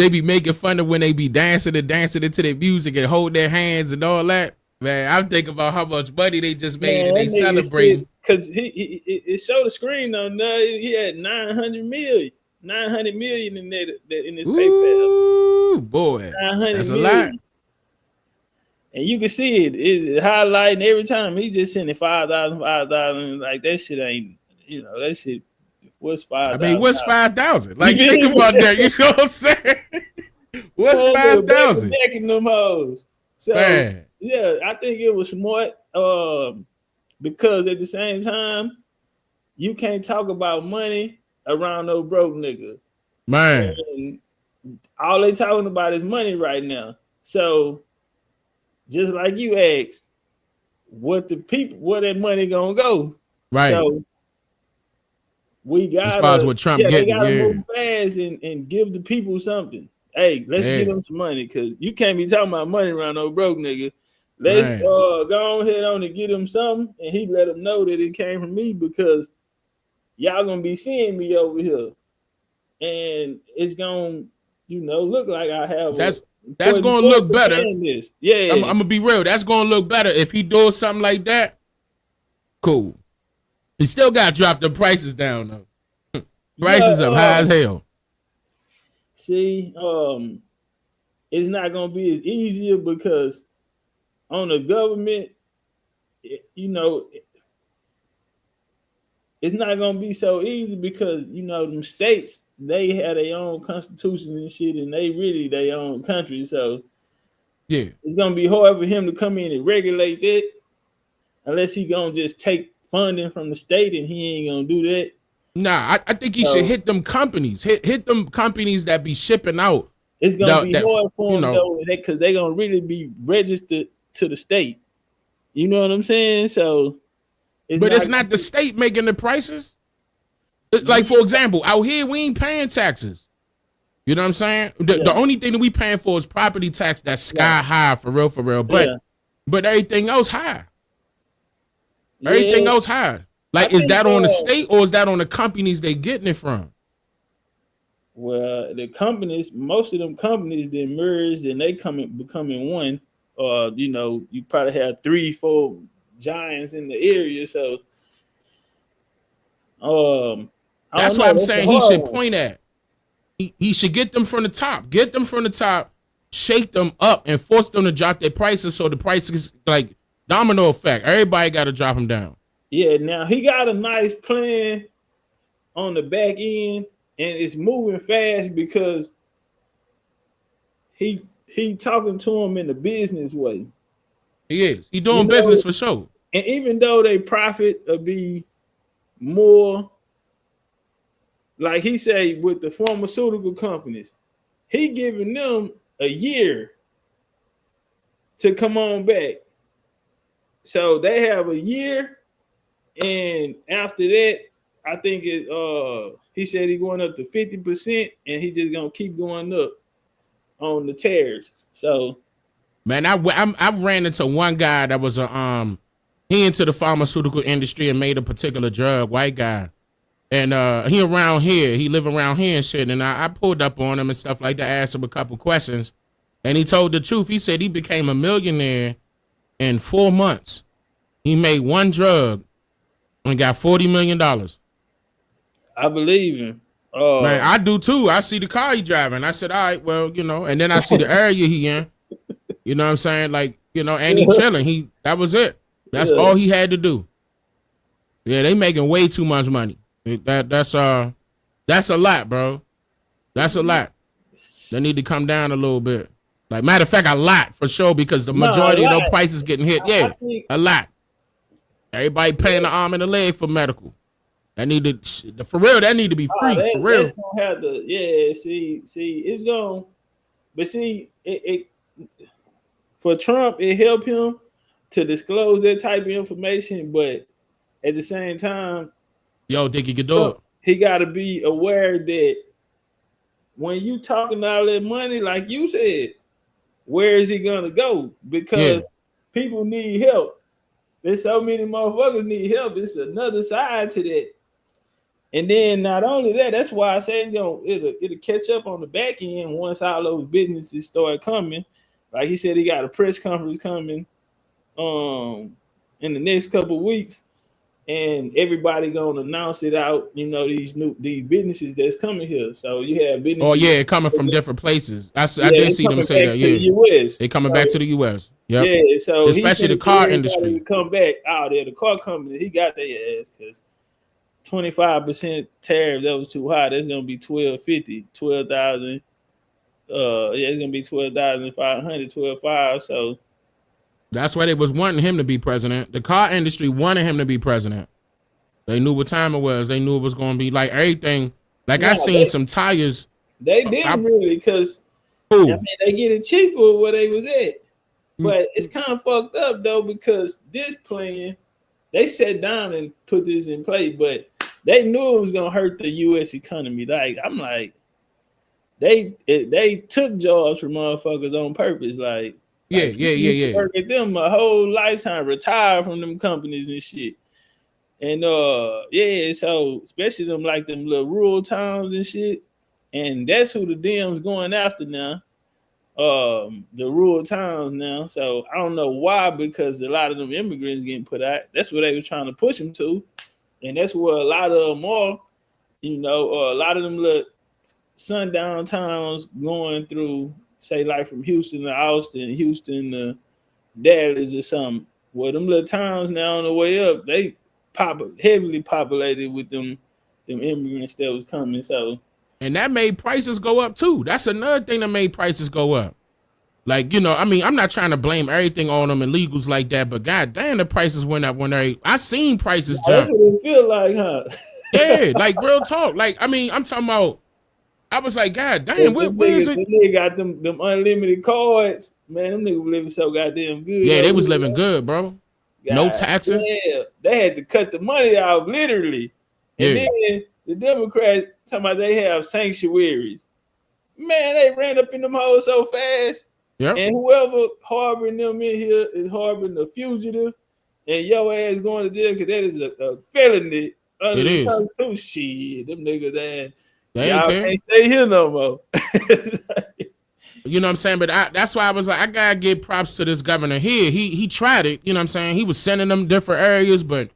be making fun of when they be dancing into their music and hold their hands and all that. Man, I'm thinking about how much money they just made and they celebrating. Because it showed the screen on there. He had 900 million in his PayPal. Ooh, boy, that's a lot. And you can see it's highlighting every time. He just sending 5,000. Like that shit ain't, that shit. What's 5,000? I mean, what's 5,000? Like think about that. You know what I'm saying? What's 5,000? Backing them hoes. So man. Yeah, I think it was smart. Because at the same time, you can't talk about money around no broke nigga. Man, and all they talking about is money right now. So. Just like you asked, where that money gonna go? Right. So we got as far as what Trump getting, they gotta move fast and give the people something. Hey, let's give them some money because you can't be talking about money around no broke nigga. Let's Man. go ahead on and get him something, and he let him know that it came from me because y'all gonna be seeing me over here, and it's gonna, look like I have. That's gonna look better. This. Yeah, I'm gonna be real. That's gonna look better if he does something like that. Cool. He still got to drop the prices down though. Prices up high as hell. See, it's not gonna be as easier because on the government, it's not gonna be so easy because them states, they have their own constitution and shit, and they really their own country. So yeah, it's gonna be hard for him to come in and regulate that unless he gonna just take funding from the state, and he ain't gonna do that. Nah, I think he should hit them companies. Hit them companies that be shipping out. It's gonna be hard for them though, because they gonna really be registered to the state. You know what I'm saying? So, it's not the state making the prices. Like for example, out here we ain't paying taxes. You know what I'm saying? The only thing that we paying for is property tax that's sky high for real. But everything else high. Everything else high. Like, is that on the state or is that on the companies they getting it from? Well, the companies, most of them companies, they merged and they becoming one. You probably have 3-4 giants in the area. So, that's what I'm saying. He should point at. He should get them from the top. Get them from the top, shake them up, and force them to drop their prices so the prices like domino effect. Everybody got to drop them down. Yeah, now he got a nice plan on the back end, and it's moving fast because he talking to him in the business way. He is. He doing business for sure. And even though they profit will be more, like he say with the pharmaceutical companies, he giving them a year to come on back. So they have a year. And after that, I think he said he going up to 50%, and he just gonna keep going up on the tears. So, man, I ran into one guy that was he into the pharmaceutical industry and made a particular drug, white guy, and he around here, he live around here and shit. And I pulled up on him and stuff like that, asked him a couple questions, and he told the truth. He said he became a millionaire in 4 months. He made one drug and got $40 million. I believe him. Man, I do too. I see the car he driving. I said, all right, well, and then I see the area he in. You know what I'm saying? Like, and he chilling. That was it. That's all he had to do. Yeah, they making way too much money. That's a lot, bro. That's a lot. They need to come down a little bit. Like, matter of fact, a lot for sure, because the majority of those prices getting hit. Yeah, a lot. Everybody paying the arm and the leg for medical. That need to, for real, that need to be free. For real. That's gonna have to, see, it's gonna, but see, it for Trump, it helped him to disclose that type of information, but at the same time, think he could do it. He got to be aware that when you talking all that money, like you said, where is he gonna go? Because people need help. There's so many motherfuckers need help. It's another side to that. And then not only that, that's why I say it'll catch up on the back end once all those businesses start coming. Like he said, he got a press conference coming in the next couple of weeks, and everybody gonna announce it out. These businesses that's coming here. So you have businesses. Oh yeah, coming from different places. I did see them say that. Yeah, US. They coming back to the US. Yep. Yeah, so especially the car industry. Come back out there, the car company, he got their ass because 25% tariff, that was too high. That's gonna be $12,000. It's gonna be 12,500, 12,500. So that's why they was wanting him to be president. The car industry wanted him to be president. They knew what time it was. They knew it was gonna be like everything. Like I seen some tires. They didn't really, because they get it cheaper where they was at. But it's kind of fucked up though, because this plan, they sat down and put this in place, but they knew it was gonna hurt the U.S. economy. Like I'm like, they took jobs from motherfuckers on purpose. Like Yeah, Like, he used to work at them a whole lifetime, retired from them companies and shit. And yeah, so especially them like them little rural towns and shit. And that's who the Dems going after now. The rural towns now. So I don't know why, because a lot of them immigrants getting put out. That's what they were trying to push them to. And that's where a lot of them are, you know, a lot of them little sundown towns going through, say like from Houston to Austin, Houston to Dallas or something. Well, them little towns now on the way up, they heavily populated with them immigrants that was coming. So, and that made prices go up too. That's another thing that made prices go up. Like, you know, I mean, I'm not trying to blame everything on them illegals like that, but god damn, the prices went up when I seen prices jump. That's what it feel like, huh? Yeah, like real talk. Like, I mean, I'm talking about, I was like, god damn, where is it? Them niggas got them unlimited cards. Man, them niggas living so goddamn good. Yeah, they was living good, bro. No taxes. Yeah, they had to cut the money out literally. And then the Democrats talking about they have sanctuaries. Man, they ran up in them hoes so fast. Yep. And whoever harboring them in here is harboring a fugitive, and your ass going to jail because that is a felony. It is. Too. Shit, them niggas they y'all can't stay here no more. You know what I'm saying? But that's why I was like, I gotta give props to this governor here. He tried it. You know what I'm saying? He was sending them different areas, but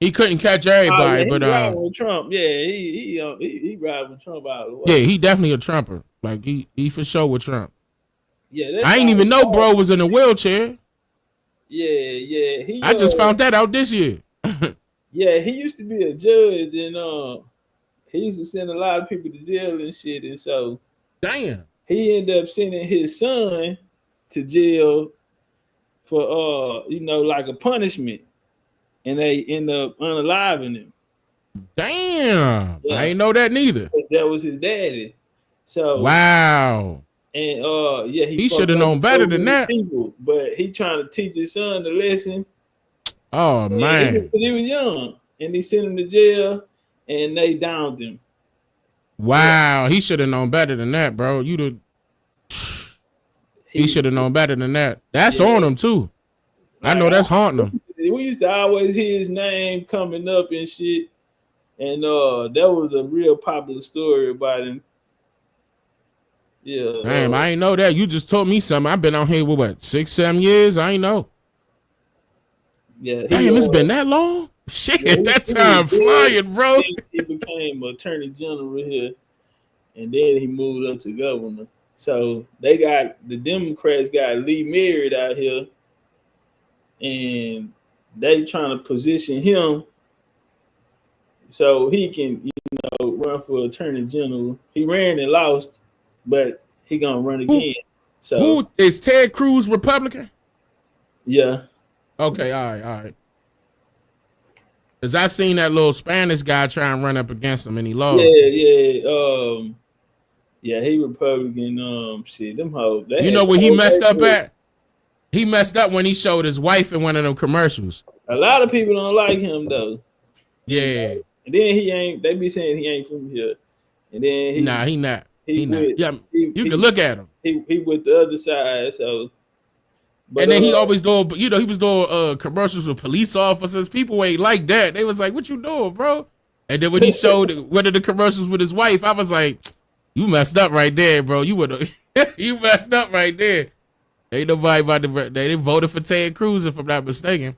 he couldn't catch everybody. He but riding with Trump. Yeah, he riding with Trump out of the way. Yeah, he definitely a Trumper. Like he for sure with Trump. Yeah, I ain't even know bro was in a wheelchair. Yeah. I just found that out this year. Yeah, he used to be a judge, and he used to send a lot of people to jail and shit, and so damn. He ended up sending his son to jail for you know, like a punishment, and they end up unaliving him. Damn, yeah. I ain't know that neither. That was his daddy. So wow. And yeah, he should have known better than that. People, but he trying to teach his son the lesson. Oh man, he was young, and he sent him to jail, and they downed him. Wow, he should have known better than that, bro. He should have known better than that. That's on him too. I know that's haunting him. We used to always hear his name coming up and shit, and that was a real popular story about him. Yeah. Damn, I ain't know that. You just told me something. I've been on here with what, 6-7 years? I ain't know. Yeah. Damn, it's been that long? Shit, yeah, that time flying, bro. He became attorney general here, and then he moved up to governor. So the Democrats got Lee Merritt out here, and they trying to position him so he can, you know, run for attorney general. He ran and lost, but he gonna run again. Who is Ted Cruz Republican? Yeah. Okay, all right. Cause I seen that little Spanish guy try and run up against him, and he lost. Yeah, he Republican. Shit, them hoes. You know where he messed up at? He messed up when he showed his wife in one of them commercials. A lot of people don't like him though. Yeah. And then they be saying he ain't from here. And then he not. He not. Yeah, you can look at him. He with the other side, so. But, and then he always doing, you know, he was doing commercials with police officers. People ain't like that. They was like, "What you doing, bro?" And then when he showed one of the commercials with his wife, I was like, "You messed up right there, bro. You messed up right there." Ain't nobody about to. They voted for Ted Cruz, if I'm not mistaken.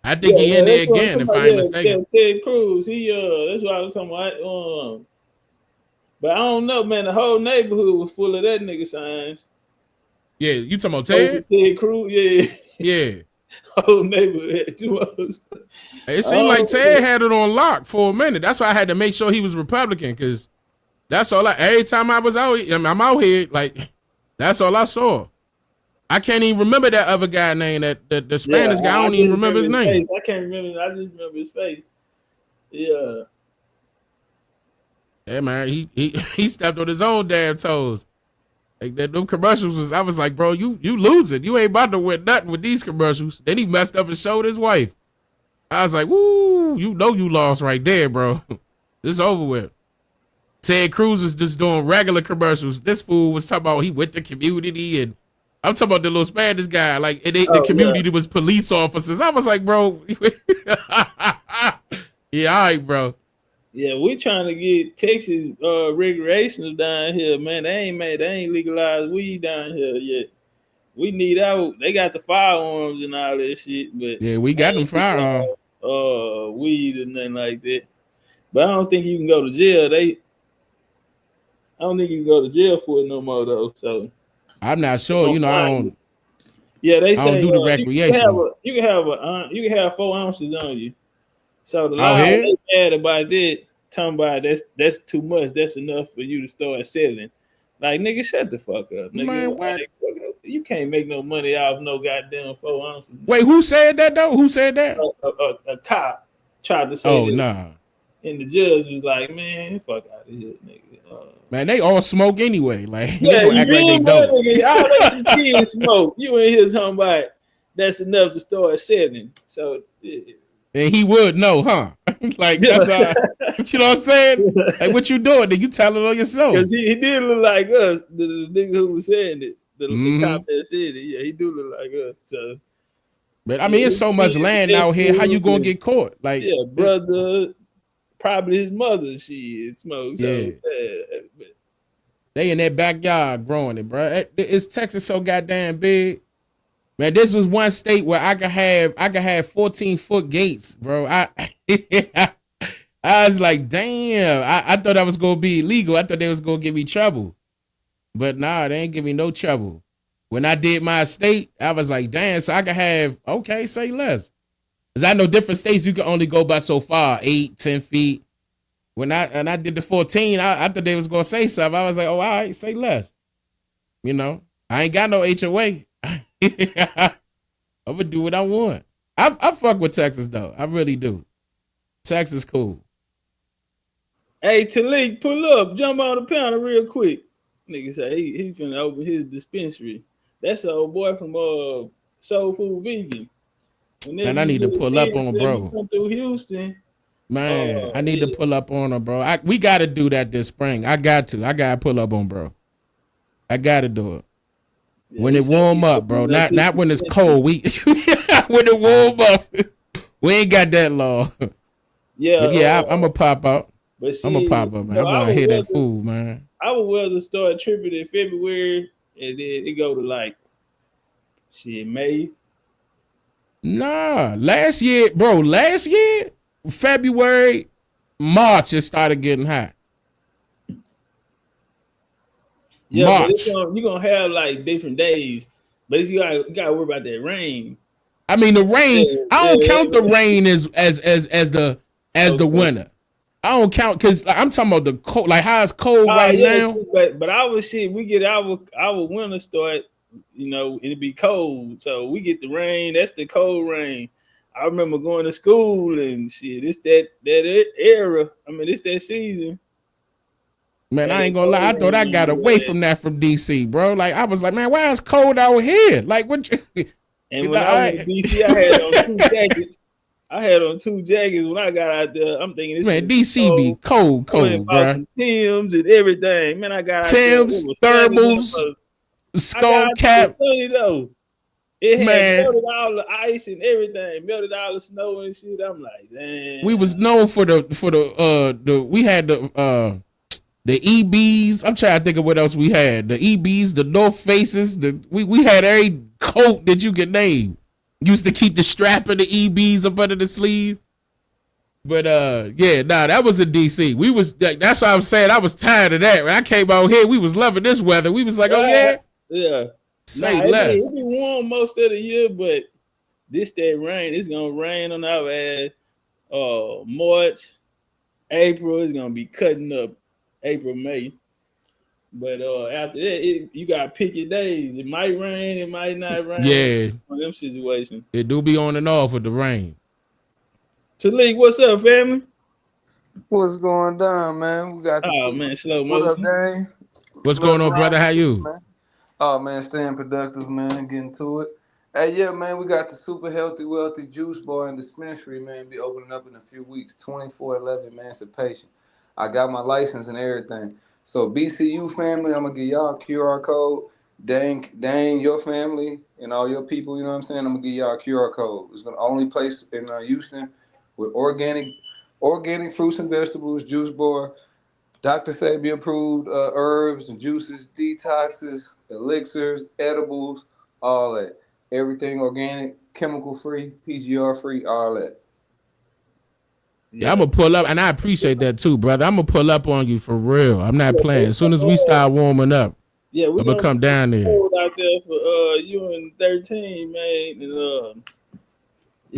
I think he in there again, if I ain't mistaken. Ted Cruz, that's what I was talking about. But I don't know, man. The whole neighborhood was full of that nigga signs. Yeah, you talking about Ted? Ted Cruz, yeah. Yeah. Whole neighborhood had 2 others. It seemed like Ted had it on lock for a minute. That's why I had to make sure he was Republican, because that's all every time I was out, I'm out here, like, that's all I saw. I can't even remember that other guy name, the Spanish guy. I don't even remember his name. I can't remember. I just remember his face. Yeah. Yeah, man, he stepped on his own damn toes. Like them commercials was, I was like, bro, you losing. You ain't about to win nothing with these commercials. Then he messed up and showed his wife. I was like, woo, you know you lost right there, bro. This over with. Ted Cruz is just doing regular commercials. This fool was talking about he with the community and I'm talking about the little Spanish guy. Like the community was police officers. I was like, bro. Yeah, all right, bro. Yeah, we trying to get Texas recreational down here, man. They ain't legalized weed down here yet. We need out. They got the firearms and all that shit, but Yeah, we got them firearms. Weed and nothing like that. But I don't think you can go to jail. I don't think you can go to jail for it no more though. So I'm not sure. You know, I don't. Yeah, they say I don't do the recreational. You can have 4 ounces on you. So the law here? they mad about that. Talking about that's too much. That's enough for you to start selling. Like nigga, shut the fuck up, nigga. Man, what? You can't make no money off no goddamn 4 ounces. Wait, who said that though? Who said that? A cop tried to say Oh, that. nah. And the judge was like, man, fuck out of here, nigga. Man, they all smoke anyway. Like Yeah, they gonna act like they don't. I let the kids smoke. You ain't here talking about that's enough to start selling. So yeah. And he would know, huh? Like that's you know what I'm saying? Like what you doing? Then you tell it on yourself. Because he did look like us, the nigga who was saying it, the cop that said it. Yeah, he do look like us. So, but I mean, it's so much land out here. How you gonna get caught? Like, yeah, brother, probably his mother. She smokes. Yeah. So, they in their backyard growing it, bro. Is Texas so goddamn big? Man, this was one state where I could have 14-foot gates, bro. I was like, damn. I thought that was gonna be illegal. I thought they was gonna give me trouble. But nah, they ain't give me no trouble. When I did my state, I was like, damn, so I could have, okay, say less. Because I know different states you can only go by so far, 8, 10 feet. When I did the 14, I thought they was gonna say something. I was like, oh, all right, say less. You know, I ain't got no HOA. I'm gonna do what I want. I fuck with Texas though. I really do. Texas cool. hey, Talik, pull up, jump on the panel real quick. Nigga say he finna open his dispensary. That's the old boy from Soul Food Vegan. Man, I need to pull up on bro. Come through Houston. Man, I need to pull up on her, bro. We got to do that this spring. I got to pull up on bro. I got to do it. Yeah, when it warm up, bro. Not when it's cold. When it warm up. We ain't got that long. Yeah. But yeah, I'm going to pop out. I'm going to pop up, man. I want to hear that food, man. I would rather start tripping in February and then it go to like, May. Nah, last year, February, March, it started getting hot. Yeah, March. but you're gonna have like different days, but you gotta worry about that rain. I mean the rain. I don't count the rain as the winter. I don't count because I'm talking about the cold, like how it's cold right now. But our shit, we get our winter start. You know, it'd be cold, so we get the rain. That's the cold rain. I remember going to school and shit. It's that era. I mean, it's that season. Man, I ain't gonna lie. I thought I got away from that from DC, bro. Like I was like, man, why is cold out here? Like what? And when I went to DC, I had on 2 jackets. I had on 2 jackets when I got out there. I'm thinking, man, DC be cold, bro. Some Timbs and everything. Man, I got Timbs, thermals, skull cap. Sunny though. It had Man. melted all the ice and everything, melted all the snow and shit. I'm like, damn. We was known for the we had the EBs. I'm trying to think of what else we had. The EBs, the North Faces. We had every coat that you could name. Used to keep the strap of the EBs up under the sleeve. But yeah, that was in DC. We was that's why I was saying I was tired of that. When I came out here, we was loving this weather. We was like, oh yeah. Yeah. Say less. It be warm most of the year, but that rain, it's gonna rain on our ass. March, April is gonna be cutting up. April, May. But after that, you gotta pick your days. It might rain, it might not rain. Yeah. On them situations. It do be on and off with the rain. Talik, what's up, family? What's going down, man? We got slow motion. What's up, Dane? What's going on, brother? How you? Man. Oh man, staying productive, man. Getting to it. Hey, yeah, man. We got the super healthy, wealthy juice bar and dispensary, man. Be opening up in a few weeks. 24/11 Emancipation. I got my license and everything. So BCU family, I'm gonna give y'all a QR code. Dang, your family and all your people, you know what I'm saying? I'm gonna give y'all a QR code. It's gonna only place in Houston with organic fruits and vegetables, juice bar, Dr. Sabi approved herbs and juices, detoxes, elixirs, edibles, all that. Everything organic, chemical free, PGR free, all that. Yeah, I'm gonna pull up, and I appreciate that too, brother. I'm gonna pull up on you for real. I'm not playing. As soon as we start warming up, Yeah, we're I'm gonna come down there. out there for you and 13, man. And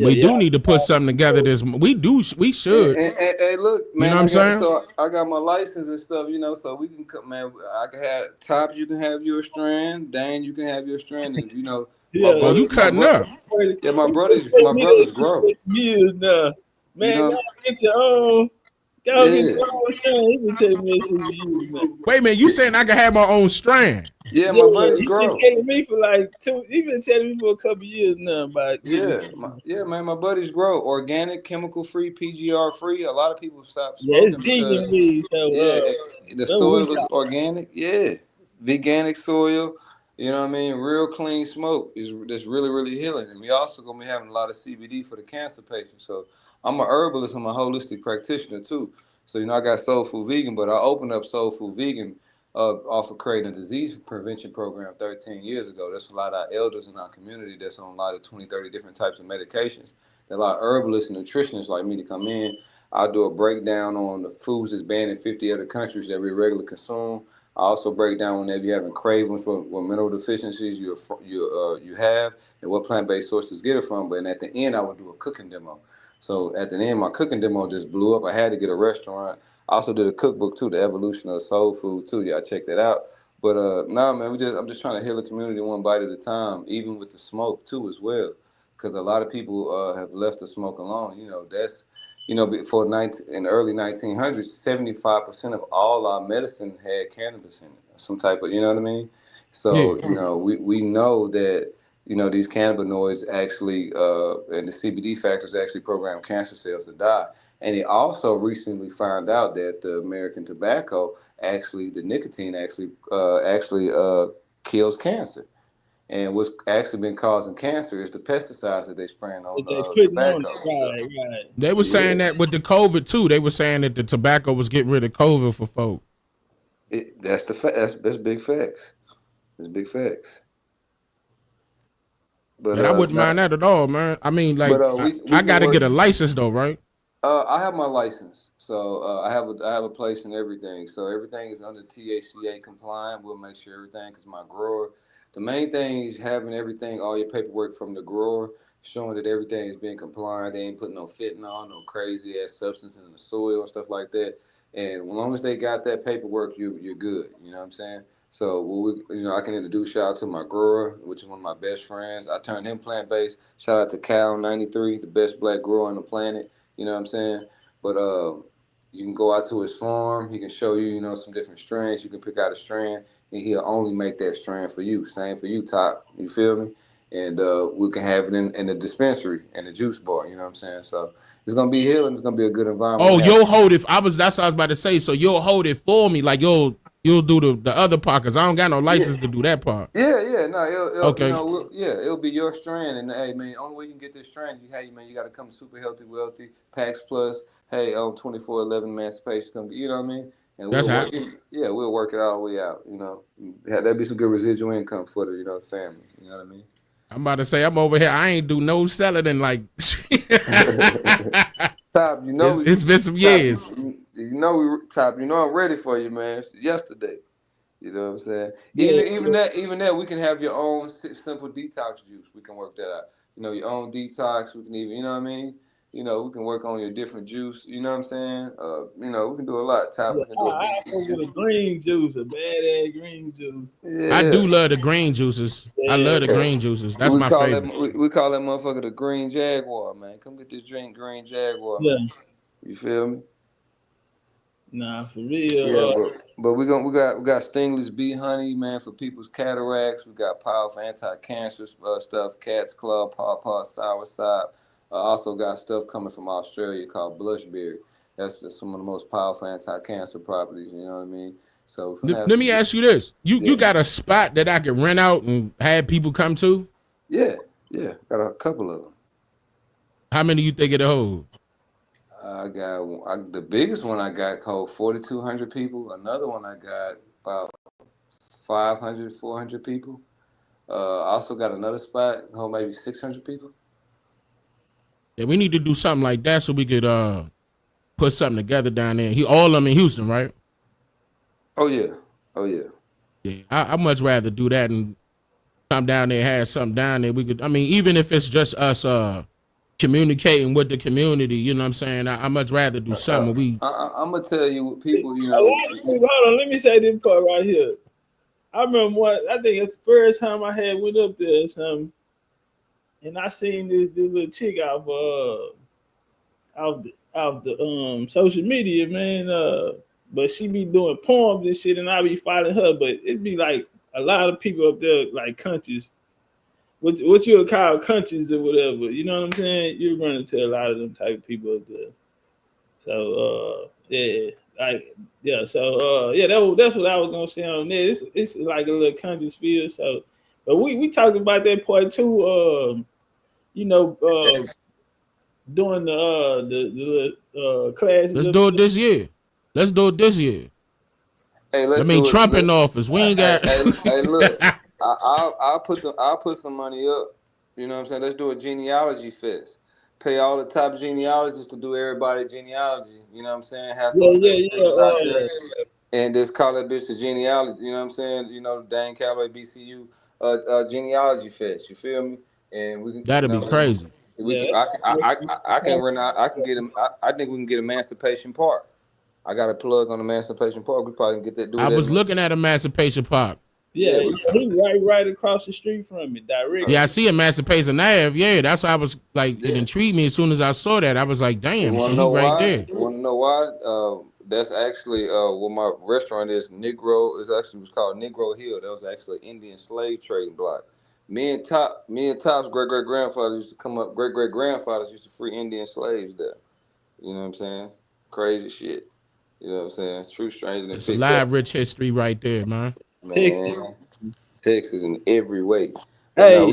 We do need to put something together. We should. Hey, look, man, You know what I'm saying? I got my license and stuff, you know, so we can come, man. I can have Top, you can have your strand, Dane, you can have your strand, and you know, Oh, you cutting up? Yeah, my brothers grow. Now. Man, You know, go get your own. Go get your own strand. He been telling me since years now. Wait a minute, you saying I can have my own strand? Yeah, my brothers He grow. been telling me for like he been telling me for a couple years now about Man, my buddies grow organic, chemical free, PGR free. A lot of people stop Yeah, it's smoking vegan weed, so the soil is organic. Yeah, veganic soil. You know what I mean? Real clean smoke is that's really, really healing. And we also gonna be having a lot of CBD for the cancer patients. So I'm a herbalist. I'm a holistic practitioner too. So you know I got Soul Food Vegan, but I opened up Soul Food Vegan off of creating a disease prevention program 13 years ago. There's a lot of elders in our community that's on a lot of 20, 30 different types of medications. There are a lot of herbalists and nutritionists like me to come in. I'll do a breakdown on the foods that's banned in 50 other countries that we regularly consume. I also break down whenever you're having cravings, what mineral deficiencies you have, and what plant-based sources get it from. But at the end, I would do a cooking demo. So at the end, my cooking demo just blew up. I had to get a restaurant. I also did a cookbook too, the evolution of soul food too. Y'all check that out. But nah, man, I'm just trying to heal the community one bite at a time, even with the smoke too as well, because a lot of people have left the smoke alone. You know, that's in the early 1900s, 75% of all our medicine had cannabis in it, some type of, you know what I mean? So you know, we know that these cannabinoids actually and the CBD factors actually program cancer cells to die. And they also recently found out that the American tobacco the nicotine actually kills cancer. And what's actually been causing cancer is the pesticides that they spraying on tobacco. Right. They were saying that with the COVID too. They were saying that the tobacco was getting rid of COVID for folk. That's big facts. That's big facts. But I wouldn't mind that at all, man. I mean, like, I got to get a license though, right? I have my license, so I have a place and everything. So everything is under THCA compliant. We'll make sure everything, because my grower. The main thing is having everything, all your paperwork from the grower, showing that everything is being compliant. They ain't putting no fentanyl, no crazy ass substance in the soil and stuff like that. And as long as they got that paperwork, you're good. You know what I'm saying? So I can introduce y'all to my grower, which is one of my best friends. I turned him plant-based. Shout out to Cal93, the best black grower on the planet. You know what I'm saying? But you can go out to his farm. He can show you, some different strands. You can pick out a strand, and he'll only make that strand for you. Same for you, Top. You feel me? And we can have it in the dispensary and the juice bar. You know what I'm saying? So it's gonna be healing. It's gonna be a good environment. Oh, you'll hold it. That's what I was about to say. So you'll hold it for me, like you'll do the other part, because I don't got no license to do that part. Yeah, no, Okay. It'll be your strand, and hey, man, only way you can get this strand, you got to come to Super Healthy Wealthy, PAX Plus, hey, on 24/11 Emancipation, come, you know what I mean? And That's we'll work it all the way out, that'd be some good residual income for the family, you know what I mean? I'm about to say, I'm over here. I ain't do no selling in like. Top, it's been some years. Top, I'm ready for you, man. Yesterday, you know what I'm saying? Yeah. Even that, we can have your own simple detox juice. We can work that out. Your own detox. We can even, you know what I mean? We can work on your different juice. You know what I'm saying? We can do a lot. Top. I with a green juice, a badass green juice. Yeah. I do love the green juices. I love the green juices. That's my favorite. We call that motherfucker the Green Jaguar, man. Come get this drink, Green Jaguar. Yeah. Man. You feel me? Nah, for real. Yeah, but we got stingless bee honey, man, for people's cataracts. We got powerful anti-cancer stuff, Cat's Club, Paw Soursop. Also got stuff coming from Australia called Blushberry. That's some of the most powerful anti-cancer properties. You know what I mean? So let me ask you this: you got a spot that I could rent out and have people come to? Yeah, got a couple of them. How many you think it'll hold? The biggest one I got called 4,200 people. Another one I got about 500, 400 people. I also got another spot hold maybe 600 people. Yeah, we need to do something like that so we could put something together down there. All of them in Houston, right? Oh yeah. Yeah, I much rather do that and come down there, have something down there. We could, I mean, even if it's just us communicating with the community, you know what I'm saying? I much rather do something. I'm gonna tell you what people, Hold on, let me say this part right here. I remember I think it's the first time I had went up there or something, and I seen this little chick out the social media, man. But she be doing poems and shit, and I be following her. But it be like a lot of people up there, like countries, what you would call countries or whatever. You know what I'm saying? You run into a lot of them type of people up there. So that's what I was gonna say on there. It's like a little country feel. So, but we talked about that part too. Doing the classes. Let's do it this year. Hey, let's Trump in office. We ain't got. Hey, look, I'll put some money up. You know what I'm saying? Let's do a genealogy fest. Pay all the top genealogists to do everybody genealogy. You know what I'm saying? Have some out there, and just call that bitch the genealogy. You know what I'm saying? Dane Calloway BCU genealogy fest. You feel me? And we can. That'd be crazy. I can run out. I can get him. I think we can get Emancipation Park. I got a plug on Emancipation Park. We probably can get that. I was looking at Emancipation Park. Yeah, he right across the street from me, directly. Yeah, I see Emancipation Ave. Yeah, that's why I was like, it intrigued me as soon as I saw that. I was like, damn, so he right there. You want to know why? That's actually what my restaurant is. Was called Negro Hill. That was actually an Indian slave trading block. Me and Top's great grandfather used to come up. Great grandfathers used to free Indian slaves there. You know what I'm saying? Crazy shit. You know what I'm saying? True strangers. It's a live rich history right there, man. Texas in every way. Hey, no,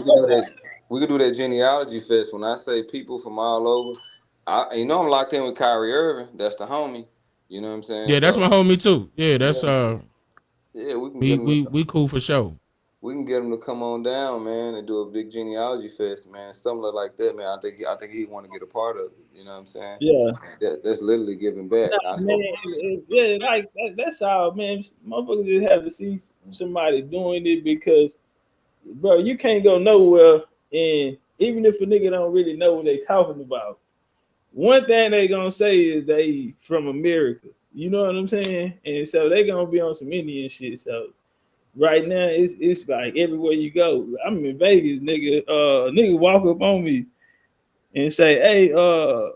we can do that genealogy fest. When I say people from all over, I'm locked in with Kyrie Irving. That's the homie. You know what I'm saying? Yeah, that's my homie too. Yeah, that's we cool for sure. We can get him to come on down, man, and do a big genealogy fest, man. Something like that, man. I think he'd want to get a part of it. You know what I'm saying? Yeah. That's literally giving back. That's all, man. Motherfuckers just have to see somebody doing it because, bro, you can't go nowhere, and even if a nigga don't really know what they talking about, one thing they gonna say is they from America. You know what I'm saying? And so they gonna be on some Indian shit. So right now, it's like everywhere you go. I'm in Vegas, nigga walk up on me and say, hey, cause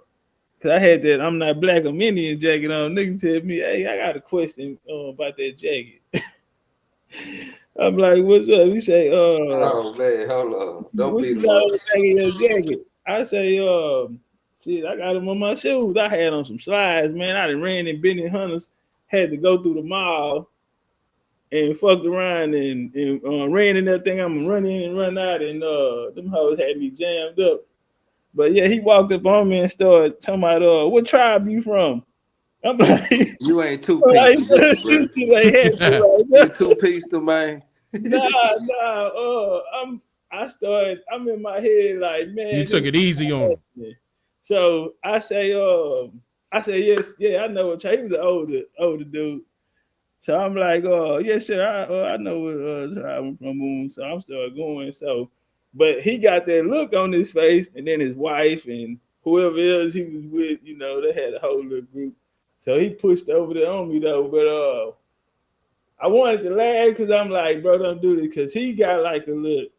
I had that I'm not black, I'm Indian jacket on. Nigga tell me, hey, I got a question about that jacket. I'm like, what's up? He say, oh man, hold on. Don't be your jacket. I say, shit, I got them on my shoes. I had on some slides, man. I done ran in Benny Hunters, had to go through the mall and fucked around and ran in that thing. I'm run in and run out, and them hoes had me jammed up. But yeah, he walked up on me and started talking about what tribe you from? I'm like, you ain't two-piece, you two-piece to man. I'm in my head like, man. You took it easy on him. So I say, yes, yeah, I know what tribe. He was an older dude. So I'm like, yes, sir, I know what tribe I'm from. So I'm still going. So, but he got that look on his face, and then his wife and whoever else he was with, they had a whole little group. So he pushed over there on me though, but I wanted to laugh because I'm like, bro, don't do this, because he got like a look.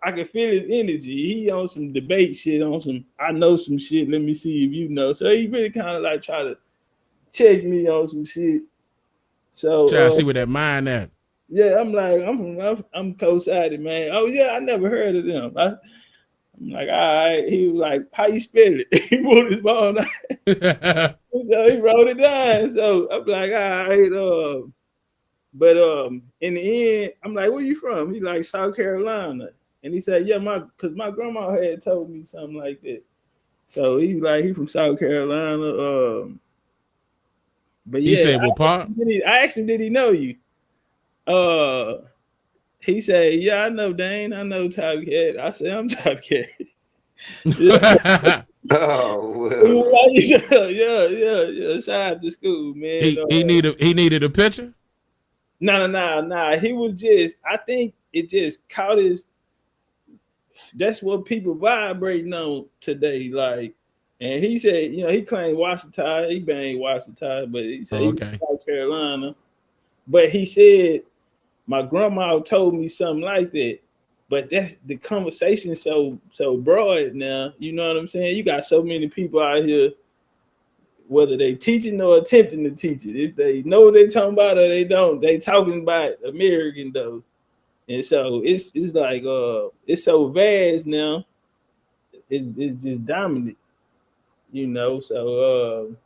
I can feel his energy. He on some debate shit, on some I know some shit. Let me see if you know. So he really kind of like try to check me on some shit. So try to see where that mind at. Yeah, I'm like, I'm co-sided, man. Oh yeah, I never heard of them. I'm like, all right. He was like, how you spell it? He pulled his phone out. So he wrote it down. So I'm like, all right. But in the end, I'm like, where you from? He like South Carolina. And he said, yeah, cause my grandma had told me something like that. So he from South Carolina. But He yeah, said, well, Pop. I asked him, did he know you? He said, yeah, I know Dane. I know TOPCATZ. I said, I'm TOPCATZ. Yeah. Oh well. Yeah. Shout out to school, man. He needed a picture. Nah. He was just. I think it just caught his. That's what people vibrating on today, like. And he said, he claimed Washington. He banged Washington, but he said he was from South Carolina. But he said, my grandma told me something like that. But that's the conversation so broad now. You know what I'm saying? You got so many people out here, whether they teaching or attempting to teach it. If they know what they talking about or they don't, they talking about American though. And so it's like it's so vast now. It's just dominant, So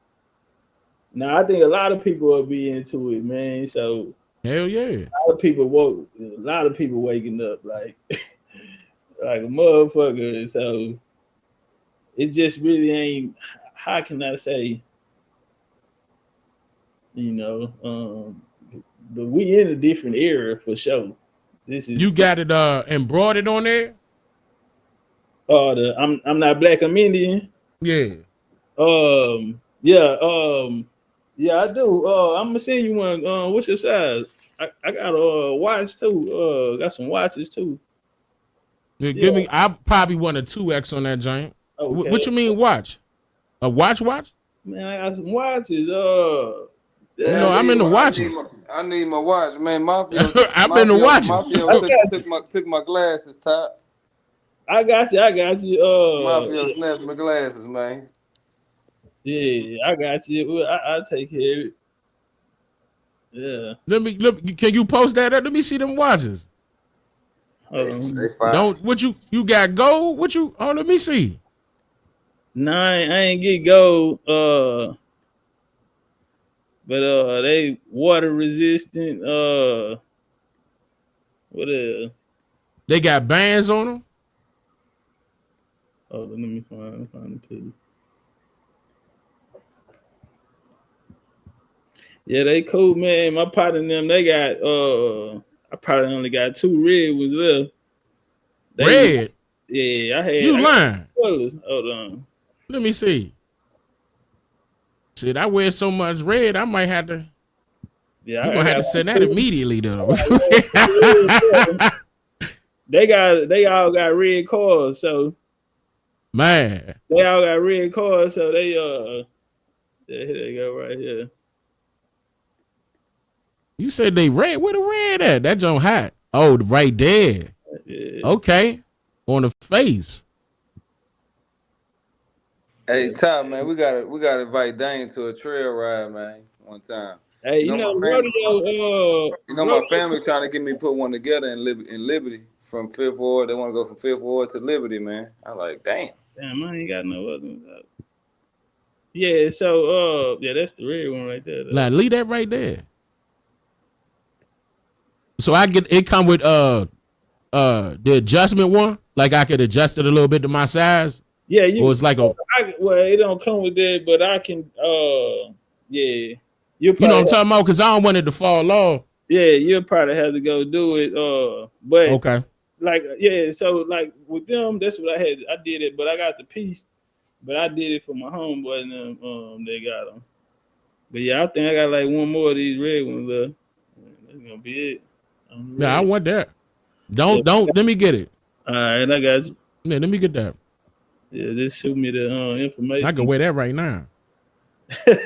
now I think a lot of people will be into it, man. So hell yeah, a lot of people waking up like like a motherfucker. So it just really ain't. How can I say? But we in a different era for sure. This is you got it embroidered on there. I'm not black, I'm Indian. Yeah. Yeah, I do. I'm gonna send you one. What's your size? I got a watch too. Got some watches too. Yeah, give me. I probably want a 2X on that giant. Okay. What you mean watch? A watch? Man, I got some watches. I'm in the watches. I need my watch, man. Mafia. I'm in the watches. Mafia took my glasses, Top. I got you. Mafia snatched my glasses, man. Yeah, I got you. I'll take care of it. Yeah. Let me look. Can you post that up? Let me see them watches. They fine. Don't what you got gold? What you? Oh, let me see. Nah, I ain't get gold. But they water resistant. What else? They got bands on them. Oh, let me find the picture. Yeah, they cool, man. My partner and them, they got I probably only got 2 red ones left. Red? Yeah, I had. You lying? Hold on. Let me see. Shit, I wear so much red, I might have to. Yeah, you're gonna have to send that immediately though. They all got red cars, so man. They all got red cars, so they yeah, here they go right here. You said they red. Where the red at? That joint hot. Oh, right there. Yeah. Okay. On the face. Hey, Top, man, we gotta invite Dane to a trail ride, man, one time. Hey, my family trying to get me put one together in Liberty from Fifth Ward. They want to go from Fifth Ward to Liberty, man. I'm like, damn, I ain't got no other ones out. Yeah, so yeah, that's the red one right there. Like, leave that right there. So I get it come with the adjustment one, like I could adjust it a little bit to my size. Yeah, or it's like a. Well, it don't come with that, but I can. Yeah, you know what I'm talking about? Because I don't want it to fall off. Yeah, you'll probably have to go do it. But okay, like yeah, so like with them, that's what I had. I did it, but I got the piece, but I did it for my homeboy and them. They got them. But yeah, I think I got like one more of these red ones left. That's gonna be it. Yeah, I want that. Don't let me get it. All right, I got you. Yeah, let me get that. Yeah, just shoot me the information. I can wear that right now.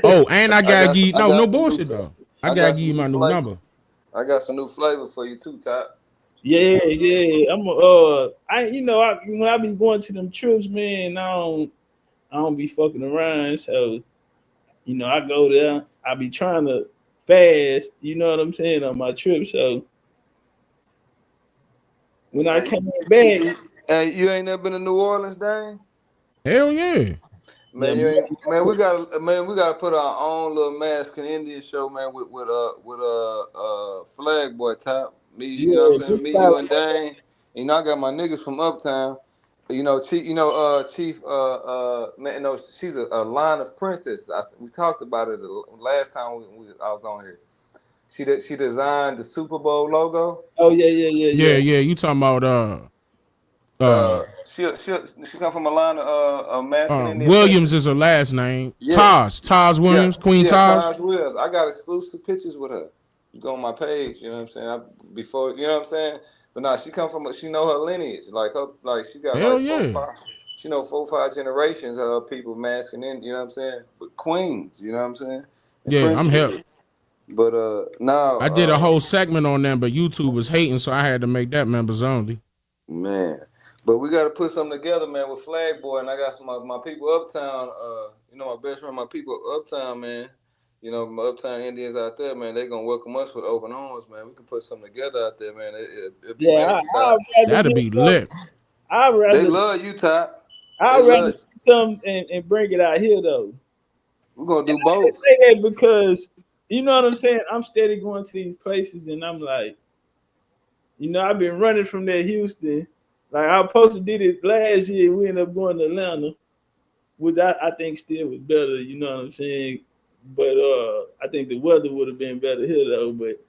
Oh, and I gotta give no bullshit though. I gotta give you my new number. I got some new flavor for you too, Top. Yeah. I'm when I be going to them trips, man, I don't be fucking around. So, I go there. I be trying to fast, you know what I'm saying, on my trip. So when I came back, you ain't never been to New Orleans, Dane? Hell yeah. Man, Yeah, we gotta put our own little Mexican Indian show, man, with Flag Boy Top. Me, you know what I'm saying? Me, you, and Dane. You know, I got my niggas from Uptown. You know, Chief, man, no, she's a line of princesses. We talked about it the last time I was on here. She designed the Super Bowl logo. Oh yeah. Yeah. You talking about She come from a line of masculine Indian Williams princesses. is her last name. Yeah. Taj Williams, Queen Taj. Taj Williams. I got exclusive pictures with her. You go on my page, you know what I'm saying? You know what I'm saying? But nah, she know her lineage. She got Hell like yeah. 4 or 5 generations of people masculine, you know what I'm saying? But queens, you know what I'm saying? And Yeah, I'm princesses. hip. But now I did a whole segment on them, but YouTube was hating, so I had to make that members only. Man. But we got to put something together, man, with Flag Boy, and I got some my people uptown. You know, my best friend, my people uptown, man. You know, my uptown Indians out there, man. They gonna welcome us with open arms, man. We can put something together out there, man. It'll be major, Top. That'd be lit. They love you, Top. I'd rather do something and bring it out here though. We're gonna do both. I say that because you know what I'm saying. I'm steady going to these places, and I'm like, you know, I've been running from that Houston. Like I was supposed to did it last year. We ended up going to Atlanta, which I think still was better. You know what I'm saying? But I think the weather would have been better here though. But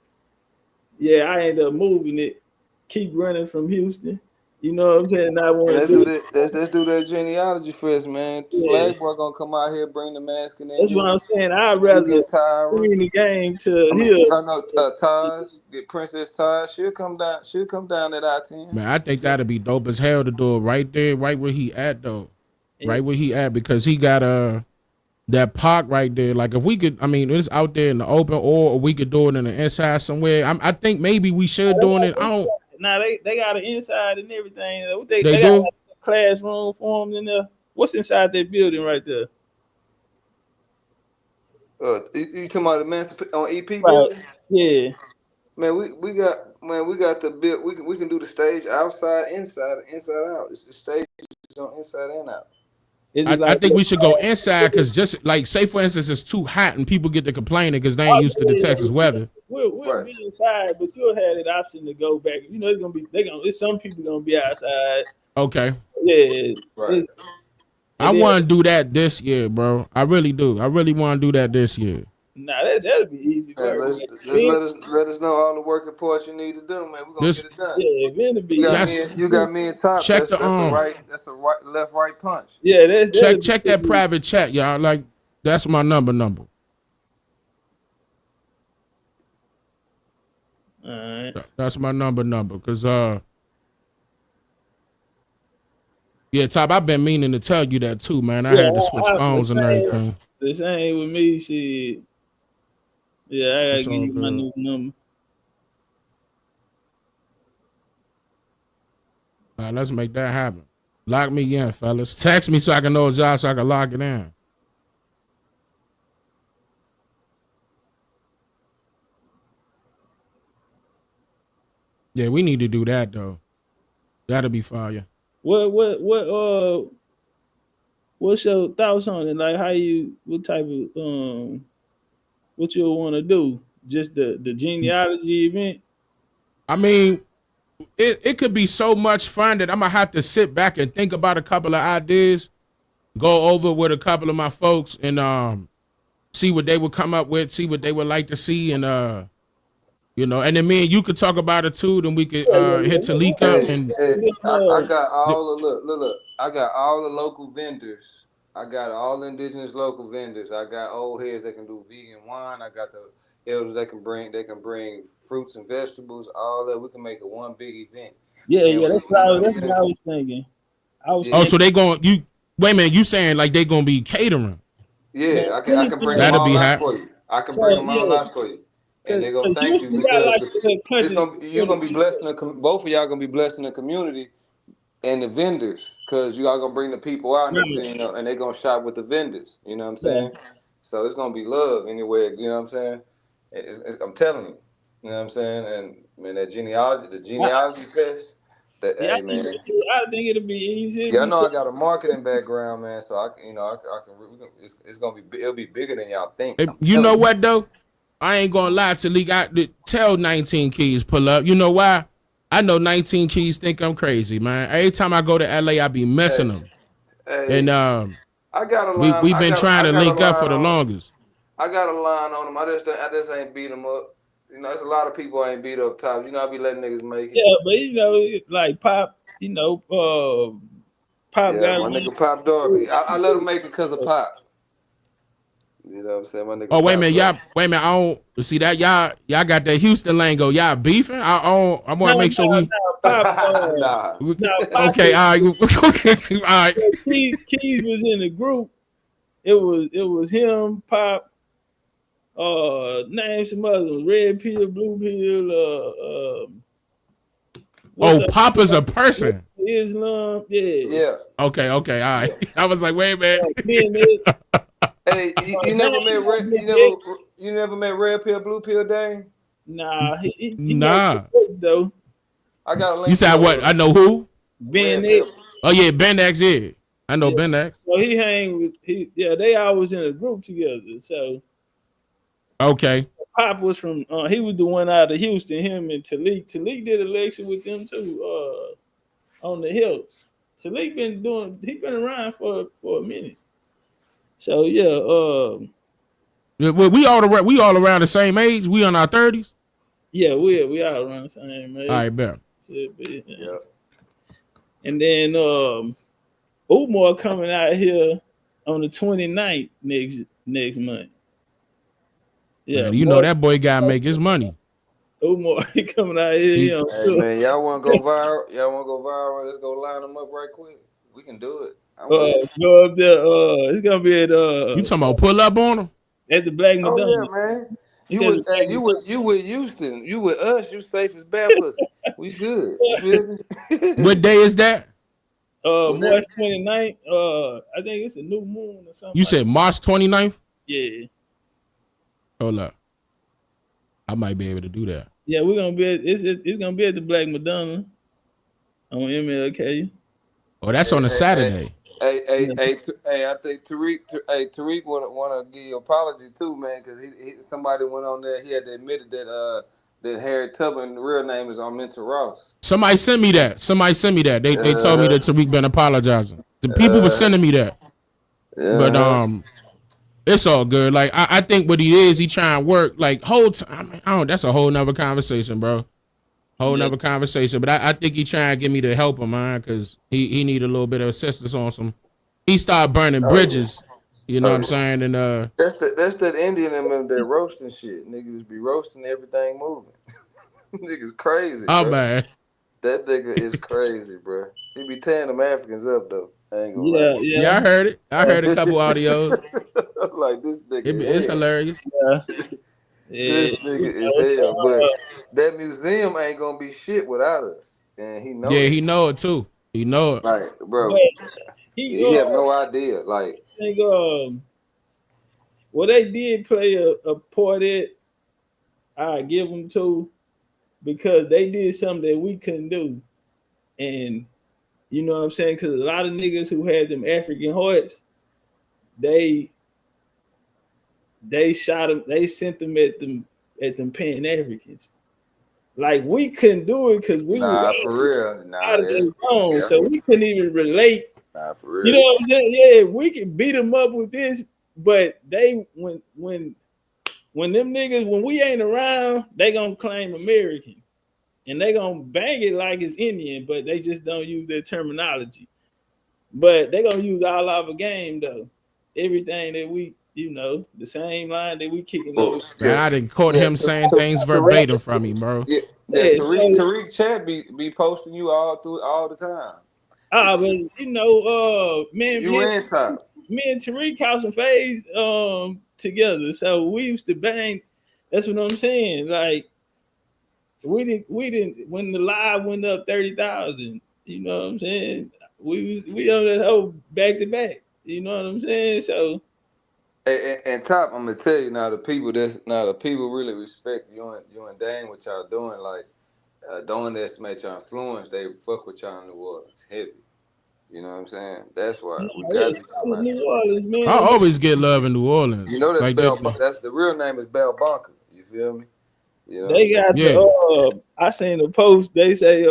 yeah, I ended up moving it. Keep running from Houston. You know what I'm saying? I want to do it. Let's do that genealogy first, man. Yeah. Flag Boy gonna come out here, bring the mask and That's what I'm saying. I'd rather bring the game to here. I know Taj, get Princess Taj. She'll come down. She'll come down at I-10. Man, I think that'd be dope as hell to do it right there, right where he at though. Right where he at, because he got that park right there. Like if we could, I mean, it's out there in the open, or we could do it in the inside somewhere. I think maybe we should doing it. I don't. Now they got an inside and everything. They got do? like a classroom for them in there. What's inside that building right there? You talking about the man on EP building? Yeah. Man, we got the build. We can do the stage outside, inside out. It's the stage on inside and out. I think we should go inside, because just like, say for instance, it's too hot and people get to complaining because they ain't used to the Texas weather. We'll be inside, but you'll have that option to go back. You know, it's some people gonna be outside. Okay. Yeah. Right. I want to do that this year, bro. I really do. I really want to do that this year. Nah, that'll be easy. Let us know all the working parts you need to do, man. We're gonna get it done. Yeah, it'll be. You got me in top. Check That's a left right punch. Yeah, check that private chat, y'all. Like, that's my number. All right. That's my number. Cause yeah, Top, I've been meaning to tell you that too, man. I had to switch phones and everything. The same with me, shit. Yeah, I gotta give you my new number. All right, let's make that happen. Lock me in, fellas. Text me so I can know it's y'all, so I can lock it in. Yeah, we need to do that though. That'll be fire. What's your thoughts on it? Like what type of what you want to do? Just the genealogy event? I mean, it could be so much fun that I'm gonna have to sit back and think about a couple of ideas, go over with a couple of my folks, and see what they would come up with, see what they would like to see, and you know, and then me and you could talk about it too. Then we could hit Talika and I got all the look. I got all the local vendors. I got all the indigenous local vendors. I got old heads that can do vegan wine. I got the elders that can bring fruits and vegetables. All that, we can make it one big event. Yeah. That's what I was thinking. So they going wait a minute, you saying like they gonna be catering? Yeah, I can bring them all out for you. I can bring them all out for you. And they're gonna thank you because you're gonna be blessed both of y'all gonna be blessed in the community and the vendors, because you all gonna bring the people out, and they're gonna shop with the vendors. You know what I'm saying? Yeah. So it's gonna be love anyway. You know what I'm saying? I'm telling you. You know what I'm saying? And man, the genealogy fest. Yeah, Hey, man. I think it'll be easier. Yeah, I know I got a marketing background, man. So I can. It's gonna be. It'll be bigger than y'all think. You know what though? I ain't gonna lie to League. I tell 19 Keys pull up. You know why? I know 19 Keys think I'm crazy, man. Every time I go to LA, I be missing them. Hey, And I got a line. we've been trying to link up for the longest. I got a line on him. I just ain't beat him up. You know, there's a lot of people I ain't beat up top. You know, I be letting niggas make it. Yeah, but you know, like Pop, you know, Pop Yeah, got my nigga Pop Darby. I let him make it because of Pop. You know what I'm saying? My nigga. Oh, wait a Pop minute, Darby. wait a minute. I don't see that y'all got that Houston lingo. Y'all beefing? I want to make sure we. Pop, Nah. Okay, all right, all right. Keys was in the group. It was him, Pop. Name some others. Red pill, blue pill. Pop is a person. Islam, yeah. Okay, all right. I was like, wait a minute. Hey, you never met Red Pill, Blue Pill, Dane? Nah, he Nah. though. I got a link. You said what? I know who? Ben X. Oh yeah, Ben X. Yeah, I know Ben X. So he hang with they always in a group together. So okay. Pop was from he was the one out of Houston. Him and Talik. Talik did election with them too. On the Hill. Talik been around for a minute. So yeah. We all around the same age. We on our 30s. Yeah, we all around the same age. All right, bet. Yeah. And then Umar coming out here on the 29th next month. Yeah, man, you know that boy gotta make his money. Umar he coming out here. Hey man, y'all want to go viral? Let's go line them up right quick. We can do it. Go up there. It's gonna be at You talking about pull up on him? At the Black Madonna. Oh yeah, man. You with Houston. You with us. You safe as bad pussy. We good. You feel me? What day is that? March 29th. I think it's a new moon or something. You said March 29th? Yeah. Hold up. I might be able to do that. Yeah, we're gonna be it's gonna be at the Black Madonna on MLK. Oh, that's on a Saturday. Hey, I think Tariq wanna give you an apology too, man, because somebody went on there. He had to admit that Harry Tubman, the real name is Arminta Ross. Somebody sent me that. They told me that Tariq been apologizing. The people were sending me that. But it's all good. Like I think what he is, he trying to work like whole time. That's a whole nother conversation, bro. Nother conversation. But I think he trying to get me to help him, man, because he need a little bit of assistance on some. He started burning bridges. You know what I'm saying? And that's that Indian in them that roasting shit. Niggas be roasting everything moving. Niggas crazy. Oh bro. man. That nigga is crazy, bro. He be tearing them Africans up though. I ain't gonna lie. Yeah, I heard it. I heard a couple audios. Like this nigga. It's hilarious. This nigga is hell, but that museum ain't gonna be shit without us, and he knows. Yeah, he know it too. He know it. Like, bro, he have no idea. Like, I think, well, they did play a part in. I give them to because they did something that we couldn't do, and you know what I'm saying. Because a lot of niggas who had them African hearts, they shot them. They sent them at them Pan Africans. Like we couldn't do it because we were for real. out of their zone, so we couldn't even relate. For real. You know what I'm saying? Yeah, we can beat them up with this, but they when them niggas when we ain't around, they gonna claim American, and they gonna bang it like it's Indian, but they just don't use their terminology. But they gonna use all our game though. Everything that we. You know, the same line that we kicking over. Man, I didn't caught him saying things verbatim from me, bro. Yeah, Tariq Chat be posting you all the time. But you know, man, you and Top. Me and Tariq caught some phase together, so we used to bang. That's what I'm saying. Like we didn't when the live went up 30,000. You know what I'm saying? We on that whole back to back. You know what I'm saying? So. And Top, I'm gonna tell you now, the people really respect you and Dane, what y'all doing. Like, don't underestimate your influence. They fuck with y'all in New Orleans heavy. You know what I'm saying? That's why we got to be somebody. New Orleans, man. I always get love in New Orleans. You know that's like that's the real name is Bell Bunker. You feel me? You know They got the I seen the post. They say,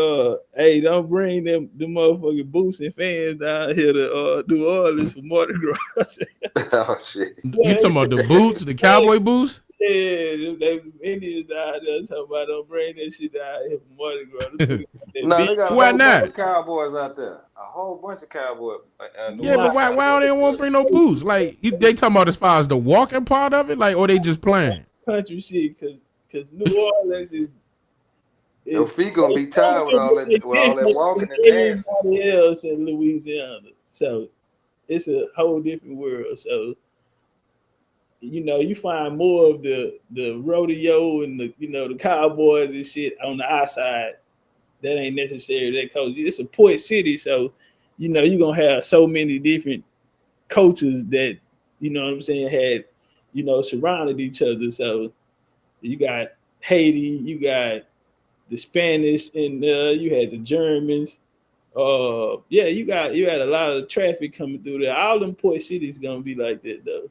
hey, don't bring them motherfucking boots and fans down here to New Orleans for Mardi Gras. Oh shit! You talking about the boots, the cowboy boots? Yeah, they Indians down there talking about don't bring that shit down here for Mardi Gras. No, they got a Why whole bunch not? of cowboys out there. A whole bunch of cowboys. Yeah, but why don't they want to bring no boots? Like they talking about as far as the walking part of it, like, or they just playing? Country shit, cause New Orleans is. Your feet gonna be tired with all that walking and dancing. Everybody else in Louisiana, so it's a whole different world. So you find more of the rodeo and the cowboys and shit on the outside. That ain't necessary that coach. It's a port city, so you're gonna have so many different cultures that what I'm saying had surrounded each other. So you got Haiti, you got the Spanish, and you had the Germans. You had a lot of traffic coming through there. All them port cities gonna be like that though.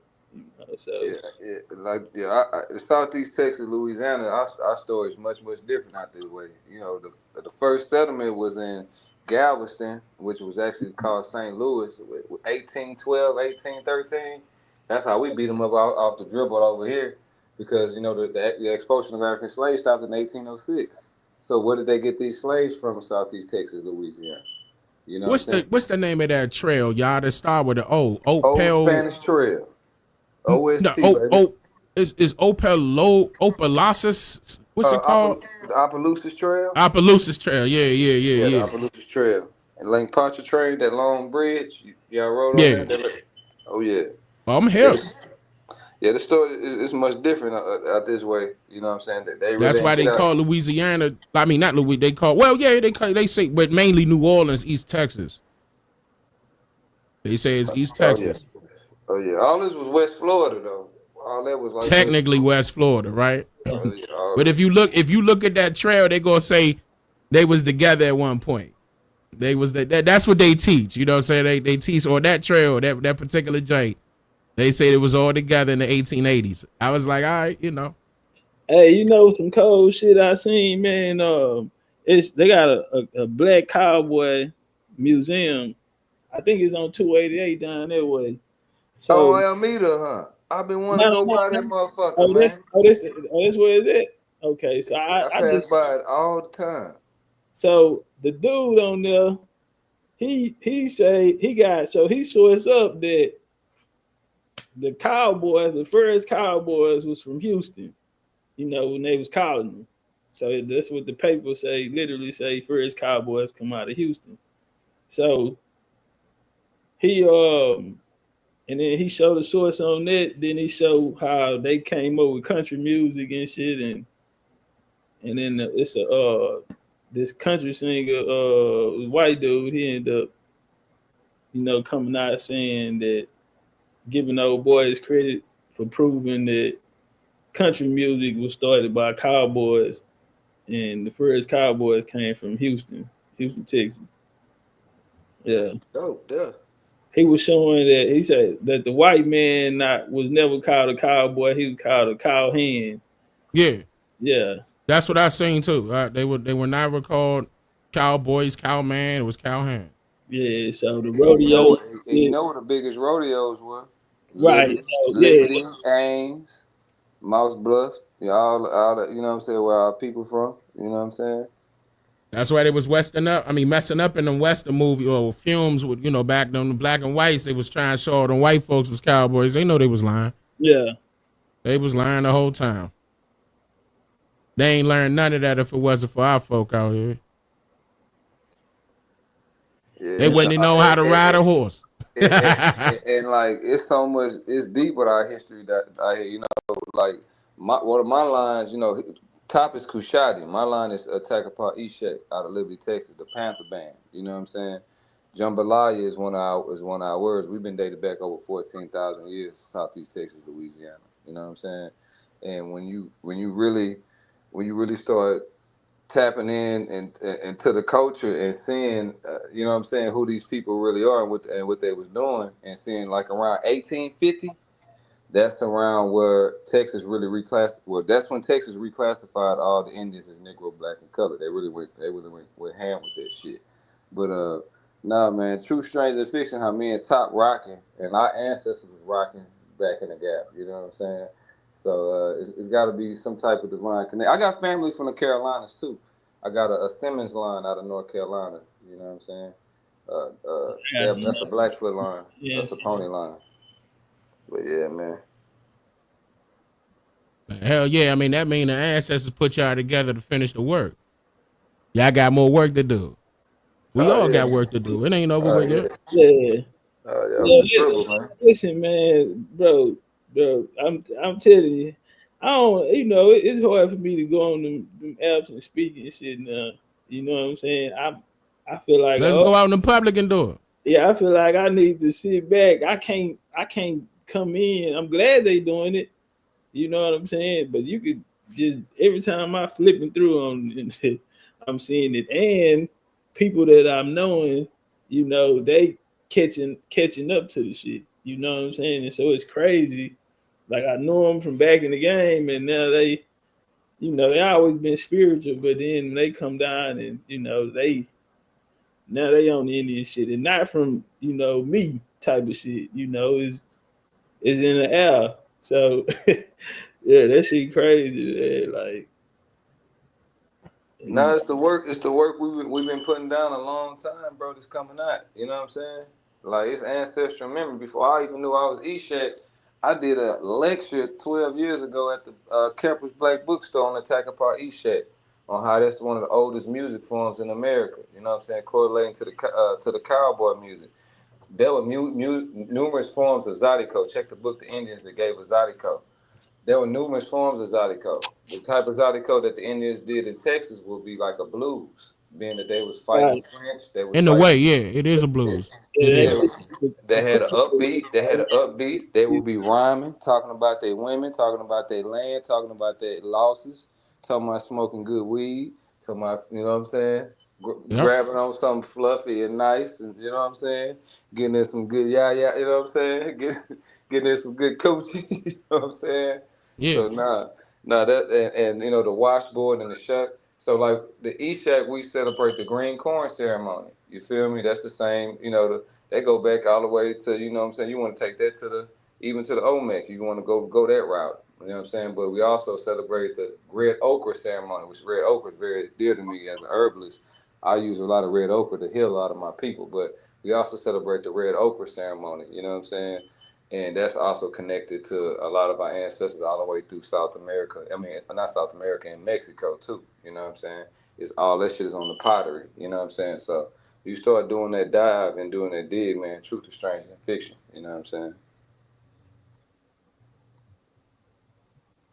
The Southeast Texas, Louisiana, our story is much different out this way. The first settlement was in Galveston, which was actually called St. Louis, 1812, 1813. That's how we beat them up off the dribble over here, because the expulsion of African slaves stopped in 1806. So where did they get these slaves from? Southeast Texas, Louisiana. What's the name of that trail, y'all? That start with the Old Spanish Trail. OST. Is Opelousas? What's it called? The Opelousas Trail. Opelousas Trail. Yeah. The Opelousas Trail. And Lake Pontchartrain, that long bridge. Y'all rode on that? Oh yeah. Well, I'm here. Yeah, the story is much different out this way. You know what I'm saying? That's why they call Louisiana. I mean, not Louis. They call they say, but mainly New Orleans, East Texas. They say it's East Texas. Oh yeah. All this was West Florida though. All that was like technically West Florida, right? But if you look at that trail, they gonna say they was together at one point. They was that's what they teach. You know what I'm saying? They teach on that trail, that particular joint. They say it was all together in the 1880s. I was like, all right, Hey, some cold shit I seen, man. They got a black cowboy museum. I think it's on 288 down that way. So Alameda, huh? I've been wanting to go by that motherfucker, man. That's where it's at. Okay, so I pass by it all the time. So the dude on there, he sourced up that the first Cowboys was from Houston, when they was calling them. So that's what the paper literally say first Cowboys come out of Houston. So he and then he showed the source on that. Then he showed how they came up with country music and shit, and then it's this country singer, white dude. He ended up, coming out saying that, giving old boys credit for proving that country music was started by cowboys, and the first Cowboys came from Houston, Texas. Yeah. Dope, yeah. He was showing that he said that the white man was never called a cowboy. He was called a cowhand. Yeah. Yeah. That's what I seen too. They were never called cowboys, cowman. It was cowhand. Yeah. So the rodeo. You know what the biggest rodeos were? Right. Liberty, Ames, Mouse Bluff. All the, you know what I'm saying, where our people from. You know what I'm saying? That's why they was messing up in the Western movie or films with, back then the black and whites. They was trying to show them white folks was cowboys. They know they was lying. Yeah. They was lying the whole time. They ain't learned none of that if it wasn't for our folk out here. Yeah, they wouldn't know how to ride a horse. and like, it's so much, it's deep with our history that like one of my lines, top is Kushati. My line is Attack Upon Eshek out of Liberty, Texas, the Panther Band. You know what I'm saying? Jambalaya is one of our words. We've been dated back over 14,000 years, Southeast Texas, Louisiana. You know what I'm saying? And when you really start tapping in and to the culture and seeing, you know what I'm saying, who these people really are and what they was doing, and seeing like around 1850, that's around where Texas really reclassified. Well, that's when Texas reclassified all the Indians as Negro, Black, and Colored. They really went ham with that shit. But nah, man, true stranger fiction. How me and Top rocking, and our ancestors was rocking back in the Gap. You know what I'm saying? So it's got to be some type of divine connect. I got family from the Carolinas too. I got a Simmons line out of North Carolina. You know what I'm saying? That's a Blackfoot line. Yes. That's the pony line. But yeah, man. Hell yeah. I mean, that mean the ancestors put y'all together to finish the work. Y'all got more work to do. We all got work to do. It ain't over with yet. Yeah. Man. Listen, man, bro, I'm telling you, I don't, you know, it's hard for me to go on them apps and speak and shit now. You know what I'm saying? I feel like Let's go out in the public and do it. Yeah, I feel like I need to sit back. I can't come in. I'm glad they doing it. You know what I'm saying? But you could just every time I flipping through on, I'm seeing it, and people that I'm knowing, you know, they catching up to the shit. You know what I'm saying? And so it's crazy. Like I know them from back in the game, and now they, you know, they always been spiritual, but then when they come down and you know now they on the Indian shit, and not from you know me type of shit. You know, is in the air. So yeah, that shit crazy, man. Like. No, it's the work. It's the work we've been putting down a long time, bro. That's coming out. You know what I'm saying? Like it's ancestral memory. Before I even knew I was Eshak, I did a lecture 12 years ago at the Kemper's Black Bookstore on Attack Apart Eshak on how that's one of the oldest music forms in America. You know what I'm saying? Correlating to the cowboy music. There were numerous forms of Zydeco. Check the book, The Indians That Gave us Zydeco. There were numerous forms of Zydeco. The type of Zydeco that the Indians did in Texas would be like a blues, being that they was fighting French. They was In a fighting, way, yeah, it is a blues. It is. They had an upbeat. They would be rhyming, talking about their women, talking about their land, talking about their losses, talking about smoking good weed, talking about, you know what I'm saying, grabbing on something fluffy and nice, and you know what I'm saying, getting in some good you know what I'm saying, getting in some good coochie, you know what I'm saying. Yeah. So that and you know the washboard and the shuck. So like the Eshak, we celebrate the green corn ceremony. You feel me? That's the same. You know, they go back all the way to, you know what I'm saying. You want to take that to even to the Olmec. You want to go that route. You know what I'm saying. But we also celebrate the red ochre ceremony, which red ochre is very dear to me as an herbalist. I use a lot of red ochre to heal a lot of my people. But we also celebrate the red ochre ceremony. You know what I'm saying. And that's also connected to a lot of our ancestors all the way through South America. I mean, not South America, and Mexico too. You know what I'm saying? It's all that shit is on the pottery. You know what I'm saying? So you start doing that dive and doing that dig, man. Truth is stranger than fiction. You know what I'm saying?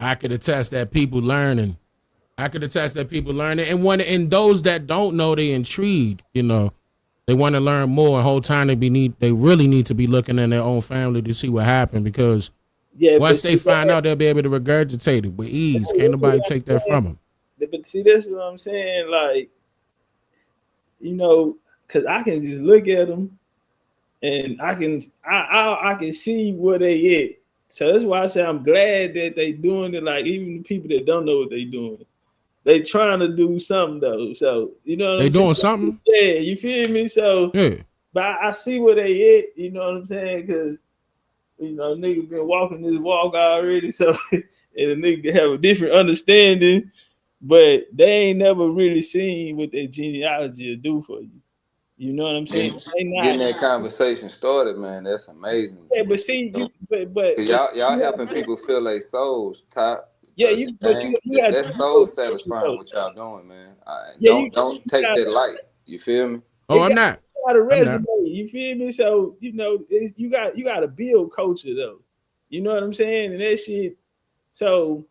I could attest that people learning. And those that don't know, they intrigued. You know, they want to learn more. The whole time they really need to be looking in their own family to see what happened, because once they find out, they'll be able to regurgitate it with ease. Can't nobody take that from them. But see, that's what I'm saying. Like, you know, because I can just look at them, and I can see where they at. So that's why I say I'm glad that they doing it. Like even the people that don't know what they doing, they trying to do something though. So you know what they I'm doing saying? something. Yeah, you feel me? So yeah. But I see where they at. You know what I'm saying? Because you know niggas been walking this walk already. So and a nigga have a different understanding, but they ain't never really seen what their genealogy will do for you. You know what I'm saying? Getting that conversation started, man, that's amazing. Yeah, but see, y'all helping people feel their souls, Top. Yeah, that's soul satisfying what y'all doing, man. Don't take that light. You feel me? Oh, I'm not. Got a resume. You feel me? So you know, you got to build culture though. You know what I'm saying? And that shit. So.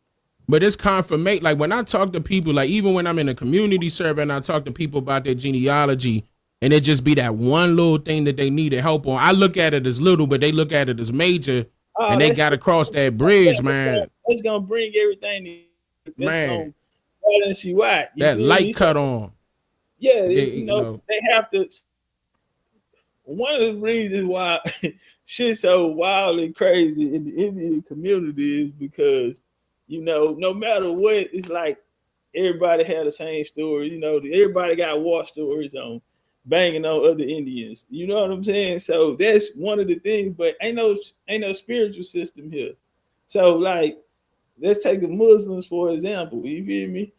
But it's confirmation. Like when I talk to people, like even when I'm in a community survey and I talk to people about their genealogy, and it just be that one little thing that they needed help on. I look at it as little, but they look at it as major, and they got to cross that bridge, man. That's gonna bring everything. why didn't she white? You That feel light me? cut So, on. yeah, Yeah, you know, they have to. One of the reasons why shit's so wild and crazy in the Indian community is because, you know, no matter what, it's like everybody had the same story. You know, everybody got war stories on banging on other Indians. You know what I'm saying? So that's one of the things. But ain't no spiritual system here. So like, let's take the Muslims for example. You feel me?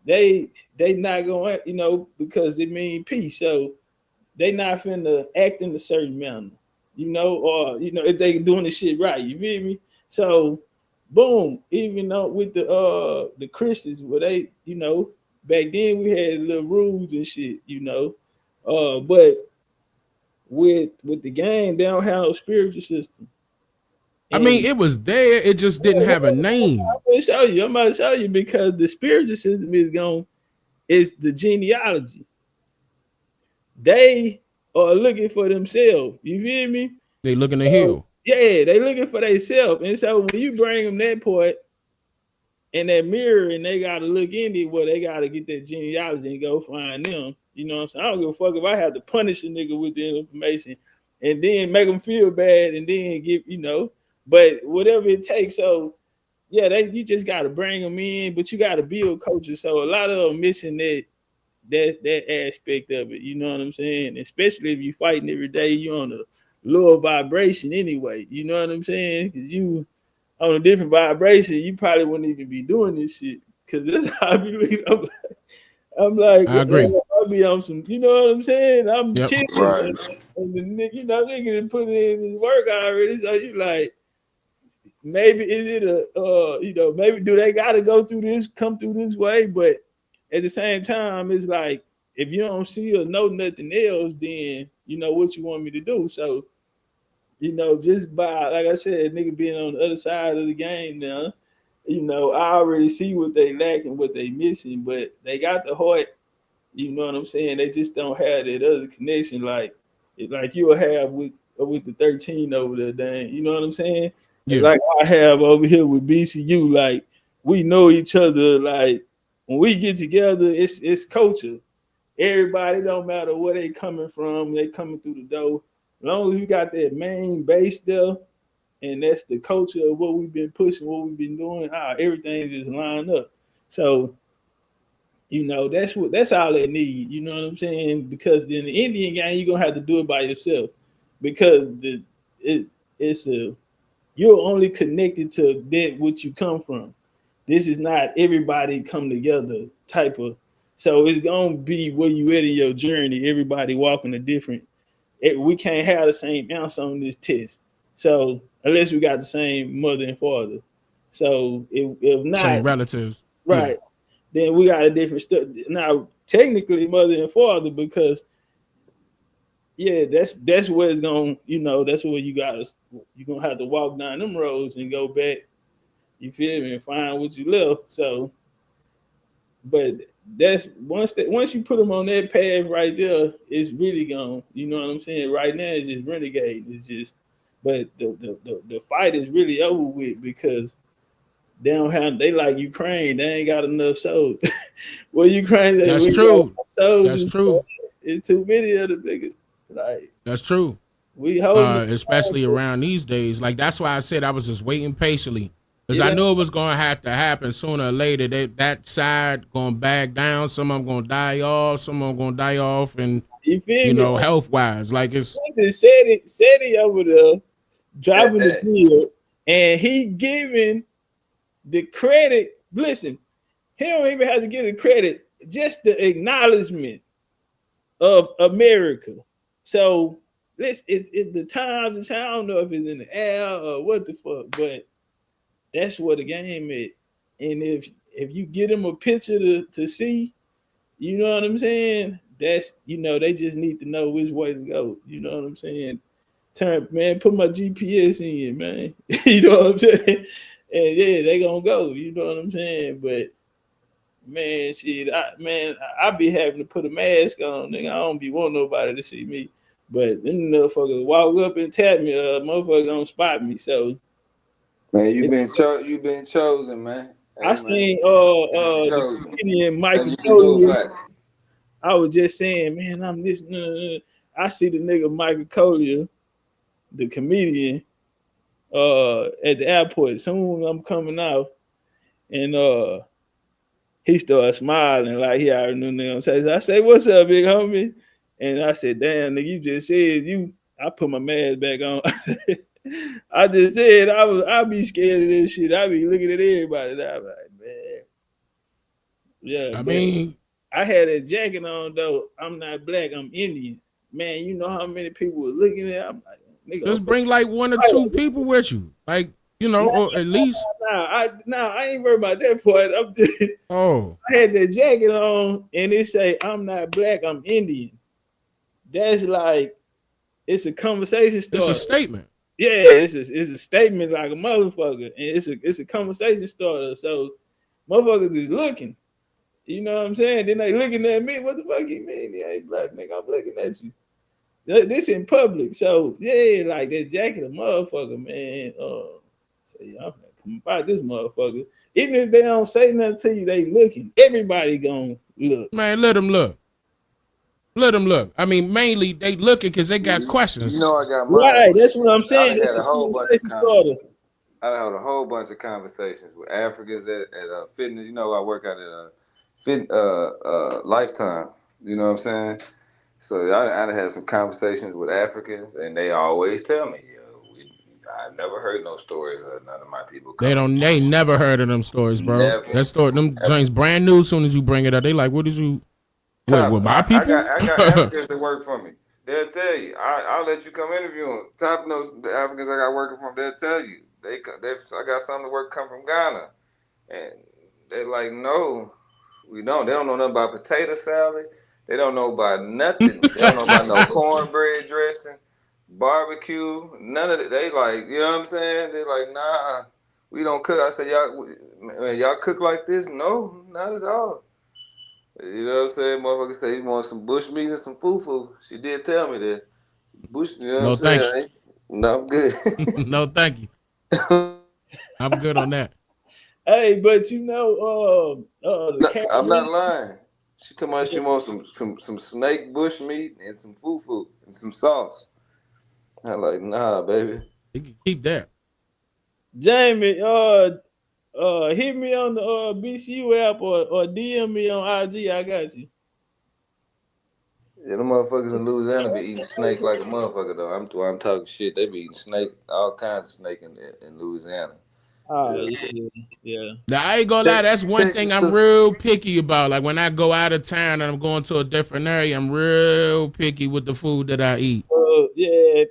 They not going, you know, because it mean peace. So they not finna act in a certain manner, you know, or you know, if they doing the shit right, you feel me? So boom, even though with the Christians, where they, you know, back then we had little rules and shit, you know. But with the game, they don't have no spiritual system. I mean, it was there, it just didn't have a name. I'm about to show you because the spiritual system is the genealogy. They are looking for themselves. You feel me? They looking to heal. Yeah, they looking for themselves. And so when you bring them that part in that mirror and they gotta look in it, well, they gotta get that genealogy and go find them. You know what I'm saying? I don't give a fuck if I have to punish a nigga with the information and then make them feel bad and then give, you know, but whatever it takes. So yeah, you just gotta bring them in, but you gotta build coaches. So a lot of them missing that aspect of it, you know what I'm saying? Especially if you fighting every day, you on a lower vibration anyway, you know what I'm saying? Because you on a different vibration, you probably wouldn't even be doing this shit. Because that's how I be looking. I'm like, I agree. I'll be on some, you know what I'm saying? I'm Yep. chilling, Right. and the you know, nigga done put in his work already. So you like, maybe is it you know, maybe do they gotta go through this, come through this way? But at the same time, it's like if you don't see or know nothing else, then you know what you want me to do. So, you know, just by like I said, nigga being on the other side of the game now, you know, I already see what they lack and what they missing, but they got the heart, you know what I'm saying? They just don't have that other connection like you'll have with the 13 over there, dang. You know what I'm saying? Yeah. Like I have over here with BCU, like we know each other. Like when we get together, it's culture. Everybody don't matter where they coming from, they coming through the door. As long as you got that main base there, and that's the culture of what we've been pushing, what we've been doing, everything just lined up. So, you know, that's all they need. You know what I'm saying? Because in the Indian game, you're gonna have to do it by yourself. Because you're only connected to that what you come from. This is not everybody come together type of. So it's gonna be where you at in your journey. Everybody walking a different. We can't have the same answer on this test. So unless we got the same mother and father. So if not Same relatives. right, then we got a different stuff. Now technically mother and father because yeah, that's where it's gonna, you know, that's where you're gonna have to walk down them roads and go back, you feel me, and find what you left. So but that's once you put them on that path right there, it's really gone. You know what I'm saying? Right now it's just renegade. It's just but the fight is really over with because they like Ukraine, they ain't got enough souls. Well, Ukraine That's true. That's true. It's too many of the niggas. Like that's true. We hold especially around these days. Like that's why I said I was just waiting patiently. Because Yeah. I knew it was gonna have to happen sooner or later. That side gonna back down. Some of them gonna die off. Some of them gonna die off, and you feel me? know, health wise, like it's. Said he over there driving the field, and he giving the credit. Listen, he don't even have to give the credit, just the acknowledgement of America. So it's the times. I don't know if it's in the air or what the fuck, but that's what the game is. And if you get them a picture to see, you know what I'm saying? That's, you know, they just need to know which way to go. You know what I'm saying? Put my GPS in, man. You know what I'm saying? And yeah, they gonna go. You know what I'm saying? But man, shit, I be having to put a mask on, nigga. I don't be want nobody to see me. But them motherfuckers walk up and tap me, motherfuckers don't spot me. So man, you've been chosen, man. I seen the comedian Michael you do it Collier. back. I was just saying, man, I'm listening. I see the nigga Michael Collier, the comedian, at the airport. Soon I'm coming out, and he started smiling like he already knew nigga. So I say, "What's up, big homie?" And I said, "Damn, nigga, you just said you." I put my mask back on. I just said I be scared of this shit. I be looking at everybody. And I'm like, man, yeah. I mean, I had a jacket on though. I'm not black. I'm Indian. Man, you know how many people were looking at? I'm like, nigga, just bring like 1 or 2 people with you, like or at least. I ain't worried about that part. Oh, I had that jacket on, and it say, "I'm not black. I'm Indian." That's like, it's a conversation starter. It's a statement. Yeah, it's a statement like a motherfucker, and it's a conversation starter. So, motherfuckers is looking. You know what I'm saying? Then they looking at me. What the fuck you mean? He ain't black, nigga. I'm looking at you. This in public. So yeah, like that jacket, a motherfucker, man. So yeah, I'm gonna come about this motherfucker. Even if they don't say nothing to you, they looking. Everybody gonna look. Man, let them look. Let them look. I mean, mainly they looking because they got questions. You know, I got mine. Right, that's what I'm saying. I had a whole bunch of conversations. I had a whole bunch of conversations with Africans at fitness. You know, I work out at Lifetime. You know what I'm saying? So I had some conversations with Africans, and they always tell me, I never heard no stories of none of my people. They never heard of them stories, bro. Never. That story, them joints brand new. As soon as you bring it up, they like, what did you? With my people? I got Africans that work for me. They'll tell you. I'll let you come interview them. Top knows the Africans I got working for them. They'll tell you. I got some to work come from Ghana, and they're like, no, we don't. They don't know nothing about potato salad. They don't know about nothing. They don't know about no cornbread dressing, barbecue, none of it. They like, you know what I'm saying? They're like, nah, we don't cook. I said, y'all cook like this? No, not at all. You know what I'm saying? Motherfucker say he wants some bush meat and some fufu. She did tell me that. Bush, you know what I'm saying? No, I'm good. No, thank you. I'm good on that. Hey, but you know, I'm not lying. She come out, she wants some snake bush meat and some fufu and some sauce. I'm like, nah, baby. You can keep that. Jamie, hit me on the BCU app or DM me on IG. I got you. Yeah, the motherfuckers in Louisiana be eating snake like a motherfucker though. I'm talking shit. They be eating snake, all kinds of snake in Louisiana. Oh yeah. Now I ain't gonna lie, that's one thing I'm real picky about. Like when I go out of town and I'm going to a different area, I'm real picky with the food that I eat. Yeah.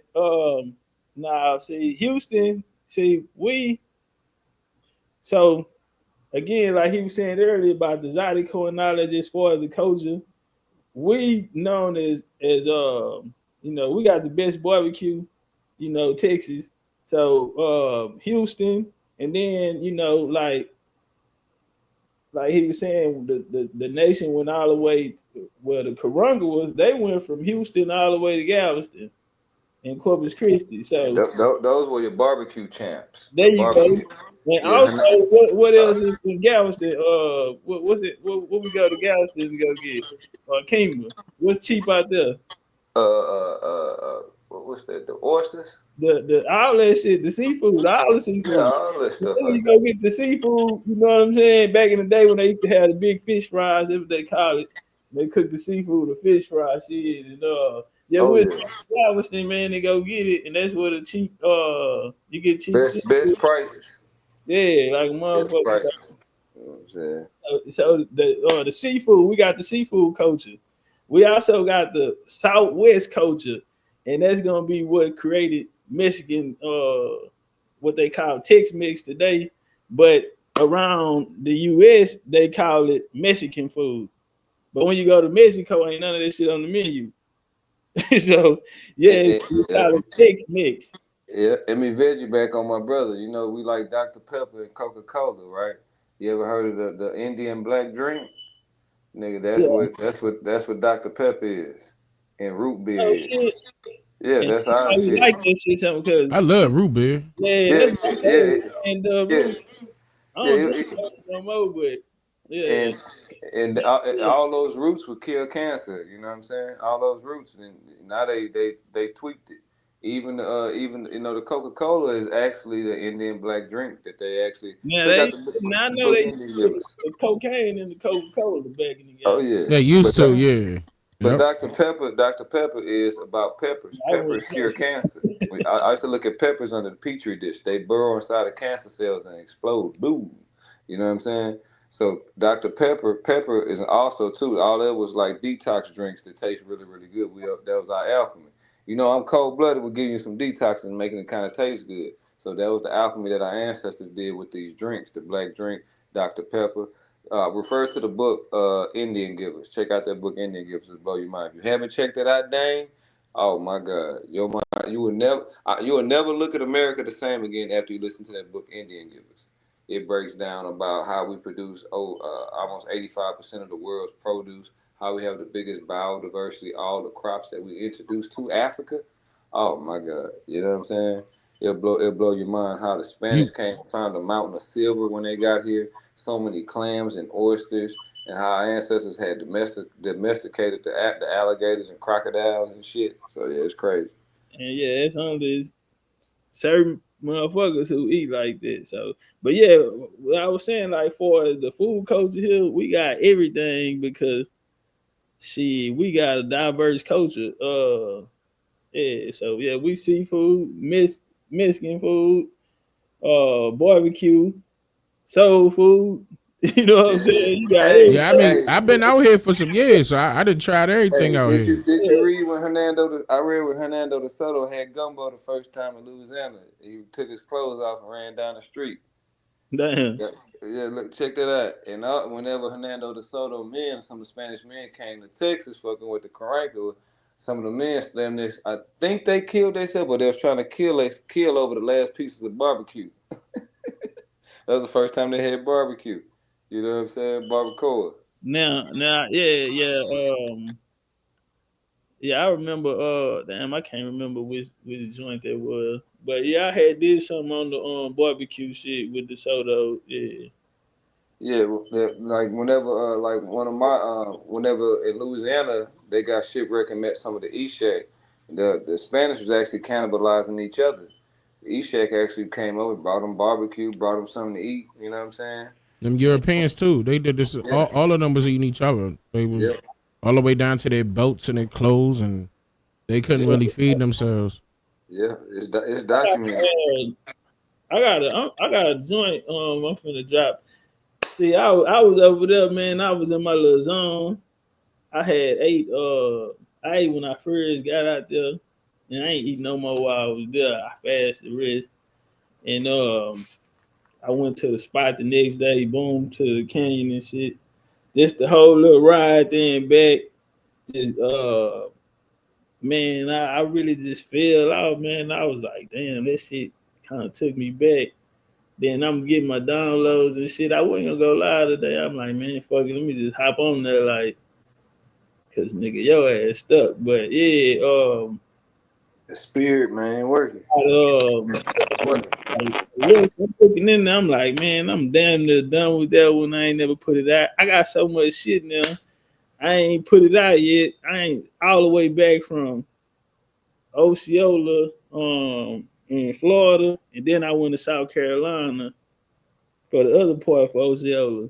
Now see Houston. So again, like he was saying earlier about the Zydeco knowledge as far as the culture, we known as we got the best barbecue, Texas. So Houston, and then like he was saying, the nation went all the way where the Karunga was. They went from Houston all the way to Galveston and Corpus Christi. So those were your barbecue champs. There you go. And also, what else is in Galveston? What's it? What we go to Galveston to go get? Kingdom. What's cheap out there? What's that? The oysters. The all that shit, the seafood, all the seafood. Yeah, all that stuff. Then you go get the seafood. You know what I'm saying? Back in the day when they used to have the big fish fries, that's what they call it. They cook the seafood, the fish fry shit, and Galveston, man, they go get it, and that's where the cheap you get cheap best prices. Yeah, like a motherfucker. You know what I'm saying? So the seafood, we got the seafood culture. We also got the Southwest culture, and that's gonna be what created Mexican, what they call Tex-Mex today. But around the U.S., they call it Mexican food. But when you go to Mexico, ain't none of this shit on the menu. So it's called a Tex-Mex. Yeah, let me veggie back on my brother. You know, we like Dr. Pepper and Coca-Cola, right? You ever heard of the Indian black drink? Nigga, that's what Dr. Pepper is. And root beer is. Shit. Yeah, that's our shit. Like that shit, because I love root beer. Yeah. And I don't drink no more, but yeah. And all those roots would kill cancer. You know what I'm saying? All those roots, and now they tweaked it. Even the Coca-Cola is actually the Indian black drink that they actually. Yeah, Check out I know book they Indian Givers. put cocaine in the Coca-Cola back in the game. Oh yeah, They used to, yeah. But Yep. Dr. Pepper is about peppers. Peppers cure cancer. I used to look at peppers under the petri dish. They burrow inside of cancer cells and explode. Boom. You know what I'm saying? So Dr. Pepper is also too. All that was like detox drinks that taste really, really good. That was our alchemy. You know, I'm cold blooded with giving you some detox and making it kind of taste good. So that was the alchemy that our ancestors did with these drinks. The black drink, Dr. Pepper. Refer to the book Indian Givers. Check out that book Indian Givers. It'll blow your mind. If you haven't checked that out, Dane, oh my God, your mind, you will never look at America the same again after you listen to that book Indian Givers. It breaks down about how we produce almost 85% of the world's produce, how we have the biggest biodiversity, all the crops that we introduced to Africa. Oh my God, you know what I'm saying? It'll blow your mind how the Spanish came and found a mountain of silver when they got here. So many clams and oysters, and how our ancestors had domesticated the alligators and crocodiles and shit. So yeah, it's crazy. And yeah, it's only certain motherfuckers who eat like that. So, but yeah, what I was saying, like for the food culture here, we got everything because we got a diverse culture. Yeah, so yeah, we seafood, Mexican food, barbecue, soul food. You know what I'm saying? You got Yeah, I mean, I've been out here for some years, so I done tried everything out here. Did you read when I read when Hernando de Soto had gumbo the first time in Louisiana? He took his clothes off and ran down the street. Damn. Yeah, look, check that out. And whenever Hernando de Soto men, some of the Spanish men came to Texas fucking with the Carranca, some of the men slammed this. I think they killed themselves, but they was trying to kill over the last pieces of barbecue. That was the first time they had barbecue. You know what I'm saying? Barbacoa. Now, yeah. Yeah, I remember. Damn, I can't remember which joint that was, but yeah, I had did something on the barbecue shit with the soda. Yeah. Yeah, like whenever, like one of my, whenever in Louisiana they got shipwrecked and met some of the Eshak, the Spanish was actually cannibalizing each other. The Eshak actually came over, brought them barbecue, brought them something to eat. You know what I'm saying? Them Europeans too. They did this. Yeah. All of them was eating each other. They was all the way down to their belts and their clothes, and they couldn't really feed themselves. Yeah, it's documented. I got a joint. I'm finna drop. See, I was over there, man. I was in my little zone. I had ate. I ate when I first got out there, and I ain't eat no more while I was there. I fasted rest, and I went to the spot the next day. Boom, to the canyon and shit. Just the whole little ride there and back. Just man, I really just fell out, man. I was like, damn, that shit kind of took me back. Then I'm getting my downloads and shit. I wasn't gonna go live today. I'm like, man, fuck it, let me just hop on there, like, cause nigga, your ass stuck. But yeah, the spirit, man, working. I'm looking in there. I'm like, man, I'm damn near done with that one. I ain't never put it out. I got so much shit now. I ain't put it out yet. I ain't all the way back from Osceola, in Florida, and then I went to South Carolina for the other part for Osceola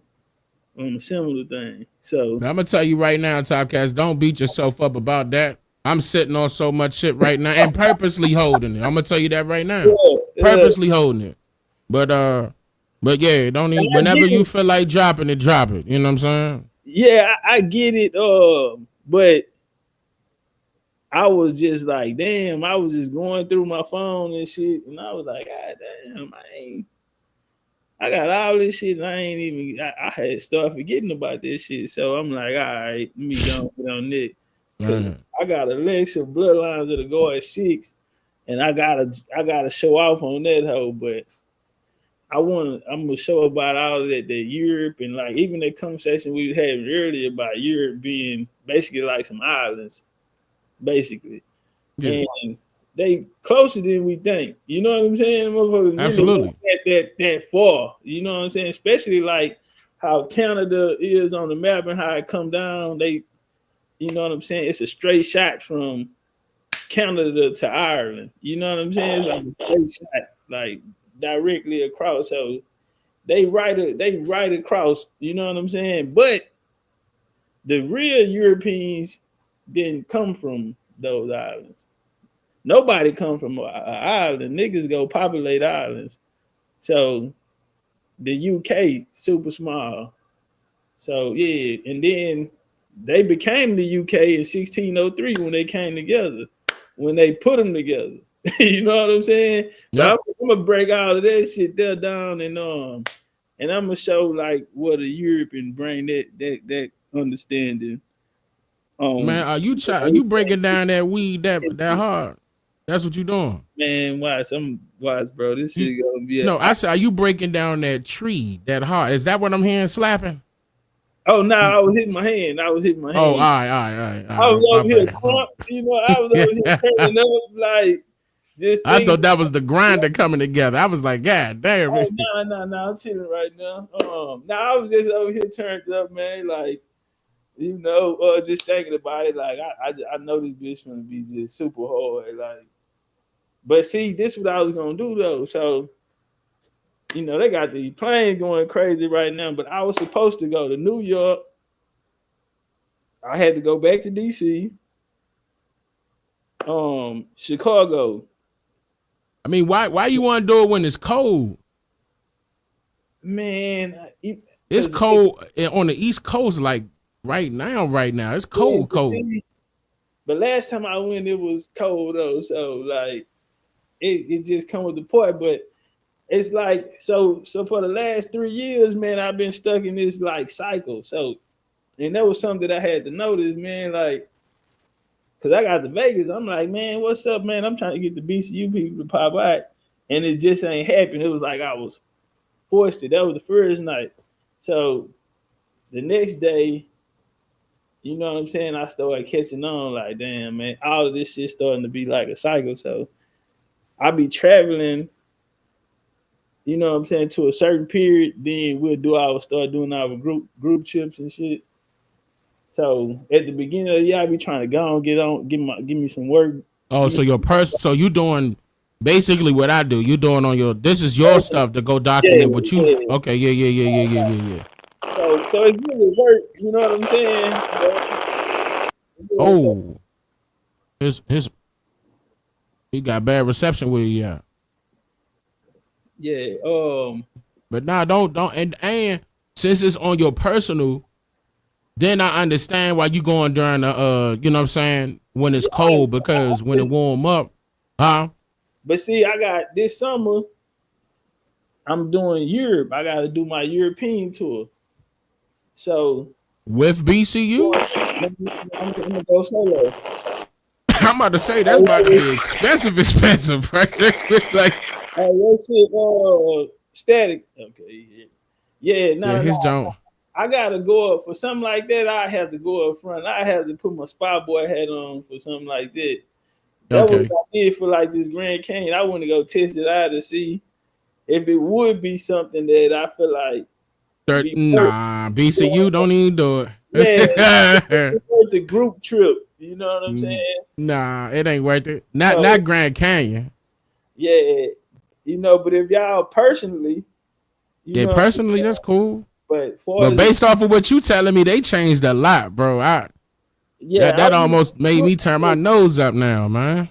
on a similar thing. So Now, I'm gonna tell you right now, TOPCATZ, don't beat yourself up about that. I'm sitting on so much shit right now and purposely holding it. I'm gonna tell you that right now. Purposely holding it. But yeah, don't even, whenever you feel like dropping it, drop it. You know what I'm saying? yeah, I get it. But I was just like, damn, I was just going through my phone and shit, and I was like, God damn, I got all this shit, and I ain't even, I had started forgetting about this shit. So I'm like, all right, let me go on it. Cause I got Alexa Bloodlines that'll go at 6, and I gotta show off on that hoe, but I'm gonna show about all of that Europe, and like even that conversation we had earlier about Europe being basically like some islands, basically. Yeah. And they closer than we think. You know what I'm saying? Motherfuckers Absolutely. really that far. You know what I'm saying? Especially like how Canada is on the map and how it come down. They, you know what I'm saying? It's a straight shot from Canada to Ireland. You know what I'm saying? It's like a straight shot, like directly across. So they right across. You know what I'm saying? But the real Europeans didn't come from those islands. Nobody come from an island. Niggas go populate islands. So the UK super small. So yeah, and then they became the UK in 1603 when they came together. When they put them together, you know what I'm saying? Yep. So I'm gonna break all of that shit there down and I'm gonna show like what a European bring that understanding. Man, are you breaking down that weed that hard? That's what you doing. Man, watch, bro. This shit gonna be No, I said, are you breaking down that tree that hard? Is that what I'm hearing slapping? Oh no, I was hitting my hand. Oh, all right. I was over here crump, you know, I was over here turning up like just I thought that was the grinder coming together. I was like, God damn. Oh, no, I'm chilling right now. I was just over here turned up, man. Like, you know, just thinking about it. Like, I know this bitch gonna be just super hard. Like, but see, this is what I was gonna do though. So, you know, they got the plane going crazy right now. But I was supposed to go to New York. I had to go back to DC. Chicago. I mean, why you want to do it when it's cold? Man, it's cold on the East Coast, like right now. It's cold. But last time I went, it was cold though. So like it just come with the point. But it's like so for the last 3 years, man, I've been stuck in this like cycle. So and that was something that I had to notice, man, like because I got to Vegas. I'm like, man, what's up, man? I'm trying to get the BCU people to pop out. And it just ain't happened. It was like I was forced to. That was the first night. So the next day, you know what I'm saying? I started catching on like, damn, man, all of this shit starting to be like a cycle. So I be traveling, you know what I'm saying, to a certain period. Then we'll start doing our group trips and shit. So at the beginning of the year, I be trying to go on, give me some work. Oh, so so you doing basically what I do. You doing on your this is your stuff to go document what you. Yeah. Okay, yeah. So it's really work. You know what I'm saying? Oh, he got bad reception where you at. Yeah. But nah, don't and since it's on your personal. Then I understand why you going during the you know what I'm saying, when it's cold, because when it warm up, But see, I got this summer, I'm doing Europe. I gotta do my European tour. So with BCU? I'm gonna go solo. I'm about to say that's about to be expensive, right? Like that shit static. Okay, yeah, his junk. I gotta go up for something like that. I have to go up front. I have to put my spy boy hat on for something like that. That was what I did for like this Grand Canyon. I want to go test it out to see if it would be something that I feel like. Nah, BCU don't even do it. Yeah, it's worth the group trip. You know what I'm saying? Nah, it ain't worth it. Not Grand Canyon. Yeah, you know, but if y'all personally, personally, that's cool. But based off of what you telling me, they changed a lot, bro. That almost made me turn my nose up now, man.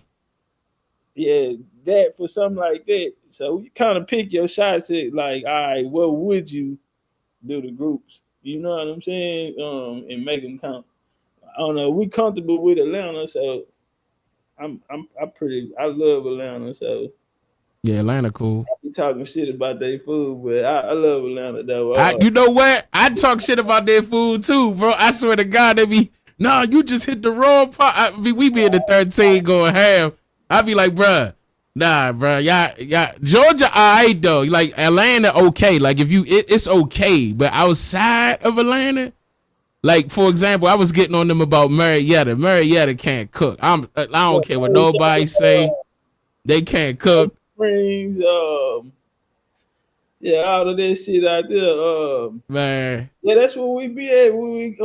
Yeah, that for something like that. So you kind of pick your shots at like, all right, what would you do the groups? You know what I'm saying? And make them count. I don't know. We comfortable with Atlanta, so I love Atlanta, so. Yeah, Atlanta cool. I be talking shit about their food, but I love Atlanta though. You know what? I talk shit about their food too, bro. I swear to God, you just hit the wrong part. We be in the 13 going half. I be like, bruh, nah, bruh, y'all, Georgia, alright though. Like Atlanta, okay. Like if it's okay, but outside of Atlanta, like for example, I was getting on them about Marietta. Marietta can't cook. I don't care what nobody say. They can't cook. Springs, yeah, all of that shit out there. Man. Yeah, that's where we be at. When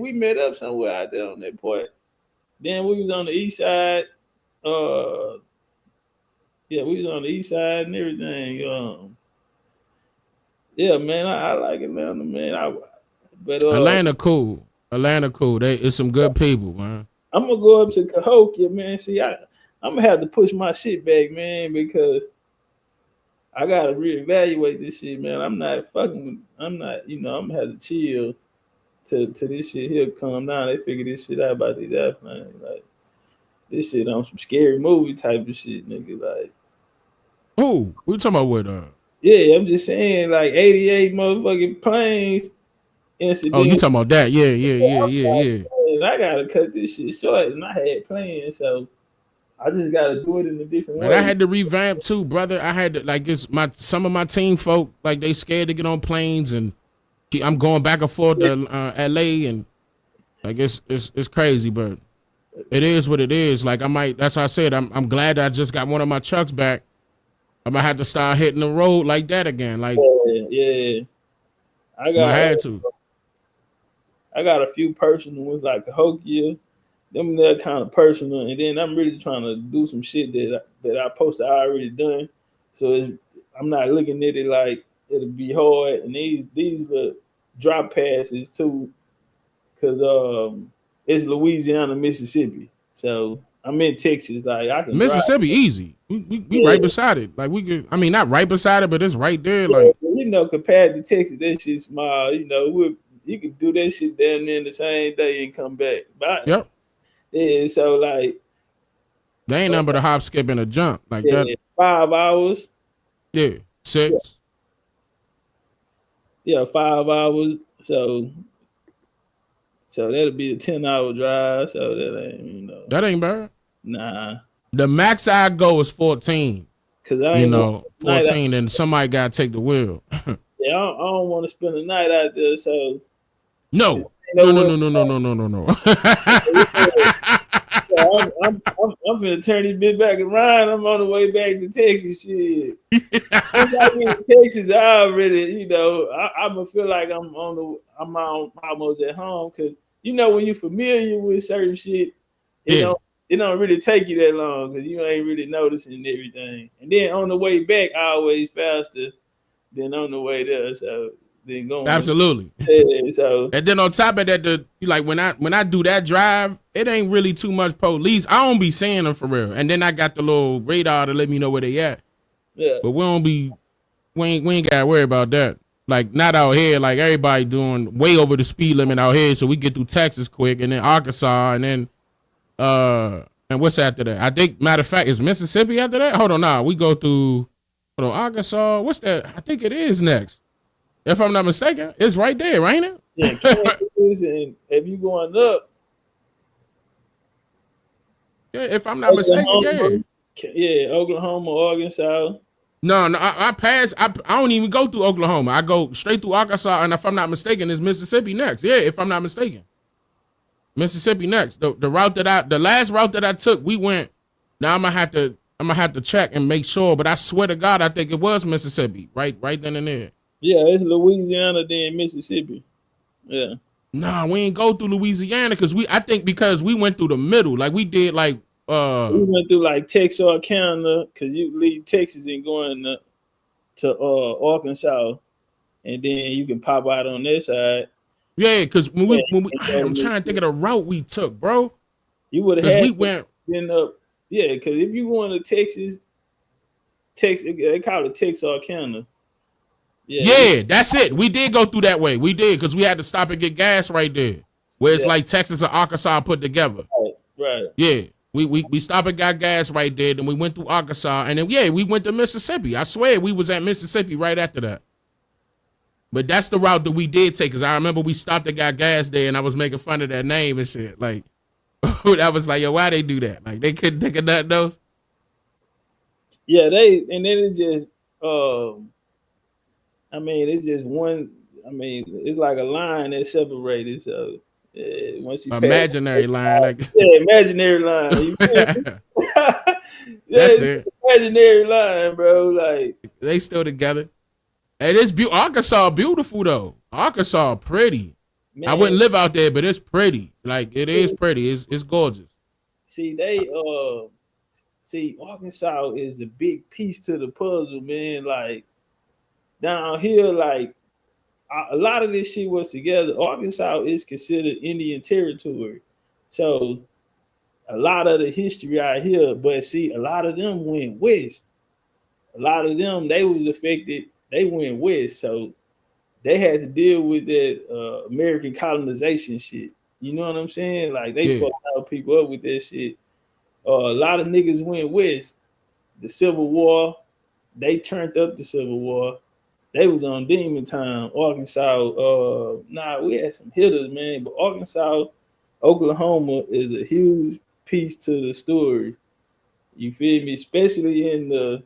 we met up somewhere out there on that part. Then we was on the east side. Yeah, we was on the east side and everything. Yeah, man, I like Atlanta, man. But Atlanta cool. It's some good people, man. I'm gonna go up to Cahokia, man. See, I'm gonna have to push my shit back, man, because I gotta reevaluate this shit, man. I'm not, I'm gonna have to chill till this shit here calm down. They figure this shit out about these airplanes. Like, this shit on some scary movie type of shit, nigga. Like, who? We talking about what? Yeah, I'm just saying, like 88 motherfucking planes incident. Oh, you talking about that? Yeah. And I gotta cut this shit short, and I had plans, so I just gotta do it in a different Man, way. I had to revamp too, brother. I had to some of my team folk, like, they scared to get on planes, and I'm going back and forth to LA, and like it's crazy, but it is what it is. Like, that's why I said I'm glad I just got one of my trucks back. I'm gonna have to start hitting the road like that again. Like, yeah. I had to. I got a few personal ones like Cahokia. Them that kind of personal, and then I'm really trying to do some shit that I posted already done. So I'm not looking at it like it'll be hard. And these are drop passes too, because it's Louisiana, Mississippi. So I'm in Texas. Like, I can Mississippi drive. easy. We right beside it. Like, we could. I mean, not right beside it, but it's right there. Like, Compared to Texas, that shit's small. You could do that shit down there in the same day and come back. But yep. Yeah, so like, they ain't nothing but a hop, skip, and a jump. Like that. 5 hours. Yeah, 6. Yeah, 5 hours. So that'll be a 10-hour drive. So that ain't, That ain't bad. Nah. The max I go is 14. Cause I ain't 14, and somebody gotta take the wheel. Yeah, I don't want to spend the night out there. So no. I'm finna turn this bitch back around. I'm on the way back to Texas. Shit. Once I get to Texas, I already, I'm gonna feel like I'm almost at home. Cause when you're familiar with certain shit, it don't really take you that long because you ain't really noticing everything. And then on the way back, always faster than on the way there. So then going absolutely. Yeah, so and then on top of that, when I do that drive, it ain't really too much police. I don't be seeing them for real. And then I got the little radar to let me know where they at. Yeah. But we ain't gotta worry about that. Like, not out here. Like, everybody doing way over the speed limit out here, so we get through Texas quick, and then Arkansas, and then and what's after that? I think, matter of fact, is Mississippi after that? Hold on, nah, we go through Arkansas. What's that? I think it is next. If I'm not mistaken, it's right there, ain't it? Yeah, Kansas, and if you going up, yeah, if I'm not mistaken, yeah, Oklahoma, Arkansas. No, I pass. I don't even go through Oklahoma. I go straight through Arkansas, and if I'm not mistaken, it's Mississippi next. Yeah, if I'm not mistaken, Mississippi next. The last route that I took, we went. Now I'm gonna have to check and make sure, but I swear to God, I think it was Mississippi, right then and there. Yeah, it's Louisiana, then Mississippi. Yeah. Nah, we ain't go through Louisiana because we went through the middle. Like, we did we went through like Texarkana because you leave Texas and going to Arkansas, and then you can pop out on this side. Yeah, because I'm trying to think of the route we took, bro. You would have we went up. Yeah, because if you going to Texas, they call it Texarkana. Yeah, that's it. We did go through that way. We did, because we had to stop and get gas right there, where it's like Texas and Arkansas put together. Right. Yeah, we stopped and got gas right there. Then we went through Arkansas, and then we went to Mississippi. I swear we was at Mississippi right after that. But that's the route that we did take, because I remember we stopped and got gas there, and I was making fun of that name and shit. Like, I was like, yo, why they do that? Like, they couldn't think of nothing else. Yeah, and then it's just it's just one. It's like a line that separated. So Once he Imaginary line. Like, yeah, imaginary line. You feel me? that's it. Imaginary line, bro. Like they still together. And it's Arkansas beautiful though. Arkansas pretty. man, I wouldn't live out there, but it's pretty. Like it is pretty. It's gorgeous. see, Arkansas is a big piece to the puzzle, man. Like down here, like a lot of this shit was together. Arkansas is considered Indian territory, so a lot of the history out here. But see, a lot of them went west. A lot of them they was affected. They went west, so they had to deal with that American colonization shit. You know what I'm saying? Like they fucked a lot of people up with that shit. A lot of niggas went west. The Civil War, they turned up the Civil War. They was on demon time. Arkansas, we had some hitters, man. But Arkansas, Oklahoma is a huge piece to the story. You feel me? Especially in the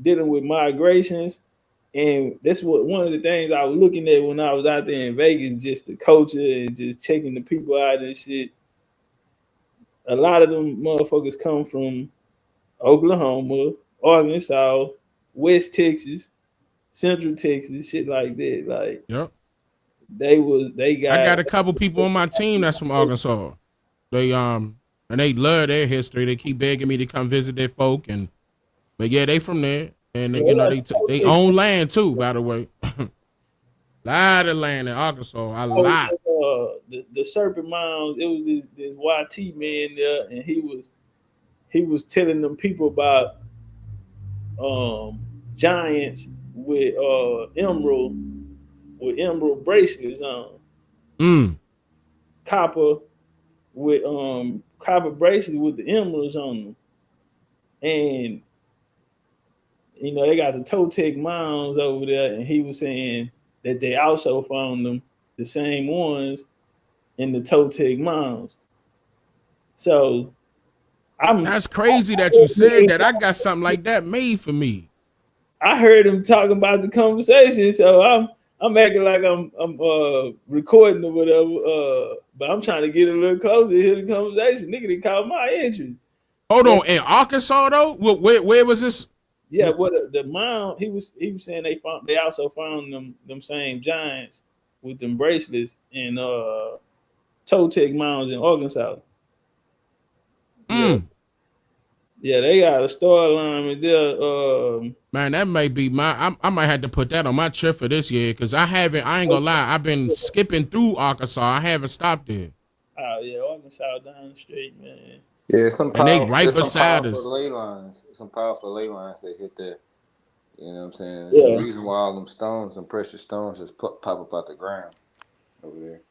dealing with migrations. And that's what one of the things I was looking at when I was out there in Vegas, just the culture and just checking the people out and shit. A lot of them motherfuckers come from Oklahoma, Arkansas, West Texas, Central Texas, shit like that. Like, yep. I got a couple people on my team that's from Arkansas. They and they love their history. They keep begging me to come visit their folk, but yeah, they from there, and you know they own land too. By the way, lot of land in Arkansas, a lot. The Serpent Mounds. It was this YT man there, and he was telling them people about giants with emerald bracelets on. Copper with copper bracelets with the emeralds on them. And you know, they got the Toltec mounds over there, and he was saying that they also found them, the same ones, in the Toltec mounds. So that's crazy that you said that. I got something like that made for me. I heard him talking about the conversation, so I'm acting like I'm recording or whatever. But I'm trying to get a little closer to hear the conversation. Nigga, they caught my interest. Hold on, in Arkansas though? Where was this? Yeah, the mound, he was saying they also found them same giants with them bracelets in Toltec mounds in Arkansas. Yeah, they got a storyline with there. Man, that may be I might have to put that on my trip for this year, because I ain't gonna lie, I've been skipping through Arkansas. I haven't stopped there. Oh yeah, Arkansas down the street, man. Yeah, and they right beside us. Some powerful ley lines that hit there. You know what I'm saying? Yeah. The reason why all them stones, some precious stones, just pop up out the ground over there.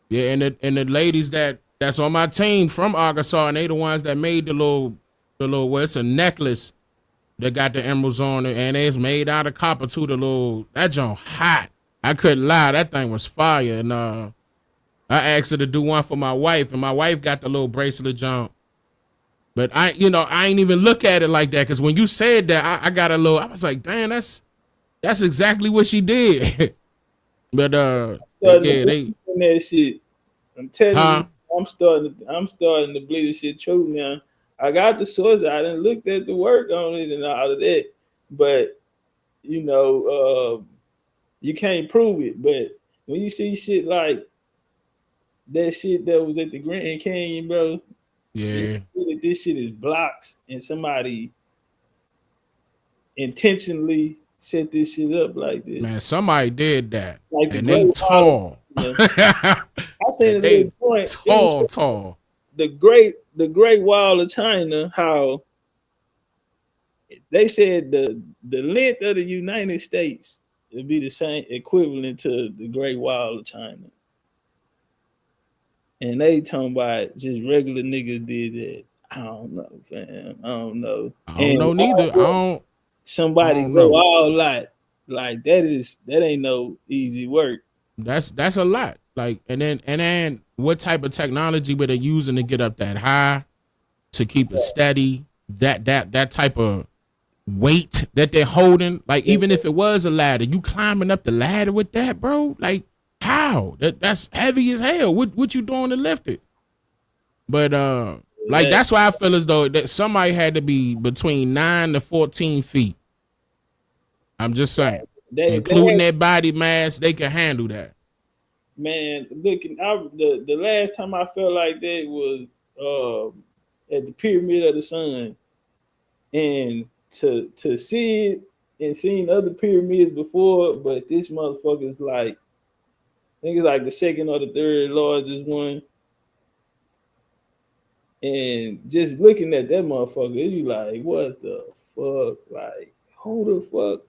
Yeah, and the ladies that's on my team from Arkansas, and they the ones that made the little well, it's a necklace that got the emeralds on it, and it's made out of copper too. That joint hot. I couldn't lie, that thing was fire. And I asked her to do one for my wife, and my wife got the little bracelet jump. But I ain't even look at it like that, because when you said that, I was like, damn, that's exactly what she did. But that shit. I'm telling you, I'm starting to believe this shit true now. I got the source. I didn't look at the work on it and all of that, but you know, you can't prove it. But when you see shit like that shit that was at the Grand Canyon, bro, yeah, this shit is blocks, and somebody intentionally set this shit up like this. Man, somebody did that, like and they tall. I seen it tall. The Great Wall of China, how they said the length of the United States would be the same equivalent to the Great Wall of China. And they talking about just regular niggas did that. I don't know, fam. I don't know. I don't know neither. Somebody go all out like that ain't no easy work. That's a lot. Like, and then what type of technology were they using to get up that high, to keep it steady? That type of weight that they're holding. Like, even if it was a ladder, you climbing up the ladder with that, bro. Like, How? That's heavy as hell. What you doing to lift it? But like that's why I feel as though that somebody had to be between 9 to 14 feet. I'm just saying. Including that body mass, they can handle that. Man, looking out the last time I felt like that was at the Pyramid of the Sun. And to see it and seen other pyramids before, but this motherfucker's like, I think it's like the second or the third largest one. And just looking at that motherfucker, you like, what the fuck? Like, who the fuck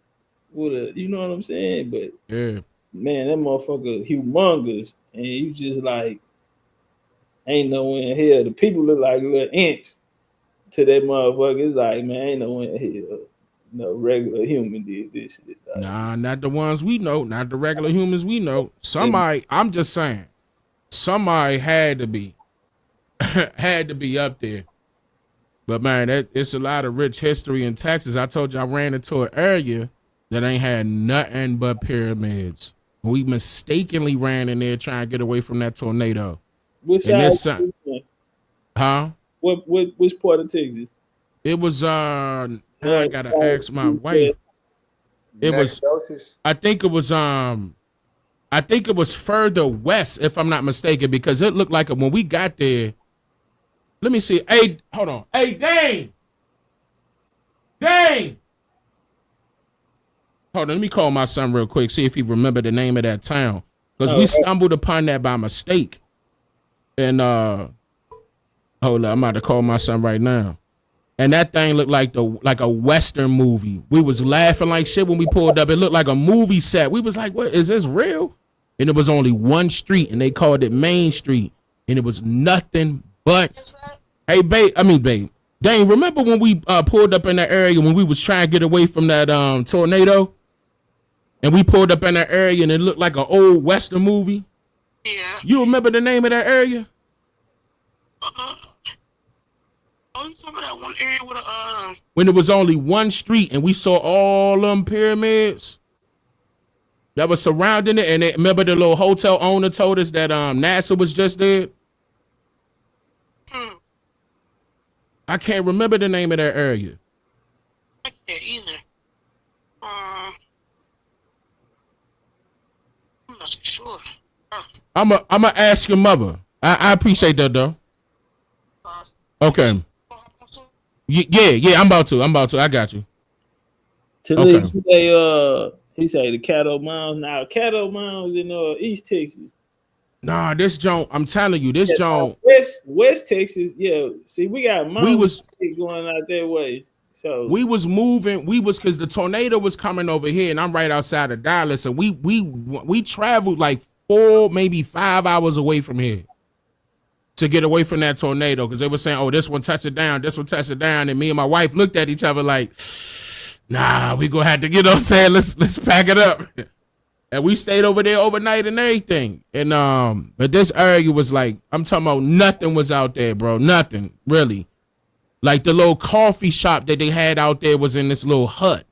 would have, you know what I'm saying? But yeah, man, that motherfucker humongous. And you just like, ain't no way in hell. The people look like little ants to that motherfucker. It's like, man, ain't no way in hell no regular human did this shit. Like. Nah, not the ones we know, not the regular humans we know. Somebody, I'm just saying, somebody had to be up there. But man, it's a lot of rich history in Texas. I told you I ran into an area that ain't had nothing but pyramids. We mistakenly ran in there trying to get away from that tornado. Which side? Huh? Which part of Texas? It was I gotta ask my wife. It was I think it was further west, if I'm not mistaken, because it looked like when we got there. Let me see. Hey, hold on. Hey, Dane. Hold on, let me call my son real quick, see if he remember the name of that town. Because we stumbled upon that by mistake. And hold on, I'm about to call my son right now. And that thing looked like a Western movie. We was laughing like shit when we pulled up. It looked like a movie set. We was like, what, is this real? And it was only one street, and they called it Main Street. And it was nothing but, hey, babe. Dang, remember when we pulled up in that area when we was trying to get away from that tornado? And we pulled up in that area, and it looked like an old Western movie? Yeah. You remember the name of that area? That one area with when it was only one street and we saw all them pyramids that was surrounding it, and remember the little hotel owner told us that NASA was just there. I can't remember the name of that area. I can't either. I'm not sure. I'm gonna ask your mother. I appreciate that though. Okay. Yeah, I'm about to. I got you. He say the Caddo Mounds. Now, Caddo Mounds in East Texas. Nah, this Joan, I'm telling you, this Joan. West Texas, yeah. See, we got mountains going out that way. So we was moving. Because the tornado was coming over here, and I'm right outside of Dallas, and we traveled like 4, maybe 5 hours away from here to get away from that tornado, because they were saying, oh, this one touched it down, and me and my wife looked at each other like, nah, we gonna have to, you know what I'm saying, let's pack it up. And we stayed over there overnight and everything. And but this area was like, I'm talking about nothing was out there, bro. Nothing, really. Like the little coffee shop that they had out there was in this little hut.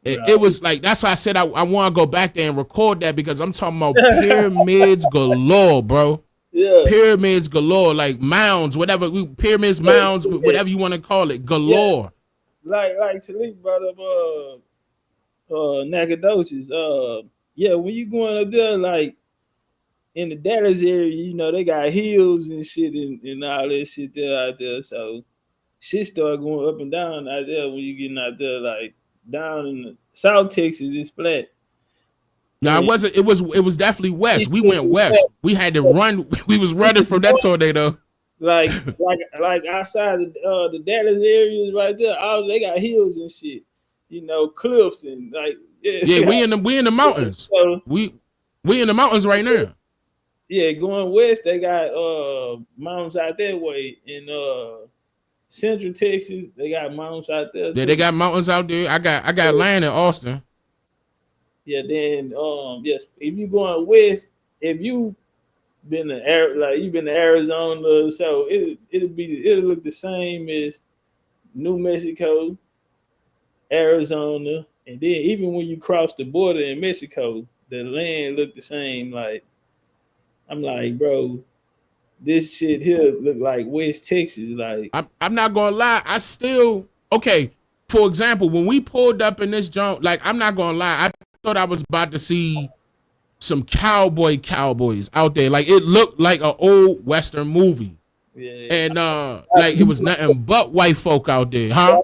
It was like, that's why I said I want to go back there and record that, because I'm talking about pyramids galore, bro. Yeah. Pyramids galore, like mounds, whatever, pyramids, mounds, whatever you want to call it, galore. Yeah. Like Talik brought up Nacogdoches. Yeah, when you going up there, like in the Dallas area, you know, they got hills and shit and all that shit there out there. So shit start going up and down out there when you getting out there. Like down in the South Texas, it's flat. No, it wasn't. It was definitely west. We went west. We had to run. We was running from that tornado. Like outside the Dallas areas right there, they got hills and shit. You know, cliffs and like yeah. We in the mountains. So, we in the mountains right now. Yeah, going west, they got mountains out that way. In Central Texas, they got mountains out there. Yeah, they got mountains out there. I got land in Austin. Yeah, then yes, if you going west, if you been to Arizona, so it'll look the same as New Mexico, Arizona, and then even when you cross the border in Mexico, the land looked the same. Like I'm like, bro, this shit here look like West Texas. Like I'm not gonna lie. I still okay. For example, when we pulled up in this joint, like I'm not gonna lie, I thought I was about to see some cowboys out there. Like it looked like an old Western movie. Yeah. And like it was nothing but white folk out there, huh?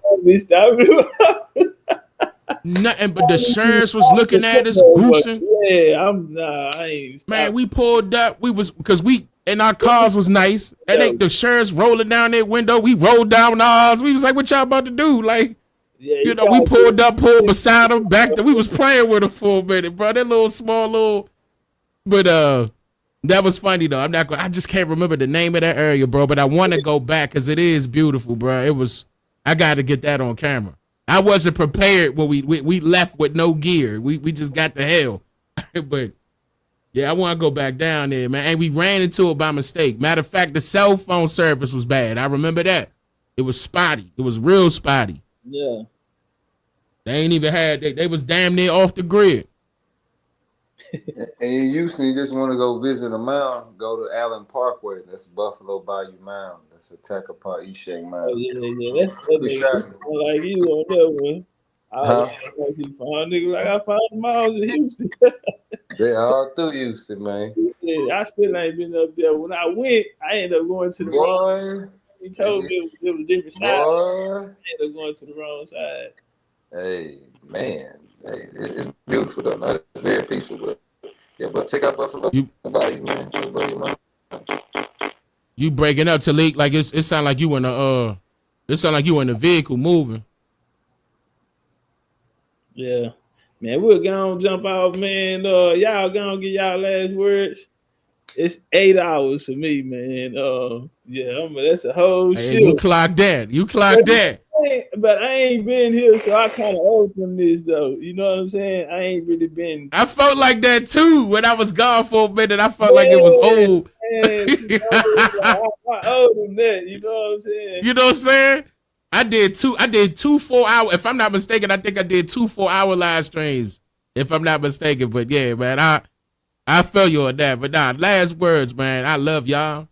Nothing but the sheriffs was looking at us, goosing. Yeah, I ain't. Man, we pulled up. We was because we and our cars was nice. And the sheriffs rolling down their window. We rolled down ours. We was like, "What y'all about to do?" Like, you know, we pulled beside them, back there. We was playing with them for a minute, bro. That little. But that was funny though. I just can't remember the name of that area, bro. But I want to go back because it is beautiful, bro. It was. I got to get that on camera. I wasn't prepared when we left with no gear. We just got the hell. But yeah, I want to go back down there, man. And we ran into it by mistake. Matter of fact, the cell phone service was bad. I remember that. It was spotty. It was real spotty. Yeah. They ain't even had. They was damn near off the grid. And in Houston, you just want to go visit a mound, go to Allen Parkway. That's Buffalo Bayou Mound. That's a Tacapa Eshek Mound. Oh, yeah. That's like you on that one. I see fine nigga like I found miles in Houston. They all through Houston, man. Yeah, I still ain't been up there. When I went, I ended up going to the wrong. He told me it was a different side. I ended up going to the wrong side. Hey, man. Hey, it's beautiful though. Not very peaceful, but yeah. But check out Buffalo Bayou, man. You breaking up, Talik? Like it sound like you in a it sound like you in a vehicle moving. Yeah, man. We're gonna jump off, man. Y'all gonna get y'all last words. It's 8 hours for me, man. Yeah, that's a whole shit. You clocked that. You clocked that. But I ain't been here, so I kind of owe them this, though. You know what I'm saying? I ain't really been. I felt like that too when I was gone for a minute. I felt like it was old. Man, I owe them that. You know what I'm saying? You know what I'm saying? I did two 4-hour. If I'm not mistaken, I think I did 2 4-hour live streams. If I'm not mistaken, but yeah, man, I feel you on that. But nah, last words, man. I love y'all.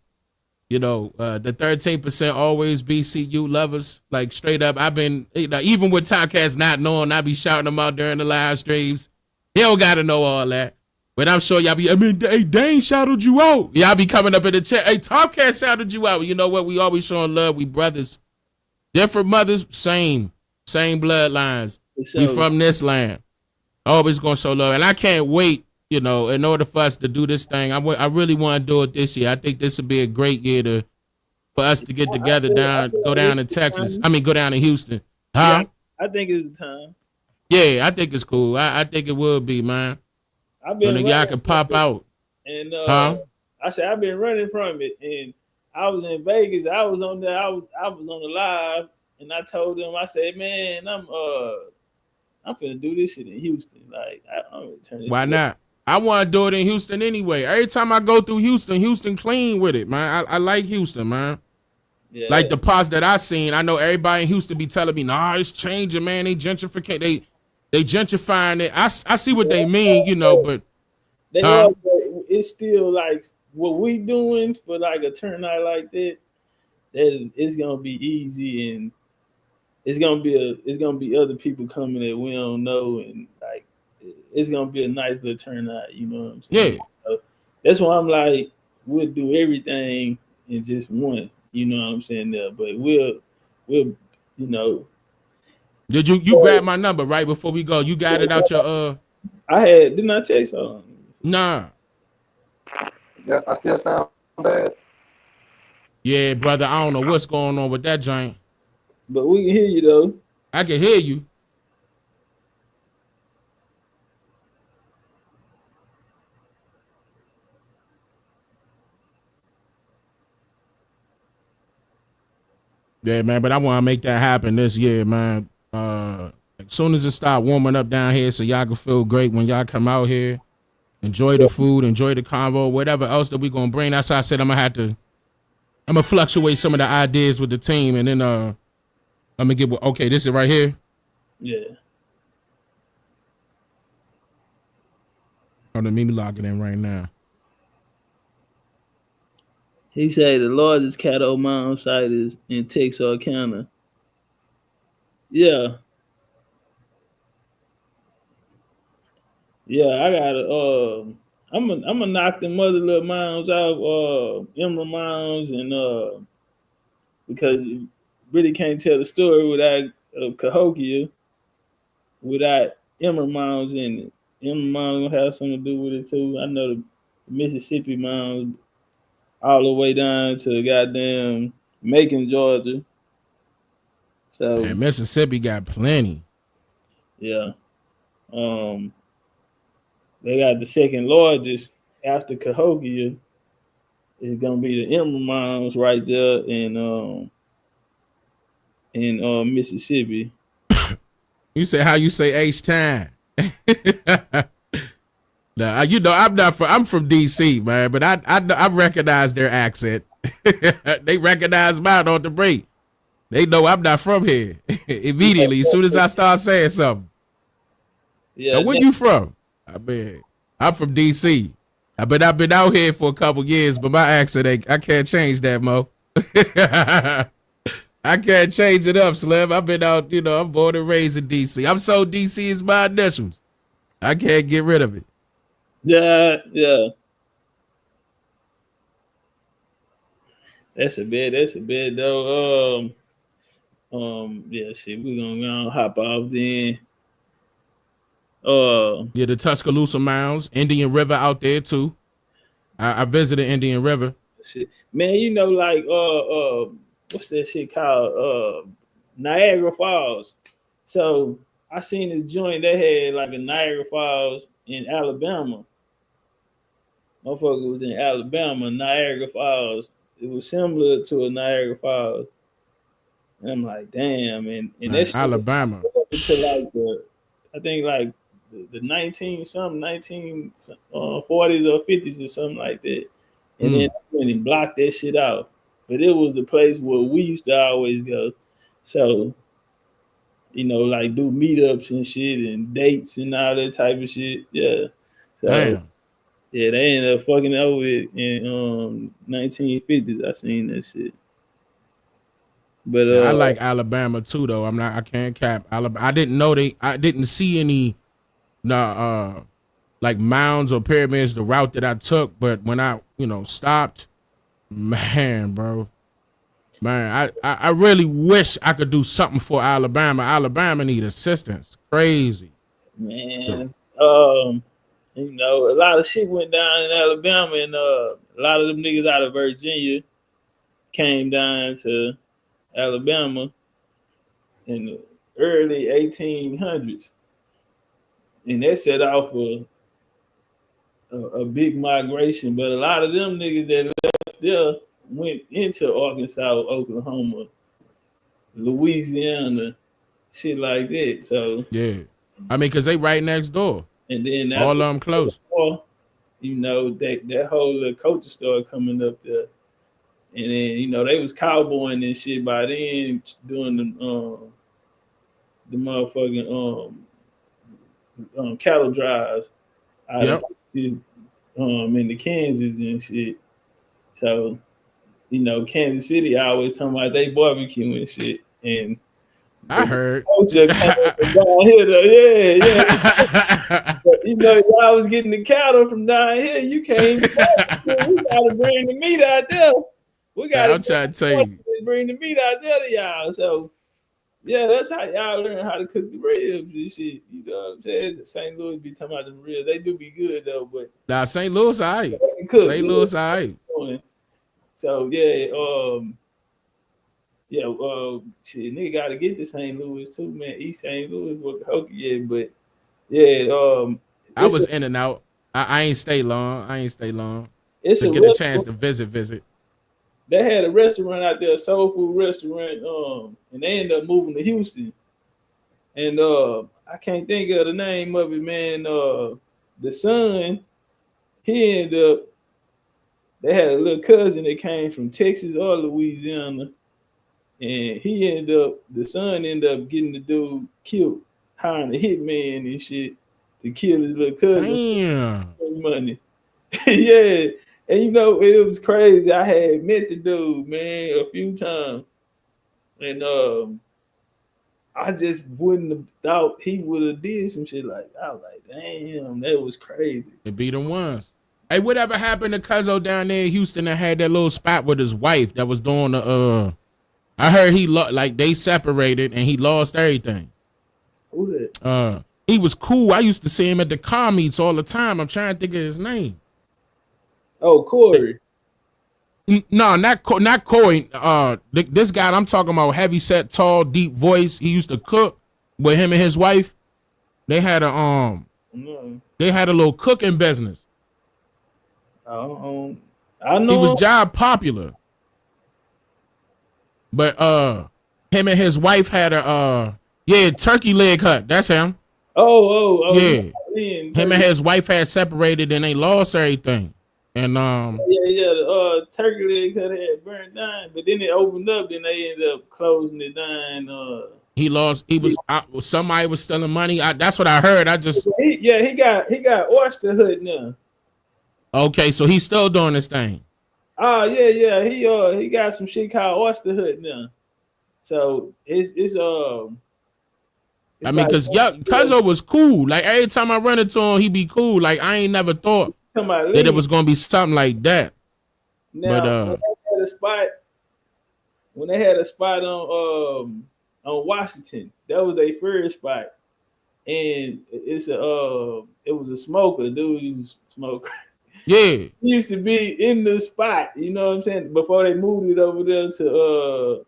You know, the 13% always BCU lovers. Like straight up, I've been, even with TOPCATZ not knowing, I be shouting them out during the live streams. He don't gotta know all that. But I'm sure y'all be, hey, Dane shouted you out. Y'all be coming up in the chat. Hey, TOPCATZ shouted you out. You know what? We always showing love. We brothers. Different mothers, same bloodlines. We from this land. Always gonna show love. And I can't wait, in order for us to do this thing. I really want to do it this year. I think this would be a great year for us to get together go down to Texas. Go down to Houston. Huh? Yeah, I think it's the time. Yeah, I think it's cool. I think it will be, man. Y'all can pop out. And I said I've been running from it, and I was in Vegas. I was on there. I was on the live, and I told them, I said, man, I'm finna do this shit in Houston. Like I'm gonna turn this. Why not? I want to do it in Houston anyway. Every time I go through Houston clean with it, man. I like Houston, man. Yeah. Like the pods that I seen, I know everybody in Houston be telling me, nah, it's changing, man. They gentrify, they gentrifying it. I see what they mean, but it's still like what we doing for like a turnout like that. That it's gonna be easy, and it's gonna be other people coming that we don't know, and like it's gonna be a nice little turnout. You know what I'm saying? Yeah. So that's why I'm like, we'll do everything in just one. You know what I'm saying? There, but we'll. Did you grab my number right before we go? You got it out your didn't I text on? Nah. Yeah, I still sound bad. Yeah, brother, I don't know what's going on with that joint. But we can hear you though. I can hear you. Yeah, man, but I want to make that happen this year, man. As soon as it start warming up down here, so y'all can feel great when y'all come out here. Enjoy the food, enjoy the convo, whatever else that we gonna bring. That's how I said I'm gonna fluctuate some of the ideas with the team, and then I'm gonna get okay. This is right here. Yeah. Hold on, let me log it in right now. He said the largest cattle mound site is in Texarkana. Yeah. Yeah, I gotta I'm gonna knock them other little mounds out, emerald mounds, and because you really can't tell the story without Cahokia, without emerald mounds in it. Emerald mounds gonna have something to do with it too. I know the Mississippi mounds all the way down to goddamn Macon, Georgia. So Man, Mississippi got plenty. yeah. They got the second largest after Cahokia. It's gonna be the Emerald Mounds right there in Mississippi. You say how you say H-Time. Now, you know, I'm from DC, man, but I recognize their accent. They recognize mine on the break. They know I'm not from here immediately as soon as I start saying something. Yeah. Now, where you from? I mean, I'm from DC. I've been out here for a couple years, but my accent I can't change that, Mo. I can't change it up, Slim. I've been out, you know, I'm born and raised in DC. I'm so DC is my initials. I can't get rid of it. Yeah. That's a bit though. Yeah, shit, we're gonna hop off then. Yeah, the Tuscaloosa Mounds, Indian River out there too. I visited Indian River. Shit. Man, you know, like what's that shit called? Niagara Falls. So I seen this joint they had like a Niagara Falls in Alabama. Motherfucker was in Alabama, Niagara Falls. It was similar to a Niagara Falls. And I'm like, damn, and that's Alabama. To like I think like the 1940s or 50s or something like that. And then I went and blocked that shit out. But it was a place where we used to always go. So, you know, like do meetups and shit and dates and all that type of shit. Yeah. So damn. Yeah, they ended up fucking over it in 1950s. I seen that shit. But yeah, I like Alabama too, though. I can't cap Alabama. I didn't see any like mounds or pyramids the route that I took, but when I, you know, stopped, man, I really wish I could do something for Alabama. Alabama need assistance. Crazy. Man. You know, a lot of shit went down in Alabama, and a lot of them niggas out of Virginia came down to Alabama in the early 1800s, and that set off a big migration. But a lot of them niggas that left there went into Arkansas, Oklahoma, Louisiana, shit like that. So yeah, I mean, cause they right next door. And then all of them close. You know, that whole little culture started coming up there. And then, you know, they was cowboying and shit by then, doing the motherfucking cattle drives out of into Kansas and shit. So, you know, Kansas City always talking about they barbecue and shit. And I heard. Down here, though. Yeah. But, you know, while I was getting the cattle from down here, you can't. We gotta bring the meat out there. We gotta. I'm trying to tell you. Bring the meat out there to y'all. So, yeah, that's how y'all learn how to cook the ribs and shit. You know what I'm saying? St. Louis be talking about the ribs. They do be good though, but nah, St. Louis, all right. St. Louis, all right. So yeah, shit, nigga gotta get to St. Louis too, man. East St. Louis, but yeah, I was in and out. I ain't stay long. It's to get a chance to visit. They had a restaurant out there, a soul food restaurant, and they ended up moving to Houston. And I can't think of the name of it, man. The son, he ended up. They had a little cousin that came from Texas or Louisiana. And the son ended up getting the dude killed, hiring a hitman and shit to kill his little cousin. Damn. In money. Yeah. And you know, it was crazy. I had met the dude, man, a few times. And I just wouldn't have thought he would have did some shit like that. I was like, damn, that was crazy. It be the ones. Hey, whatever happened to Cuzzo down there in Houston that had that little spot with his wife that was doing the I heard he like they separated and he lost everything. Who that? He was cool. I used to see him at the car meets all the time. I'm trying to think of his name. Oh, Corey. No, not Corey. This guy I'm talking about, heavy set, tall, deep voice. He used to cook with him and his wife. They had a little cooking business. I know He was job popular. But him and his wife had a turkey leg hut. That's him. Oh, yeah. Him and his wife had separated and they lost everything. And the turkey legs had burned down, but then it opened up. Then they ended up closing it down. he lost. He was somebody was stealing money. That's what I heard. He got Oyster Hut now. Okay, so he's still doing this thing. Oh yeah. He got some shit called Oyster Hut now. So it's I mean, because Cuzzo was cool. Like every time I run into him, he be cool. Like I ain't never thought that it was gonna be something like that. Now, but when they had a spot on Washington, that was their first spot, and it was a smoker. Dude used to smoke. Yeah, he used to be in the spot. You know what I'm saying? Before they moved it over there to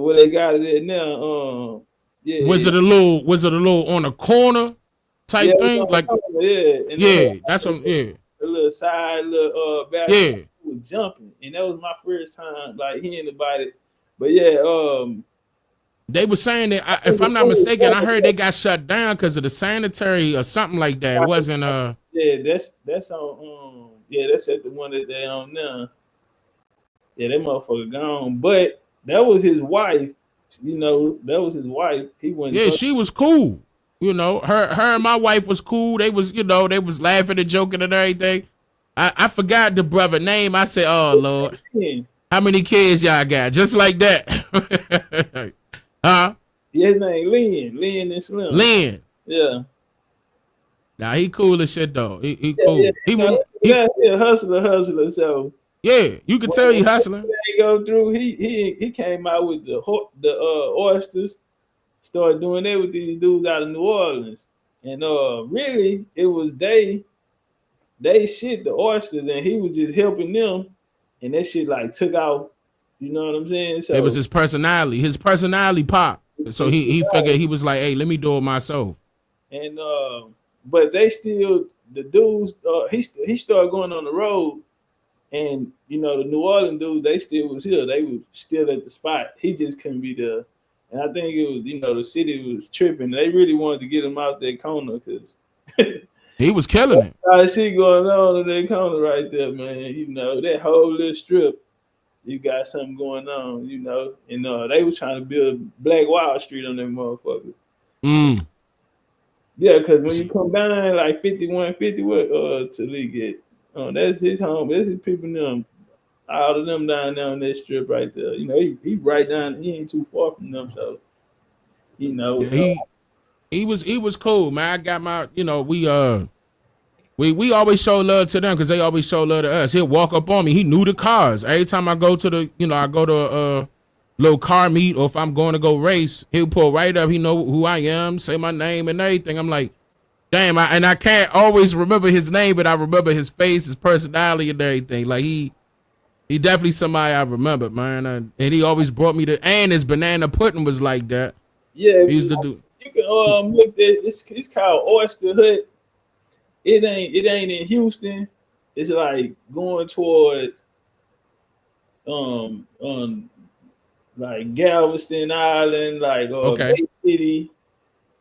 where they got it at now. Was it a little on a corner type thing? Like that's what a little side back. Was jumping, and that was my first time like hearing about it. But they were saying that if I'm not mistaken, I heard they got shut down because of the sanitary or something like that. It wasn't that's on that's at the one that they on now. Yeah, that motherfucker gone. But that was his wife. You know, that was his wife. He went. Yeah, she was cool. You know, her and my wife was cool. They was laughing and joking and everything. I forgot the brother name. I said, "Oh Lord, how many kids y'all got?" Just like that. Huh? Yeah, his name Lynn and Slim. Lynn. Yeah. Nah, he cool as shit though. He cool. Yeah, he a hustler. So yeah, you can tell he hustling. They go through. He came out with the oysters. Started doing that with these dudes out of New Orleans, and really it was they shit the oysters, and he was just helping them, and that shit like took out. You know what I'm saying? So it was his personality. His personality pop. So he figured he was like, hey, let me do it myself. And but they still the dudes. He started going on the road, and you know the New Orleans dudes they still was here. They was still at the spot. He just couldn't be there. And I think it was the city was tripping. They really wanted to get him out that corner because he was killing it. A lot of shit going on in that corner right there, man. You know that whole little strip. You got something going on, you know, and they was trying to build Black Wall Street on that motherfucker. Yeah, because when you come down like 5150, what Talik get? That's his home. That's his people. Them, all of them down there on that strip right there. You know, he right down. He ain't too far from them, so you know. He was cool, man. I got my, we always show love to them because they always show love to us. He'll walk up on me. He knew the cars. Every time I go to I go to a little car meet, or if I'm going to go race, he'll pull right up. He know who I am, say my name and everything. I'm like, damn, and I can't always remember his name, but I remember his face, his personality and everything. Like he definitely somebody I remember, man. And he always brought me and his banana pudding was like that. Yeah, he used to do. You can look at it's called Oyster Hut. It ain't in Houston. It's like going towards like Galveston Island, like Bay City.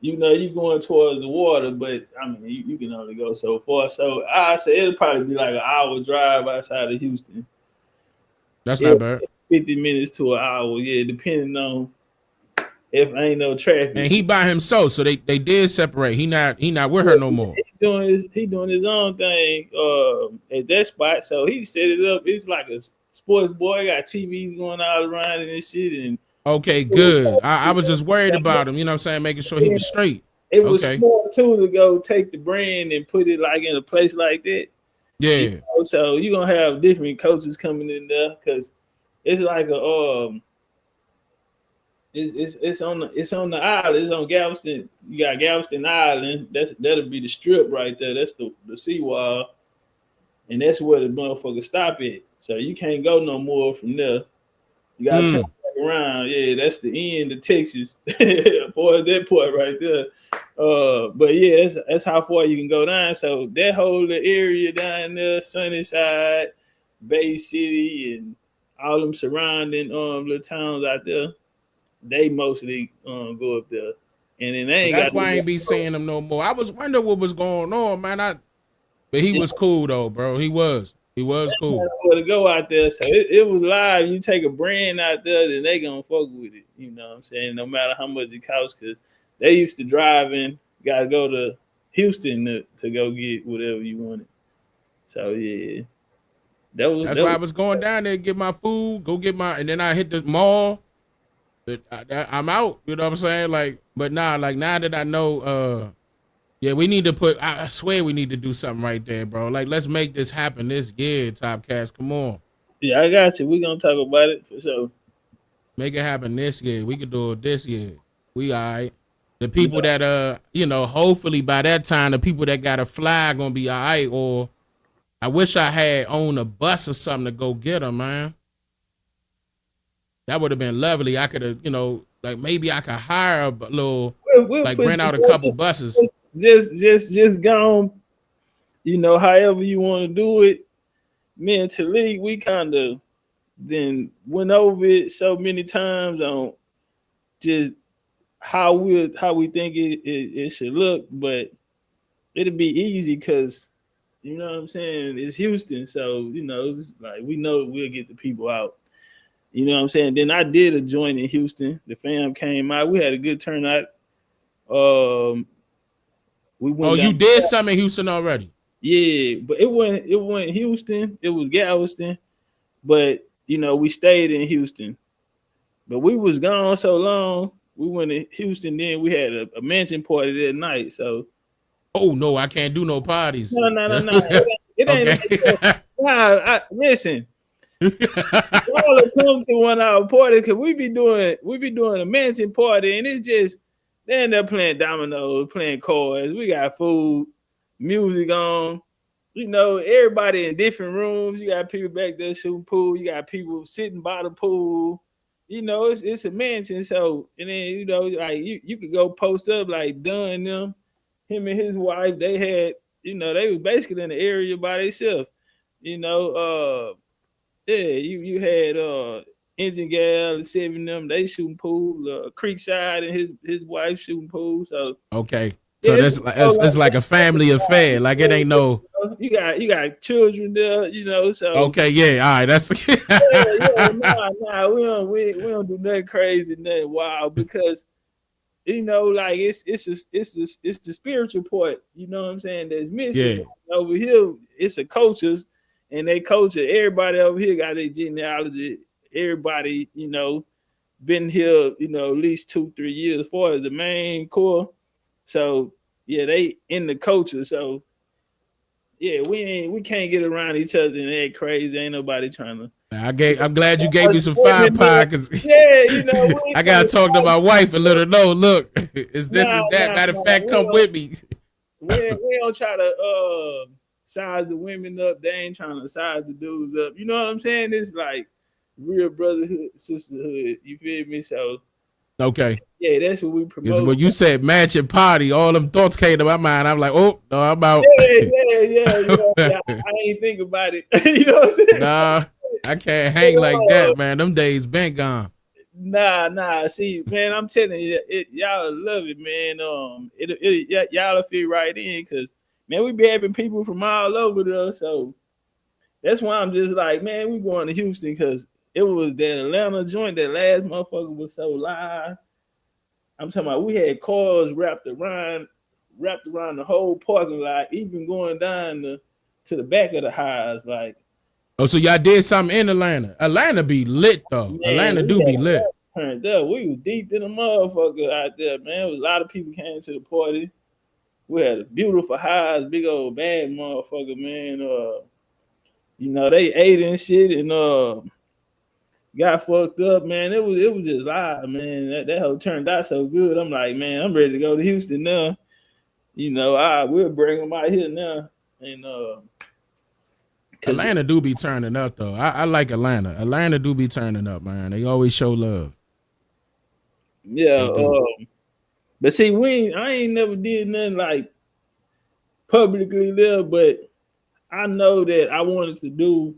You know, you going towards the water, but I mean you can only go so far. So I say it'll probably be like an hour drive outside of Houston. That's not bad. 50 minutes to an hour, yeah, depending on if ain't no traffic. And he by himself, so they did separate. He not with her no more. He he doing his own thing at that spot. So he set it up. It's like a sports boy. Got TVs going all around and shit. And Okay, good. I was just worried about him. You know what I'm saying? Making sure he was straight. it was Okay. smart too to go take the brand and put it like in a place like that. Yeah. You know, so you're gonna have different coaches coming in there because it's like a it's on the island. It's on Galveston. You got Galveston Island. That'll be the strip right there. That's the seawall, and that's where the motherfuckers stop at. So you can't go no more from there. You gotta turn back around. Yeah, that's the end of Texas. Boy, that part right there. But yeah, that's how far you can go down. So that whole little area down there, Sunnyside, Bay City, and all them surrounding little towns out there, they mostly go up there. And then they ain't That's got why I ain't be seeing him no more. I was wondering what was going on, man. But he was cool though, bro. He was cool. Where to go out there. So it was live. You take a brand out there, then they gonna fuck with it. You know what I'm saying? No matter how much it costs, because they used to drive in, gotta go to Houston to go get whatever you wanted. So yeah. That's why I was going down there to get my food, and then I hit the mall. But I'm out, you know what I'm saying? Like, but now that I know, yeah, we need to I swear we need to do something right there, bro. Like, let's make this happen this year, TOPCATZ. Come on. Yeah, I got you. We're gonna talk about it for sure. Make it happen this year. We could do it this year. We all right. The people that hopefully by that time, the people that got a fly gonna be all right. Or I wish I had owned a bus or something to go get them, man. That would have been lovely. I could have, like maybe I could hire a little, rent out a couple buses. Just gone, however you want to do it. Me and Talik, we kind of then went over it so many times on just how we think it should look, but it'll be easy because you know what I'm saying, it's Houston, so it's like we know we'll get the people out. You know what I'm saying? Then I did a joint in Houston. The fam came out. We had a good turnout. We went. You did something in Houston already? Yeah, but it wasn't Houston. It was Galveston. But we stayed in Houston. But we was gone so long. We went to Houston. Then we had a mansion party that night. So. Oh no, I can't do no parties. No. It ain't. Nah, listen. Y'all come to one of our parties because we be doing a mansion party, and it's just they end up playing dominoes, playing cards. We got food, music on. Everybody in different rooms. You got people back there shooting pool. You got people sitting by the pool. It's a mansion. So and then like you could go post up like Dunn them, him and his wife. They had they was basically in the area by themselves. Yeah, you had Engine Gal, 7 of them, they shooting pool, Creekside and his wife shooting pool. So okay. So that's it's like a family affair. Like it ain't no you got children there, so okay, yeah, all right. That's nah, we don't do nothing crazy, nothing wild because like it's the spiritual part, you know what I'm saying, that's missing. Yeah. Over here, it's a cultures. And they culture, everybody over here got their genealogy. Everybody, been here, at least 2-3 years as far as the main core. So yeah, they in the culture. So yeah, we can't get around each other and act crazy. Ain't nobody trying to. I'm glad you gave me some firepower because I gotta talk to my wife and let her know. Look, is that? Matter of fact, come with me. We don't try to size the women up. They ain't trying to size the dudes up. You know what I'm saying? It's like real brotherhood, sisterhood. You feel me? So okay. Yeah, that's what we promote. Because when you said mansion party, all them thoughts came to my mind. I'm like, oh no, I'm out. Yeah. I ain't think about it. You know what I'm saying? Nah, I can't hang like that, man. Them days been gone. Nah. See, man, I'm telling you, y'all love it, man. Y'all fit right in because. Man, we be having people from all over there, so that's why I'm just like, man, we going to Houston because it was that Atlanta joint. That last motherfucker was so live. I'm talking about we had cars wrapped around wrapped around the whole parking lot, even going down to the back of the highs. Like, Oh, so y'all did something in Atlanta. Atlanta be lit though. man, Atlanta we do had be lit. turned up. We was deep in the motherfucker out there, man. A lot of people came to the party. We had a beautiful highs, big old bad motherfucker, man. You know, they ate and shit and got fucked up, man. It was just live, man. That whole turned out so good. I'm like, man, I'm ready to go to Houston now. You know, we'll bring them out here now. And Atlanta do be turning up though. I like Atlanta. Atlanta do be turning up, man. They always show love. yeah, but see, I ain't never did nothing like publicly there, but I know that I wanted to do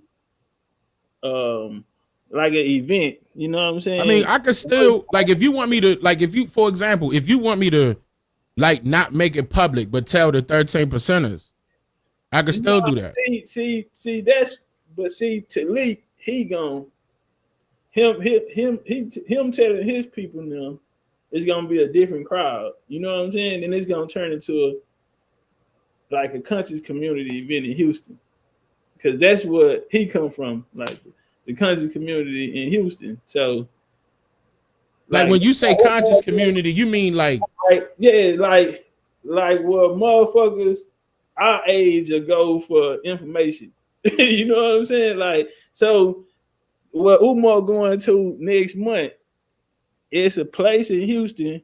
like an event. You know what I'm saying? I mean, I could still like if you want me to like for example, if you want me to like not make it public but tell the 13 percenters, I could still do that. See, Talik, he telling his people now, it's gonna be a different crowd. You know what I'm saying? And it's gonna turn into a conscious community event in Houston, because that's what he come from, like the conscious community in Houston. So, like when you say conscious community, you mean like like where motherfuckers our age will go for information. You know what I'm saying? Like, so what Umar going to next month, it's a place in Houston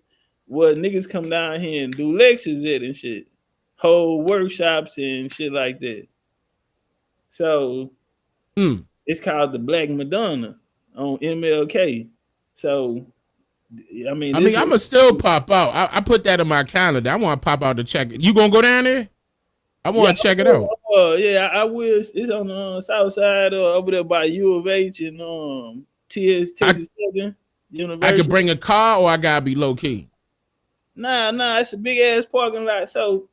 where niggas come down here and do lectures at and shit, whole workshops and shit like that. So it's called the Black Madonna on MLK. So I mean, I'ma still pop out. I put that in my calendar. I want to pop out to check it. You gonna go down there? I want to check it out. Yeah, I will. It's on the south side over there by U of H and Texas Southern University. I could bring a car or I gotta be low key. Nah, it's a big ass parking lot. So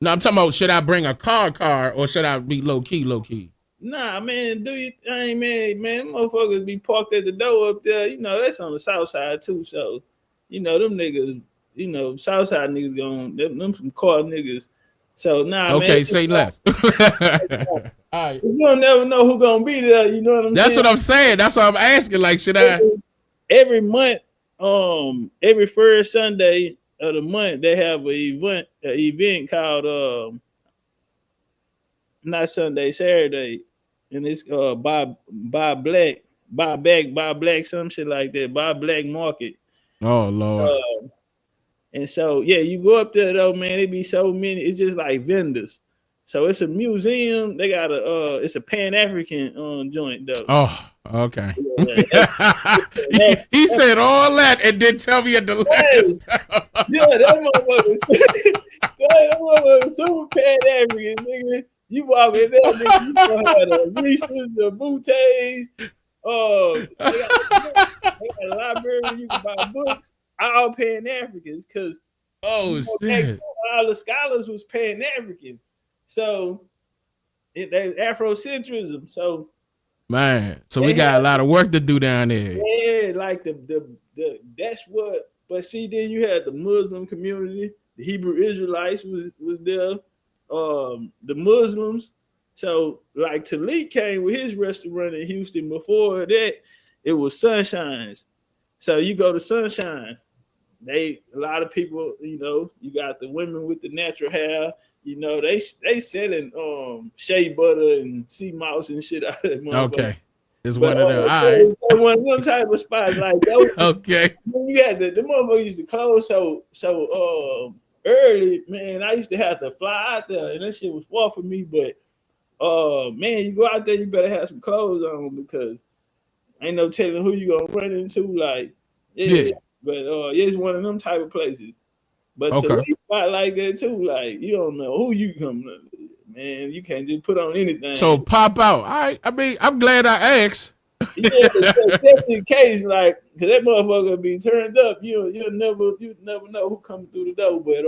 no, I'm talking about should I bring a car or should I be low key? Nah, man, do you thing, man. Motherfuckers be parked at the door up there. You know, that's on the south side too. So, you know, them niggas, you know, south side niggas them some car niggas. So okay, man, say less. All right. You don't never know who gonna be there. You know what I'm saying? That's what I'm saying. That's what I'm asking. Like, should I? Every month, every first Sunday of the month, they have an event called not Sunday, Saturday, and it's buy black, some shit like that, buy black market. Oh Lord. And so yeah, you go up there though, man. It be so many. It's just like vendors. So it's a museum. They got it's a Pan-African joint though. Oh, okay. He said all that and didn't tell me at the last time. Yeah, that motherfucker super Pan-African, nigga. You walk in there, nigga, you gonna have the Reese's, the Bouteilles. They got a library where you can buy books. All Pan-Africans, because shit. All the scholars was Pan-African. So there's Afrocentrism. So man, so we got a lot of work to do down there. Yeah, like the that's what. But see, then you had the Muslim community, the Hebrew Israelites was there, the Muslims. So like Talik came with his restaurant in Houston. Before that, it was Sunshines. So you go to Sunshines. A lot of people, you know, you got the women with the natural hair. You know, they selling shea butter and sea mouse and shit out of that motherfucker. Okay. It's one of them. All right. One of them type of spots like those. Okay. You got the motherfucker used to close so early, man. I used to have to fly out there, and that shit was far from me. But man, you go out there, you better have some clothes on because ain't no telling who you gonna run into. Like, yeah. But it's one of them type of places. But to leave spot like that too, like you don't know who you come to. Man, you can't just put on anything. So pop out. I mean, I'm glad I asked. Yeah, that's in case, like, cause that motherfucker be turned up. You never know who coming through the door. But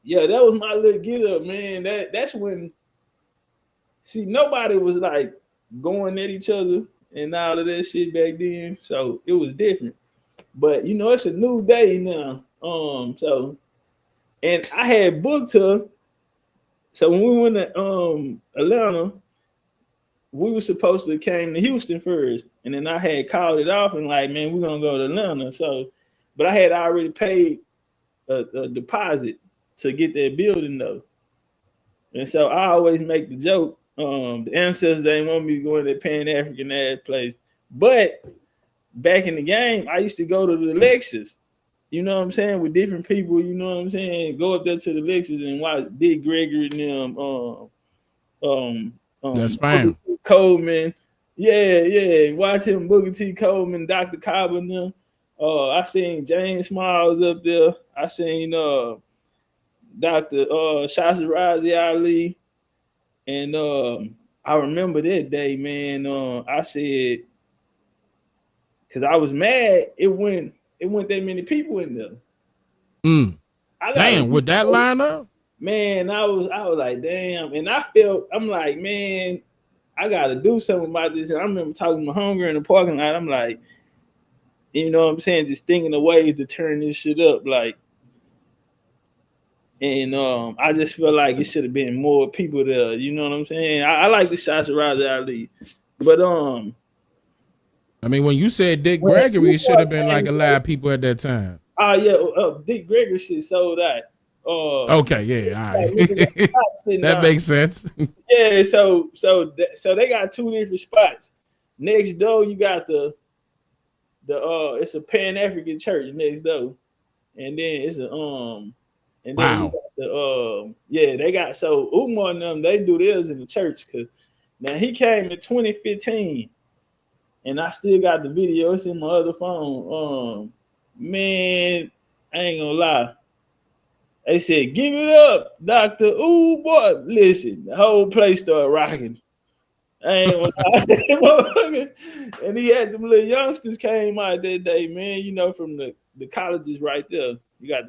yeah, that was my little get up, man. That's when nobody was like going at each other and all of that shit back then. So it was different. But you know, it's a new day now. So And I had booked her. So when we went to Atlanta, we were supposed to came to Houston first, and then I had called it off and like, man, we're gonna go to Atlanta. So, but I had already paid a deposit to get that building though, and so I always make the joke. The ancestors they want me to go in that Pan African ass place, but back in the game, I used to go to the lectures. You know what I'm saying, with different people. You know what I'm saying, go up there to the lectures and watch Dick Gregory and them. That's fine. Coleman, yeah. Watch him, Booker T. Coleman, Dr. Cobb and them. I seen James Smiles up there. I seen Dr. Shasha Razi Ali, and I remember that day, man. I said, because I was mad, it went that many people in there. Damn, with that lineup, man, I was like, damn, and I'm like, man, I gotta do something about this. And I remember talking to my hunger in the parking lot. I'm like, you know what I'm saying, just thinking of ways to turn this shit up, like. And I just feel like it should have been more people there. You know what I'm saying? I like the shots of Raza Ali, but I mean, when you said Dick Gregory, it should have been like a lot of people at that time. Dick Gregory shit sold out. Okay, yeah, all right. That makes sense. Yeah, so they got two different spots. Next door, you got the it's a Pan African church next door, and then it's a and then you got they got so Umar and them, they do theirs in the church, because now he came in 2015, and I still got the video. It's in my other phone. Man, I ain't gonna lie. They said, "Give it up, Doctor." Ooh, boy, listen, the whole place started rocking. I ain't gonna lie. And he had them little youngsters came out that day, man. You know, from the colleges right there. You got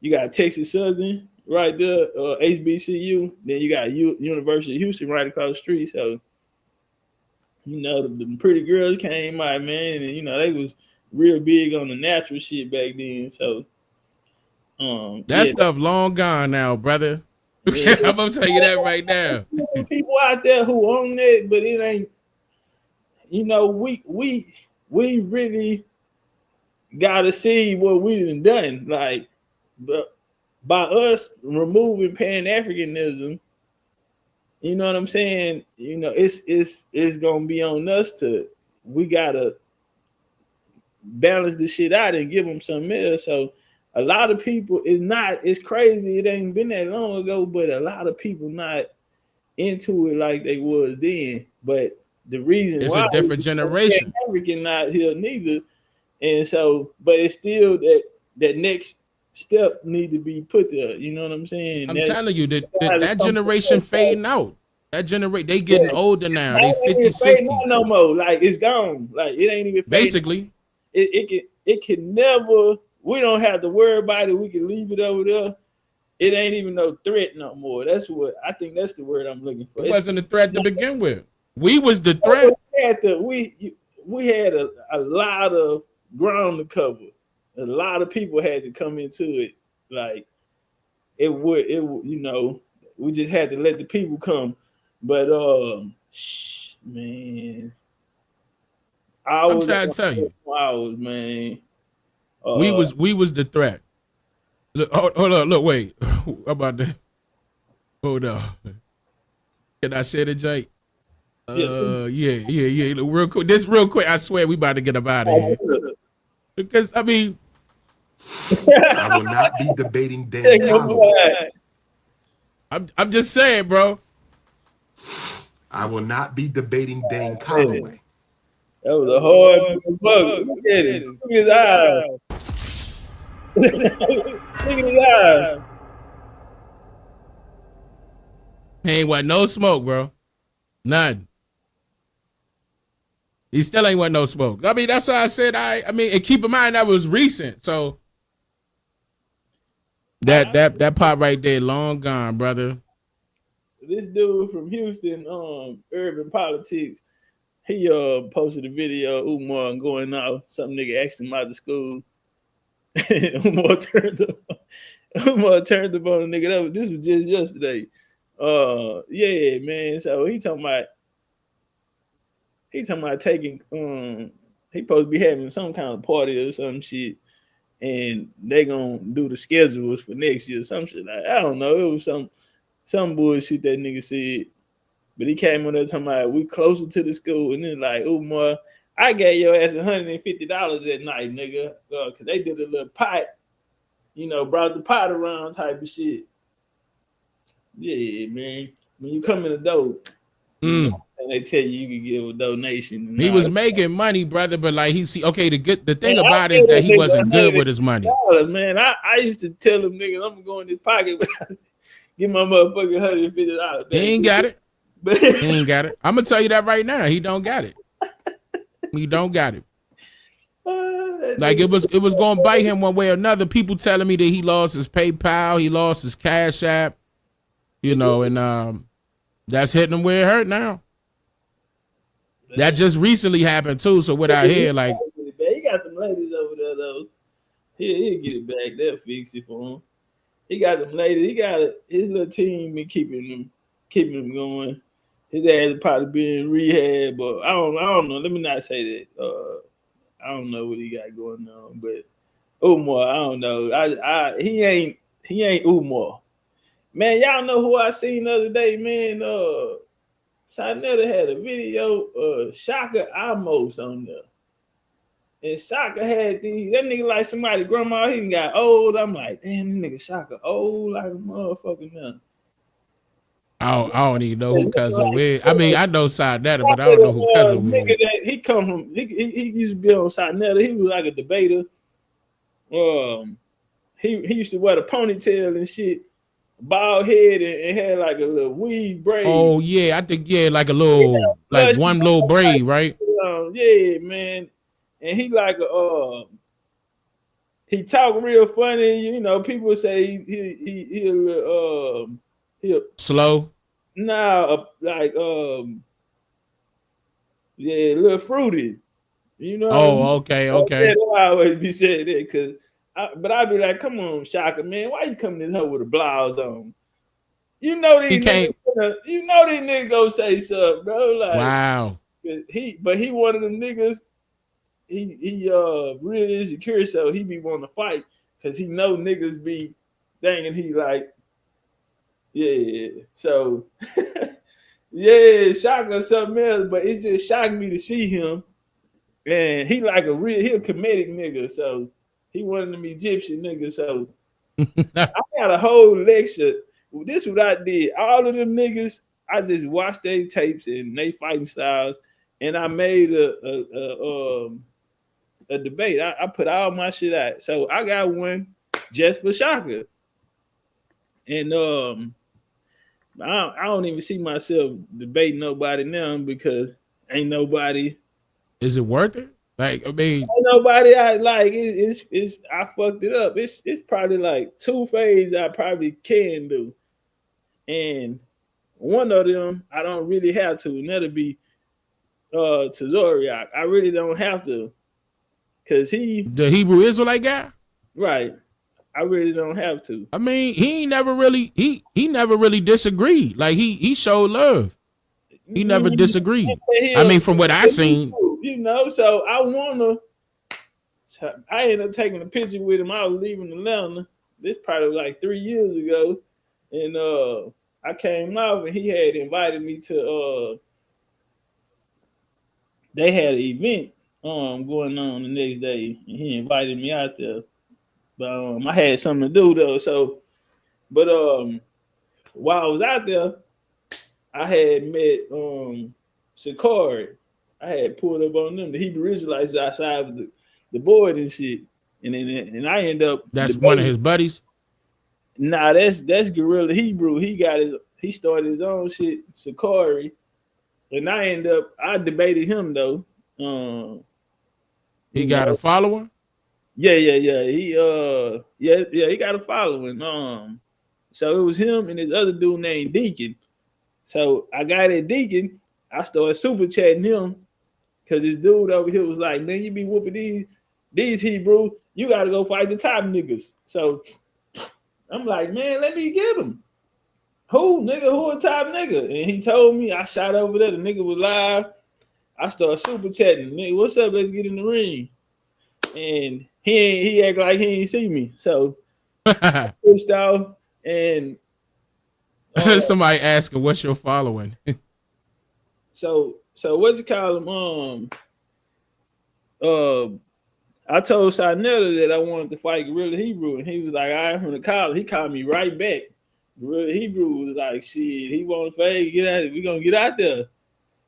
you got Texas Southern right there, HBCU. Then you got University of Houston right across the street. So, you know, the pretty girls came out, man, and you know they was real big on the natural shit back then. So that stuff long gone now, brother. Yeah. I'm gonna tell you that right now. People out there who own that, but it ain't. You know, we really gotta see what we done. Like, but by us removing Pan-Africanism, you know what I'm saying? You know, it's gonna be on us we gotta balance the shit out and give them something else. So a lot of people, it's crazy, it ain't been that long ago, but a lot of people not into it like they was then. But the reason it's a different generation. African not here neither. And so, but it's still that next step need to be put there. You know what I'm saying? I'm telling you that generation fading out. That generation, they getting older now. They 50, 60. No more. Like, it's gone. Like, it ain't even basically. It can never. We don't have to worry about it. We can leave it over there. It ain't even no threat no more. That's what I think. That's the word I'm looking for. It wasn't a threat to begin with. We was the threat. We had a lot of ground to cover. A lot of people had to come into it. Like, it would, you know, we just had to let the people come. But man, I'm trying to tell you, hours, man. We was the threat. Look, hold on, look, wait. How about that? Hold on. Can I say the Jake? Yeah. Look, real quick. This real quick. I swear we about to get up out of here. Because I mean, I will not be debating Dan Calloway. I'm just saying, bro. I will not be debating Dane Calloway. That was a hard bug. Look at it. Look at his eyes. Look at his eyes. He ain't want no smoke, bro. None. He still ain't want no smoke. I mean, that's why I said I mean, and keep in mind that was recent. So that part right there, long gone, brother. This dude from Houston, Urban Politics, he posted a video of Umar going out. Some nigga asked him out of school. Umar turned up on the nigga. This was just yesterday. Yeah, man. So he talking about taking he supposed to be having some kind of party or some shit, and they gonna do the schedules for next year, some shit like I don't know. It was some bullshit that nigga said. But he came on there talking about we closer to the school, and then like, Umar, I gave your ass $150 that night, nigga, cause they did a little pot, brought the pot around type of shit. Yeah, man. When you come in the door, and they tell you can give a donation. He was making money, brother, but like the thing about it is that he wasn't good with his money. Man, I used to tell them niggas I'm gonna go in this pocket, give my motherfucking $150. He ain't got it. He ain't got it. I'm gonna tell you that right now. He don't got it. He don't got it. Like it was gonna bite him one way or another. People telling me that he lost his PayPal, he lost his Cash App, and that's hitting him where it hurt now. That just recently happened too. So what I hear, like, he got them ladies over there though. He'll get it back. They'll fix it for him. He got them ladies. He got his little team been keeping him going. His ass probably been in rehab, but I don't know. Let me not say that. I don't know what he got going on, but Umar, I don't know. He ain't Umar. Man, y'all know who I seen the other day, man? Sinetta had a video Shaka Amos on there. And Shaka had that nigga like somebody grandma, he got old. I'm like, damn, this nigga Shaka old like a motherfucker now. I don't even know who cousin is. I mean, I know Sinetta, but I don't know who cousin is. Nigga that he come from, he used to be on Sinetta. He was like a debater. He used to wear the ponytail and shit, bald head, and had like a little weave braid. Oh yeah, I think like a little, like one little braid, right? Yeah, man. And he like he talk real funny. People say he a little slow. Nah, like yeah, a little fruity. Oh, okay. I always be saying that but I be like, come on, Shaka, man, why you coming in here with a blouse on? These niggas gonna say something, bro. Like, wow. He one of them niggas. He really insecure, so he be wanting to fight because he know niggas be thinking he like, yeah. So yeah, Shaka something else, but it just shocked me to see him. And he like he a comedic nigga, so he one of them Egyptian niggas. So I got a whole lecture. This is what I did. All of them niggas, I just watched their tapes and they fighting styles, and I made a debate. I put all my shit out. So I got one just for Shaka. And I don't even see myself debating nobody now because ain't nobody. Is it worth it? Like, I mean, ain't nobody I like. It's I fucked it up. It's probably like 2 phases I probably can do, and one of them I don't really have to. And that'll be to Zoriak. I really don't have to, cause the Hebrew Israelite guy, right? I really don't have to. I mean, he never really disagreed. Like he showed love. He never disagreed. I mean, from what I seen, so I ended up taking a picture with him. I was leaving Atlanta. This probably like 3 years ago, and I came out and he had invited me to. They had an event going on the next day, and he invited me out there. But I had something to do though. So, but while I was out there, I had met Sakari. I had pulled up on them, the Hebrew Israelites outside of the board and shit. And I end up that's one of his buddies. Nah, that's Gorilla Hebrew. He started his own shit, Sakari. And I debated him though. He got a follower? Yeah. He got a following. So it was him and this other dude named Deacon. So I got at Deacon, I started super chatting him because this dude over here was like, man, you be whooping these Hebrew, you got to go fight the top niggas. So I'm like, man, let me get him. Who, nigga? Who a top nigga? And he told me. I shot over there. The nigga was live. I started super chatting. Nigga, what's up? Let's get in the ring. And he act like he ain't see me. So I pushed off and somebody asking, what's your following? so what you call him? I told Sarnetta that I wanted to fight Gorilla Hebrew, and he was like, all right, from the college. He called me right back. Gorilla Hebrew was like, shit, he want to fight, get out, we gonna get out there.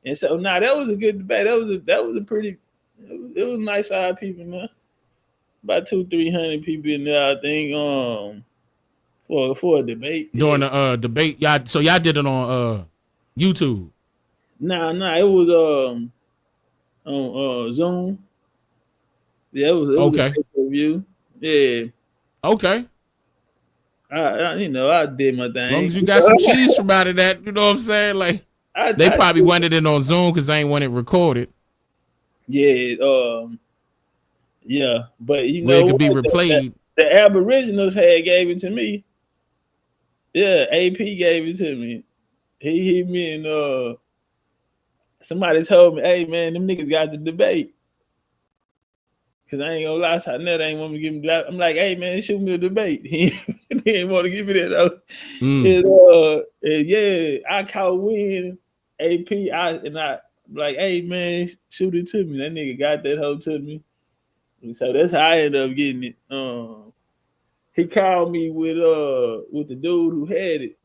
And so now that was a good debate. That was a pretty, it was nice side people in there. About 200-300 people in there, I think, for a debate. During the debate, y'all did it on YouTube. Nah, it was on Zoom. Yeah, it was okay. A pay-per-view. Yeah. Okay. I did my thing. As long as you got some cheese from out of that, you know what I'm saying? Like they probably wanted it on Zoom because they ain't want it recorded. Yeah, yeah, but you where know it could be replayed. The Aboriginals gave it to me. Yeah, AP gave it to me. He hit me and somebody told me, hey man, them niggas got the debate. Cause I ain't gonna lie, I never ain't want me to give him that. I'm like, hey man, shoot me a debate. He didn't want to give me that though. And yeah, I caught win AP. I'm like, hey man, shoot it to me. That nigga got that hoe to me. And so that's how I ended up getting it. He called me with the dude who had it.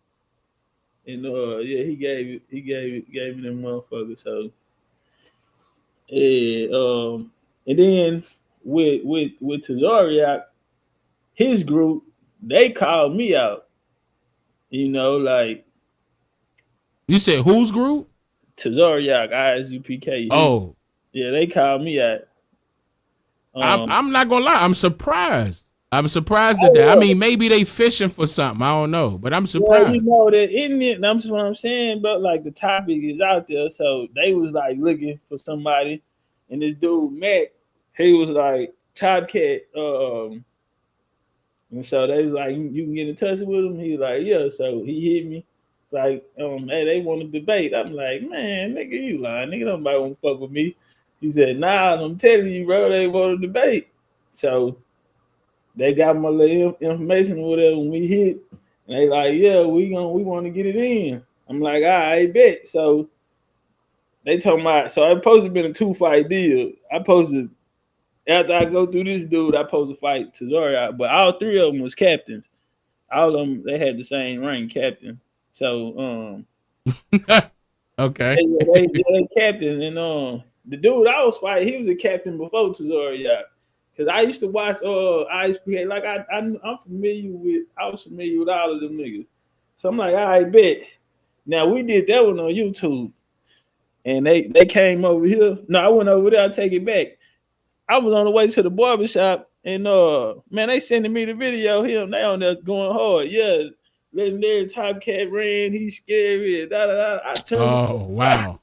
And yeah, he gave me them motherfuckers. So yeah, and then with Tazariak, his group, they called me out. You know, like you said whose group? Tazariak, ISUPK. Oh, yeah, they called me out. I'm not gonna lie, I'm surprised. I'm surprised at that. I mean, maybe they fishing for something. I don't know, but I'm surprised. Well, you know that in it, that's what I'm saying. But like the topic is out there, so they was like looking for somebody, and this dude Mac, he was like TOPCATZ, and so they was like, you can get in touch with him. He was like, yeah. So he hit me like, hey, they want to debate. I'm like, man, nigga, you lying, nigga, nobody want to fuck with me. He said, nah, I'm telling you, bro, they want to debate. So they got my little information or whatever when we hit, and they like, yeah, we want to get it in. I'm like, I bet. So they told me, so I supposed to have been a 2-fight deal. After I go through this dude, I supposed to fight Tazariak, but all 3 of them was captains. All of them, they had the same rank, captain. So okay, they captains, and the dude I was fighting, he was a captain before Tazariak. Cause I used to watch ISPA, like I was familiar with all of them niggas. So I'm like, I bet. Now we did that one on YouTube, and they came over here. No, I went over there. I take it back. I was on the way to the barbershop, and man, they sending me the video. They on there going hard. Yeah, Legendarytopcatz ran. He's scary. I turned. Oh wow.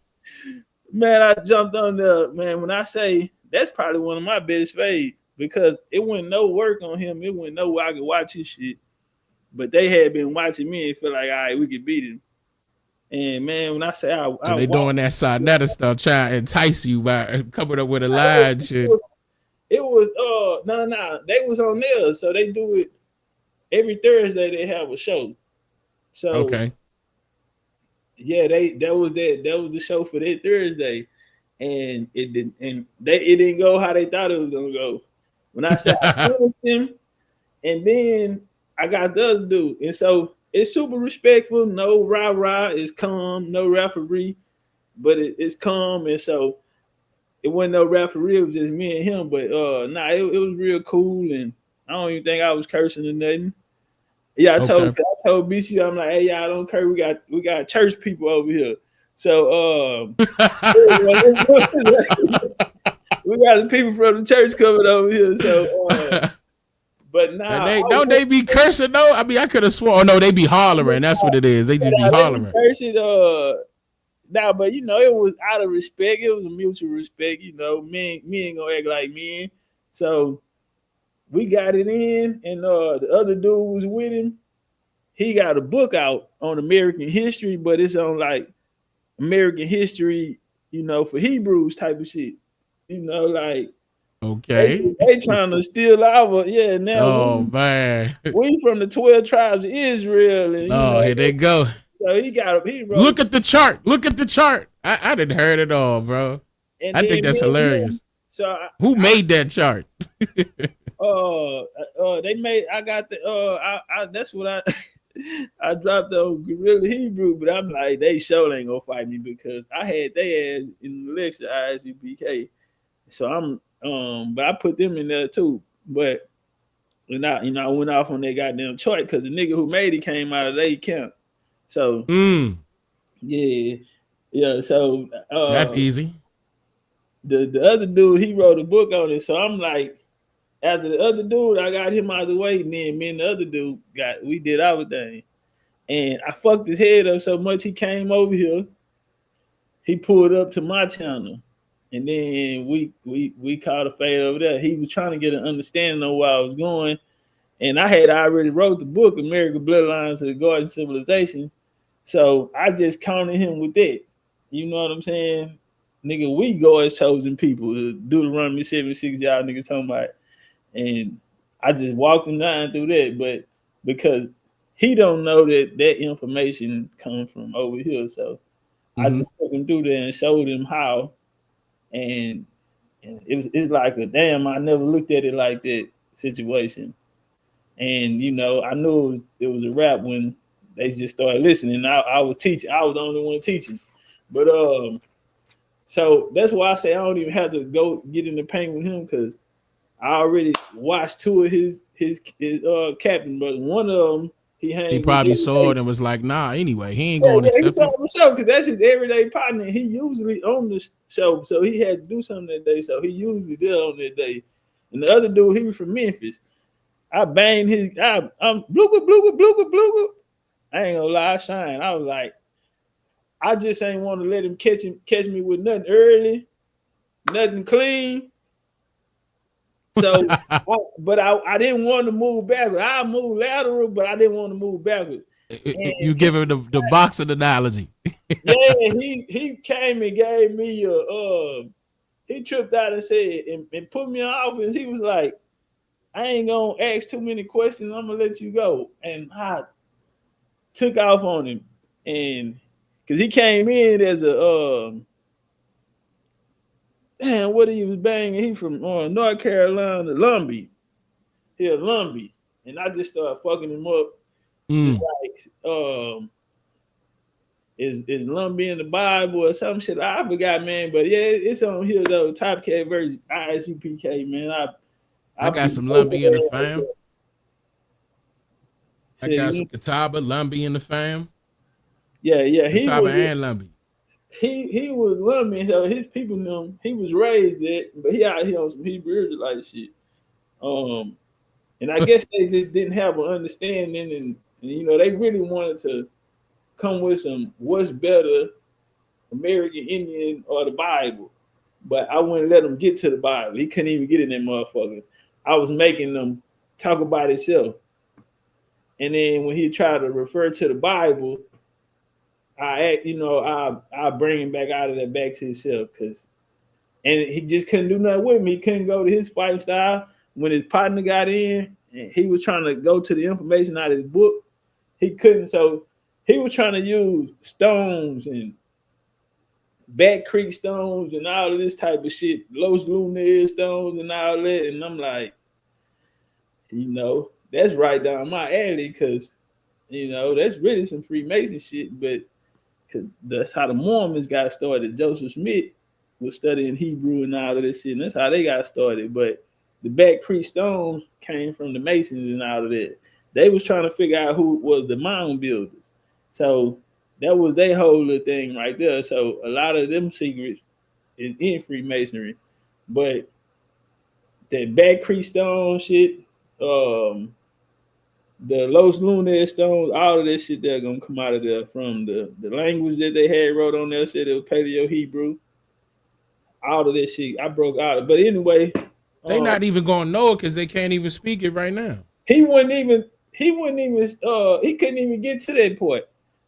Man, I jumped on there. Man, when I say that's probably one of my best fades because it went no work on him. It went no way I could watch his shit. But they had been watching me and feel like, all right, we could beat him. And man, when I say so they doing that Sarnetta stuff, trying to entice you by coming up with a lie and shit. It was no. They was on there, so they do it every Thursday. They have a show. So okay. Yeah, that was the show for that Thursday. And it didn't go how they thought it was gonna go. When I said I punished him, and then I got the other dude, and so it's super respectful. No rah-rah, it's calm. No referee, but it's calm, and so it wasn't no referee. It was just me and him. But it was real cool, and I don't even think I was cursing or nothing. Yeah, I told BC, I'm like, hey, y'all don't curse. We got church people over here. So we got the people from the church coming over here. So but now don't they be cursing though? I mean, I could have sworn. Oh no, they be hollering. That's what it is. They just be hollering. Cursing, but you know, it was out of respect. It was a mutual respect. You know, men ain't gonna act like men. So we got it in, and the other dude was with him. He got a book out on American history, but it's on like American history, for Hebrews type of shit. Like Okay. they trying to steal our now Oh man. we from the 12 tribes of Israel, and Oh, here they go. so he wrote. Look at the chart. Look at the chart. I didn't heard it all, bro. And I think that's hilarious. Who made that chart? They made. I got the. That's what I. I dropped on Guerrilla Hebrew, but I'm like, they sure ain't gonna fight me because I had they ass in the lecture ISUPK. So I'm but I put them in there too. But when I went off on that goddamn chart because the nigga who made it came out of their camp. So yeah. So that's easy. The other dude, he wrote a book on it. So I'm like, after the other dude, I got him out of the way, and then me and the other dude we did our thing. And I fucked his head up so much he came over here. He pulled up to my channel. And then we caught a fade over there. He was trying to get an understanding of where I was going. And I had already wrote the book, American Bloodlines of the Garden Civilization. So I just counted him with that. You know what I'm saying? Nigga, we go as chosen people. Deuteronomy 76, y'all niggas talking about. And I just walked him down through that. But because he don't know that information comes from over here. So I just took him through there and showed him how. And it's like a damn, I never looked at it like that situation. And I knew it was a wrap when they just started listening. I was teaching, I was the only one teaching. But so that's why I say I don't even have to go get in the paint with him because I already watched two of his captain, but one of them he probably saw it and was like, nah, anyway, he ain't going to accept he saw it. the show because that's his everyday partner. He usually on the show, so he had to do something that day. So he usually did on that day. And the other dude, he was from Memphis. I banged his, I'm blooga. I ain't gonna lie, I shine. I was like, I just ain't want to let him catch me with nothing early, nothing clean. So, I didn't want to move backwards. I moved lateral, but I didn't want to move backwards. You give him the boxing analogy. Yeah, he came and gave me he tripped out and said and put me in office. He was like, I ain't gonna ask too many questions. I'm gonna let you go. And I took off on him, and because he came in as a damn, what he was banging. He from North Carolina, Lumbee. He a Lumbee, and I just started fucking him up. Just like is Lumbee in the Bible or some shit? I forgot, man. But yeah, it's on here though. TOPCATZ version ISUPK, man. I got some Lumbee in the fam. I got some Catawba, Lumbee in the fam. Yeah. Catawba and Lumbee. He was Lumbee, so his people knew him. He was raised there, but he out here on some Hebrew Israelite shit. And I guess they just didn't have an understanding, and they really wanted to come with some what's better, American Indian or the Bible. But I wouldn't let him get to the Bible. He couldn't even get in that motherfucker. I was making them talk about itself. And then when he tried to refer to the Bible, I bring him back out of that back to himself and he just couldn't do nothing with me. He couldn't go to his fighting style. When his partner got in and he was trying to go to the information out of his book, he couldn't. So he was trying to use stones and Back Creek stones and all of this type of shit, Los Lunares stones and all that. And I'm like, that's right down my alley because, that's really some Freemason shit. But cause that's how the Mormons got started. Joseph Smith was studying Hebrew and all of this shit, and that's how they got started. But the Back Creek stones came from the Masons and all of that. They was trying to figure out who was the mound builders. So that was their whole little thing right there. So a lot of them secrets is in Freemasonry. But that Back Creek stone shit, the Los Lunares stones, all of that shit they're gonna come out of there from the language that they had wrote on there, said it was Paleo Hebrew. All of that shit, I broke out. But anyway, They not even gonna know it because they can't even speak it right now. He couldn't even get to that point.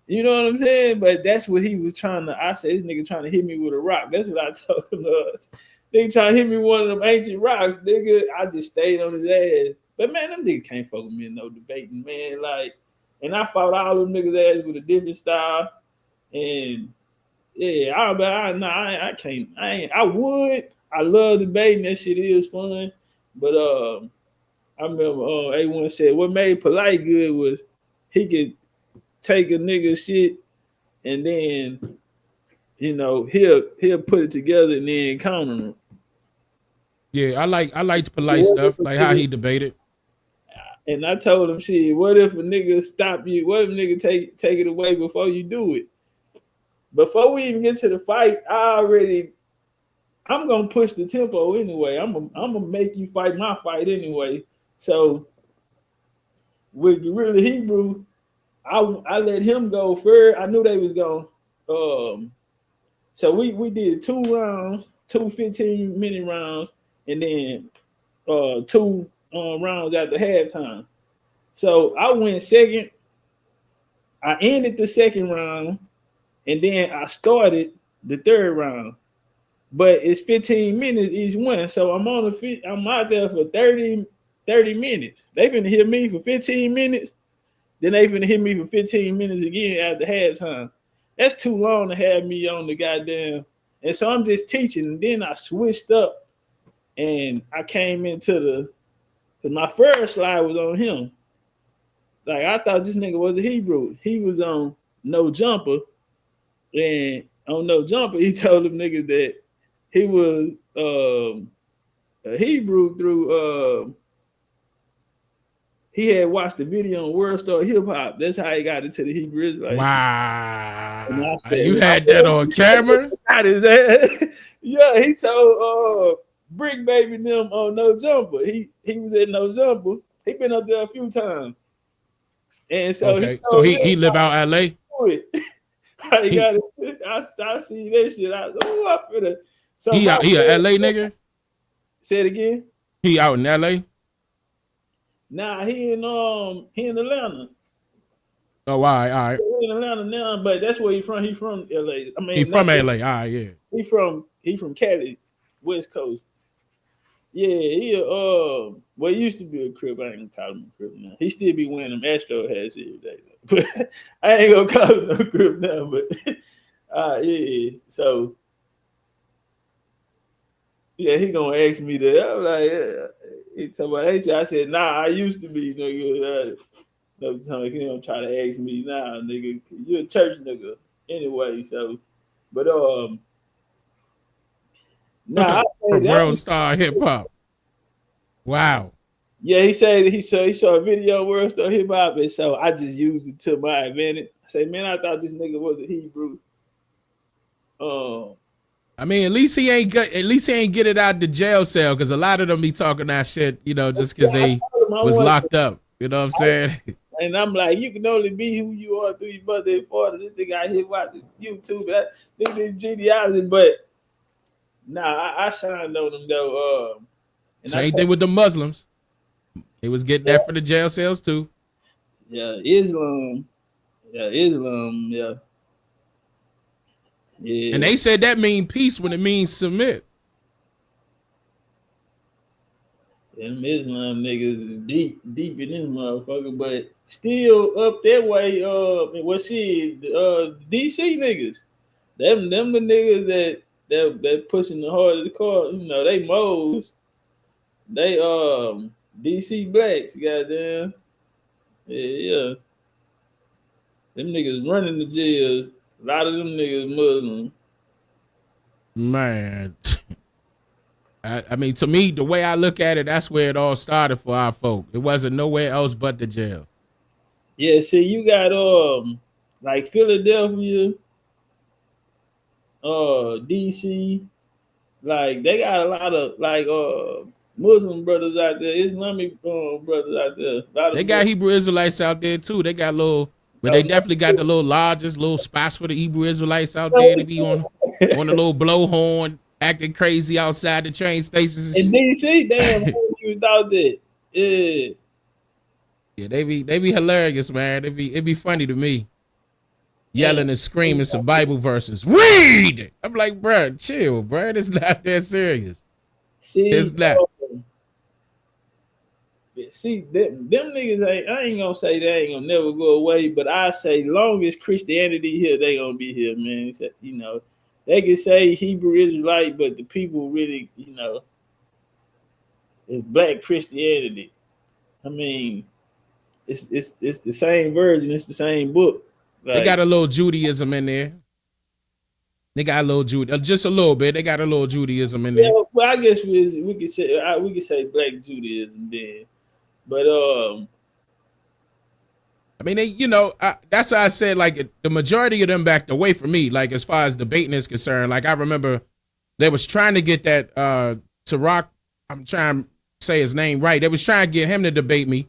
You know what I'm saying? But that's what he was trying to. I said, this nigga trying to hit me with a rock. That's what I told him. Nigga trying to hit me with one of them ancient rocks, nigga. I just stayed on his ass. But man, them niggas can't fuck with me in no debating, man. Like, and I fought all them niggas ass with a different style. And yeah, I can't. I would. I love debating. That shit is fun. But I remember A1 said what made Polite good was he could take a nigga shit and then he'll put it together and then counter him. Yeah, I like the Polite stuff, like how he debated. And I told him, shit, what if a nigga stop you? What if a nigga take it away before you do it? Before we even get to the fight, I'm gonna push the tempo anyway. I'm gonna make you fight my fight anyway. So with Gorilla Hebrew, I let him go first. I knew they was going. So we did 2 rounds, 2 15-minute rounds, and then 2 rounds after halftime. So I went second. I ended the second round, and then I started the third round. But it's 15 minutes each one, so I'm out there for 30 minutes. They finna hit me for 15 minutes, then they finna hit me for 15 minutes again after halftime. That's too long to have me on the goddamn. And so I'm just teaching, and then I switched up, and I came into because my first slide was on him. Like, I thought this nigga was a Hebrew. He was on No Jumper, and on No Jumper, he told them niggas that he was a Hebrew through he had watched the video on World Star Hip Hop. That's how he got into the Hebrew Israelites. Wow. Said, you had that on camera? Yeah, he told Brick Baby them on No Jumper. He was at No Jumper. He been up there a few times. And so he live out LA? I got it. I see that shit. I finna. So he a LA nigga? Say it again. He out in LA? Nah, he in Atlanta. Oh, all right. He in Atlanta now, but that's where he from. He from LA. I mean, He from LA. All right, yeah. He from Cali, West Coast. Yeah, he well, he used to be a Crip. I ain't gonna call him a Crip now. He still be wearing them Astro hats every day, but I ain't gonna call him no Crip now. But yeah. So yeah, he gonna ask me that. I'm like, yeah. He told me, I said, nah, I used to be, nigga. No time he don't try to ask me now, nigga. You a church nigga anyway. So, but nah, from World Star Hip Hop. Wow. Yeah, he said he saw a video of World Star Hip Hop, and so I just used it to my advantage. I say, man, I thought this nigga was a Hebrew. I mean, at least he ain't get it out the jail cell, because a lot of them be talking that shit, just because they was locked up. You know what I'm saying? And I'm like, you can only be who you are through your mother and father. This nigga out here watching YouTube, this is genealogy. But nah, I shined on them though. Same thing with the Muslims. They was getting that for the jail cells too. Yeah, Islam. Yeah. Yeah. And they said that mean peace when it means submit. Them Islam niggas is deep in this motherfucker, but still up that way. DC niggas. Them the niggas that pushing the hardest car. They moles. They DC blacks. Goddamn. Yeah. Them niggas running the jails. A lot of them niggas Muslim. Man. I mean, to me, the way I look at it, that's where it all started for our folk. It wasn't nowhere else but the jail. Yeah, see, you got like Philadelphia, DC, like they got a lot of like Muslim brothers out there, Islamic brothers out there. They got Hebrew Israelites out there too. They got but they definitely got the little lodges, little spots for the Hebrew Israelites out there to be on the little blowhorn. acting crazy outside the train stations. In DC, damn, you thought that. Yeah. Yeah, they be hilarious, man. It be funny to me. Yelling and screaming some Bible verses. Read! I'm like, bro, chill, bro. It's not that serious. See, It's not. See, them niggas I ain't gonna say they ain't gonna never go away, but I say long as Christianity here, they gonna be here, man. So, you know, they can say Hebrew Israelite, but the people really, you know, it's black Christianity. I mean, it's the same version, it's the same book. Like, They got a little Judaism in there. They got a little just a little bit. They got a little Judaism in there. yeah, well, I guess we could say black Judaism then. But I mean, that's why I said, like, the majority of them backed away from me, like, as far as debating is concerned. Like, I remember they was trying to get that Tarak, I'm trying to say his name right. They was trying to get him to debate me.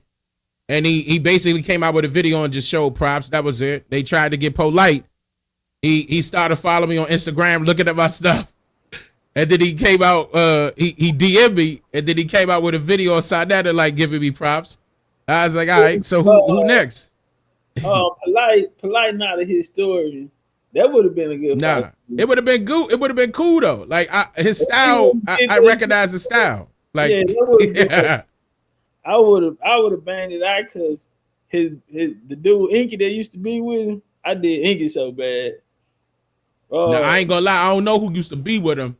And he basically came out with a video and just showed props. That was it. They tried to get polite. He started following me on Instagram, looking at my stuff. And then he came out, he DM'd me, and then he came out with a video aside that and like giving me props. I was like, all right, so who next? polite not a historian. That would have been a good fight. It would have been good. It would have been cool though. Like his style, I recognize his style. Like yeah, I would have banged it out because the dude Inky that used to be with him, I did Inky so bad. Now, I ain't gonna lie, I don't know who used to be with him.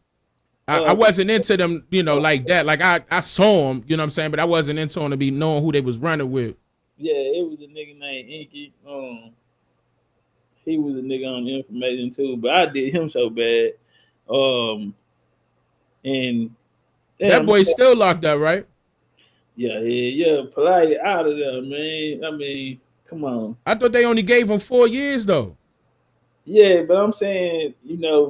I wasn't into them, like that. Like I saw him, you know what I'm saying, but I wasn't into him to be knowing who they was running with. Yeah, it was a nigga named Inky. He was a nigga on the information too, but I did him so bad. And that boy's still locked up, right? Yeah. Polite out of there, man. I mean, come on. I thought they only gave him 4 years though. Yeah, but I'm saying,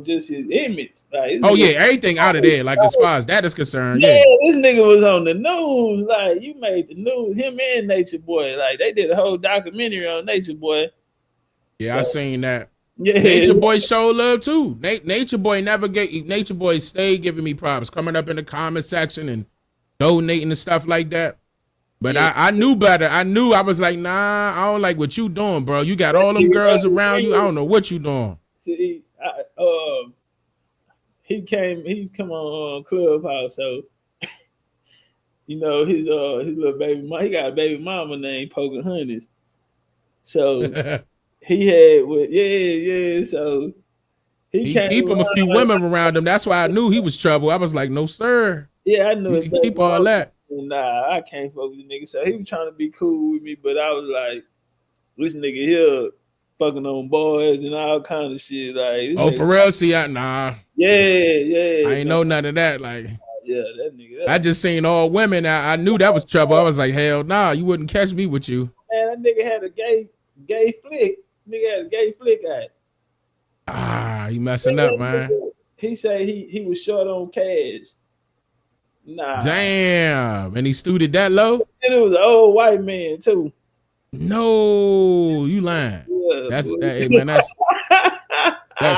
just his image. Like, everything out of there. Like as far as that is concerned. Yeah, this nigga was on the news. Like you made the news. Him and Nature Boy. Like they did a whole documentary on Nature Boy. Yeah, I seen that. Yeah, Nature Boy showed love too. Nature Boy Nature Boy stayed giving me props, coming up in the comment section and donating and stuff like that. But I knew better. I was like, nah, I don't like what you doing, bro. You got all them girls around you. I don't know what you doing. See, he's come on Clubhouse, so his little baby mama, he got a baby mama named Pocahontas. So he had so he keep him a few women around him. That's why I knew he was trouble. I was like, no, sir. Yeah, I knew you can keep all that. Nah, I can't fuck with the nigga. So he was trying to be cool with me, but I was like, this nigga here fucking on boys and all kind of shit. Like, for real? See, nah. Yeah. I ain't know none of that. Like, yeah, that nigga. I just seen all women. I knew that was trouble. I was like, hell nah, you wouldn't catch me with you. Man, that nigga had a gay flick. Nigga had a gay flick at. He messing up, man. He said he was short on cash. Nah. Damn. And he stood that low? And it was an old white man too. No, you lying. Yeah, that's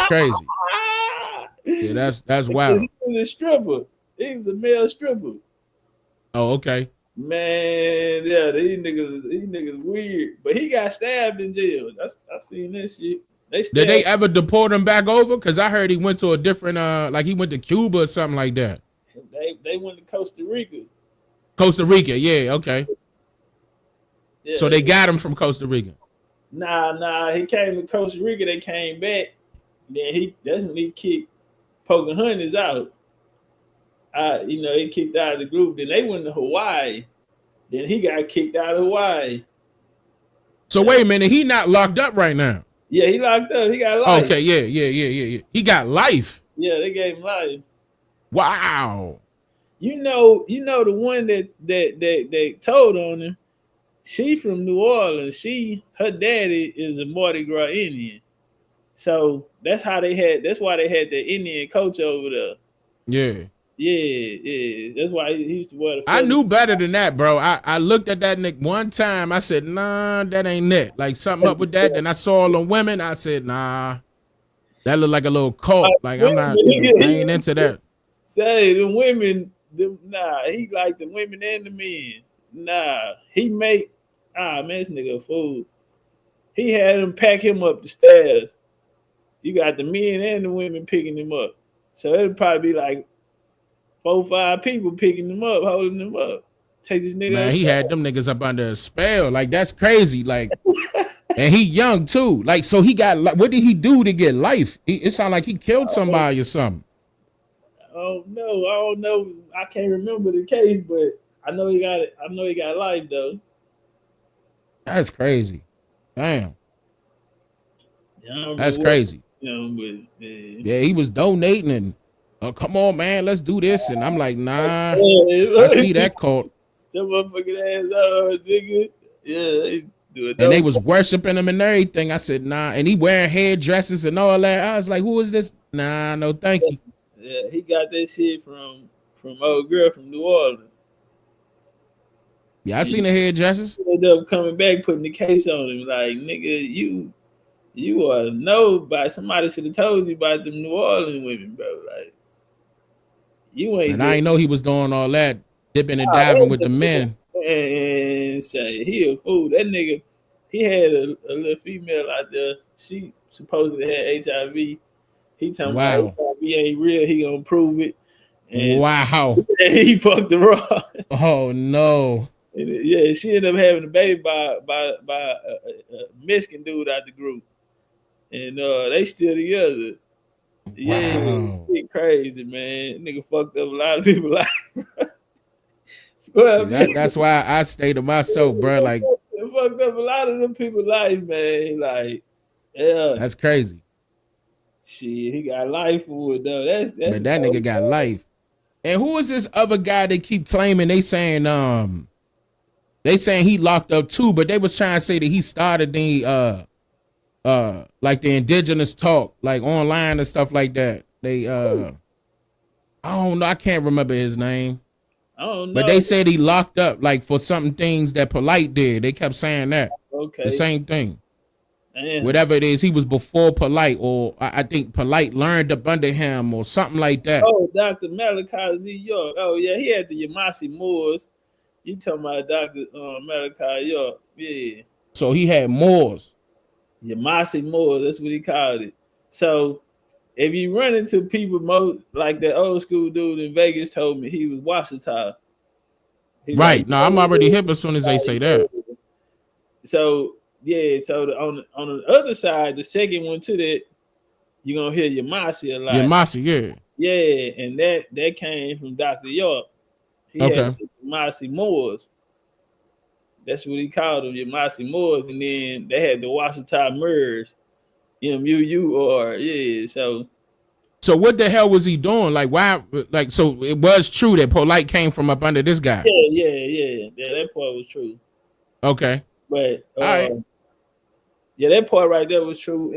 crazy. Yeah, that's wild. He was a stripper. He was a male stripper. Oh, okay. Man, yeah, these niggas weird. But he got stabbed in jail. I seen that shit. Did they ever deport him back over? Because I heard he went to a different like he went to Cuba or something like that. They went to Costa Rica. Costa Rica, yeah, okay. Yeah, so they got him from Costa Rica. Nah. He came to Costa Rica. They came back. Then that's when he kicked Pocahontas out. He kicked out of the group. Then they went to Hawaii. Then he got kicked out of Hawaii. So wait a minute, he not locked up right now? Yeah, he locked up. He got life. Okay, yeah. He got life. Yeah, they gave him life. Wow. You know the one that told on him. She from New Orleans. Her daddy is a Mardi Gras Indian. So that's why they had the Indian coach over there. Yeah. Yeah. That's why he used to wear the. I knew better than that, bro. I looked at that nigga one time. I said, nah, that ain't it. Like something up with that. Then I saw all the women. I said, nah, that looked like a little cult. Like I ain't into that. Say the women, nah, he like the women and the men. Nah, he make man, this nigga a fool. He had him pack him up the stairs. You got the men and the women picking him up. So it'd probably be like 4 or 5 people picking him up, holding him up. Take this nigga. Man, he had them niggas up under a spell. Like, that's crazy. Like, and he young too. Like, so he got, what did he do to get life? It sounded like he killed somebody or something. Oh no, I don't know. I can't remember the case, but I know he got it. I know he got life though. That's crazy. Damn. Yeah, that's crazy. But, yeah, he was donating and come on, man, let's do this. And I'm like, nah, I see that cult. That motherfucking ass, nigga. Yeah, they do it. And they was worshiping him and everything. I said, nah. And he wearing headdresses and all that. I was like, who is this? Nah, no, thank you. Yeah, he got that shit from old girl from New Orleans. Yeah, I seen the headdresses. He ended up coming back, putting the case on him. Like, nigga, you are nobody. Somebody should have told you about them New Orleans women, bro. Like, you ain't. And I ain't know he was doing all that, dipping and diving with the men. And say he a fool. That nigga, he had a little female out there. She supposedly had HIV. He talking about HIV ain't real. He gonna prove it. And wow. He fucked the raw. Oh no. And yeah, she ended up having a baby by a Mexican dude out the group, and they still together. Yeah, wow. It's crazy, man. Nigga fucked up a lot of people life. That's why I stay to myself, bro. Like, it fucked up a lot of them people life, man. Like, yeah, that's crazy. Shit, he got life for it though. That's but that nigga got life. And who is this other guy they keep claiming? They saying he locked up too, but they was trying to say that he started the like the indigenous talk, like online and stuff like that. They I don't know, I can't remember his name. I don't know. But they said he locked up like for some things that Polite did. They kept saying that. Okay. The same thing. Damn. Whatever it is, he was before Polite, or I think Polite learned up under him or something like that. Oh, Dr. Malachi Z. York. Oh yeah, he had the Yamasi Moors. You talking about Dr. Malachi York? Yeah. So he had Moors. Yamasi Moors, that's what he called it. So if you run into people like that old school dude in Vegas told me he was Washita. Right. Like, no, I'm already hip as soon as they say that. So yeah, so on the other side, the second one to that, you're gonna hear Yamasi a lot. Yamasi, yeah. Yeah, and that came from Dr. York. He had Yamasi Moors. That's what he called them, Yamasi Moors, and then they had the Washita merge. MUUR, yeah. So what the hell was he doing? Like, why? Like, so it was true that Polite came from up under this guy. Yeah. That part was true. Okay. But all right. Yeah, that part right there was true.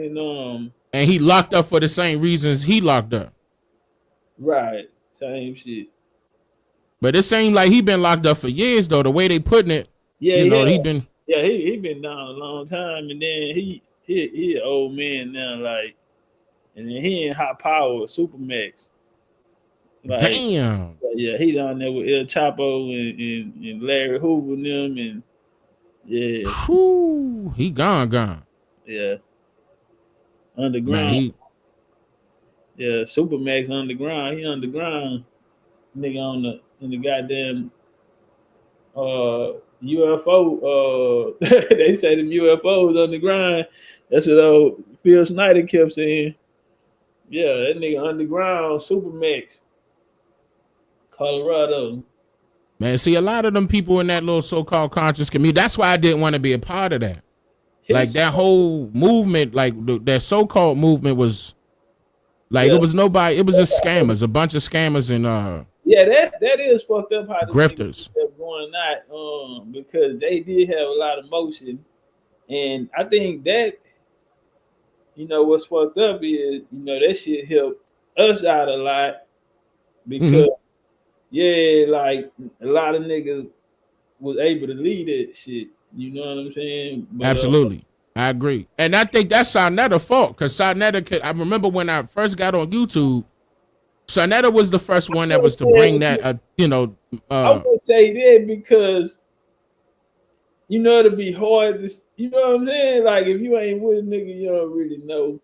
And he locked up for the same reasons he locked up. Right. Same shit. But it seemed like he been locked up for years though, the way they putting it. Yeah, he been. Yeah, he been down a long time, and then he an old man now, like, and then he in high power, Supermax. Like, damn. Yeah, he down there with El Chapo and Larry Hoover and them, and yeah. Whew, he gone. Yeah. Underground. Man, yeah, Supermax underground. He underground. Nigga in the goddamn UFO. They say them UFOs underground. That's what old Phil Snyder kept saying. Yeah, that nigga underground, Supermax, Colorado. Man, see, a lot of them people in that little so-called conscious community, that's why I didn't want to be a part of that. Like, that whole movement, like, that so-called movement was, like, it was nobody, it was just scammers, a bunch of scammers and, yeah, that is fucked up how the grifters kept going out, because they did have a lot of motion. And I think that, what's fucked up is, that shit helped us out a lot because, yeah, like a lot of niggas was able to lead that shit. You know what I'm saying? But, absolutely. I agree. And I think that's Sarnetta's fault because Sarnetta I remember when I first got on YouTube, Sarnetta was the first one that was to bring that, I would say that because, it'd be hard to, you know what I'm saying? Like, if you ain't with a nigga, you don't really know.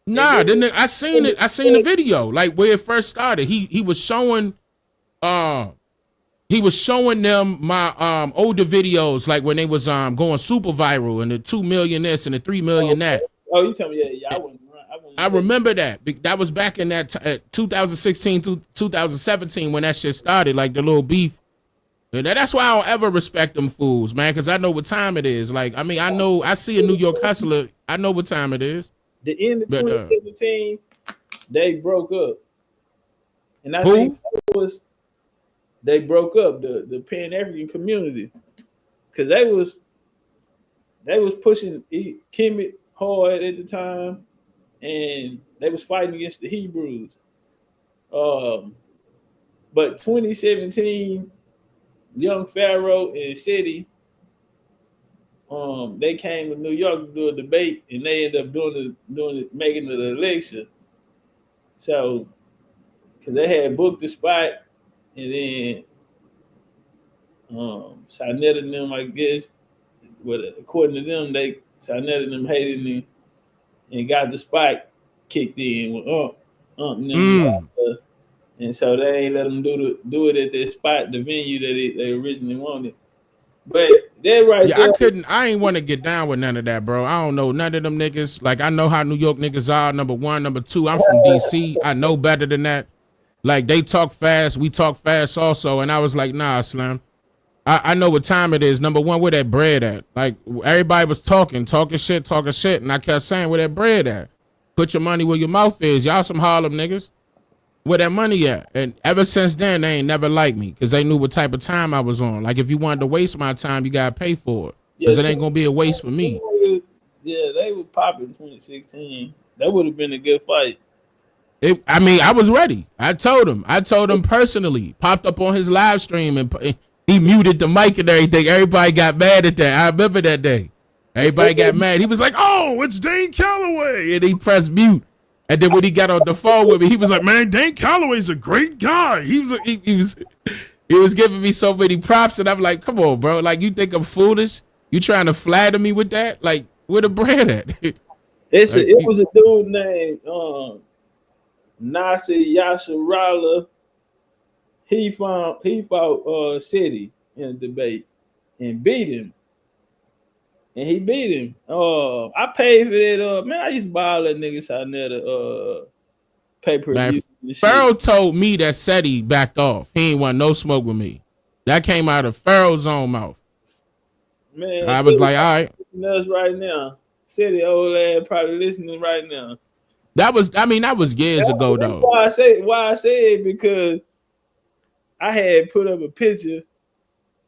Nah, I seen it. I seen the video, like where it first started. He was showing them my older videos, like when they was going super viral and the 2 million this and the 3 million that. Oh, you tell me, yeah, I wouldn't. I remember that. That was back in that 2016 to 2017 when that shit started, like the little beef. And that's why I don't ever respect them fools, man, because I know what time it is. Like, I mean, I see a New York hustler. I know what time it is. The end of 2017, they broke up. And I Who? think they broke up, the Pan-African community. Because they was pushing Kemet hard at the time. And they was fighting against the Hebrews. But 2017, Young Pharaoh and City, they came to New York to do a debate, and they ended up making the election. So, because they had booked the spot, and then Sarnetta and them, I guess, according to them, Sarnetta and them hated him and got the spot kicked in with and them. And so they ain't let them do it at their spot, the venue that they originally wanted. But that right there, I ain't want to get down with none of that, bro. I don't know none of them niggas. Like, I know how New York niggas are, number one. Number two, I'm from DC. I know better than that. Like, they talk fast, we talk fast also. And I was like, nah, Slim. I know what time it is. Number one, where that bread at? Like, everybody was talking shit. And I kept saying, where that bread at? Put your money where your mouth is. Y'all some Harlem niggas. Where that money at? And ever since then, they ain't never liked me because they knew what type of time I was on. Like, if you wanted to waste my time, you got to pay for it because it ain't going to be a waste for me. Yeah, they were popping in 2016. That would have been a good fight. I was ready. I told him personally. Popped up on his live stream and he muted the mic and everything. Everybody got mad at that. I remember that day. Everybody got mad. He was like, "Oh, it's Dane Calloway," and he pressed mute. And then when he got on the phone with me, he was like, "Man, Dane Calloway's a great guy." He was giving me so many props, and I'm like, "Come on, bro! Like, you think I'm foolish? You trying to flatter me with that? Like, where the bread at?" It was a dude named Nasir Yasharallah. He fought City in a debate and beat him. And he beat him. I paid for that. Man, I used to buy all that niggas out there the pay-per-view. Pharaoh told me that Seti backed off. He ain't want no smoke with me. That came out of Pharaoh's own mouth. Man, I was like, all right. Us right now. City old ass probably listening right now. That was years ago though. Why I say it because I had put up a picture.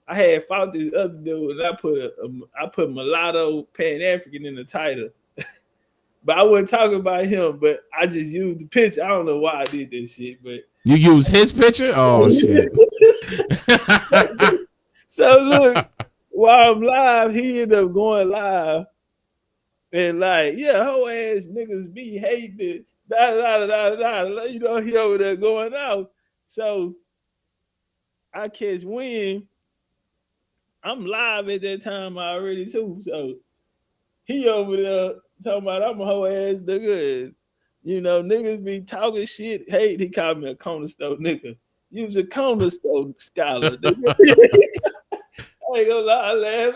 I had fought this other dude, and I put mulatto Pan-African in the title. But I wasn't talking about him, but I just used the picture. I don't know why I did this shit, but you used his picture? Oh shit. So look, while I'm live, he ended up going live. And like, yeah, whole ass niggas be hating it. You know, he over there going out. So I catch wind. I'm live at that time already too. So he over there talking about I'm a whole ass nigga. You know, niggas be talking shit. Hey, he called me a corner store nigga. You was a corner store scholar, nigga. I ain't gonna lie, I laugh.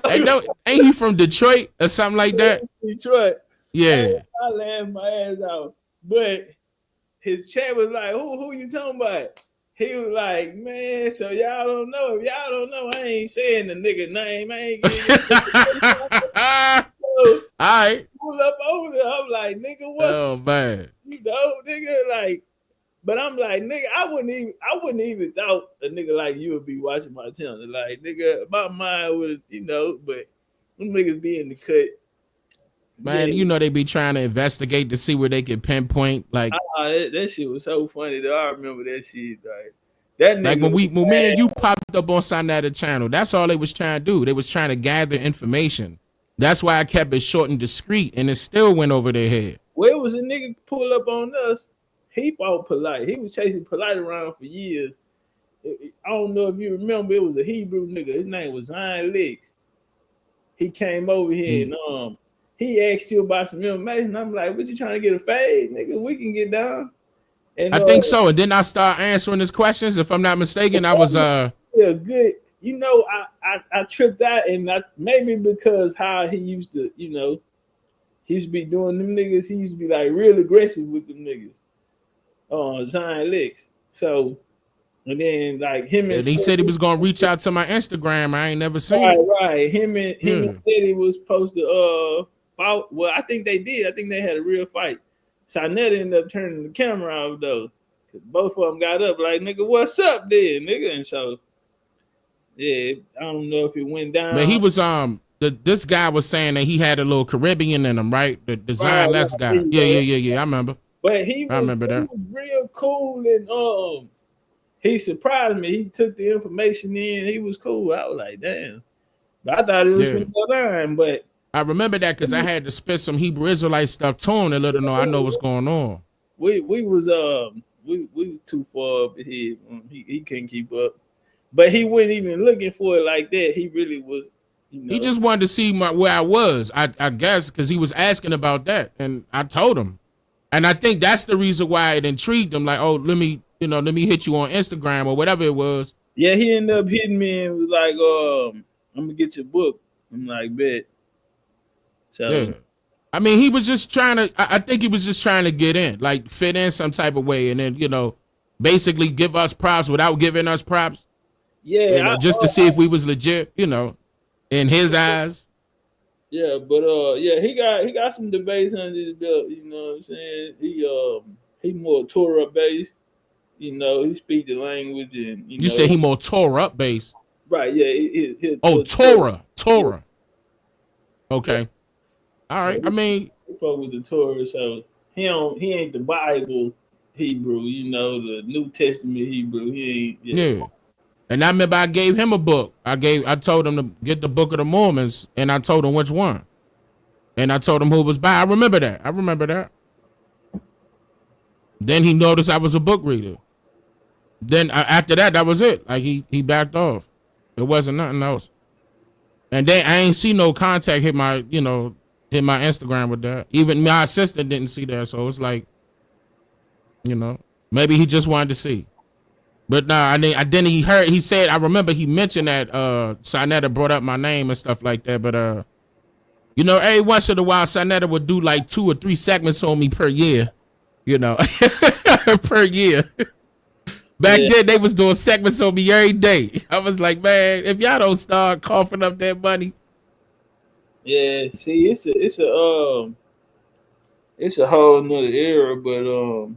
Ain't he from Detroit or something like that? Detroit. Yeah. I laughed my ass out. But his chat was like, who you talking about? He was like, man, so y'all don't know. If y'all don't know, I ain't saying the nigga name. I ain't getting so, all right. Pull up over there. I'm like, nigga, what's man? You know, nigga, like, but I'm like, nigga, I wouldn't even thought a nigga like you would be watching my channel. Like, nigga, my mind would, you know, but them niggas be in the cut. Man, you know they be trying to investigate to see where they can pinpoint. Like that shit was so funny though. I remember that shit. That nigga, like when me and you popped up on Sarnetta channel, that's all they was trying to do. They was trying to gather information. That's why I kept it short and discreet, and it still went over their head. Where was a nigga pull up on us? he fought Polite. He was chasing Polite around for years. I don't know if you remember, it was a Hebrew nigga. His name was Zion Lex. He came over here and he asked you about some information. I'm like, what you trying to get a fade, nigga? We can get down. And I think so. And then I start answering his questions. If I'm not mistaken, I was yeah, good. You know, I tripped out, and maybe because how he used to, you know, he used to be doing them niggas. He used to be like real aggressive with them niggas. Zion Lex. So, and then like him and he said he was gonna reach out to my Instagram. I ain't never seen it. Right. Him and said he was supposed to fight. Well, I think they did. I think they had a real fight. Sarnetta ended up turning the camera off though. Cause both of them got up like, nigga, what's up there, nigga? And so yeah, I don't know if it went down. But he was this guy was saying that he had a little Caribbean in him, right? The Zion Lex guy. Yeah. I remember. But I remember that. He was real cool and he surprised me. He took the information in. He was cool. I was like, damn. But I thought it was gonna go down. But I remember that because I had to spit some Hebrew Israelite stuff to him and let him know I know what's going on. We was too far up ahead. He couldn't keep up. But he wasn't even looking for it like that. He really was. You know. He just wanted to see where I was. I guess because he was asking about that, and I told him. And I think that's the reason why it intrigued him. Like, oh, let me hit you on Instagram or whatever it was. Yeah, he ended up hitting me and was like, I'm gonna get your book. I'm like, bet. So yeah. I mean, he was just trying to. I think he was just trying to get in, like fit in some type of way, and then basically give us props without giving us props. Yeah, just to see if we was legit, in his eyes. Yeah, but he got some debates under his belt. You know what I'm saying? He more Torah based. You know, he speak the language and you say he more Torah based. Right? Yeah. Torah. Okay. All right. I mean, he fuck with the Torah, so he ain't the Bible Hebrew. You know, the New Testament Hebrew. He ain't. Yeah. And I remember I gave him a book. I told him to get the Book of the Mormons, and I told him which one. And I told him who it was by. I remember that. Then he noticed I was a book reader. Then after that was it. Like he backed off. It wasn't nothing else. And then I ain't see no contact hit my Instagram with that. Even my assistant didn't see that. So it's like, maybe he just wanted to see. But nah, he said, I remember he mentioned that Sarnetta brought up my name and stuff like that. But every once in a while Sarnetta would do like 2 or 3 segments on me per year, per year. Back then they was doing segments on me every day. I was like, man, if y'all don't start coughing up that money. Yeah, see, it's a whole nother era, but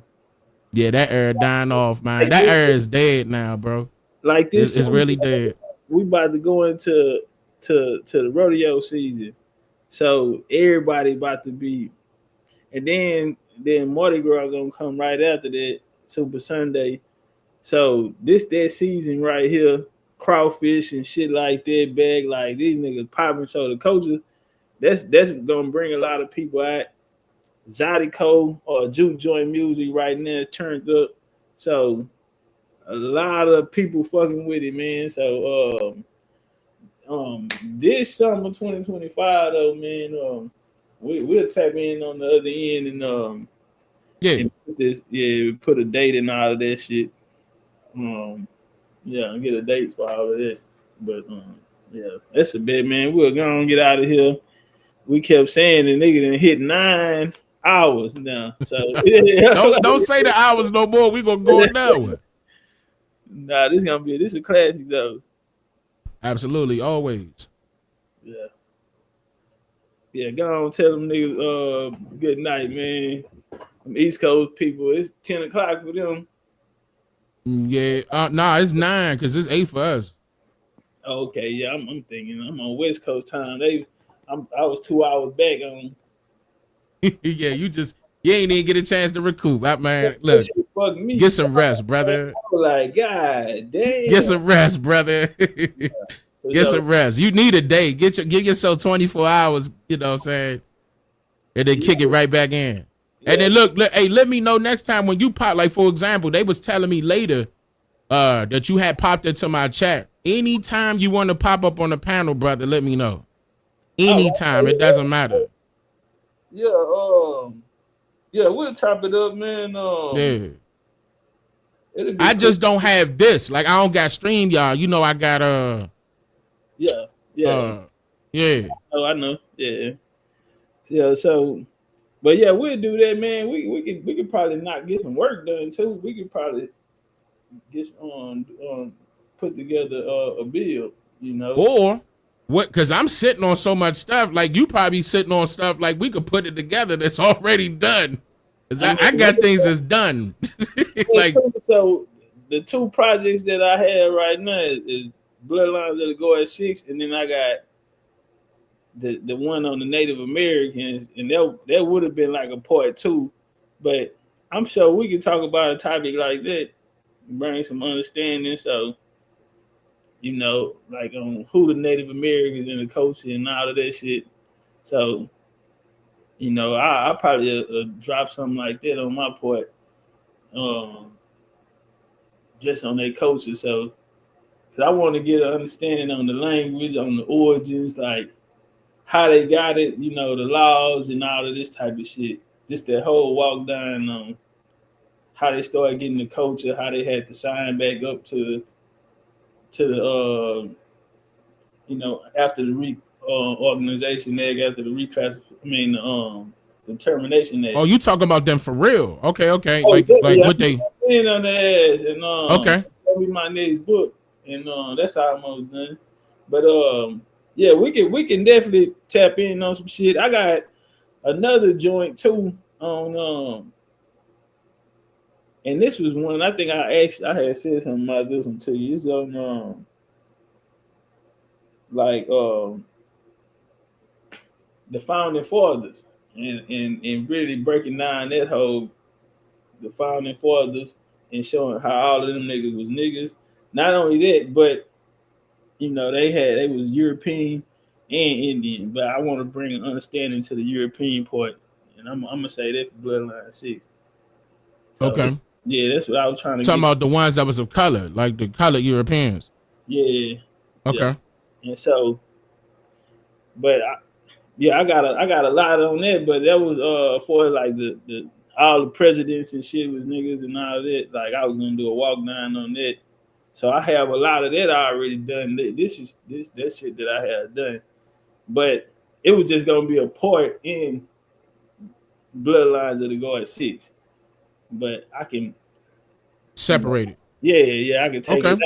yeah, that era dying off, man. That era is dead now, bro. Like this, it's really dead. We about to go into the rodeo season, so everybody about to be, and then Mardi Gras gonna come right after that, Super Sunday. So that season right here, crawfish and shit like that, bag like these niggas popping. So the coaches, that's gonna bring a lot of people out. Zydeco or juke joint music right now is turned up, so a lot of people fucking with it, man. So this summer 2025 though, man, we'll tap in on the other end and put a date and all of that shit. Get a date for all of that. But that's a bet, man. We're gonna get out of here. We kept saying the nigga done hit 9 hours now. So don't say the hours no more. We gonna go down. Nah, this is a classic though. Absolutely, always. Yeah, go on, tell them niggas good night, man. Them East Coast people, it's 10 o'clock for them. Yeah, it's 9 because it's 8 for us. Okay, yeah, I'm thinking I'm on West Coast time. I was 2 hours back on. Yeah, you ain't even get a chance to recoup. Man, look, get some rest, brother. Like, God damn. Get some rest, brother. Get some rest. You need a day. Give yourself 24 hours, you know what I'm saying? And then kick it right back in. And then look, hey, let me know next time when you pop. Like, for example, they was telling me later that you had popped into my chat. Anytime you want to pop up on the panel, brother, let me know. Anytime, it doesn't matter. Yeah, yeah, we'll chop it up, man. Yeah. I just don't have this. Like, I don't got stream, y'all. You know, I got Yeah. yeah. Oh, I know. Yeah. So, but yeah, we'll do that, man. We could probably not get some work done too. We could probably get put together a bill, you know. Or what? Because I'm sitting on so much stuff. Like, you probably sitting on stuff like we could put it together that's already done. Because I got things that's done. Like, so the 2 projects that I have right now is Bloodlines That'll Go at 6, and then I got the one on the Native Americans, and that would have been like a part 2, but I'm sure we can talk about a topic like that, bring some understanding. So, you know, like on who the Native Americans and the culture and all of that shit. So, you know, I probably drop something like that on my part, just on their culture. So, cause I want to get an understanding on the language, on the origins, like how they got it, you know, the laws and all of this type of shit. Just that whole walk down on how they started getting the culture, how they had to sign back up to the you know, after the organization egg, after the the termination egg. Oh, you talking about them for real? Okay. Oh, like what they in on their ass, and okay. that'll be my next book, and that's almost done. But yeah, we can definitely tap in on some shit. I got another joint too on and this was one I think I had said something about this one to you. It's on like the founding fathers and really breaking down that whole the founding fathers and showing how all of them niggas was niggas. Not only that, but you know, they was European and Indian, but I want to bring an understanding to the European part, and I'm gonna say that for Bloodline 6. So, Okay. Yeah, that's what I was trying to talking get. about the ones that was of color, like the colored Europeans. Yeah. Okay. Yeah. And so, but I got a lot on that, but that was for like the all the presidents and shit was niggas and all that. Like I was gonna do a walk down on that. So I have a lot of that already done. This that shit that I had done. But it was just gonna be a part in Bloodlines That'll Go at 6. But I can separate it. Yeah, I can take it out.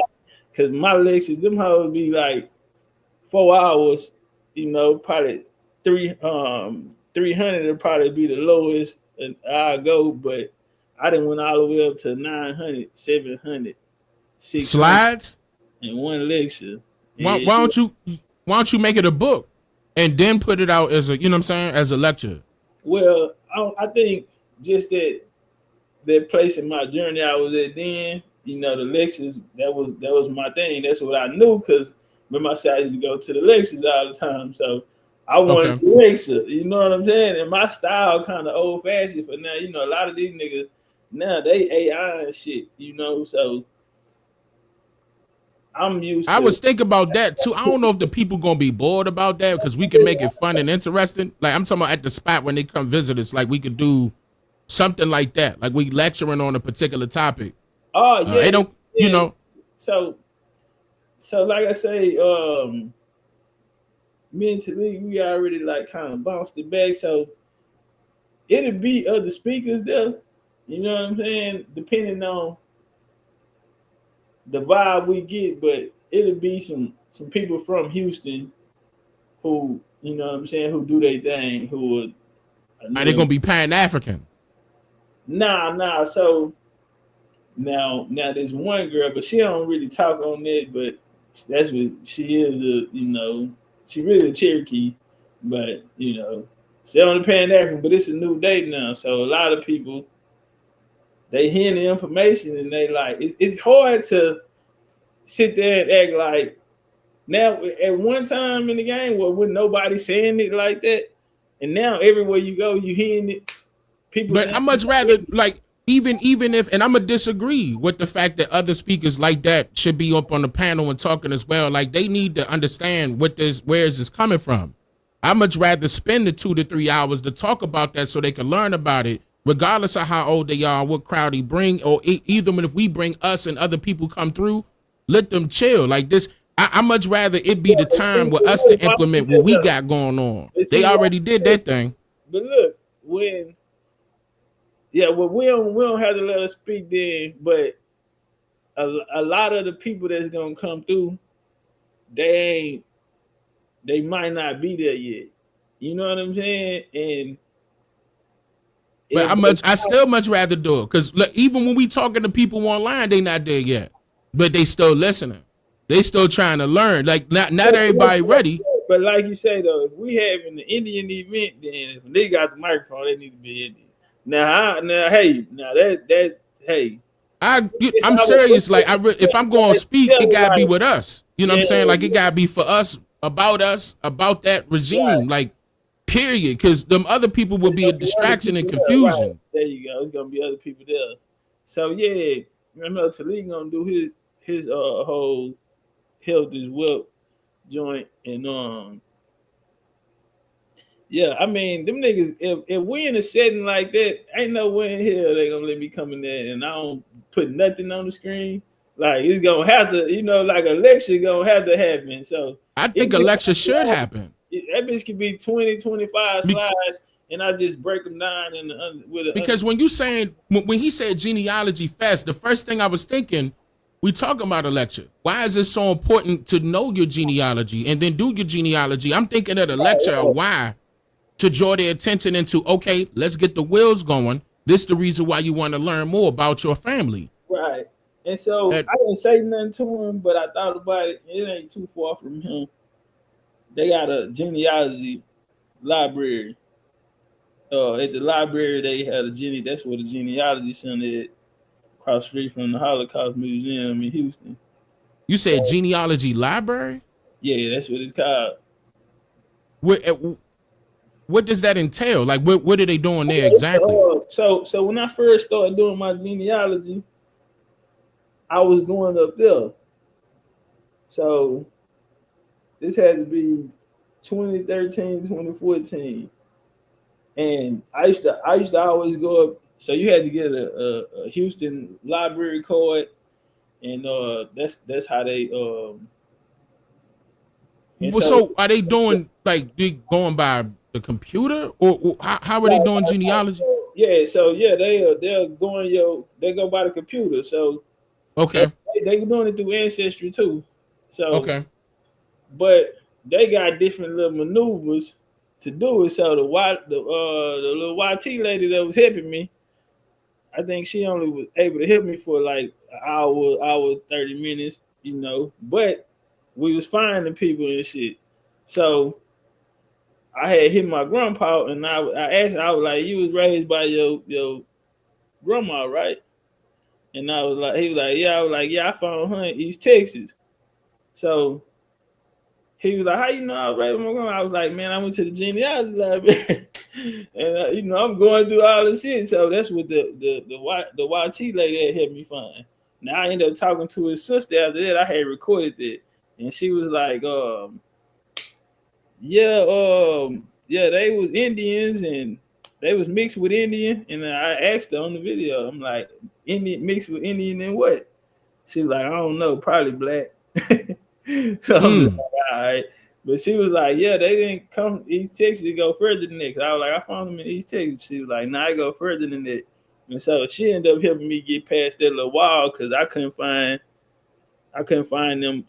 Cause my lectures, them hoes be like 4 hours, you know, probably 300 would probably be the lowest and I go, but I done went all the way up to 900, 700, 600 slides in one lecture. Why don't you make it a book and then put it out as a, you know what I'm saying, as a lecture? Well, I think just that place in my journey I was at then, you know, the lectures, that was my thing. That's what I knew, because remember I said I used to go to the lectures all the time. So I wanted to lecture, you know what I'm saying? And my style kind of old fashioned for now. You know, a lot of these niggas now they AI and shit, you know, so I'm used to I was thinking about that too. I don't know if the people gonna be bored about that, because we can make it fun and interesting. Like I'm talking about at the spot when they come visit us, like we could do something like that. Like we lecturing on a particular topic. Oh yeah. They don't, you know. So like I say, mentally we already like kind of bounced it back. So it'll be other speakers there, you know what I'm saying, depending on the vibe we get, but it'll be some people from Houston who, you know what I'm saying, who do their thing, who are they gonna be Pan-African? Nah. So now there's one girl, but she don't really talk on that, but that's what she is, you know, she really a Cherokee, but you know, she on the Pan-African, but it's a new day now. So a lot of people, they hear the information and they like, it's hard to sit there and act like, now at one time in the game, with nobody saying it like that, and now everywhere you go, you hearing it, But I much rather like even if, and I'm gonna disagree with the fact that other speakers like that should be up on the panel and talking as well. Like they need to understand where is this coming from. I much rather spend the 2 to 3 hours to talk about that so they can learn about it, regardless of how old they are, what crowd he bring, or either if we bring us and other people come through, let them chill like this. I much rather it be the time with us to implement what we got going on. They already did that thing. But look, well, we don't have to let us speak then, but a lot of the people that's gonna come through, they might not be there yet. You know what I'm saying? And but I still much rather do it because even when we talking to people online, they not there yet, but they still listening. They still trying to learn. Like not everybody ready. But like you say though, if we having the Indian event, then if they got the microphone, they need to be Indian. I'm serious. Like if I'm going to speak, it gotta be with us. You know what I'm saying? Like it gotta be for us, about that regime. Like period. Because them other people will be a distraction and confusion. Right. There you go. It's gonna be other people there. So yeah, I know Talik gonna do his whole health is wealth joint and yeah, I mean them niggas. If we in a setting like that, ain't no way in hell they gonna let me come in there and I don't put nothing on the screen. Like it's gonna have to, like a lecture gonna have to happen. So I think a lecture should happen. That bitch could be 20, 25 slides, and I just break them down because when you saying when he said genealogy fest, the first thing I was thinking. We talking about a lecture. Why is it so important to know your genealogy and then do your genealogy? I'm thinking of the lecture of why to draw their attention into, okay, let's get the wheels going. This is the reason why you want to learn more about your family. Right. And so I didn't say nothing to him, but I thought about it. It ain't too far from him. They got a genealogy library. At the library, they had that's where the genealogy center is. Across street from the Holocaust Museum in Houston. You said genealogy library? Yeah, that's what it's called. What does that entail? Like, what are they doing there exactly? So when I first started doing my genealogy, I was going up there. So this had to be 2013, 2014. And I used to always go up. So you had to get a Houston library card, and that's how they. So are they doing like they going by the computer, or how are they doing genealogy? Yeah, so yeah, they're going they go by the computer. So okay, they doing it through Ancestry too. So okay, but they got different little maneuvers to do it. So the little YT lady that was helping me. I think she only was able to help me for like an hour, 30 minutes, but we was finding people and shit. So I had hit my grandpa and I asked her, I was like, you was raised by your grandma, right? And I was like, he was like, yeah. I was like, yeah, I found her in East Texas. So he was like, how you know I was raised by my grandma? I was like, man, I went to the genealogy library. And I'm going through all this shit, so that's what the YT lady had helped me find. Now I ended up talking to his sister after that. I had recorded it, and she was like, they was Indians and they was mixed with Indian. And I asked her on the video, I'm like, Indian mixed with Indian and what? She was like, I don't know, probably black. So I was like, all right. But she was like, yeah, they didn't come East Texas to go further than that. Cause I was like, I found them in East Texas. She was like, nah, I go further than that. And so she ended up helping me get past that little wall because I couldn't find them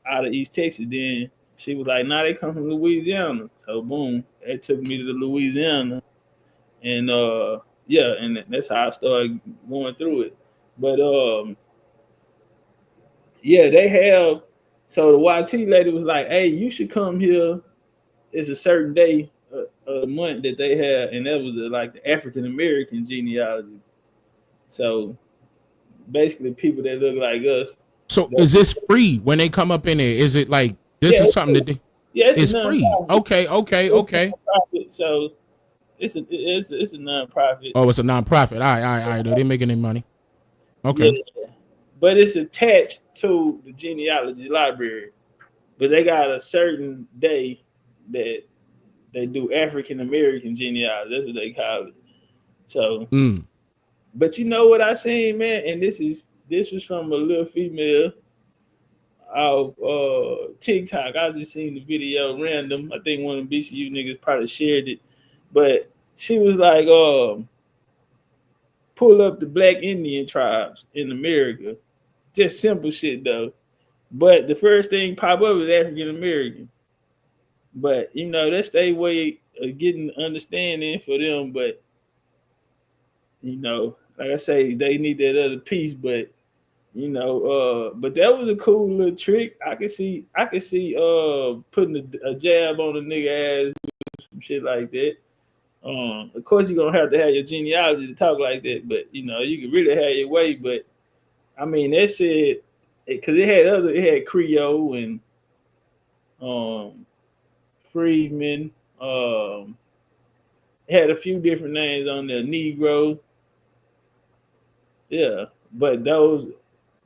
out of East Texas. Then she was like, nah, they come from Louisiana. So boom, it took me to the Louisiana. And and that's how I started going through it. But they have. So the YT lady was like, hey, you should come here. It's a certain day a month that they have, and that was like the African-American genealogy. So basically people that look like us. So is this free when they come up in there? Is it like, this is something that they... Yeah, it's free. Okay. So It's a nonprofit. Oh, it's a nonprofit. All right. They're making their money. Okay. Yeah, but it's attached to the genealogy library. But they got a certain day that they do African American genealogy. That's what they call it. So, but you know what I seen, man, and this was from a little female off TikTok. I just seen the video random. I think one of the BCU niggas probably shared it, but she was like, pull up the Black Indian tribes in America. Just simple shit though. But the first thing pop up is African American. But you know, that's their way of getting understanding for them. But you know, like I say, they need that other piece. But you know, but that was a cool little trick. I could see putting a jab on a nigga ass, some shit like that. Of course, you're gonna have to have your genealogy to talk like that, but you know, you can really have your way. But I mean, that said, because it had Creole and Freedman. It had a few different names on there, Negro. Yeah, but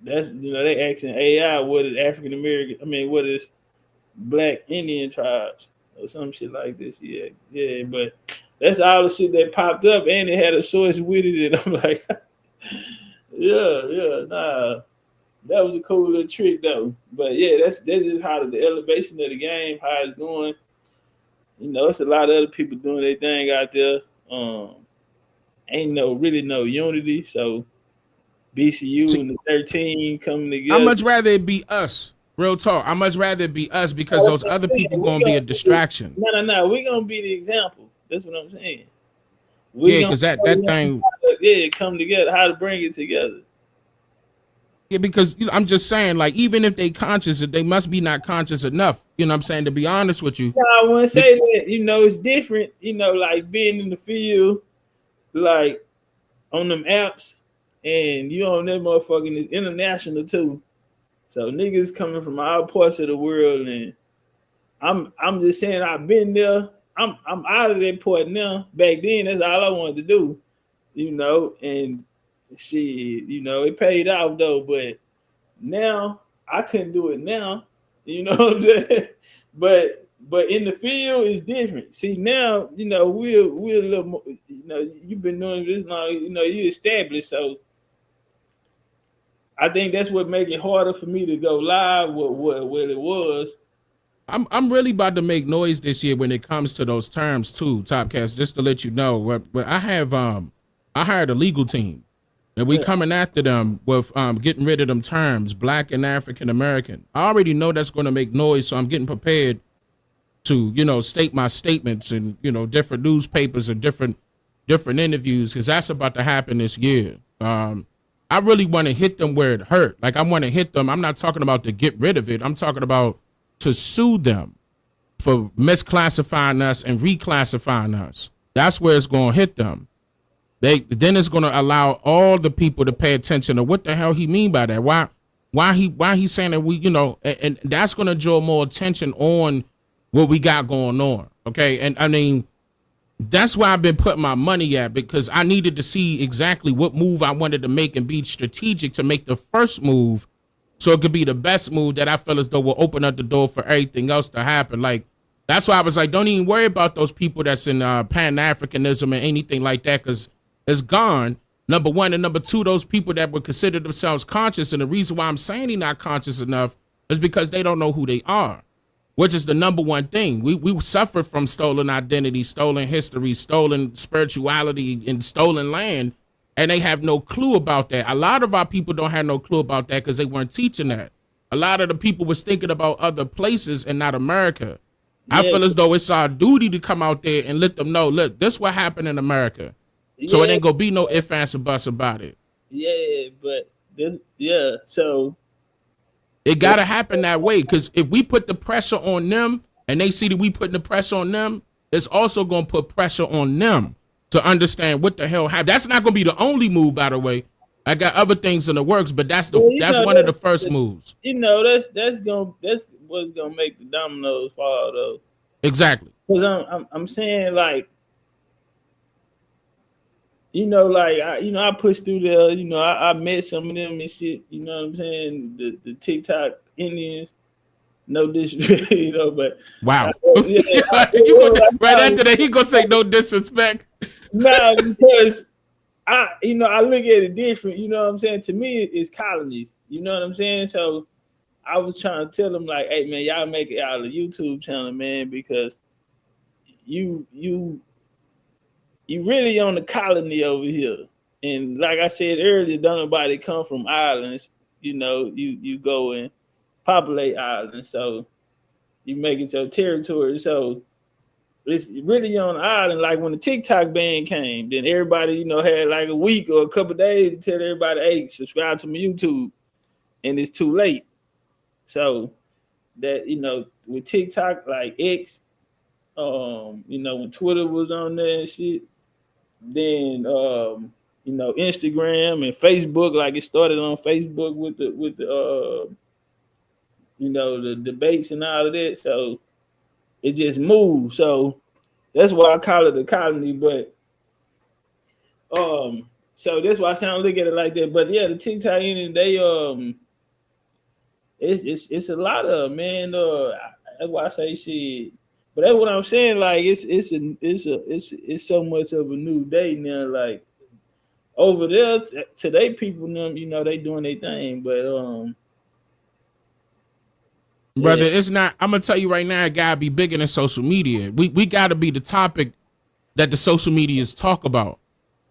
that's they asking AI what is African American. I mean, what is Black Indian tribes or some shit like this. Yeah, but that's all the shit that popped up, and it had a source with it, and I'm like, nah. That was a cool little trick though. But yeah, that's just how the elevation of the game, how it's going. You know, it's a lot of other people doing their thing out there. Ain't really no unity. So BCU and the 13 coming together. I'd much rather it be us. Real talk. I'd much rather it be us because those other people gonna be a distraction. No. We're gonna be the example. That's what I'm saying. Because that thing. Come together. How to bring it together. Yeah, because I'm just saying, like, even if they conscious, they must be not conscious enough. You know what I'm saying? To be honest with you. No, I wouldn't say that. You know, it's different. You know, like being in the field, like on them apps, and you on that motherfucking is international too. So niggas coming from all parts of the world, and I'm just saying I've been there. I'm out of that part now. Back then, that's all I wanted to do. You know, and shit, you know, it paid off though, but now I couldn't do it now. You know what I'm saying? But in the field it's different. See, now, you know, we're a little more, you know, you've been doing this now, you know, you established, so I think that's what make it harder for me to go live with what it was. I'm really about to make noise this year when it comes to those terms too, TOPCATZ, just to let you know. But I have I hired a legal team. And we coming after them with getting rid of them terms, Black and African American. I already know that's going to make noise, so I'm getting prepared to, you know, state my statements and, you know, different newspapers and different interviews, because that's about to happen this year. I really want to hit them where it hurt. Like, I want to hit them. I'm not talking about to get rid of it. I'm talking about to sue them for misclassifying us and reclassifying us. That's where it's going to hit them. Then it's going to allow all the people to pay attention to what the hell he mean by that. Why he saying that we, you know, and that's going to draw more attention on what we got going on. Okay. And I mean, that's why I've been putting my money at, because I needed to see exactly what move I wanted to make and be strategic to make the first move so it could be the best move that I feel as though will open up the door for everything else to happen. Like, that's why I was like, don't even worry about those people that's in Pan-Africanism and anything like that, because it's gone, number one. And number two, those people that would consider themselves conscious, and the reason why I'm saying they're not conscious enough is because they don't know who they are, which is the number one thing. We suffer from stolen identity, stolen history, stolen spirituality, and stolen land, and they have no clue about that. A lot of our people don't have no clue about that because they weren't teaching that. A lot of the people was thinking about other places and not America. Yeah. I feel as though it's our duty to come out there and let them know, look, this what happened in America. So it ain't gonna be no ifs, ands, or buts about it. Yeah, but so it gotta happen that way, because if we put the pressure on them and they see that we putting the pressure on them, it's also gonna put pressure on them to understand what the hell happened. That's not gonna be the only move, by the way. I got other things in the works, but that's one of the first moves. You know, that's what's gonna make the dominoes fall though. Exactly. Because I'm saying, like, you know, like I pushed through there. You know, I met some of them and shit. You know what I'm saying? The TikTok Indians. No disrespect, you know, but wow. Yeah, right after that, he gonna say no disrespect. No, because I look at it different. You know what I'm saying? To me, it's colonies. You know what I'm saying? So I was trying to tell them like, hey man, y'all make it out of the YouTube channel, man, because you really on the colony over here. And like I said earlier, don't nobody come from islands. You know, you go and populate islands, so you make it your territory. So it's really on the island. Like when the TikTok ban came, then everybody, you know, had like a week or a couple of days to tell everybody, hey, subscribe to my YouTube. And it's too late. So that, you know, with TikTok, like X, you know, when Twitter was on there and shit, then you know, Instagram and Facebook, like it started on Facebook with the you know, the debates and all of that. So it just moved. So that's why I call it the colony. But so that's why I sound look at it like that. But yeah, the TikTok Indians, they it's a lot of, man. That's why I say shit. But that's what I'm saying. Like it's so much of a new day now. Like over there, today people, you know, they doing their thing. But brother, it's not. I'm gonna tell you right now, it gotta be bigger than social media. We gotta be the topic that the social medias talk about.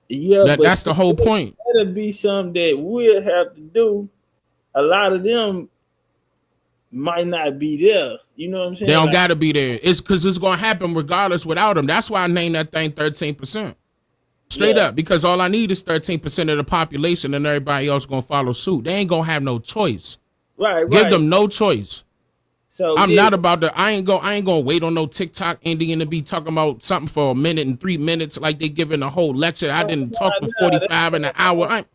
Yeah, that's the whole point. That'll be something that we'll have to do. A lot of them might not be there. You know what I'm saying? They don't gotta be there. It's because it's gonna happen regardless without them. That's why I named that thing 13%. Straight up, because all I need is 13% of the population, and everybody else gonna follow suit. They ain't gonna have no choice. Right. Give them no choice. So I'm not about to. I ain't gonna wait on no TikTok Indian to be talking about something for a minute and 3 minutes like they giving a whole lecture. I didn't talk for 45 and an hour.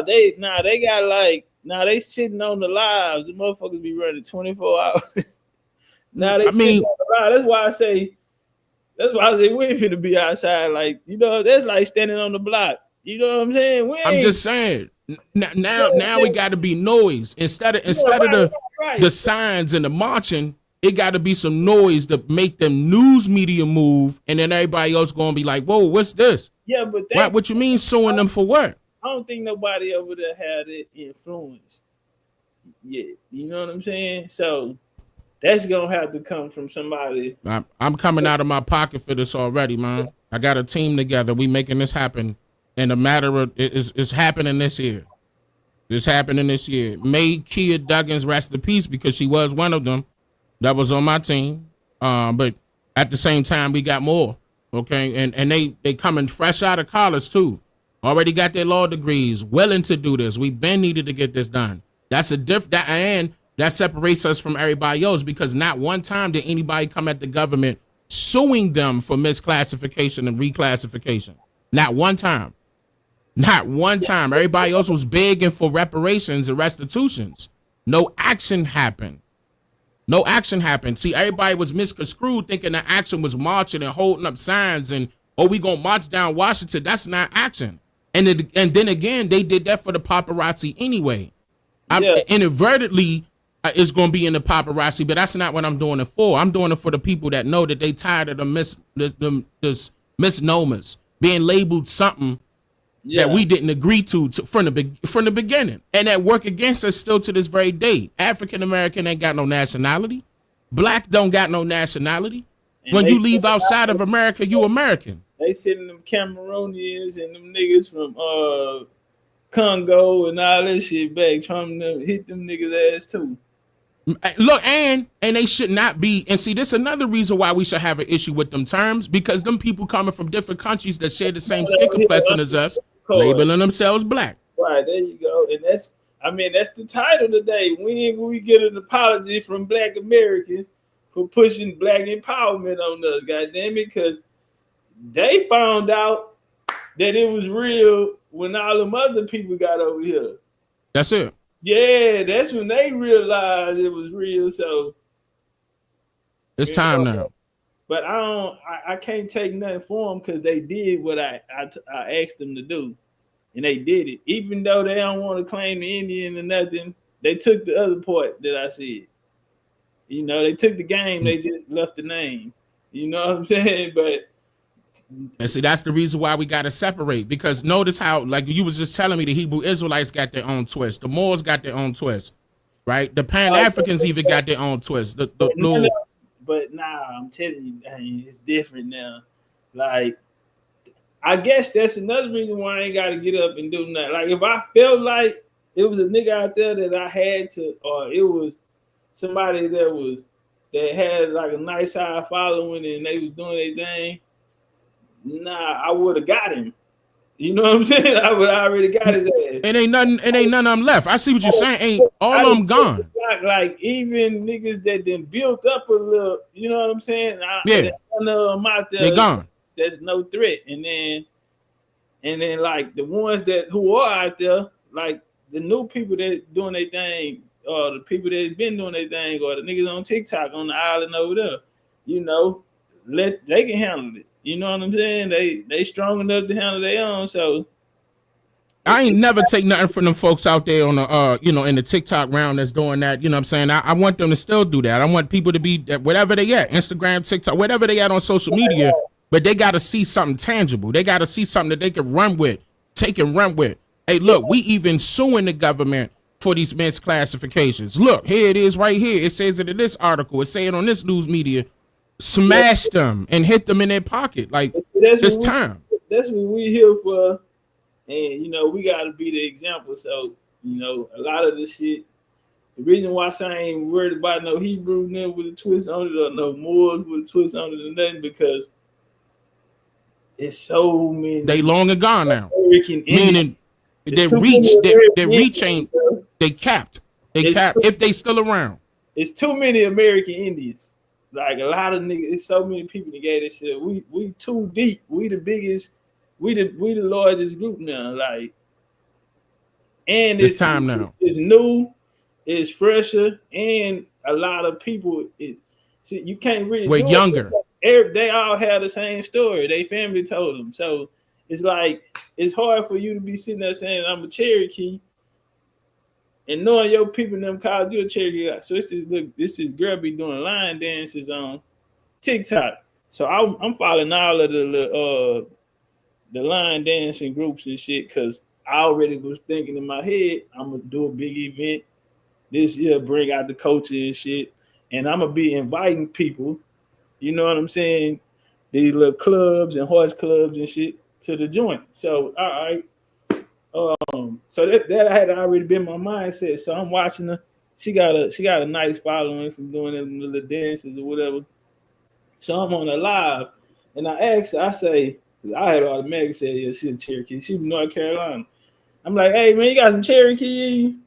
They got like they sitting on the lives. The motherfuckers be running 24 hours. Now they sitting on the live. That's why I say we ain't finna be outside. Like, you know, that's like standing on the block. You know what I'm saying? I'm just saying. Now we got to be noise instead of the signs and the marching. It got to be some noise to make them news media move, and then everybody else gonna be like, "Whoa, what's this?" Yeah, but what you mean suing them for what? I don't think nobody over there had it influence yet. You know what I'm saying? So that's gonna have to come from somebody. I'm coming out of my pocket for this already, man. I got a team together. We making this happen. And the matter of it's happening this year. It's happening this year. May Kia Duggins rest in peace, because she was one of them that was on my team. But at the same time, we got more. Okay, and they coming fresh out of college too. Already got their law degrees, willing to do this. We've been needed to get this done. That's and that separates us from everybody else, because not one time did anybody come at the government suing them for misclassification and reclassification. Not one time. Not one time. Everybody else was begging for reparations and restitutions. No action happened. No action happened. See, everybody was misconstrued thinking the action was marching and holding up signs and, oh, we gonna march down Washington. That's not action. And then again, they did that for the paparazzi anyway. Inadvertently, it's gonna be in the paparazzi, but that's not what I'm doing it for. I'm doing it for the people that know that they tired of the misnomers, being labeled something that we didn't agree to from the beginning, and that work against us still to this very day. African American ain't got no nationality. Black don't got no nationality. And when you leave outside of America, you American. They sending them Cameroonians and them niggas from Congo and all that shit back, trying to hit them niggas ass too. Look, and they should not be. And see, this is another reason why we should have an issue with them terms, because them people coming from different countries that share the same skin complexion as us, labeling themselves black. Right, there you go. And that's the title today. When we get an apology from Black Americans for pushing black empowerment on us, goddamn it, because they found out that it was real when all them other people got over here. That's it. Yeah, that's when they realized it was real. So it's time now. But I can't take nothing for them because they did what I asked them to do, and they did it. Even though they don't want to claim the Indian or nothing, they took the other part that I said. You know, they took the game, they just left the name. You know what I'm saying? But and see, that's the reason why we got to separate, because notice how, like you was just telling me, the Hebrew Israelites got their own twist. The Moors got their own twist, right? The Pan-Africans even got their own twist. But nah, I'm telling you, dang, it's different now. Like, I guess that's another reason why I ain't got to get up and do nothing. Like, if I felt like it was a nigga out there that I had to, or it was somebody that had like a nice high following and they was doing their thing, nah, I would have got him. You know what I'm saying? I would already got his ass. It ain't nothing of them left. I see what you're saying. Ain't all of them gone. Like even niggas that then built up a little, you know what I'm saying? Yeah. None of them out there. They gone. There's no threat. And then like the ones who are out there, like the new people that doing their thing, or the people that been doing their thing, or the niggas on TikTok on the island over there, you know, they can handle it. You know what I'm saying? They strong enough to handle their own. So I ain't never take nothing from them folks out there on the in the TikTok round that's doing that. You know what I'm saying? I want them to still do that. I want people to be whatever they at, Instagram, TikTok, whatever they at on social media, but they got to see something tangible. They got to see something that they can run with, take and run with. Hey, look, we even suing the government for these misclassifications. Look, here it is right here. It says it in this article. It say it on this news media. Smash them and hit them in their pocket. Like, it's time. That's what we here for. And, you know, we got to be the example. So, you know, a lot of the shit, the reason why I ain't worried about no Hebrew name with a twist on it, or no Moors with a twist on it or nothing, because it's so many. They long and gone now. Meaning their reach ain't, they capped. They capped if they still around. It's too many American Indians. Like a lot of niggas, it's so many people that gave this shit. We too deep. We the biggest. We the largest group now. Like, and it's time now. It's new, it's fresher, and a lot of people. See, you can't really. We're younger. They all have the same story. They family told them. So it's like it's hard for you to be sitting there saying I'm a Cherokee, and knowing your people and them called you a Cherokee. So it's just, look, this girl be doing line dances on TikTok. So I'm following all of the line dancing groups and shit, because I already was thinking in my head, I'm gonna do a big event this year, bring out the coaches and shit, and I'm gonna be inviting people, you know what I'm saying, these little clubs and horse clubs and shit to the joint. So all right. So that had already been my mindset. So I'm watching her. She got a nice following from doing them little dances or whatever. So I'm on a live, and I asked her, I say, I had automatically said, yeah, she's a Cherokee. She from North Carolina. I'm like, hey man, you got some Cherokee?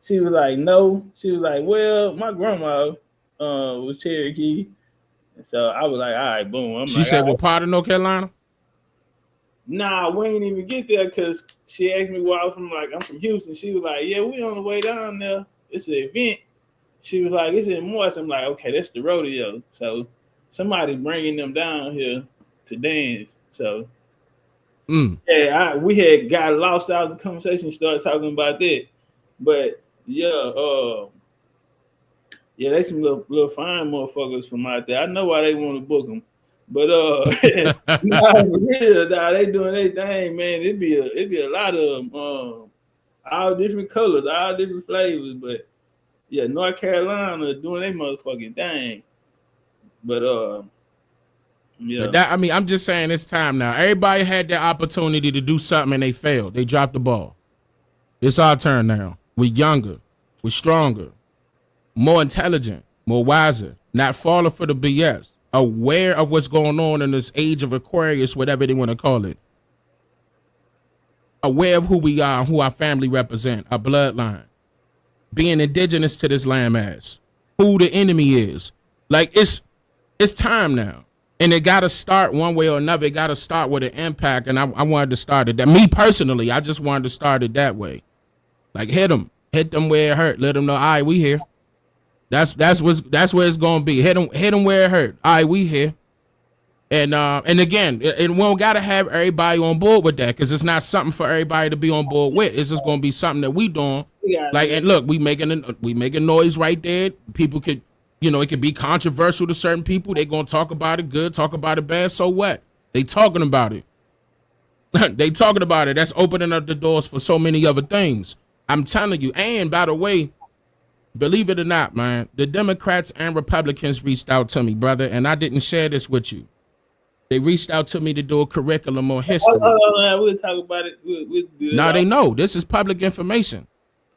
She was like, no. She was like, well, my grandma was Cherokee. And so I was like, all right, boom. She said, what part of North Carolina? Nah, we ain't even get there because she asked me where I was from. Like, I'm from Houston. She was like, yeah, we on the way down there. It's an event. She was like, it's in Morris. I'm like, okay, that's the rodeo. So somebody bringing them down here to dance. So yeah, we had got lost out of the conversation, started talking about that. But yeah, they some little fine motherfuckers from out there. I know why they want to book them. But they doing their thing, man. It'd be a lot of all different colors, all different flavors. But yeah, North Carolina doing their motherfucking thing. But yeah. But that, I mean, I'm just saying it's time now. Everybody had their opportunity to do something and they failed. They dropped the ball. It's our turn now. We're younger, we're stronger, more intelligent, more wiser, not falling for the BS. Aware of what's going on in this age of Aquarius, whatever they want to call it. Aware of who we are, who our family represent, our bloodline. Being indigenous to this landmass. Who the enemy is. Like, it's time now. And it got to start one way or another. It got to start with an impact. And I wanted to start it that. Me personally, I just wanted to start it that way. Like, hit them where it hurt. Let them know, all right, we here. That's where it's gonna be. Hit them where it hurt. All right, we here. And again, and we don't gotta have everybody on board with that because it's not something for everybody to be on board with. It's just gonna be something that we doing. Like, and look, we making noise right there. People could, it could be controversial to certain people. They gonna talk about it good, talk about it bad. So what? They talking about it. They talking about it. That's opening up the doors for so many other things. I'm telling you. And by the way, believe it or not, man, the Democrats and Republicans reached out to me, brother, and I didn't share this with you. They reached out to me to do a curriculum on history. We'll talk about it. We'll do No, they know. This is public information.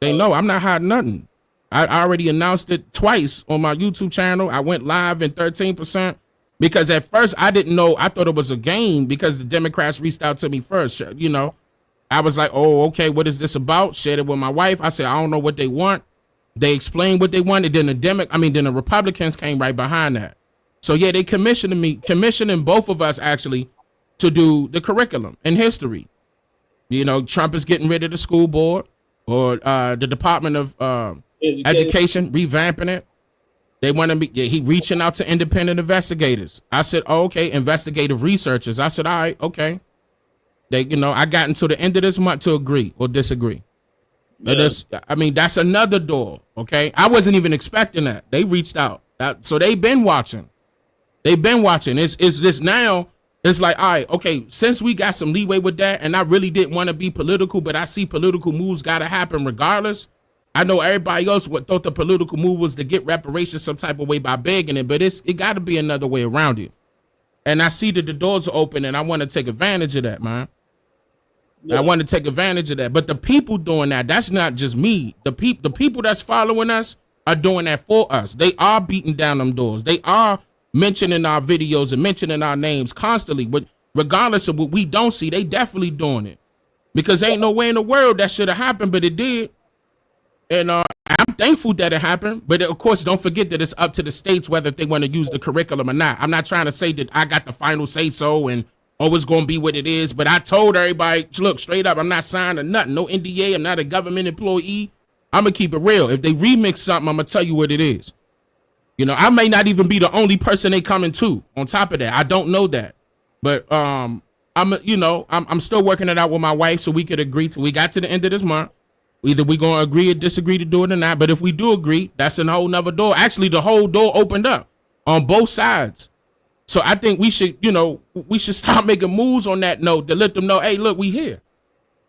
They know. I'm not hiding nothing. I already announced it twice on my YouTube channel. I went live in 13% because at first I didn't know. I thought it was a game because the Democrats reached out to me first. I was like, oh, okay, what is this about? Shared it with my wife. I said, I don't know what they want. They explained what they wanted. Then the Republicans came right behind that. So yeah, they commissioning both of us actually to do the curriculum in history. Trump is getting rid of the school board or the Department of Education, revamping it. They want to be, he reaching out to independent investigators. I said, oh, okay, investigative researchers. I said, all right, okay. I got until the end of this month to agree or disagree. Yeah. That's another door. Okay. I wasn't even expecting that. They reached out. So they've been watching. It's this now. It's like, all right, okay, since we got some leeway with that, and I really didn't want to be political, but I see political moves got to happen regardless. I know everybody else thought the political move was to get reparations some type of way by begging it, but it got to be another way around it. And I see that the doors are open, and I want to take advantage of that, man. Yeah. I want to take advantage of that. But the people doing that, that's not just me. The people that's following us are doing that for us. They are beating down them doors. They are mentioning our videos and mentioning our names constantly. But regardless of what we don't see, they definitely doing it. Because ain't no way in the world that should have happened, but it did. And I'm thankful that it happened. But of course, don't forget that it's up to the states whether if they want to use the curriculum or not. I'm not trying to say that I got the final say so and it's going to be what it is. But I told everybody, look, straight up, I'm not signing nothing. No NDA. I'm not a government employee. I'm going to keep it real. If they remix something, I'm going to tell you what it is. I may not even be the only person they coming to on top of that. I don't know that. But I'm still working it out with my wife so we could agree we got to the end of this month. Either we going to agree or disagree to do it or not. But if we do agree, that's a whole nother door. Actually, the whole door opened up on both sides. So I think we should start making moves on that note to let them know, hey, look, we here.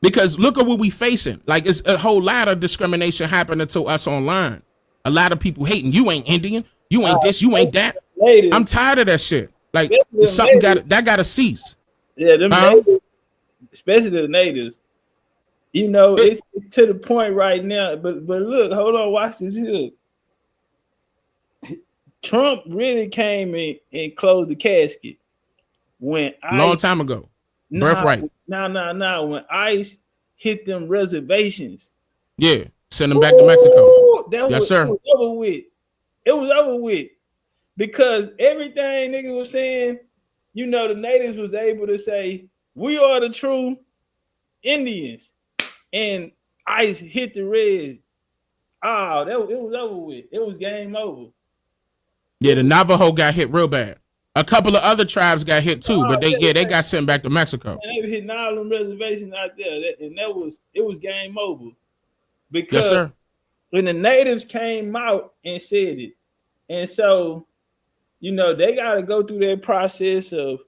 Because look at what we facing. Like, it's a whole lot of discrimination happening to us online. A lot of people hating. You ain't Indian. You ain't this. You ain't that. Ladies, I'm tired of that shit. Like, something got to cease. Yeah, them natives, especially the natives. It's to the point right now. But look, hold on, watch this here. Trump really came in and closed the casket when long time ago. Birthright. Nah. When ICE hit them reservations. Yeah, send them back to Mexico. Yes, sir. It was over with because everything niggas was saying, the natives was able to say, we are the true Indians. And ICE hit the reds. It was over with. It was game over. Yeah, the Navajo got hit real bad. A couple of other tribes got hit too, but they got sent back to Mexico. And they were hitting all them reservations out there, it was game over. Because yes, sir. When the natives came out and said it, and so they got to go through that process of,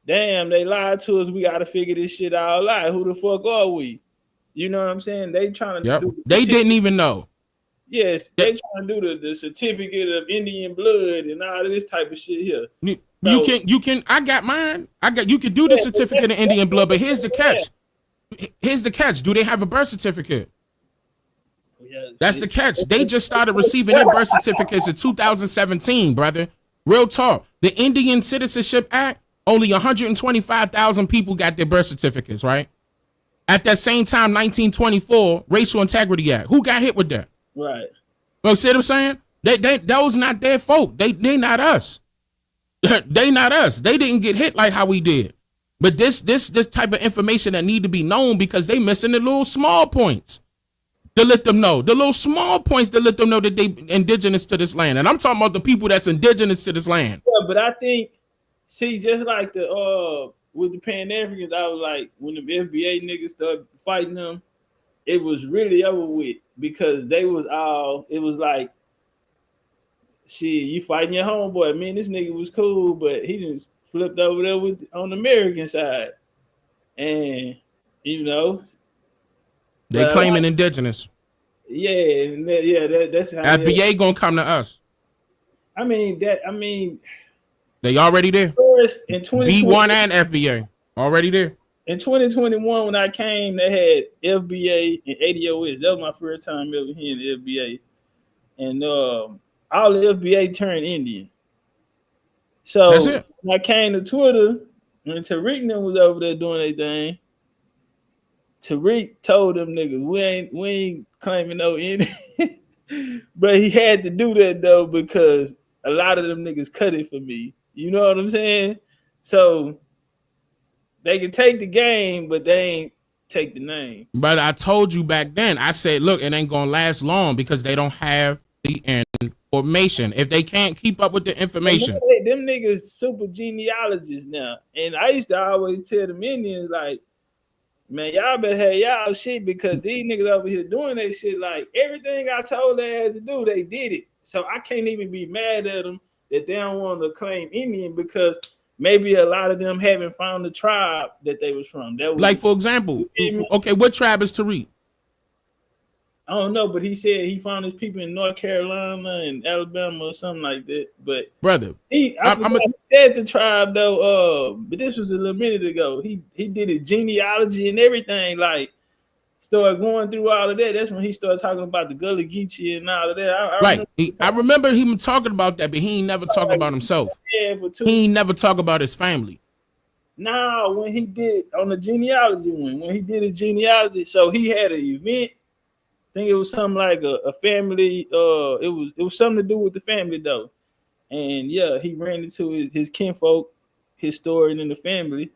damn, they lied to us. We got to figure this shit all out. Who the fuck are we? You know what I'm saying? They trying to do they didn't even know. Yes, they trying to do the certificate of Indian blood and all of this type of shit here. You can. I got mine. You can do the certificate of Indian blood, but here's the catch. Here's the catch. Do they have a birth certificate? That's the catch. They just started receiving their birth certificates in 2017, brother. Real talk. The Indian Citizenship Act, only 125,000 people got their birth certificates, right? At that same time, 1924, Racial Integrity Act. Who got hit with that? Right. Well, see what I'm saying? Those not their folk. They not us. They not us. They didn't get hit like how we did. But this type of information that need to be known because they missing the little small points to let them know. The little small points to let them know that they indigenous to this land. And I'm talking about the people that's indigenous to this land. Yeah, but I think See, just like the with the Pan Africans, I was like, when the FBA niggas started fighting them, it was really over with because they was all. It was like, shit, you fighting your homeboy. Man, this nigga was cool, but he just flipped over there on the American side, and you know, They claiming indigenous. Yeah, that's how. FBA gonna come to us. I mean, they already there. In B1 and FBA already there. In 2021, when I came, they had FBA and ADOS. That was my first time ever hearing the FBA, and all the FBA turned Indian. So that's it. When I came to Twitter, when Tariq and them was over there doing their thing, Tariq told them niggas, we ain't claiming no Indian. But he had to do that though because a lot of them niggas cut it for me. You know what I'm saying? So they can take the game, but they ain't take the name. But I told you back then, I said, look, it ain't gonna last long because they don't have the information. If they can't keep up with the information. Them niggas super genealogists now. And I used to always tell them Indians, like, man, y'all better have y'all shit because these niggas over here doing that shit. Like, everything I told they had to do, they did it. So I can't even be mad at them that they don't want to claim Indian because maybe a lot of them haven't found the tribe that they was from. That was, like, for example, okay, what tribe is Tariq? I don't know, but he said he found his people in North Carolina and Alabama or something like that. But brother, he said the tribe though. But this was a little minute ago. He did his genealogy and everything. Like, started going through all of that. That's when he started talking about the Gullah Geechee and all of that. I remember him talking about that, but he ain't never talk about himself. Yeah, he ain't never talk about his family. Nah, when he did on the genealogy when he did his genealogy, so he had an event. I think it was something like a family. It was something to do with the family though, and yeah, he ran into his kinfolk, his story in the family,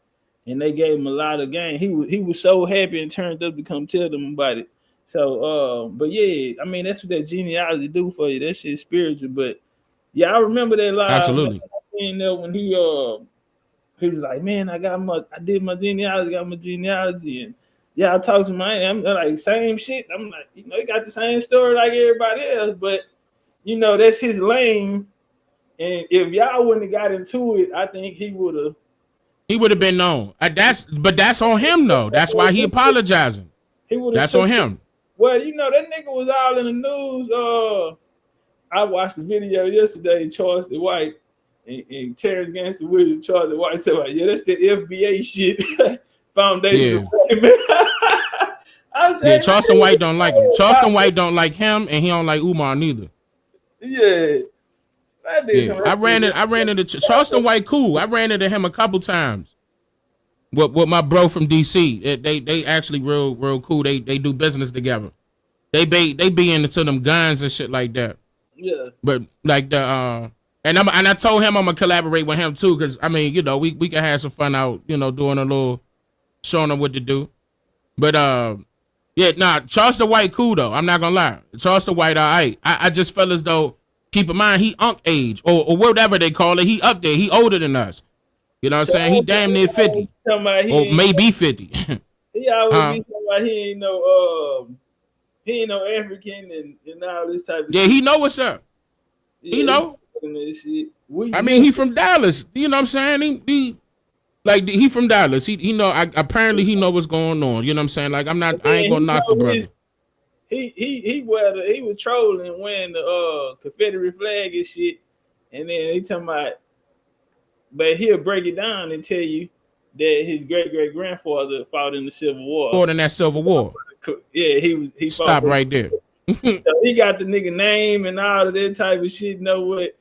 and they gave him a lot of game. He was so happy and turned up to come tell them about it. So, but yeah, I mean that's what that genealogy do for you. That shit's spiritual. But yeah, I remember that live. Absolutely. Seeing that when he was like, man, I did my genealogy, got my genealogy, and yeah, I talked to I'm like, same shit. I'm like, you know, he got the same story like everybody else, but you know, that's his lane. And if y'all wouldn't have got into it, I think he would have been known. That's on him though. That's why he apologizing. That's on him. Well, you know, that nigga was all in the news. I watched the video yesterday, Charles the White and Terrence Gangster Williams, Charles the White, said, yeah, that's the FBA shit. Foundation. Yeah. Yeah, Charleston White don't like him. Charleston White don't like him, and he don't like Umar neither. Yeah. I ran into Charleston White. Cool. I ran into him a couple times. With my bro from DC. They actually real cool. They do business together. They be into them guns and shit like that. Yeah. But like and I told him I'm gonna collaborate with him too, because I mean, you know, we can have some fun out, you know, doing a little, showing them what to do. But yeah, nah, Charleston White cool though. I'm not gonna lie. Charleston White, all right. I just felt as though, keep in mind, he unk age or whatever they call it. He up there. He older than us. You know what I'm saying? He damn near 50. Or maybe 50. He always be talking about he ain't no African and all this type of shit. Yeah, he know what's up. Yeah, he know. I mean, he from Dallas. You know what I'm saying? He from Dallas. He know. Apparently he know what's going on. You know what I'm saying? Like I ain't gonna knock the brother. He was trolling wearing the Confederate flag and shit, and then he talking about, but he'll break it down and tell you that his great grandfather fought in the Civil War. Fought in that Civil War. Yeah, he stop right there. So he got the nigga name and all of that type of shit. Know what?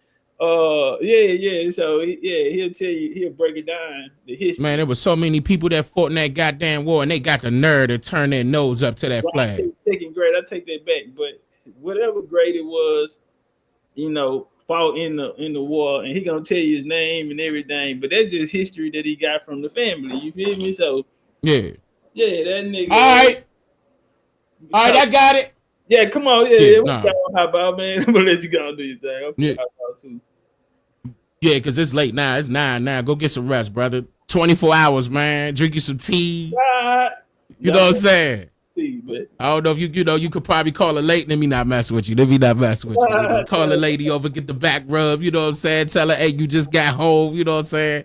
Yeah. So he'll tell you, he'll break it down, the history. Man, there was so many people that fought in that goddamn war, and they got the nerve to turn their nose up to that flag. Second grade, I take that back. But whatever grade it was, you know, fought in the war, and he gonna tell you his name and everything. But that's just history that he got from the family. You feel me? So yeah, that nigga. All right, I got it. Yeah, come on. Yeah. Nah. Hop out, man. I'm gonna let you go and do your thing. Yeah. Yeah, because it's late now. It's 9 now. Go get some rest, brother. 24 hours, man. Drink you some tea. You know what I'm saying? But I don't know if you could probably call her late. Let me not mess with you. Let me not mess with you. Call a lady over, get the back rub. You know what I'm saying? Tell her, hey, you just got home. You know what I'm saying?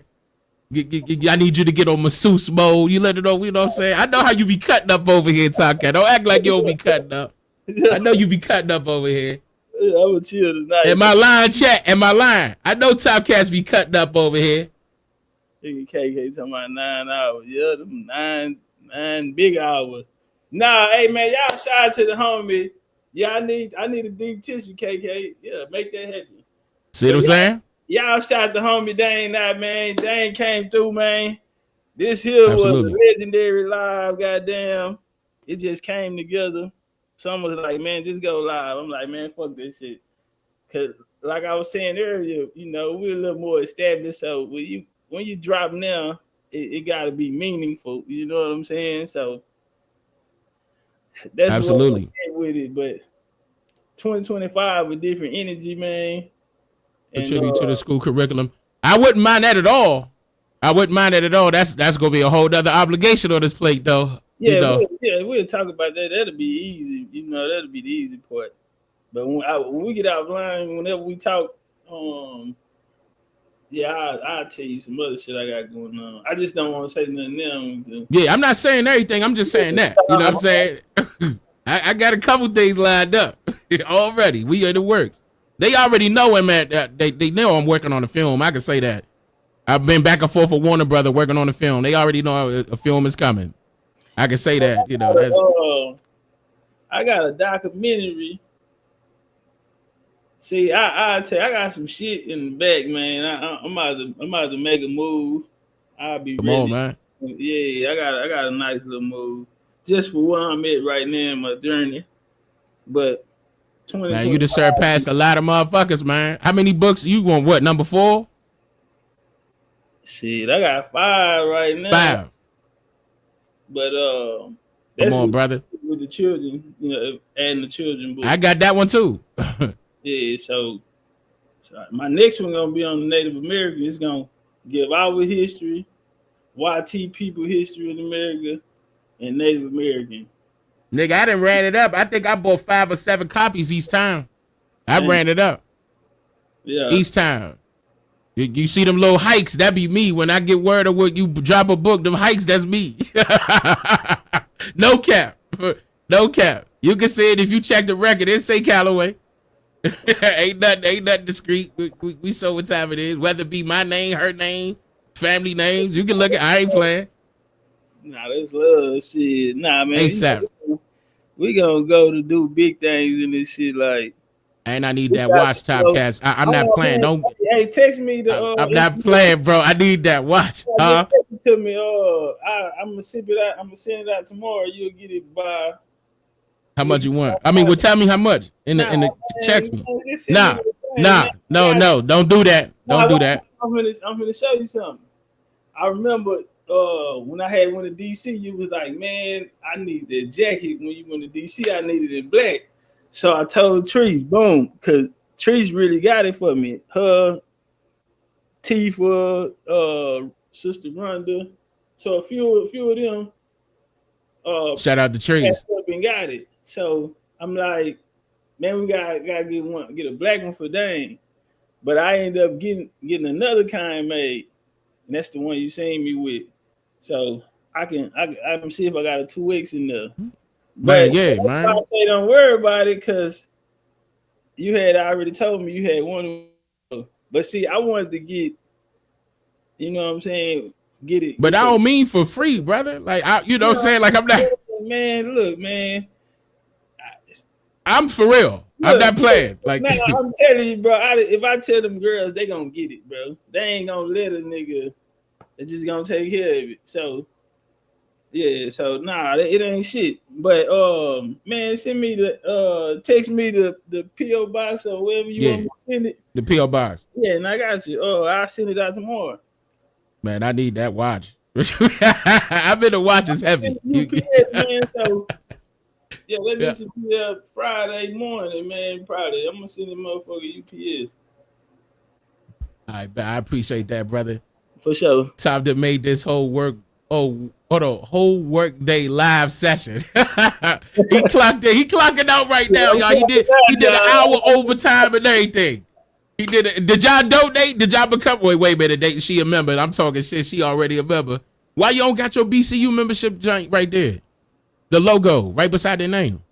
I need you to get on masseuse mode. You let her know. You know what I'm saying? I know how you be cutting up over here, TOPCATZ. Don't act like you don't be cutting up. I know you be cutting up over here. Yeah, I'm gonna chill tonight. Am I lying, chat? Am I lying? I know TOPCATZ be cutting up over here. Nigga KK talking about 9 hours. Yeah, them nine big hours. Nah, hey man, y'all shout out to the homie. Yeah, I need a deep tissue, KK. Yeah, make that happen. See what I'm saying? Y'all shout out the homie Dane out, man. Dane came through, man. This here Absolutely. was a legendary live, goddamn. It just came together. Someone was like, man, just go live. I'm like, man, fuck this shit. Cause like I was saying earlier, we're a little more established. So when you drop now, it gotta be meaningful. You know what I'm saying? So that's Absolutely. what I'm with it. But 2025 with different energy, man. Contribute to the school curriculum. I wouldn't mind that at all. That's gonna be a whole other obligation on this plate, though. Yeah, we'll talk about that. That'll be easy. That'll be the easy part. But when we get offline, whenever we talk, I'll tell you some other shit I got going on. I just don't want to say nothing now. Yeah, I'm not saying everything. I'm just saying that. You know what I'm saying? I got a couple things lined up already. We in the works. They already know him they know I'm working on a film. I can say that. I've been back and forth with Warner Brother working on a film. They already know a film is coming. I can say that. That's. I got a documentary. See, I tell you, I got some shit in the back, man. I'm about to make a move. I'll be Come ready. on, man. Yeah, I got a nice little move just for where I'm at right now in my journey. But now you just surpassed a lot of motherfuckers, man. How many books you want? What, number 4? Shit, I got 5 right now. 5. But that's come on, brother. With the children, adding the children book. I got that one too. Yeah, so my next one gonna be on the Native American. It's gonna give our history, YT people history in America, and Native American. Nigga, I done ran it up. I think I bought 5 or 7 copies each time. I ran it up. Yeah. Each time. You see them little hikes, that be me. When I get word of what you drop a book, them hikes, that's me. No cap. No cap. You can see it if you check the record. It say Callaway. ain't nothing discreet. We saw what time it is. Whether it be my name, her name, family names. You can look at I ain't playing. Nah, that's love shit. Nah, man. ASAP. We gonna go to do big things in this shit, like. And I need that watch, TOPCATZ. I'm not playing. Don't. Hey, text me the. I'm not playing, bro. I need that watch. Text it to me. I'm gonna send it out. I'm gonna send it out tomorrow. You'll get it by. How much you want? I mean, well, tell me how much in the text me. No. Don't do that. Don't do that. I'm gonna show you something. I remember when I had went to DC, you was like, man, I need that jacket. When you went to DC, I needed it black. So I told Trees, boom, because Trees really got it for me. Her, Tifa, Sister Rhonda. So a few of them. Shout out to Trees. And got it. So I'm like, man, we gotta get a black one for Dane. But I ended up getting another kind made, and that's the one you seen me with. So I can see if I got a 2X in there. But man. I say don't worry about it because you had already told me you had one. But see, I wanted to get, you know what I'm saying, get it. But I don't mean for free, brother. Like you know what I'm saying? Like I'm not. Man, look, man. I'm for real. I'm not playing. Like I'm telling you, bro. If I tell them girls, they gonna get it, bro. They ain't gonna let a nigga. They're just gonna take care of it. So. Yeah, so it ain't shit. But man, send me text me the PO box or wherever you want me to send it. The PO box. Yeah, and I got you. I'll send it out tomorrow. Man, I need that watch. I've been the watch is heavy. UPS, man. So yeah, let me see you Friday morning, man. Friday, I'm gonna send the motherfucker UPS. I appreciate that, brother. For sure. Time to make this whole whole work day live session. He clocked it. He clocking out right now, y'all. He did an hour overtime and everything. He did it. Did y'all donate? Did y'all become? Wait a minute. She a member. I'm talking shit. She already a member. Why you don't got your BCU membership joint right there? The logo right beside their name.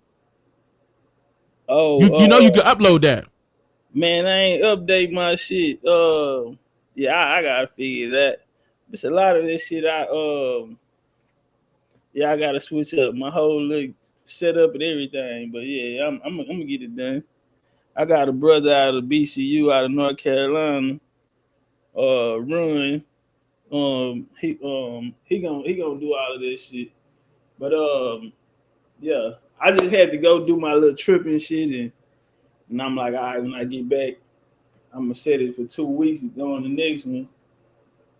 Oh, you know you can upload that. Man, I ain't update my shit. Yeah, I gotta figure that. It's a lot of this shit. I gotta switch up my whole look setup and everything. But yeah, I'm gonna get it done. I got a brother out of BCU out of North Carolina. Run. He gonna do all of this shit. But yeah, I just had to go do my little trip and shit, and I'm like, all right, when I get back, I'm gonna set it for 2 weeks and go on the next one.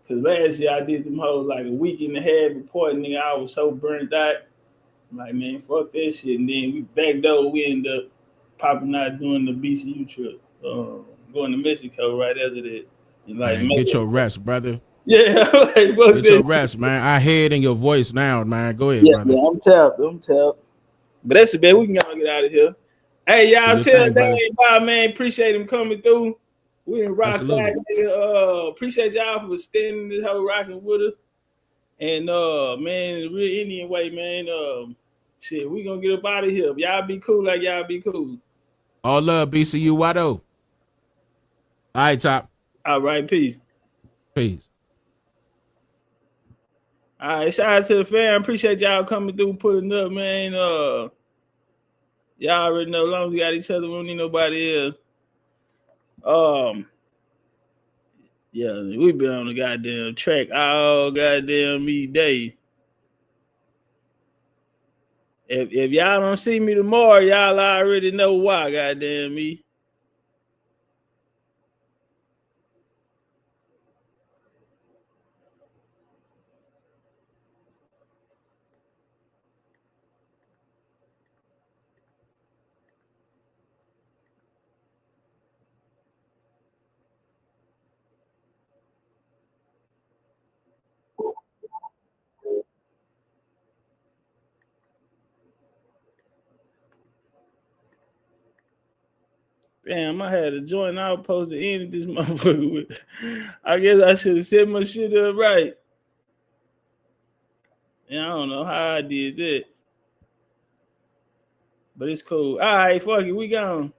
Cause last year I did them whole like a week and a half reporting, nigga. I was so burnt out. I'm like, man, fuck that shit. And then we backdoor, we end up popping out doing the BCU trip, going to Mexico right after that. And like, Man, get your rest, brother. Yeah, like, get your rest, man. I hear it in your voice now, man. Go ahead, brother. Yeah, I'm tapped. But that's the best. We can all get out of here. Hey, y'all, tell Dave bye, man. Appreciate him coming through. We didn't rock back, nigga. Appreciate y'all for standing this whole rocking with us. And man, the real Indian way, man. Shit, we gonna get up out of here. Y'all be cool like y'all be cool. All love, BCU. Why though? All right, Top. All right, peace. Peace. All right, shout out to the fam. Appreciate y'all coming through, putting up, man. Y'all already know, as long as we got each other, we don't need nobody else. Yeah, we been on the goddamn track all goddamn day. If y'all don't see me tomorrow, y'all already know why, goddamn me. Damn, I had a joint I was supposed to end this motherfucker with. I guess I should have set my shit up right. And I don't know how I did that. But it's cool. All right, fuck it, we gone.